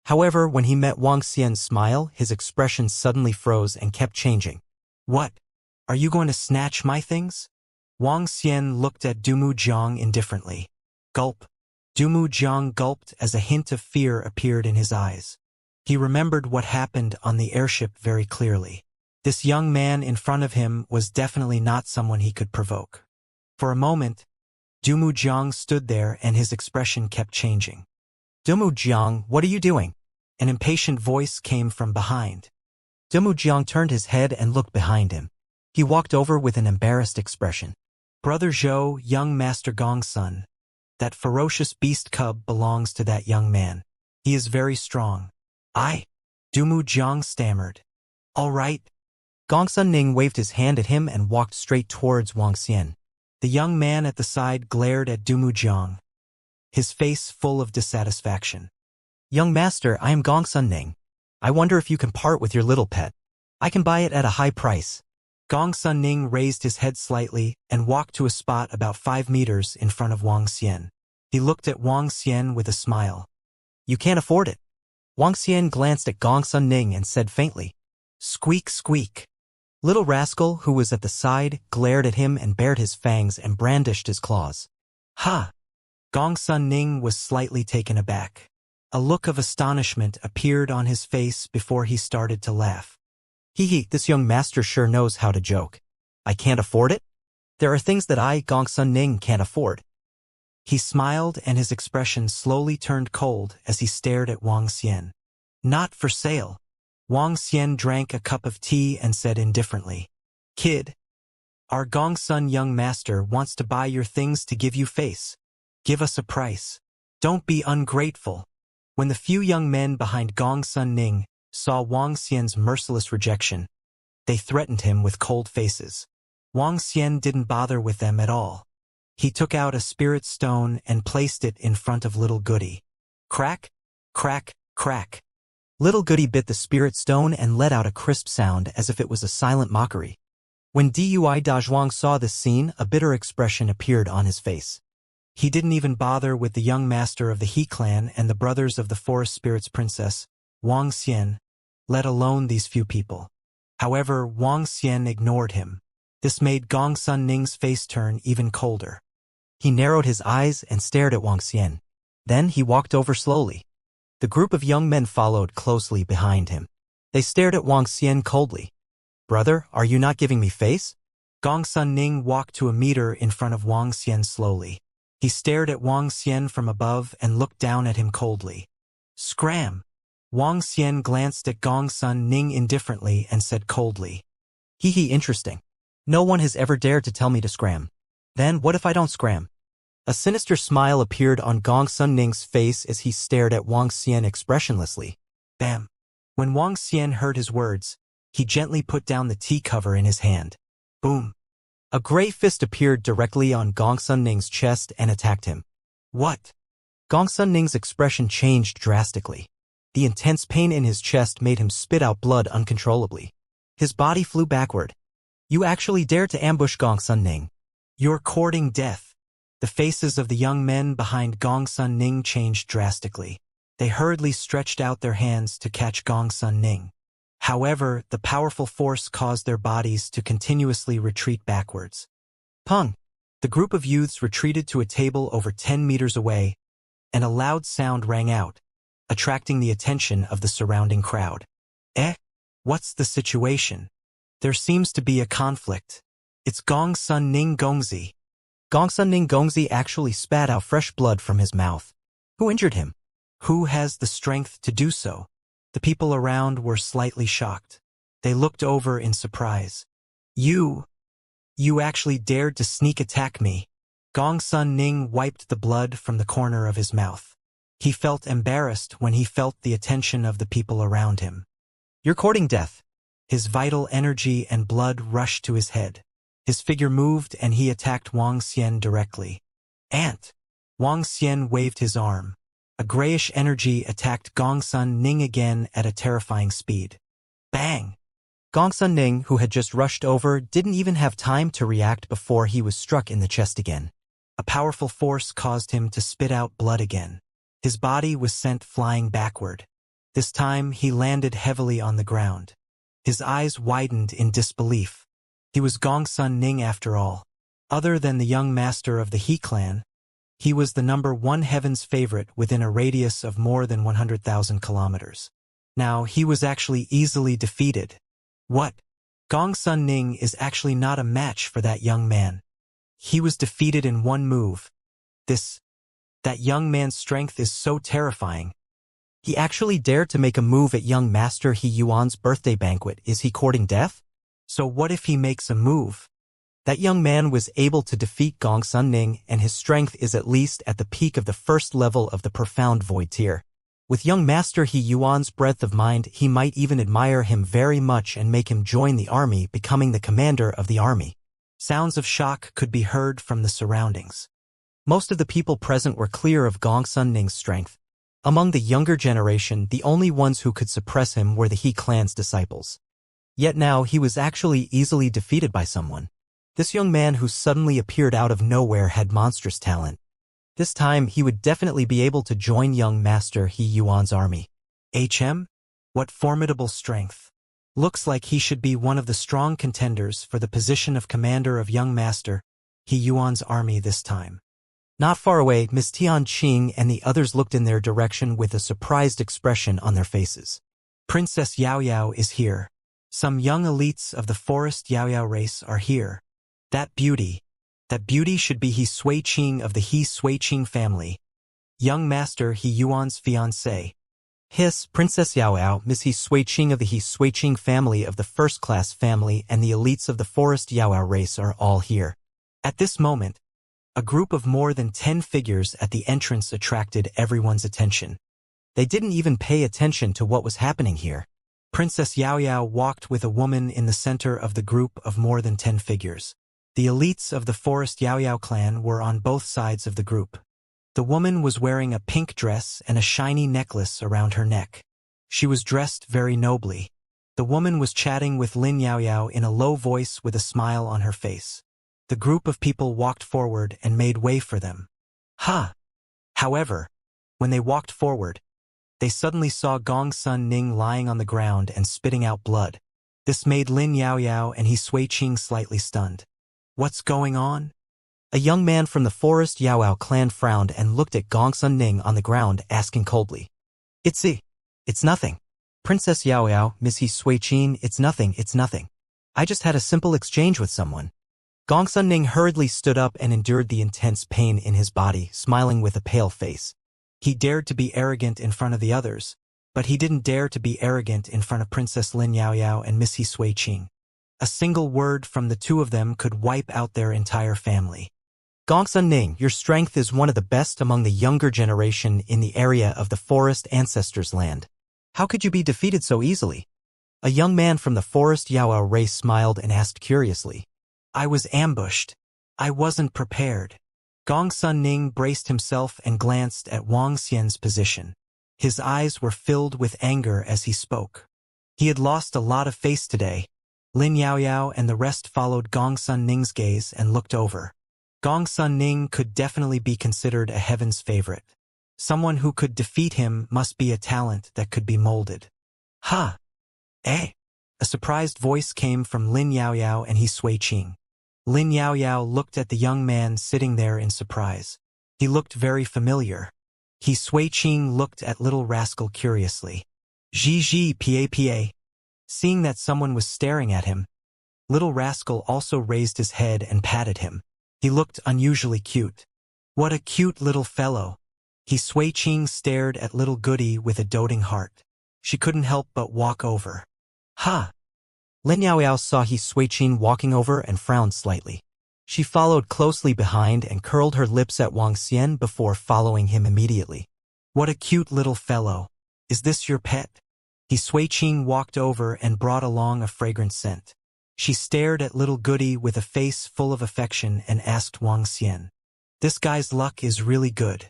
However, when he met Wang Xian's smile, his expression suddenly froze and kept changing. What? Are you going to snatch my things? Wang Xian looked at Dumu Zhang indifferently. Gulp. Dumu Zhang gulped as a hint of fear appeared in his eyes. He remembered what happened on the airship very clearly. This young man in front of him was definitely not someone he could provoke. For a moment, Dumu Zhang stood there and his expression kept changing. Dumu Zhang, what are you doing? An impatient voice came from behind. Dumu Zhang turned his head and looked behind him. He walked over with an embarrassed expression. Brother Zhou, young Master Gong's son. That ferocious beast cub belongs to that young man. He is very strong. Dumu Zhang stammered. All right. Gongsun Ning waved his hand at him and walked straight towards Wang Xian. The young man at the side glared at Dumu Zhang, his face full of dissatisfaction. Young master, I am Gongsun Ning. I wonder if you can part with your little pet. I can buy it at a high price. Gongsun Ning raised his head slightly and walked to a spot about 5 meters in front of Wang Xian. He looked at Wang Xian with a smile. You can't afford it. Wang Xian glanced at Gongsun Ning and said faintly, Squeak, squeak. Little rascal, who was at the side, glared at him and bared his fangs and brandished his claws. Ha! Gongsun Ning was slightly taken aback. A look of astonishment appeared on his face before he started to laugh. Hee, this young master sure knows how to joke. I can't afford it? There are things that I, Gongsun Ning, can't afford. He smiled and his expression slowly turned cold as he stared at Wang Xian. Not for sale. Wang Xian drank a cup of tea and said indifferently, Kid, our Gongsun young master wants to buy your things to give you face. Give us a price. Don't be ungrateful. When the few young men behind Gongsun Ning saw Wang Xian's merciless rejection, they threatened him with cold faces. Wang Xian didn't bother with them at all. He took out a spirit stone and placed it in front of Little Goody. Crack, crack, crack. Little Goody bit the spirit stone and let out a crisp sound as if it was a silent mockery. When Dui Dazhuang saw this scene, a bitter expression appeared on his face. He didn't even bother with the young master of the He clan and the brothers of the forest spirit's princess, Wang Xian, let alone these few people. However, Wang Xian ignored him. This made Gongsun Ning's face turn even colder. He narrowed his eyes and stared at Wang Xian. Then he walked over slowly. The group of young men followed closely behind him. They stared at Wang Xian coldly. Brother, are you not giving me face? Gongsun Ning walked to a meter in front of Wang Xian slowly. He stared at Wang Xian from above and looked down at him coldly. Scram! Wang Xian glanced at Gongsun Ning indifferently and said coldly, Hee, interesting. No one has ever dared to tell me to scram. Then what if I don't scram? A sinister smile appeared on Gong Sun Ning's face as he stared at Wang Xian expressionlessly. Bam! When Wang Xian heard his words, he gently put down the tea cover in his hand. Boom! A gray fist appeared directly on Gong Sun Ning's chest and attacked him. What? Gong Sun Ning's expression changed drastically. The intense pain in his chest made him spit out blood uncontrollably. His body flew backward. You actually dared to ambush Gong Sun Ning. You're courting death. The faces of the young men behind Gong Sun Ning changed drastically. They hurriedly stretched out their hands to catch Gong Sun Ning. However, the powerful force caused their bodies to continuously retreat backwards. Pung! The group of youths retreated to a table over 10 meters away, and a loud sound rang out, attracting the attention of the surrounding crowd. What's the situation? There seems to be a conflict. It's Gong Sun Ning Gongzi. Gong Sun Ning Gongzi actually spat out fresh blood from his mouth. Who injured him? Who has the strength to do so? The people around were slightly shocked. They looked over in surprise. You actually dared to sneak attack me. Gong Sun Ning wiped the blood from the corner of his mouth. He felt embarrassed when he felt the attention of the people around him. You're courting death. His vital energy and blood rushed to his head. His figure moved and he attacked Wang Xian directly. Ant! Wang Xian waved his arm. A grayish energy attacked Gong Sun Ning again at a terrifying speed. Bang! Gong Sun Ning, who had just rushed over, didn't even have time to react before he was struck in the chest again. A powerful force caused him to spit out blood again. His body was sent flying backward. This time, he landed heavily on the ground. His eyes widened in disbelief. He was Gong Sun Ning after all. Other than the young master of the He clan, he was the #1 heaven's favorite within a radius of more than 100,000 kilometers. Now, he was actually easily defeated. What? Gong Sun Ning is actually not a match for that young man. He was defeated in one move. That young man's strength is so terrifying. He actually dared to make a move at young Master He Yuan's birthday banquet. Is he courting death? So what if he makes a move? That young man was able to defeat Gong Sun Ning, and his strength is at least at the peak of the first level of the profound void tier. With young Master He Yuan's breadth of mind, he might even admire him very much and make him join the army, becoming the commander of the army. Sounds of shock could be heard from the surroundings. Most of the people present were clear of Gong Sun Ning's strength. Among the younger generation, the only ones who could suppress him were the He clan's disciples. Yet now he was actually easily defeated by someone. This young man who suddenly appeared out of nowhere had monstrous talent. This time he would definitely be able to join young Master He Yuan's army. What formidable strength. Looks like he should be one of the strong contenders for the position of commander of young Master He Yuan's army this time. Not far away, Miss Tian Qing and the others looked in their direction with a surprised expression on their faces. Princess Yao Yao is here. Some young elites of the forest Yao Yao race are here. That beauty should be He Sui Qing of the He Sui Qing family. Young Master He Yuan's fiancée. Hiss, Princess Yao Yao, Miss He Sui Qing of the He Sui Qing family of the first-class family and the elites of the forest Yao Yao race are all here. At this moment, a group of more than 10 figures at the entrance attracted everyone's attention. They didn't even pay attention to what was happening here. Princess Yao Yao walked with a woman in the center of the group of more than 10 figures. The elites of the forest Yao Yao clan were on both sides of the group. The woman was wearing a pink dress and a shiny necklace around her neck. She was dressed very nobly. The woman was chatting with Lin Yao Yao in a low voice with a smile on her face. The group of people walked forward and made way for them. However, when they walked forward, they suddenly saw Gong Sun Ning lying on the ground and spitting out blood. This made Lin Yao Yao and He Sui Qing slightly stunned. What's going on? A young man from the forest Yao Yao clan frowned and looked at Gong Sun Ning on the ground, asking coldly. It's nothing. Princess Yao Yao, Miss He Sui Qing, it's nothing. I just had a simple exchange with someone. Gong Sun Ning hurriedly stood up and endured the intense pain in his body, smiling with a pale face. He dared to be arrogant in front of the others, but he didn't dare to be arrogant in front of Princess Lin Yao Yao and Miss He Sui Qing. A single word from the two of them could wipe out their entire family. Gongsun Ning, your strength is one of the best among the younger generation in the area of the forest ancestors' land. How could you be defeated so easily? A young man from the forest Yaoao race smiled and asked curiously. I was ambushed. I wasn't prepared. Gongsun Ning braced himself and glanced at Wang Xian's position. His eyes were filled with anger as he spoke. He had lost a lot of face today. Lin Yaoyao and the rest followed Gongsun Ning's gaze and looked over. Gongsun Ning could definitely be considered a heaven's favorite. Someone who could defeat him must be a talent that could be molded. Ha! Eh? A surprised voice came from Lin Yaoyao and He Sui-Ching. Lin Yaoyao looked at the young man sitting there in surprise. He looked very familiar. He Sui-Ching looked at little rascal curiously. Ji pa. Seeing that someone was staring at him, little rascal also raised his head and patted him. He looked unusually cute. What a cute little fellow. He Sui-Ching stared at little goody with a doting heart. She couldn't help but walk over. Ha! Lin Yaoyao saw He Sui-Ching walking over and frowned slightly. She followed closely behind and curled her lips at Wang Xian before following him immediately. What a cute little fellow. Is this your pet? He Sui-Ching walked over and brought along a fragrant scent. She stared at little goody with a face full of affection and asked Wang Xian. This guy's luck is really good.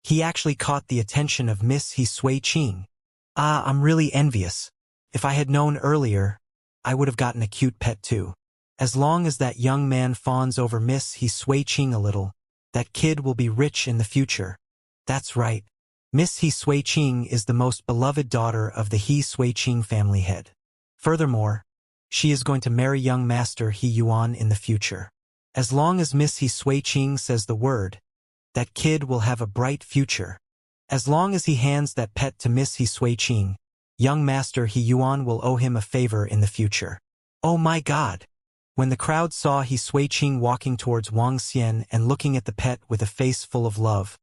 He actually caught the attention of Miss He Sui-Ching. Ah, I'm really envious. If I had known earlier, I would have gotten a cute pet too. As long as that young man fawns over Miss He Sui-Ching a little, that kid will be rich in the future. That's right. Miss He Sui-Ching is the most beloved daughter of the He Sui-Ching family head. Furthermore, she is going to marry young Master He Yuan in the future. As long as Miss He Sui-Ching says the word, that kid will have a bright future. As long as he hands that pet to Miss He Sui-Ching, young Master He Yuan will owe him a favor in the future. Oh my God! When the crowd saw He Sui-Ching walking towards Wang Xian and looking at the pet with a face full of love,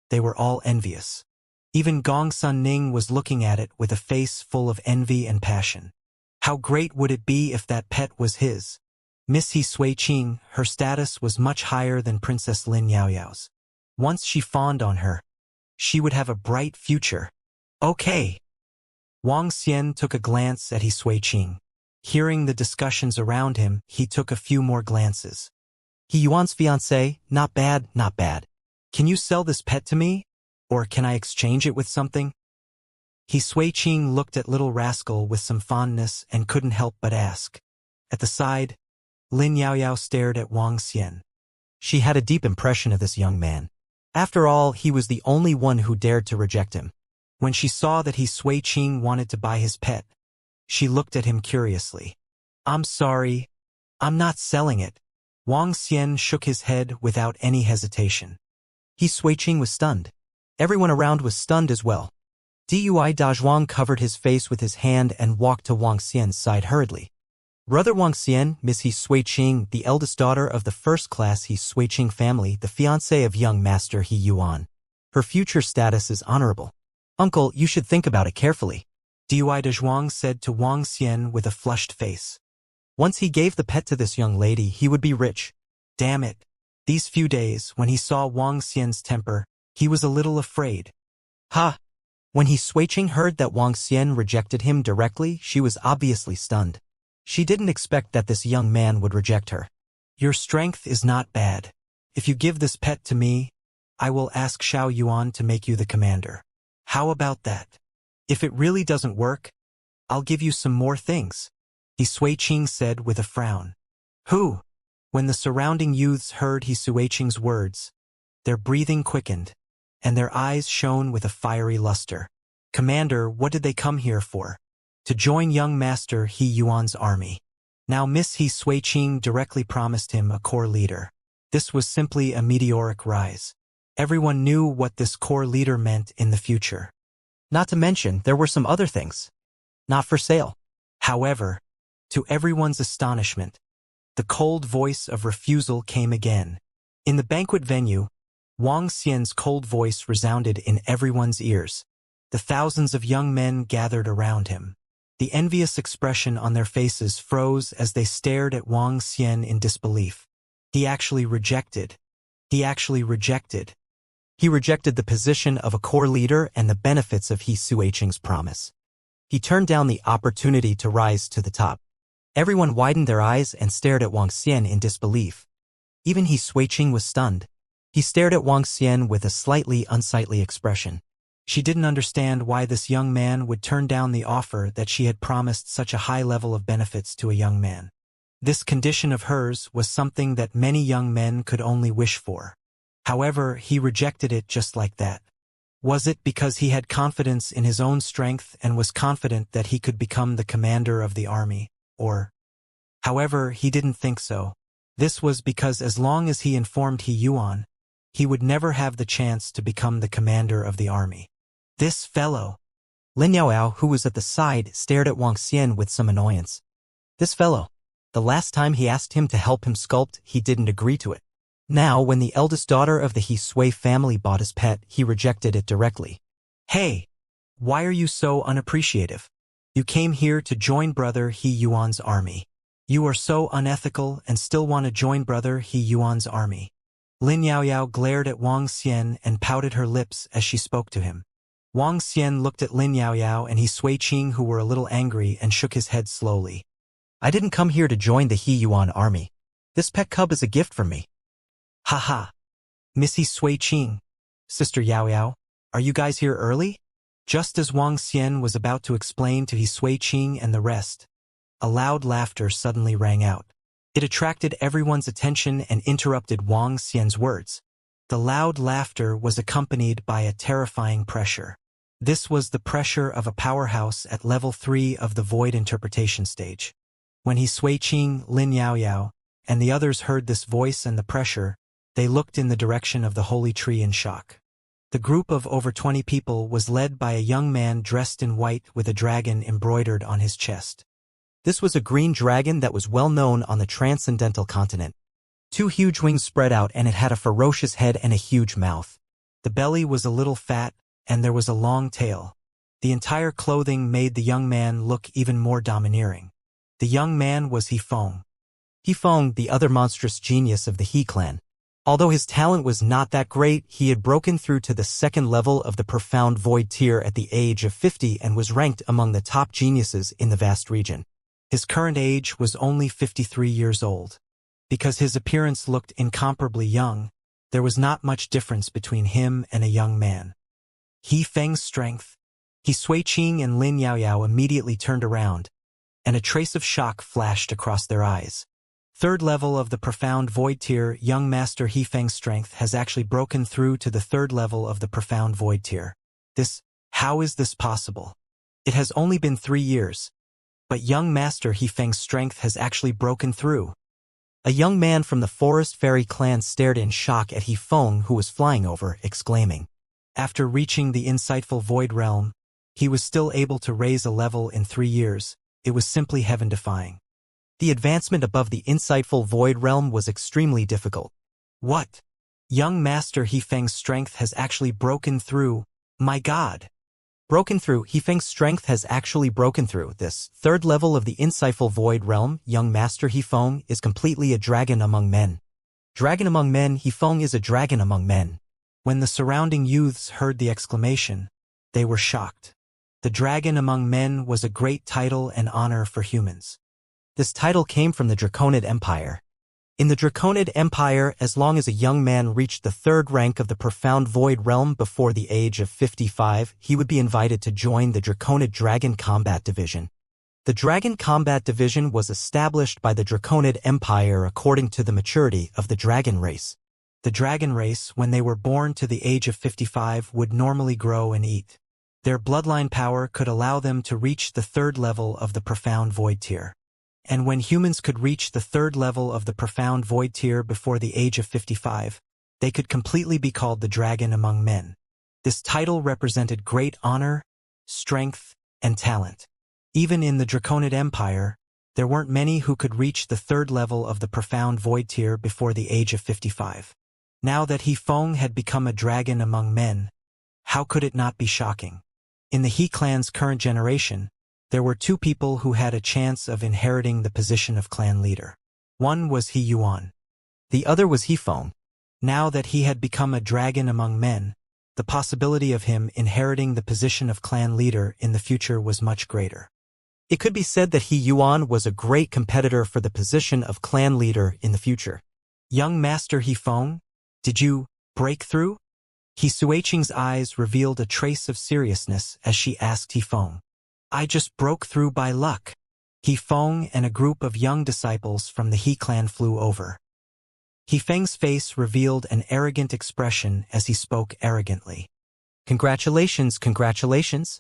they were all envious. Even Gongsun Ning was looking at it with a face full of envy and passion. How great would it be if that pet was his? Miss He Sui-Ching, her status was much higher than Princess Lin Yaoyao's. Once she fawned on her, she would have a bright future. Okay. Wang Xian took a glance at He Sui-Ching. Hearing the discussions around him, he took a few more glances. He Yuan's fiancé, not bad, not bad. Can you sell this pet to me? Or can I exchange it with something? He Sui-Ching looked at little rascal with some fondness and couldn't help but ask. At the side, Lin Yaoyao stared at Wang Xian. She had a deep impression of this young man. After all, he was the only one who dared to reject him. When she saw that He Sui-Ching wanted to buy his pet, she looked at him curiously. I'm sorry. I'm not selling it. Wang Xian shook his head without any hesitation. He Sui-Ching was stunned. Everyone around was stunned as well. Dui Dazhuang covered his face with his hand and walked to Wang Xian's side hurriedly. Brother Wang Xian, Miss He Sui-Ching, the eldest daughter of the first-class He Sui-Ching family, the fiancée of young Master He Yuan. Her future status is honorable. Uncle, you should think about it carefully. Dui Dazhuang said to Wang Xian with a flushed face. Once he gave the pet to this young lady, he would be rich. Damn it. These few days, when he saw Wang Xian's temper, he was a little afraid. Ha! When He Sui-Ching heard that Wang Xian rejected him directly, she was obviously stunned. She didn't expect that this young man would reject her. Your strength is not bad. If you give this pet to me, I will ask Xiao Yuan to make you the commander. How about that? If it really doesn't work, I'll give you some more things. He Sui-Ching said with a frown. Who? When the surrounding youths heard He Sui-Ching's words, their breathing quickened, and their eyes shone with a fiery luster. Commander, what did they come here for? To join young Master He Yuan's army. Now Miss He Sui-Ching directly promised him a core leader. This was simply a meteoric rise. Everyone knew what this core leader meant in the future. Not to mention, there were some other things. Not for sale. However, to everyone's astonishment, the cold voice of refusal came again. In the banquet venue, Wang Xian's cold voice resounded in everyone's ears. The thousands of young men gathered around him. The envious expression on their faces froze as they stared at Wang Xian in disbelief. He actually rejected. He rejected the position of a core leader and the benefits of He Suiqing's promise. He turned down the opportunity to rise to the top. Everyone widened their eyes and stared at Wang Xian in disbelief. Even He Suiqing was stunned. He stared at Wang Xian with a slightly unsightly expression. She didn't understand why this young man would turn down the offer that she had promised such a high level of benefits to a young man. This condition of hers was something that many young men could only wish for. However, he rejected it just like that. Was it because he had confidence in his own strength and was confident that he could become the commander of the army, or? However, he didn't think so. This was because as long as he informed He Yuan, he would never have the chance to become the commander of the army. This fellow. Lin Yaoyao, who was at the side, stared at Wang Xian with some annoyance. This fellow. The last time he asked him to help him sculpt, he didn't agree to it. Now, when the eldest daughter of the He Sui family bought his pet, he rejected it directly. Hey! Why are you so unappreciative? You came here to join Brother He Yuan's army. You are so unethical and still want to join Brother He Yuan's army. Lin Yaoyao glared at Wang Xian and pouted her lips as she spoke to him. Wang Xian looked at Lin Yaoyao and He Suiqing, who were a little angry, and shook his head slowly. I didn't come here to join the He Yuan army. This pet cub is a gift from me. Haha. Miss He Suiqing, Sister Yaoyao, are you guys here early? Just as Wang Xian was about to explain to He Suiqing and the rest, a loud laughter suddenly rang out. It attracted everyone's attention and interrupted Wang Xian's words. The loud laughter was accompanied by a terrifying pressure. This was the pressure of a powerhouse at level 3 of the void interpretation stage. When He Suiqing, Lin Yaoyao, and the others heard this voice and the pressure, they looked in the direction of the holy tree in shock. The group of over 20 people was led by a young man dressed in white with a dragon embroidered on his chest. This was a green dragon that was well known on the transcendental continent. 2 huge wings spread out, and it had a ferocious head and a huge mouth. The belly was a little fat, and there was a long tail. The entire clothing made the young man look even more domineering. The young man was He Feng. He Feng, the other monstrous genius of the He clan. Although his talent was not that great, he had broken through to the 2nd level of the profound void tier at the age of 50 and was ranked among the top geniuses in the vast region. His current age was only 53 years old. Because his appearance looked incomparably young, there was not much difference between him and a young man. He Feng's strength. He Suiqing and Lin Yaoyao immediately turned around, and a trace of shock flashed across their eyes. 3rd level of the profound void tier, young master He Feng's strength has actually broken through to the 3rd level of the profound void tier. How is this possible? It has only been 3 years. But young master He Feng's strength has actually broken through. A young man from the Forest Fairy clan stared in shock at He Feng, who was flying over, exclaiming. After reaching the insightful void realm, he was still able to raise a level in 3 years. It was simply heaven-defying. The advancement above the insightful void realm was extremely difficult. What? Young master He Feng's strength has actually broken through. My God! Broken through. He Feng's strength has actually broken through. This 3rd level of the insightful void realm, young master He Feng is completely a dragon among men. Dragon among men. He Feng is a dragon among men. When the surrounding youths heard the exclamation, they were shocked. The dragon among men was a great title and honor for humans. This title came from the Draconid Empire. In the Draconid Empire, as long as a young man reached the 3rd rank of the profound void realm before the age of 55, he would be invited to join the Draconid Dragon Combat Division. The Dragon Combat Division was established by the Draconid Empire according to the maturity of the dragon race. The dragon race, when they were born to the age of 55, would normally grow and eat. Their bloodline power could allow them to reach the 3rd level of the profound void tier. And when humans could reach the 3rd level of the profound void tier before the age of 55, they could completely be called the dragon among men. This title represented great honor, strength, and talent. Even in the Draconid Empire, there weren't many who could reach the 3rd level of the profound void tier before the age of 55. Now that He Feng had become a dragon among men, how could it not be shocking? In the He clan's current generation, There were two people who had a chance of inheriting the position of clan leader. One was He Yuan. The other was He Feng. Now that he had become a dragon among men, the possibility of him inheriting the position of clan leader in the future was much greater. It could be said that He Yuan was a great competitor for the position of clan leader in the future. Young Master He Feng, did you break through? He Suiqing's eyes revealed a trace of seriousness as she asked He Feng. I just broke through by luck. He Feng and a group of young disciples from the He clan flew over. He Feng's face revealed an arrogant expression as he spoke arrogantly. Congratulations, congratulations.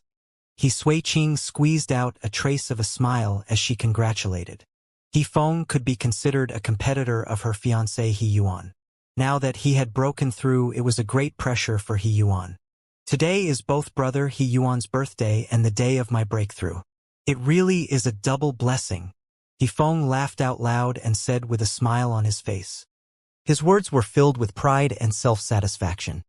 He Suiqing squeezed out a trace of a smile as she congratulated. He Feng could be considered a competitor of her fiancé He Yuan. Now that he had broken through, it was a great pressure for He Yuan. Today is both brother He Yuan's birthday and the day of my breakthrough. It really is a double blessing. He Feng laughed out loud and said with a smile on his face. His words were filled with pride and self-satisfaction.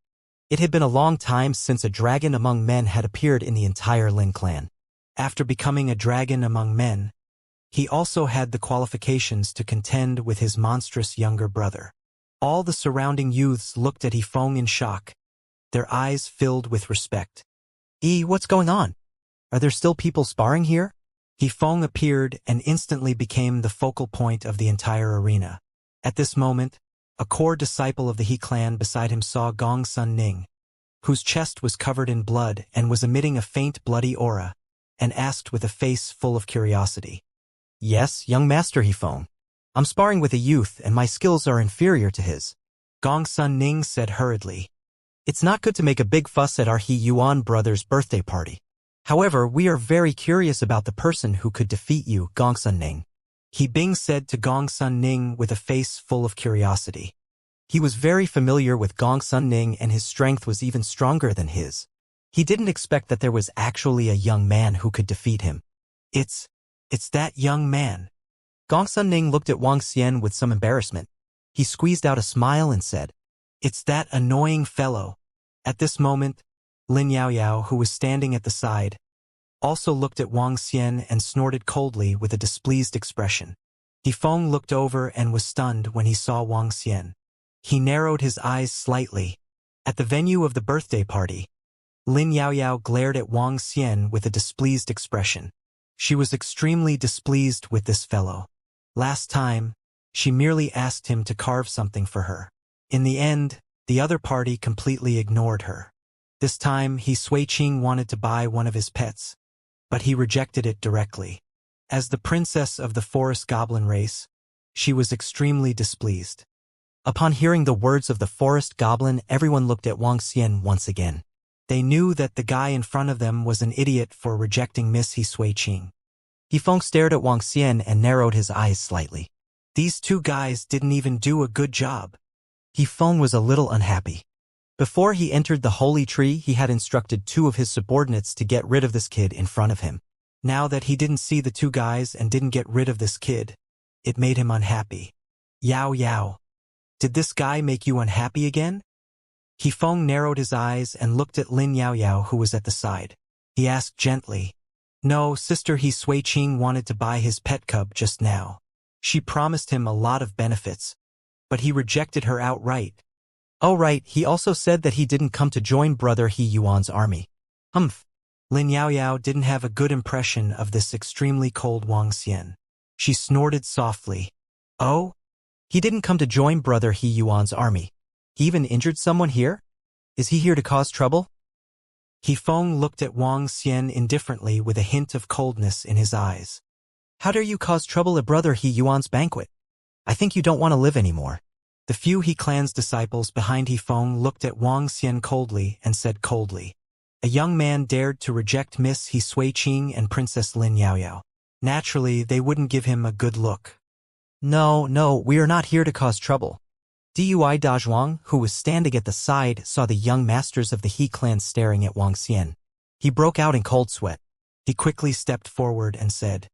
It had been a long time since a dragon among men had appeared in the entire Lin clan. After becoming a dragon among men, he also had the qualifications to contend with his monstrous younger brother. All the surrounding youths looked at He Feng in shock, their eyes filled with respect. What's going on? Are there still people sparring here? He Feng appeared and instantly became the focal point of the entire arena. At this moment, a core disciple of the He clan beside him saw Gong Sun Ning, whose chest was covered in blood and was emitting a faint bloody aura, and asked with a face full of curiosity. Yes, young Master He Feng. I'm sparring with a youth and my skills are inferior to his. Gong Sun Ning said hurriedly. It's not good to make a big fuss at our He Yuan brother's birthday party. However, we are very curious about the person who could defeat you, Gong Sun Ning. He Bing said to Gong Sun Ning with a face full of curiosity. He was very familiar with Gong Sun Ning and his strength was even stronger than his. He didn't expect that there was actually a young man who could defeat him. It's that young man. Gong Sun Ning looked at Wang Xian with some embarrassment. He squeezed out a smile and said, It's that annoying fellow. At this moment, Lin Yaoyao, who was standing at the side, also looked at Wang Xian and snorted coldly with a displeased expression. He Feng looked over and was stunned when he saw Wang Xian. He narrowed his eyes slightly. At the venue of the birthday party, Lin Yaoyao glared at Wang Xian with a displeased expression. She was extremely displeased with this fellow. Last time, she merely asked him to carve something for her. In the end, the other party completely ignored her. This time, He Suiqing wanted to buy one of his pets, but he rejected it directly. As the princess of the forest goblin race, she was extremely displeased. Upon hearing the words of the forest goblin, everyone looked at Wang Xian once again. They knew that the guy in front of them was an idiot for rejecting Miss He Suiqing. He Feng stared at Wang Xian and narrowed his eyes slightly. These two guys didn't even do a good job. He Feng was a little unhappy. Before he entered the holy tree, he had instructed two of his subordinates to get rid of this kid in front of him. Now that he didn't see the two guys and didn't get rid of this kid, it made him unhappy. Yao Yao. Did this guy make you unhappy again? He Feng narrowed his eyes and looked at Lin Yaoyao, who was at the side. He asked gently. No, Sister He Suiqing wanted to buy his pet cub just now. She promised him a lot of benefits, but he rejected her outright. Oh right, he also said that he didn't come to join brother He Yuan's army. Humph. Lin Yaoyao didn't have a good impression of this extremely cold Wang Xian. She snorted softly. Oh? He didn't come to join brother He Yuan's army. He even injured someone here? Is he here to cause trouble? He Feng looked at Wang Xian indifferently with a hint of coldness in his eyes. How dare you cause trouble at brother He Yuan's banquet? I think you don't want to live anymore. The few He clan's disciples behind He Feng looked at Wang Xian coldly and said coldly. A young man dared to reject Miss He Suiqing and Princess Lin Yaoyao. Naturally, they wouldn't give him a good look. No, we are not here to cause trouble. Dui Dazhuang, who was standing at the side, saw the young masters of the He clan staring at Wang Xian. He broke out in cold sweat. He quickly stepped forward and said,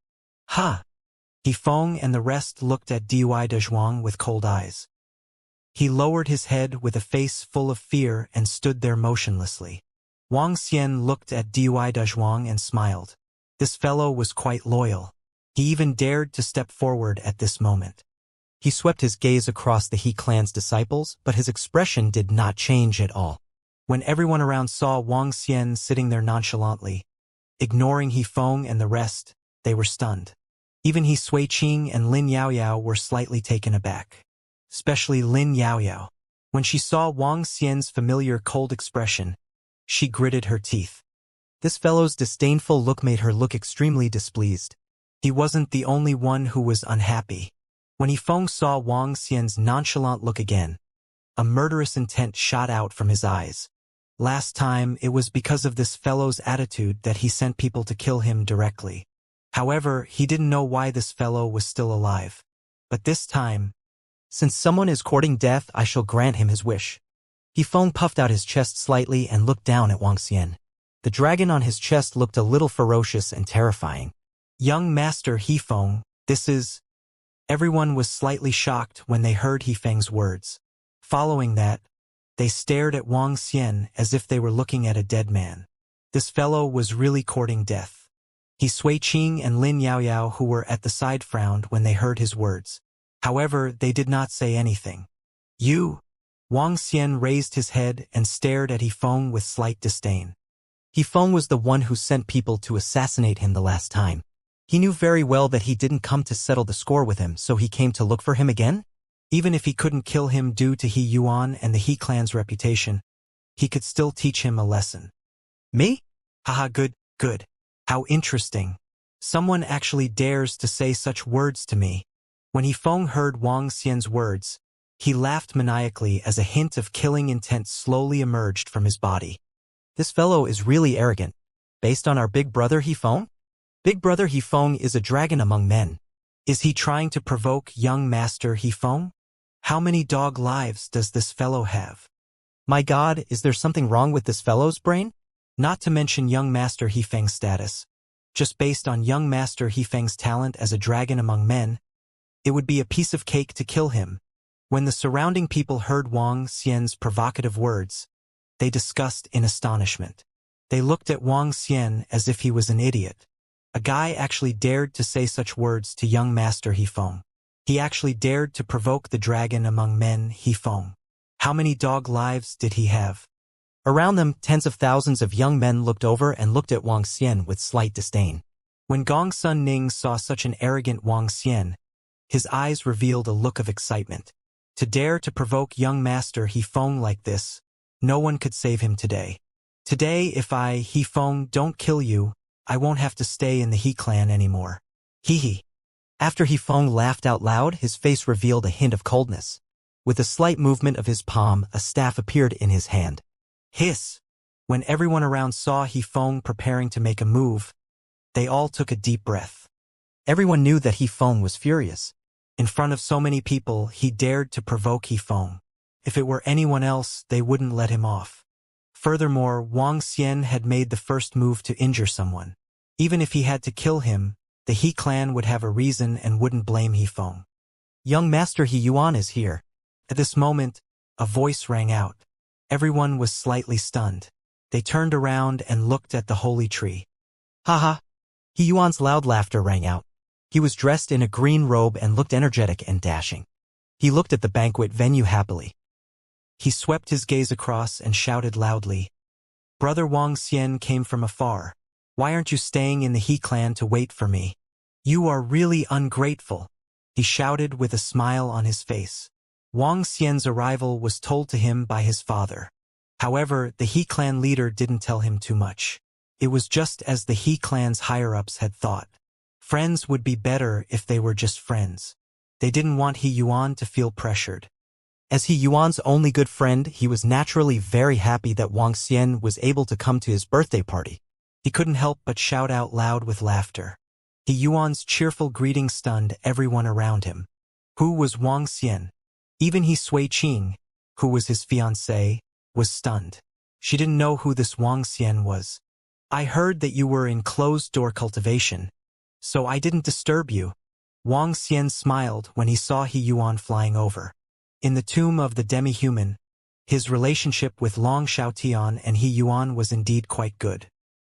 Ha! He Feng and the rest looked at Dui Dazhuang with cold eyes. He lowered his head with a face full of fear and stood there motionlessly. Wang Xian looked at Dui Dazhuang and smiled. This fellow was quite loyal. He even dared to step forward at this moment. He swept his gaze across the He clan's disciples, but his expression did not change at all. When everyone around saw Wang Xian sitting there nonchalantly, ignoring He Feng and the rest, they were stunned. Even He Sui Qing and Lin Yaoyao were slightly taken aback. Especially Lin Yaoyao. When she saw Wang Xian's familiar cold expression, she gritted her teeth. This fellow's disdainful look made her look extremely displeased. He wasn't the only one who was unhappy. When He Feng saw Wang Xian's nonchalant look again, a murderous intent shot out from his eyes. Last time, it was because of this fellow's attitude that he sent people to kill him directly. However, he didn't know why this fellow was still alive. But this time, since someone is courting death, I shall grant him his wish. He Feng puffed out his chest slightly and looked down at Wang Xian. The dragon on his chest looked a little ferocious and terrifying. Young Master He Feng, this is... Everyone was slightly shocked when they heard He Feng's words. Following that, they stared at Wang Xian as if they were looking at a dead man. This fellow was really courting death. He Sui Qing and Lin Yaoyao, who were at the side, frowned when they heard his words. However, they did not say anything. You? Wang Xian raised his head and stared at He Feng with slight disdain. He Feng was the one who sent people to assassinate him the last time. He knew very well that he didn't come to settle the score with him, so he came to look for him again? Even if he couldn't kill him due to He Yuan and the He clan's reputation, he could still teach him a lesson. Me? Haha, good, good. How interesting. Someone actually dares to say such words to me. When He Feng heard Wang Xian's words, he laughed maniacally as a hint of killing intent slowly emerged from his body. This fellow is really arrogant. Based on our big brother He Feng? Big brother He Feng is a dragon among men. Is he trying to provoke young Master He Feng? How many dog lives does this fellow have? My God, is there something wrong with this fellow's brain? Not to mention young Master He Feng's status. Just based on young Master He Feng's talent as a dragon among men, it would be a piece of cake to kill him. When the surrounding people heard Wang Xian's provocative words, they discussed in astonishment. They looked at Wang Xian as if he was an idiot. A guy actually dared to say such words to young Master He Feng. He actually dared to provoke the dragon among men He Feng. How many dog lives did he have? Around them, tens of thousands of young men looked over and looked at Wang Xian with slight disdain. When Gong Sun Ning saw such an arrogant Wang Xian, his eyes revealed a look of excitement. To dare to provoke young Master He Feng like this, no one could save him today. Today, if I, He Feng, don't kill you, I won't have to stay in the He clan anymore. Hee hee. After He Feng laughed out loud, his face revealed a hint of coldness. With a slight movement of his palm, a staff appeared in his hand. Hiss! When everyone around saw He Feng preparing to make a move, they all took a deep breath. Everyone knew that He Feng was furious. In front of so many people, he dared to provoke He Feng. If it were anyone else, they wouldn't let him off. Furthermore, Wang Xian had made the first move to injure someone. Even if he had to kill him, the He clan would have a reason and wouldn't blame He Feng. Young Master He Yuan is here. At this moment, a voice rang out. Everyone was slightly stunned. They turned around and looked at the holy tree. Haha! He Yuan's loud laughter rang out. He was dressed in a green robe and looked energetic and dashing. He looked at the banquet venue happily. He swept his gaze across and shouted loudly. Brother Wang Xian came from afar. Why aren't you staying in the He clan to wait for me? You are really ungrateful, he shouted with a smile on his face. Wang Xian's arrival was told to him by his father. However, the He clan leader didn't tell him too much. It was just as the He clan's higher-ups had thought. Friends would be better if they were just friends. They didn't want He Yuan to feel pressured. As He Yuan's only good friend, he was naturally very happy that Wang Xian was able to come to his birthday party. He couldn't help but shout out loud with laughter. He Yuan's cheerful greeting stunned everyone around him. Who was Wang Xian? Even He Sui Qing, who was his fiancée, was stunned. She didn't know who this Wang Xian was. I heard that you were in closed-door cultivation, so I didn't disturb you. Wang Xian smiled when he saw He Yuan flying over. In the tomb of the demi-human, his relationship with Long Xiaotian and He Yuan was indeed quite good.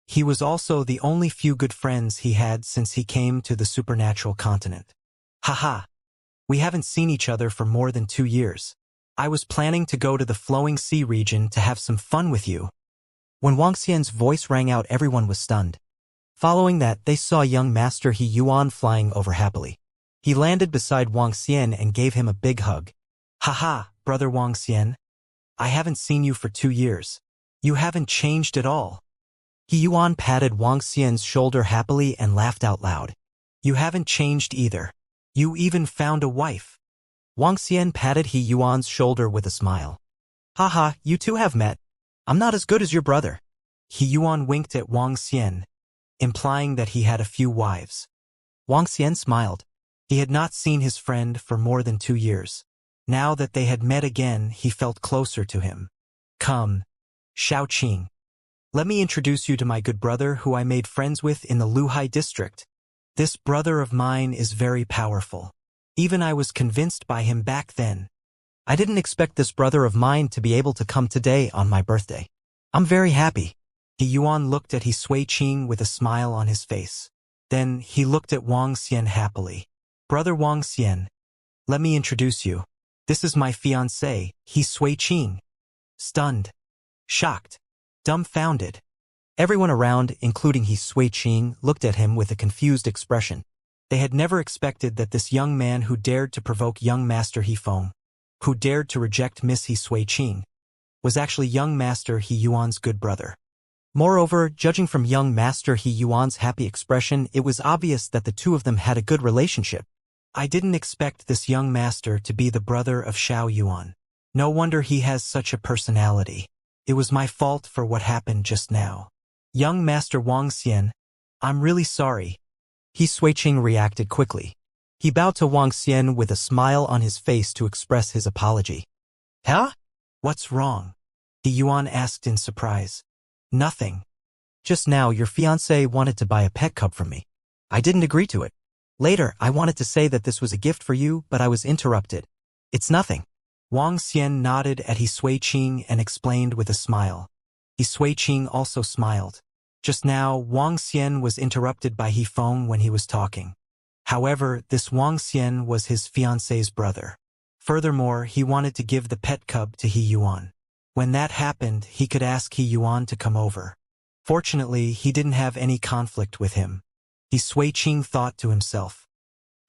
He was also the only few good friends he had since he came to the supernatural continent. Haha. We haven't seen each other for more than 2 years. I was planning to go to the flowing sea region to have some fun with you. When Wang Xian's voice rang out, everyone was stunned. Following that, they saw young Master He Yuan flying over happily. He landed beside Wang Xian and gave him a big hug. Haha, brother Wang Xian. I haven't seen you for 2 years. You haven't changed at all. He Yuan patted Wang Xian's shoulder happily and laughed out loud. You haven't changed either. You even found a wife. Wang Xian patted He Yuan's shoulder with a smile. Haha, you two have met. I'm not as good as your brother. He Yuan winked at Wang Xian, implying that he had a few wives. Wang Xian smiled. He had not seen his friend for more than 2 years. Now that they had met again, he felt closer to him. Come, Shaoqing. Let me introduce you to my good brother who I made friends with in the Luhai district. This brother of mine is very powerful. Even I was convinced by him back then. I didn't expect this brother of mine to be able to come today on my birthday. I'm very happy. He Yuan looked at He Sui-Ching with a smile on his face. Then he looked at Wang Xian happily. Brother Wang Xian, let me introduce you. This is my fiancé, He Sui-Ching. Stunned, shocked, dumbfounded. Everyone around, including He Sui-Ching, looked at him with a confused expression. They had never expected that this young man who dared to provoke young Master He Feng, who dared to reject Miss He Sui-Ching, was actually young Master He Yuan's good brother. Moreover, judging from young Master He Yuan's happy expression, it was obvious that the two of them had a good relationship. I didn't expect this young master to be the brother of Xiao Yuan. No wonder he has such a personality. It was my fault for what happened just now. Young Master Wang Xian, I'm really sorry. He Sui-Ching reacted quickly. He bowed to Wang Xian with a smile on his face to express his apology. Huh? What's wrong? He Yuan asked in surprise. Nothing. Just now your fiancé wanted to buy a pet cub from me. I didn't agree to it. Later, I wanted to say that this was a gift for you, but I was interrupted. It's nothing. Wang Xian nodded at He Sui-Ching and explained with a smile. He Sui-Ching also smiled. Just now, Wang Xian was interrupted by He Feng when he was talking. However, this Wang Xian was his fiancé's brother. Furthermore, he wanted to give the pet cub to He Yuan. When that happened, he could ask He Yuan to come over. Fortunately, he didn't have any conflict with him. He Sui-Ching thought to himself.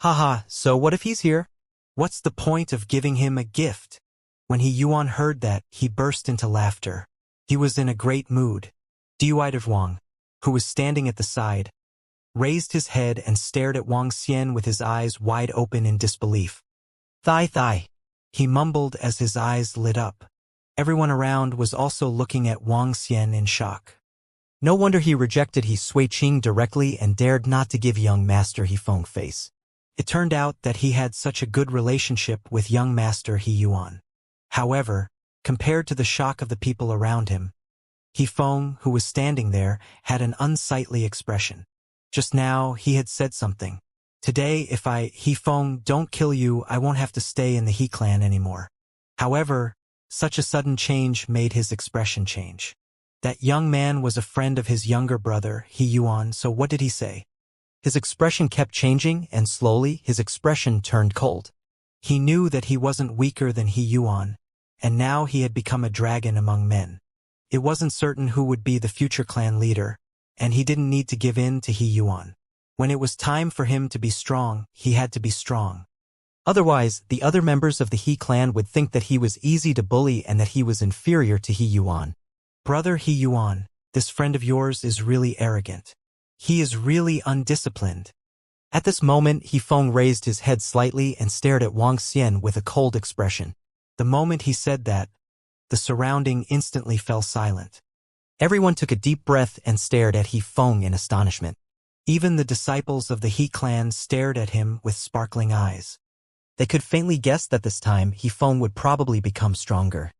Haha, so what if he's here? What's the point of giving him a gift? When He Yuan heard that, he burst into laughter. He was in a great mood. Duide Wang, who was standing at the side, raised his head and stared at Wang Xian with his eyes wide open in disbelief. Thigh. He mumbled as his eyes lit up. Everyone around was also looking at Wang Xian in shock. No wonder he rejected He Sui-Ching directly and dared not to give young Master He Feng face. It turned out that he had such a good relationship with young Master He Yuan. However, compared to the shock of the people around him, He Feng, who was standing there, had an unsightly expression. Just now, he had said something. Today, if He Feng, don't kill you, I won't have to stay in the He clan anymore. However, such a sudden change made his expression change. That young man was a friend of his younger brother, He Yuan, so what did he say? His expression kept changing, and slowly his expression turned cold. He knew that he wasn't weaker than He Yuan, and now he had become a dragon among men. It wasn't certain who would be the future clan leader, and he didn't need to give in to He Yuan. When it was time for him to be strong, he had to be strong. Otherwise, the other members of the He clan would think that he was easy to bully and that he was inferior to He Yuan. Brother He Yuan, this friend of yours is really arrogant. He is really undisciplined. At this moment, He Feng raised his head slightly and stared at Wang Xian with a cold expression. The moment he said that, the surrounding instantly fell silent. Everyone took a deep breath and stared at He Feng in astonishment. Even the disciples of the He clan stared at him with sparkling eyes. They could faintly guess that this time He Feng would probably become stronger.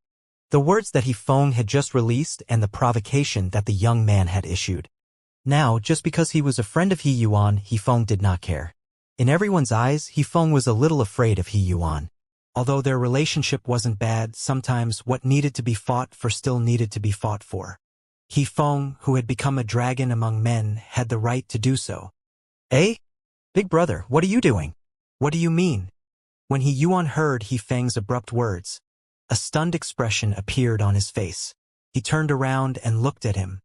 The words that He Feng had just released and the provocation that the young man had issued. Now, just because he was a friend of He Yuan, He Feng did not care. In everyone's eyes, He Feng was a little afraid of He Yuan. Although their relationship wasn't bad, sometimes what needed to be fought for still needed to be fought for. He Feng, who had become a dragon among men, had the right to do so. Eh? Big brother, what are you doing? What do you mean? When He Yuan heard He Feng's abrupt words, a stunned expression appeared on his face. He turned around and looked at him.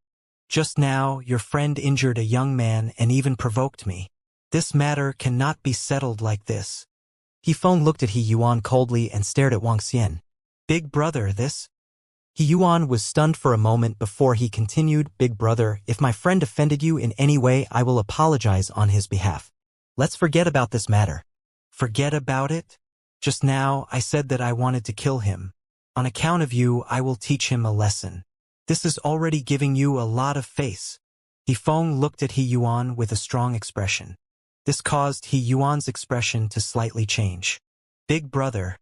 Just now, your friend injured a young man and even provoked me. This matter cannot be settled like this. He Feng looked at He Yuan coldly and stared at Wang Xian. Big brother, this? He Yuan was stunned for a moment before he continued, Big brother, if my friend offended you in any way, I will apologize on his behalf. Let's forget about this matter. Forget about it? Just now, I said that I wanted to kill him. On account of you, I will teach him a lesson. This is already giving you a lot of face. He Feng looked at He Yuan with a strong expression. This caused He Yuan's expression to slightly change. Big brother,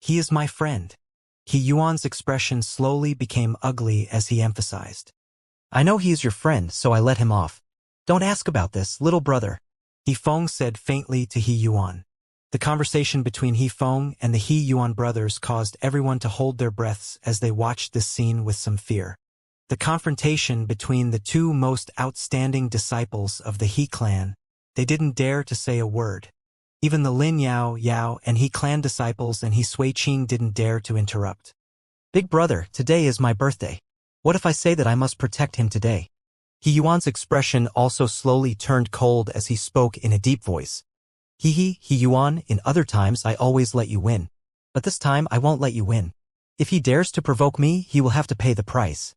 he is my friend. He Yuan's expression slowly became ugly as he emphasized. I know he is your friend, so I let him off. Don't ask about this, little brother. He Feng said faintly to He Yuan. The conversation between He Feng and the He Yuan brothers caused everyone to hold their breaths as they watched this scene with some fear. The confrontation between the two most outstanding disciples of the He clan, they didn't dare to say a word. Even the Lin Yao and He clan disciples and He Sui Qing didn't dare to interrupt. Big brother, today is my birthday. What if I say that I must protect him today? He Yuan's expression also slowly turned cold as he spoke in a deep voice. He Yuan, in other times I always let you win. But this time I won't let you win. If he dares to provoke me, he will have to pay the price.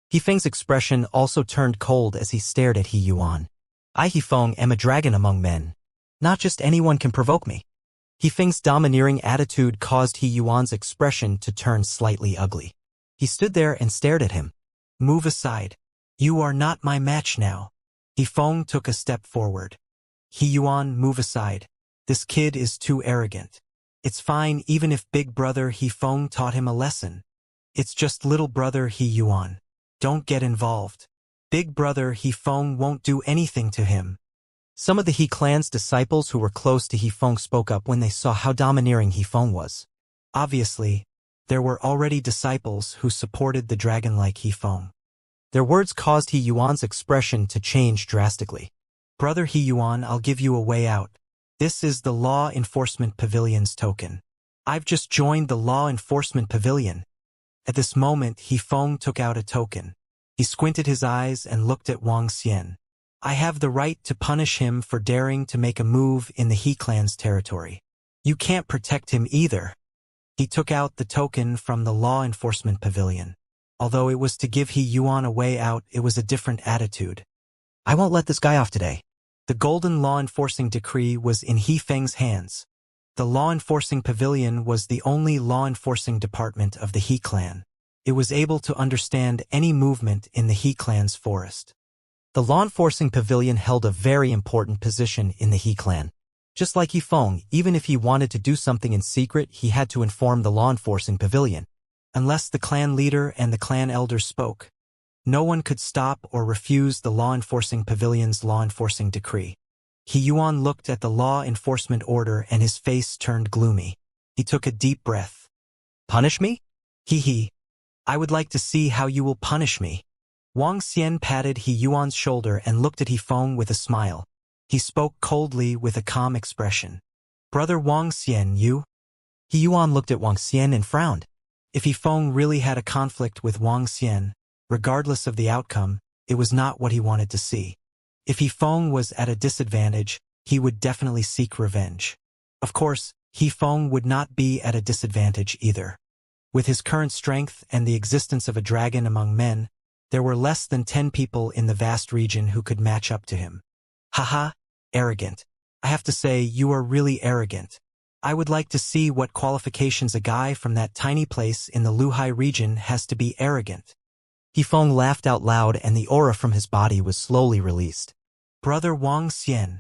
He Feng's expression also turned cold as he stared at He Yuan. I He Feng am a dragon among men. Not just anyone can provoke me. He Feng's domineering attitude caused He Yuan's expression to turn slightly ugly. He stood there and stared at him. Move aside. You are not my match now. He Feng took a step forward. He Yuan, move aside. This kid is too arrogant. It's fine even if big brother He Feng taught him a lesson. It's just little brother He Yuan. Don't get involved. Big brother He Feng won't do anything to him. Some of the He clan's disciples who were close to He Feng spoke up when they saw how domineering He Feng was. Obviously, there were already disciples who supported the dragon-like He Feng. Their words caused He Yuan's expression to change drastically. Brother He Yuan, I'll give you a way out. This is the Law Enforcement Pavilion's token. I've just joined the Law Enforcement Pavilion. At this moment, He Feng took out a token. He squinted his eyes and looked at Wang Xian. I have the right to punish him for daring to make a move in the He clan's territory. You can't protect him either. He took out the token from the Law Enforcement Pavilion. Although it was to give He Yuan a way out, it was a different attitude. I won't let this guy off today. The golden law-enforcing decree was in He Feng's hands. The law-enforcing pavilion was the only law-enforcing department of the He clan. It was able to understand any movement in the He clan's forest. The law-enforcing pavilion held a very important position in the He clan. Just like He Feng, even if he wanted to do something in secret, he had to inform the law-enforcing pavilion. Unless the clan leader and the clan elders spoke, no one could stop or refuse the law-enforcing pavilion's law-enforcing decree. He Yuan looked at the law enforcement order and his face turned gloomy. He took a deep breath. Punish me? He. I would like to see how you will punish me. Wang Xian patted He Yuan's shoulder and looked at He Feng with a smile. He spoke coldly with a calm expression. Brother Wang Xian, you? He Yuan looked at Wang Xian and frowned. If He Feng really had a conflict with Wang Xian, regardless of the outcome, it was not what he wanted to see. If He Feng was at a disadvantage, he would definitely seek revenge. Of course, He Feng would not be at a disadvantage either. With his current strength and the existence of a dragon among men, there were less than 10 people in the vast region who could match up to him. Haha, arrogant. I have to say, you are really arrogant. I would like to see what qualifications a guy from that tiny place in the Luhai region has to be arrogant. He Feng laughed out loud and the aura from his body was slowly released. Brother Wang Xian.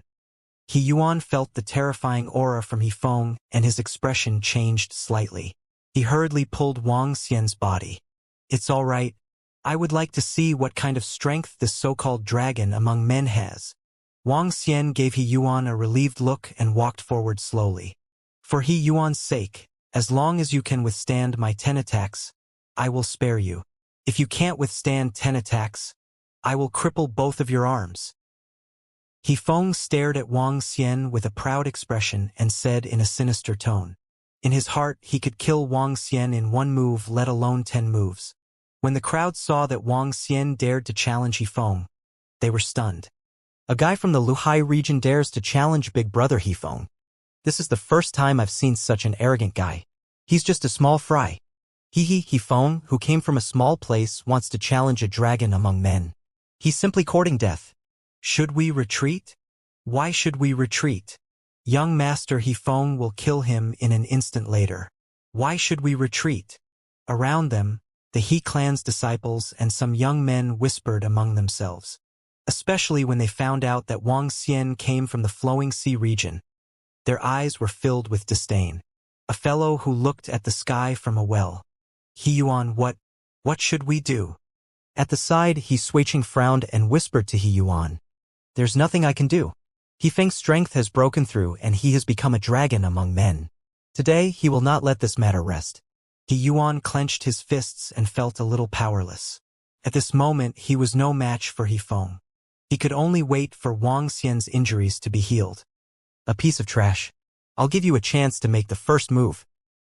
He Yuan felt the terrifying aura from He Feng and his expression changed slightly. He hurriedly pulled Wang Xian's body. It's all right. I would like to see what kind of strength this so-called dragon among men has. Wang Xian gave He Yuan a relieved look and walked forward slowly. For He Yuan's sake, as long as you can withstand my 10 attacks, I will spare you. If you can't withstand 10 attacks, I will cripple both of your arms. He Feng stared at Wang Xian with a proud expression and said in a sinister tone. In his heart, he could kill Wang Xian in 1 move, let alone 10 moves. When the crowd saw that Wang Xian dared to challenge He Feng, they were stunned. A guy from the Luhai region dares to challenge Big Brother He Feng. This is the first time I've seen such an arrogant guy. He's just a small fry. He Feng, who came from a small place, wants to challenge a dragon among men. He's simply courting death. Should we retreat? Why should we retreat? Young Master He Feng will kill him in an instant later. Why should we retreat? Around them, the He clan's disciples and some young men whispered among themselves. Especially when they found out that Wang Xian came from the Flowing Sea region. Their eyes were filled with disdain. A fellow who looked at the sky from a well. He Yuan, what should we do? At the side, He Suiqing frowned and whispered to He Yuan. There's nothing I can do. He Feng's strength has broken through and he has become a dragon among men. Today, he will not let this matter rest. He Yuan clenched his fists and felt a little powerless. At this moment, he was no match for He Feng. He could only wait for Wang Xian's injuries to be healed. A piece of trash. I'll give you a chance to make the first move.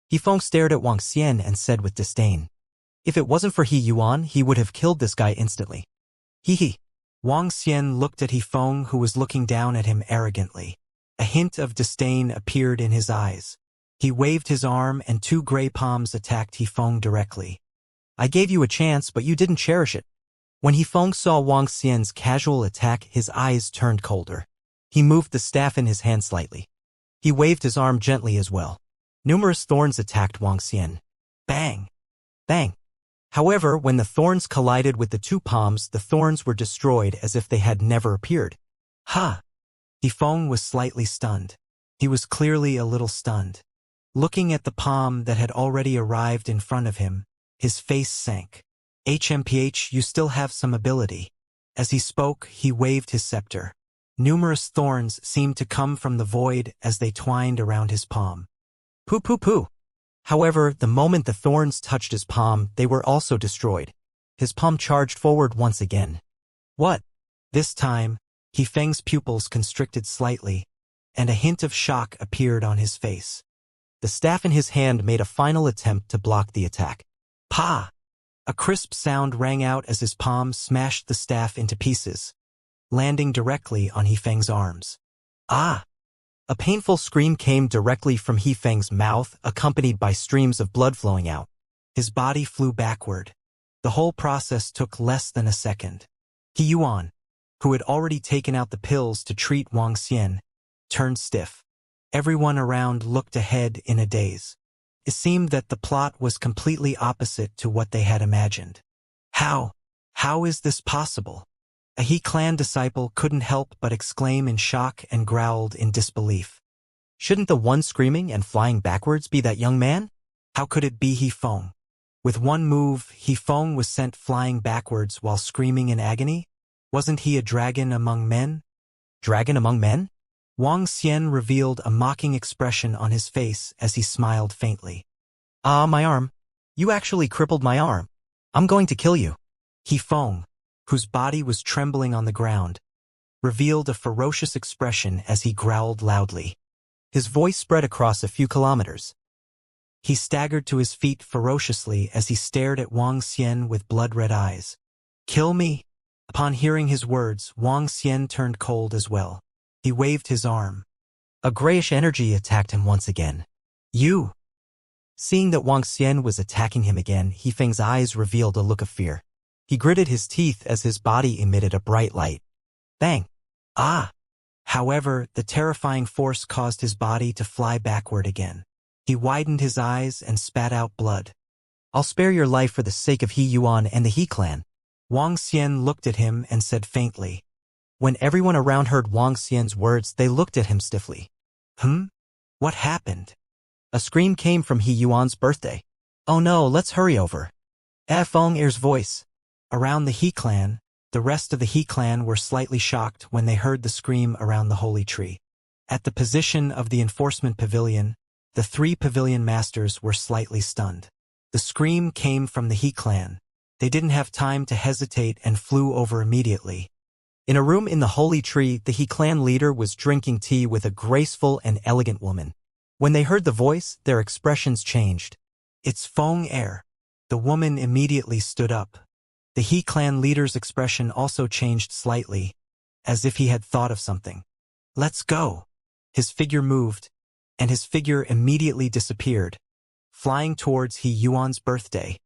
He Feng stared at Wang Xian and said with disdain. If it wasn't for He Yuan, he would have killed this guy instantly. He. Wang Xian looked at He Feng, who was looking down at him arrogantly. A hint of disdain appeared in his eyes. He waved his arm and 2 gray palms attacked He Feng directly. I gave you a chance, but you didn't cherish it. When He Feng saw Wang Xian's casual attack, his eyes turned colder. He moved the staff in his hand slightly. He waved his arm gently as well. Numerous thorns attacked Wang Xian. Bang! Bang! However, when the thorns collided with the 2 palms, the thorns were destroyed as if they had never appeared. Ha! He Feng was slightly stunned. He was clearly a little stunned. Looking at the palm that had already arrived in front of him, his face sank. HMPH, you still have some ability. As he spoke, he waved his scepter. Numerous thorns seemed to come from the void as they twined around his palm. Poo poo poo. However, the moment the thorns touched his palm, they were also destroyed. His palm charged forward once again. What? This time, He Feng's pupils constricted slightly, and a hint of shock appeared on his face. The staff in his hand made a final attempt to block the attack. Pa! A crisp sound rang out as his palm smashed the staff into pieces, landing directly on He Feng's arms. Ah! A painful scream came directly from He Feng's mouth, accompanied by streams of blood flowing out. His body flew backward. The whole process took less than a second. He Yuan, who had already taken out the pills to treat Wang Xian, turned stiff. Everyone around looked ahead in a daze. It seemed that the plot was completely opposite to what they had imagined. How is this possible? A He clan disciple couldn't help but exclaim in shock and growled in disbelief. Shouldn't the one screaming and flying backwards be that young man? How could it be He Feng? With 1 move, He Feng was sent flying backwards while screaming in agony? Wasn't he a dragon among men? Dragon among men? Wang Xian revealed a mocking expression on his face as he smiled faintly. Ah, my arm. You actually crippled my arm. I'm going to kill you. He Feng, whose body was trembling on the ground, revealed a ferocious expression as he growled loudly. His voice spread across a few kilometers. He staggered to his feet ferociously as he stared at Wang Xian with blood-red eyes. Kill me? Upon hearing his words, Wang Xian turned cold as well. He waved his arm. A grayish energy attacked him once again. You! Seeing that Wang Xian was attacking him again, He Feng's eyes revealed a look of fear. He gritted his teeth as his body emitted a bright light. Bang! Ah! However, the terrifying force caused his body to fly backward again. He widened his eyes and spat out blood. I'll spare your life for the sake of He Yuan and the He clan. Wang Xian looked at him and said faintly. When everyone around heard Wang Xian's words, they looked at him stiffly. What happened? A scream came from He Yuan's birthday. Oh no, let's hurry over. Feng Er's voice. Around the He clan, the rest of the He clan were slightly shocked when they heard the scream around the holy tree. At the position of the enforcement pavilion, the 3 pavilion masters were slightly stunned. The scream came from the He clan. They didn't have time to hesitate and flew over immediately. In a room in the Holy Tree, the He clan leader was drinking tea with a graceful and elegant woman. When they heard the voice, their expressions changed. "It's Feng Air." The woman immediately stood up. The He clan leader's expression also changed slightly, as if he had thought of something. "Let's go." His figure moved, and his figure immediately disappeared, flying towards He Yuan's birthday.